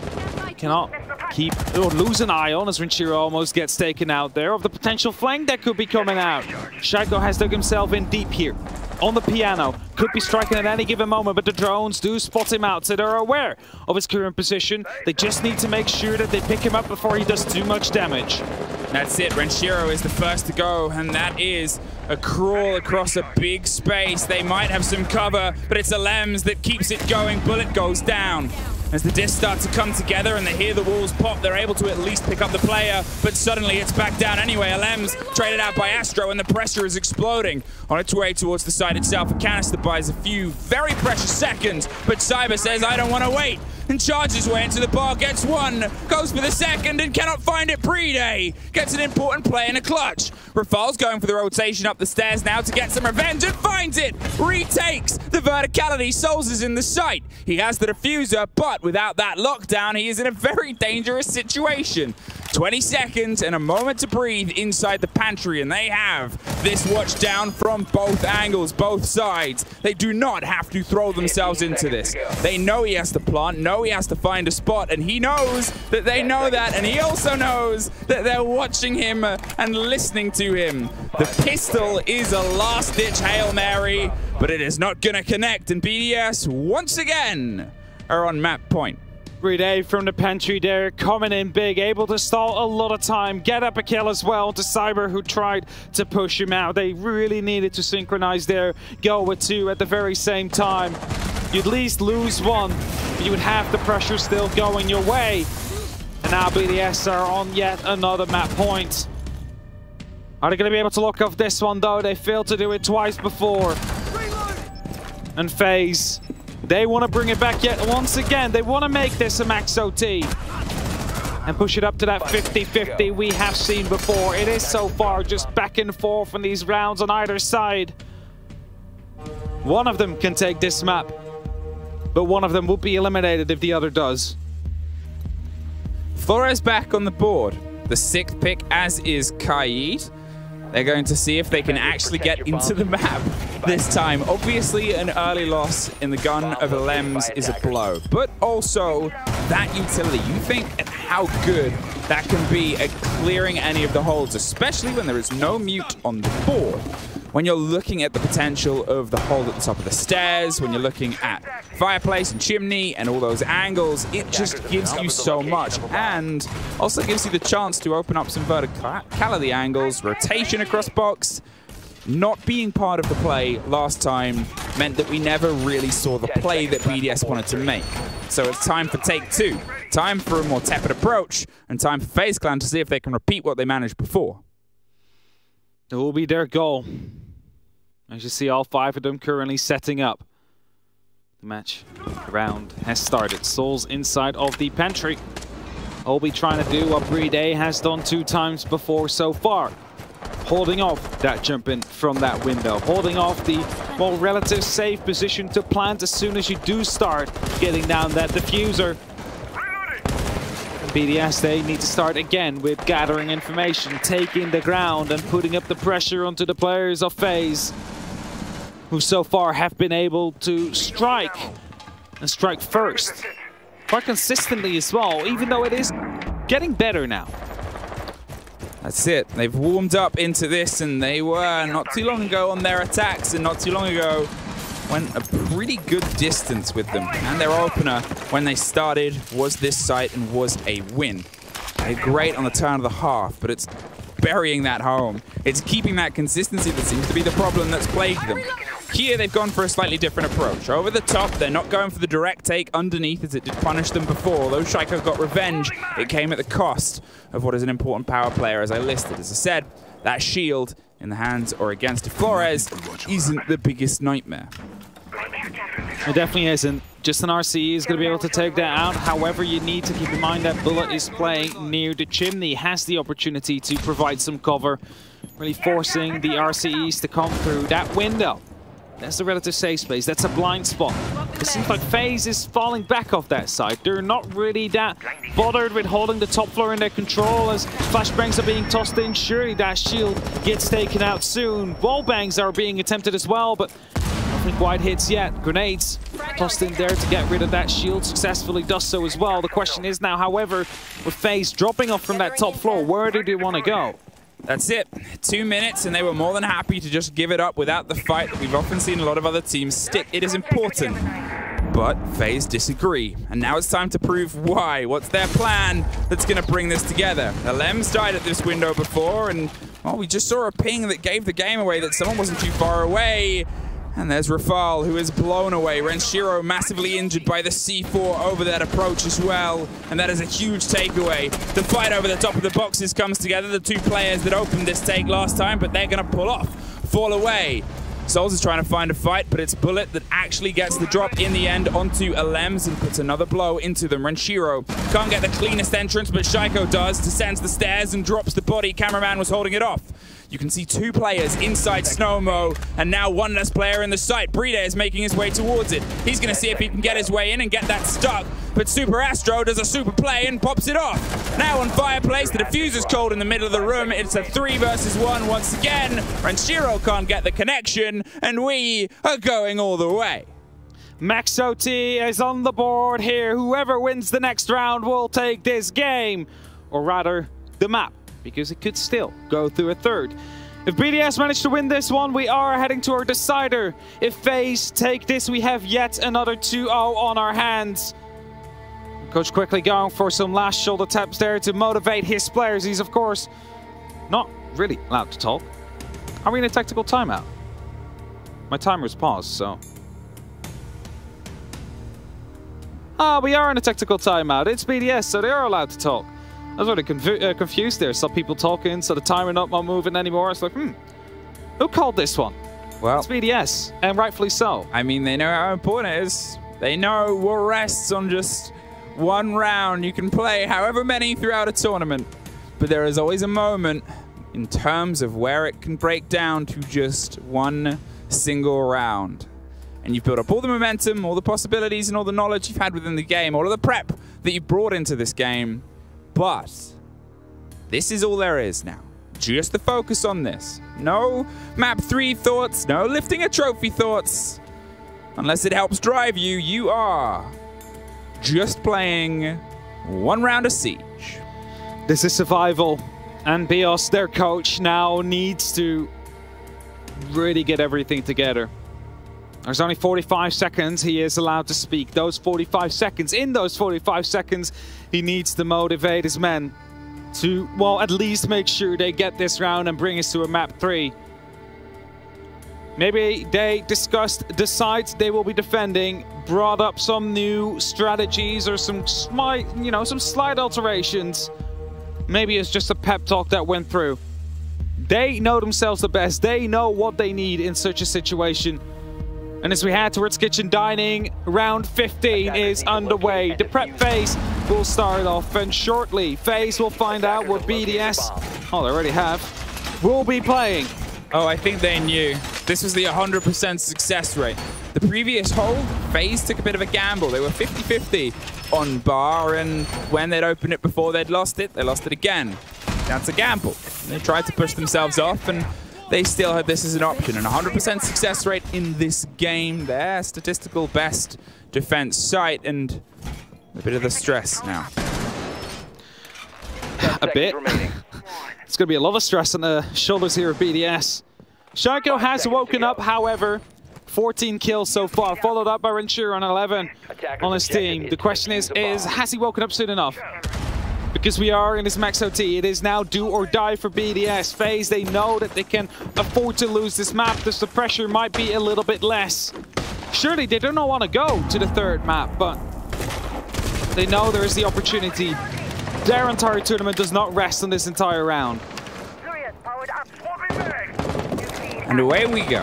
G: cannot keep or lose an eye on as Rinchiro almost gets taken out there of the potential flank that could be coming out. Shaiko has dug himself in deep here on the piano. Could be striking at any given moment, but the drones do spot him out, so they're aware of his current position. They just need to make sure that they pick him up before he does too much damage.
K: That's it. Renshiro is the first to go, and that is a crawl across a big space. They might have some cover, but it's Alems that keeps it going. Bullet goes down. As the discs start to come together and they hear the walls pop, they're able to at least pick up the player, but suddenly it's back down anyway. Alems traded out by Astro, and the pressure is exploding on its way towards the site itself. A canister buys a few very precious seconds, but Cyber says, I don't want to wait, and charges way into the bar, gets one, goes for the second, and cannot find it. Brede gets an important play in a clutch. Rafal's going for the rotation up the stairs now to get some revenge, and finds it! Retakes the verticality. Souls is in the site. He has the diffuser, but without that lockdown, he is in a very dangerous situation. 20 seconds and a moment to breathe inside the pantry, and they have this watch down from both angles, both sides. They do not have to throw themselves into this. They know he has to plant, know he has to find a spot, and he knows that they know that, and he also knows that they're watching him and listening to him. The pistol is a last-ditch Hail Mary, but it is not going to connect, and BDS once again are on map point.
G: Brede from the pantry there, coming in big, able to stall a lot of time, get up a kill as well to Cyber, who tried to push him out. They really needed to synchronize there, go with two at the very same time. You'd at least lose one, but you would have the pressure still going your way. And now BDS are on yet another map point. Are they going to be able to lock off this one though? They failed to do it twice before. And FaZe, they want to bring it back yet once again. They want to make this a max OT and push it up to that 50-50 we have seen before. It is so far just back and forth in these rounds on either side. One of them can take this map, but one of them will be eliminated if the other does.
K: Flores back on the board. The 6th pick, as is Kaid. They're going to see if they can actually get into the map this time. Obviously, an early loss in the gun of Alems is a blow, but also that utility. You think at how good that can be at clearing any of the holds, especially when there is no mute on the board. When you're looking at the potential of the hold at the top of the stairs, when you're looking at fireplace and chimney and all those angles, it just gives you so much, and also gives you the chance to open up some verticality angles, rotation across box. Not being part of the play last time meant that we never really saw the play that BDS wanted to make. So it's time for take two, time for a more tepid approach, and time for FaZe Clan to see if they can repeat what they managed before.
G: It will be their goal. As you see, all 5 of them currently setting up. The match round has started. Souls inside of the pantry. Obi trying to do what Brede has done 2 times before so far. Holding off that jump in from that window. Holding off the more relative safe position to plant as soon as you do start getting down that diffuser. BDS, they need to start again with gathering information, taking the ground and putting up the pressure onto the players of FaZe, who so far have been able to strike, and strike first. Quite consistently as well, even though it is getting better now.
K: That's it. They've warmed up into this, and they were not too long ago on their attacks, and not too long ago went a pretty good distance with them. And their opener, when they started, was this site and was a win. They're great on the turn of the half, but it's burying that home. It's keeping that consistency that seems to be the problem that's plagued them. Here, they've gone for a slightly different approach. Over the top, they're not going for the direct take underneath as it did punish them before. Although Shaiko got revenge, it came at the cost of what is an important power player, as I listed. As I said, that shield in the hands or against Flores isn't the biggest nightmare.
G: It definitely isn't. Just an RCE is going to be able to take that out. However, you need to keep in mind that Bullet is playing near the chimney, has the opportunity to provide some cover, really forcing the RCEs to come through that window. That's the relative safe space. That's a blind spot. It seems like FaZe is falling back off that side. They're not really that bothered with holding the top floor in their control as flashbangs are being tossed in. Surely that shield gets taken out soon. Wallbangs are being attempted as well, but nothing quite hits yet. Grenades tossed in there to get rid of that shield. Successfully does so as well. The question is now, however, with FaZe dropping off from that top floor, where do they want to go?
K: That's it. 2 minutes, and they were more than happy to just give it up without the fight that we've often seen a lot of other teams stick. It is important. But FaZe disagree. And now it's time to prove why. What's their plan that's going to bring this together? Alems died at this window before, and well, we just saw a ping that gave the game away that someone wasn't too far away. And there's Rafal, who is blown away. Renshiro massively injured by the C4 over that approach as well. And that is a huge takeaway. The fight over the top of the boxes comes together. The two players that opened this take last time, but they're going to pull off, fall away. Souls is trying to find a fight, but it's Bullet that actually gets the drop in the end onto Alems and puts another blow into them. Renshiro can't get the cleanest entrance, but Shaiko does, descends the stairs and drops the body. Cameraman was holding it off. You can see two players inside Snowmo, and now one less player in the site. Bride is making his way towards it. He's going to see if he can get his way in and get that stuck. But Super Astro does a super play and pops it off. Now on Fireplace, the diffuser's cold in the middle of the room. It's a 3 versus 1 once again. Renshiro can't get the connection, and we are going all the way.
G: Max OT is on the board here. Whoever wins the next round will take this game, or rather, the map, because it could still go through a third. If BDS manage to win this one, we are heading to our decider. If FaZe take this, we have yet another 2-0 on our hands. Coach quickly going for some last shoulder taps there to motivate his players. He's, of course, not really allowed to talk. Are we in a tactical timeout? My timer's paused, so... we are in a tactical timeout. It's BDS, so they are allowed to talk. I was really confused there. Saw people talking, so the timer not moving anymore. It's like, who called this one?
K: Well,
G: it's BDS, and rightfully so.
K: I mean, they know how important it is. They know what rests on just one round. You can play however many throughout a tournament, but there is always a moment in terms of where it can break down to just one single round. And you've built up all the momentum, all the possibilities, and all the knowledge you've had within the game, all of the prep that you've brought into this game. But this is all there is now. Just the focus on this. No map 3 thoughts, no lifting a trophy thoughts. Unless it helps drive you, you are just playing one round of Siege.
G: This is survival, and Bios, their coach, now needs to really get everything together. There's only 45 seconds he is allowed to speak. Those 45 seconds, in those 45 seconds, he needs to motivate his men to, well, at least make sure they get this round and bring us to a map 3. Maybe they discussed the sides they will be defending, brought up some new strategies or some slight alterations. Maybe it's just a pep talk that went through. They know themselves the best. They know what they need in such a situation. And as we head towards Kitchen Dining, round 15 is underway. The prep phase will start off, and shortly, FaZe will find out what BDS, oh, they already have, will be playing.
K: Oh, I think they knew. This was the 100% success rate. The previous hole, FaZe took a bit of a gamble. They were 50-50 on bar, and when they'd opened it before they'd lost it, they lost it again. That's a gamble. They tried to push themselves off, and they still had this as an option. And 100% success rate in this game. Their statistical best defense site, and a bit of the stress now.
G: A bit. It's going to be a lot of stress on the shoulders here of BDS. Shaiko has woken up, however. 14 kills so far, followed up by Renshiro on 11 on his team. The question is, has he woken up soon enough? Because we are in this max OT, it is now do or die for BDS. FaZe, they know that they can afford to lose this map, thus the pressure might be a little bit less. Surely they don't want to go to the third map, but they know there is the opportunity. Their entire tournament does not rest on this entire round.
K: And away we go.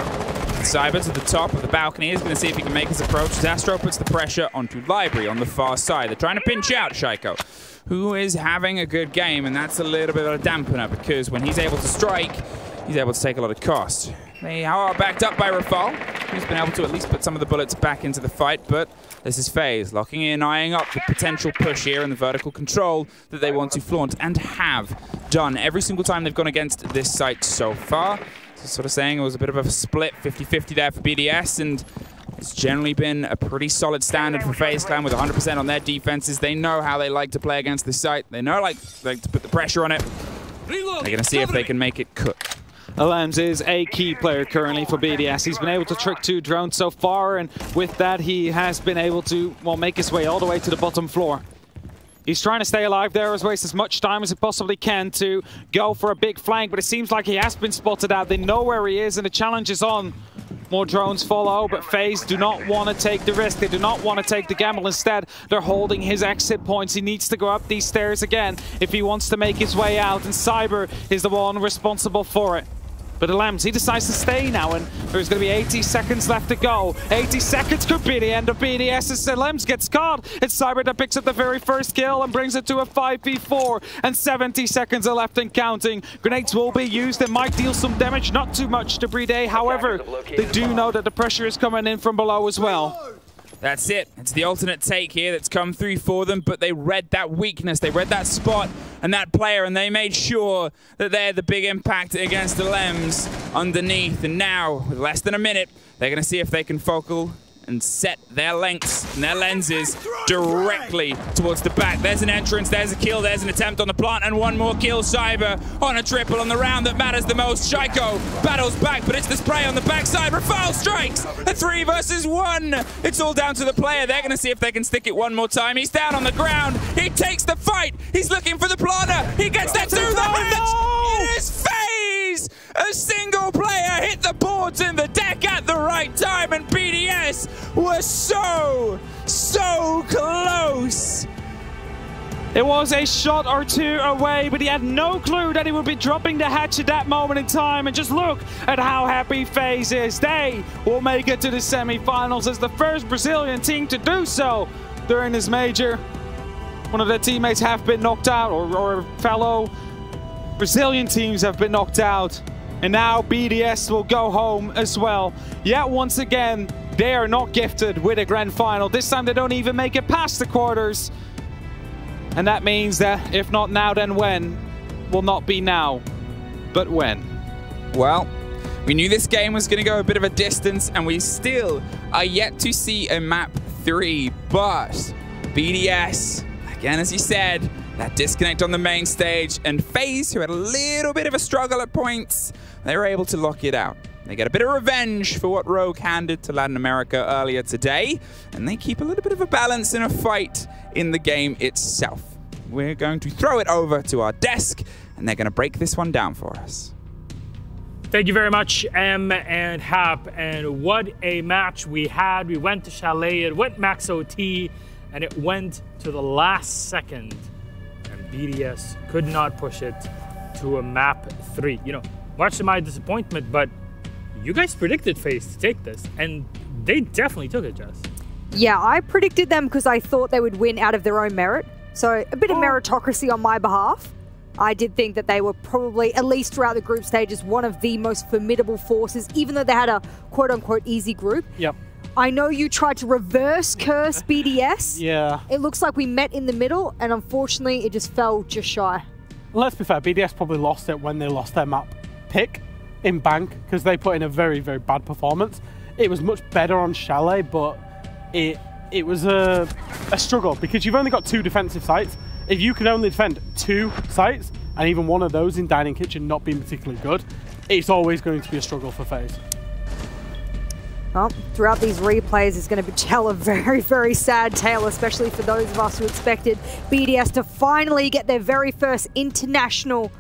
K: Cyber to the top of the balcony. He's going to see if he can make his approach. Zastro puts the pressure onto Library on the far side. They're trying to pinch out Shaiko, who is having a good game, and that's a little bit of a dampener because when he's able to strike, he's able to take a lot of cost. They are backed up by Rafal, who's been able to at least put some of the bullets back into the fight, but this is FaZe locking in, eyeing up the potential push here and the vertical control that they want to flaunt and have done every single time they've gone against this site so far. So sort of saying it was a bit of a split 50-50 there for BDS, and it's generally been a pretty solid standard for FaZe Clan with 100% on their defenses. They know how they like to play against this site. They know like to put the pressure on it. They're going to see if they can make it cook.
G: Alams is a key player currently for BDS. He's been able to trick 2 drones so far, and with that he has been able to, well, make his way all the way to the bottom floor. He's trying to stay alive there, waste as much time as he possibly can to go for a big flank, but it seems like he has been spotted out. They know where he is, and the challenge is on. More drones follow, but FaZe do not want to take the risk. They do not want to take the gamble. Instead, they're holding his exit points. He needs to go up these stairs again if he wants to make his way out, and Cyber is the one responsible for it. But Alams, he decides to stay now, and there's going to be 80 seconds left to go. 80 seconds could be the end of BDS as Alams gets caught. It's Cyber that picks up the very first kill and brings it to a 5v4, and 70 seconds are left and counting. Grenades will be used. It might deal some damage, not too much to Bride. However, they do know that the pressure is coming in from below as well.
K: That's it. It's the alternate take here that's come through for them, but they read that weakness. They read that spot and that player, and they made sure that they had the big impact against the Lems underneath. And now, with less than a minute, they're going to see if they can focal and set their lengths and their lenses directly towards the back. There's an entrance, there's a kill, there's an attempt on the plant, and one more kill. Cyber on a triple on the round that matters the most. Shaiko battles back, but it's the spray on the backside. Rafal strikes a 3 versus 1. It's all down to the player. They're going to see if they can stick it one more time. He's down on the ground. He takes the fight. He's looking for the planter. He gets that through the hatch. It is FaZe! A single player hit the boards in the deck at the right time, and BDS was so close.
G: It was a shot or 2 away, but he had no clue that he would be dropping the hatch at that moment in time. And just look at how happy FaZe is. They will make it to the semi-finals as the first Brazilian team to do so during this major. One of their teammates have been knocked out, or fellow Brazilian teams have been knocked out. And now BDS will go home as well. Yet once again, they are not gifted with a grand final. This time they don't even make it past the quarters. And that means that if not now, then when? Will not be now, but when?
K: Well, we knew this game was going to go a bit of a distance, and we still are yet to see a map 3. But BDS, again, as you said, that disconnect on the main stage, and FaZe, who had a little bit of a struggle at points, they were able to lock it out. They get a bit of revenge for what Rogue handed to Latin America earlier today, and they keep a little bit of a balance in a fight in the game itself. We're going to throw it over to our desk, and they're going to break this one down for us.
C: Thank you very much, M and Hap, and what a match we had. We went to Chalet, it went max OT, and it went to the last second, and BDS could not push it to a map 3. You know, much to my disappointment, but you guys predicted FaZe to take this, and they definitely took it, Jess.
E: Yeah, I predicted them because I thought they would win out of their own merit. So a bit of meritocracy on my behalf. I did think that they were probably, at least throughout the group stages, one of the most formidable forces, even though they had a quote-unquote easy group.
F: Yep.
E: I know you tried to reverse curse BDS.
F: Yeah.
E: It looks like we met in the middle, and unfortunately, it just fell just shy.
F: Let's be fair, BDS probably lost it when they lost their map pick in Bank, because they put in a very, very bad performance. It was much better on Chalet, but it was a struggle, because you've only got 2 defensive sites. If you can only defend 2 sites, and even one of those in Dining Kitchen not being particularly good, it's always going to be a struggle for FaZe.
E: Well, throughout these replays, it's going to tell a very, very sad tale, especially for those of us who expected BDS to finally get their very first international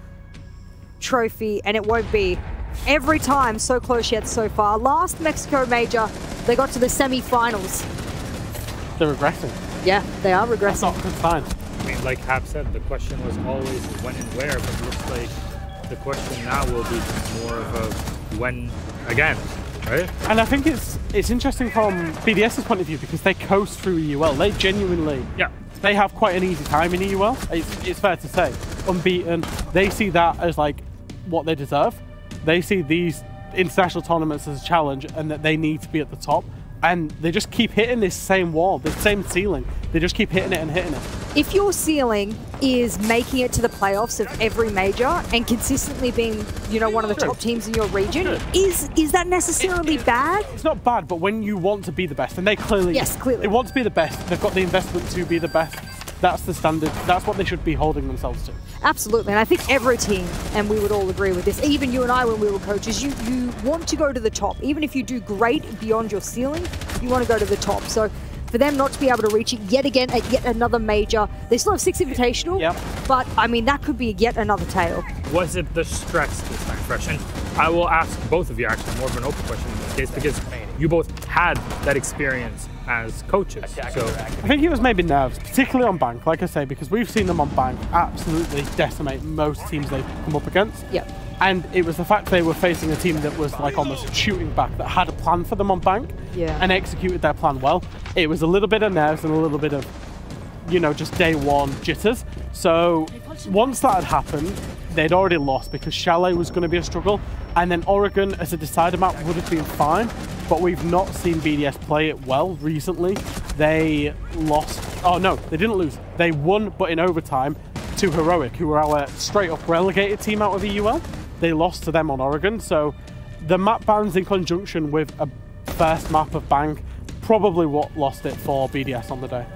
E: trophy, and it won't be. Every time, so close yet so far. Last Mexico major, they got to the semi-finals.
F: They're regressing.
E: Yeah, they are regressing.
F: That's not a good sign.
C: I mean, like Hap said, the question was always when and where, but it looks like the question now will be more of a when again. right?
F: And I think it's interesting from BDS's point of view because they coast through EUL. They genuinely, they have quite an easy time in EUL. It's fair to say, unbeaten. They see that as like what they deserve. They see these international tournaments as a challenge and that they need to be at the top. And they just keep hitting this same wall, this same ceiling. They just keep hitting it and hitting it.
E: If your ceiling is making it to the playoffs of every major and consistently being, you know, one of the top teams in your region, is that necessarily bad?
F: It's not bad, but when you want to be the best, and they clearly, they want to be the best. They've got the investment to be the best. That's the standard. That's what they should be holding themselves to.
E: Absolutely, and I think every team, and we would all agree with this, even you and I when we were coaches, you want to go to the top. Even if you do great beyond your ceiling, you want to go to the top. So for them not to be able to reach it yet again at yet another major, they still have 6 invitational, but I mean, that could be yet another tale.
C: Was it the stress this time, Fresh? And I will ask both of you actually more of an open question in this case because you both had that experience as coaches. So
F: I think it was maybe nerves, particularly on bank, like I say, because we've seen them on bank absolutely decimate most teams they've come up against. And it was the fact they were facing a team that was like almost shooting back, that had a plan for them on bank and executed their plan well. It was a little bit of nerves and a little bit of, you know, just day one jitters. So once that had happened, they'd already lost because Chalet was going to be a struggle. And then Oregon as a decider map would have been fine. But we've not seen BDS play it well recently. They lost, oh no, they didn't lose. They won, but in overtime, to Heroic, who were our straight up relegated team out of EUL. They lost to them on Oregon. So the map bans in conjunction with a first map of Bank, probably what lost it for BDS on the day.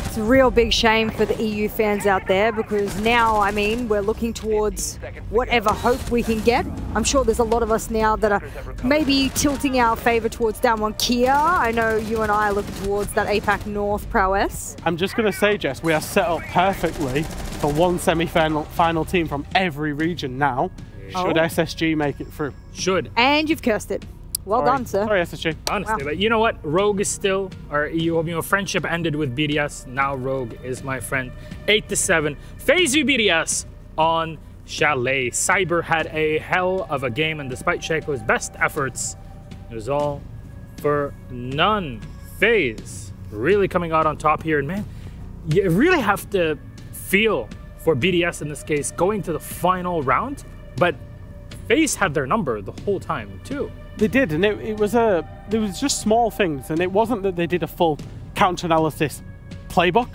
E: It's a real big shame for the EU fans out there because now, I mean, we're looking towards whatever hope we can get. I'm sure there's a lot of us now that are maybe tilting our favour towards DWG KIA. I know you and I are looking towards that APAC North prowess.
F: I'm just going to say, Jess, we are set up perfectly for one semi-final team from every region now. Should SSG make it through?
C: Should.
E: And you've cursed it. Well done, sir.
F: Sorry, SSG.
C: Honestly, but you know what? Rogue is still our EU friendship ended with BDS. Now Rogue is my friend. 8-7. FaZe BDS on Chalet. Cyber had a hell of a game, and despite Shaco's best efforts, it was all for none. FaZe really coming out on top here, and man, you really have to feel for BDS in this case going to the final round, but FaZe had their number the whole time too.
F: They did, and it was just small things, and it wasn't that they did a full counter-analysis playbook.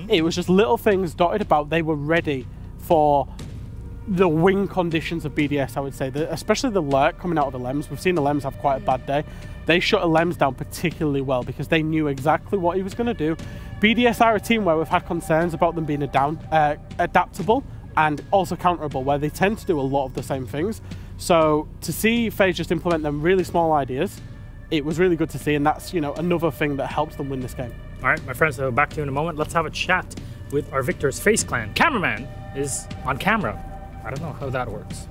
F: It was just little things dotted about. They were ready for the wing conditions of BDS, I would say, especially the lurk coming out of the Lems. We've seen the Lems have quite a bad day. They shut the Lems down particularly well because they knew exactly what he was going to do. BDS are a team where we've had concerns about them being adaptable and also counterable, where they tend to do a lot of the same things. So to see FaZe just implement them really small ideas, it was really good to see, and that's, you know, another thing that helps them win this game.
C: All right, my friends, so back to you in a moment. Let's have a chat with our victors FaZe Clan. Cameraman is on camera. I don't know how that works.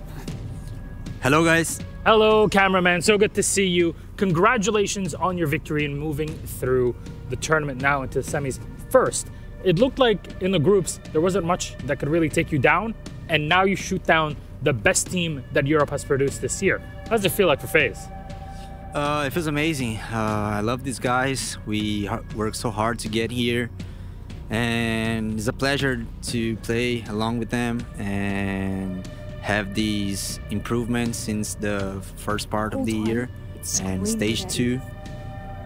D: Hello, guys.
C: Hello, cameraman. So good to see you. Congratulations on your victory and moving through the tournament now into the semis. First, it looked like in the groups, there wasn't much that could really take you down, and now you shoot down the best team that Europe has produced this year. How does it feel like for FaZe?
D: It feels amazing. I love these guys. We work so hard to get here, and it's a pleasure to play along with them and have these improvements since the first part of the year. And stage 2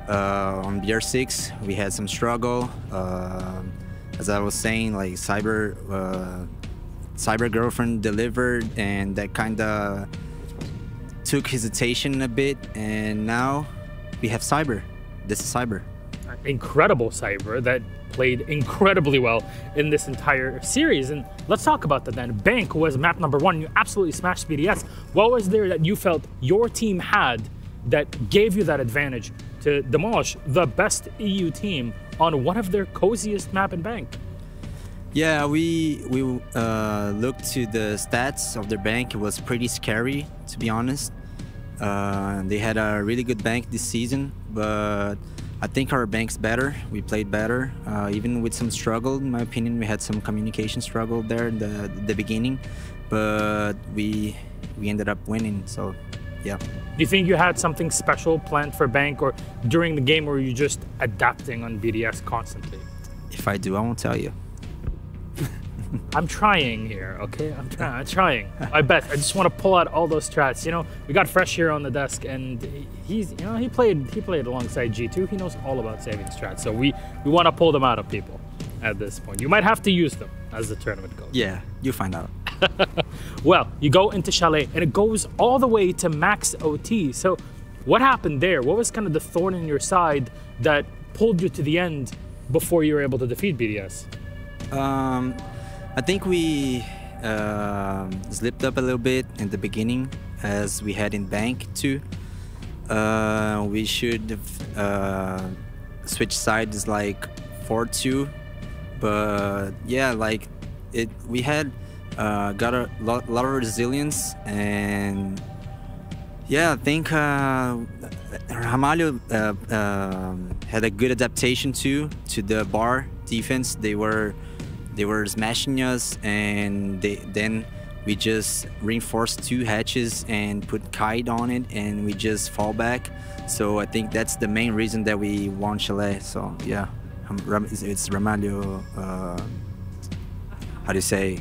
D: on BR6, we had some struggle. As I was saying, like Cyber Girlfriend delivered, and that kind of took hesitation a bit, and now we have Cyber. This is Cyber.
C: Incredible Cyber that played incredibly well in this entire series. And let's talk about that then. Bank was map number 1. You absolutely smashed BDS. What was there that you felt your team had that gave you that advantage to demolish the best EU team on one of their coziest map in Bank?
D: Yeah, we looked to the stats of their bank. It was pretty scary, to be honest. They had a really good bank this season, but I think our bank's better. We played better, even with some struggle. In my opinion, we had some communication struggle there in the beginning, but we ended up winning. So yeah.
C: Do you think you had something special planned for Bank, or during the game, or were you just adapting on BDS constantly?
D: If I do, I won't tell you.
C: I'm trying here, okay? I'm trying. I bet. I just want to pull out all those strats. You know, we got Fresh here on the desk, and he played alongside G2. He knows all about saving strats. So we want to pull them out of people at this point. You might have to use them as the tournament goes.
D: Yeah, you'll find out.
C: Well, you go into Chalet, and it goes all the way to max OT. So what happened there? What was kind of the thorn in your side that pulled you to the end before you were able to defeat BDS?
D: I think we slipped up a little bit in the beginning, as we had in Bank too. We should have switched sides like 4-2, but yeah, like we had got a lot of resilience, and yeah, I think Ramalho had a good adaptation too to the bar defense. They were smashing us, and then we just reinforced 2 hatches and put kite on it, and we just fall back. So I think that's the main reason that we won Chalet. So yeah, it's Ramalho. How do you say?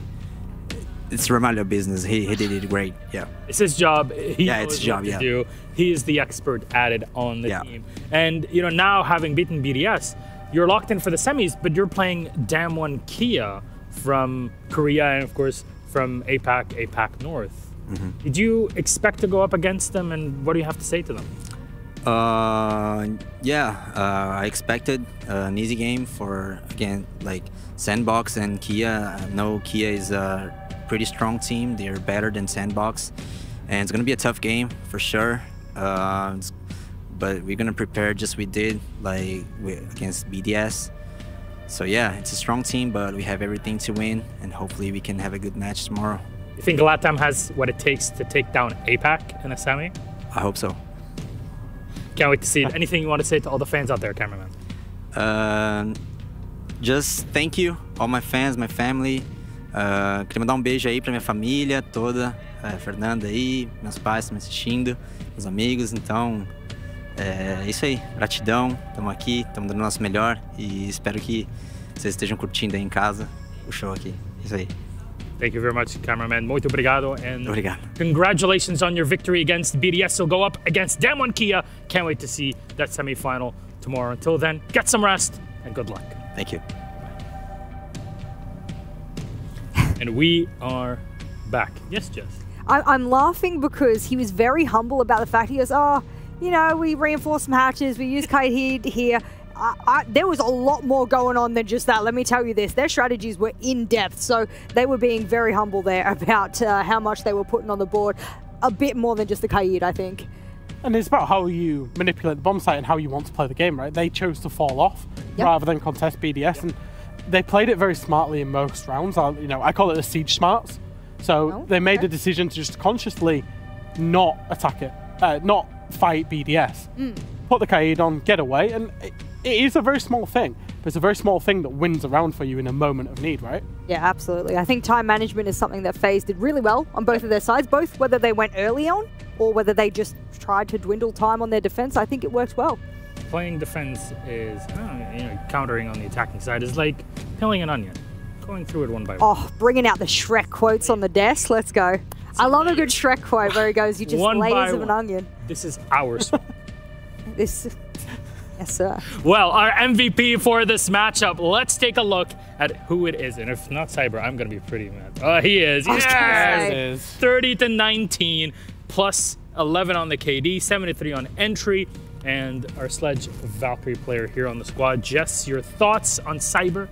D: It's Ramalho business. He did it great. Yeah.
C: It's his job.
D: Yeah, it's his job. Yeah.
C: Do. He is the expert at it on the team. And you know, now having beaten BDS, you're locked in for the semis, but you're playing DWG KIA from Korea, and of course from APAC North. Did you expect to go up against them, and what do you have to say to them?
D: I expected an easy game for, again, like SANDBOX and KIA. I know KIA is a pretty strong team. They're better than SANDBOX, and it's gonna be a tough game for sure. But we're gonna prepare just we did like against BDS. So yeah, it's a strong team, but we have everything to win, and hopefully we can have a good match tomorrow.
C: You think LATAM has what it takes to take down APAC in a semi?
D: I hope so.
C: Can't wait to see it. Anything you want to say to all the fans out there, cameraman?
D: Just thank you, all my fans, my family. Queria mandar beijo aí pra minha família toda, Fernanda aí, meus pais estão me assistindo, meus amigos, então é isso aí, gratidão, estamos aqui, estamos dando o nosso melhor e espero que vocês estejam curtindo aí em casa o show aqui, isso aí.
C: Thank you very much, cameraman. Muito obrigado, and
D: obrigado.
C: Congratulations on your victory against BDS. You'll go up against DWG KIA. Can't wait to see that semi-final tomorrow. Until then, get some rest and good luck.
D: Thank you.
C: And we are back. Yes, Jess?
E: I'm laughing because he was very humble about the fact he goes, oh, you know, we reinforced some hatches, we used kite here. There was a lot more going on than just that, let me tell you this. Their strategies were in depth, so they were being very humble there about how much they were putting on the board. A bit more than just the kite, I think.
F: And it's about how you manipulate the bomb site and how you want to play the game, right? They chose to fall off rather than contest BDS, and they played it very smartly in most rounds. You know, I call it the siege smarts. So they made the decision to just consciously not attack it, not fight BDS. Put the Kaid on, get away, and it is a very small thing, but it's a very small thing that wins around for you in a moment of need, right?
E: Yeah, absolutely. I think time management is something that FaZe did really well on both of their sides, both whether they went early on or whether they just tried to dwindle time on their defense. I think it worked well.
C: Playing defense is, you know, countering on the attacking side is like peeling an onion, going through it one by one.
E: Oh, bringing out the Shrek quotes on the desk. Let's go. I love a good Shrek quote where he goes, you just layers of an onion.
C: This is ours.
E: Yes, sir.
C: Well, our MVP for this matchup, let's take a look at who it is. And if not Cyber, I'm going to be pretty mad. Oh, he is. Yes! 30-19, plus 11 on the KD, 73 on entry. And our Sledge Valkyrie player here on the squad. Jess, your thoughts on Cyber?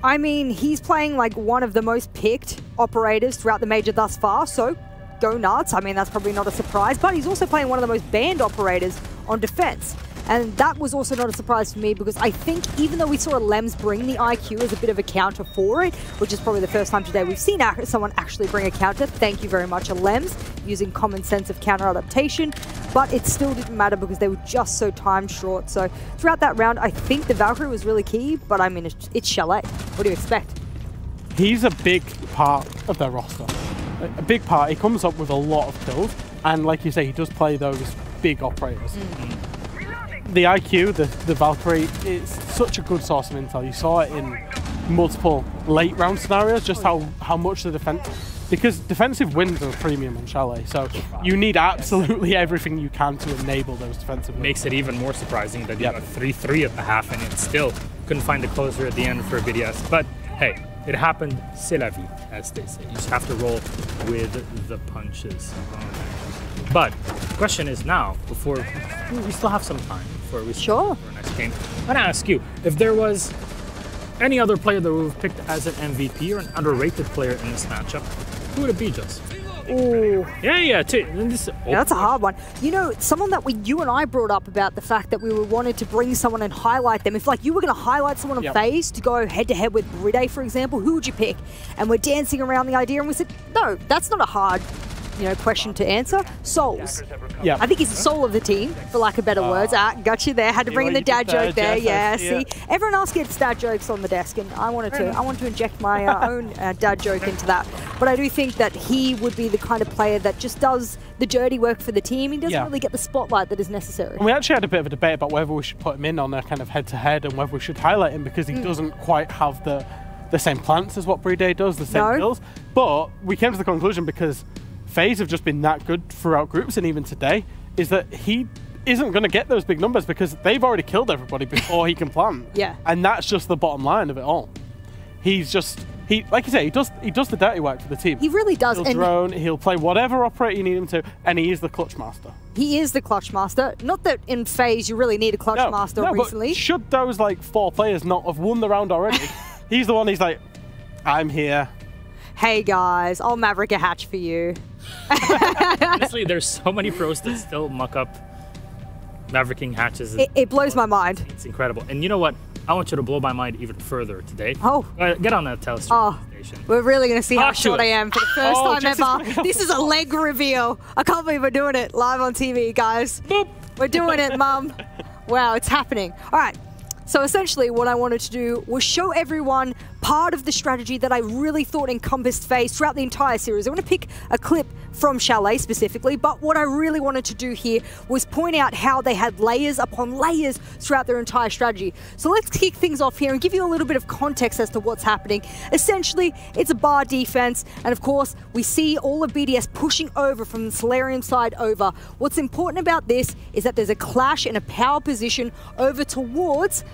E: I mean, he's playing like one of the most picked operators throughout the major thus far, so go nuts. I mean, that's probably not a surprise, but he's also playing one of the most banned operators on defense. And that was also not a surprise for me because I think even though we saw Lems bring the IQ as a bit of a counter for it, which is probably the first time today we've seen someone actually bring a counter. Thank you very much, Lems, using common sense of counter adaptation. But it still didn't matter because they were just so time short. So throughout that round, I think the Valkyrie was really key, but I mean, it's Chalet. What do you expect?
F: He's a big part of their roster. A big part. He comes up with a lot of kills. And like you say, he does play those big operators. The IQ, the Valkyrie, it's such a good source of intel. You saw it in multiple late round scenarios, just how much the defense, because defensive wins are a premium on Chalet, so you need absolutely everything you can to enable those defensive wins.
C: Makes it even more surprising that you got 3-3 at the half and it still couldn't find the closer at the end for BDS. But hey, it happened, c'est la vie, as they say. You just have to roll with the punches. But the question is now, before we still have some time before we start our next game, I'm gonna ask you, if there was any other player that we've picked as an MVP or an underrated player in this matchup, who would it be, Just?
E: Ooh.
C: Yeah,
E: that's a hard one. You know, someone that you and I brought up about the fact that we wanted to bring someone and highlight them. If like you were going to highlight someone on FaZe to go head-to-head with Bride, for example, who would you pick? And we're dancing around the idea and we said, no, that's not a hard question to answer. Souls.
F: Yeah.
E: I think he's the soul of the team, for lack of better words. Got you there. Had to bring in the dad joke there. Yeah. See, everyone else gets dad jokes on the desk, and I wanted to inject my own dad joke into that. But I do think that he would be the kind of player that just does the dirty work for the team. He doesn't really get the spotlight that is necessary.
F: And we actually had a bit of a debate about whether we should put him in on a kind of head-to-head and whether we should highlight him because he doesn't quite have the same plants as what Bride does, the same kills. But we came to the conclusion, because FaZe have just been that good throughout groups, and even today, is that he isn't going to get those big numbers because they've already killed everybody before he can plant. And that's just the bottom line of it all. He's just, like you say, he does the dirty work for the team.
E: He really does.
F: He'll drone, he'll play whatever operator you need him to, and he is the clutch master.
E: He is the clutch master. Not that in FaZe you really need a clutch master recently.
F: But should those like 4 players not have won the round already, he's the one, he's like, I'm here.
E: Hey guys, I'll Maverick a hatch for you.
C: Honestly, there's so many pros that still muck up Mavericking hatches.
E: It blows my mind.
C: It's incredible. And you know what? I want you to blow my mind even further today. Get on that telescope station.
E: We're really going to see how short I am for the first time ever. This is a leg reveal. I can't believe we're doing it live on TV, guys. Boop. We're doing it, Mum. Wow, it's happening. All right. So essentially what I wanted to do was show everyone part of the strategy that I really thought encompassed FaZe throughout the entire series. I want to pick a clip from Chalet specifically, but what I really wanted to do here was point out how they had layers upon layers throughout their entire strategy. So let's kick things off here and give you a little bit of context as to what's happening. Essentially, it's a bar defense, and of course, we see all of BDS pushing over from the Solarium side over. What's important about this is that there's a clash in a power position over towards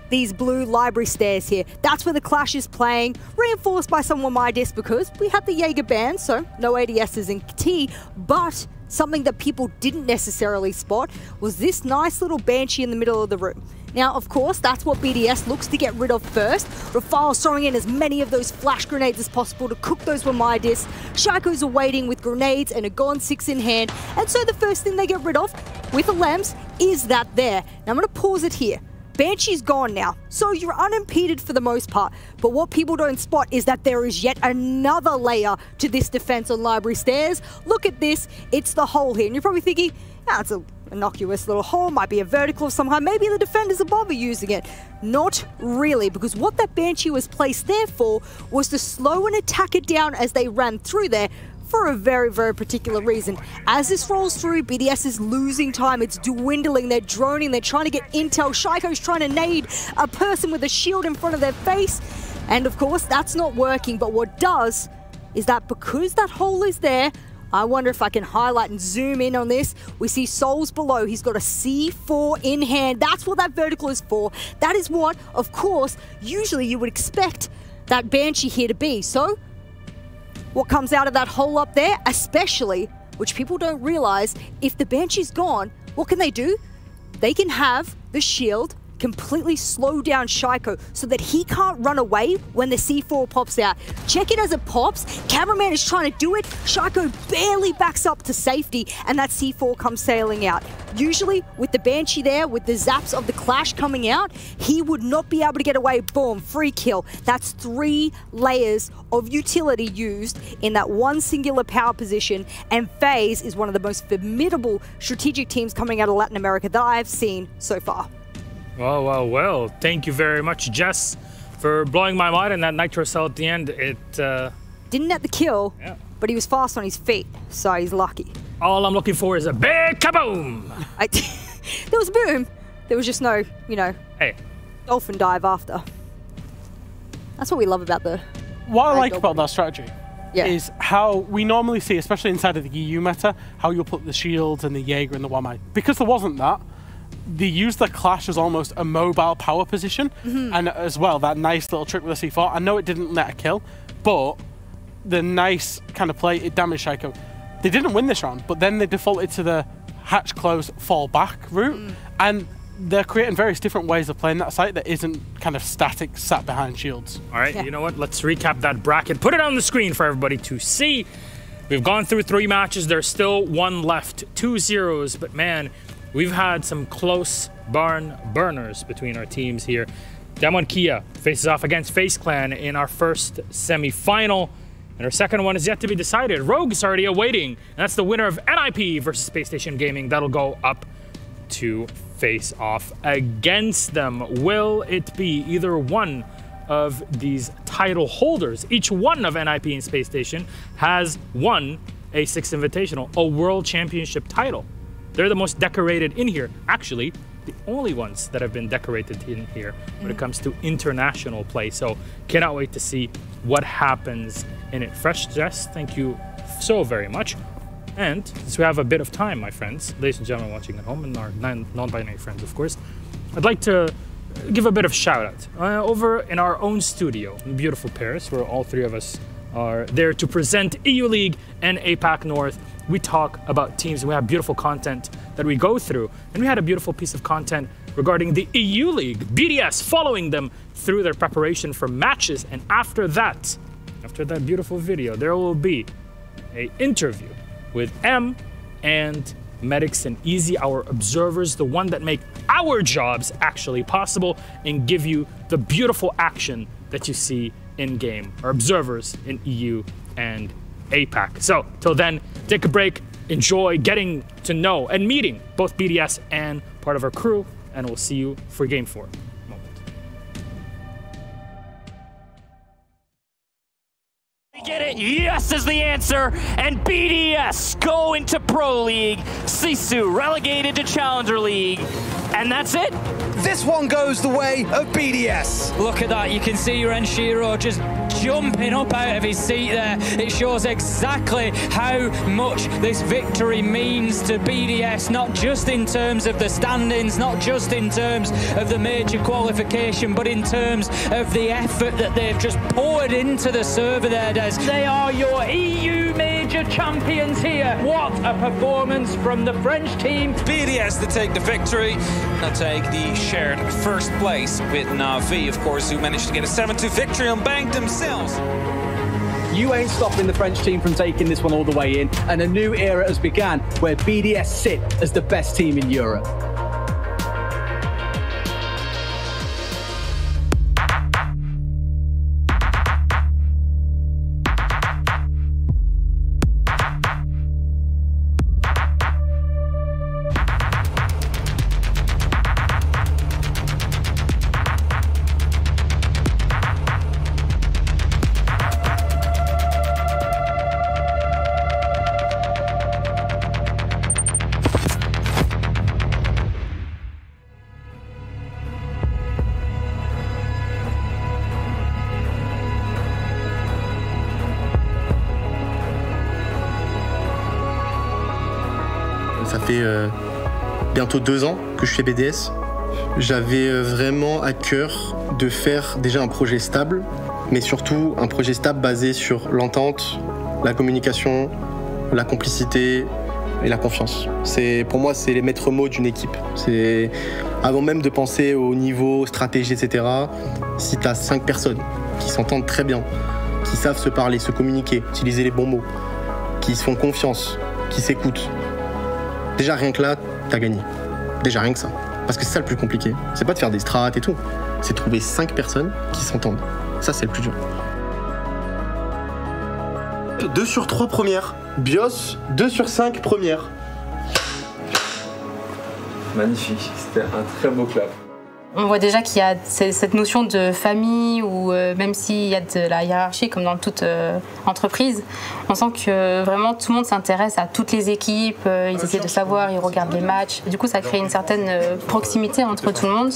E: these blue library stairs here. That's where the clash is playing, reinforced by someone my disc because we had the Jaeger ban, so no ADSs in T, but something that people didn't necessarily spot was this nice little Banshee in the middle of the room. Now, of course, that's what BDS looks to get rid of first. Rafael's throwing in as many of those flash grenades as possible to cook those with my disc. Shaiko's awaiting with grenades and a Gone 6 in hand, and so the first thing they get rid of with the LEMs is that there. Now, I'm going to pause it here. Banshee's gone now, so you're unimpeded for the most part. But what people don't spot is that there is yet another layer to this defense on library stairs. Look at this, it's the hole here. And you're probably thinking, it's an innocuous little hole, might be a vertical of some kind. Maybe the defenders above are using it. Not really, because what that Banshee was placed there for was to slow an attacker down as they ran through there, for a very, very particular reason. As this rolls through, BDS is losing time. It's dwindling. They're droning. They're trying to get intel. Shaiko's trying to nade a person with a shield in front of their face. And of course, that's not working. But what does is that because that hole is there, I wonder if I can highlight and zoom in on this. We see Souls below. He's got a C4 in hand. That's what that vertical is for. That is what, of course, usually you would expect that Banshee here to be. So what comes out of that hole up there, especially, which people don't realize, if the Banshee's gone, what can they do? They can have the shield completely slow down Shaiko so that he can't run away when the C4 pops out. Check it as it pops. Cameraman is trying to do it. Shaiko barely backs up to safety, and that C4 comes sailing out. Usually, with the Banshee there, with the zaps of the clash coming out, he would not be able to get away. Boom, free kill. That's 3 layers of utility used in that one singular power position, and FaZe is one of the most formidable strategic teams coming out of Latin America that I have seen so far.
C: Well. Thank you very much, Jess, for blowing my mind. And that Nitro cell at the end, it...
E: didn't net the kill, but he was fast on his feet, so he's lucky.
C: All I'm looking for is a big kaboom.
E: There was a boom. There was just no, you know, dolphin dive after. That's what we love about the...
F: What I like about that strategy is how we normally see, especially inside of the EU meta, how you'll put the shields and the Jaeger and the Wamai. Because there wasn't that, they used the Clash as almost a mobile power position, and as well, that nice little trick with the C4. I know it didn't net a kill, but the nice kind of play, it damaged Shaiko. They didn't win this round, but then they defaulted to the hatch close, fall back route, and they're creating various different ways of playing that site that isn't kind of static, sat behind shields.
C: All right, you know what? Let's recap that bracket. Put it on the screen for everybody to see. We've gone through 3 matches. There's still 1 left, 2 zeros, but man, we've had some close barn burners between our teams here. DWG KIA faces off against FaZe Clan in our first semi-final, and our second one is yet to be decided. Rogue is already awaiting, and that's the winner of NIP versus Spacestation Gaming. That'll go up to face off against them. Will it be either one of these title holders? Each one of NIP and Spacestation has won a 6th Invitational, a World Championship title. They're the most decorated in here. Actually, the only ones that have been decorated in here when it comes to international play. So cannot wait to see what happens in it. Fresh Jess, thank you so very much. And since we have a bit of time, my friends, ladies and gentlemen watching at home, and our non-binary friends, of course, I'd like to give a bit of shout out over in our own studio in beautiful Paris, where all 3 of us are there to present EU League and APAC North. We talk about teams and we have beautiful content that we go through. And we had a beautiful piece of content regarding the EU League, BDS following them through their preparation for matches. And after that beautiful video, there will be an interview with M and Medics and Easy, our observers, the one that make our jobs actually possible and give you the beautiful action that you see in game, our observers in EU and APAC. So till then, take a break, enjoy getting to know and meeting both BDS and part of our crew, and we'll see you for Game 4.
A: Get it? Yes is the answer, and BDS go into Pro League. Sisu relegated to Challenger League, and that's it.
L: This one goes the way of BDS.
P: Look at that, you can see Renshiro just jumping up out of his seat there. It shows exactly how much this victory means to BDS, not just in terms of the standings, not just in terms of the major qualification, but in terms of the effort that they've just poured into the server there, Des. They are your EU major champions here. What a performance from the French team.
O: BDS to take the victory. They'll take the shared first place with Navi, of course, who managed to get a 7-2 victory on Bank themselves.
R: You ain't stopping the French team from taking this one all the way in, and a new era has begun where BDS sit as the best team in Europe.
U: Ça fait bientôt 2 ans que je fais BDS. J'avais vraiment à cœur de faire déjà un projet stable, mais surtout un projet stable basé sur l'entente, la communication, la complicité et la confiance. Pour moi, c'est les maîtres mots d'une équipe. Avant même de penser au niveau, stratégie, etc., si tu as 5 personnes qui s'entendent très bien, qui savent se parler, se communiquer, utiliser les bons mots, qui se font confiance, qui s'écoutent, déjà rien que là, t'as gagné. Déjà rien que ça. Parce que c'est ça le plus compliqué. C'est pas de faire des strats et tout. C'est de trouver 5 personnes qui s'entendent. Ça, c'est le plus dur. 2 sur 3 premières. BIOS, 2 sur 5 premières.
Q: Magnifique, c'était un très beau clap.
B: On voit déjà qu'il y a cette notion de famille ou même s'il y a de la hiérarchie comme dans toute entreprise, on sent que vraiment tout le monde s'intéresse à toutes les équipes, ils essaient de savoir, ils regardent les matchs. Du coup, ça crée une certaine proximité entre tout le monde.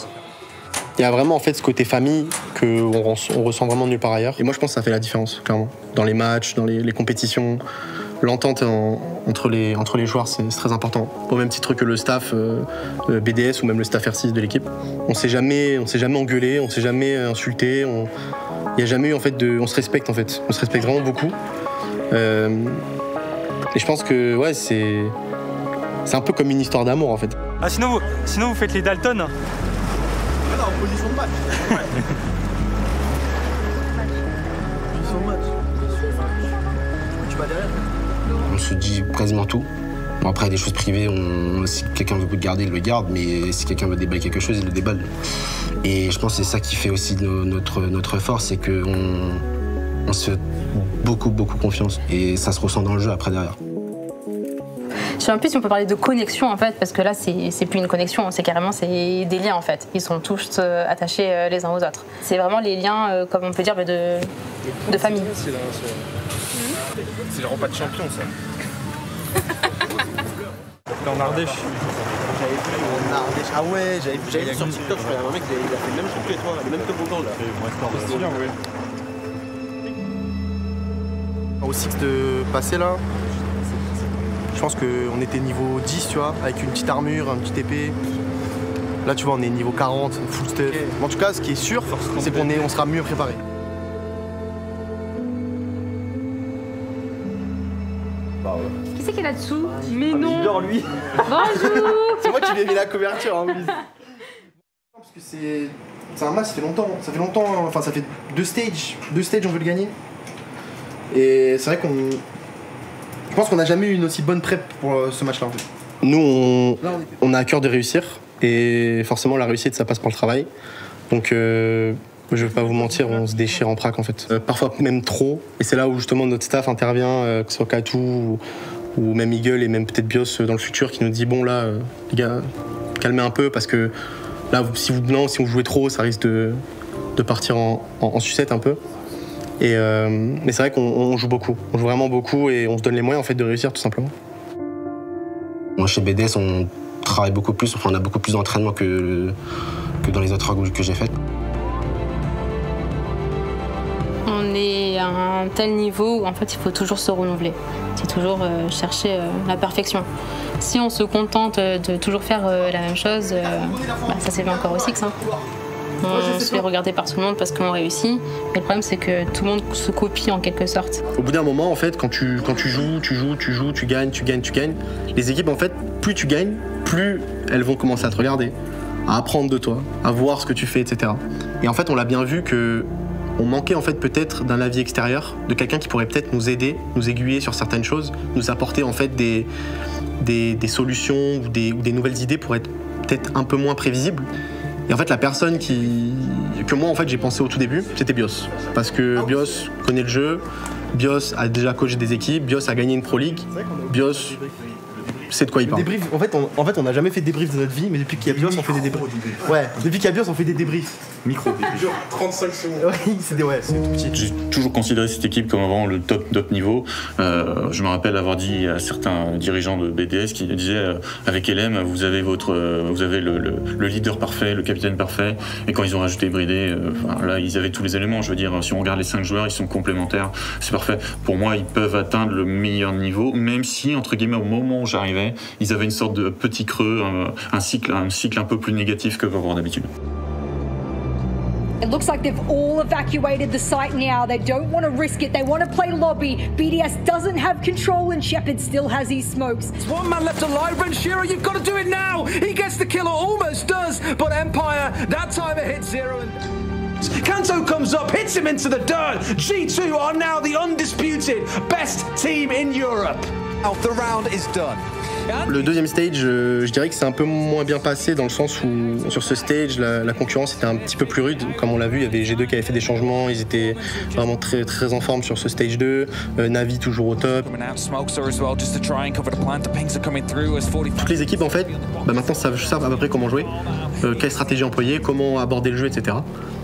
U: Il y a vraiment en fait ce côté famille qu'on ressent vraiment nulle part ailleurs. Et moi je pense que ça fait la différence, clairement. Dans les matchs, dans les compétitions, l'entente entre les joueurs c'est très important. Au même titre que le staff BDS ou même le staff R6 de l'équipe. On s'est jamais engueulé, on s'est jamais insulté. Il n'y a jamais eu en fait on se respecte en fait. On se respecte vraiment beaucoup. Et je pense que ouais c'est un peu comme une histoire d'amour en fait.
N: Ah sinon vous faites les Dalton.
M: En position de match. Ouais. Position de match. Tu vas derrière.
S: On se dit quasiment tout. Bon, après, il y a des choses privées, si quelqu'un veut le garder, il le garde, mais si quelqu'un veut déballer quelque chose, il le déballe. Et je pense que c'est ça qui fait aussi notre force, c'est qu'on se fait beaucoup confiance. Et ça se ressent dans le jeu après derrière.
B: Je sais un peu si on peut parler de connexion en fait, parce que là c'est plus une connexion, c'est carrément des liens en fait. Ils sont tous attachés les uns aux autres. C'est vraiment les liens, comme on peut dire, de famille.
N: C'est le repas de champion ça. T'es en Ardèche.
M: En Ardèche. Ah ouais, j'avais vu sur TikTok, je crois, un mec il a fait le même truc que toi, le même toboggan là.
N: C'est bien, oui.
U: Au six de passer là, je pense qu'on était niveau 10, tu vois, avec une petite armure, une petite épée. Là, tu vois, on est niveau 40, full stuff. Okay. En tout cas, ce qui est sûr, c'est qu'on sera mieux préparé.
B: Qui c'est qui est là-dessous? Mais non.
U: Il dort, lui.
B: Bonjour.
U: C'est moi qui lui ai mis la couverture en plus. Parce que c'est un match, ça fait longtemps. Enfin, ça fait deux stages, on veut le gagner. Et c'est vrai qu'on... Je pense qu'on n'a jamais eu une aussi bonne prep pour ce match-là en fait. Nous, on a à cœur de réussir et forcément la réussite ça passe par le travail. Donc je vais pas vous mentir, on se déchire en prac en fait. Parfois même trop et c'est là où justement notre staff intervient, que ce soit Katou ou même Eagle et même peut-être Bios dans le futur qui nous dit bon là les gars calmez un peu parce que là si vous jouez trop ça risque de partir en sucette un peu. Mais c'est vrai qu'on joue beaucoup, on joue vraiment beaucoup et on se donne les moyens en fait de réussir tout simplement.
S: Moi chez BDS on travaille beaucoup plus, enfin on a beaucoup plus d'entraînement que dans les autres orgues que j'ai faites.
B: On est à un tel niveau où en fait il faut toujours se renouveler, c'est toujours chercher la perfection. Si on se contente de toujours faire la même chose, ça c'est bien encore au six. Hein. On se fait regarder par tout le monde parce qu'on réussit. Mais le problème, c'est que tout le monde se copie en quelque sorte.
U: Au bout d'un moment, en fait, quand tu joues, tu gagnes. Les équipes, en fait, plus tu gagnes, plus elles vont commencer à te regarder, à apprendre de toi, à voir ce que tu fais, etc. Et en fait, on l'a bien vu que on manquait en fait peut-être d'un avis extérieur, de quelqu'un qui pourrait peut-être nous aider, nous aiguiller sur certaines choses, nous apporter en fait des solutions ou des nouvelles idées pour être peut-être un peu moins prévisibles. Et en fait, la personne que moi, en fait, j'ai pensé au tout début, c'était Bios. Parce que Bios connaît le jeu, Bios a déjà coaché des équipes, Bios a gagné une Pro League, Bios sait de quoi il parle. En fait, on n'a jamais fait de débrief de notre vie, mais depuis qu'il y a Bios, on fait des débriefs. Ouais, depuis qu'il y a Bios, on fait des débriefs.
N: Micro débrief.
U: Genre 35 secondes. Oui, c'est tout petit.
T: J'ai toujours considéré cette équipe comme vraiment le top niveau. Je me rappelle avoir dit à certains dirigeants de BDS qui disaient avec LM, vous avez le leader parfait, le capitaine parfait. Et quand ils ont rajouté Bridé, là, ils avaient tous les éléments. Je veux dire, si on regarde les 5 joueurs, ils sont complémentaires. C'est parfait. Pour moi, ils peuvent atteindre le meilleur niveau, même si, entre guillemets, au moment où j'arrivais, ils avaient une sorte de petit creux, un cycle un peu plus négatif que par d'habitude.
E: It looks like they've all evacuated the site now. They don't want to risk it. They want to play lobby. BDS doesn't have control and Shepard still has his smokes.
L: There's one man left alive, Renshiro. You've got to do it now. He gets the kill or almost does. But Empire, that time it hits zero. Kanto comes up, hits him into the dirt. G2 are now the undisputed best team in Europe.
Y: The round is done.
U: Le deuxième stage, je dirais que c'est un peu moins bien passé dans le sens où sur ce stage, la concurrence était un petit peu plus rude. Comme on l'a vu, il y avait G2 qui avait fait des changements, ils étaient vraiment très en forme sur ce stage 2. Navi toujours au top. Toutes les équipes en fait, maintenant savent à peu près comment jouer, quelle stratégie employer, comment aborder le jeu, etc.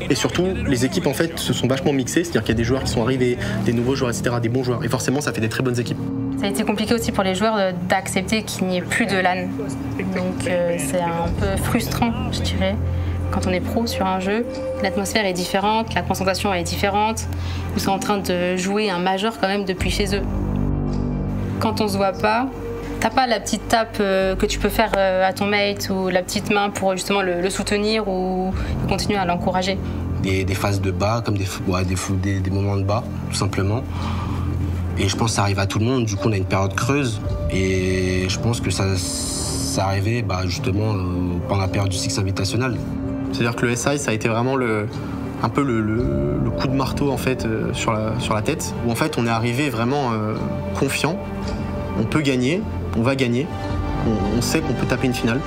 U: Et surtout, les équipes en fait se sont vachement mixées, c'est-à-dire qu'il y a des joueurs qui sont arrivés, des nouveaux joueurs, etc., des bons joueurs. Et forcément, ça fait des très bonnes équipes.
B: Ça a été compliqué aussi pour les joueurs d'accepter qu'il n'y ait plus de LAN. Donc c'est un peu frustrant, je dirais. Quand on est pro sur un jeu, l'atmosphère est différente, la concentration est différente. Ils sont en train de jouer un major quand même depuis chez eux. Quand on se voit pas, t'as pas la petite tape que tu peux faire à ton mate ou la petite main pour justement le soutenir ou continuer à l'encourager.
S: Des phases de bas, comme des moments de bas, tout simplement. Et je pense que ça arrive à tout le monde. Du coup, on a une période creuse. Et je pense que ça arrivait justement pendant la période du Six Invitational.
U: C'est-à-dire que le SI, ça a été vraiment un peu le coup de marteau en fait, sur la tête. Où en fait, on est arrivé vraiment confiant. On peut gagner, on va gagner. On sait qu'on peut taper une finale.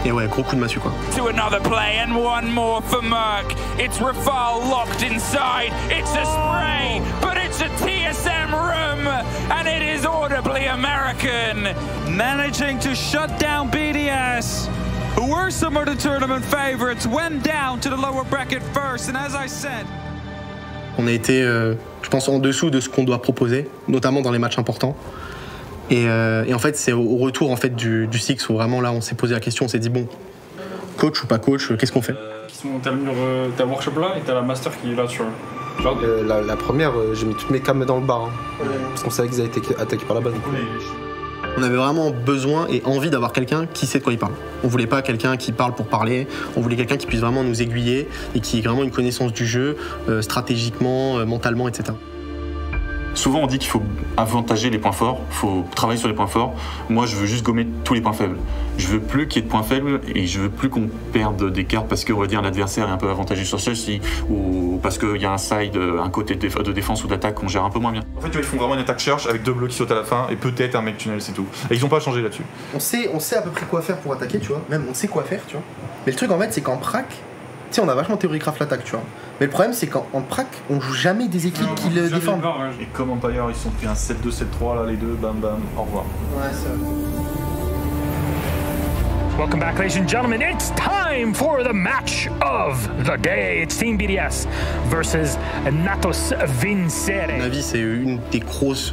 U: Et ouais, gros coup de massue quoi.
H: To another play and one more for Merc. It's Rafale locked inside. It's a spray, but it's a TSM room, and it is audibly American.
O: Managing to shut down BDS, who were some of the tournament favorites, went down to the lower bracket first, and as I said,
U: on a été, je pense, en dessous de ce qu'on doit proposer, notamment dans les matchs importants. Et en fait, c'est au retour en fait, du Six où vraiment là, on s'est posé la question, on s'est dit bon, coach ou pas coach, qu'est-ce qu'on fait?
N: T'as le workshop là et t'as la master qui est là sur.
M: La première, j'ai mis toutes mes cams dans le bar, parce qu'on savait qu'ils avaient été attaqués par la base.
U: On avait vraiment besoin et envie d'avoir quelqu'un qui sait de quoi il parle. On voulait pas quelqu'un qui parle pour parler, on voulait quelqu'un qui puisse vraiment nous aiguiller et qui ait vraiment une connaissance du jeu, stratégiquement, mentalement, etc.
T: Souvent on dit qu'il faut avantager les points forts, il faut travailler sur les points forts. Moi je veux juste gommer tous les points faibles. Je veux plus qu'il y ait de points faibles et je veux plus qu'on perde des cartes parce qu'on va dire l'adversaire est un peu avantagé sur celle-ci ou parce qu'il y a un side, un côté de défense ou d'attaque qu'on gère un peu moins bien. En fait ils font vraiment une attaque church avec 2 blocs qui sautent à la fin et peut-être un mec tunnel, c'est tout. Et ils ont pas changé là-dessus.
U: On sait à peu près quoi faire pour attaquer, tu vois, même on sait quoi faire, tu vois. Mais le truc en fait c'est qu'en prac, tu sais on a vachement théorie-craft l'attaque, tu vois. Mais le problème c'est qu'en prac, on joue jamais des équipes qui le défendent.
T: Et comme Empire, ils sont pris un 7-2, 7-3 là les deux, bam bam, au revoir.
U: Ouais, c'est vrai.
C: Welcome back, ladies and gentlemen. It's time for the match of the day. It's Team BDS versus Natos Vincere.
U: Navi, c'est une des grosses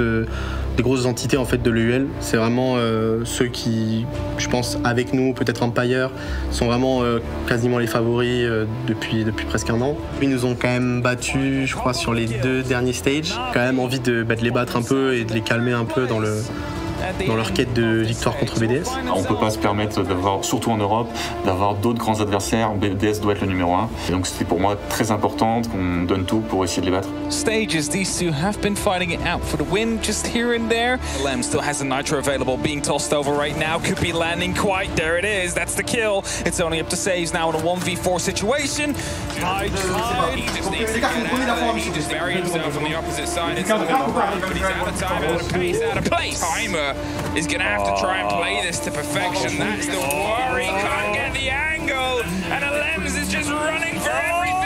U: entités en fait de l'EUL. C'est vraiment ceux qui, je pense, avec nous, peut-être Empire, sont vraiment quasiment les favoris depuis presque un an. Ils nous ont quand même battus, je crois, sur les 2 derniers stages. Quand même envie de les battre un peu et de les calmer un peu dans leur quête de victoire contre BDS.
T: On ne peut pas se permettre d'avoir, surtout en Europe, d'avoir d'autres grands adversaires. BDS doit être le numéro 1. Et donc c'était pour moi très important qu'on donne tout pour essayer de les battre.
O: stages, these two have been fighting it out for the win, just here and there. Lem still has a nitro available, being tossed over right now. Could be landing quite. There it is. That's the kill. It's only up to saves now in a 1v4 situation. He just needs to get out. He just bury himself on the opposite side. It's but he's out of time, out of pace, out of place. Timer is going to have to try and play this to perfection. That's the worry. Can't get the angle. And Lems is just running for everything.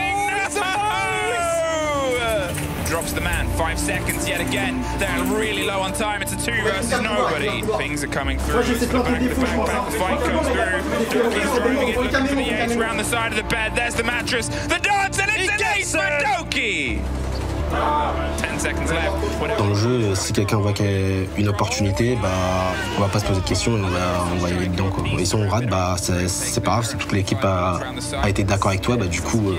O: Drops the man, 5 seconds yet again. They're really low on time. It's a 2 versus nobody. Pings are coming through. The fight comes through. He's driving it, looking for the ace around the side of the bed. There's the mattress. The dance, and it's an ace for Doki. 10 seconds left.
S: Dans le jeu, si quelqu'un voit qu'il y a une opportunité, bah, on va pas se poser de questions, on va y aller dedans, quoi. Et si on rate, bah, c'est pas grave, c'est toute l'équipe a été d'accord avec toi, bah, du coup,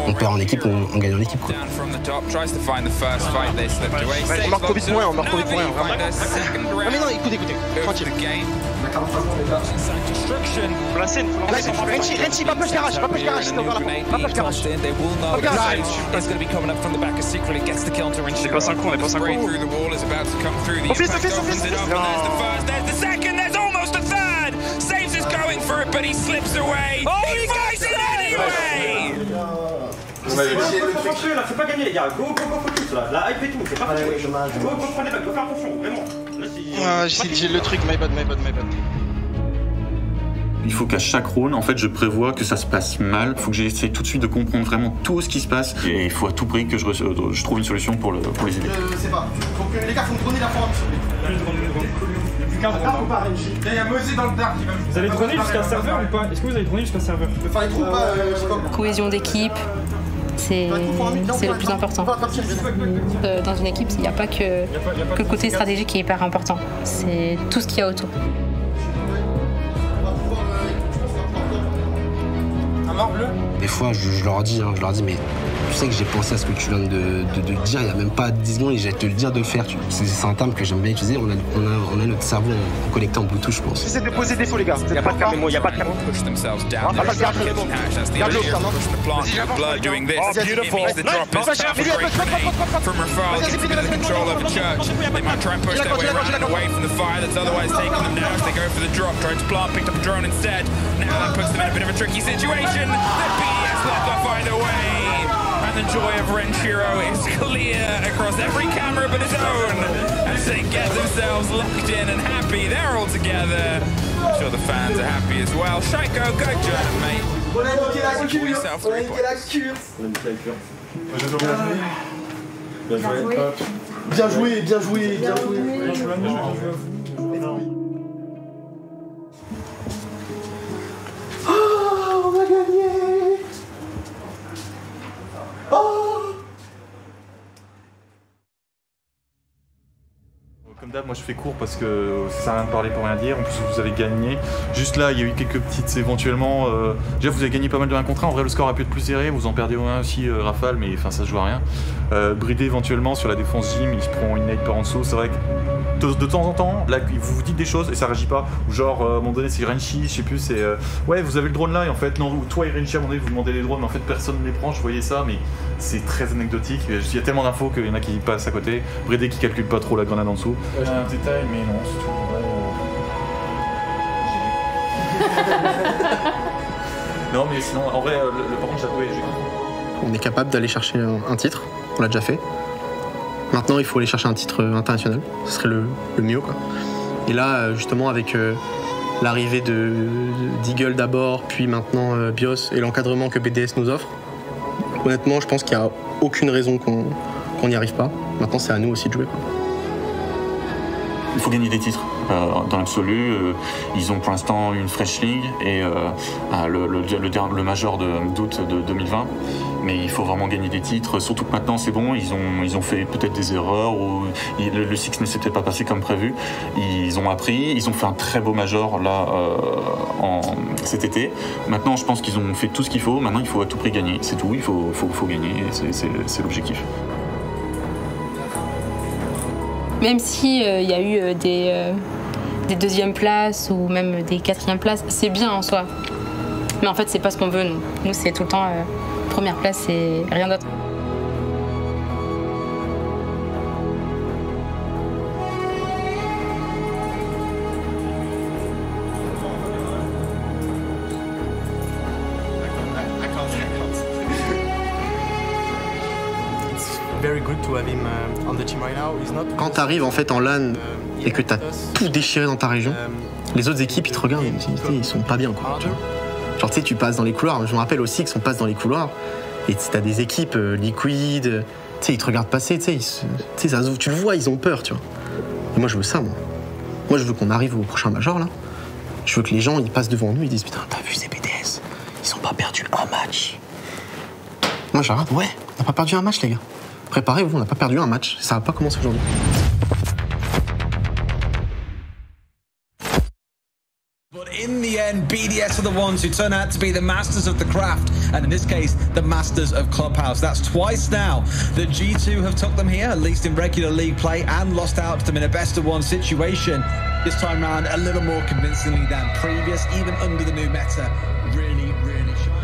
S: on perd en équipe, on gagne en équipe, quoi.
U: On marque trop vite pour rien, vraiment. Ah mais non, écoutez, tranquille.
I: Renchi, pas push garage, c'est encore là. Pas push garage.
N: C'est pas synchro, on est pas synchro.
I: On fils.
H: There's the second, there's almost a third. Saves is going for it, but he slips away. Oh, he fights it anyway.
N: Concentrez là, c'est pas gagné les gars. Go, focus là. La hype et tout, c'est pas gagné. Go, prenez back, go faire attention, vraiment. Là,
M: J'ai le truc, my bad.
T: Il faut qu'à chaque round, en fait, je prévois que ça se passe mal. Il faut que j'essaie tout de suite de comprendre vraiment tout ce qui se passe. Et il faut à tout prix que je trouve une solution pour les aider.
M: C'est pas. Les gars, faut me droner la forme, s'il vous plaît. Il y a Mosé dans le dark qui va me...
N: Vous allez droner jusqu'à serveur ou pas? Est-ce que vous allez droner jusqu'à serveur?
M: Faire les troupes, je sais pas.
B: Cohésion d'équipe, c'est le plus important. Dans une équipe, il n'y a pas que le côté stratégique qui est hyper important. C'est tout ce qu'il y a autour.
S: Des fois, je leur dis, mais tu sais que j'ai pensé à ce que tu viens de dire il n'y a même pas 10 secondes et j'ai te le dire de le faire. C'est un terme que j'aime bien utiliser. On a notre cerveau en connecté en Bluetooth, je pense.
N: J'essaie de poser des faux, les gars. Il n'y a pas de carte, il n'y a pas de carte.
H: And the joy of Renshiro is clear across every camera but his own as they get themselves locked in and happy. They're all together. I'm sure the fans are happy as well. Shaiko, go job, mate. Pour yourself 3 points.
M: Bien joué. Oh, on a gagné.
J: Comme d'hab, moi je fais court parce que ça sert à rien de parler pour rien dire. En plus, vous avez gagné. Juste là, il y a eu quelques petites éventuellement. Déjà, vous avez gagné pas mal de 1 contre 1. En vrai, le score a pu être plus serré. Vous en perdez un aussi, Rafale, mais enfin, ça se joue à rien. Bridé éventuellement sur la défense gym, il se prend une nade par en dessous. C'est vrai que de temps en temps, là, vous dites des choses et ça réagit pas. Ou genre, à un moment donné, c'est Renchi, je sais plus, c'est ouais, vous avez le drone là et en fait, non, toi et Renchi, à un moment donné, vous demandez les drones, mais en fait, personne ne les prend. Je voyais ça, mais c'est très anecdotique. Il y a tellement d'infos qu'il y en a qui passent à côté. Bridé qui calcule pas trop la grenade en dessous. Ouais, un détail, mais non, c'est tout. Non, mais sinon, en vrai, par contre,
U: on est capable d'aller chercher un titre, on l'a déjà fait. Maintenant, il faut aller chercher un titre international, ce serait le mieux, quoi. Et là, justement, avec l'arrivée d'Eagle d'abord, puis maintenant BIOS et l'encadrement que BDS nous offre, honnêtement, je pense qu'il n'y a aucune raison qu'on n'y arrive pas. Maintenant, c'est à nous aussi de jouer, quoi.
T: Il faut gagner des titres. Dans l'absolu, ils ont pour l'instant une fresh league et le major d'août de 2020. Mais il faut vraiment gagner des titres, surtout que maintenant c'est bon, ils ont fait peut-être des erreurs ou le Six ne s'est peut-être pas passé comme prévu. Ils ont appris, ils ont fait un très beau major là cet été. Maintenant je pense qu'ils ont fait tout ce qu'il faut, maintenant il faut à tout prix gagner, c'est tout, il faut gagner, c'est l'objectif.
B: Même si y a eu des 2e places ou même des 4e places, c'est bien en soi. Mais en fait, c'est pas ce qu'on veut, nous. Nous, c'est tout le temps première place et rien d'autre.
U: Quand tu arrives en fait en LAN et que tu as tout déchiré dans ta région, les autres équipes ils te regardent et ils sont pas bien, quoi. Genre tu sais, tu passes dans les couloirs, je me rappelle aussi qu'on passe dans les couloirs et tu as des équipes Liquid, tu sais, ils te regardent passer, tu le vois, ils ont peur, tu vois. Et moi je veux ça, moi. Moi je veux qu'on arrive au prochain major là. Je veux que les gens ils passent devant nous, ils disent putain, t'as vu ces BDS, ils ont pas perdu un match. Moi je regarde, ouais, on n'a pas perdu un match les gars. Préparez-vous, on n'a pas perdu un match, ça va pas commencer aujourd'hui.
L: But in the end, BDS are the ones who turn out to be the masters of the craft, and in this case, the masters of Clubhouse. That's twice now that G2 have took them here, at least in regular league play, and lost out to them in a best-of-1 situation. This time round, a little more convincingly than previous, even under the new meta. Really, really shiny.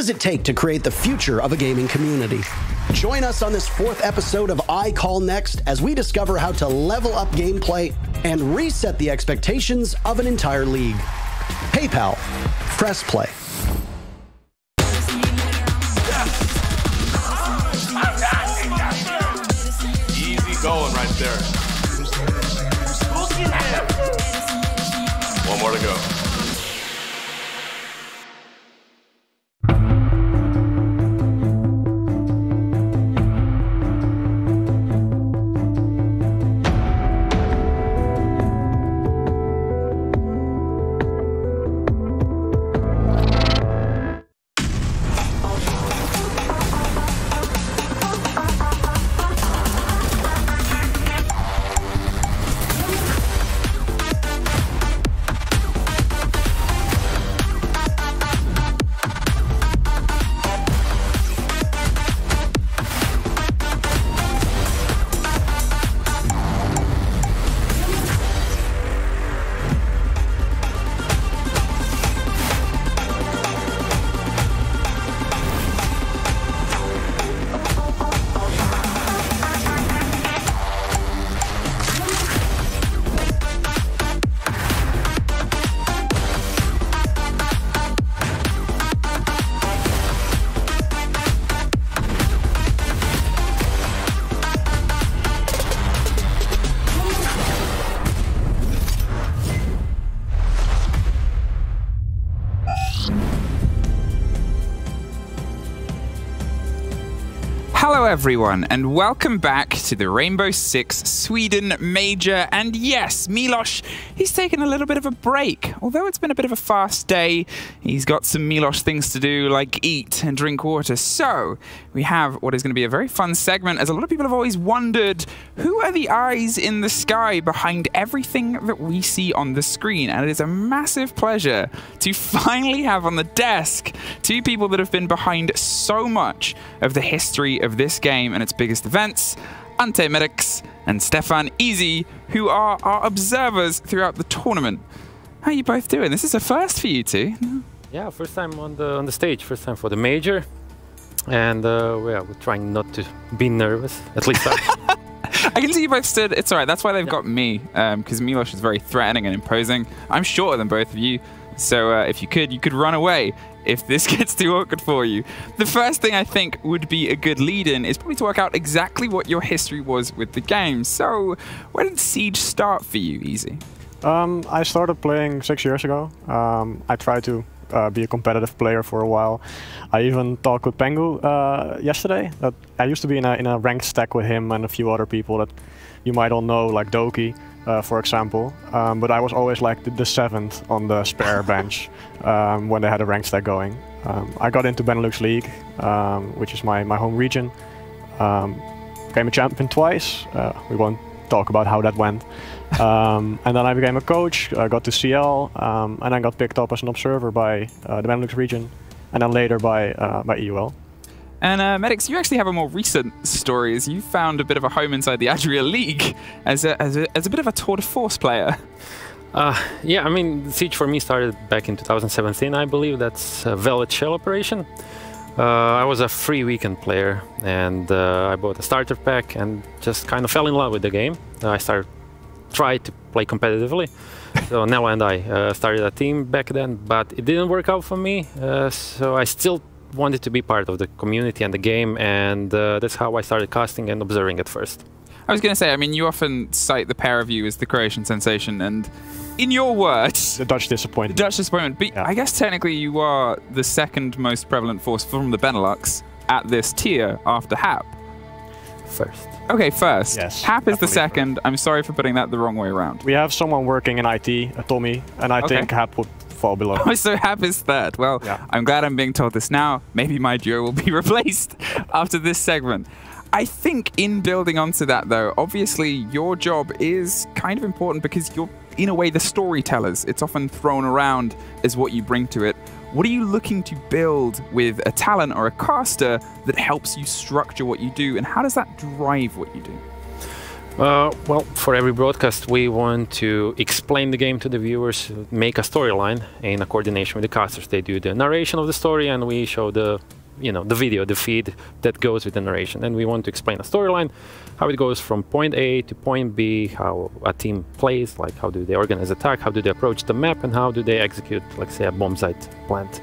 G: does it take to create the future of a gaming community? Join us on this 4th episode of I Call Next as we discover how to level up gameplay and reset the expectations of an entire league. PayPal, press play.
V: Easy going right there. One more to go.
K: Hello everyone, and welcome back to the Rainbow Six Sweden Major. And yes, Milos, he's taken a little bit of a break. Although it's been a bit of a fast day, he's got some Milos things to do, like eat and drink water. So, we have what is going to be a very fun segment, as a lot of people have always wondered, who are the eyes in the sky behind everything that we see on the screen? And it is a massive pleasure to finally have on the desk two people that have been behind so much of the history of this game and its biggest events, Ante Medics and Stefan Easy, who are our observers throughout the tournament. How are you both doing? This is a first for you two.
W: Yeah, first time on the stage, first time for the major, and we're trying not to be nervous, at least I.
K: I can see you both stood. It's all right. That's why they've got me, because Milos is very threatening and imposing. I'm shorter than both of you, so if you could run away if this gets too awkward for you. The first thing I think would be a good lead-in is probably to work out exactly what your history was with the game. So, where did Siege start for you, Easy?
X: I started playing 6 years ago. I tried to be a competitive player for a while. I even talked with Pengu yesterday. That I used to be in a ranked stack with him and a few other people that you might all know, like Doki, for example. But I was always like the 7th on the spare bench when they had a ranked stack going. I got into Benelux League, which is my home region. Became a champion twice. We won't talk about how that went. And then I became a coach, got to CL, and then got picked up as an observer by the Benelux region, and then later by EUL.
K: And Medics, you actually have a more recent story, as you found a bit of a home inside the Adria League as a bit of a tour de force player.
W: Yeah, I mean, Siege for me started back in 2017, I believe. That's a Velvet Shell operation. I was a free weekend player, and I bought a starter pack and just kind of fell in love with the game. I tried to play competitively. So Nella and I started a team back then, but it didn't work out for me. So I still wanted to be part of the community and the game, and that's how I started casting and observing at first.
K: I was going to say, I mean, you often cite the pair of you as the Croatian sensation, and in your words...
X: The Dutch disappointment.
K: The Dutch disappointment. But yeah. I guess technically you are the second most prevalent force from the Benelux at this tier after Hap.
W: First.
K: Okay, first.
X: Yes,
K: Hap is the second. I'm sorry for putting that the wrong way around.
X: We have someone working in IT, Tommy, and I think Hap would fall below.
K: Oh, so Hap is third. Well, yeah. I'm glad I'm being told this now. Maybe my duo will be replaced after this segment. I think in building onto that, though, obviously your job is kind of important because you're, in a way, the storytellers. It's often thrown around as what you bring to it. What are you looking to build with a talent or a caster that helps you structure what you do, and how does that drive what you do?
W: Well, for every broadcast, we want to explain the game to the viewers, make a storyline in a coordination with the casters. They do the narration of the story, and we show the, the video, the feed that goes with the narration. And we want to explain a storyline, how it goes from point A to point B, how a team plays, like how do they organize attack, how do they approach the map, and how do they execute, like say, a bomb site plant.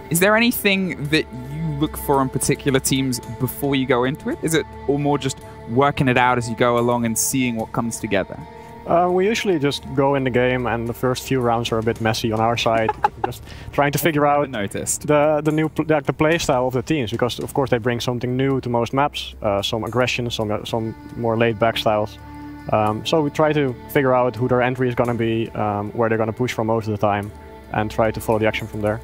K: Is there anything that you look for on particular teams before you go into it? Is it or more just working it out as you go along and seeing what comes together?
X: We usually just go in the game, and the first few rounds are a bit messy on our side. Just trying to figure out the play style of the teams, because of course they bring something new to most maps, some aggression, some more laid-back styles. So we try to figure out who their entry is going to be, where they're going to push for most of the time, and try to follow the action from there.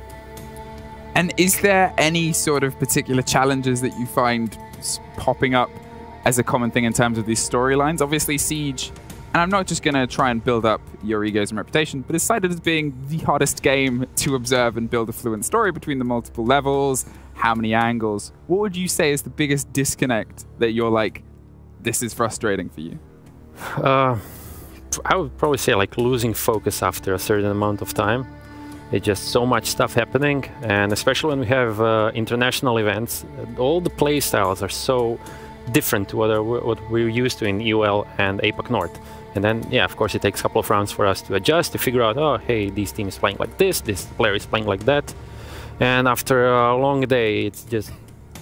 K: And is there any sort of particular challenges that you find popping up as a common thing in terms of these storylines? Obviously, Siege, and I'm not just going to try and build up your egos and reputation, but it's cited as being the hardest game to observe and build a fluent story between the multiple levels, how many angles. What would you say is the biggest disconnect that you're like, this is frustrating for you?
W: I would probably say like losing focus after a certain amount of time. It's just so much stuff happening, and especially when we have international events, all the play styles are so different to what we're used to in EUL and APAC North. And then, yeah, of course, it takes a couple of rounds for us to adjust, to figure out, oh, hey, this team is playing like this player is playing like that. And after a long day, it's just,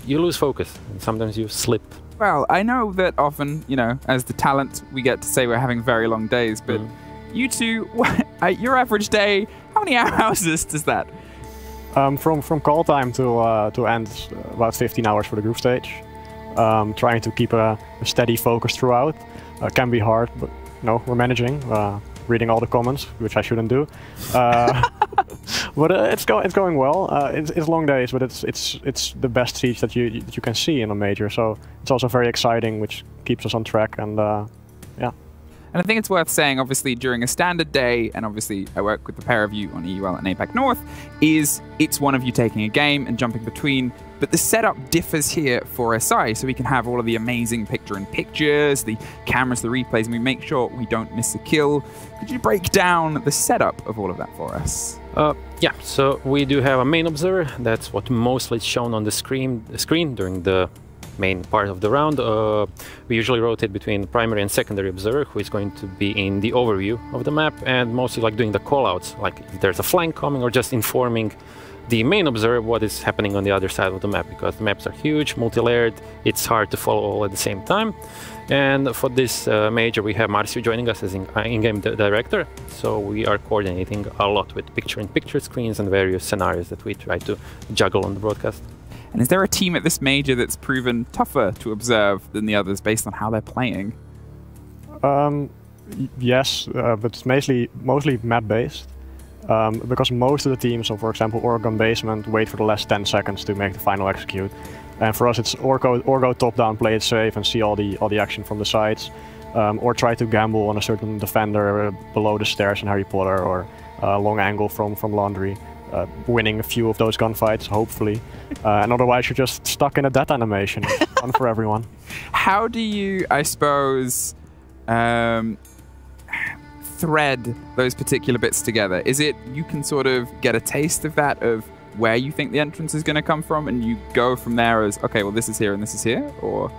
W: you lose focus, and sometimes you slip.
K: Well, I know that often, as the talent, we get to say we're having very long days, but you two, your average day, how many hours does that?
X: From call time to end, about 15 hours for the group stage. Trying to keep a steady focus throughout. Can be hard, but no, we're managing. Reading all the comments, which I shouldn't do. But it's going well. It's long days, but it's the best Siege that you can see in a major. So it's also very exciting, which keeps us on track. And yeah.
K: And I think it's worth saying, obviously, during a standard day, and obviously I work with the pair of you on EUL and APAC North, it's one of you taking a game and jumping between, but the setup differs here for SI, so we can have all of the amazing picture-in-pictures, the cameras, the replays, and we make sure we don't miss a kill. Could you break down the setup of all of that for us?
W: Yeah, so we do have a main observer. That's what mostly is shown on the screen during the main part of the round. We usually rotate between primary and secondary observer, who is going to be in the overview of the map and mostly like doing the callouts, like if there's a flank coming, or just informing the main observer what is happening on the other side of the map, because the maps are huge, multi-layered, it's hard to follow all at the same time. And for this major, we have Marcio joining us as in-game director, so we are coordinating a lot with picture-in-picture screens and various scenarios that we try to juggle on the broadcast.
K: And is there a team at this major that's proven tougher to observe than the others based on how they're playing?
X: Yes, but it's mostly map-based. Because most of the teams, so for example Oregon Basement, wait for the last 10 seconds to make the final execute. And for us it's or go top-down, play it safe and see all the action from the sides. Or try to gamble on a certain defender below the stairs in Harry Potter, or long angle from Laundry. Winning a few of those gunfights, hopefully. And otherwise you're just stuck in a death animation. It's fun for everyone.
K: How do you, I suppose, thread those particular bits together? Is it you can sort of get a taste of that, of where you think the entrance is going to come from, and you go from there as, okay, well, this is here and this is here? Or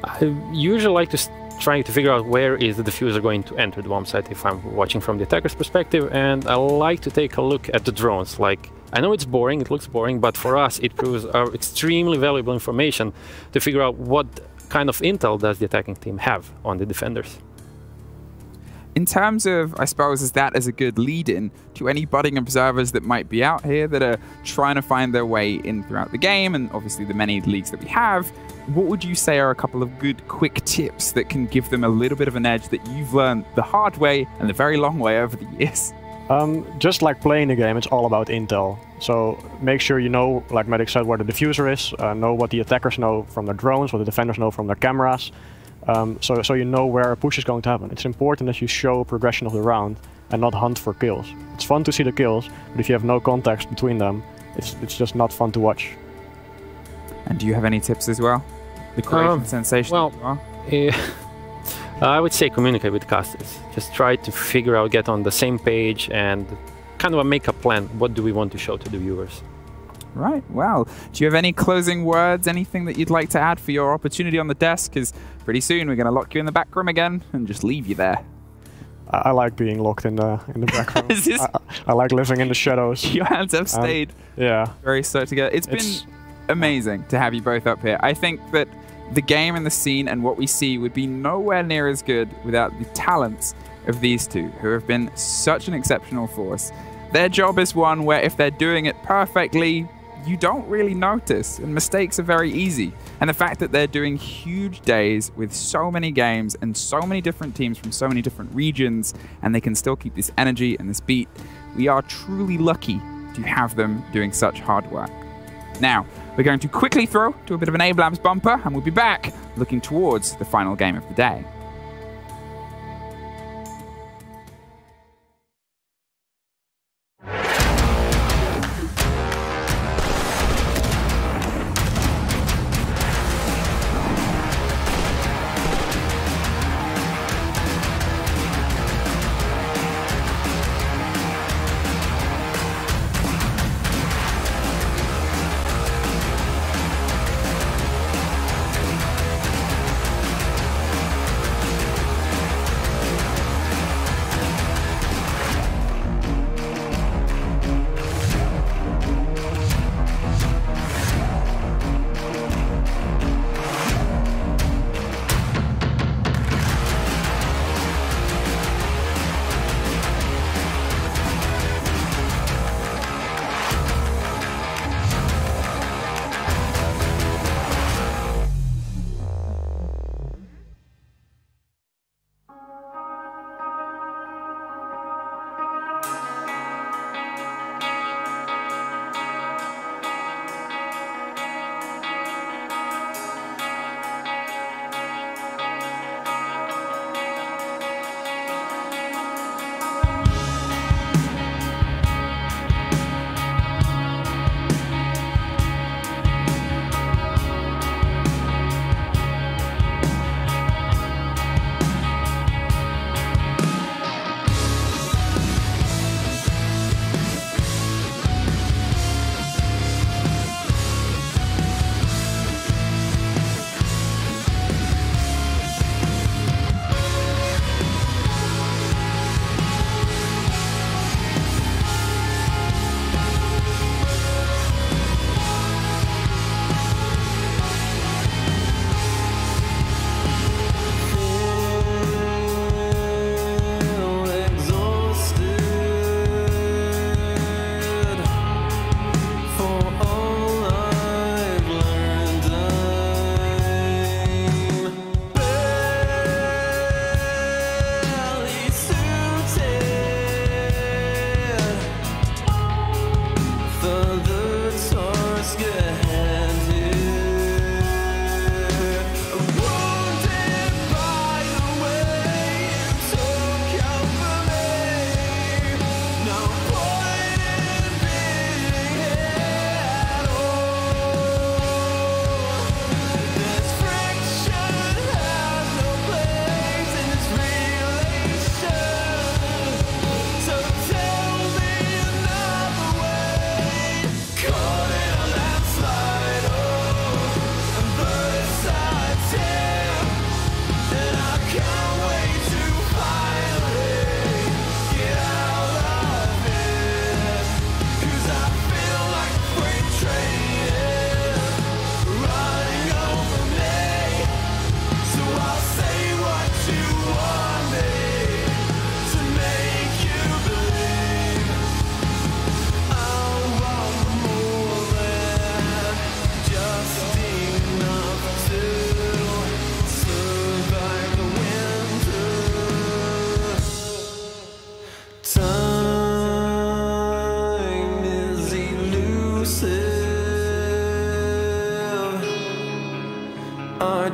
W: I usually like to try to figure out where is the diffuser going to enter the bomb site if I'm watching from the attacker's perspective, and I like to take a look at the drones. Like, I know it's boring, it looks boring, but for us it proves extremely valuable information to figure out what kind of intel does the attacking team have on the defenders.
K: In terms of, I suppose, is that as a good lead-in to any budding observers that might be out here that are trying to find their way in throughout the game, and obviously the many leagues that we have, what would you say are a couple of good quick tips that can give them a little bit of an edge that you've learned the hard way and the very long way over the years?
X: Just like playing the game, it's all about intel. So make sure you know, like Medic said, where the diffuser is, know what the attackers know from their drones, what the defenders know from their cameras. So you know where a push is going to happen. It's important that you show progression of the round and not hunt for kills. It's fun to see the kills, but if you have no context between them, it's just not fun to watch.
K: And do you have any tips as well? The creation sensation?
W: Well, I would say communicate with casters. Just try to figure out, get on the same page and kind of make a plan. What do we want to show to the viewers?
K: Right, well, do you have any closing words, anything that you'd like to add for your opportunity on the desk? Because pretty soon we're going to lock you in the back room again and just leave you there.
X: I like being locked in the back room. I like living in the shadows.
K: Your hands have stayed very stuck together. It's been amazing to have you both up here. I think that the game and the scene and what we see would be nowhere near as good without the talents of these two, who have been such an exceptional force. Their job is one where if they're doing it perfectly, you don't really notice, and mistakes are very easy. And the fact that they're doing huge days with so many games and so many different teams from so many different regions, and they can still keep this energy and this beat, we are truly lucky to have them doing such hard work. Now, we're going to quickly throw to a bit of an A-Blabs bumper, and we'll be back looking towards the final game of the day.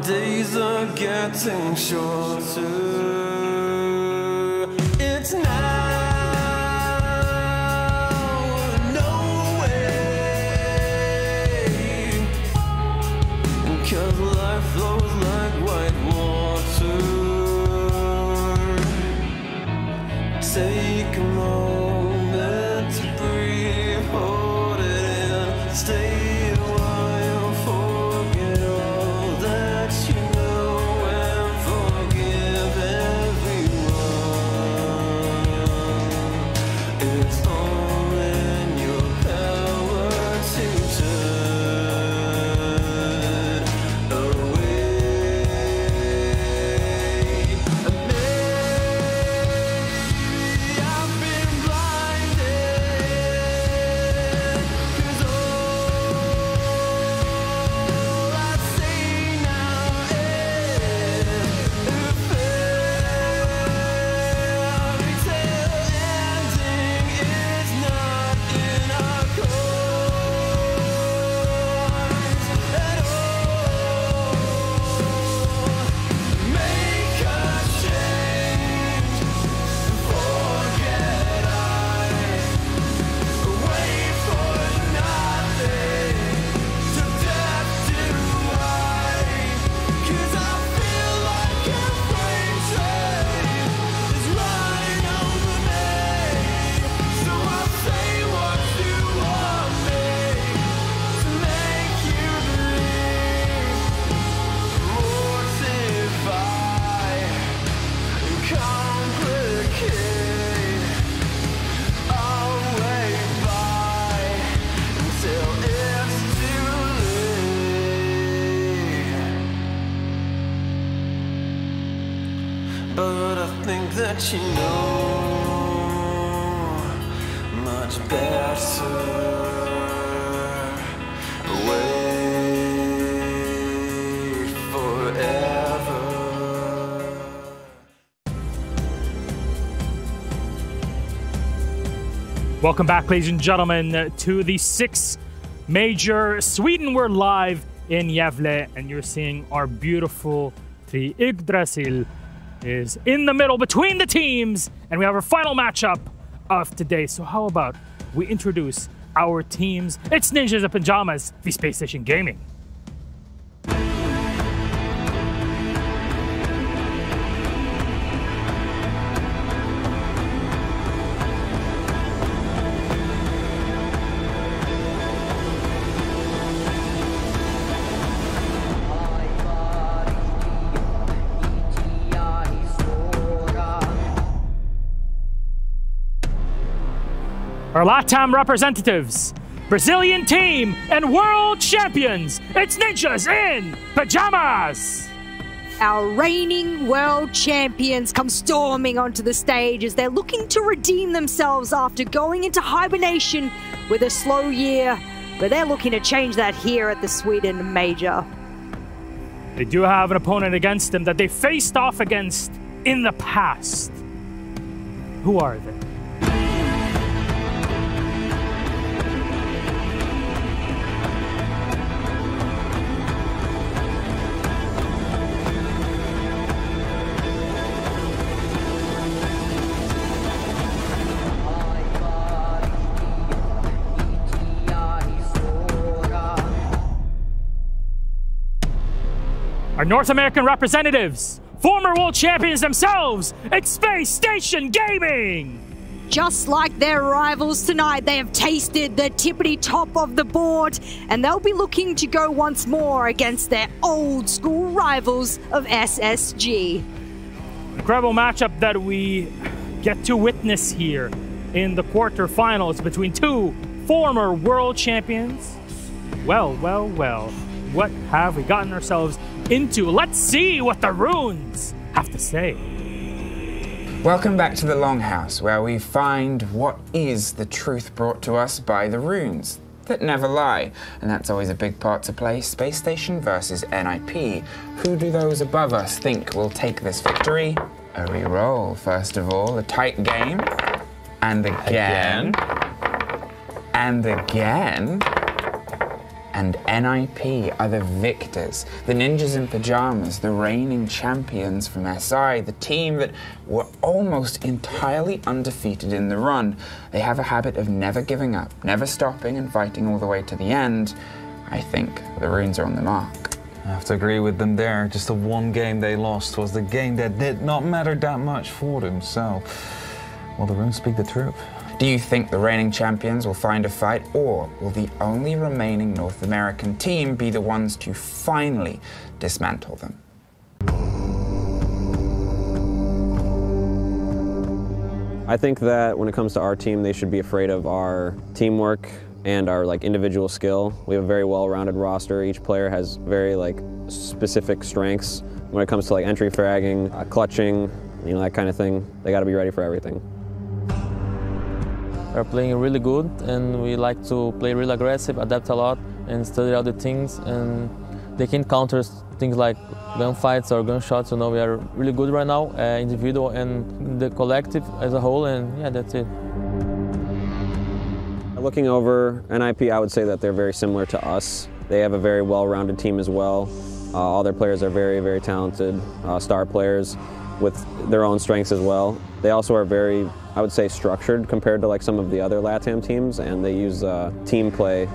A: days are getting shorter. It's now or no way, 'cause life flows like white water. Take a moment to breathe, hold it in, stay a while, forget all that you know and forgive everyone. It's all in your power to turn away. I've been blinded, 'cause all I see now is a fairy tale ending is not in our cards at all. Make a change, forget wait for nothing, to death do I, 'cause I feel like a freight train is running over me, so I'll say what you want me to make you believe, mortify and complicate. I'll wait by until it's too late. But I think that you know much better. Wait forever.
C: Welcome back, ladies and gentlemen, to the 6th major. Sweden, we're live in Gävle, and you're seeing our beautiful the Yggdrasil is in the middle between the teams, and we have our final matchup of today. So how about we introduce our teams? It's Ninjas of Pyjamas, the Spacestation Gaming. Our LATAM representatives, Brazilian team and world champions, it's Ninjas in Pyjamas!
E: Our reigning world champions come storming onto the stage as they're looking to redeem themselves after going into hibernation with a slow year, but they're looking to change that here at the Sweden Major.
C: They do have an opponent against them that they faced off against in the past. Who are they? Our North American representatives, former world champions themselves, it's Spacestation Gaming!
E: Just like their rivals tonight, they have tasted the tippity top of the board, and they'll be looking to go once more against their old school rivals of SSG.
C: Incredible matchup that we get to witness here in the quarterfinals between two former world champions. Well, well, well, what have we gotten ourselves into? Let's see what the runes have to say.
K: Welcome back to the Longhouse, where we find what is the truth brought to us by the runes that never lie. And that's always a big part to play. Space Station versus NIP. Who do those above us think will take this victory? A re-roll, first of all, a tight game. And again. And again. And NIP are the victors, the Ninjas in Pyjamas, the reigning champions from SI, the team that were almost entirely undefeated in the run. They have a habit of never giving up, never stopping and fighting all the way to the end. I think the runes are on the mark.
D: I have to agree with them there. Just the one game they lost was the game that did not matter that much for them. So Well, the runes speak the truth.
K: Do you think the reigning champions will find a fight, or will the only remaining North American team be the ones to finally dismantle them?
F: I think that when it comes to our team, they should be afraid of our teamwork and our individual skill. We have a very well-rounded roster. Each player has very specific strengths when it comes to entry fragging, clutching, that kind of thing. They got to be ready for everything.
P: We're playing really good, and we like to play really aggressive, adapt a lot, and study other things. And they can counter things like gunfights or gunshots. We are really good right now, individual and the collective as a whole. And yeah, that's it.
F: Looking over NIP, I would say that they're very similar to us. They have a very well-rounded team as well. All their players are very, very talented star players with their own strengths as well. They also are very, I would say, structured compared to some of the other LATAM teams, and they use team play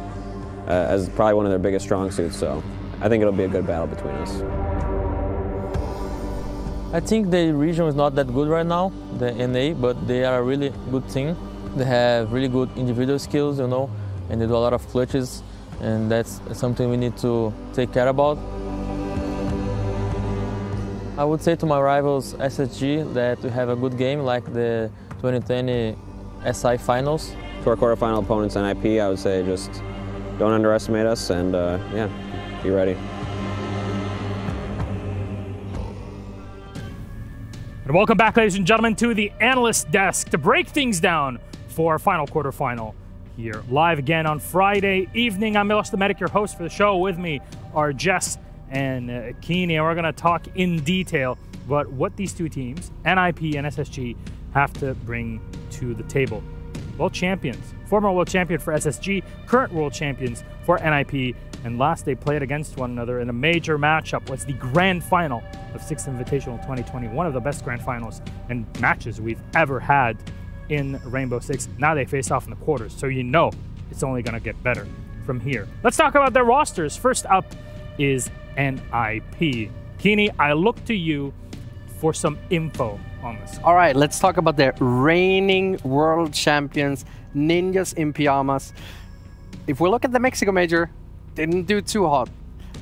F: as probably one of their biggest strong suits. So I think it'll be a good battle between us.
P: I think the region is not that good right now, the NA, but they are a really good team. They have really good individual skills, and they do a lot of clutches, and that's something we need to take care about. I would say to my rivals SSG that we have a good game like the 2020 SI finals.
F: To our quarterfinal opponents NIP, I would say just don't underestimate us, and yeah, be ready.
C: And welcome back, ladies and gentlemen, to the analyst desk to break things down for our final quarterfinal here. Live again on Friday evening. I'm Milos the Medic, your host for the show. With me are Jess and Keeney, and we're going to talk in detail about what these two teams, NIP and SSG, have to bring to the table. World champions, former world champion for SSG, current world champions for NIP, and last they played against one another in a major matchup was the grand final of 6th Invitational 2020, one of the best grand finals and matches we've ever had in Rainbow Six. Now they face off in the quarters, so it's only going to get better from here. Let's talk about their rosters. First up is NIP. Keeney, I look to you for some info on this.
Q: All right, let's talk about the reigning world champions, Ninjas in Pyjamas. If we look at the Mexico Major, didn't do too hot.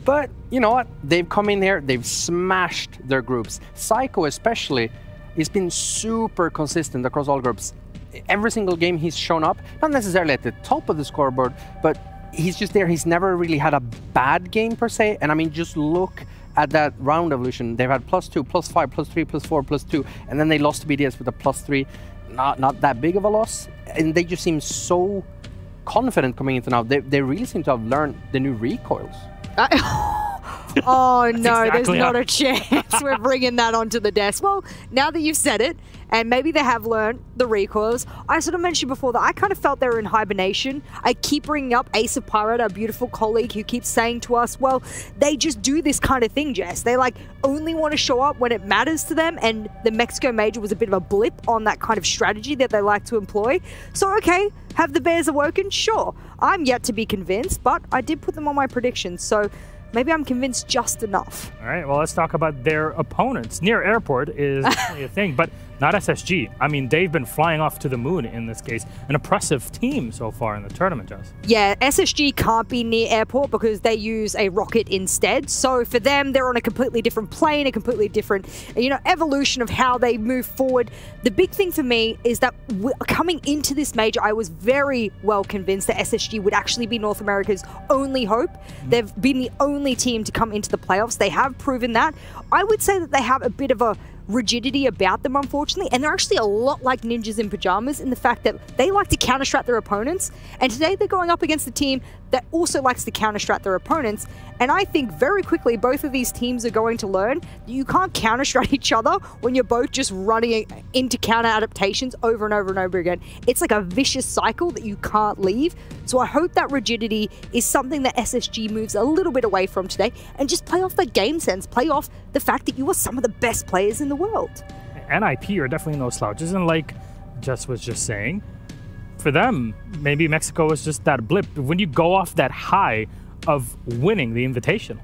Q: But you know what? They've come in here, they've smashed their groups. Psycho especially has been super consistent across all groups. Every single game he's shown up, not necessarily at the top of the scoreboard, but he's just there. He's never really had a bad game per se. And I mean, just look at that round evolution. They've had +2, +5, +3, +4, +2, and then they lost to BDS with a +3. Not that big of a loss. And they just seem so confident coming into now. They really seem to have learned the new recoils.
E: Oh no,
Q: exactly
E: there's not a chance we're bringing that onto the desk. Well, now that you've said it, and maybe they have learned the recoils, I sort of mentioned before that I kind of felt they were in hibernation. I keep bringing up Ace of Pirate, our beautiful colleague, who keeps saying to us, well, they just do this kind of thing, Jess. They only want to show up when it matters to them, and the Mexico Major was a bit of a blip on that kind of strategy that they like to employ. So, okay, have the Bears awoken? Sure. I'm yet to be convinced, but I did put them on my predictions, so maybe I'm convinced just enough.
C: All right, well, let's talk about their opponents. Near Airport is definitely a thing, but not SSG. I mean, they've been flying off to the moon in this case. An impressive team so far in the tournament, Jess.
E: Yeah, SSG can't be near Airport because they use a rocket instead. So for them, they're on a completely different plane, a completely different, evolution of how they move forward. The big thing for me is that coming into this major, I was very well convinced that SSG would actually be North America's only hope. They've been the only team to come into the playoffs. They have proven that. I would say that they have a bit of a rigidity about them, unfortunately, and they're actually a lot like Ninjas in Pyjamas in the fact that they like to counter-strat their opponents, and today they're going up against a team that also likes to counter-strat their opponents, and I think very quickly both of these teams are going to learn that you can't counter-strat each other when you're both just running into counter-adaptations over and over and over again. It's like a vicious cycle that you can't leave, so I hope that rigidity is something that SSG moves a little bit away from today, and just play off that game sense, play off the fact that you are some of the best players in the world.
C: NIP are definitely no slouches, and like Jess was just saying, for them, maybe Mexico was just that blip. When you go off that high of winning the Invitational,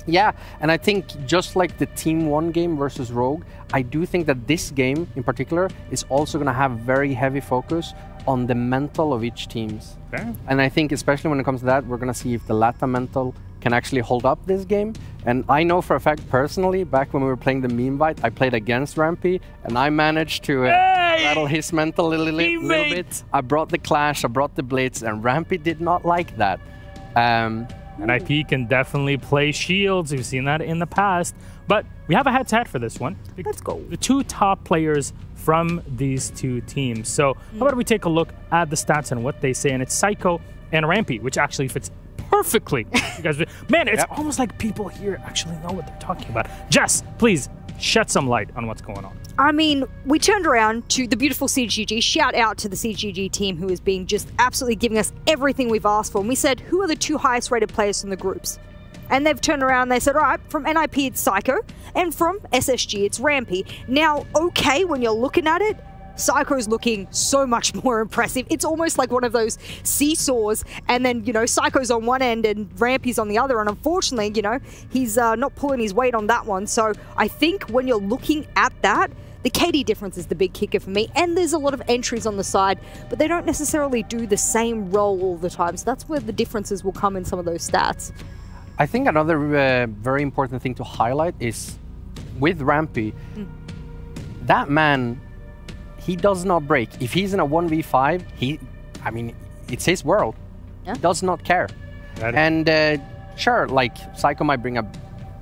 Q: Yeah, and I think just like the Team 1 game versus Rogue, I do think that this game in particular is also going to have very heavy focus on the mental of each teams.
C: Okay.
Q: And I think especially when it comes to that, we're going to see if the LATAM mental can actually hold up this game. And I know for a fact personally, back when we were playing the meme fight, I played against Rampy and I managed to battle his mental a little bit. I brought the Clash, I brought the Blitz, and Rampy did not like that.
C: NIP can definitely play shields. We've seen that in the past. But we have a head-to-head for this one.
E: Let's go.
C: The two top players from these two teams. So how about we take a look at the stats and what they say. And it's Psycho and Rampy, which actually fits perfectly. You guys, man, it's almost like people here actually know what they're talking about. Jess, please shed some light on what's going on.
E: I mean, we turned around to the beautiful CGG. Shout out to the CGG team who has been just absolutely giving us everything we've asked for. And we said, who are the two highest rated players in the groups? And they've turned around and they said, all right, from NIP it's Psycho, and from SSG it's Rampy. Now, okay, when you're looking at it, Psycho's looking so much more impressive. It's almost like one of those seesaws, and then, you know, Psycho's on one end and Rampy's on the other, and unfortunately, you know, he's not pulling his weight on that one. So I think when you're looking at that, the KD difference is the big kicker for me, and there's a lot of entries on the side, but they don't necessarily do the same role all the time, so that's where the differences will come in some of those stats.
Q: I think another very important thing to highlight is with Rampy, that man, he does not break. If he's in a 1v5, I mean, it's his world. Yeah. He does not care. And sure, like, Psycho might bring a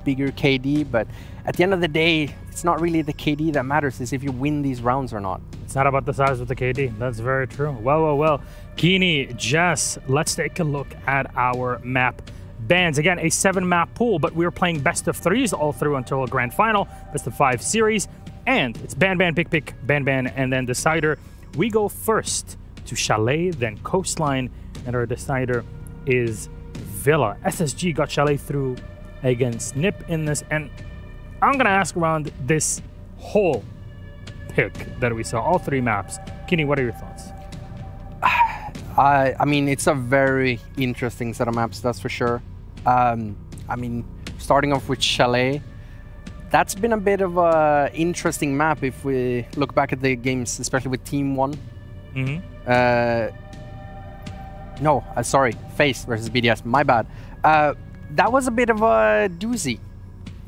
Q: bigger KD, but at the end of the day, it's not really the KD that matters, it's if you win these rounds or not.
C: It's not about the size of the KD. That's very true. Well. Kini, Jess, let's take a look at our map bans. Again, a 7-map pool, but we're playing best of 3s all through until a grand final, best of 5 series. And it's ban, pick, ban, and then decider. We go first to Chalet, then Coastline, and our decider is Villa. SSG got Chalet through against NIP in this, and I'm going to ask around this whole pick that we saw, all 3 maps. Kini, what are your thoughts?
Q: I mean, it's a very interesting set of maps, that's for sure. I mean, starting off with Chalet, that's been a bit of an interesting map if we look back at the games, especially with Team 1. Sorry, FaZe versus BDS, my bad. That was a bit of a doozy,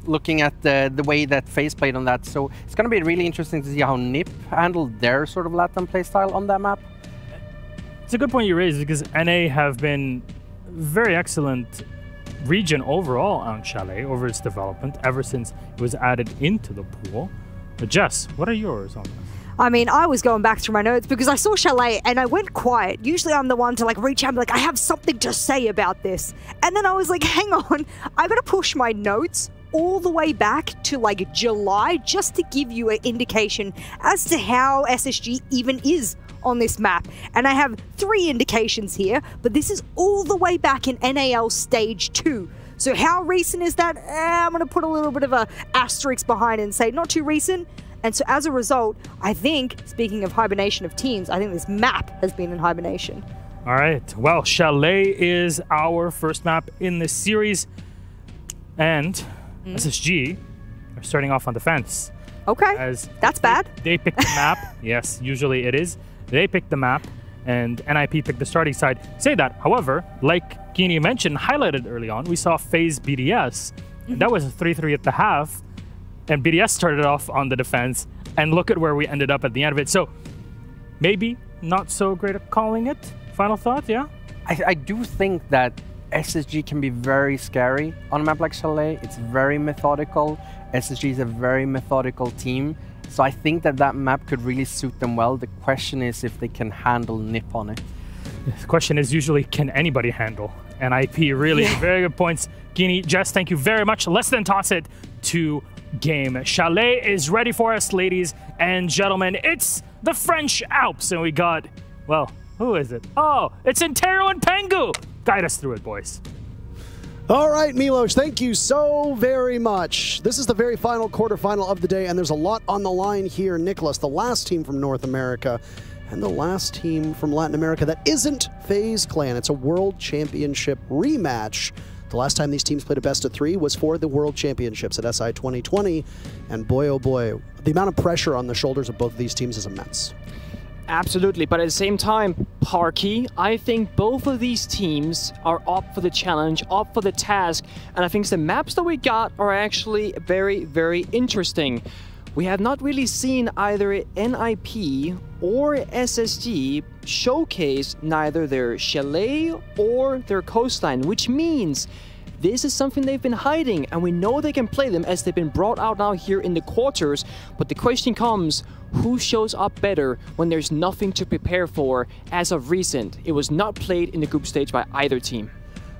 Q: looking at the way that FaZe played on that. So it's going to be really interesting to see how NIP handled their sort of LATAM playstyle on that map.
C: It's a good point you raised, because NA have been very excellent region overall on Chalet over its development ever since it was added into the pool. But Jess, what are yours on this?
E: I mean, I was going back through my notes because I saw Chalet and I went quiet. Usually I'm the one to like reach out and be like, I have something to say about this. And then I was like, hang on, I gotta push my notes all the way back to like July just to give you an indication as to how SSG even is on this map. And I have 3 indications here, but this is all the way back in NAL Stage 2. So how recent is that? I'm going to put a little bit of a asterisk behind it and say not too recent. And so as a result, I think, speaking of hibernation of teams, I think this map has been in hibernation.
C: All right. Well, Chalet is our first map in this series. And SSG are starting off on defense.
E: Okay, that's bad.
C: They picked the map. Yes, usually it is. They picked the map, and NIP picked the starting side. Say that, however, like Kini mentioned, highlighted early on, we saw FaZe BDS. And that was a 3-3 at the half, and BDS started off on the defense, and look at where we ended up at the end of it. So maybe not so great at calling it. Final thought, yeah?
Q: I do think that SSG can be very scary on a map like Chalet. It's very methodical. SSG is a very methodical team. So I think that that map could really suit them well. The question is if they can handle NIP on it.
C: The question is usually, can anybody handle NIP? Really, very good points. Kini, Jess, thank you very much. Let's then toss it to game. Chalet is ready for us, ladies and gentlemen. It's the French Alps, and we got, well, who is it? Oh, it's Intero and Pengu. Guide us through it, boys.
G: All right, Milos, thank you so very much. This is the very final quarterfinal of the day, and there's a lot on the line here. Nicholas, the last team from North America, and the last team from Latin America that isn't FaZe Clan. It's a World Championship rematch. The last time these teams played a best of 3 was for the World Championships at SI 2020, and boy oh boy, the amount of pressure on the shoulders of both of these teams is immense.
I: Absolutely, but at the same time, Parky, I think both of these teams are up for the challenge, up for the task, and I think the maps that we got are actually very, very interesting. We have not really seen either NIP or SSG showcase neither their chalet or their coastline, which means this is something they've been hiding, and we know they can play them as they've been brought out now here in the quarters. But the question comes, who shows up better when there's nothing to prepare for? As of recent, it was not played in the group stage by either team.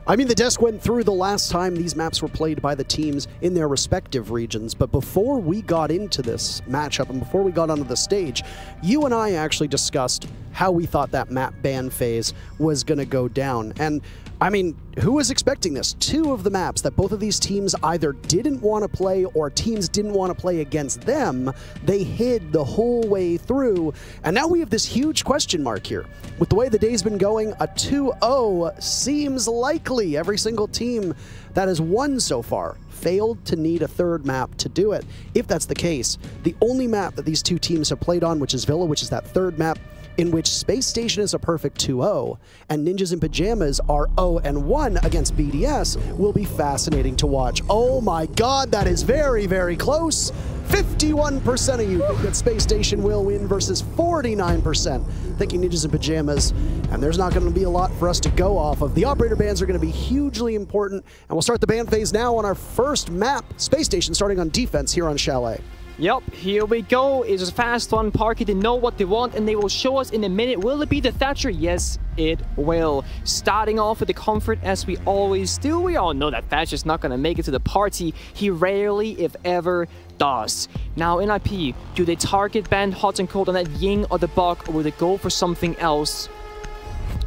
G: I mean, the desk went through the last time these maps were played by the teams in their respective regions, but before we got into this matchup and before we got onto the stage, you and I actually discussed how we thought that map ban phase was going to go down. And I mean, who was expecting this? 2 of the maps that both of these teams either didn't want to play or teams didn't want to play against them, they hid the whole way through. And now we have this huge question mark here. With the way the day's been going, a 2-0 seems likely. Every single team that has won so far failed to need a third map to do it. If that's the case, the only map that these 2 teams have played on, which is Villa, which is that third map, in which Spacestation is a perfect 2-0, and Ninjas in Pyjamas are 0-1 against BDS, will be fascinating to watch. Oh my god, that is very, very close! 51% of you think that Spacestation will win versus 49% thinking Ninjas in Pyjamas, and there's not going to be a lot for us to go off of. The operator bans are going to be hugely important, and we'll start the ban phase now on our first map, Spacestation, starting on defense here on Chalet.
I: Yep, here we go. It's a fast one. Parky, they know what they want, and they will show us in a minute. Will it be the Thatcher? Yes, it will. Starting off with the comfort, as we always do. We all know that Thatcher's not going to make it to the party. He rarely, if ever, does. Now, NIP, do they target ban hot and cold on that Ying or the Bug, or will they go for something else?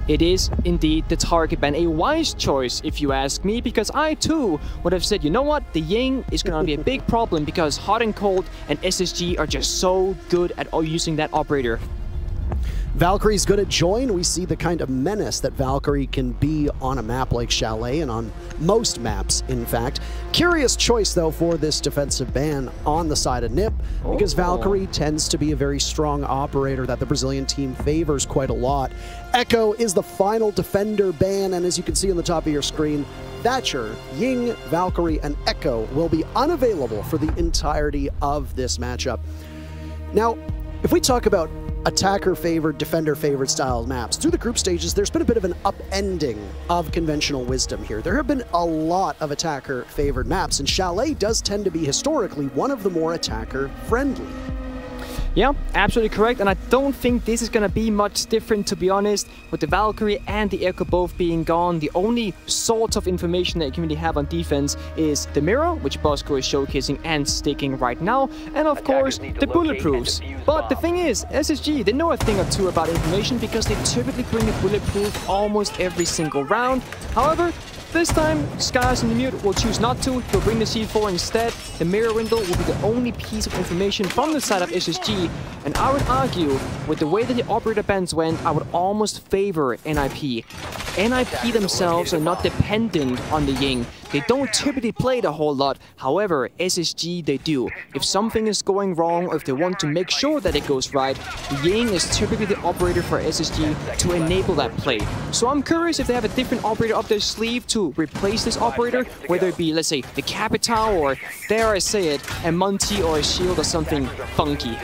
I: It is indeed the target ban. A wise choice, if you ask me, because I too would have said, you know what, the Ying is going to be a big problem because hot and cold and SSG are just so good at using that operator.
G: Valkyrie's good at join. We see the kind of menace that Valkyrie can be on a map like Chalet and on most maps, in fact. Curious choice, though, for this defensive ban on the side of NIP, because Valkyrie tends to be a very strong operator that the Brazilian team favors quite a lot. Echo is the final defender ban, and as you can see on the top of your screen, Thatcher, Ying, Valkyrie, and Echo will be unavailable for the entirety of this matchup. Now, if we talk about attacker-favored, defender-favored style maps, through the group stages, there's been a bit of an upending of conventional wisdom here. There have been a lot of attacker-favored maps, and Chalet does tend to be historically one of the more attacker-friendly.
I: Yeah, absolutely correct, and I don't think this is going to be much different, to be honest. With the Valkyrie and the Echo both being gone, the only sort of information that you can really have on defense is the mirror, which Bosco is showcasing and sticking right now, and of course, the bulletproofs. But the thing is, SSG, they know a thing or two about information because they typically bring a bulletproof almost every single round. However, this time, Skies in the mute will choose not to. He'll bring the C4 instead. The mirror window will be the only piece of information from the side of SSG. And I would argue, with the way that the operator bans went, I would almost favor NIP. NIP themselves are not dependent on the Ying. They don't typically play it a whole lot. However, SSG, they do. If something is going wrong, or if they want to make sure that it goes right, the Ying is typically the operator for SSG to enable that play. So I'm curious if they have a different operator up their sleeve to replace this operator, whether it be, let's say, the Capital, or, dare I say it, a Monty or a Shield or something funky.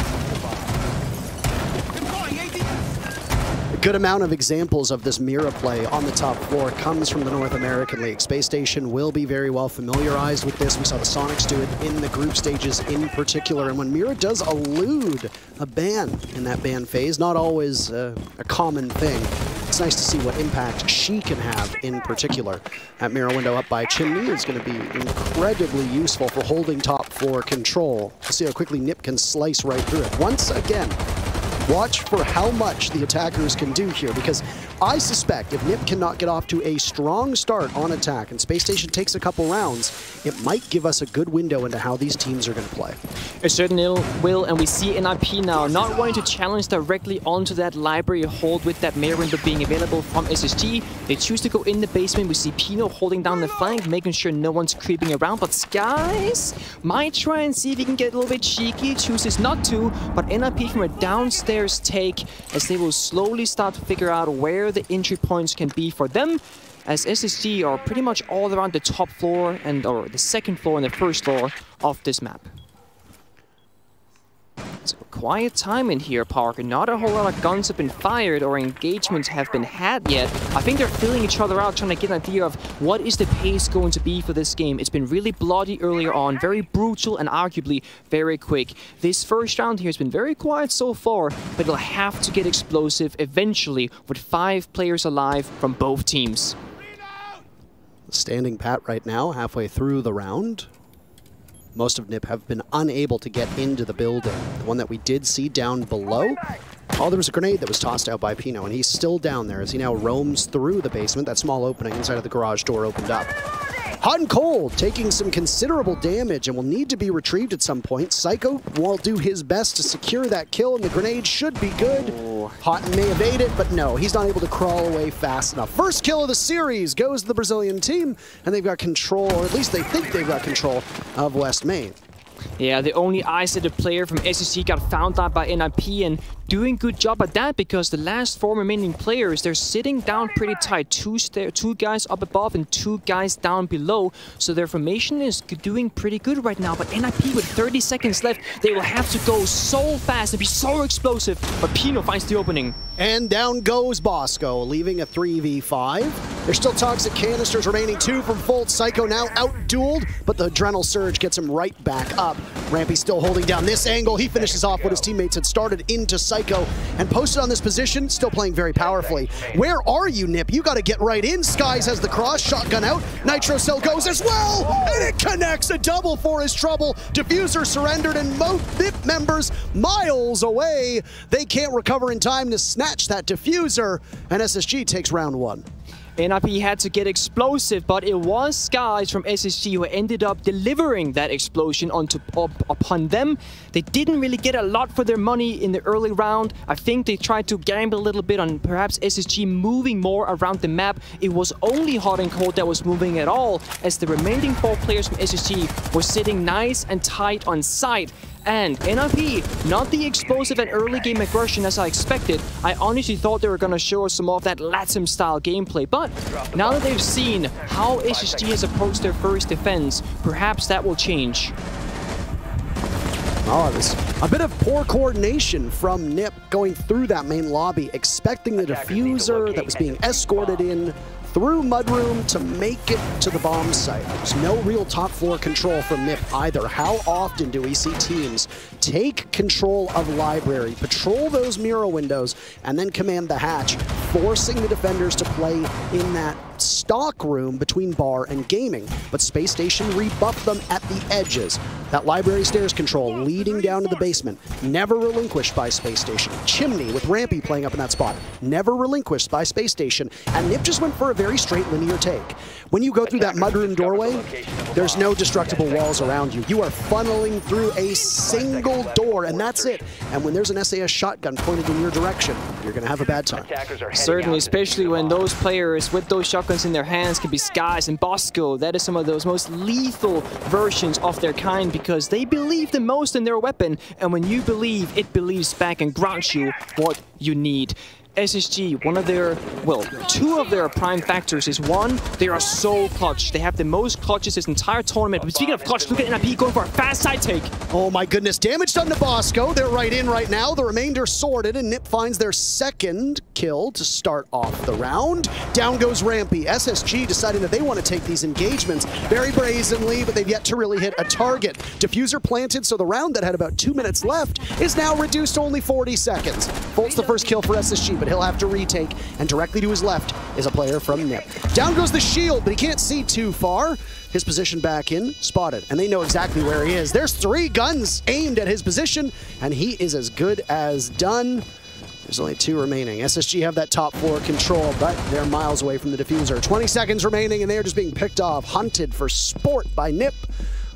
G: Good amount of examples of this Mira play on the top floor comes from the North American League. Spacestation will be very well familiarized with this. We saw the Sonics do it in the group stages in particular. And when Mira does elude a ban in that ban phase, not always a common thing, it's nice to see what impact she can have in particular. That Mira window up by Chimney is going to be incredibly useful for holding top floor control. We'll see how quickly Nip can slice right through it. Once again, watch for how much the attackers can do here, because I suspect if Nip cannot get off to a strong start on attack and Spacestation takes a couple rounds, it might give us a good window into how these teams are going to play.
I: It certainly will, and we see NIP now not wanting to challenge directly onto that library hold with that mirror window being available from SSG. They choose to go in the basement. We see Pino holding down the flank, making sure no one's creeping around, but Skies might try and see if he can get a little bit cheeky, chooses not to, but NIP from a downstairs take as they will slowly start to figure out where the entry points can be for them, as SSG are pretty much all around the top floor or the second floor and the first floor of this map. It's a quiet time in here, Parker. Not a whole lot of guns have been fired or engagements have been had yet. I think they're feeling each other out, trying to get an idea of what is the pace going to be for this game. It's been really bloody earlier on, very brutal and arguably very quick. This first round here has been very quiet so far, but it'll have to get explosive eventually with 5 players alive from both teams.
G: Standing pat right now, halfway through the round. Most of NIP have been unable to get into the building. The one that we did see down below, oh, there was a grenade that was tossed out by Pino, and he's still down there as he now roams through the basement. That small opening inside of the garage door opened up. Hot and Cold taking some considerable damage and will need to be retrieved at some point. Psycho will do his best to secure that kill, and the grenade should be good. Hot may evade it, but no, he's not able to crawl away fast enough. First kill of the series goes to the Brazilian team, and they've got control, or at least they think they've got control of West Main.
I: Yeah, the only isolated player from SSG got found out by NIP, and doing good job at that because the last 4 remaining players, they're sitting down pretty tight. 2 guys up above and 2 guys down below. So their formation is doing pretty good right now. But NIP with 30 seconds left, they will have to go so fast and be so explosive. But Pino finds the opening.
G: And down goes Bosco, leaving a 3v5. There's still toxic canisters remaining, 2 from Volt. Psycho now out-dueled, but the Adrenal Surge gets him right back up. Rampy still holding down this angle. He finishes off what his teammates had started into Psycho and posted on this position, still playing very powerfully. Where are you, Nip? You got to get right in. Skies has the cross, shotgun out. Nitro Cell goes as well, and it connects. A double for his trouble. Diffuser surrendered, and Nip members miles away. They can't recover in time to snatch that Diffuser, and SSG takes round 1.
I: NIP had to get explosive, but it was Skies from SSG who ended up delivering that explosion upon them. They didn't really get a lot for their money in the early round. I think they tried to gamble a little bit on perhaps SSG moving more around the map. It was only Hot and Cold that was moving at all, as the remaining 4 players from SSG were sitting nice and tight on site. And NIP, not the explosive and early game aggression as I expected. I honestly thought they were going to show us some of that Latin-style gameplay, but now that they've seen how SSG has approached their first defense, perhaps that will change.
G: Oh, there's a bit of poor coordination from Nip going through that main lobby, expecting the Diffuser that was being escorted in through Mudroom to make it to the bomb site. There's no real top floor control from Nip either. How often do we see teams take control of library, patrol those mirror windows, and then command the hatch, forcing the defenders to play in that stock room between bar and gaming? But Spacestation rebuffed them at the edges. That library stairs control leading down to the basement, never relinquished by Spacestation. Chimney with Rampy playing up in that spot, never relinquished by Spacestation. And Nip just went for a very straight linear take. When you go through that mudroom doorway, there's no destructible walls around you. You are funneling through a single door, and that's it. And when there's an SAS shotgun pointed in your direction, you're going to have a bad time.
I: Certainly, especially when those players with those shotguns in their hands can be Skies and Bosco. That is some of those most lethal versions of their kind because they believe the most in their weapon, and when you believe, it believes back and grants you what you need. SSG, one of their, well, 2 of their prime factors is 1, they are so clutch. They have the most clutches this entire tournament. But speaking of clutch, look at NIP going for a fast side take.
G: Oh my goodness, damage done to Bosco. They're right in right now. The remainder sorted, and Nip finds their 2nd kill to start off the round. Down goes Rampy. SSG deciding that they want to take these engagements very brazenly, but they've yet to really hit a target. Diffuser planted, so the round that had about 2 minutes left is now reduced to only 40 seconds. Volt's the first kill for SSG, but he'll have to retake, and directly to his left is a player from Nip. Down goes the shield, but he can't see too far. His position back in, spotted, and they know exactly where he is. There's 3 guns aimed at his position, and he is as good as done. There's only 2 remaining. SSG have that top 4 control, but they're miles away from the diffuser. 20 seconds remaining, and they're just being picked off, hunted for sport by Nip.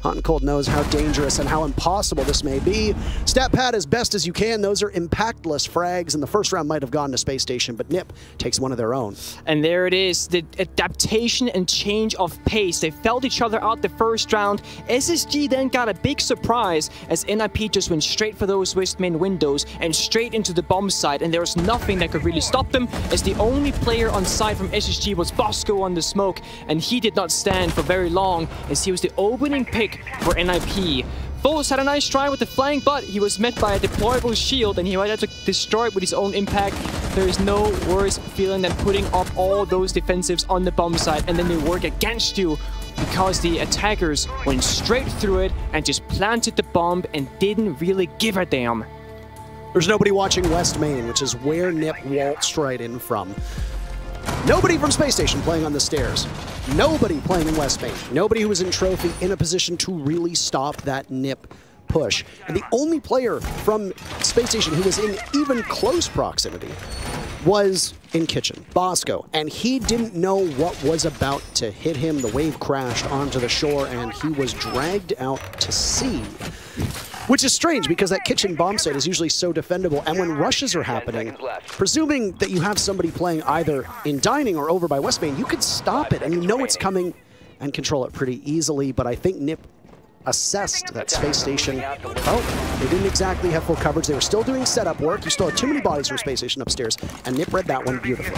G: Hot and Cold knows how dangerous and how impossible this may be. Stat pad as best as you can. Those are impactless frags, and the first round might have gone to Space Station, but Nip takes one of their own.
I: And there it is, the adaptation and change of pace. They felt each other out the first round. SSG then got a big surprise as NIP just went straight for those West main windows and straight into the bomb site, and there was nothing that could really stop them, as the only player on site from SSG was Bosco on the smoke, and he did not stand for very long as he was the opening pick for NIP. FaZe had a nice try with the flank, but he was met by a deployable shield, and he might have to destroy it with his own impact. There is no worse feeling than putting up all those defensives on the bomb site, and then they work against you because the attackers went straight through it and just planted the bomb and didn't really give a damn.
G: There's nobody watching West Main, which is where Nip waltzed right in from. Nobody from Space Station playing on the stairs. Nobody playing in West Main. Nobody who was in Trophy in a position to really stop that Nip push. And the only player from Space Station who was in even close proximity was in Kitchen, Bosco. And he didn't know what was about to hit him. The wave crashed onto the shore and he was dragged out to sea. Which is strange because that Kitchen bomb site is usually so defendable, and when rushes are happening, presuming that you have somebody playing either in Dining or over by West Main, you could stop it and you know it's coming and control it pretty easily, but I think Nip assessed that Space Station, oh, they didn't exactly have full coverage. They were still doing setup work. You still had too many bodies from Space Station upstairs, and Nip read that one beautifully.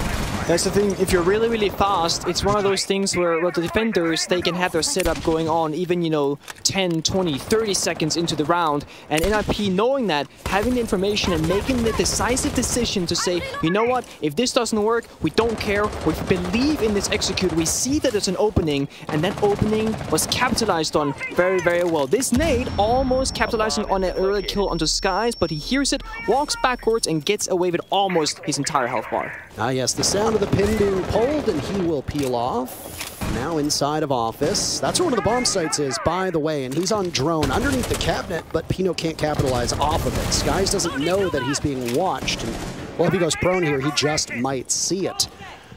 I: That's the thing, if you're really, really fast, it's one of those things where the defenders, they can have their setup going on even, you know, 10, 20, 30 seconds into the round. And NIP, knowing that, having the information and making the decisive decision to say, you know what, if this doesn't work, we don't care, we believe in this execute, we see that there's an opening, and that opening was capitalized on very, very well. This nade almost capitalizing on an early kill onto Skies, but he hears it, walks backwards, and gets away with almost his entire health bar.
G: Ah yes, the sound of the pin being pulled, and he will peel off. Now inside of office. That's where one of the bomb sites is, by the way, and he's on drone underneath the cabinet, but Pino can't capitalize off of it. Skies doesn't know that he's being watched, and well, if he goes prone here, he just might see it.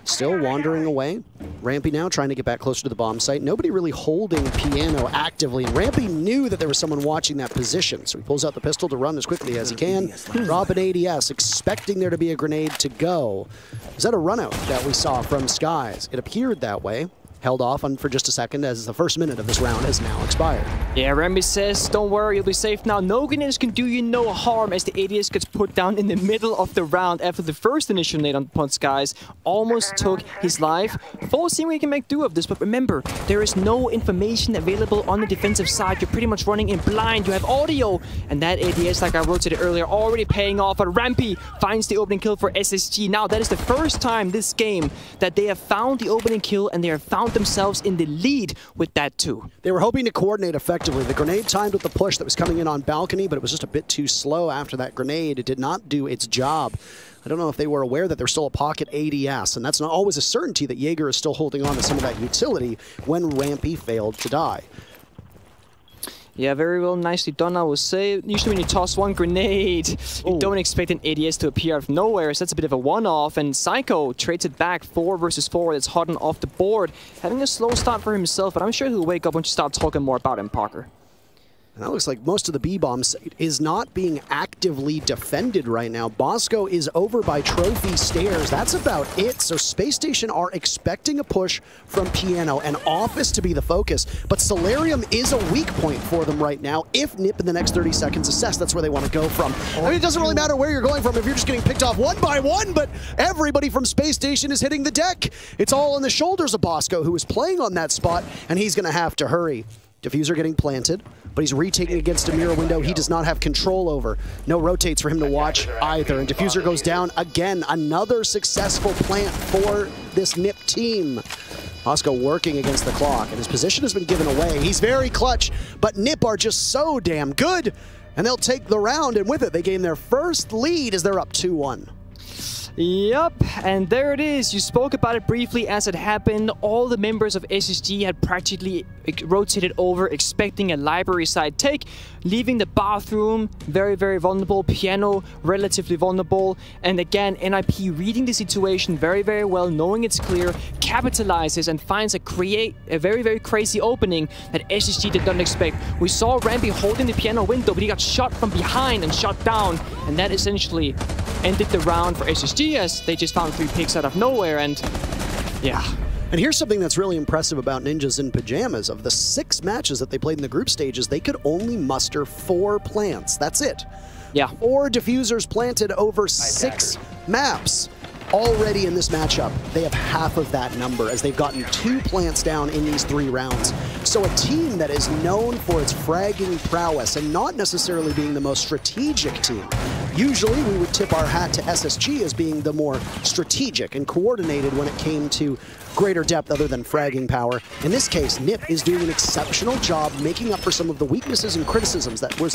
G: Still wandering away. Rampy now trying to get back closer to the bomb site. Nobody really holding Piano actively. And Rampy knew that there was someone watching that position, so he pulls out the pistol to run as quickly as he can. Drop an ADS, expecting there to be a grenade to go. Is that a runout that we saw from Skies? It appeared that way. Held off on for just a second as the first minute of this round has now expired.
I: Yeah, Rampy says, don't worry, you'll be safe now. No grenades can do you no harm as the ADS gets put down in the middle of the round after the first initial nade on Skies almost took his life. FaZe seem we can make do of this, but remember, there is no information available on the defensive side. You're pretty much running in blind. You have audio, and that ADS, like I rotated earlier, already paying off. But Rampy finds the opening kill for SSG. Now, that is the first time this game that they have found the opening kill, and they have found themselves in the lead with that too.
G: They were hoping to coordinate effectively. The grenade timed with the push that was coming in on balcony, but it was just a bit too slow after that grenade. It did not do its job. I don't know if they were aware that there's still a pocket ADS, and that's not always a certainty that Jaeger is still holding on to some of that utility when Rampy failed to die.
I: Yeah, very well, nicely done, I would say. Usually when you toss one grenade, you don't expect an ADS to appear out of nowhere, so that's a bit of a one-off. And Psycho trades it back 4 versus 4. That's hot and off the board. Having a slow start for himself, but I'm sure he'll wake up once you start talking more about him, Parker.
G: And that looks like most of the B-bomb site is not being actively defended right now. Bosco is over by Trophy Stairs. That's about it. So Space Station are expecting a push from Piano and Office to be the focus. But Solarium is a weak point for them right now. If Nip in the next 30 seconds assess, that's where they want to go from. I mean, it doesn't really matter where you're going from if you're just getting picked off one by one, but everybody from Space Station is hitting the deck. It's all on the shoulders of Bosco, who is playing on that spot, and he's going to have to hurry. Diffuser getting planted, but he's retaking against a mirror window he does not have control over. No rotates for him to watch either, and Diffuser goes down again. Another successful plant for this Nip team. Bosco working against the clock, and his position has been given away. He's very clutch, but Nip are just so damn good, and they'll take the round, and with it, they gain their first lead as they're up 2-1.
I: Yep, and there it is. You spoke about it briefly as it happened. All the members of SSG had practically rotated over, expecting a library side take, leaving the bathroom very, very vulnerable, piano relatively vulnerable, and again, NIP reading the situation very, very well, knowing it's clear, capitalizes and finds a very, very crazy opening that SSG did not expect. We saw Rambi holding the piano window, but he got shot from behind and shot down, and that essentially ended the round for SSG as they just found 3 picks out of nowhere, and yeah.
G: And here's something that's really impressive about Ninjas in Pyjamas. Of the 6 matches that they played in the group stages, they could only muster 4 plants. That's it.
I: Yeah.
G: 4 diffusers planted over 6 maps. Already in this matchup, they have half of that number as they've gotten 2 plants down in these 3 rounds. So a team that is known for its fragging prowess and not necessarily being the most strategic team. Usually we would tip our hat to SSG as being the more strategic and coordinated when it came to greater depth other than fragging power. In this case, NIP is doing an exceptional job making up for some of the weaknesses and criticisms that were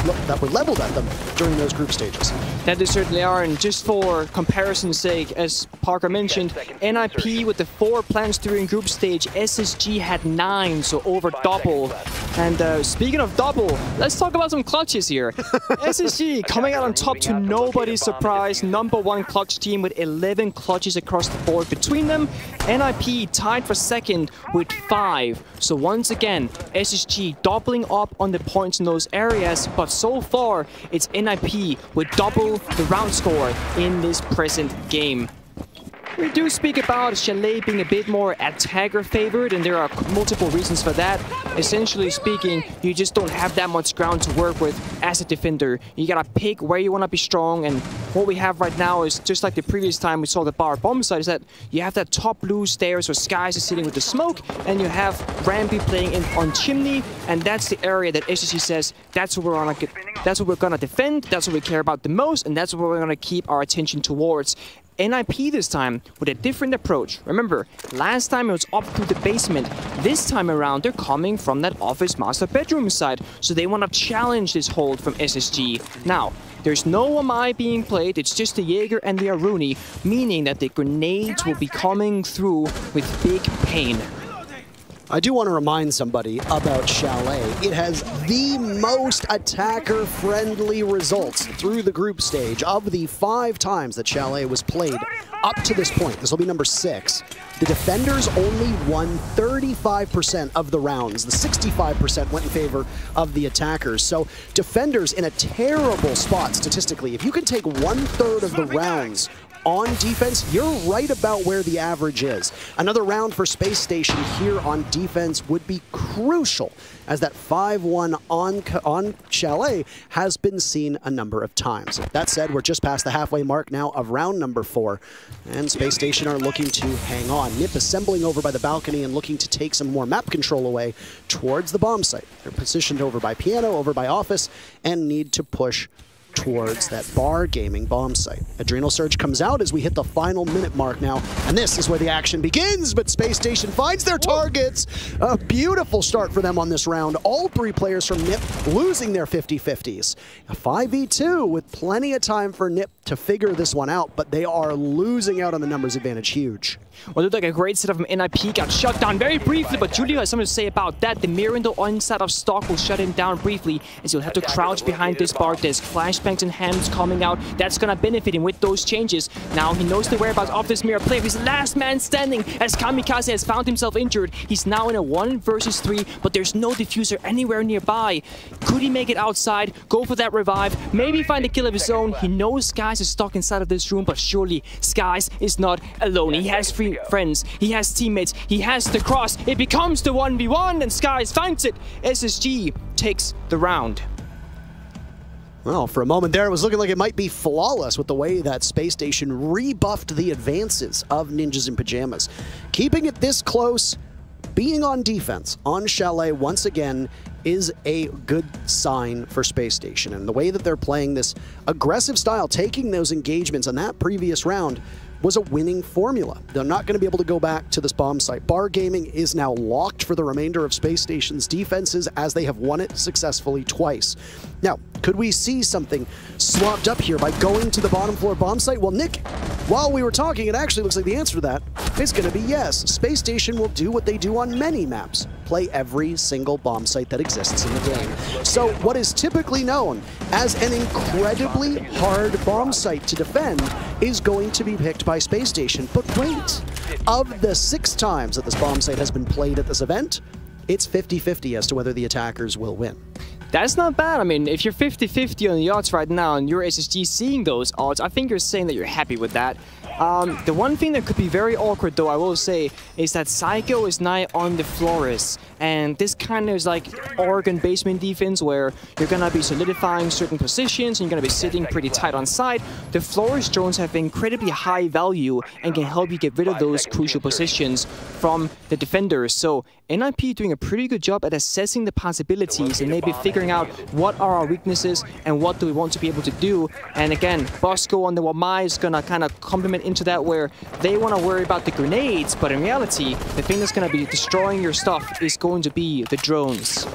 G: leveled at them during those group stages.
I: That they certainly are, and just for comparison's sake, as Parker mentioned, NIP with the 4 plants during group stage, SSG had 9, so over double. And speaking of double, let's talk about some clutches here. SSG coming out on top to nobody's surprise, #1 clutch team with 11 clutches across the board between them. NIP tied for second with 5. So once again, SSG doubling up on the points in those areas, but so far it's NIP with double the round score in this present game. We do speak about Chalet being a bit more attacker favored, and there are multiple reasons for that. Essentially speaking, you just don't have that much ground to work with as a defender. You gotta pick where you wanna be strong, and what we have right now is just like the previous time we saw the bar bomb side, is that you have that top blue stairs where Skies is sitting with the smoke, and you have Rambi playing in on chimney, and that's the area that SSG says that's what we're gonna defend, that's what we care about the most, and that's what we're gonna keep our attention towards. NIP this time with a different approach. Remember, last time it was up through the basement. This time around, they're coming from that office master bedroom side, so they want to challenge this hold from SSG. Now, there's no Amai being played, it's just the Jaeger and the Aruni, meaning that the grenades will be coming through with big pain.
G: I do want to remind somebody about Chalet. It has the most attacker-friendly results through the group stage. Of the 5 times that Chalet was played up to this point, this will be number 6, the defenders only won 35% of the rounds. The 65% went in favor of the attackers. So defenders in a terrible spot statistically. If you can take 1/3 of the rounds on defense, you're right about where the average is. Another round for Spacestation here on defense would be crucial, as that 5-1 on Chalet has been seen a number of times. That said, we're just past the halfway mark now of round number 4, and Spacestation are looking to hang on. NIP assembling over by the balcony and looking to take some more map control away towards the bomb site. They're positioned over by Piano, over by Office, and need to push towards that bar gaming bomb site. Adrenal Surge comes out as we hit the final minute mark now, and this is where the action begins, but Spacestation finds their targets. A beautiful start for them on this round. All 3 players from NIP losing their 50-50s. A 5v2 with plenty of time for NIP to figure this one out, but they are losing out on the numbers advantage huge.
I: Well, it looked like a great setup from NIP, got shut down very briefly, but Julio has something to say about that. The mirror in the inside of stock will shut him down briefly, as he'll have to crouch behind this bar desk. Flashbangs and hands coming out. That's gonna benefit him with those changes. Now he knows the whereabouts of this mirror player. He's the last man standing as Kamikaze has found himself injured. He's now in a 1 versus 3, but there's no diffuser anywhere nearby. Could he make it outside, go for that revive, maybe find a kill of his own? He knows Skies is stuck inside of this room, but surely Skies is not alone. He has friends, he has teammates, he has the cross. It becomes the 1v1, and Skies finds it. SSG takes the round.
G: Well, for a moment there, it was looking like it might be flawless with the way that Spacestation rebuffed the advances of Ninjas in Pyjamas. Keeping it this close, being on defense on Chalet once again is a good sign for Spacestation. And the way that they're playing this aggressive style, taking those engagements on that previous round, was a winning formula. They're not going to be able to go back to this bomb site. Bar Gaming is now locked for the remainder of Spacestation's defenses, as they have won it successfully twice. Now, could we see something swapped up here by going to the bottom floor bomb site? Well, Nick, while we were talking, it actually looks like the answer to that is going to be yes. Spacestation will do what they do on many maps. play every single bomb site that exists in the game. So what is typically known as an incredibly hard bomb site to defend is going to be picked by Spacestation. But wait, of the 6 times that this bomb site has been played at this event, it's 50-50 as to whether the attackers will win.
I: That's not bad. I mean, if you're 50-50 on the odds right now and you're SSG seeing those odds, I think you're saying that you're happy with that. The one thing that could be very awkward, though, I will say, is that Psycho is now on the Flores. And this kind of is like Oregon basement defense, where you're going to be solidifying certain positions and you're going to be sitting pretty tight on side. The Flores drones have incredibly high value and can help you get rid of those crucial positions from the defenders. So NIP doing a pretty good job at assessing the possibilities and maybe figuring out what are our weaknesses and what do we want to be able to do. And again, Bosco on the Wamai is going to kind of complement into that, where they want to worry about the grenades, but in reality, the thing that's going to be destroying your stuff is going to be the drones.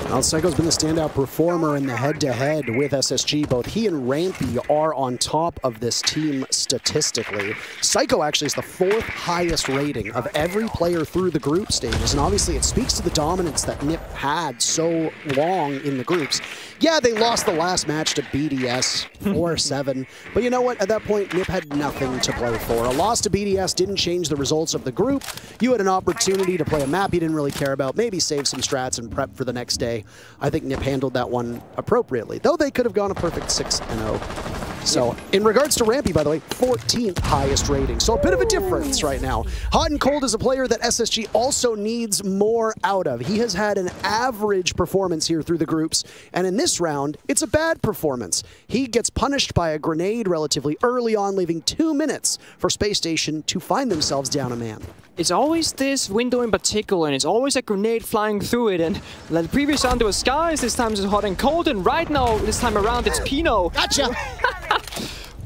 G: Well, Psycho's been the standout performer in the head-to-head with SSG. Both he and Rampy are on top of this team statistically. Psycho actually is the 4th highest rating of every player through the group stages, and obviously it speaks to the dominance that NIP had so long in the groups. Yeah, they lost the last match to BDS 4-7, but you know what? At that point, NIP had nothing to play for. A loss to BDS didn't change the results of the group. You had an opportunity to play a map you didn't really care about, maybe save some strats and prep for the next day. I think NIP handled that one appropriately, though they could have gone a perfect 6-0. So, in regards to Rampy, by the way, 14th highest rating. So a bit of a difference right now. Hot and Cold is a player that SSG also needs more out of. He has had an average performance here through the groups, and in this round, it's a bad performance. He gets punished by a grenade relatively early on, leaving 2 minutes for Spacestation to find themselves down a man.
I: It's always this window in particular, and it's always a grenade flying through it. And like the previous round, there was Skies, this time it's Hot and Cold, and right now, this time around, it's Pino.
G: Gotcha!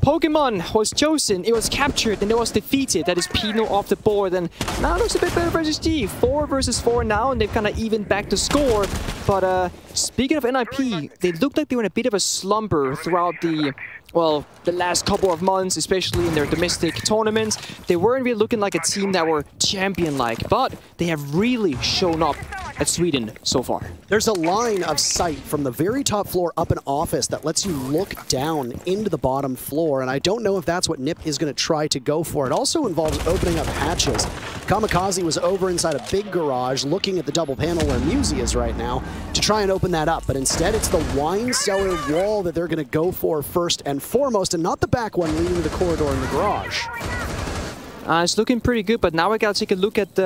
I: Pokemon was chosen, it was captured, and it was defeated. That is Pino off the board, and now it looks a bit better for SSG. 4 versus 4 now, and they've kind of evened back the score. But speaking of NIP, they looked like they were in a bit of a slumber throughout the last couple of months, especially in their domestic tournaments. They weren't really looking like a team that were champion-like, but they have really shown up at Sweden so far.
G: There's a line of sight from the very top floor up an office that lets you look down into the bottom floor, and I don't know if that's what NIP is going to try to go for. It also involves opening up hatches. Kamikaze was over inside a big garage looking at the double panel where Musi is right now to try and open that up, but instead it's the wine cellar wall that they're going to go for first and foremost, and not the back one leading to the corridor in the garage.
I: It's looking pretty good, but now we gotta take a look at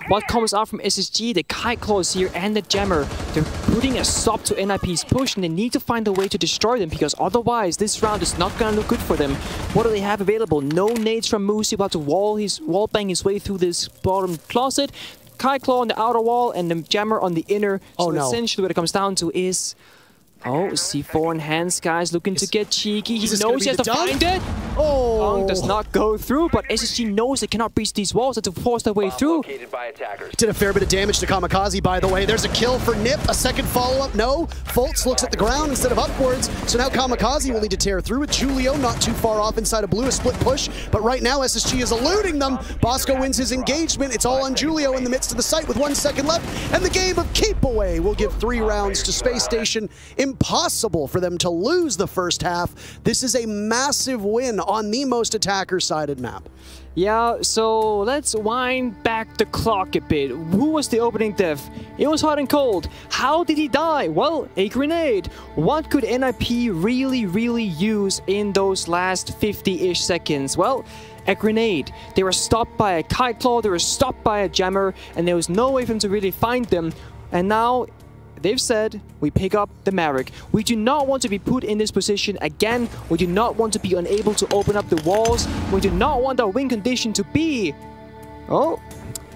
I: what comes out from SSG. The Kite Claws here and the Jammer. They're putting a stop to NIP's push, and they need to find a way to destroy them, because otherwise this round is not gonna look good for them. What do they have available? No nades from Musi, about to wall bang his way through this bottom closet. Kite Claw on the outer wall and the Jammer on the inner. So essentially what it comes down to is... Oh, C4 in hands, guys, looking to get cheeky. He knows he has to find it.
G: Oh!
I: Dunk does not go through, but SSG knows they cannot breach these walls. They have to force their way through.
G: Did a fair bit of damage to Kamikaze, by the way. There's a kill for NIP. A second follow-up. No. Fultz looks at the ground instead of upwards. So now Kamikaze will need to tear through with Julio not too far off inside of blue. A split push. But right now, SSG is eluding them. Bosco wins his engagement. It's all on Julio in the midst of the site with 1 second left. And the game of Keep Away will give 3 rounds to Spacestation. Impossible for them to lose the first half. This is a massive win on the most attacker-sided map.
I: Yeah, so let's wind back the clock a bit. Who was the opening death? It was Hot and Cold. How did he die? Well, a grenade. What could NIP really use in those last 50-ish seconds? Well, a grenade. They were stopped by a Kite Claw, they were stopped by a Jammer, and there was no way for them to really find them. And now... they've said, we pick up the Maverick. We do not want to be put in this position again. We do not want to be unable to open up the walls. We do not want our win condition to be... Oh,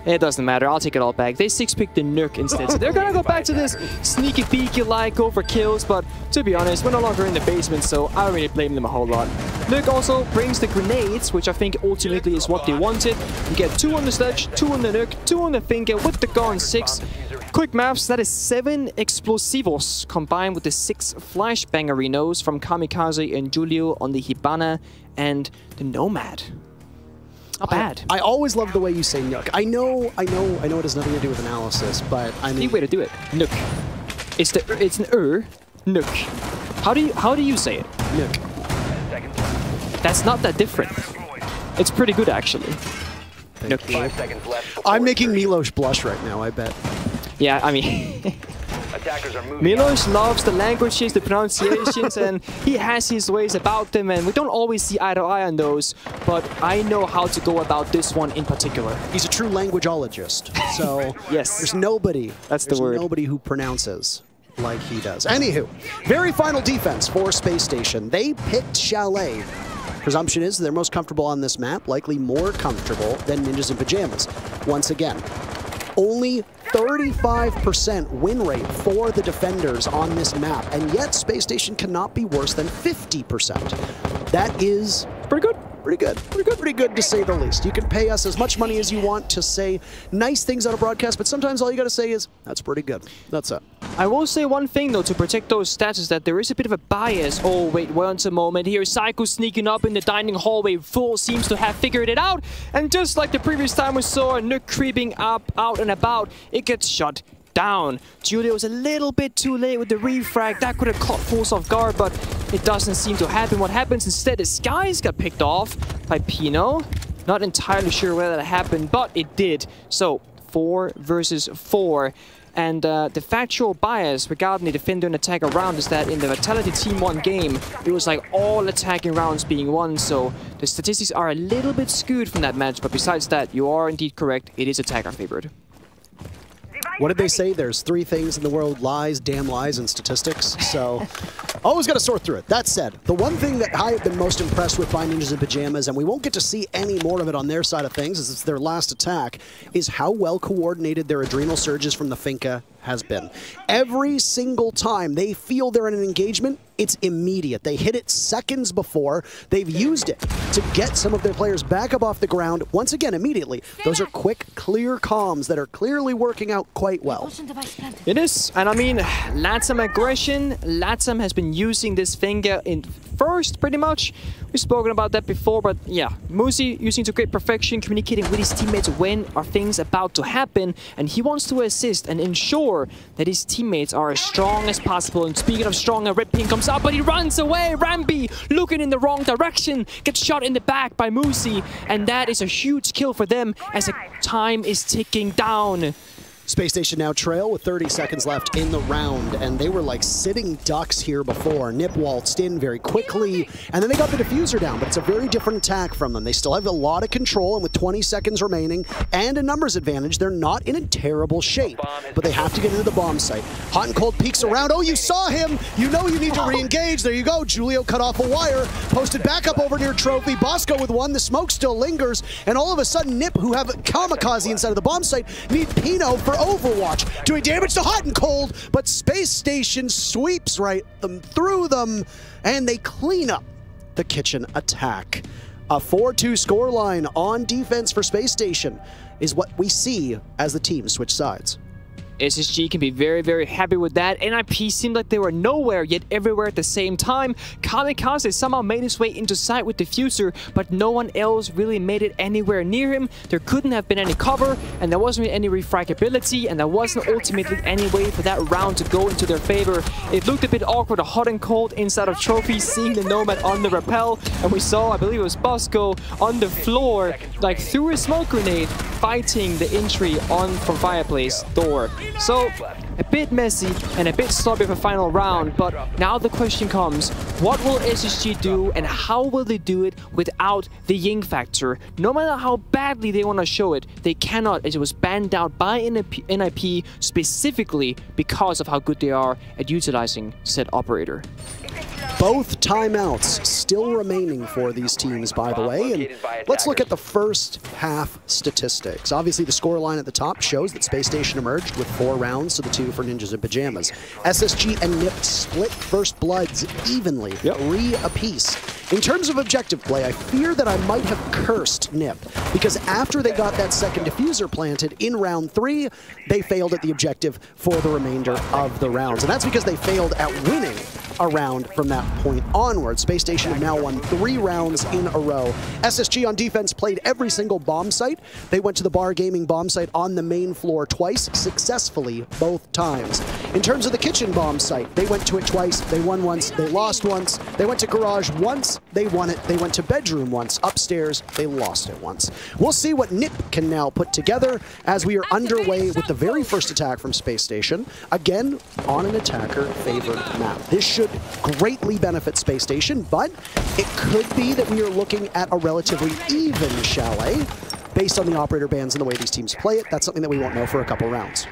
I: it doesn't matter. I'll take it all back. They 6-picked the Nuke instead. So they're gonna go back to this sneaky peeky like go for kills. But to be honest, we're no longer in the basement, so I don't really blame them a whole lot. Nuke also brings the grenades, which I think ultimately is what they wanted. You get 2 on the Sledge, 2 on the Nuke, 2 on the Finger with the gun 6. Quick maths, that is 7 explosivos combined with the 6 flashbangerinos from Kamikaze and Julio on the Hibana and the Nomad. Not bad.
G: I always love the way you say Nook. I know it has nothing to do with analysis, but I mean...
I: The way to do it. Nook. It's an Nook. How do you say it?
G: Nook.
I: That's not that different. It's pretty good, actually. Nook.
G: I'm making Milos blush right now, I bet.
I: Yeah, I mean... Milos loves the languages, the pronunciations, and he has his ways about them, and we don't always see eye to eye on those, but I know how to go about this one in particular.
G: He's a true languageologist, so
I: yes,
G: there's nobody.
I: That's the word.
G: Nobody who pronounces like he does. Anywho, very final defense for Space Station. They picked Chalet. Presumption is they're most comfortable on this map, likely more comfortable than Ninjas in Pyjamas. Once again, only 35% win rate for the defenders on this map, and yet Space Station cannot be worse than 50%. That is
I: pretty good.
G: Pretty good. Pretty good to say the least. You can pay us as much money as you want to say nice things on a broadcast, but sometimes all you gotta say is, that's pretty good. That's it.
I: I will say one thing though to protect those stats is that there is a bit of a bias. Oh wait, once a moment. Here's Psycho sneaking up in the dining hallway. Full seems to have figured it out. And just like the previous time we saw a Nook creeping up, out and about, it gets shut down. Julia was a little bit too late with the refrag. That could have caught Fools off guard, but it doesn't seem to happen. What happens instead is Skies got picked off by Pino. Not entirely sure whether that happened, but it did. So 4 versus 4. And the factual bias regarding the defender and attacker round is that in the Vitality Team 1 game, it was like all attacking rounds being won, so the statistics are a little bit skewed from that match, but besides that, you are indeed correct, it is attacker favored.
G: What did they say? There's 3 things in the world: lies, damn lies, and statistics. So, always got to sort through it. That said, the one thing that I have been most impressed with by Ninjas in Pyjamas, and we won't get to see any more of it on their side of things, as it's their last attack, is how well coordinated their adrenal surges from the Finca has been. Every single time they feel they're in an engagement, it's immediate. They hit it seconds before. They've used it to get some of their players back up off the ground, once again, immediately. Those are quick, clear comms that are clearly working out quite well.
I: It is, and I mean, Latsam aggression. Latsam has been using this finger in first, pretty much. We've spoken about that before, but yeah, Musi using to great perfection, communicating with his teammates when are things about to happen, and he wants to assist and ensure that his teammates are as strong as possible. And speaking of strong, a red ping comes out, but he runs away. Rambi looking in the wrong direction, gets shot in the back by Musi, and that is a huge kill for them as the time is ticking down.
G: Space Station now trail with 30 seconds left in the round, and they were like sitting ducks here before. Nip waltzed in very quickly, and then they got the diffuser down, but it's a very different attack from them. They still have a lot of control, and with 20 seconds remaining and a numbers advantage, they're not in a terrible shape, but they have to get into the bomb site. Hot and Cold peeks around. Oh, you saw him! You know you need to re-engage. There you go. Julio cut off a wire, posted back up over near Trophy. Bosco with one. The smoke still lingers, and all of a sudden, Nip, who have Kamikaze inside of the bomb site, need Pino for Overwatch, doing damage to Hot and Cold, but Space Station sweeps right through them, and they clean up the kitchen attack. A 4-2 scoreline on defense for Space Station is what we see as the teams switch sides.
I: SSG can be very, very happy with that. NIP seemed like they were nowhere, yet everywhere at the same time. Kamikaze somehow made his way into sight with Diffuser, but no one else really made it anywhere near him. There couldn't have been any cover, and there wasn't any refragability, and there wasn't ultimately any way for that round to go into their favor. It looked a bit awkward, a Hot and Cold inside of Trophy, seeing the Nomad on the rappel, and we saw, I believe it was Bosco, on the floor, like through a smoke grenade, fighting the entry on from Fireplace door. So, a bit messy and a bit sloppy for final round, but now the question comes, what will SSG do and how will they do it without the Ying factor? No matter how badly they want to show it, they cannot, as it was banned out by NIP specifically because of how good they are at utilizing said operator.
G: Both timeouts still remaining for these teams, by the way, and let's look at the first half statistics. Obviously, the scoreline at the top shows that Space Station emerged with 4 rounds to the 2 for Ninjas in Pyjamas. SSG and NIP split first bloods evenly, 3 apiece. In terms of objective play, I fear that I might have cursed NIP, because after they got that second diffuser planted in round 3, they failed at the objective for the remainder of the rounds. And that's because they failed at winning around from that point onward. Spacestation have now won 3 rounds in a row. SSG on defense played every single bomb site. They went to the Bar Gaming bomb site on the main floor twice, successfully both times. In terms of the kitchen bomb site, they went to it twice, they won once, they lost once. They went to garage once, they won it. They went to bedroom once, upstairs, they lost it once. We'll see what NIP can now put together as we are underway with the very first attack from Space Station, again on an attacker-favored map. This should greatly benefit Space Station, but it could be that we are looking at a relatively even chalet based on the operator bans and the way these teams play it. That's something that we won't know for a couple rounds.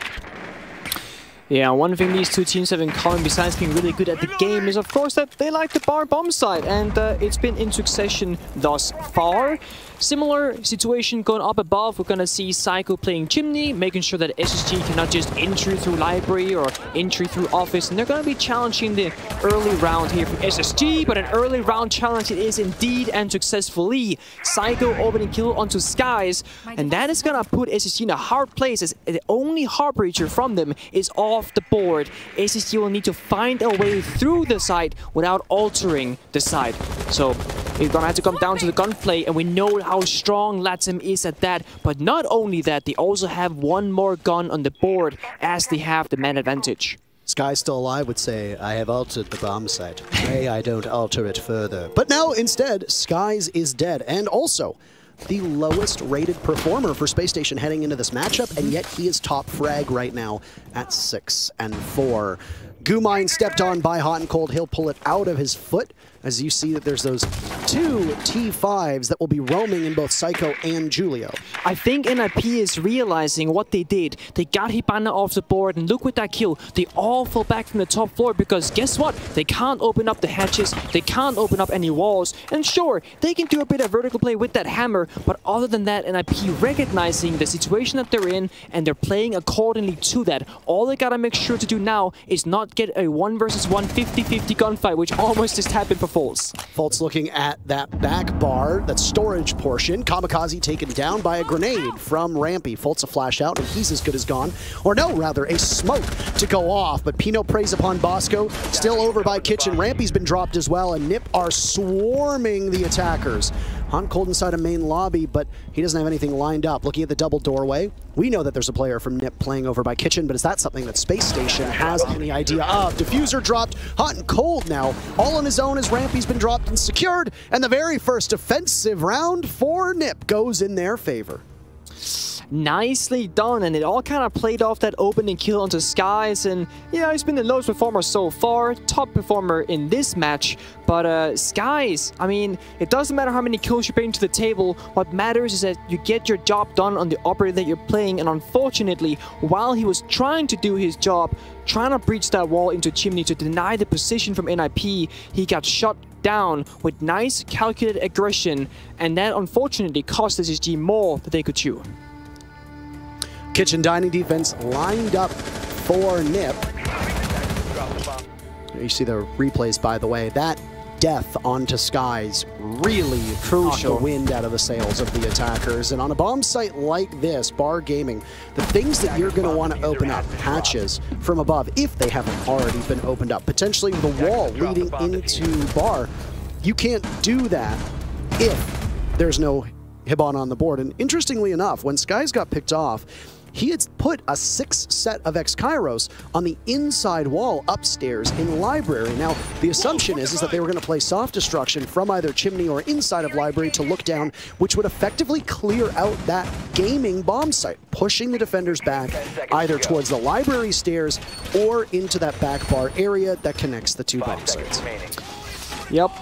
I: Yeah, one thing these two teams have in common, besides being really good at the game, is of course that they like the bar bomb site, and it's been in succession thus far. Similar situation going up above. We're gonna see Psycho playing Chimney, making sure that SSG cannot just entry through library or entry through office, and they're gonna be challenging the early round here from SSG, but an early round challenge it is indeed, and successfully. Psycho opening kill onto Skies, and that is gonna put SSG in a hard place, as the only Heartbreacher from them is off the board. SSG will need to find a way through the site without altering the site. So we're gonna have to come down to the gunplay, and we know how strong Latim is at that. But not only that, they also have one more gun on the board as they have the man advantage.
G: Sky Still Alive would say, I have altered the bomb site. Pray I don't alter it further. But now, instead, Skies is dead. And also, the lowest rated performer for Space Station heading into this matchup, and yet he is top frag right now at 6 and 4. Gumine stepped on by Hot and Cold. He'll pull it out of his foot, as you see that there's those 2 T5s that will be roaming in both Psycho and Julio.
I: I think NIP is realizing what they did. They got Hibana off the board, and look with that kill. They all fell back from the top floor because guess what? They can't open up the hatches, they can't open up any walls, and sure, they can do a bit of vertical play with that hammer, but other than that, NIP recognizing the situation that they're in, and they're playing accordingly to that. All they gotta make sure to do now is not get a 1 versus 1 50-50 gunfight, which almost just happened for Fultz.
G: Fultz looking at that back bar, that storage portion. Kamikaze taken down by a grenade from Rampy. Fultz a flash out, and he's as good as gone. Or no, rather, a smoke to go off. But Pino preys upon Bosco. Still over by Kitchen. Rampy's been dropped as well, and NIP are swarming the attackers. Hunt Cold inside a main lobby, but he doesn't have anything lined up. Looking at the double doorway, we know that there's a player from NIP playing over by Kitchen, but is that something that Space Station has any idea of? Diffuser dropped, Hot and Cold now, all on his own as Rampy's been dropped and secured, and the very first offensive round for NIP goes in their favor.
I: Nicely done, and it all kind of played off that opening kill onto Skies, and yeah, he's been the lowest performer so far, top performer in this match, but Skies, I mean, it doesn't matter how many kills you bring to the table, what matters is that you get your job done on the operator that you're playing, and unfortunately, while he was trying to do his job, trying to breach that wall into Chimney to deny the position from NIP, he got shot down with nice calculated aggression, and that unfortunately cost SSG more than they could chew.
G: Kitchen dining defense lined up for NIP. You see the replays, by the way. That death onto Skies really knocked the wind out of the sails of the attackers. And on a bomb site like this, Bar Gaming, the things that you're going to want to open up, hatches from above, if they haven't already been opened up, potentially the wall leading into Bar, you can't do that if there's no Hibana on the board. And interestingly enough, when Skies got picked off, he had put a 6 set of X-Kairos on the inside wall upstairs in Library. Now, the assumption is that they were going to play soft destruction from either Chimney or inside of Library to look down, which would effectively clear out that gaming bomb site, pushing the defenders back either towards the Library stairs or into that back bar area that connects the 2 bomb sites.
I: Yep,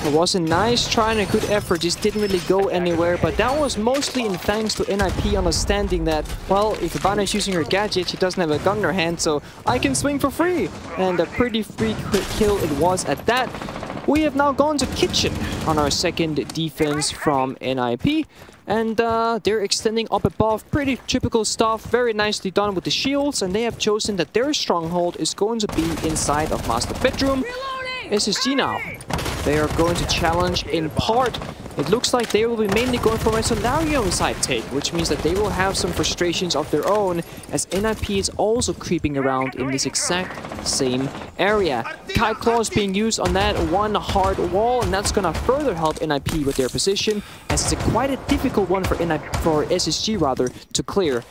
I: it was a nice try and a good effort, just didn't really go anywhere, but that was mostly in thanks to NIP understanding that, well, if Hibana is using her gadget, she doesn't have a gun in her hand, so I can swing for free. And a pretty free quick kill it was at that. We have now gone to Kitchen on our second defense from NIP. And they're extending up above, pretty typical stuff, very nicely done with the shields, and they have chosen that their stronghold is going to be inside of Master Bedroom. SSG now. They are going to challenge in part it looks like they will be mainly going for a Solarium side take, which means that they will have some frustrations of their own, as NIP is also creeping around in this exact same area. Kite Claw is being used on that one hard wall, and that's gonna further help NIP with their position, as it's quite a difficult one for SSG rather to clear.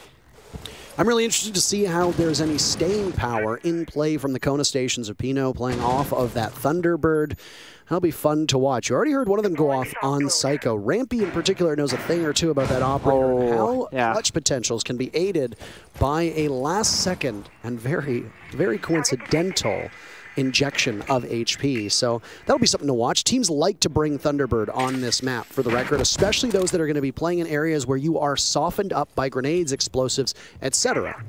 G: I'm really interested to see how there's any staying power in play from the Kona stations of Pino playing off of that Thunderbird. That'll be fun to watch. You already heard one of them go off on Psycho. Rampy in particular knows a thing or two about that operator and how clutch potentials can be aided by a last second and very, very coincidental injection of HP. So that'll be something to watch. Teams like to bring Thunderbird on this map, for the record, especially those that are going to be playing in areas where you are softened up by grenades, explosives, etc.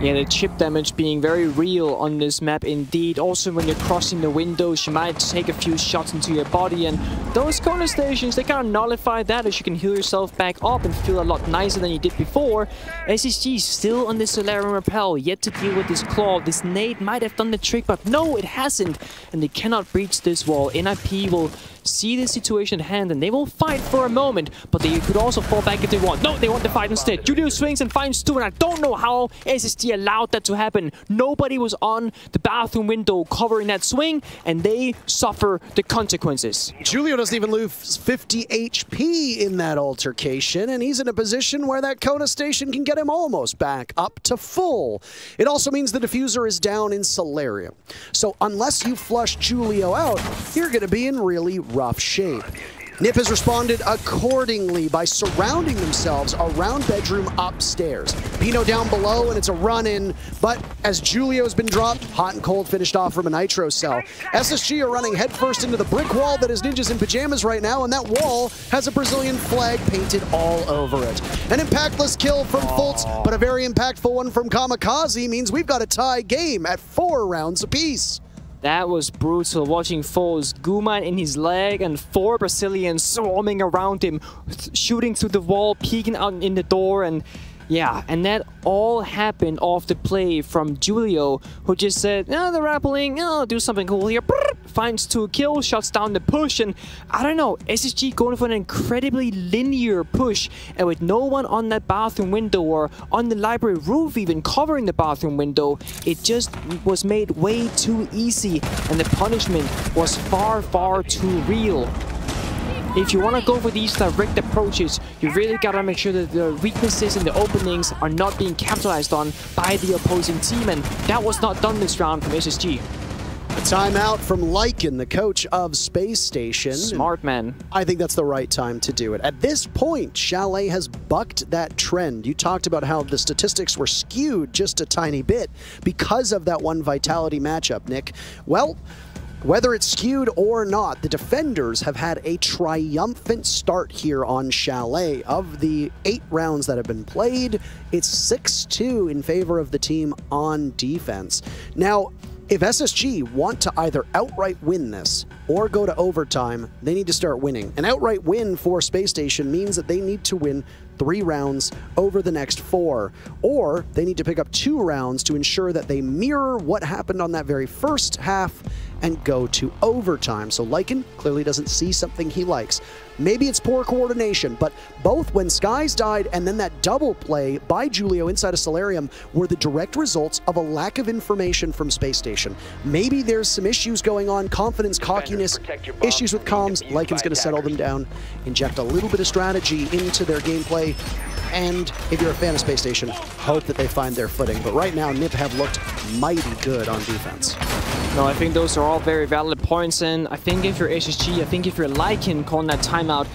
I: Yeah, the chip damage being very real on this map indeed. Also, when you're crossing the windows, you might take a few shots into your body, and those Kona stations, they kind of nullify that, as you can heal yourself back up and feel a lot nicer than you did before. SSG still on this Solarium Rappel, yet to deal with this claw. This nade might have done the trick, but no, it hasn't, and they cannot breach this wall. NIP will see the situation at hand, and they will fight for a moment, but they could also fall back if they want. No, they want to fight instead. Julio swings and finds two, and I don't know how SSG allowed that to happen. Nobody was on the bathroom window covering that swing, and they suffer the consequences.
G: Julio doesn't even lose 50 HP in that altercation, and he's in a position where that Kona station can get him almost back up to full. It also means the diffuser is down in Solarium. So unless you flush Julio out, you're going to be in really rough shape. NIP has responded accordingly by surrounding themselves around bedroom upstairs. Pino down below, and it's a run-in, but as Julio's been dropped, hot and cold finished off from a nitro cell. SSG are running headfirst into the brick wall that is Ninjas in Pyjamas right now, and that wall has a Brazilian flag painted all over it. An impactless kill from Fultz, but a very impactful one from Kamikaze means we've got a tie game at 4 rounds apiece.
I: That was brutal, watching Foles, Guma in his leg, and 4 Brazilians swarming around him, shooting through the wall, peeking out in the door, and yeah, and that all happened off the play from Julio, who just said, oh, they're rappelling, oh, do something cool here, finds 2 kills, shuts down the push, and I don't know, SSG going for an incredibly linear push, and with no one on that bathroom window or on the library roof even covering the bathroom window, it just was made way too easy, and the punishment was far, far too real. If you want to go for these direct approaches, you really gotta make sure that the weaknesses in the openings are not being capitalized on by the opposing team, and that was not done this round from SSG.
G: A timeout from Lycan, the coach of Space Station.
I: Smart man.
G: I think that's the right time to do it. At this point, Chalet has bucked that trend. You talked about how the statistics were skewed just a tiny bit because of that one Vitality matchup, Nick. Well, whether it's skewed or not, the defenders have had a triumphant start here on Chalet. Of the 8 rounds that have been played, it's 6-2 in favor of the team on defense. Now, if SSG want to either outright win this or go to overtime, they need to start winning. An outright win for Space Station means that they need to win 3 rounds over the next 4, or they need to pick up 2 rounds to ensure that they mirror what happened on that very first half and go to overtime. So Lycan clearly doesn't see something he likes. Maybe it's poor coordination, but both when Skies died and then that double play by Julio inside of Solarium were the direct results of a lack of information from Space Station. Maybe there's some issues going on, confidence, cockiness, issues with comms. Lycan's going to settle them down, inject a little bit of strategy into their gameplay, and if you're a fan of Space Station, hope that they find their footing. But right now, NIP have looked mighty good on defense.
I: No, I think those are all very valid points, and I think if you're SSG, I think if you're Lycan calling that timeout,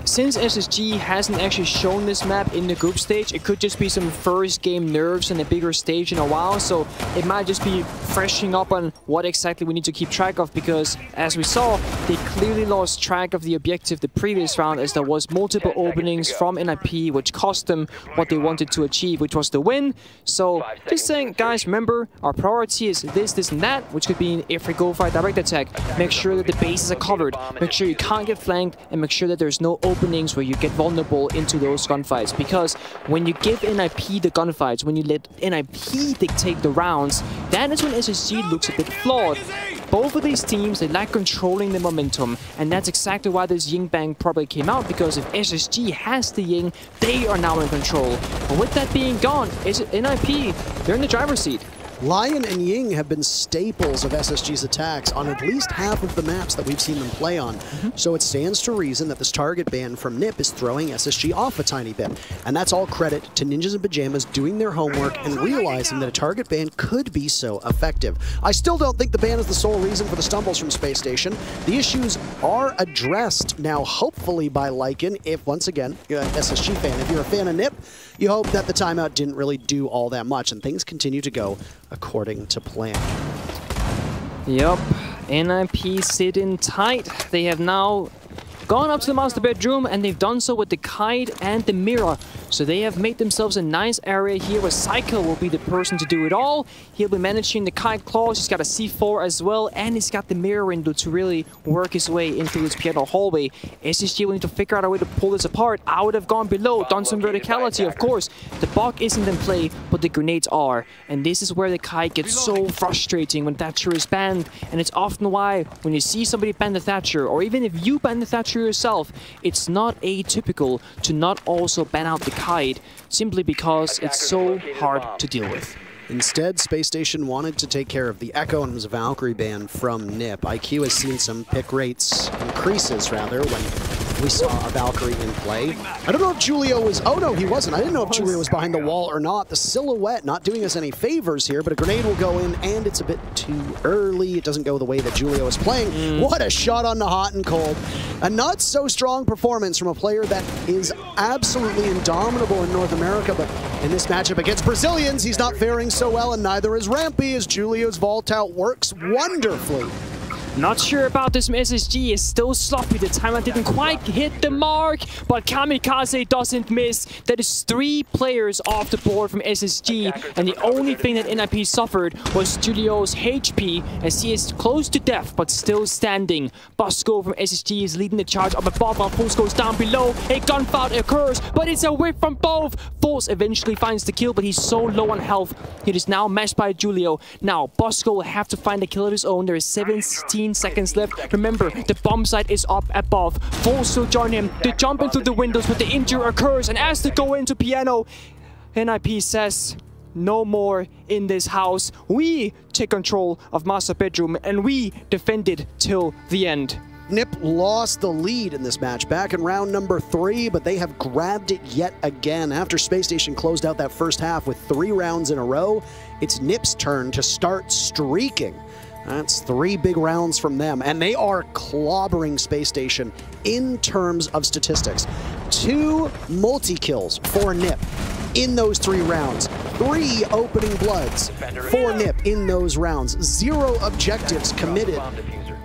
I: since SSG hasn't actually shown this map in the group stage, it could just be some first game nerves and a bigger stage in a while, so it might just be freshening up on what exactly we need to keep track of, because as we saw, they clearly lost track of the objective the previous round, as there was multiple openings from NIP which cost them what they wanted to achieve, which was the win. So just saying, guys, remember, our priority is this and that, which could be if we go for a direct attack, make sure that the bases are covered, make sure you can't get flanked, and make sure that there's no openings openings where you get vulnerable into those gunfights. Because when you give NIP the gunfights, when you let NIP dictate the rounds, that is when SSG looks a bit flawed. Both of these teams, they lack controlling the momentum, and that's exactly why this Ying Bang probably came out, because if SSG has the Ying, they are now in control. But with that being gone, NIP, they're in the driver's seat.
G: Lion and Ying have been staples of SSG's attacks on at least half of the maps that we've seen them play on. So it stands to reason that this target ban from NIP is throwing SSG off a tiny bit. And that's all credit to Ninjas in Pyjamas doing their homework and realizing that a target ban could be so effective. I still don't think the ban is the sole reason for the stumbles from Spacestation. The issues are addressed now, hopefully by Lycan, if, once again, you're an SSG fan. If you're a fan of NIP, you hope that the timeout didn't really do all that much and things continue to go according to plan.
I: Yup, NIP sitting tight. They have now gone up to the master bedroom, and they've done so with the kite and the mirror. So they have made themselves a nice area here where Psycho will be the person to do it all. He'll be managing the kite claws, he's got a C4 as well, and he's got the mirror window to really work his way into this piano hallway. SSG will need to figure out a way to pull this apart. I would have gone below, done some verticality, of course. The bug isn't in play, but the grenades are. And this is where the kite gets so frustrating when Thatcher is banned. And it's often why, when you see somebody ban the Thatcher, or even if you ban the Thatcher yourself, it's not atypical to not also ban out the kite, simply because it's so hard to deal with.
G: Instead, Spacestation wanted to take care of the Echo and was a Valkyrie ban from NIP. IQ has seen some pick rates increases, rather, when we saw a Valkyrie in play. I don't know if Julio was... Oh, no, he wasn't. I didn't know if Julio was behind the wall or not. The silhouette not doing us any favors here, but a grenade will go in, and it's a bit too early. It doesn't go the way that Julio is playing. What a shot on the hot and cold. A not so strong performance from a player that is absolutely indomitable in North America, but in this matchup against Brazilians, he's not faring so well, and neither is Rampy, as Julio's vault out works wonderfully.
I: Not sure about this from SSG, is still sloppy. The timeout didn't quite hit the mark, but Kamikaze doesn't miss. That is 3 players off the board from SSG, and the only thing that NIP suffered was Julio's HP, as he is close to death, but still standing. Bosco from SSG is leading the charge up above, while Force goes down below. A gunfight occurs, but it's a whip from both. Force eventually finds the kill, but he's so low on health. It is now matched by Julio. Now, Bosco will have to find a kill of his own. There is 17 seconds left. Remember, the bomb site is up above. Force will join him. They jump into the windows, but the injury occurs, and as they go into piano, NIP says, no more in this house. We take control of master bedroom, and we defend it till the end.
G: NIP lost the lead in this match back in round number 3, but they have grabbed it yet again. After Spacestation closed out that first half with 3 rounds in a row, it's NIP's turn to start streaking. That's 3 big rounds from them, and they are clobbering Spacestation in terms of statistics. 2 multi-kills for NIP in those 3 rounds. 3 opening bloods for NIP in those rounds. 0 objectives committed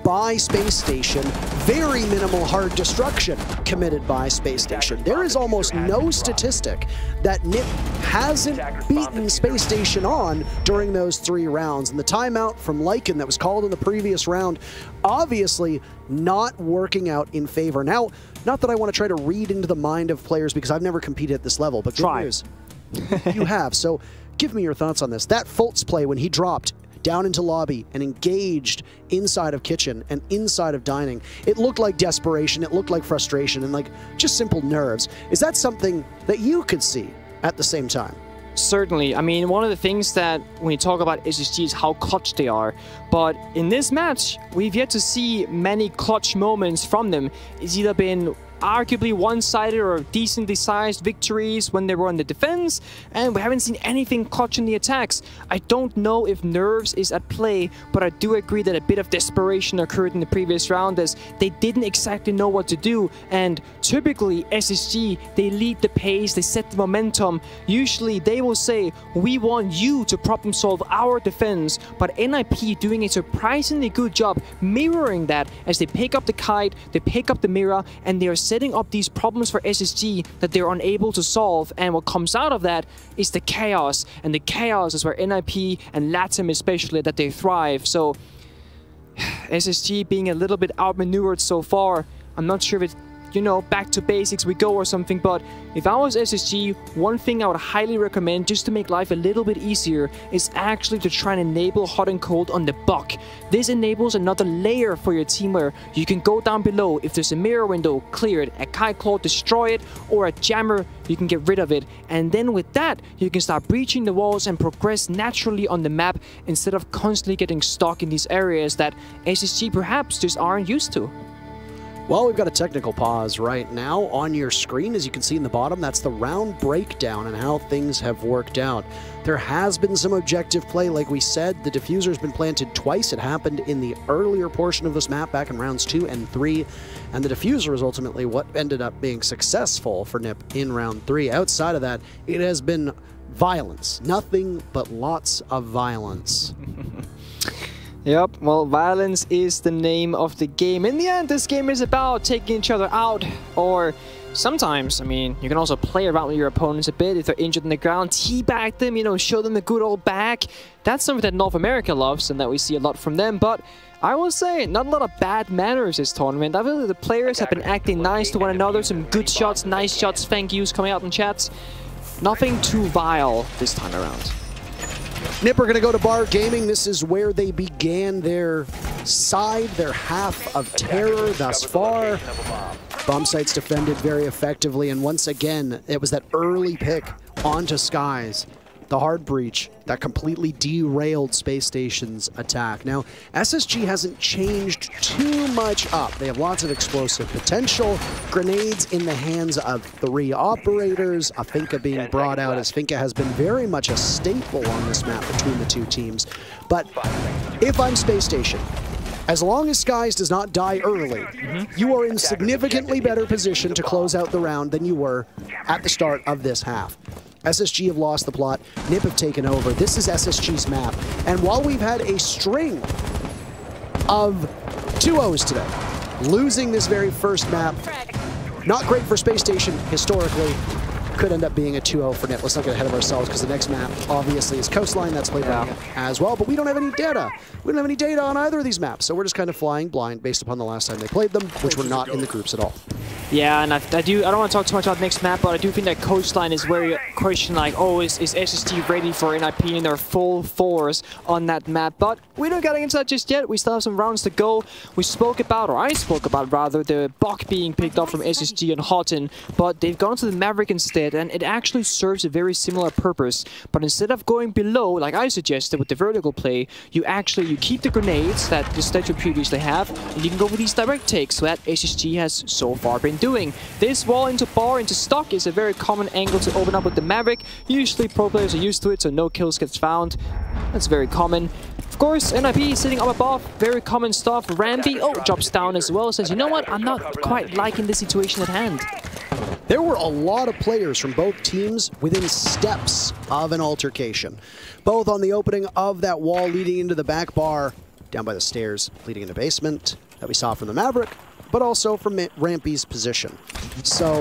G: by Spacestation. Very minimal hard destruction committed by Spacestation. There is almost no statistic that NIP hasn't beaten Spacestation on during those 3 rounds. And the timeout from Lycan that was called in the previous round, obviously not working out in favor. Now, not that I want to try to read into the mind of players because I've never competed at this level, but good news. You have, so give me your thoughts on this. That Fultz play when he dropped down into lobby and engaged inside of kitchen and inside of dining, it looked like desperation, it looked like frustration, and like just simple nerves. Is that something that you could see at the same time?
I: Certainly. I mean, one of the things that when you talk about SSG is how clutch they are. But in this match, we've yet to see many clutch moments from them. It's either been arguably one-sided or decently sized victories when they were on the defense, and we haven't seen anything clutch in the attacks. I don't know if nerves is at play, but I do agree that a bit of desperation occurred in the previous round as they didn't exactly know what to do, and typically SSG, they lead the pace, they set the momentum. Usually they will say, we want you to problem solve our defense, but NIP doing a surprisingly good job mirroring that as they pick up the kite, they pick up the mirror, and they are setting up these problems for SSG that they're unable to solve, and what comes out of that is the chaos, and the chaos is where NIP and LATAM especially that they thrive. So SSG being a little bit outmaneuvered so far, I'm not sure if it you know, back to basics we go or something, but if I was SSG, one thing I would highly recommend just to make life a little bit easier is actually to try and enable hot and cold on the buck. This enables another layer for your team where you can go down below. If there's a mirror window, clear it, a kite claw, destroy it, or a jammer, you can get rid of it. And then with that, you can start breaching the walls and progress naturally on the map instead of constantly getting stuck in these areas that SSG perhaps just aren't used to.
G: Well, we've got a technical pause right now on your screen. As you can see in the bottom, that's the round breakdown and how things have worked out. There has been some objective play, like we said. The diffuser's been planted twice. It happened in the earlier portion of this map back in rounds 2 and 3. And the diffuser is ultimately what ended up being successful for NiP in round 3. Outside of that, it has been violence. Nothing but lots of violence.
I: Yep, well, violence is the name of the game. In the end, this game is about taking each other out, or sometimes, I mean, you can also play around with your opponents a bit. If they're injured on the ground, teabag them, you know, show them the good old back. That's something that North America loves and that we see a lot from them, but I will say, not a lot of bad manners this tournament. I feel the players have been acting nice to one another, some good shots, nice shots, thank yous coming out in chats. Nothing too vile this time around.
G: NiP are going to go to Bar Gaming. This is where they began their side, their half of terror thus far. Bomb sites defended very effectively, and once again, it was that early pick onto Skies. The hard breach that completely derailed Space Station's attack. Now, SSG hasn't changed too much up. They have lots of explosive potential. Grenades in the hands of 3 operators. A Finka being brought out, as Finka has been very much a staple on this map between the two teams. But if I'm Space Station, as long as Skies does not die early, you are in significantly better position to close out the round than you were at the start of this half. SSG have lost the plot. NiP have taken over. This is SSG's map. And while we've had a string of 2-0s today, losing this very first map, not great for Space Station historically, could end up being a 2-0 for NiP. Let's not get ahead of ourselves, because the next map obviously is Coastline. That's played by NiP as well, but we don't have any data. We don't have any data on either of these maps, so we're just kind of flying blind based upon the last time they played them, which were not in the groups at all.
I: Yeah, and I don't want to talk too much about the next map, but I do think that Coastline is where you question, like, oh, is SSG ready for NIP in their full force on that map? But we don't get into that just yet. We still have some rounds to go. We spoke about, or I spoke about rather, the Bok being picked up from SSG and Houghton, but they've gone to the Maverick instead, and it actually serves a very similar purpose. But instead of going below, like I suggested with the vertical play, you keep the grenades that the statue previously have, and you can go for these direct takes, so that SSG has so far been doing. This wall into bar, into stock is a very common angle to open up with the Maverick. Usually pro players are used to it, so no kills gets found. That's very common. Of course, NIP sitting up above, very common stuff. Ramby, drops down as well, says, you know what, I'm not quite liking the situation at hand.
G: There were a lot of players from both teams within steps of an altercation. Both on the opening of that wall leading into the back bar, down by the stairs leading into basement that we saw from the Maverick, but also from Rampy's position. So,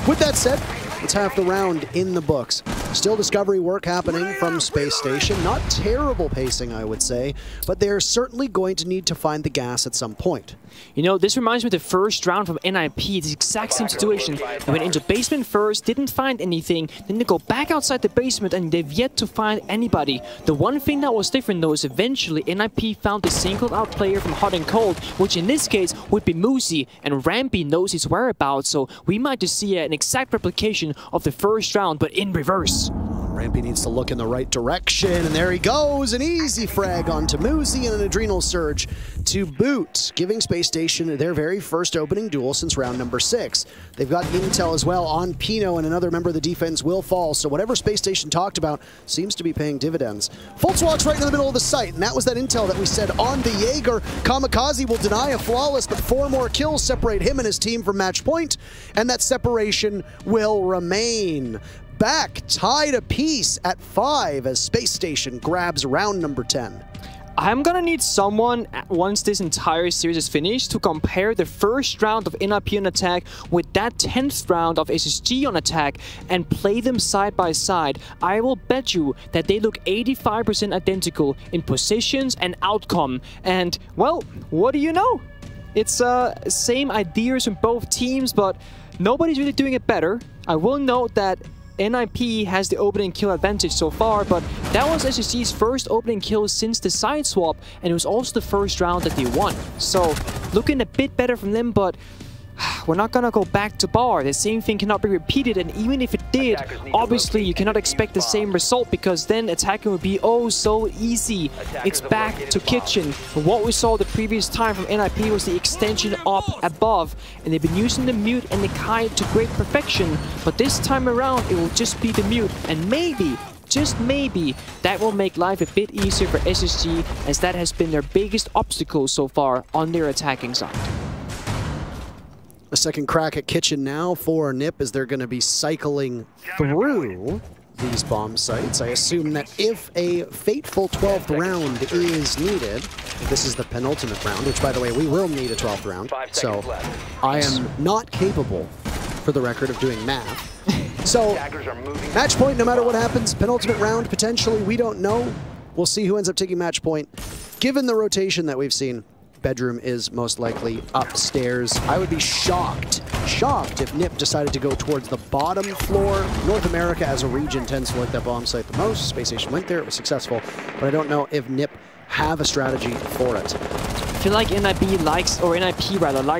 G: with that said, it's half the round in the books. Still discovery work happening from Space Station. Not terrible pacing, I would say, but they're certainly going to need to find the gas at some point.
I: You know, this reminds me of the first round from NIP, the exact same situation. They went into basement first, didn't find anything, then they go back outside the basement and they've yet to find anybody. The one thing that was different though is eventually NIP found a singled out player from Hot and Cold, which in this case would be Moosey, and Rampy knows his whereabouts, so we might just see an exact replication of the first round, but in reverse.
G: Rampy needs to look in the right direction, and there he goes, an easy frag onto Moosey and an Adrenal Surge to boot, giving Space Station their very first opening duel since round number 6. They've got intel as well on Pino, and another member of the defense will fall, so whatever Space Station talked about seems to be paying dividends. Fultz walks right in the middle of the site, and that was that intel that we said on the Jaeger. Kamikaze will deny a flawless, but 4 more kills separate him and his team from match point, and that separation will remain. Back, tied apiece at 5 as Space Station grabs round number 10.
I: I'm gonna need someone, once this entire series is finished, to compare the first round of NIP on attack with that 10th round of SSG on attack and play them side by side. I will bet you that they look 85% identical in positions and outcome. And, well, what do you know? It's same ideas from both teams, but nobody's really doing it better. I will note that NIP has the opening kill advantage so far, but that was SSG's first opening kill since the side swap, and it was also the first round that they won. So, looking a bit better from them, but we're not gonna go back to bar. The same thing cannot be repeated, and even if it did, obviously you cannot expect the same result, because then attacking would be oh so easy. It's back to kitchen. But what we saw the previous time from NIP was the extension up above, and they've been using the mute and the kite to great perfection, but this time around it will just be the mute, and maybe, just maybe, that will make life a bit easier for SSG, as that has been their biggest obstacle so far on their attacking side.
G: A second crack at kitchen now for NIP, as they're going to be cycling through these bomb sites. I assume that if a fateful 12th round is needed, this is the penultimate round, which, by the way, we will need a 12th round. So I am not capable, for the record, of doing math. So match point, no matter what happens, penultimate round, potentially, we don't know. We'll see who ends up taking match point. Given the rotation that we've seen, bedroom is most likely upstairs. I would be shocked if NIP decided to go towards the bottom floor. North America as a region tends to like that bomb site the most. Spacestation went there, it was successful, but I don't know if NIP have a strategy for it.
I: I feel like NIP likes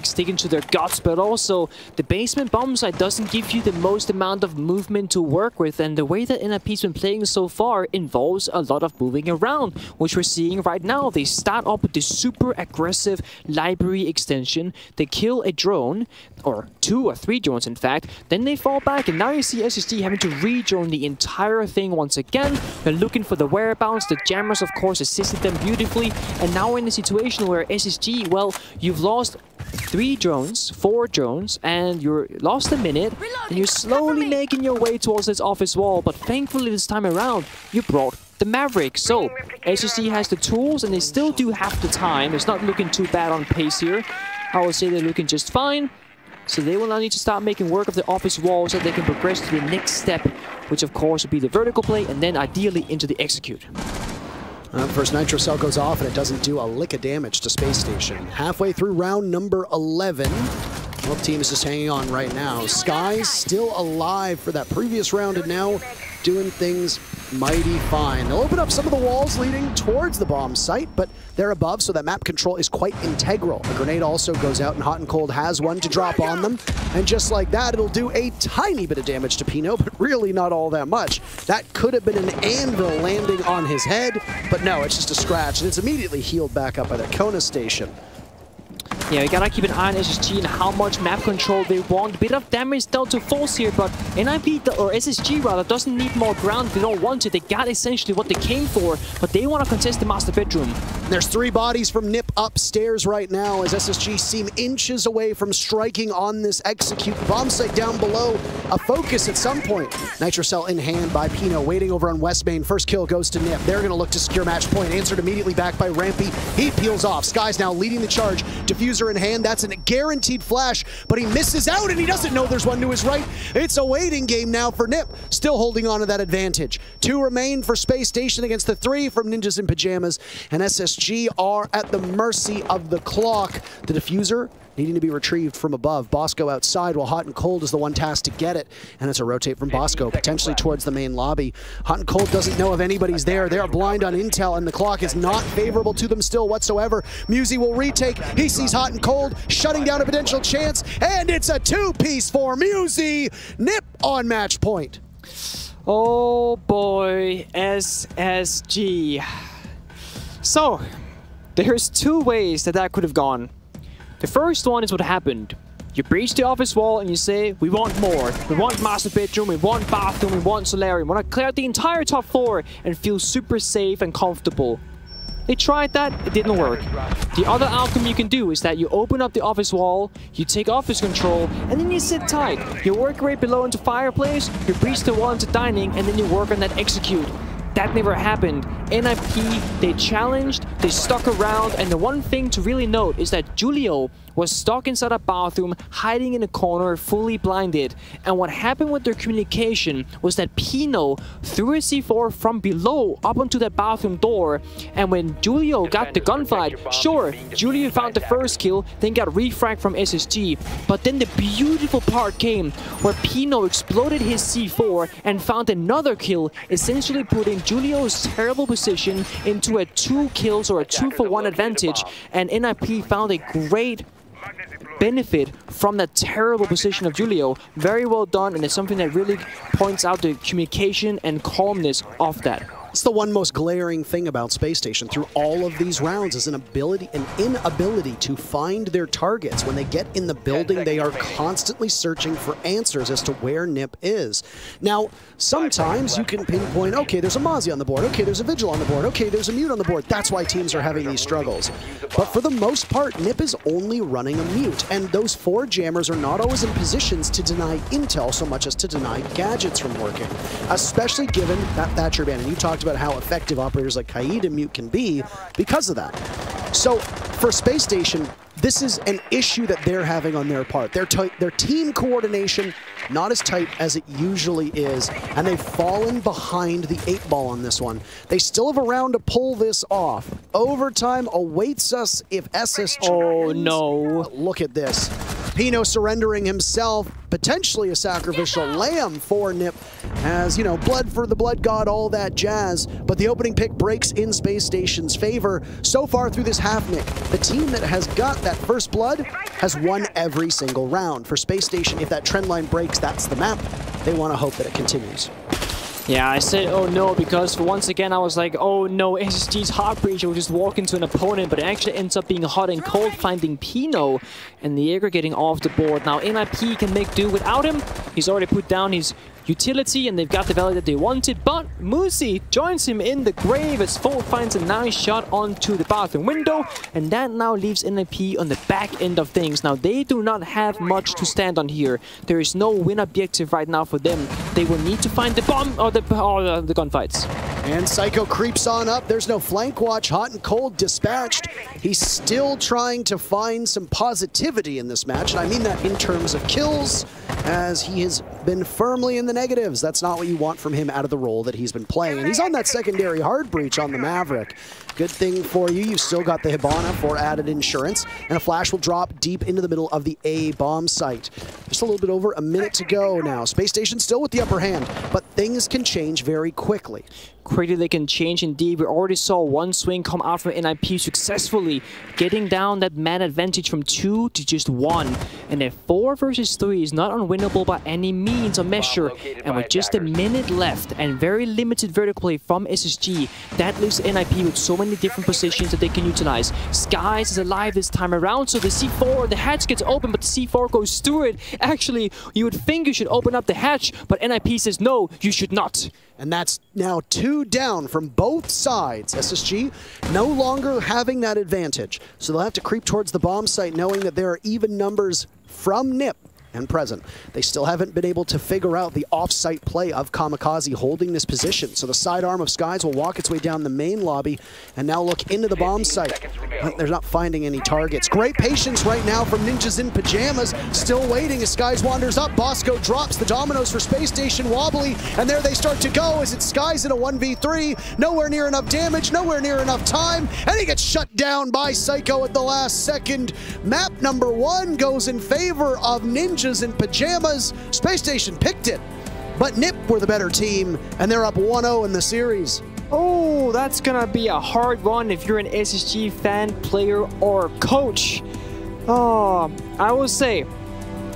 I: sticking to their guts, but also the basement bomb site doesn't give you the most amount of movement to work with, and the way that NIP's been playing so far involves a lot of moving around, which we're seeing right now. They start up with this super aggressive library extension, they kill a drone, or 2 or 3 drones in fact, then they fall back, and now you see SSG having to re-drone the entire thing once again. They're looking for the whereabouts, the jammers of course assisted them beautifully, and now we're in a situation where SSG, well, you've lost 3 drones, 4 drones, and you're lost a minute, and you're slowly making your way towards this office wall, but thankfully this time around, you brought the Maverick. So, SSG has the tools, and they still do have the time. It's not looking too bad on pace here. I would say they're looking just fine. So they will now need to start making work of the office wall so they can progress to the next step, which of course would be the vertical play, and then ideally into the execute.
G: First Nitro Cell goes off, and it doesn't do a lick of damage to Space Station. Halfway through round number 11. Both teams just hanging on right now. Sky's still alive for that previous round, and now doing things mighty fine. They'll open up some of the walls leading towards the bomb site, but they're above, so that map control is quite integral. A grenade also goes out, and Hot and Cold has one to drop on them. And just like that, it'll do a tiny bit of damage to Pino, but really not all that much. That could have been an anvil landing on his head, but no, it's just a scratch, and it's immediately healed back up by the Kona station.
I: Yeah, you gotta keep an eye on SSG and how much map control they want. A bit of damage dealt to Force here, but NIP, or SSG rather, doesn't need more ground if they don't want to. They got essentially what they came for, but they want to contest the master bedroom.
G: There's 3 bodies from NIP upstairs right now as SSG seem inches away from striking on this execute. Bomb site down below, a focus at some point. Nitro Cell in hand by Pino, waiting over on West Main. First kill goes to NIP. They're going to look to secure match point. Answered immediately back by Rampy. He peels off. Sky's now leading the charge. Diffuser in hand. That's a guaranteed flash, but he misses out, and he doesn't know there's one to his right. It's a waiting game now for NIP, still holding on to that advantage. 2 remain for Space Station against the 3 from Ninjas in Pyjamas, and SSG are at the mercy of the clock. The diffuser needing to be retrieved from above. Bosco outside, while Hot and Cold is the one tasked to get it. And it's a rotate from Bosco, potentially towards the main lobby. Hot and Cold doesn't know if anybody's there. They are blind on intel, and the clock is not favorable to them still whatsoever. Musi will retake. He sees Hot and Cold, shutting down a potential chance, and it's a 2-piece for Musi. NIP on match point.
I: Oh boy, SSG. So, there's 2 ways that could have gone. The first one is what happened. You breach the office wall and you say, we want more. We want master bedroom, we want bathroom, we want solarium. We want to clear out the entire top floor and feel super safe and comfortable. They tried that, it didn't work. The other outcome you can do is that you open up the office wall, you take office control, and then you sit tight. You work right below into fireplace, you breach the wall into dining, and then you work on that execute. That never happened, NIP, they challenged, they stuck around, and the one thing to really note is that Julio was stuck inside a bathroom, hiding in a corner, fully blinded. And what happened with their communication was that Pino threw a C4 from below up onto that bathroom door, and when Julio got the gunfight, sure, Julio found the first kill, then got refragged from SSG, but then the beautiful part came where Pino exploded his C4 and found another kill, essentially putting Julio's terrible position into a 2 kills or a 2-for-1 advantage, and NIP found a great benefit from that terrible position of Julio. Very well done, and it's something that really points out the communication and calmness of that.
G: It's the one most glaring thing about Spacestation through all of these rounds is an inability to find their targets. When they get in the building, they are constantly searching for answers as to where Nip is. Now, sometimes you can pinpoint, okay, there's a Mozzie on the board, okay, there's a Vigil on the board, okay, there's a Mute on the board. That's why teams are having these struggles. But for the most part, Nip is only running a Mute, and those 4 jammers are not always in positions to deny intel so much as to deny gadgets from working, especially given that Thatcher ban. And you talked about how effective operators like KIA to Mute can be because of that. So for Spacestation, this is an issue that they're having on their part. Their team coordination, not as tight as it usually is, and they've fallen behind the 8-ball on this one. They still have a round to pull this off. Overtime awaits us if SSG...
I: Oh no.
G: Look at this. Pino surrendering himself, potentially a sacrificial lamb for Nip, as, you know, blood for the blood god, all that jazz. But the opening pick breaks in Spacestation's favor. So far through this half, Nick, the team that has got that first blood has won every single round. For Spacestation, if that trend line breaks, that's the map. They want to hope that it continues.
I: Yeah, I said, oh no, because for once again, I was like, oh no, SSG's Heartbreacher will just walk into an opponent, but it actually ends up being hot and cold, finding Pino, and the Jaeger getting off the board. Now, NIP can make do without him. He's already put down his utility, and they've got the value that they wanted, but Musi joins him in the grave as Fold finds a nice shot onto the bathroom window, and that now leaves NIP on the back end of things. Now, they do not have much to stand on here. There is no win objective right now for them. They will need to find the bomb or the gunfights.
G: And Psycho creeps on up. There's no flank watch. Hot and cold dispatched. He's still trying to find some positivity in this match, and I mean that in terms of kills, as he has been firmly in the negatives. That's not what you want from him out of the role that he's been playing. And he's on that secondary hard breach on the Maverick. Good thing for you, you've still got the Hibana for added insurance, and a flash will drop deep into the middle of the A bomb site. Just a little bit over a minute to go now. Spacestation still with the upper hand, but things can change very quickly.
I: Quickly they can change indeed. We already saw one swing come out from NIP successfully, getting down that man advantage from 2 to just 1. And a 4 versus 3 is not unwinnable by any means or measure. And with just a minute left and very limited vertical play from SSG, that leaves NIP with so many different positions that they can utilize. Skies is alive this time around, so the C4, the hatch gets open, but the C4 goes through it. Actually, you would think you should open up the hatch, but NIP says no, you should not.
G: And that's now 2 down from both sides. SSG no longer having that advantage. So they'll have to creep towards the bomb site knowing that there are even numbers from Nip and present. They still haven't been able to figure out the off-site play of Kamikaze holding this position. So the sidearm of Skies will walk its way down the main lobby and now look into the bomb site. They're not finding any targets. Great patience right now from Ninjas in Pyjamas. Still waiting as Skies wanders up. Bosco drops the dominoes for Spacestation wobbly, and there they start to go as it's Skies in a 1v3. Nowhere near enough damage, nowhere near enough time, and he gets shut down by Psycho at the last second. Map number 1 goes in favor of Ninjas in Pyjamas. Spacestation picked it, but Nip were the better team, and they're up 1-0 in the series.
I: Oh, that's gonna be a hard one if you're an SSG fan, player, or coach. Oh, I will say,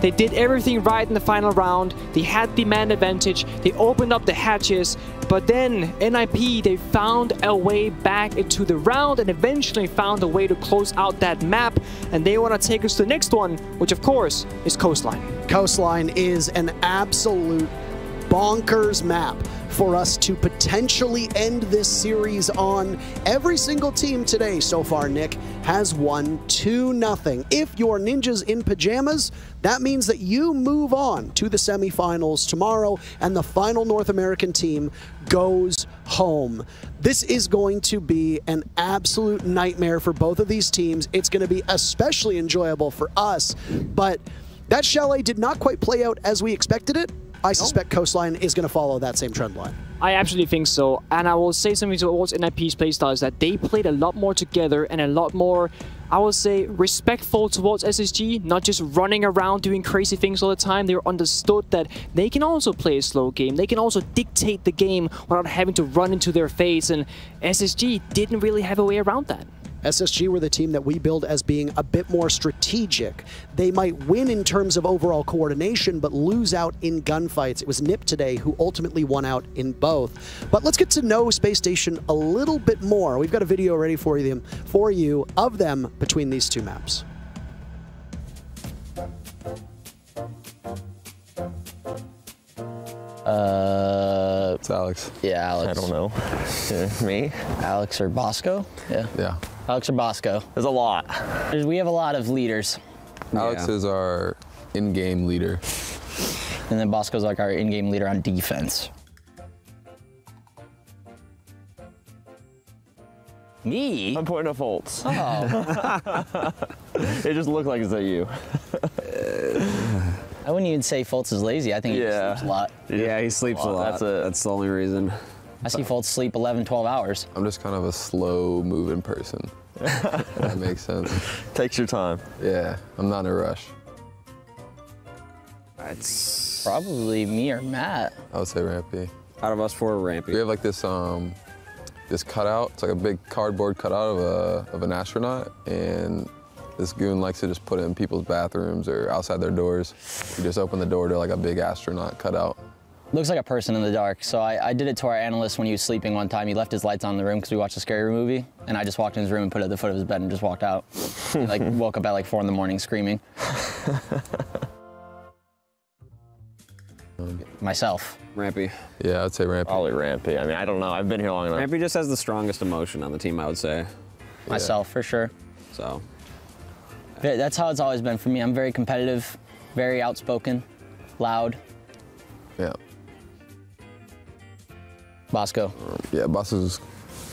I: they did everything right in the final round. They had the man advantage. They opened up the hatches. But then NIP, they found a way back into the round and eventually found a way to close out that map. And they want to take us to the next one, which of course is Coastline.
G: Coastline is an absolute bonkers map for us to potentially end this series on. Every single team today so far, Nick, has won 2-0. If you're Ninjas in Pyjamas, that means that you move on to the semifinals tomorrow, and the final North American team goes home. This is going to be an absolute nightmare for both of these teams. It's going to be especially enjoyable for us, but that Chalet did not quite play out as we expected it. I suspect Coastline is going to follow that same trend line.
I: I absolutely think so, and I will say something towards NIP's playstyles that they played a lot more together and a lot more, I will say, respectful towards SSG, not just running around doing crazy things all the time. They understood that they can also play a slow game. They can also dictate the game without having to run into their face, and SSG didn't really have a way around that.
G: SSG were the team that we build as being a bit more strategic. They might win in terms of overall coordination, but lose out in gunfights. It was NIP today who ultimately won out in both. But let's get to know Spacestation a little bit more. We've got a video ready for you of them between these two maps.
N: It's Alex. Yeah, Alex.
O: I don't know. Me?
N: Alex or Bosco? Yeah.
O: Yeah.
N: Alex or Bosco?
O: There's a lot.
N: We have a lot of leaders.
O: Alex is our in-game leader.
N: And then Bosco's like our in-game leader on defense. Me?
O: I'm pointing at Fultz.
N: Oh.
O: It just looked like it's at you.
N: I wouldn't even say Fultz is lazy. I think he sleeps a lot.
F: Yeah, he sleeps a lot. That's the only reason.
N: I see Fultz sleep 11, 12 hours.
O: I'm just kind of a slow-moving person. If that makes sense. Takes your time. Yeah, I'm not in a rush.
N: It's probably me or Matt.
O: I would say Rampy.
F: Out of us four, Rampy.
O: We have like this this cutout. It's like a big cardboard cutout of an astronaut, and this goon likes to just put it in people's bathrooms or outside their doors. You just open the door to like a big astronaut cutout.
N: Looks like a person in the dark. So I did it to our analyst when he was sleeping one time. He left his lights on in the room because we watched a scary movie, and I just walked in his room and put it at the foot of his bed and just walked out. He like woke up at like 4 in the morning screaming. Myself.
F: Rampy.
O: Yeah, I'd say Rampy. Probably Rampy. I mean, I don't know. I've been here long enough.
F: Rampy just has the strongest emotion on the team, I would say.
N: Myself, for sure.
F: So.
N: That's how it's always been for me. I'm very competitive, very outspoken, loud.
O: Yeah.
N: Bosco.
O: Yeah, Bosco's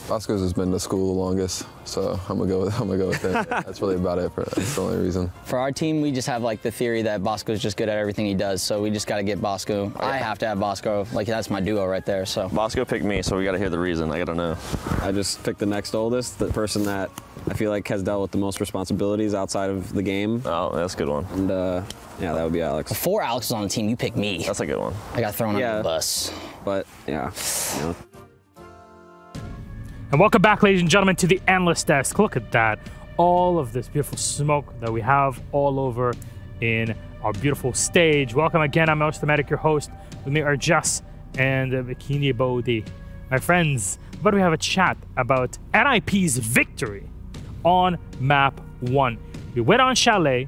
O: has been to school the longest, so I'm gonna go with him. That's really about it. That's the only reason.
N: For our team, we just have like the theory that Bosco's just good at everything he does, so we just got to get Bosco. I have to have Bosco. Like, that's my duo right there. So
O: Bosco picked me, so we got to hear the reason. I gotta know.
F: I just picked the next oldest, the person that I feel like has dealt with the most responsibilities outside of the game.
O: Oh, that's a good one.
F: And yeah, that would be Alex.
N: Before Alex was on the team, you picked me.
O: That's a good one.
N: I got thrown under the bus.
F: But yeah, you know.
C: And welcome back, ladies and gentlemen, to the Analyst Desk. Look at that. All of this beautiful smoke that we have all over in our beautiful stage. Welcome again. I'm Ostomatic, your host. With me are Jess and Bikini Bodhi. My friends, but we have a chat about NIP's victory on map 1. We went on Chalet,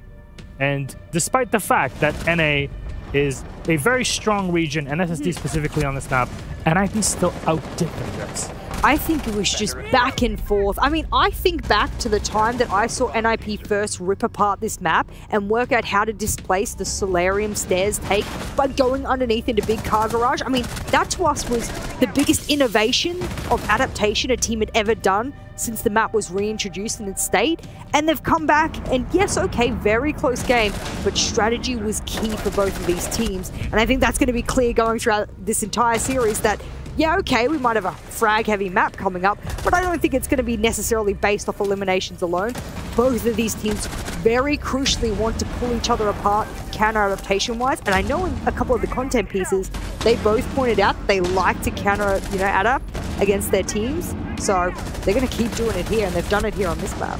C: and despite the fact that NA is a very strong region, and SSD specifically on this map, NIP still outdid them, Jess.
E: I think it was just back and forth. I mean, I think back to the time that I saw NIP first rip apart this map and work out how to displace the Solarium stairs take by going underneath into Big Car Garage. I mean, that to us was the biggest innovation of adaptation a team had ever done since the map was reintroduced in its state. And they've come back, and yes, okay, very close game, but strategy was key for both of these teams. And I think that's going to be clear going throughout this entire series that, yeah, okay, we might have a frag-heavy map coming up, but I don't think it's going to be necessarily based off eliminations alone. Both of these teams very crucially want to pull each other apart counter-adaptation-wise, and I know in a couple of the content pieces, they both pointed out they like to counter-adapt against their teams, so they're going to keep doing it here, and they've done it here on this map.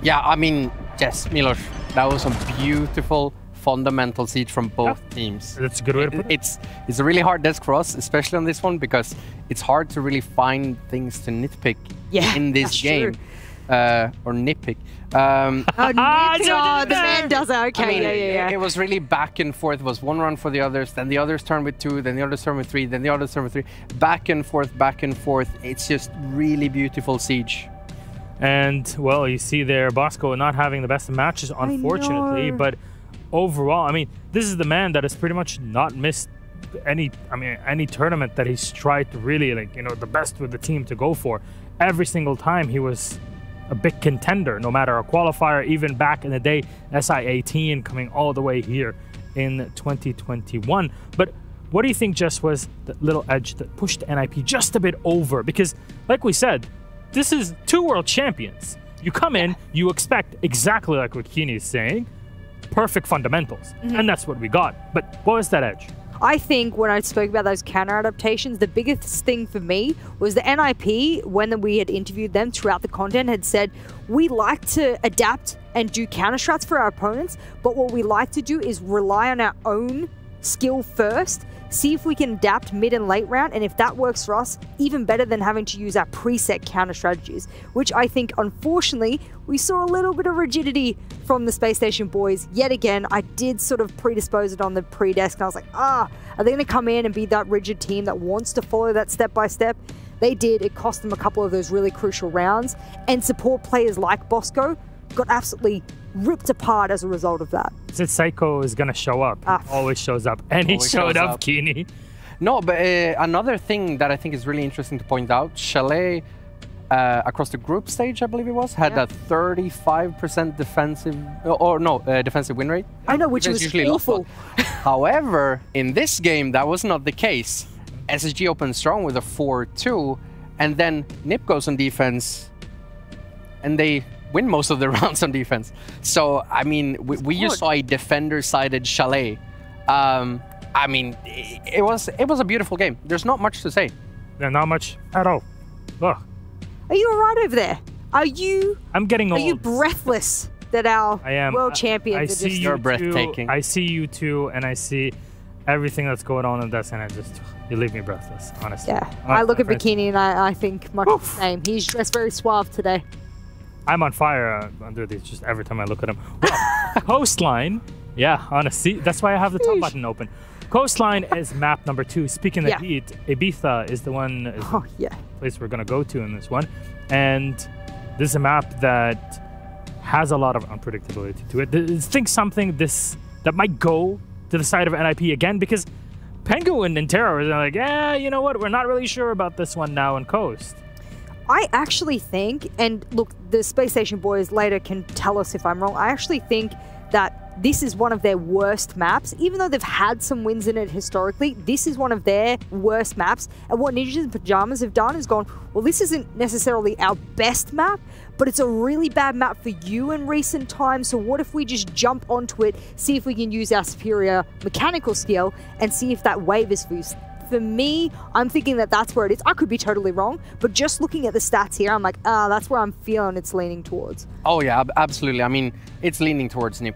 Q: Yeah, I mean, yes, Milos, that was some beautiful fundamental seed from both teams.
C: That's a good way to put it.
Q: It's a really hard desk for us, especially on this one, because it's hard to really find things to nitpick in this game.
E: True.
Q: or nitpick.
E: Oh, the man does it. Okay,
Q: I mean,
E: yeah.
Q: It was really back and forth. It was one run for the others, then the others turn with 2, then the others turn with 3, then the others turn with 3. Back and forth, back and forth. It's just really beautiful siege.
C: And, well, you see there, Bosco not having the best of matches, unfortunately. But overall, I mean, this is the man that has pretty much not missed any tournament that he's tried to really, like, you know, the best with the team to go for. Every single time he was a big contender, no matter a qualifier, even back in the day, SI18 coming all the way here in 2021. But what do you think just was the little edge that pushed NIP just a bit over? Because, like we said, this is 2 world champions. You come in, you expect exactly like what Kini is saying, perfect fundamentals. And that's what we got. But what was that edge?
E: I think when I spoke about those counter adaptations, the biggest thing for me was the NIP, when we had interviewed them throughout the content, had said, we like to adapt and do counter strats for our opponents, but what we like to do is rely on our own skill first, see if we can adapt mid and late round, and if that works for us, even better than having to use our preset counter strategies, which I think, unfortunately, we saw a little bit of rigidity from the Spacestation boys. Yet again, I did sort of predispose it on the pre-desk, and I was like, are they going to come in and be that rigid team that wants to follow that step-by-step? They did. It cost them a couple of those really crucial rounds, and support players like Bosco got absolutely ripped apart as a result of that.
C: Said Psycho is going to show up. Always shows up. And he showed up, Kini.
Q: No, but another thing that I think is really interesting to point out, Chalet, across the group stage, I believe it was, had a 35% defensive win rate.
E: I know, which was
Q: usually
E: awful.
Q: However, in this game, that was not the case. SSG opened strong with a 4-2, and then NIP goes on defense, and they win most of the rounds on defense. So, I mean, we just saw a defender-sided Chalet. I mean, it was a beautiful game. There's not much to say.
C: Yeah, not much at all. Ugh.
E: Are you all right over there? I'm
C: getting old.
E: Are you breathless that our world champions are just...
Q: You're breathtaking.
C: I see you too, and I see everything that's going on in this, and you leave me breathless, honestly.
E: Yeah, I look at Bikini and I think much the same. He's dressed very suave today.
C: I'm on fire under these just every time I look at him. Well, Coastline, yeah, honestly, that's why I have the top button open. Coastline is map number 2. Speaking of heat, Ibiza is the one place we're going to go to in this one. And this is a map that has a lot of unpredictability to it. Think something that might go to the side of NIP again, because Penguin and Terror are like, yeah, you know what, we're not really sure about this one now in Coast.
E: I actually think, and look, the Space Station boys later can tell us if I'm wrong, I actually think that this is one of their worst maps. Even though they've had some wins in it historically, this is one of their worst maps. And what Ninjas and Pyjamas have done is gone, well, this isn't necessarily our best map, but it's a really bad map for you in recent times. So what if we just jump onto it, see if we can use our superior mechanical skill, and see if that wavers for you. For me, I'm thinking that that's where it is. I could be totally wrong, but just looking at the stats here, I'm like, that's where I'm feeling it's leaning towards.
Q: Oh yeah, absolutely. I mean, it's leaning towards NIP,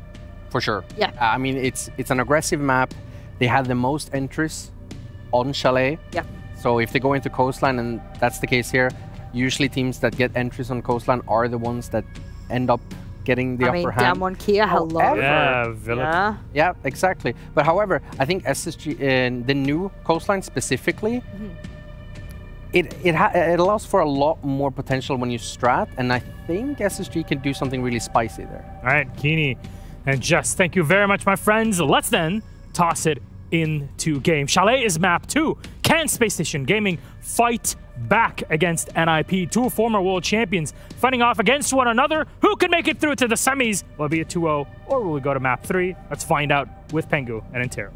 Q: for sure.
E: Yeah.
Q: I mean, it's an aggressive map. They had the most entries on Chalet.
E: Yeah.
Q: So if they go into Coastline, and that's the case here, usually teams that get entries on Coastline are the ones that end up getting the upper hand.
E: Down Kia, hello.
Q: However, yeah, exactly. But however, I think SSG in the new Coastline specifically, it allows for a lot more potential when you strat, and I think SSG can do something really spicy there.
C: All right, Kini and Jess, thank you very much, my friends. Let's then toss it into game. Chalet is map 2. Can Space Station Gaming fight back against NIP? 2 former world champions fighting off against one another. Who can make it through to the semis? Will it be a 2-0, or will we go to map 3? Let's find out with Pengu and Intero.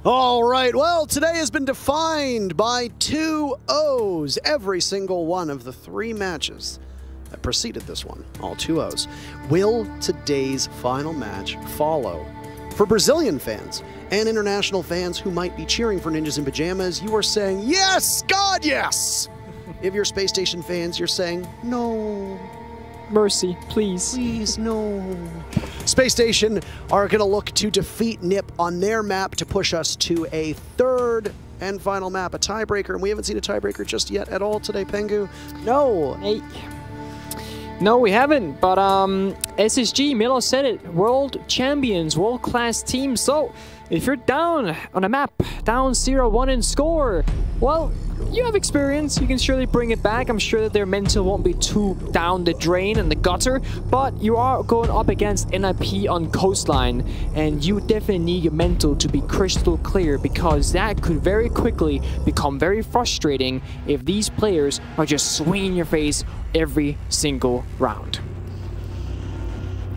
G: All right, well, today has been defined by 2 O's. Every single one of the 3 matches that preceded this one, all 2 O's. Will today's final match follow? For Brazilian fans and international fans who might be cheering for Ninjas in Pyjamas, you are saying, yes, God, yes! If you're Space Station fans, you're saying, no.
I: Mercy, please.
G: Please, no. Space Station are going to look to defeat NIP on their map to push us to a 3rd and final map, a tiebreaker. And we haven't seen a tiebreaker just yet at all today, Pengu. No.
I: Hey. No, we haven't, but SSG, Milo said it, world champions, world-class team. So if you're down on a map, down 0-1 in score, well, you have experience. You can surely bring it back. I'm sure that their mental won't be too down the drain and the gutter, but you are going up against NIP on Coastline, and you definitely need your mental to be crystal clear, because that could very quickly become very frustrating if these players are just swinging your face every single round.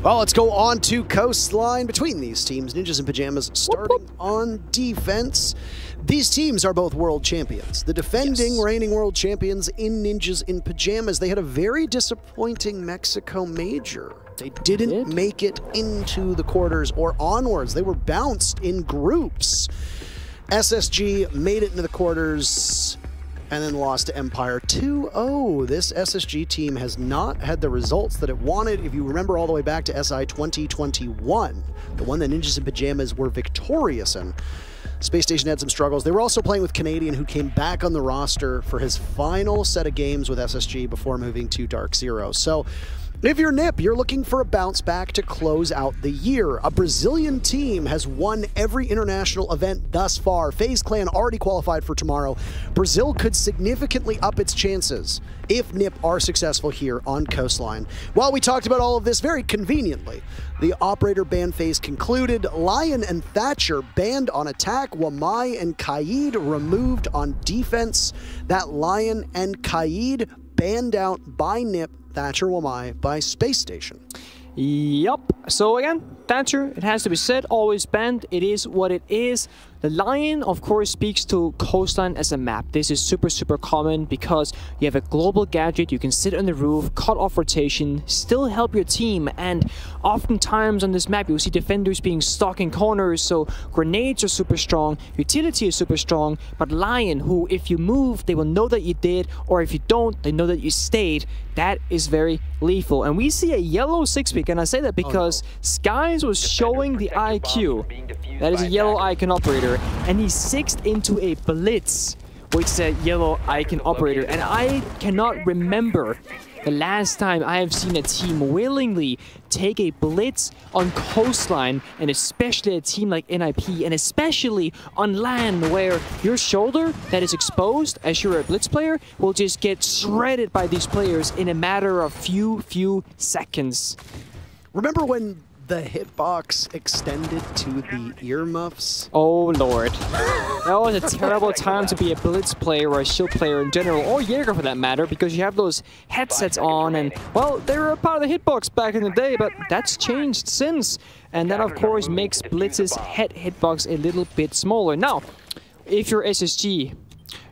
G: Well, let's go on to Coastline between these teams. Ninjas in Pyjamas starting on defense. These teams are both world champions. The defending reigning world champions in Ninjas in Pyjamas. They had a very disappointing Mexico major. They didn't make it into the quarters or onwards. They were bounced in groups. SSG made it into the quarters and then lost to Empire 2-0. This SSG team has not had the results that it wanted. If you remember all the way back to SI 2021, the one that Ninjas in Pyjamas were victorious in, Space Station had some struggles. They were also playing with Canadian, who came back on the roster for his final set of games with SSG before moving to Dark Zero. So if you're NIP, you're looking for a bounce back to close out the year. A Brazilian team has won every international event thus far. FaZe Clan already qualified for tomorrow. Brazil could significantly up its chances if NIP are successful here on Coastline. While we talked about all of this very conveniently, the operator ban phase concluded. Lion and Thatcher banned on attack. Wamai and Kaid removed on defense. That Lion and Kaid banned out by NIP, Thatcher Wamai by Space Station.
I: Yup. So again, Thatcher, it has to be said, always banned. It is what it is. The Lion, of course, speaks to Coastline as a map. This is super common because you have a global gadget, you can sit on the roof, cut off rotation, still help your team, and oftentimes on this map you'll see defenders being stuck in corners, so grenades are super strong, utility is super strong, but Lion, who if you move, they will know that you did, or if you don't, they know that you stayed. That is very lethal. And we see a yellow 6-pick, and I say that because Skies was showing the IQ. That is a yellow icon operator, and he 6'd into a blitz, which is a yellow icon operator. And I cannot remember the last time I have seen a team willingly take a blitz on Coastline, and especially a team like NIP, and especially on land where your shoulder that is exposed as you're a blitz player will just get shredded by these players in a matter of few seconds.
G: Remember when the hitbox extended to the earmuffs?
I: Oh lord. That was a terrible time to be a blitz player or a shield player in general, or Jaeger for that matter, because you have those headsets on, and well, they were a part of the hitbox back in the day, but that's changed since. And that of course makes Blitz's hitbox a little bit smaller. Now, if you're SSG,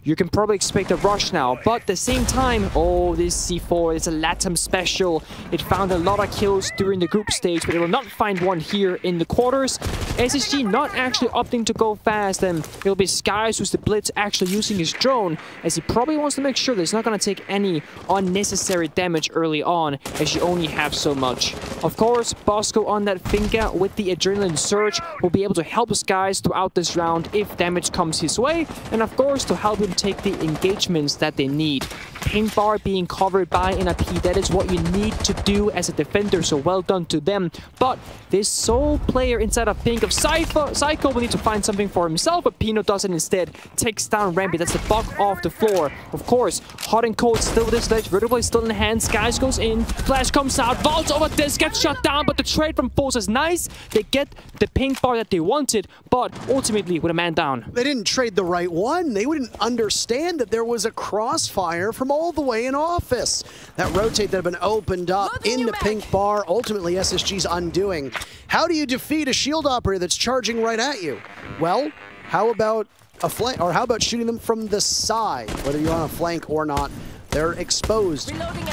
I: you can probably expect a rush now, but at the same time, oh, this C4 is a LATAM special. It found a lot of kills during the group stage, but it will not find one here in the quarters. SSG not actually opting to go fast, and it'll be Skies who's the blitz actually using his drone, as he probably wants to make sure that he's not going to take any unnecessary damage early on, as you only have so much. Of course, Bosco on that Finca with the Adrenaline Surge will be able to help Skies throughout this round if damage comes his way, and of course to help him take the engagements that they need. Pink bar being covered by NIP, that is what you need to do as a defender, so well done to them. But this sole player inside of Pink of Psycho will need to find something for himself, but Pino does it instead. Takes down Rampy, that's the buck off the floor. Of course, hot and cold still with this ledge, vertical is still in the hand, Skies goes in, Flash comes out, vaults over this, gets shut down, but the trade from FaZe is nice. They get the pink bar that they wanted, but ultimately with a man down.
G: They didn't trade the right one. They wouldn't understand that there was a crossfire from all the way in office. That rotate that had been opened up into pink bar, ultimately SSG's undoing. How do you defeat a shield operator that's charging right at you? Well, How about a flank, or how about shooting them from the side? Whether you're on a flank or not, they're exposed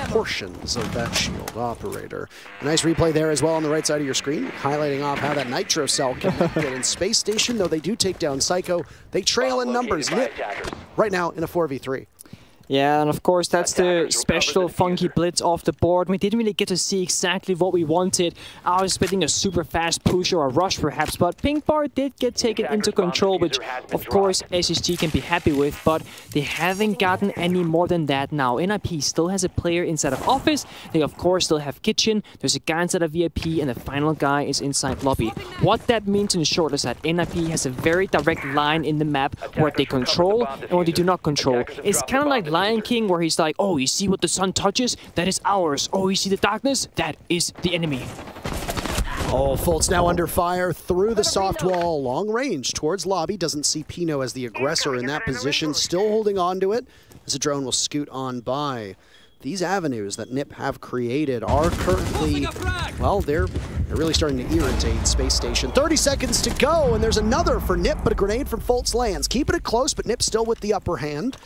G: portions of that shield operator. A nice replay there as well on the right side of your screen, highlighting off how that Nitro cell connected in Space Station. Though they do take down Psycho, they trail in numbers. Nip right now in a 4v3.
I: Yeah, and of course that's the special funky blitz off the board. We didn't really get to see exactly what we wanted. I was expecting a super fast push or a rush perhaps, but Pink Bar did get taken into control, which of course SSG can be happy with, but they haven't gotten any more than that now. NIP still has a player inside of office. They of course still have kitchen. There's a guy inside of VIP, and the final guy is inside lobby. What that means in short is that NIP has a very direct line in the map where they control and what they do not control. It's kind of like Lion King, where he's like, oh, you see what the sun touches? That is ours. Oh, you see the darkness? That is the enemy.
G: Oh, Fultz now under fire through the soft wall, long range towards lobby. Doesn't see Pino as the aggressor in that position, still holding on to it as the drone will scoot on by. These avenues that NIP have created are currently, well, they're really starting to irritate Space Station. 30 seconds to go, and there's another for NIP, but a grenade from Fultz lands. Keeping it close, but NIP still with the upper hand.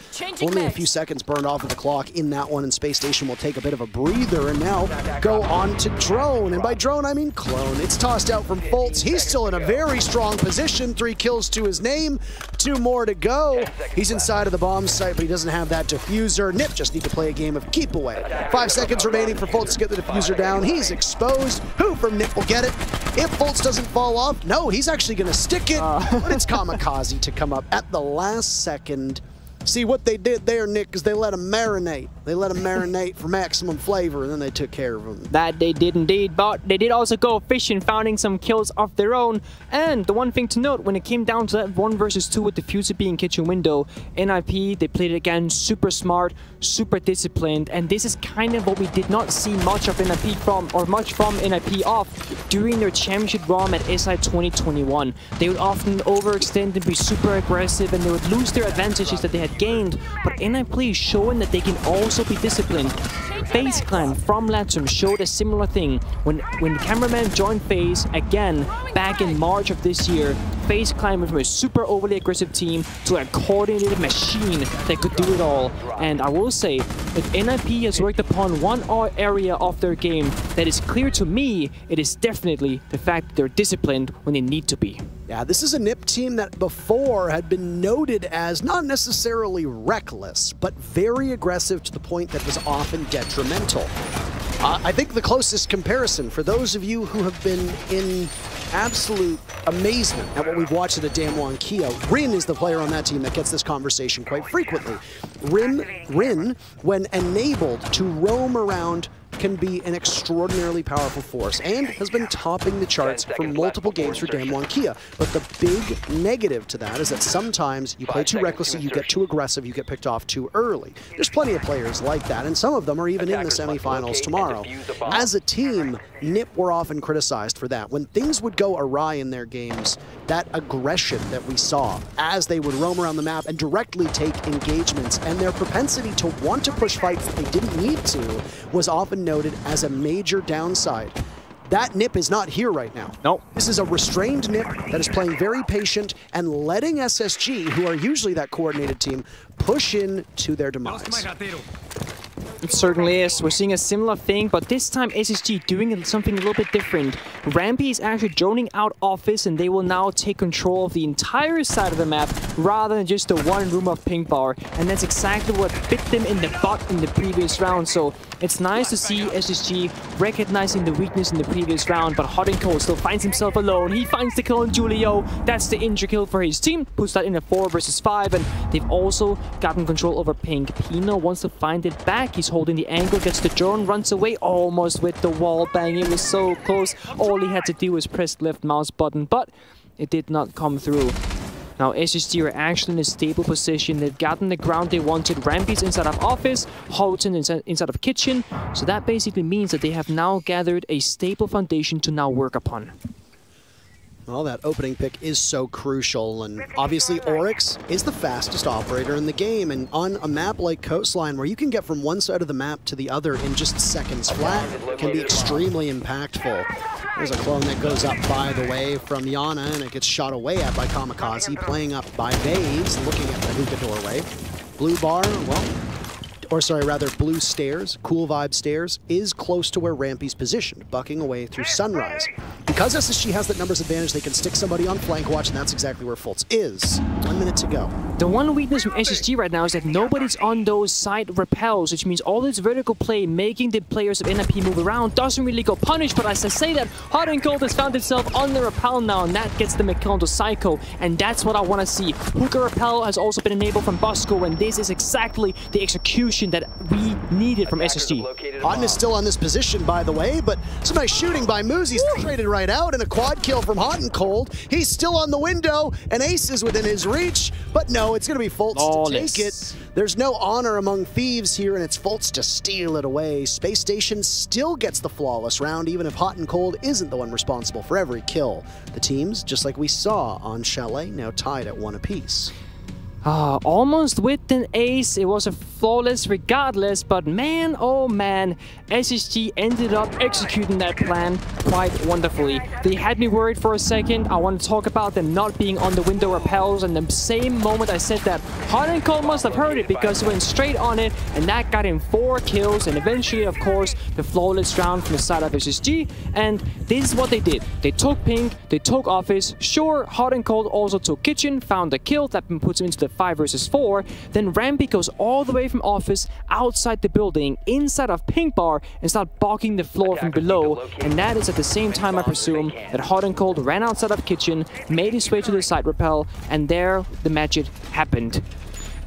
G: Only a few seconds burned off of the clock in that one, and Space Station will take a bit of a breather and now go on to drone. And by drone, I mean clone. It's tossed out from Fultz. He's still in a very strong position. 3 kills to his name. 2 more to go. He's inside of the bomb site, but he doesn't have that diffuser. NIP just need to play a game of keep away. 5 seconds remaining for Fultz to get the diffuser down. He's exposed. Who from NIP will get it? If Fultz doesn't fall off, no, he's actually going to stick it. But it's Kamikaze to come up at the last second. See, what they did there, Nick, is they let him marinate. They let him marinate for maximum flavor, and then they took care of him.
I: That they did indeed, but they did also go fishing, finding some kills of their own. And the one thing to note, when it came down to that 1 versus 2 with the diffuser being kitchen window, NIP, they played it again super smart, super disciplined, and this is kind of what we did not see much of NIP from, or much from NIP off during their championship run at SI 2021. They would often overextend and be super aggressive, and they would lose their advantages that they had gained, but NIP is showing that they can also be disciplined. FaZe Clan from Latum showed a similar thing when the cameraman joined FaZe again back in March of this year. FaZe Clan went from a super overly aggressive team to a coordinated machine that could do it all. And I will say, if NIP has worked upon one area of their game that is clear to me, it is definitely the fact that they're disciplined when they need to be.
G: Yeah, this is a NIP team that before had been noted as not necessarily reckless, but very aggressive to the point that was often detrimental. I think the closest comparison, for those of you who have been in absolute amazement at what we've watched at a DWG KIA, Rin is the player on that team that gets this conversation quite frequently. Rin, when enabled to roam around, can be an extraordinarily powerful force and has been topping the charts for multiple games for DWG KIA. But the big negative to that is that sometimes you play too recklessly, you get too aggressive, you get picked off too early. There's plenty of players like that, and some of them are even in the semifinals tomorrow. As a team, NIP were often criticized for that. When things would go awry in their games, that aggression that we saw as they would roam around the map and directly take engagements, and their propensity to want to push fights that they didn't need to was often noted as a major downside. That NIP is not here right now.
I: Nope.
G: This is a restrained NIP that is playing very patient and letting SSG, who are usually that coordinated team, push in to their demise.
I: It certainly is. We're seeing a similar thing, but this time SSG doing something a little bit different. Rampy is actually droning out office, and they will now take control of the entire side of the map rather than just the one room of Pink Bar. And that's exactly what bit them in the butt in the previous round. So it's nice to see SSG recognizing the weakness in the previous round, but Hot and Cold still finds himself alone. He finds the kill on Julio. That's the injury kill for his team. Puts that in a 4 versus 5, and they've also gotten control over Pink. Pino wants to find it back. He's holding the angle, gets the drone, runs away almost with the wall bang. It was so close. All he had to do was press left mouse button, but it did not come through. Now SSG are actually in a stable position. They've gotten the ground they wanted. Rampy's inside of office, Houghton inside of kitchen. So that basically means that they have now gathered a stable foundation to now work upon.
G: Well, that opening pick is so crucial, and obviously Oryx is the fastest operator in the game, and on a map like Coastline, where you can get from one side of the map to the other in just seconds flat, can be extremely impactful. There's a clone that goes up, by the way, from Yana, and it gets shot away at by Kamikaze, playing up by FaZe, looking at the hookah doorway. Blue bar, well, or sorry, rather blue stairs, cool vibe stairs, is close to where Rampy's positioned, bucking away through Sunrise. Because SSG has that numbers advantage, they can stick somebody on flank watch, and that's exactly where Fultz is. 1 minute to go.
I: The one weakness from SSG right now is that nobody's on those side repels, which means all this vertical play, making the players of NIP move around, doesn't really go punished, but as I say that, Hot and Cold has found itself on the repel now, and that gets them a kill onto Psycho, and that's what I want to see. Hookah repel has also been enabled from Bosco, and this is exactly the execution that we needed from SSG.
G: Hotton is still on this position, by the way, but some nice shooting by Moose. He's traded right out, and a quad kill from Hot and Cold. He's still on the window, and Ace is within his reach, but no, it's going to be Fultz to take it. There's no honor among thieves here, and it's Fultz to steal it away. Space Station still gets the flawless round, even if Hot and Cold isn't the one responsible for every kill. The teams, just like we saw on Chalet, now tied at 1 apiece.
I: Almost with an ace, it was a flawless regardless, but man, oh man, SSG ended up executing that plan quite wonderfully. They had me worried for a second. I want to talk about them not being on the window repels, and the same moment I said that, Hot and Cold must have heard it because he went straight on it, and that got him 4 kills, and eventually, of course, the flawless round from the side of SSG, and this is what they did. They took Pink, they took Office, sure, Hot and Cold also took Kitchen, found a kill that puts him into the 5 versus 4, then Rampy goes all the way from Office outside the building, inside of Pink Bar, and start bogging the floor from below, and that is at the same time, I presume, that Hot and Cold ran outside of Kitchen, made his way to the side rappel, and there the magic happened.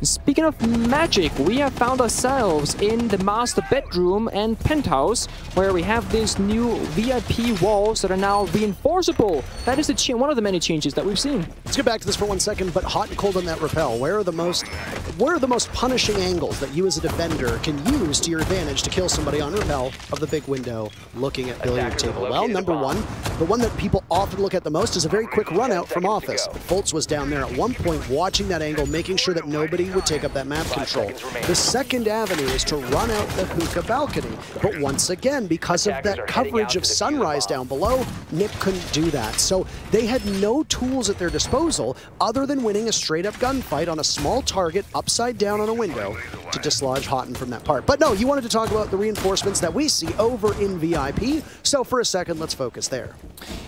I: Speaking of magic, we have found ourselves in the master bedroom and penthouse, where we have these new VIP walls that are now reinforceable. That is one of the many changes that we've seen.
G: Let's get back to this for 1 second, but Hot and Cold on that rappel. Where are the most punishing angles that you as a defender can use to your advantage to kill somebody on rappel of the big window looking at billiard table? Well, number one, the one that people often look at the most is a very quick run out from Office. Fultz was down there at one point watching that angle, making sure that nobody would take up that map control. The second avenue is to run out the hookah balcony, but once again, because of that coverage of Sunrise down below, Nip couldn't do that. So they had no tools at their disposal other than winning a straight-up gunfight on a small target upside down on a window to dislodge Hotton from that part. But no, you wanted to talk about the reinforcements that we see over in VIP, so for a second, let's focus there.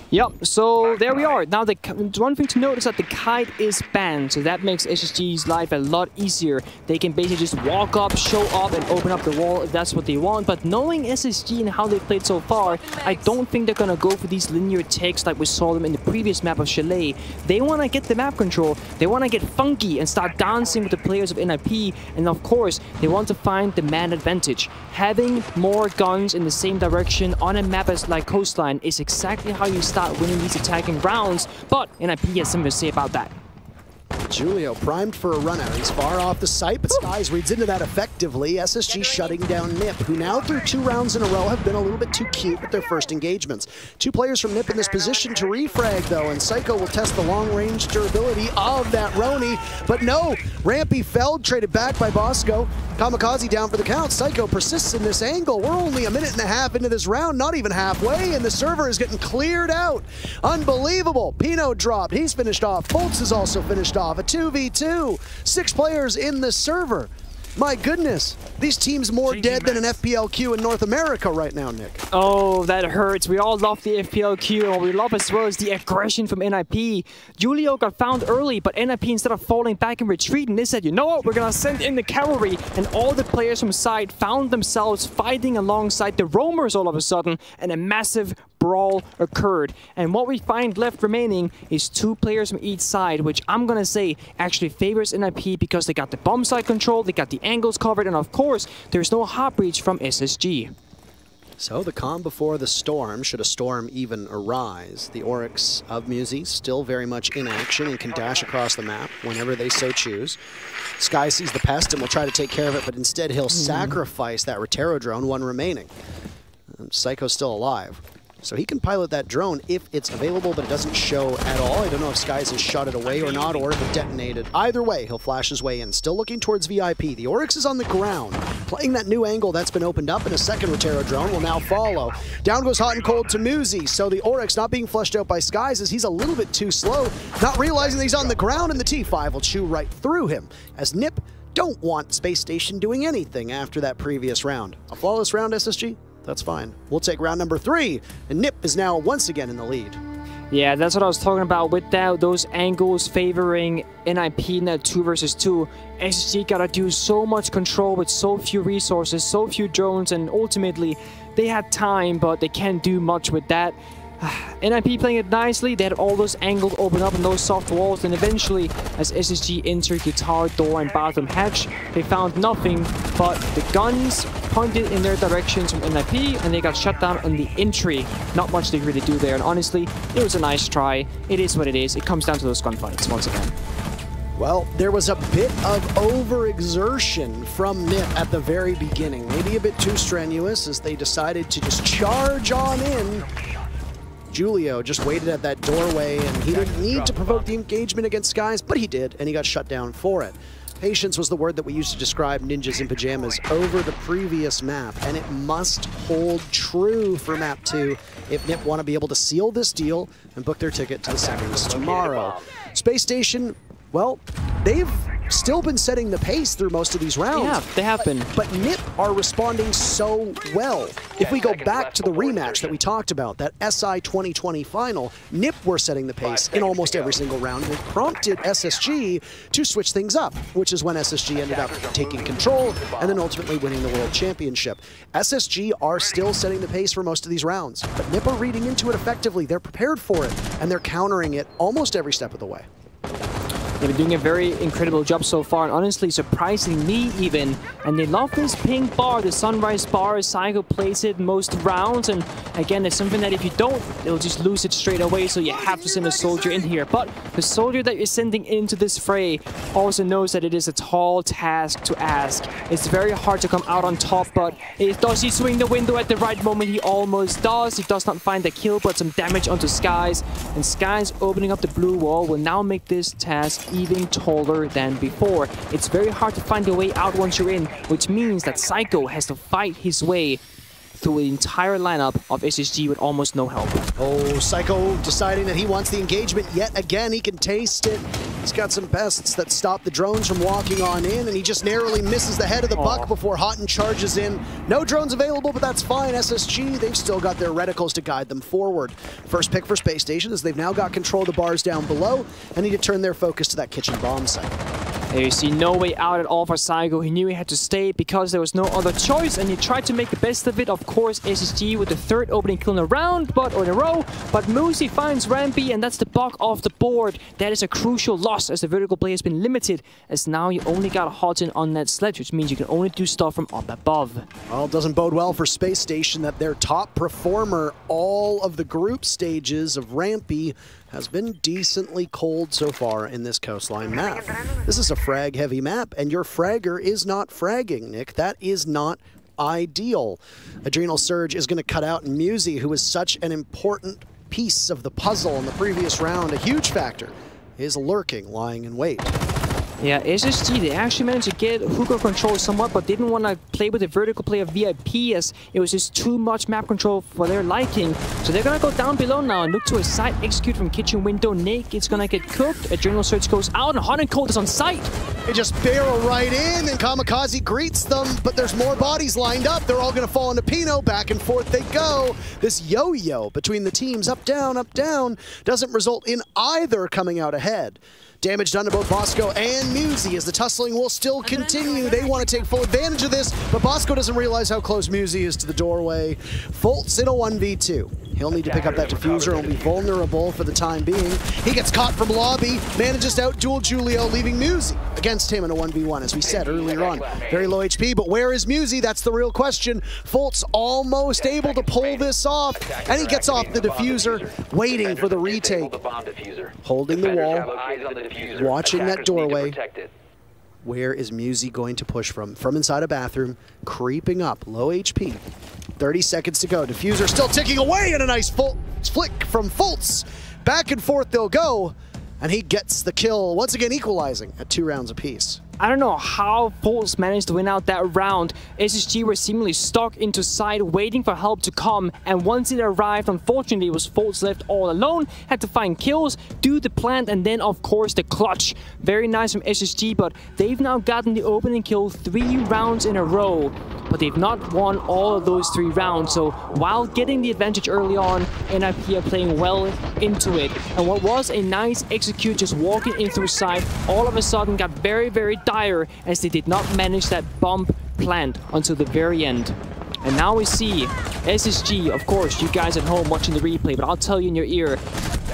I: Yep, so there we are. Now, the one thing to note is that the kite is banned, so that makes SSG's life a lot easier. They can basically just walk up, show up, and open up the wall if that's what they want. But knowing SSG and how they played so far, I don't think they're gonna go for these linear takes like we saw them in the previous map of Chalet. They want to get the map control, they want to get funky and start dancing with the players of NIP, and of course, they want to find the man advantage. Having more guns in the same direction on a map as like Coastline is exactly how you start winning these attacking rounds, but NIP has something to say about that.
G: Julio primed for a run out. He's far off the site, but Skies reads into that effectively. SSG shutting down Nip, who now through 2 rounds in a row have been a little bit too cute with their first engagements. 2 players from Nip in this position to refrag though, and Psycho will test the long-range durability of that Roni, but no, Rampy felled, traded back by Bosco. Kamikaze down for the count. Psycho persists in this angle. We're only a minute and a half into this round, not even halfway, and the server is getting cleared out. Unbelievable. Pino dropped. He's finished off. Fultz is also finished off. A 2v2. 6 players in the server. My goodness, these teams more dead than an FPLQ in North America right now, Nick.
I: Oh, that hurts. We all love the FPLQ, and what we love as well is the aggression from NIP. Julio got found early, but NIP, instead of falling back and retreating, they said, you know what, we're gonna send in the cavalry, and all the players from side found themselves fighting alongside the roamers all of a sudden, and a massive brawl occurred. And what we find left remaining is 2 players from each side, which I'm gonna say actually favors NIP because they got the bomb side control, they got the angles covered, and of course, there's no hot breach from SSG.
G: So the calm before the storm, should a storm even arise. The Oryx of Musi still very much in action and can dash across the map whenever they so choose. Sky sees the pest and will try to take care of it, but instead he'll sacrifice that Rotero drone, 1 remaining. Psycho's still alive. So he can pilot that drone if it's available, but it doesn't show at all. I don't know if Skies has shot it away or not, or if it detonated. Either way, he'll flash his way in. Still looking towards VIP. The Oryx is on the ground, playing that new angle that's been opened up, and a second Rotero drone will now follow. Down goes Hot and Cold to Muzi, so the Oryx not being flushed out by Skies as he's a little bit too slow, not realizing that he's on the ground, and the T5 will chew right through him, as Nip don't want Space Station doing anything after that previous round. A flawless round, SSG? That's fine. We'll take round number 3, and Nip is now once again in the lead.
I: Yeah, that's what I was talking about. Without those angles favoring NIP in that 2 versus 2, SSG gotta do so much control with so few resources, so few drones, and ultimately they had time, but they can't do much with that. NIP playing it nicely, they had all those angles open up and those soft walls, and eventually, as SSG entered guitar, door, and bathroom hatch, they found nothing but the guns pointed in their directions from NIP, and they got shut down on the entry. Not much they really do there, and honestly, it was a nice try. It is what it is. It comes down to those gunfights once again.
G: Well, there was a bit of overexertion from Nip at the very beginning. Maybe a bit too strenuous as they decided to just charge on in. Julio just waited at that doorway, and he didn't need to provoke the engagement against Skies, but he did, and he got shut down for it. Patience was the word that we used to describe Ninjas in Pyjamas over the previous map, and it must hold true for map 2 if Nip want to be able to seal this deal and book their ticket to the semis tomorrow. Space Station, well, they've still been setting the pace through most of these rounds.
I: Yeah, they have been.
G: But Nip are responding so well. If we go back to the rematch that we talked about, that SI 2020 final, Nip were setting the pace in almost every single round, and it prompted SSG to switch things up, which is when SSG ended up taking control and then ultimately winning the World Championship. SSG are still setting the pace for most of these rounds, but Nip are reading into it effectively. They're prepared for it, and they're countering it almost every step of the way.
I: They've been doing a very incredible job so far, and honestly surprising me even. And they love this pink bar, the sunrise bar. Psycho plays it most rounds, and again, it's something that if you don't, they'll just lose it straight away, so you have to send a soldier in here. But the soldier that you're sending into this fray also knows that it is a tall task to ask. It's very hard to come out on top, but does he swing the window at the right moment? He almost does. He does not find the kill, but some damage onto Skies, and Skies opening up the blue wall will now make this task even taller than before. It's very hard to find a way out once you're in, which means that Psycho has to fight his way through the entire lineup of SSG with almost no help.
G: Oh, Psycho deciding that he wants the engagement yet again. He can taste it. He's got some pests that stop the drones from walking on in, and he just narrowly misses the head of the buck before Houghton charges in. No drones available, but that's fine. SSG, they've still got their reticles to guide them forward. First pick for Space Station, as they've now got control of the bars down below and need to turn their focus to that kitchen bomb site.
I: There you see no way out at all for Psycho. He knew he had to stay because there was no other choice, and he tried to make the best of it. Of course, SSG with the 3rd opening kill in a round, or in a row, but Muzi finds Rampy, and that's the buck off the board. That is a crucial loss, as the vertical play has been limited, as now you only got Houghton on that sledge, which means you can only do stuff from up above.
G: Well, it doesn't bode well for Space Station that their top performer all of the group stages of Rampy has been decently cold so far in this coastline map. This is a frag-heavy map, and your fragger is not fragging, Nick. That is not ideal. Adrenal Surge is going to cut out Muzi, who is such an important piece of the puzzle in the previous round. A huge factor is lurking, lying in wait.
I: Yeah, SSG, they actually managed to get hooker control somewhat, but didn't want to play with the vertical play of VIP, as it was just too much map control for their liking. So they're going to go down below now and look to a side execute from kitchen window. Nick is going to get cooked. Adrenal Surge goes out, and Hot and Cold is on site.
G: They just barrel right in, and Kamikaze greets them, but there's more bodies lined up. They're all going to fall into Pino. Back and forth they go. This yo-yo between the teams, up, down, doesn't result in either coming out ahead. Damage done to both Bosco and Muzi as the tussling will still continue. They want to take full advantage of this, but Bosco doesn't realize how close Muzi is to the doorway. Fultz in a 1v2. He'll need to pick up that diffuser and be vulnerable for the time being. He gets caught from lobby, manages to outduel Julio, leaving Muzi against him in a 1v1, as we said earlier on. Very low HP, but where is Muzi? That's the real question. Fultz almost able to pull this off, and he gets off the diffuser, waiting for the retake. Holding the wall, watching that doorway. Where is Musi going to push from? From inside a bathroom, creeping up, low HP. 30 seconds to go. Diffuser still ticking away, and a nice flick from Fultz. Back and forth they'll go, and he gets the kill, once again equalizing at 2 rounds apiece.
I: I don't know how Fultz managed to win out that round. SSG were seemingly stuck into side waiting for help to come, and once it arrived, unfortunately, it was Fultz left all alone, had to find kills, do the plant, and then of course the clutch. Very nice from SSG, but they've now gotten the opening kill 3 rounds in a row, but they've not won all of those 3 rounds. So while getting the advantage early on, NIP are playing well into it, and what was a nice execute just walking in through side all of a sudden got very, very dire as they did not manage that bump plant until the very end. And now we see SSG, of course, you guys at home watching the replay, but I'll tell you in your ear,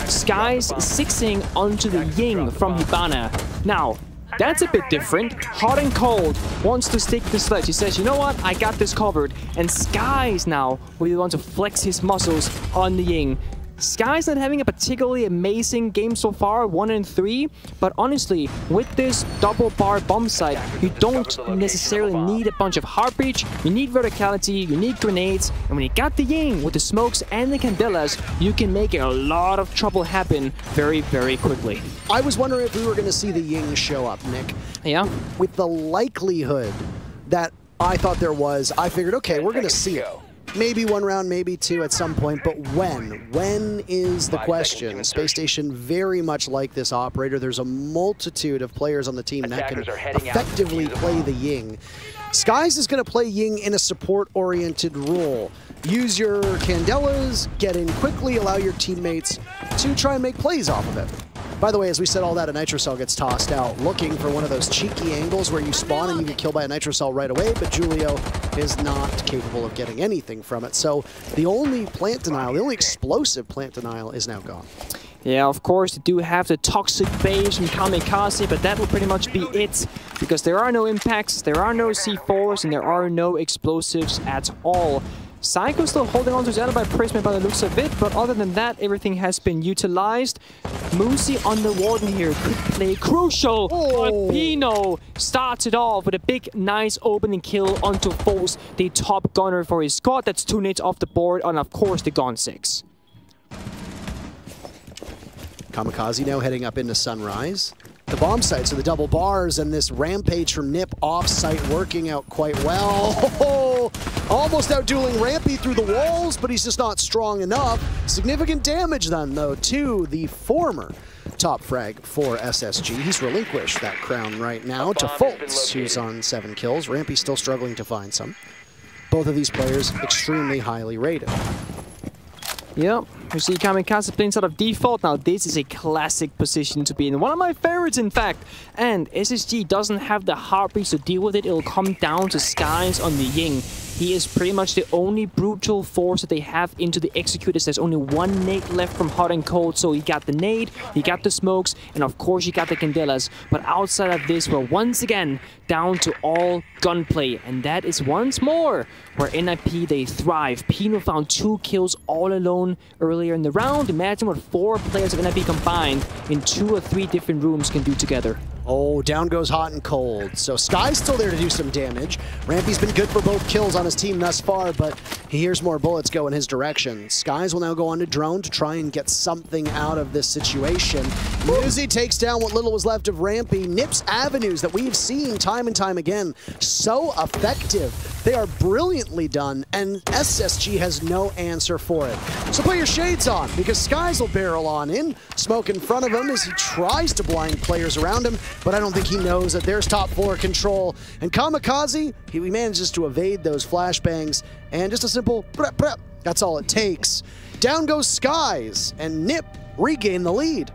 I: Skies 6ing onto the Ying from Hibana. Now, that's a bit different. Hot and Cold wants to stick the sledge. He says, you know what, I got this covered. And Skies now will want to flex his muscles on the Ying. Sky's not having a particularly amazing game so far, 1-3, but honestly, with this double bar bomb site, you don't necessarily need a bunch of heart breach, you need verticality, you need grenades, and when you got the Ying with the smokes and the candelas, you can make a lot of trouble happen very, very quickly.
G: I was wondering if we were going to see the Ying show up, Nick.
I: Yeah?
G: With the likelihood that I thought there was, I figured, okay, we're going to see it. Maybe 1 round, maybe 2 at some point, but when? When is the question? Spacestation very much like this operator. There's a multitude of players on the team that can effectively play the Ying. Skies is going to play Ying in a support-oriented role. Use your candelas, get in quickly, allow your teammates to try and make plays off of it. By the way, as we said all that, a Nitrocell gets tossed out, looking for one of those cheeky angles where you spawn and you get killed by a Nitrocell right away, but Julio is not capable of getting anything from it. So the only plant denial, the only explosive plant denial is now gone.
I: Yeah, of course, they do have the toxic base from Kamikaze, but that will pretty much be it, because there are no impacts, there are no C4s, and there are no explosives at all. Psycho still holding on to his alibi placement by the looks of it, but other than that, everything has been utilized. Musi on the Warden here could play crucial, but Pino starts it off with a big, nice opening kill onto Fultz, the top gunner for his squad. That's 2 nades off the board, and of course the Gone 6.
G: Kamikaze now heading up into Sunrise. The bomb site, so the double bars, and this rampage from Nip off-site working out quite well. Oh, almost outdueling Rampy through the walls, but he's just not strong enough. Significant damage then, though, to the former top frag for SSG. He's relinquished that crown right now to Fultz, who's on 7 kills. Rampy's still struggling to find some. Both of these players extremely highly rated.
I: Yep, we see Kamikaze playing sort of default. Now this is a classic position to be in. One of my favorites, in fact. And SSG doesn't have the heartbeats to deal with it. It'll come down to Skies on the Ying. He is pretty much the only brutal force that they have into the executors. There's only 1 nade left from Hot and Cold, so he got the nade, he got the smokes, and of course he got the candelas. But outside of this, we're once again down to all gunplay, and that is once more where NIP, they thrive. Pino found 2 kills all alone earlier in the round. Imagine what 4 players of NIP combined in 2 or 3 different rooms can do together.
G: Oh, down goes Hot and Cold. So Sky's still there to do some damage. Rampy's been good for both kills on his team thus far, but he hears more bullets go in his direction. Skies will now go on to Drone to try and get something out of this situation. Musi takes down what little was left of Rampy. Nips avenues that we've seen time and time again. So effective. They are brilliantly done, and SSG has no answer for it. So put your shades on, because Skies will barrel on in. Smoke in front of him as he tries to blind players around him, but I don't think he knows that there's top floor control. And Kamikaze, he manages to evade those flashbangs, and just a simple prep, prep. That's all it takes. Down goes Skies, and Nip regain the lead.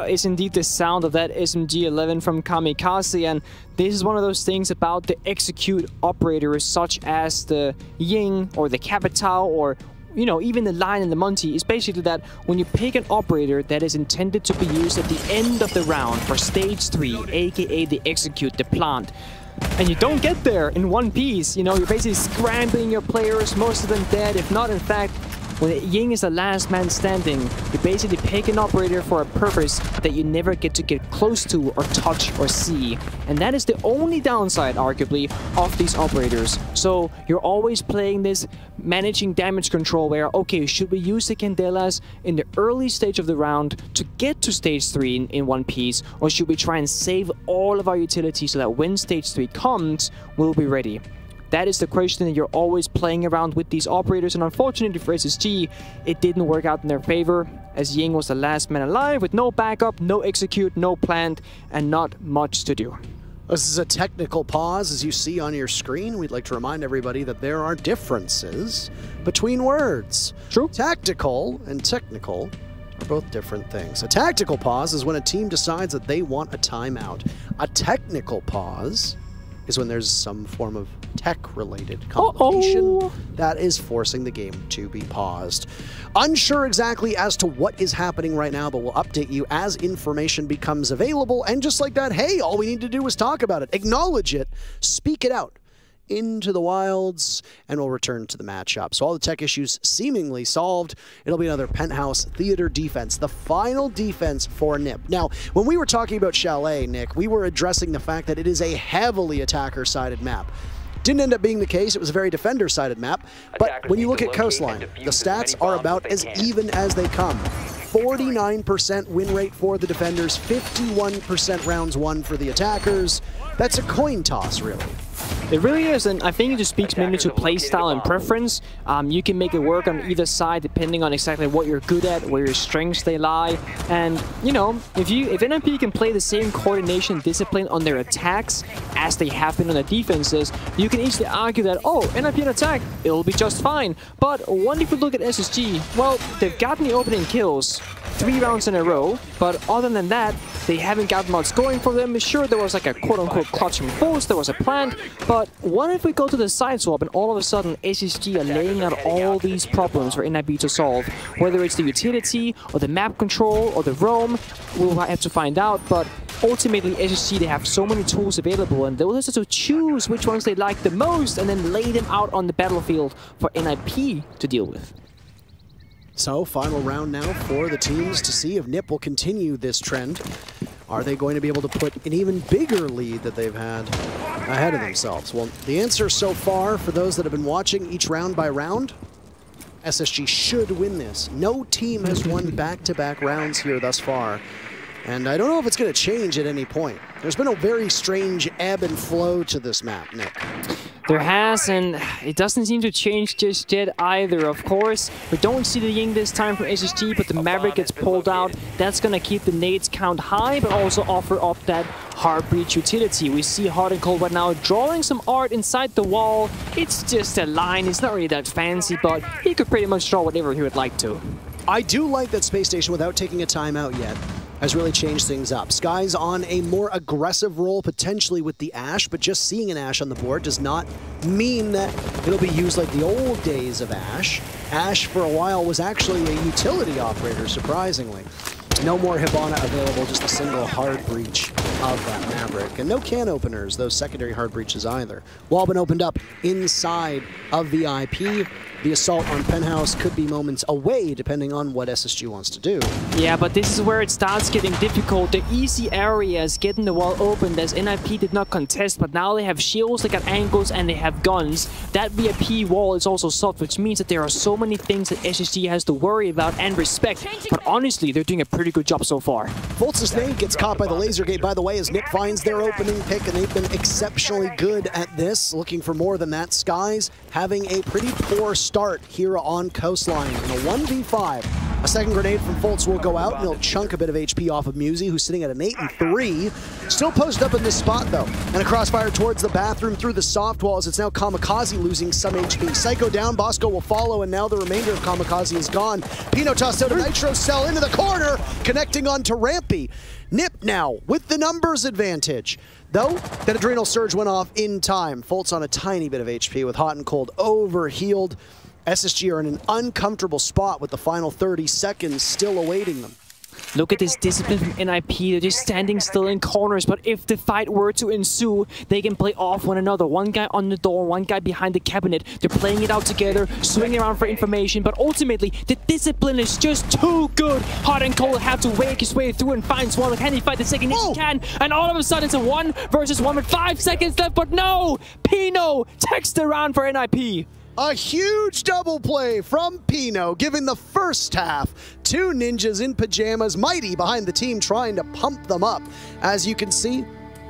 I: Is indeed the sound of that SMG-11 from Kamikaze, and this is one of those things about the execute operators such as the Ying or the Capital or even the Lion and the Monty, is basically that when you pick an operator that is intended to be used at the end of the round for stage 3, aka the execute, the plant, and you don't get there in one piece, you're basically scrambling your players, most of them dead, if not in fact When Ying is the last man standing, you basically pick an operator for a purpose that you never get to get close to or touch or see. And that is the only downside, arguably, of these operators. So you're always playing this managing damage control where, okay, should we use the Candelas in the early stage of the round to get to stage 3 in one piece, or should we try and save all of our utility so that when stage 3 comes, we'll be ready? That is the question that you're always playing around with these operators, and unfortunately for SSG, it didn't work out in their favor, as Ying was the last man alive with no backup, no execute, no plant, and not much to do.
H: This is a technical pause, as you see on your screen. We'd like to remind everybody that there are differences between words.
I: True.
H: Tactical and technical are both different things. A tactical pause is when a team decides that they want a timeout. A technical pause is when there's some form of tech-related complication that is forcing the game to be paused. Unsure exactly as to what is happening right now, but we'll update you as information becomes available. And just like that, hey, all we need to do is talk about it, acknowledge it, speak it out into the wilds, and we'll return to the matchup. So all the tech issues seemingly solved. It'll be another Penthouse Theater defense, the final defense for NIP. Now, when we were talking about Chalet, Nick, we were addressing the fact that it is a heavily attacker-sided map. Didn't end up being the case. It was a very defender-sided map. But when you look at Coastline, the stats are about as even as they come. 49% win rate for the defenders, 51% rounds won for the attackers. That's a coin toss, really.
I: It really is, and I think it just speaks mainly to playstyle and preference. You can make it work on either side depending on exactly what you're good at, where your strengths they lie. And, you know, if NIP can play the same coordination discipline on their attacks as they have been on their defenses, you can easily argue that, oh, NIP in attack, it'll be just fine. But what if we look at SSG? Well, they've gotten the opening kills 3 rounds in a row, but other than that, they haven't gotten much going for them. Sure, there was like a quote-unquote clutch from Force, there was a plant, but what if we go to the side swap and all of a sudden SSG are laying out all these problems for NIP to solve? Whether it's the utility, or the map control, or the roam, we'll have to find out, but ultimately SSG, they have so many tools available, and they'll have to choose which ones they like the most and then lay them out on the battlefield for NIP to deal with.
H: So, final round now for the teams to see if NIP will continue this trend. Are they going to be able to put an even bigger lead that they've had ahead of themselves? Well, the answer so far, for those that have been watching each round by round, SSG should win this. No team has won back-to-back rounds here thus far. And I don't know if it's going to change at any point. There's been a very strange ebb and flow to this map, Nick.
I: There has, and it doesn't seem to change just yet either, of course. We don't see the Ying this time from SSG, but the Maverick gets pulled out. That's going to keep the nades count high, but also offer up that hard breach utility. We see Hot and Cold right now drawing some art inside the wall. It's just a line. It's not really that fancy, but he could pretty much draw whatever he would like to.
H: I do like that Spacestation, without taking a timeout yet, has really changed things up. Sky's on a more aggressive role, potentially with the Ashe, but just seeing an Ashe on the board does not mean that it'll be used like the old days of Ashe. Ashe, for a while, was actually a utility operator, surprisingly. No more Hibana available, just a single hard breach of that Maverick. And no can openers, those secondary hard breaches either. Wall been opened up inside of VIP. The assault on Penthouse could be moments away, depending on what SSG wants to do.
I: Yeah, but this is where it starts getting difficult. The easy area is getting the wall opened, as NIP did not contest, but now they have shields, they got angles, and they have guns. That VIP wall is also soft, which means that there are so many things that SSG has to worry about and respect. But honestly, they're doing a pretty good job so far.
H: Voltz's nade gets caught by the laser gate, by the way, as NIP finds their opening pick, and they've been exceptionally good at this, looking for more than that. Skies having a pretty poor start here on Coastline in a 1v5. A second grenade from Voltz will go out, and he'll chunk a bit of HP off of Musi, who's sitting at an 8 and 3. Still posted up in this spot, though. And a crossfire towards the bathroom through the soft walls. It's now Kamikaze losing some HP. Psycho down, Bosco will follow, and now the remainder of Kamikaze is gone. Pino tossed out a Nitro cell into the corner, connecting onto Rampy. NIP now with the numbers advantage. Though, that Adrenal Surge went off in time. Voltz on a tiny bit of HP with Hot and Cold overhealed. SSG are in an uncomfortable spot with the final 30 seconds still awaiting them.
I: Look at this discipline from NIP. They're just standing still in corners, but if the fight were to ensue, they can play off one another. One guy on the door, one guy behind the cabinet. They're playing it out together, swinging around for information, but ultimately, the discipline is just too good. Hot and Cold have to wake his way through and find Swallow. Can he fight the second? Yes, he can. And all of a sudden, it's a 1 versus 1 with 5 seconds left, but no! Pino takes the round for NIP.
H: A huge double play from Pino, giving the first half to Ninjas in Pyjamas. Mighty behind the team trying to pump them up. As you can see,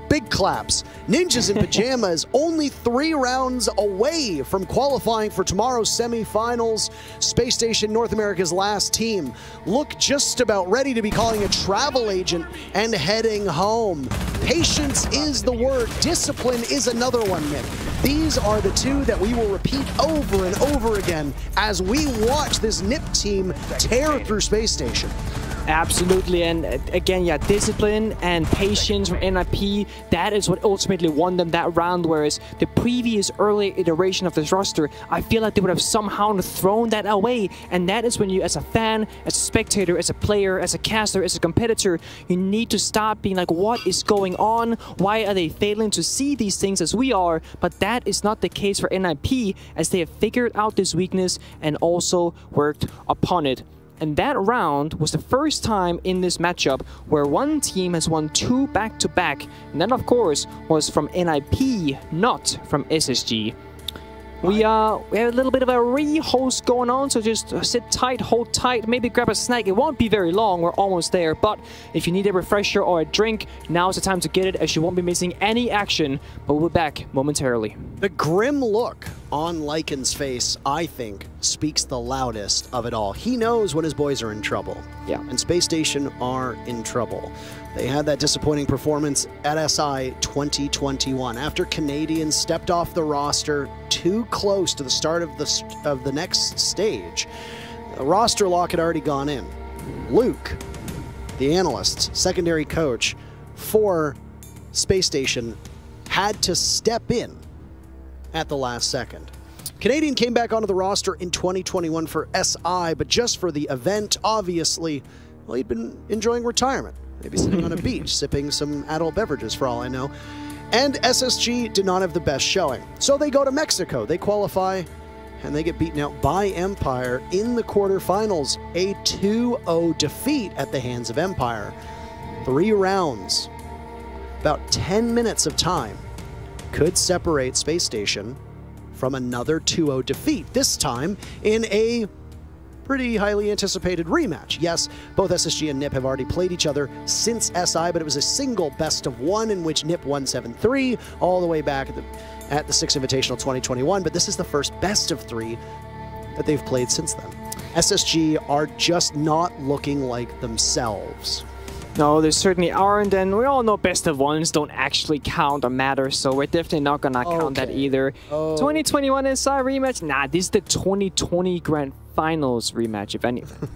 H: big claps. Ninjas in Pyjamas only 3 rounds away from qualifying for tomorrow's semifinals. Space Station, North America's last team, look just about ready to be calling a travel agent and heading home. Patience is the word. Discipline is another one, Nick. These are the two that we will repeat over and over again as we watch this NIP team tear through Space Station.
I: Absolutely, and again, yeah, discipline and patience from NIP, that is what ultimately won them that round, whereas the previous early iteration of this roster, I feel like they would have somehow thrown that away, and that is when you, as a fan, as a spectator, as a player, as a caster, as a competitor, you need to stop being like, what is going on? Why are they failing to see these things as we are? But that is not the case for NIP, as they have figured out this weakness and also worked upon it. And that round was the first time in this matchup where one team has won 2 back-to-back. And that, of course, was from NIP, not from SSG. We have a little bit of a re-host going on, so just sit tight, hold tight, maybe grab a snack. It won't be very long, we're almost there, but if you need a refresher or a drink, now's the time to get it, as you won't be missing any action, but we'll be back momentarily.
H: The grim look on Lycan's face, I think, speaks the loudest of it all. He knows when his boys are in trouble.
I: Yeah.
H: And Space Station are in trouble. They had that disappointing performance at SI 2021 after Canadians stepped off the roster too close to the start of the next stage. The roster lock had already gone in. Luke, the analyst, secondary coach for Space Station, had to step in at the last second. Canadian came back onto the roster in 2021 for SI, but just for the event, obviously. Well, he'd been enjoying retirement. Maybe sitting on a beach, sipping some adult beverages for all I know. And SSG did not have the best showing. So they go to Mexico. They qualify, and they get beaten out by Empire in the quarterfinals. A 2-0 defeat at the hands of Empire. 3 rounds, about 10 minutes of time, could separate Space Station from another 2-0 defeat, this time in a pretty highly anticipated rematch. Yes, both SSG and NIP have already played each other since SI, but it was a single best-of-1 in which NIP won 7-3 all the way back at the 6 Invitational 2021, but this is the first best-of-3 that they've played since then. SSG are just not looking like themselves.
I: No, they certainly aren't, and we all know best-of-1s don't actually count or matter, so we're definitely not gonna count that either. 2021 SI rematch? Nah, this is the 2020 Grand Finals rematch, if anything.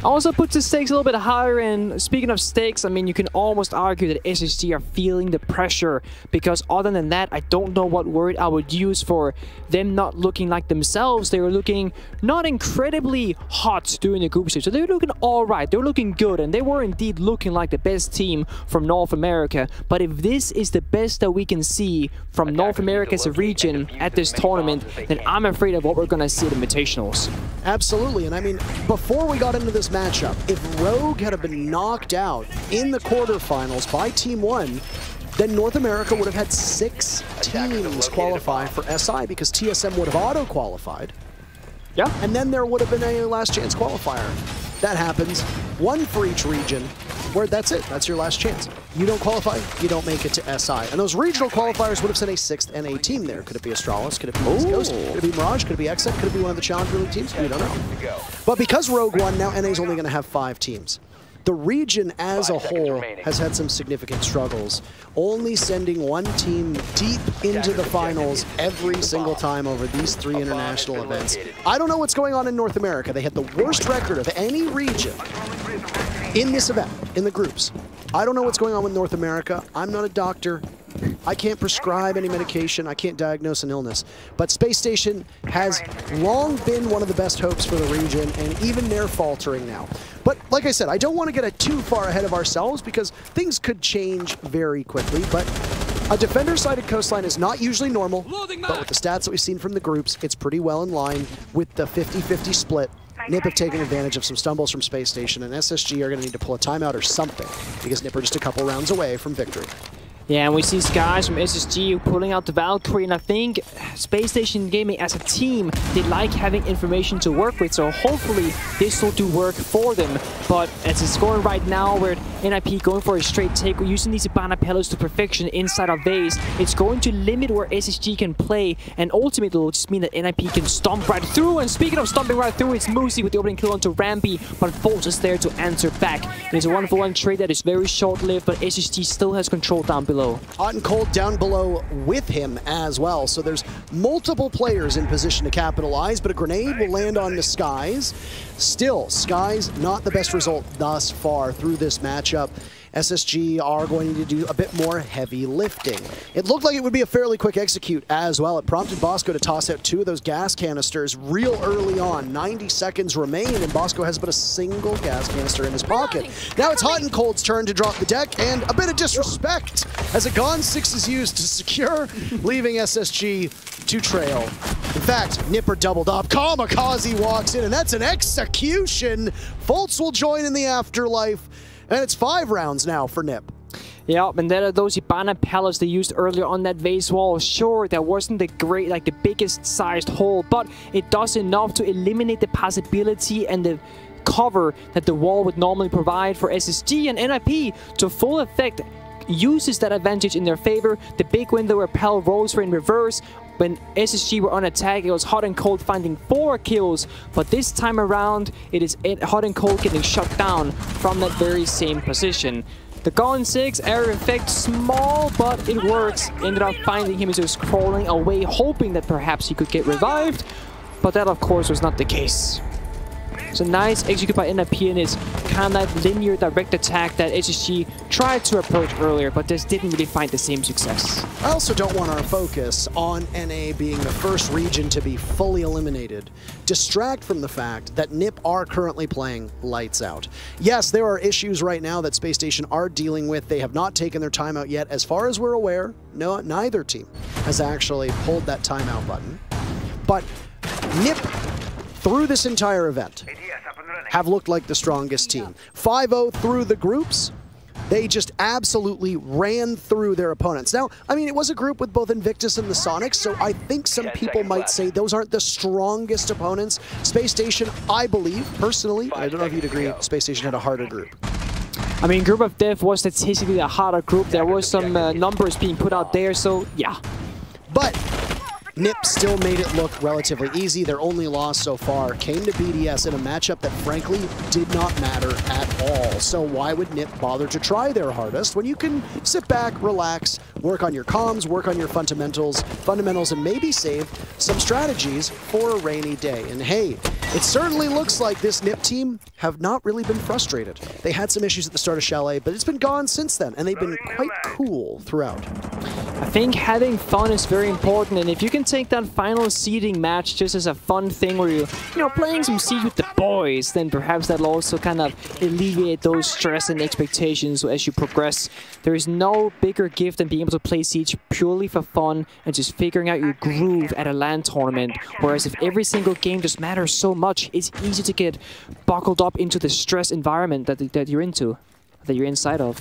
I: Also puts the stakes a little bit higher, and speaking of stakes, I mean, you can almost argue that SSG are feeling the pressure, because other than that, I don't know what word I would use for them not looking like themselves. They were looking not incredibly hot during the group stage, so they were looking alright, they were looking good, and they were indeed looking like the best team from North America. But if this is the best that we can see from North America as a region at this tournament, then I'm afraid of what we're gonna see at Invitationals.
H: Absolutely, and I mean, before we got into this matchup, if Rogue had been knocked out in the quarterfinals by Team 1, then North America would have had 6 teams qualify for SI, because TSM would have auto-qualified.
I: Yeah.
H: And then there would have been a last chance qualifier. That happens, 1 for each region, where that's it, that's your last chance. You don't qualify, you don't make it to SI. And those regional qualifiers would have sent a 6th NA team there. Could it be Astralis? Could it be East Coast? Could it be Mirage? Could it be XSET? Could it be one of the Challenger League teams? We don't know. But because Rogue won, now NA is only going to have 5 teams. The region as a whole has had some significant struggles, only sending 1 team deep into the finals every single time over these 3 international events. I don't know what's going on in North America. They had the worst record of any region in this event, in the groups. I don't know what's going on with North America. I'm not a doctor. I can't prescribe any medication. I can't diagnose an illness. But Spacestation has long been one of the best hopes for the region, and even they're faltering now. But like I said, I don't want to get too far ahead of ourselves because things could change very quickly. But a defender-sided coastline is not usually normal, but with the stats that we've seen from the groups, it's pretty well in line with the 50-50 split. NiP have taken advantage of some stumbles from Spacestation, and SSG are going to need to pull a timeout or something, because NiP are just a couple rounds away from victory.
I: Yeah, and we see Skies from SSG pulling out the Valkyrie, and I think Spacestation Gaming as a team, they like having information to work with, so hopefully this will do work for them. But as it's going right now, where NIP going for a straight take, using these Ibana Pillars to perfection inside of FaZe, it's going to limit where SSG can play, and ultimately it will just mean that NIP can stomp right through. And speaking of stomping right through, it's Moosey with the opening kill onto Rampy, but Volts is there to answer back. And it's a 1-for-1 trade that is very short-lived, but SSG still has control down below.
H: Hot and Cold down below with him as well, so there's multiple players in position to capitalize, but a grenade will land on the Skies. Still, Skies not the best result thus far through this matchup. SSG are going to do a bit more heavy lifting. It looked like it would be a fairly quick execute as well. It prompted Bosco to toss out 2 of those gas canisters real early on. 90 seconds remain, and Bosco has but a single gas canister in his pocket. Now it's Hot and Cold's turn to drop the deck, and a bit of disrespect as a Gone 6 is used to secure, leaving SSG to trail. In fact, NiP doubled up. Kamikaze walks in, and that's an execution. Volts will join in the afterlife. And it's 5 rounds now for NiP.
I: Yeah, and then those Ibana pellets they used earlier on that vase wall. Sure, that wasn't the biggest sized hole, but it does enough to eliminate the possibility and the cover that the wall would normally provide for SSG, and NIP to full effect uses that advantage in their favor. The big window where Pell rolls for in reverse. When SSG were on attack, it was Hot and Cold finding 4 kills, but this time around, it is Hot and Cold getting shut down from that very same position. The Gone 6 area effect, small, but it works. Ended up finding him as he was crawling away, hoping that perhaps he could get revived, but that of course was not the case. So nice execute by NIP in his kind of that linear direct attack that SSG tried to approach earlier, but just didn't really find the same success.
H: I also don't want our focus on NA being the first region to be fully eliminated distract from the fact that NiP are currently playing lights out. Yes, there are issues right now that Spacestation are dealing with. They have not taken their timeout yet. As far as we're aware, no, neither team has actually pulled that timeout button. But NiP, through this entire event, have looked like the strongest team. 5-0 through the groups. They just absolutely ran through their opponents. Now, I mean, it was a group with both Invictus and the Sonics, so I think some people might say those aren't the strongest opponents. Spacestation, I believe, personally, I don't know if you'd agree, Spacestation had a harder group.
I: I mean, Group of Death was statistically a harder group. There was some numbers being put out there, so yeah.
H: But NiP still made it look relatively easy. Their only loss so far came to BDS in a matchup that frankly did not matter at all. So why would NiP bother to try their hardest when you can sit back, relax, work on your comms, work on your fundamentals, and maybe save some strategies for a rainy day. And hey, it certainly looks like this NiP team have not really been frustrated. They had some issues at the start of Chalet, but it's been gone since then, and they've been quite cool throughout.
I: I think having fun is very important, and if you can take that final seeding match just as a fun thing where you're playing some Siege with the boys, then perhaps that'll also kind of alleviate those stress and expectations as you progress. There is no bigger gift than being able to play Siege purely for fun and just figuring out your groove at a LAN tournament, whereas if every single game just matters so much, it's easy to get buckled up into the stress environment that you're inside of.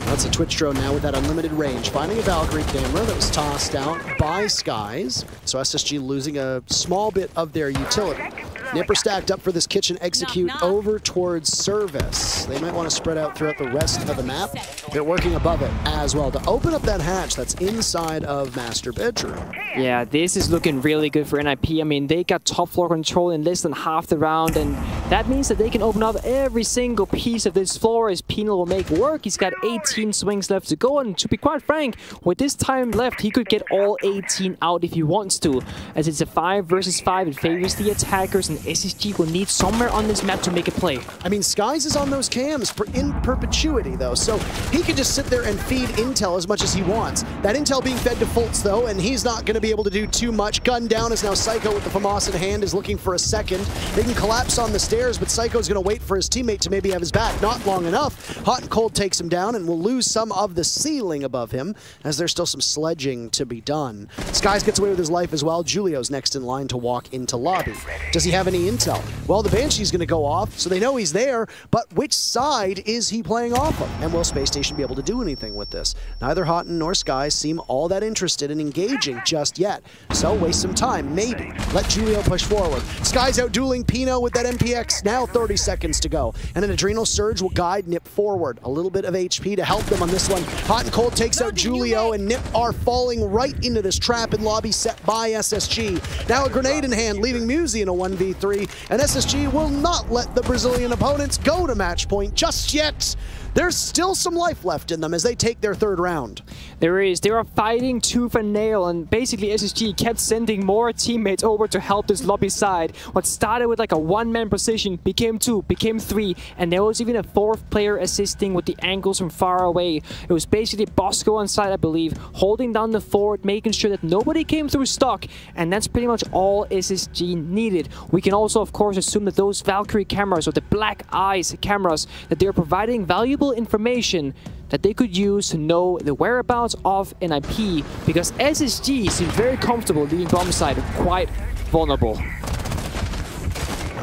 H: That's a Twitch drone now with that unlimited range. Finding a Valkyrie camera that was tossed out by Skies. So SSG losing a small bit of their utility. NiP are stacked up for this kitchen execute over towards service. They might want to spread out throughout the rest of the map. They're working above it as well to open up that hatch that's inside of Master Bedroom.
I: Yeah, this is looking really good for NIP. I mean, they got top floor control in less than half the round, and that means that they can open up every single piece of this floor as Penal will make work. He's got 18 swings left to go, and to be quite frank, with this time left, he could get all 18 out if he wants to, as it's a 5 versus 5. It favors the attackers, and SSG will need somewhere on this map to make a play.
H: I mean, Skies is on those cams in perpetuity, though, so he can just sit there and feed intel as much as he wants. That intel being fed to Fultz, though, and he's not going to be able to do too much. Gun down is now Psycho with the FAMAS in hand, is looking for a second. They can collapse on the stairs, but Psycho's going to wait for his teammate to maybe have his back. Not long enough. Hot and Cold takes him down and will lose some of the ceiling above him, as there's still some sledging to be done. Skies gets away with his life as well. Julio's next in line to walk into lobby. Does he have any intel? Well, the Banshee's going to go off, so they know he's there, but which side is he playing off of? And will Spacestation be able to do anything with this? Neither Houghton nor Skies seem all that interested in engaging just yet, so waste some time, maybe. Let Julio push forward. Skies out dueling Pino with that MPX, now 30 seconds to go. And an Adrenal Surge will guide Nip forward. A little bit of HP to help them on this one. Hot and Cold takes out Julio, and Nip are falling right into this trap in lobby set by SSG. Now a grenade in hand, leaving Musi in a 1v3, and SSG will not let the Brazilian opponents go to match point just yet. There's still some life left in them as they take their third round.
I: There is. They are fighting tooth and nail, and basically SSG kept sending more teammates over to help this lobby side. What started with like a one-man position became two, became three, and there was even a fourth player assisting with the angles from far away. It was basically Bosco on side, I believe, holding down the fort, making sure that nobody came through stock, and that's pretty much all SSG needed. We can also, of course, assume that those Valkyrie cameras, or the Black Eyes cameras, that they're providing valuable information that they could use to know the whereabouts of NIP, because SSG seems very comfortable leaving bomb side quite vulnerable.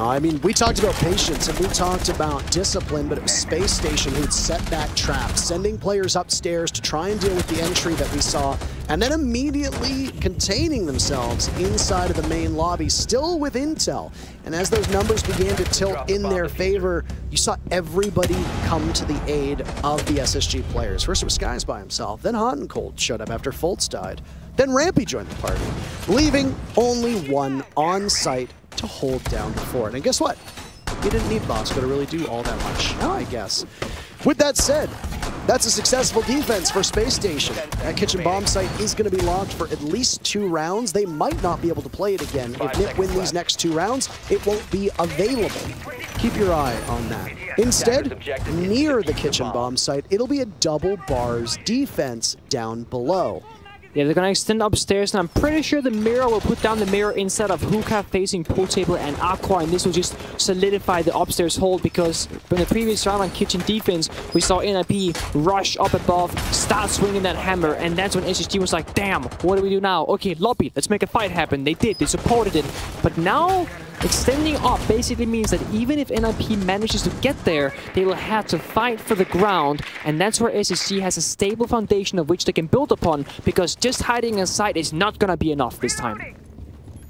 H: I mean, we talked about patience and we talked about discipline, but it was Spacestation who'd set that trap, sending players upstairs to try and deal with the entry that we saw, and then immediately containing themselves inside of the main lobby, still with intel. And as those numbers began to tilt in their favor, you saw everybody come to the aid of the SSG players. First it was Skies by himself, then Hot and Cold showed up after Fultz died. Then Rampy joined the party, leaving only one on site to hold down the fort. And guess what? You didn't need Bosco to really do all that much, I guess. With that said, that's a successful defense for Spacestation. That kitchen bomb site is going to be locked for at least 2 rounds. They might not be able to play it again. If Nip win these next 2 rounds, it won't be available. Keep your eye on that. Instead, near the kitchen bomb site, it'll be a double bars defense down below.
I: Yeah, they're gonna extend upstairs, and I'm pretty sure the mirror will put down the mirror inside of Hookah facing Pool Table and Aqua, and this will just solidify the upstairs hold, because in the previous round on kitchen defense, we saw NIP rush up above, start swinging that hammer, and that's when SSG was like, damn, what do we do now? Okay, lobby, let's make a fight happen. They did, they supported it, but now extending up basically means that even if NIP manages to get there, they will have to fight for the ground, and that's where SSG has a stable foundation of which they can build upon, because just hiding inside is not gonna be enough this time.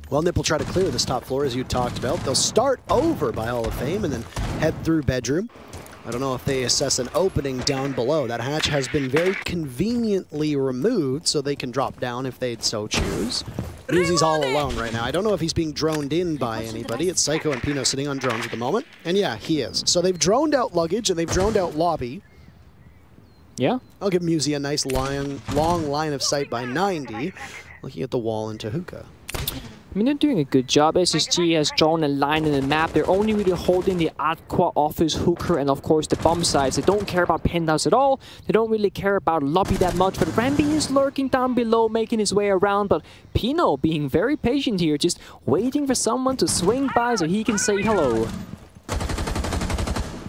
H: Well, Nip will try to clear this top floor, as you talked about. They'll start over by Hall of Fame and then head through bedroom. I don't know if they assess an opening down below. That hatch has been very conveniently removed, so they can drop down if they'd so choose. Muzi's all alone right now. I don't know if he's being droned in by anybody. It's Psycho and Pino sitting on drones at the moment. And yeah, he is. So they've droned out luggage and they've droned out lobby.
I: Yeah.
H: I'll give Muzi a nice long line of sight by 90, looking at the wall into Hookah.
I: I mean, they're doing a good job. SSG has drawn a line in the map. They're only really holding the Aqua office, Hooker, and of course the bomb sites. They don't care about Penthouse at all. They don't really care about lobby that much, but Rampy is lurking down below, making his way around, but Pino being very patient here, just waiting for someone to swing by so he can say hello.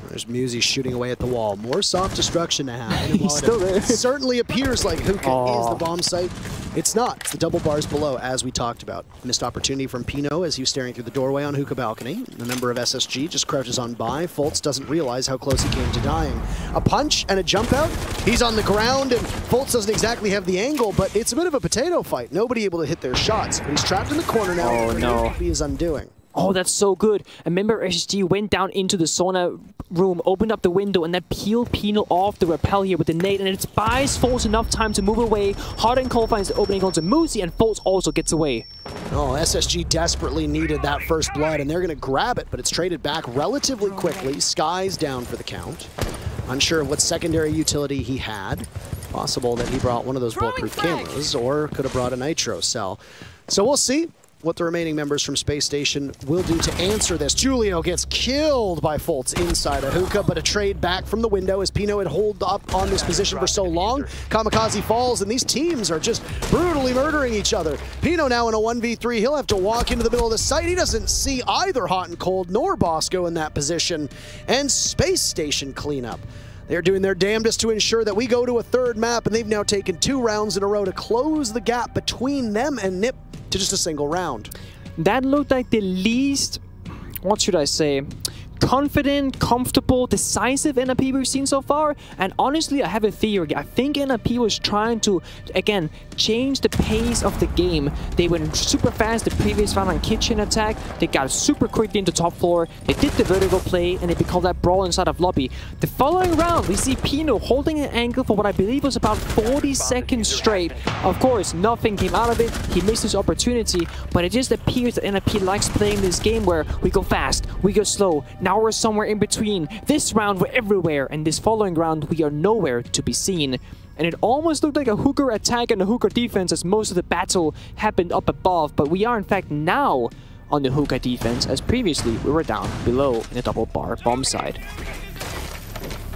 H: There's Musi shooting away at the wall. More soft destruction to happen.
I: He's still there.
H: It certainly appears like Hookah is the bomb site. It's not. It's the double bars below, as we talked about. Missed opportunity from Pino as he was staring through the doorway on Hookah balcony. A member of SSG just crouches on by. Fultz doesn't realize how close he came to dying. A punch and a jump out. He's on the ground, and Fultz doesn't exactly have the angle, but it's a bit of a potato fight. Nobody able to hit their shots. But he's trapped in the corner now.
I: Oh, no.
H: He is undoing.
I: Oh, that's so good. A member of SSG went down into the sauna room, opened up the window, and then peeled Pino off the rappel here with the nade, and it buys Fultz enough time to move away. Hot and Cold finds the opening onto Musi, and Fultz also gets away.
H: Oh, SSG desperately needed that first blood, and they're going to grab it, but it's traded back relatively quickly. Sky's down for the count. Unsure of what secondary utility he had. Possible that he brought one of those bulletproof cameras, or could have brought a nitro cell. So we'll see. what the remaining members from Space Station will do to answer this. Julio gets killed by Foltz inside a hookah, but a trade back from the window as Pino had holed up on this position for so long. Kamikaze falls, and these teams are just brutally murdering each other. Pino now in a 1v3. He'll have to walk into the middle of the site. He doesn't see either Hot and Cold nor Bosco in that position. And Space Station cleanup. They're doing their damnedest to ensure that we go to a third map, and they've now taken 2 rounds in a row to close the gap between them and Nip to just a single round.
I: That looked like the least, what should I say, confident, comfortable, decisive NIP we've seen so far. And honestly, I have a theory. I think NIP was trying to, again, change the pace of the game. They went super fast the previous round on kitchen attack. They got super quickly into top floor. They did the vertical play, and they called that brawl inside of lobby. The following round, we see Pino holding an angle for what I believe was about 40 seconds straight. Of course, nothing came out of it. He missed his opportunity, but it just appears that NIP likes playing this game where we go fast, we go slow. Now we're somewhere in between. This round, we're everywhere, and this following round, we are nowhere to be seen. And it almost looked like a hooker attack and a hooker defense as most of the battle happened up above, but we are in fact now on the hookah defense, as previously we were down below in a double bar bomb side.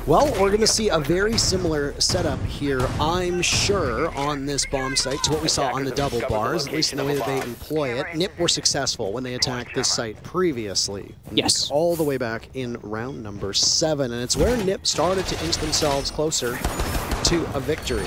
H: Well, we're going to see a very similar setup here, I'm sure, on this bomb site to what we saw on the double bars, at least in the way that they employ it. Nip were successful when they attacked this site previously.
I: Yes.
H: All the way back in round number 7, and it's where Nip started to inch themselves closer to a victory.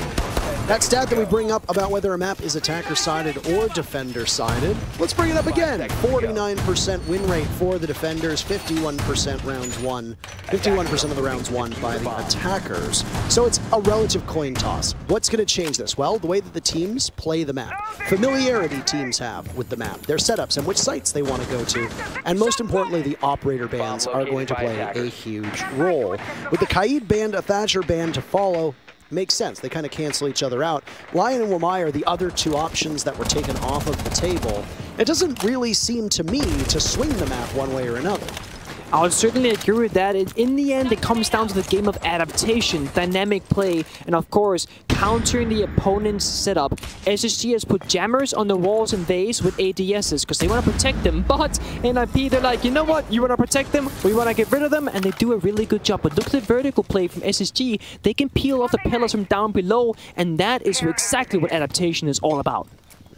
H: That stat that we bring up about whether a map is attacker-sided or defender-sided, let's bring it up again. 49% win rate for the defenders, 51% rounds won, 51% of the rounds won by the attackers. So it's a relative coin toss. What's going to change this? Well, the way that the teams play the map. Familiarity teams have with the map, their setups and which sites they want to go to. And most importantly, the operator bans are going to play a huge role. With the Kaid banned, a Thatcher ban to follow, makes sense. They kind of cancel each other out. Lion and Wamai are the other 2 options that were taken off of the table. It doesn't really seem to me to swing the map one way or another.
I: I would certainly agree with that. In the end, it comes down to the game of adaptation, dynamic play, and of course, countering the opponent's setup. SSG has put jammers on the walls and bays with ADSs because they want to protect them, but NIP, they're like, you know what, you want to protect them, we want to get rid of them, and they do a really good job. But look at the vertical play from SSG. They can peel off the pillars from down below, and that is exactly what adaptation is all about.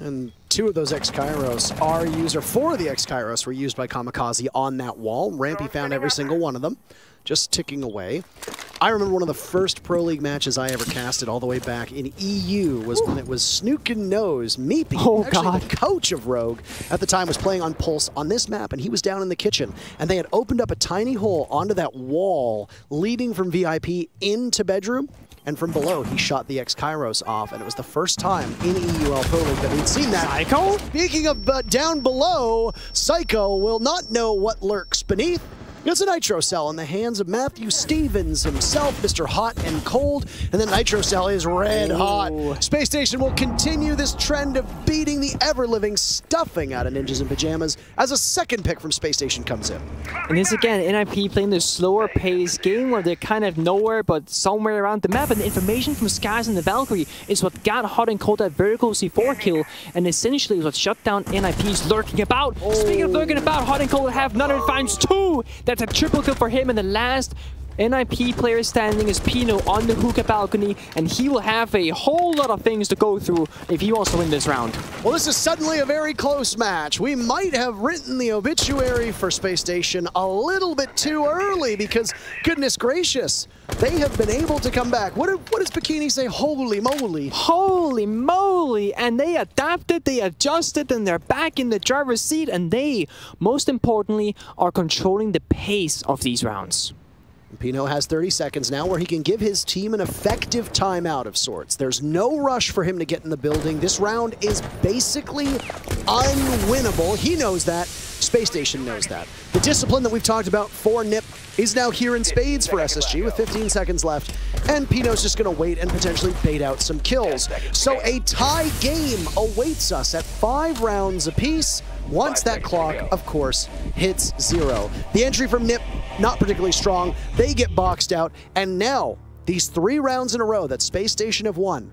H: And 2 of those X-Kairos are used, or 4 of the X-Kairos were used by Kamikaze on that wall. Rampy found every single one of them, just ticking away. I remember one of the first Pro League matches I ever casted all the way back in EU was when it was Snook and Nose, Meepy, actually the coach of Rogue at the time, was playing on Pulse on this map, and he was down in the kitchen, and they had opened up a tiny hole onto that wall leading from VIP into bedroom. And from below, he shot the X-Kairos off, and it was the first time in EUL Pro League that we'd seen that.
I: Psycho?
H: Speaking of down below, Psycho will not know what lurks beneath. It's a Nitro Cell in the hands of Matthew Stevens himself, Mr. Hot and Cold, and the Nitro Cell is red hot. Space Station will continue this trend of beating the ever-living stuffing out of Ninjas in Pyjamas as a second pick from Space Station comes in.
I: And this again, NIP playing this slower paced game where they're kind of nowhere but somewhere around the map, and the information from Skies and the Valkyrie is what got Hot and Cold that vertical C4 kill, and essentially is what shut down NIP's lurking about. Speaking of lurking about, Hot and Cold have none and finds 2! That's a triple kill for him, and the last NIP player standing is Pino on the hookah balcony, and he will have a whole lot of things to go through if he wants to win this round.
H: Well, this is suddenly a very close match. We might have written the obituary for Space Station a little bit too early because, goodness gracious, they have been able to come back. What does Bikini say? Holy moly.
I: Holy moly! And they adapted, they adjusted, and they're back in the driver's seat, and they, most importantly, are controlling the pace of these rounds.
H: Pino has 30 seconds now where he can give his team an effective timeout of sorts. There's no rush for him to get in the building. This round is basically unwinnable. He knows that. Space Station knows that. The discipline that we've talked about for Nip is now here in spades for SSG with 15 seconds left, and Pino's just going to wait and potentially bait out some kills. So a tie game awaits us at 5 rounds apiece once that clock, of course, hits 0. The entry from Nip, not particularly strong. They get boxed out, and now these 3 rounds in a row that Space Station have won,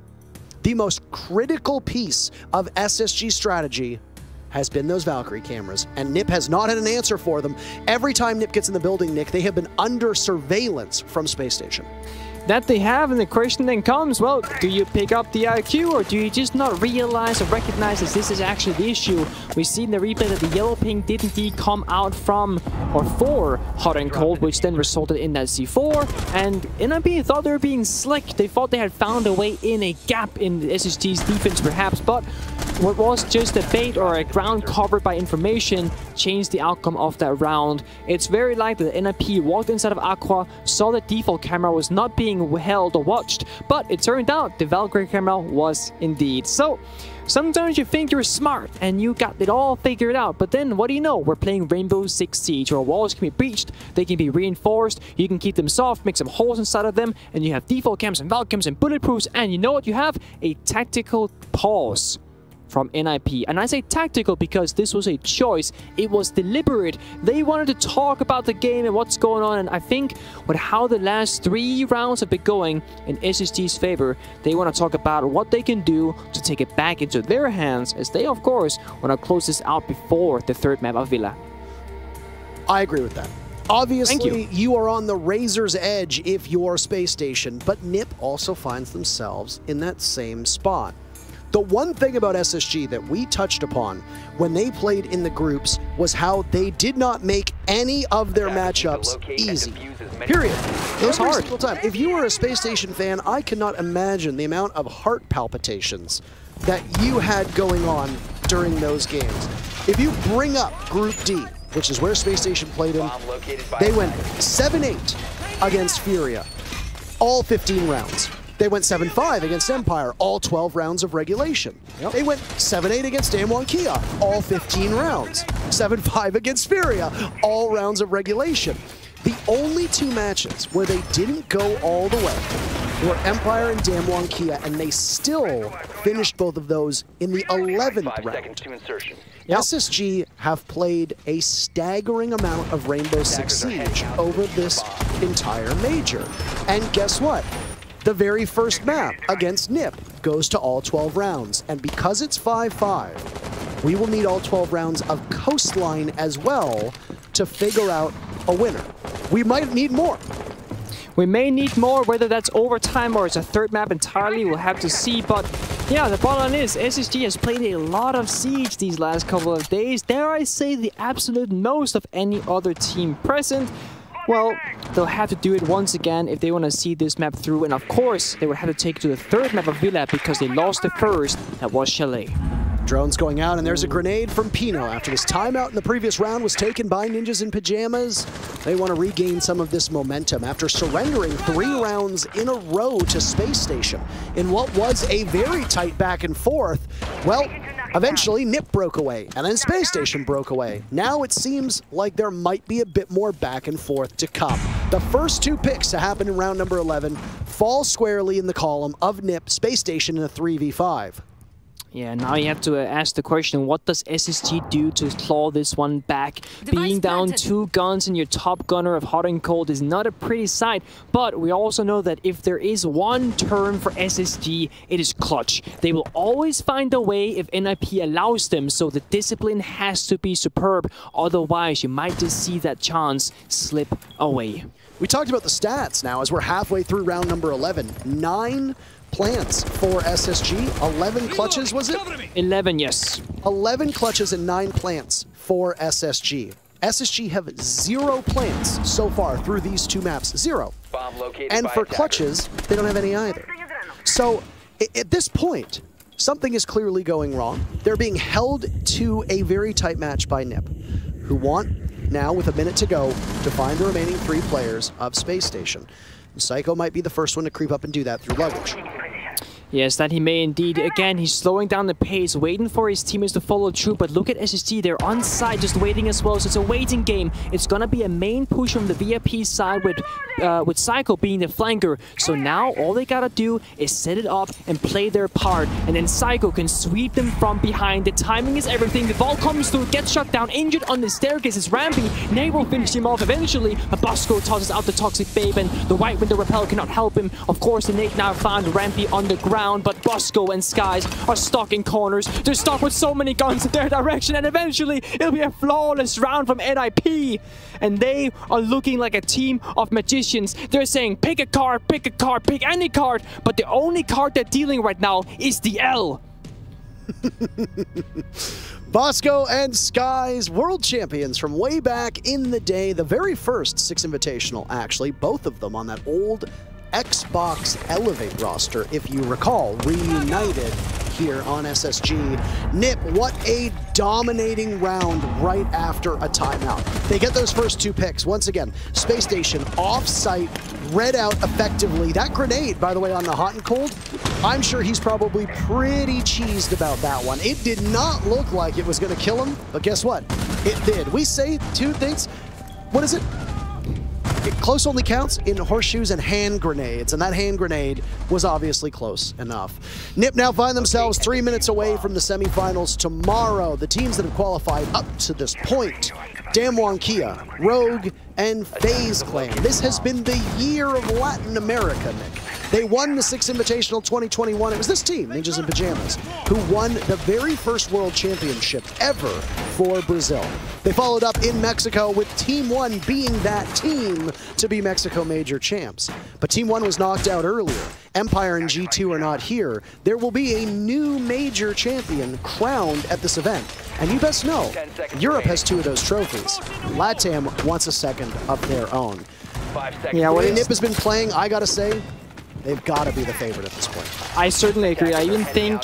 H: the most critical piece of SSG strategy has been those Valkyrie cameras, and Nip has not had an answer for them. Every time Nip gets in the building, Nick, they have been under surveillance from Space Station.
I: That they have, and the question then comes, well, do you pick up the IQ, or do you just not realize or recognize that this is actually the issue? We've seen the replay that the yellow ping did indeed come out from, or for, hot and cold, which then resulted in that C4, and NIP thought they were being slick. They thought they had found a way in a gap in the SSG's defense, perhaps, but what was just a bait or a ground covered by information changed the outcome of that round. It's very likely that NIP walked inside of Aqua, saw the default camera was not being held or watched, but it turned out the Valkyrie camera was indeed. So sometimes you think you're smart and you got it all figured out, but then what do you know? We're playing Rainbow Six Siege, where walls can be breached, they can be reinforced, you can keep them soft, make some holes inside of them, and you have default cams and Valkyries and bulletproofs, and you know what you have? A tactical pause from NIP. And I say tactical because this was a choice. It was deliberate. They wanted to talk about the game and what's going on, and I think with how the last 3 rounds have been going in SSG's favor, they want to talk about what they can do to take it back into their hands, as they of course want to close this out before the 3rd map of Villa.
H: I agree with that. Obviously, you are on the razor's edge if you're Space Station, but NIP also finds themselves in that same spot. The one thing about SSG that we touched upon when they played in the groups was how they did not make any of their matchups easy. Period. It was hard. Single time. If you were a Space Station fan, I cannot imagine the amount of heart palpitations that you had going on during those games. If you bring up Group D, which is where Space Station played in, they went 7-8 against Furia, all 15 rounds. They went 7-5 against Empire, all 12 rounds of regulation. They went 7-8 against DWG KIA, all 15 rounds. 7-5 against Furia, all rounds of regulation. The only 2 matches where they didn't go all the way were Empire and DWG KIA, and they still finished both of those in the 11th round. SSG have played a staggering amount of Rainbow Six Siege over this entire major. And guess what? The very first map against NIP goes to all 12 rounds. And because it's 5-5, we will need all 12 rounds of Coastline as well to figure out a winner. We might need more.
I: We may need more, whether that's overtime or it's a 3rd map entirely, we'll have to see. But yeah, the bottom line is SSG has played a lot of Siege these last couple of days. Dare I say the absolute most of any other team present. Well, they'll have to do it once again if they want to see this map through, and of course, they will have to take it to the 3rd map of Villa because they lost the first, that was Chalet.
H: Drones going out, and there's a grenade from Pino after this timeout in the previous round was taken by Ninjas in Pyjamas. They want to regain some of this momentum after surrendering 3 rounds in a row to Space Station in what was a very tight back and forth. Well, eventually NIP broke away, and then Space Station broke away. Now it seems like there might be a bit more back and forth to come. The first 2 picks to happen in round number 11 fall squarely in the column of NIP, Space Station in a 3v5.
I: Yeah, now you have to ask the question, what does SSG do to claw this one back? Being down 2 guns and your top gunner of hot and cold is not a pretty sight, but we also know that if there is one term for SSG, it is clutch. They will always find a way if NIP allows them, so the discipline has to be superb. Otherwise, you might just see that chance slip away.
H: We talked about the stats now as we're halfway through round number 11. 9 plants for SSG, 11 clutches, was it?
I: 11, yes.
H: 11 clutches and 9 plants for SSG. SSG have 0 plants so far through these 2 maps, 0. And for clutches, they don't have any either. So at this point, something is clearly going wrong. They're being held to a very tight match by NIP, who want now, with a minute to go, to find the remaining 3 players of Space Station. Psycho might be the first one to creep up and do that through luggage.
I: Yes, that he may indeed. Again, he's slowing down the pace, waiting for his teammates to follow through. But look at SSG, they're on side, just waiting as well. So it's a waiting game. It's gonna be a main push from the VIP side with Psycho being the flanker. So now all they gotta do is set it up and play their part, and then Psycho can sweep them from behind. The timing is everything. The ball comes through, gets shut down, injured on the staircase. It's Rampy. Nate will finish him off eventually. But Bosco tosses out the Toxic Babe, and the White Window Repel cannot help him. Of course, the Nate now found Rampy on the ground. round, but Bosco and Skies are stuck in corners. They're stuck with so many guns in their direction, and eventually it'll be a flawless round from NIP. And they are looking like a team of magicians. They're saying, pick a card, pick any card, but the only card they're dealing right now is the L.
H: Bosco and Skies, world champions from way back in the day. The very first Six Invitational, actually. Both of them on that old Xbox Elevate roster, if you recall, reunited here on SSG. Nip, what a dominating round right after a timeout. They get those first 2 picks. Once again, Spacestation off-site, read out effectively. That grenade, by the way, on the hot and cold, I'm sure he's probably pretty cheesed about that one. It did not look like it was going to kill him, but guess what? It did. We say 2 things. What is it? Close only counts in horseshoes and hand grenades, and that hand grenade was obviously close enough. NIP now find themselves 3 minutes away from the semifinals tomorrow. The teams that have qualified up to this point, DWG KIA, Rogue, and FaZe Clan. This has been the year of Latin America, Nick. They won the Six Invitational 2021. It was this team, Ninjas in Pyjamas, who won the very first World Championship ever for Brazil. They followed up in Mexico with Team 1 being that team to be Mexico Major champs. But Team 1 was knocked out earlier. Empire and G2 are not here. There will be a new major champion crowned at this event. And you best know, Europe has 2 of those trophies. LATAM wants a second of their own. Yeah, what NIP has been playing, I gotta say, they've got to be the favorite at this point.
I: I certainly agree. I even think,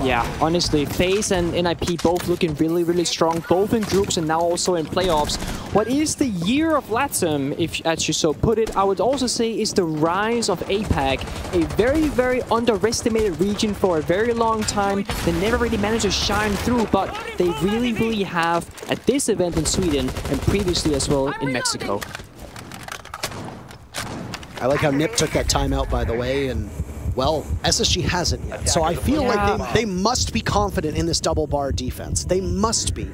I: yeah, honestly, FaZe and NIP both looking really, really strong, both in groups and now also in playoffs. What is the year of LATAM, if as you so put it, I would also say is the rise of APAC, a very, very underestimated region for a very long time. They never really managed to shine through, but they really, really have at this event in Sweden and previously as well in Mexico.
H: I like how Nip took that timeout, by the way, and, well, SSG hasn't yet. So I feel like they must be confident in this double bar defense. They must be.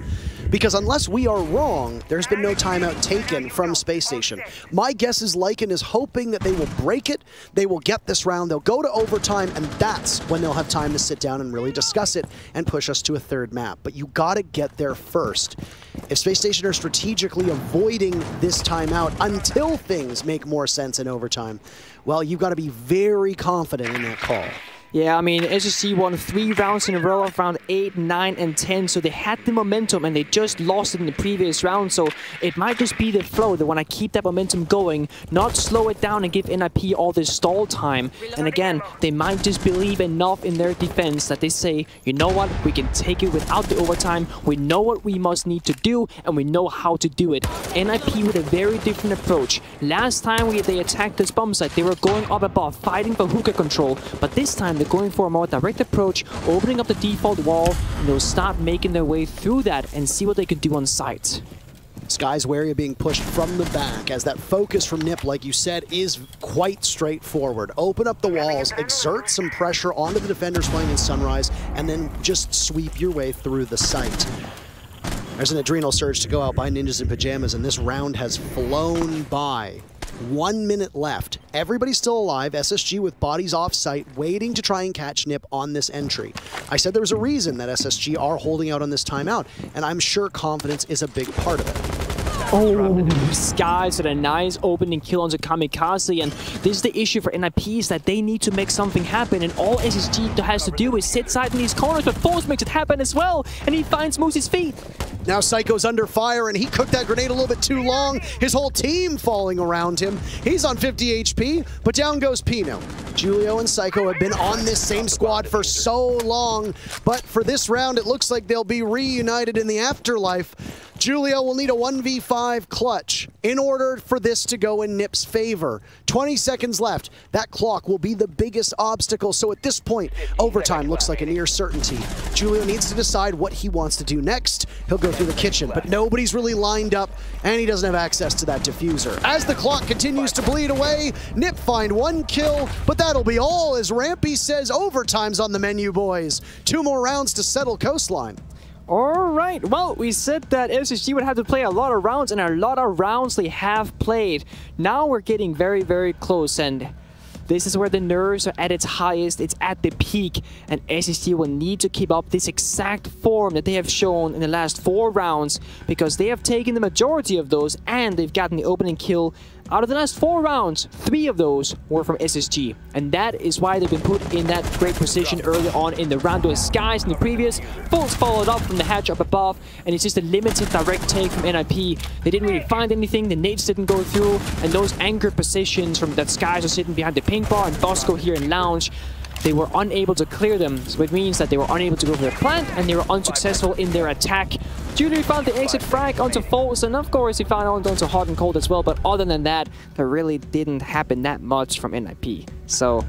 H: Because unless we are wrong, there's been no timeout taken from Spacestation. My guess is Lycan is hoping that they will break it, they will get this round, they'll go to overtime, and that's when they'll have time to sit down and really discuss it and push us to a 3rd map. But you gotta get there first. If Spacestation are strategically avoiding this timeout until things make more sense in overtime, well, you've got to be very confident in that call.
I: Yeah, I mean, SSG won 3 rounds in a row of round 8, 9, and 10, so they had the momentum and they just lost it in the previous round, so it might just be the flow. They want to keep that momentum going, not slow it down and give NIP all this stall time. And again, they might just believe enough in their defense that they say, you know what, we can take it without the overtime, we know what we must need to do, and we know how to do it. NIP with a very different approach. Last time they attacked this bomb site, they were going up above, fighting for hookah control, but this time they're going for a more direct approach, opening up the default wall, and they'll start making their way through that and see what they can do on site.
H: Sky's wary of being pushed from the back, as that focus from Nip, like you said, is quite straightforward. Open up the walls, exert some pressure onto the defenders playing in Sunrise, and then just sweep your way through the site. There's an adrenal surge to go out by Ninjas in Pyjamas, and this round has flown by. 1 minute left. Everybody's still alive. SSG with bodies off-site, waiting to try and catch Nip on this entry. I said there was a reason that SSG are holding out on this timeout, and I'm sure confidence is a big part of it.
I: Oh, Skies with a nice opening kill onto Kamikaze, and this is the issue for NIP, is that they need to make something happen, and all SSG has to do is sit side in these corners, but Force makes it happen as well, and he finds Moose's feet.
H: Now Psycho's under fire, and he cooked that grenade a little bit too long. His whole team falling around him. He's on 50 HP, but down goes Pino. Julio and Psycho have been on this same squad for so long, but for this round, it looks like they'll be reunited in the afterlife. Julio will need a 1v5 clutch in order for this to go in Nip's favor. 20 seconds left. That clock will be the biggest obstacle, so at this point, overtime looks like a near certainty. Julio needs to decide what he wants to do next. He'll go through the kitchen, but nobody's really lined up, and he doesn't have access to that diffuser. As the clock continues to bleed away, Nip find 1 kill, but that'll be all, as Rampy says overtime's on the menu, boys. 2 more rounds to settle Coastline.
I: Alright, well, we said that SSG would have to play a lot of rounds, and a lot of rounds they have played. Now we're getting very, very close, and This is where the nerves are at its highest, it's at the peak, and SSG will need to keep up this exact form that they have shown in the last 4 rounds, because they have taken the majority of those and they've gotten the opening kill. Out of the last 4 rounds, 3 of those were from SSG, and that is why they've been put in that great position early on in the round. Those skies in the previous, Fulls followed up from the hatch up above, and it's just a limited direct take from NIP. They didn't really find anything, the nades didn't go through, and those anchored positions from that skies are sitting behind the pink bar and Bosco here in lounge. They were unable to clear them, so it means that they were unable to go for their plant, and they were unsuccessful in their attack. Julie found the exit frag onto Fulls, and of course he found onto Hot and Cold as well, but other than that, there really didn't happen that much from NIP. So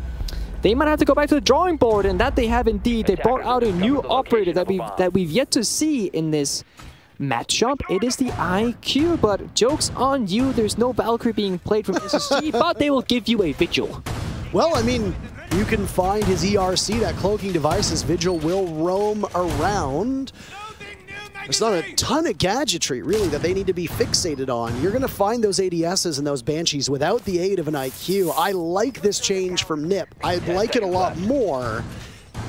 I: they might have to go back to the drawing board, and that they have indeed. They brought out a new operator that we've yet to see in this matchup. It is the IQ, but joke's on you, there's no Valkyrie being played from SSG, but they will give you a Vigil.
H: Well, I mean, you can find his ERC, that cloaking device, as Vigil will roam around. There's not a ton of gadgetry, really, that they need to be fixated on. You're going to find those ADSs and those Banshees without the aid of an IQ. I like this change from NiP. I'd like it a lot more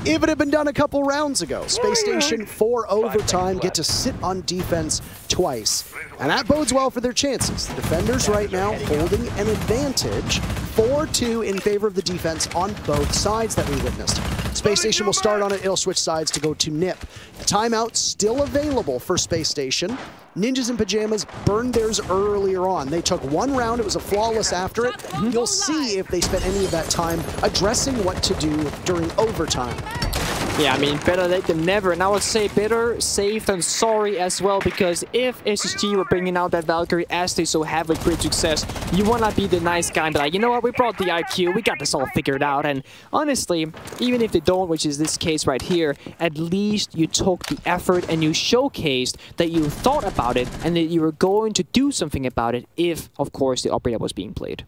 H: if it had been done a couple rounds ago. Spacestation for overtime get to sit on defense twice, and that bodes well for their chances. The defenders right now holding an advantage, 4-2 in favor of the defense on both sides that we witnessed. Spacestation will start on it, it'll switch sides to go to NiP. Timeout still available for Spacestation. Ninjas and Pyjamas burned theirs earlier on. They took 1 round, it was a flawless after it. You'll see if they spent any of that time addressing what to do during overtime.
I: Yeah, I mean, better late than never, and I would say better safe than sorry as well, because if SSG were bringing out that Valkyrie as they so have with great success, you want to be the nice guy and be like, you know what, we brought the IQ, we got this all figured out, and honestly, even if they don't, which is this case right here, at least you took the effort and you showcased that you thought about it and that you were going to do something about it if, of course, the operator was being played.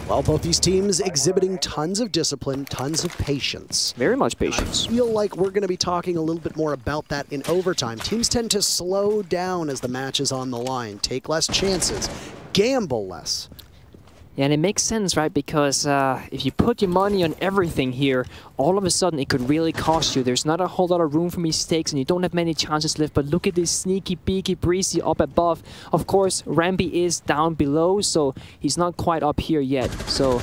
H: Well, both these teams exhibiting tons of discipline, tons of patience.
I: Very much patience.
H: I feel like we're going to be talking a little bit more about that in overtime. Teams tend to slow down as the match is on the line, take less chances, gamble less.
I: Yeah, and it makes sense, right? Because if you put your money on everything here, all of a sudden it could really cost you. There's not a whole lot of room for mistakes, and you don't have many chances left. But look at this sneaky, beaky, breezy up above. Of course, Rambi is down below, so he's not quite up here yet. So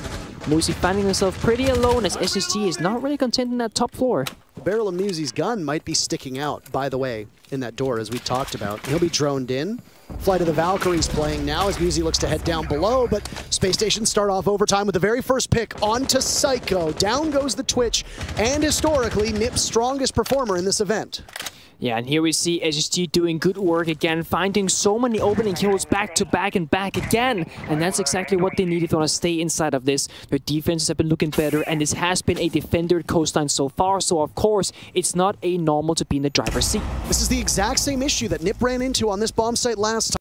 I: Musi finding himself pretty alone, as SSG is not really content in that top floor.
H: The barrel of Musi's gun might be sticking out, by the way, in that door, as we talked about. He'll be droned in. Flight of the Valkyries playing now as Musi looks to head down below, but Spacestation start off overtime with the very first pick onto Psycho. Down goes the Twitch, and historically, NiP's strongest performer in this event.
I: Yeah, and here we see SSG doing good work again, finding so many opening kills back to back and back again. And that's exactly what they need if they want to stay inside of this. Their defenses have been looking better, and this has been a defender coastline so far. So, of course, it's not a normal to be in the driver's seat.
H: This is the exact same issue that NiP ran into on this bomb site last time.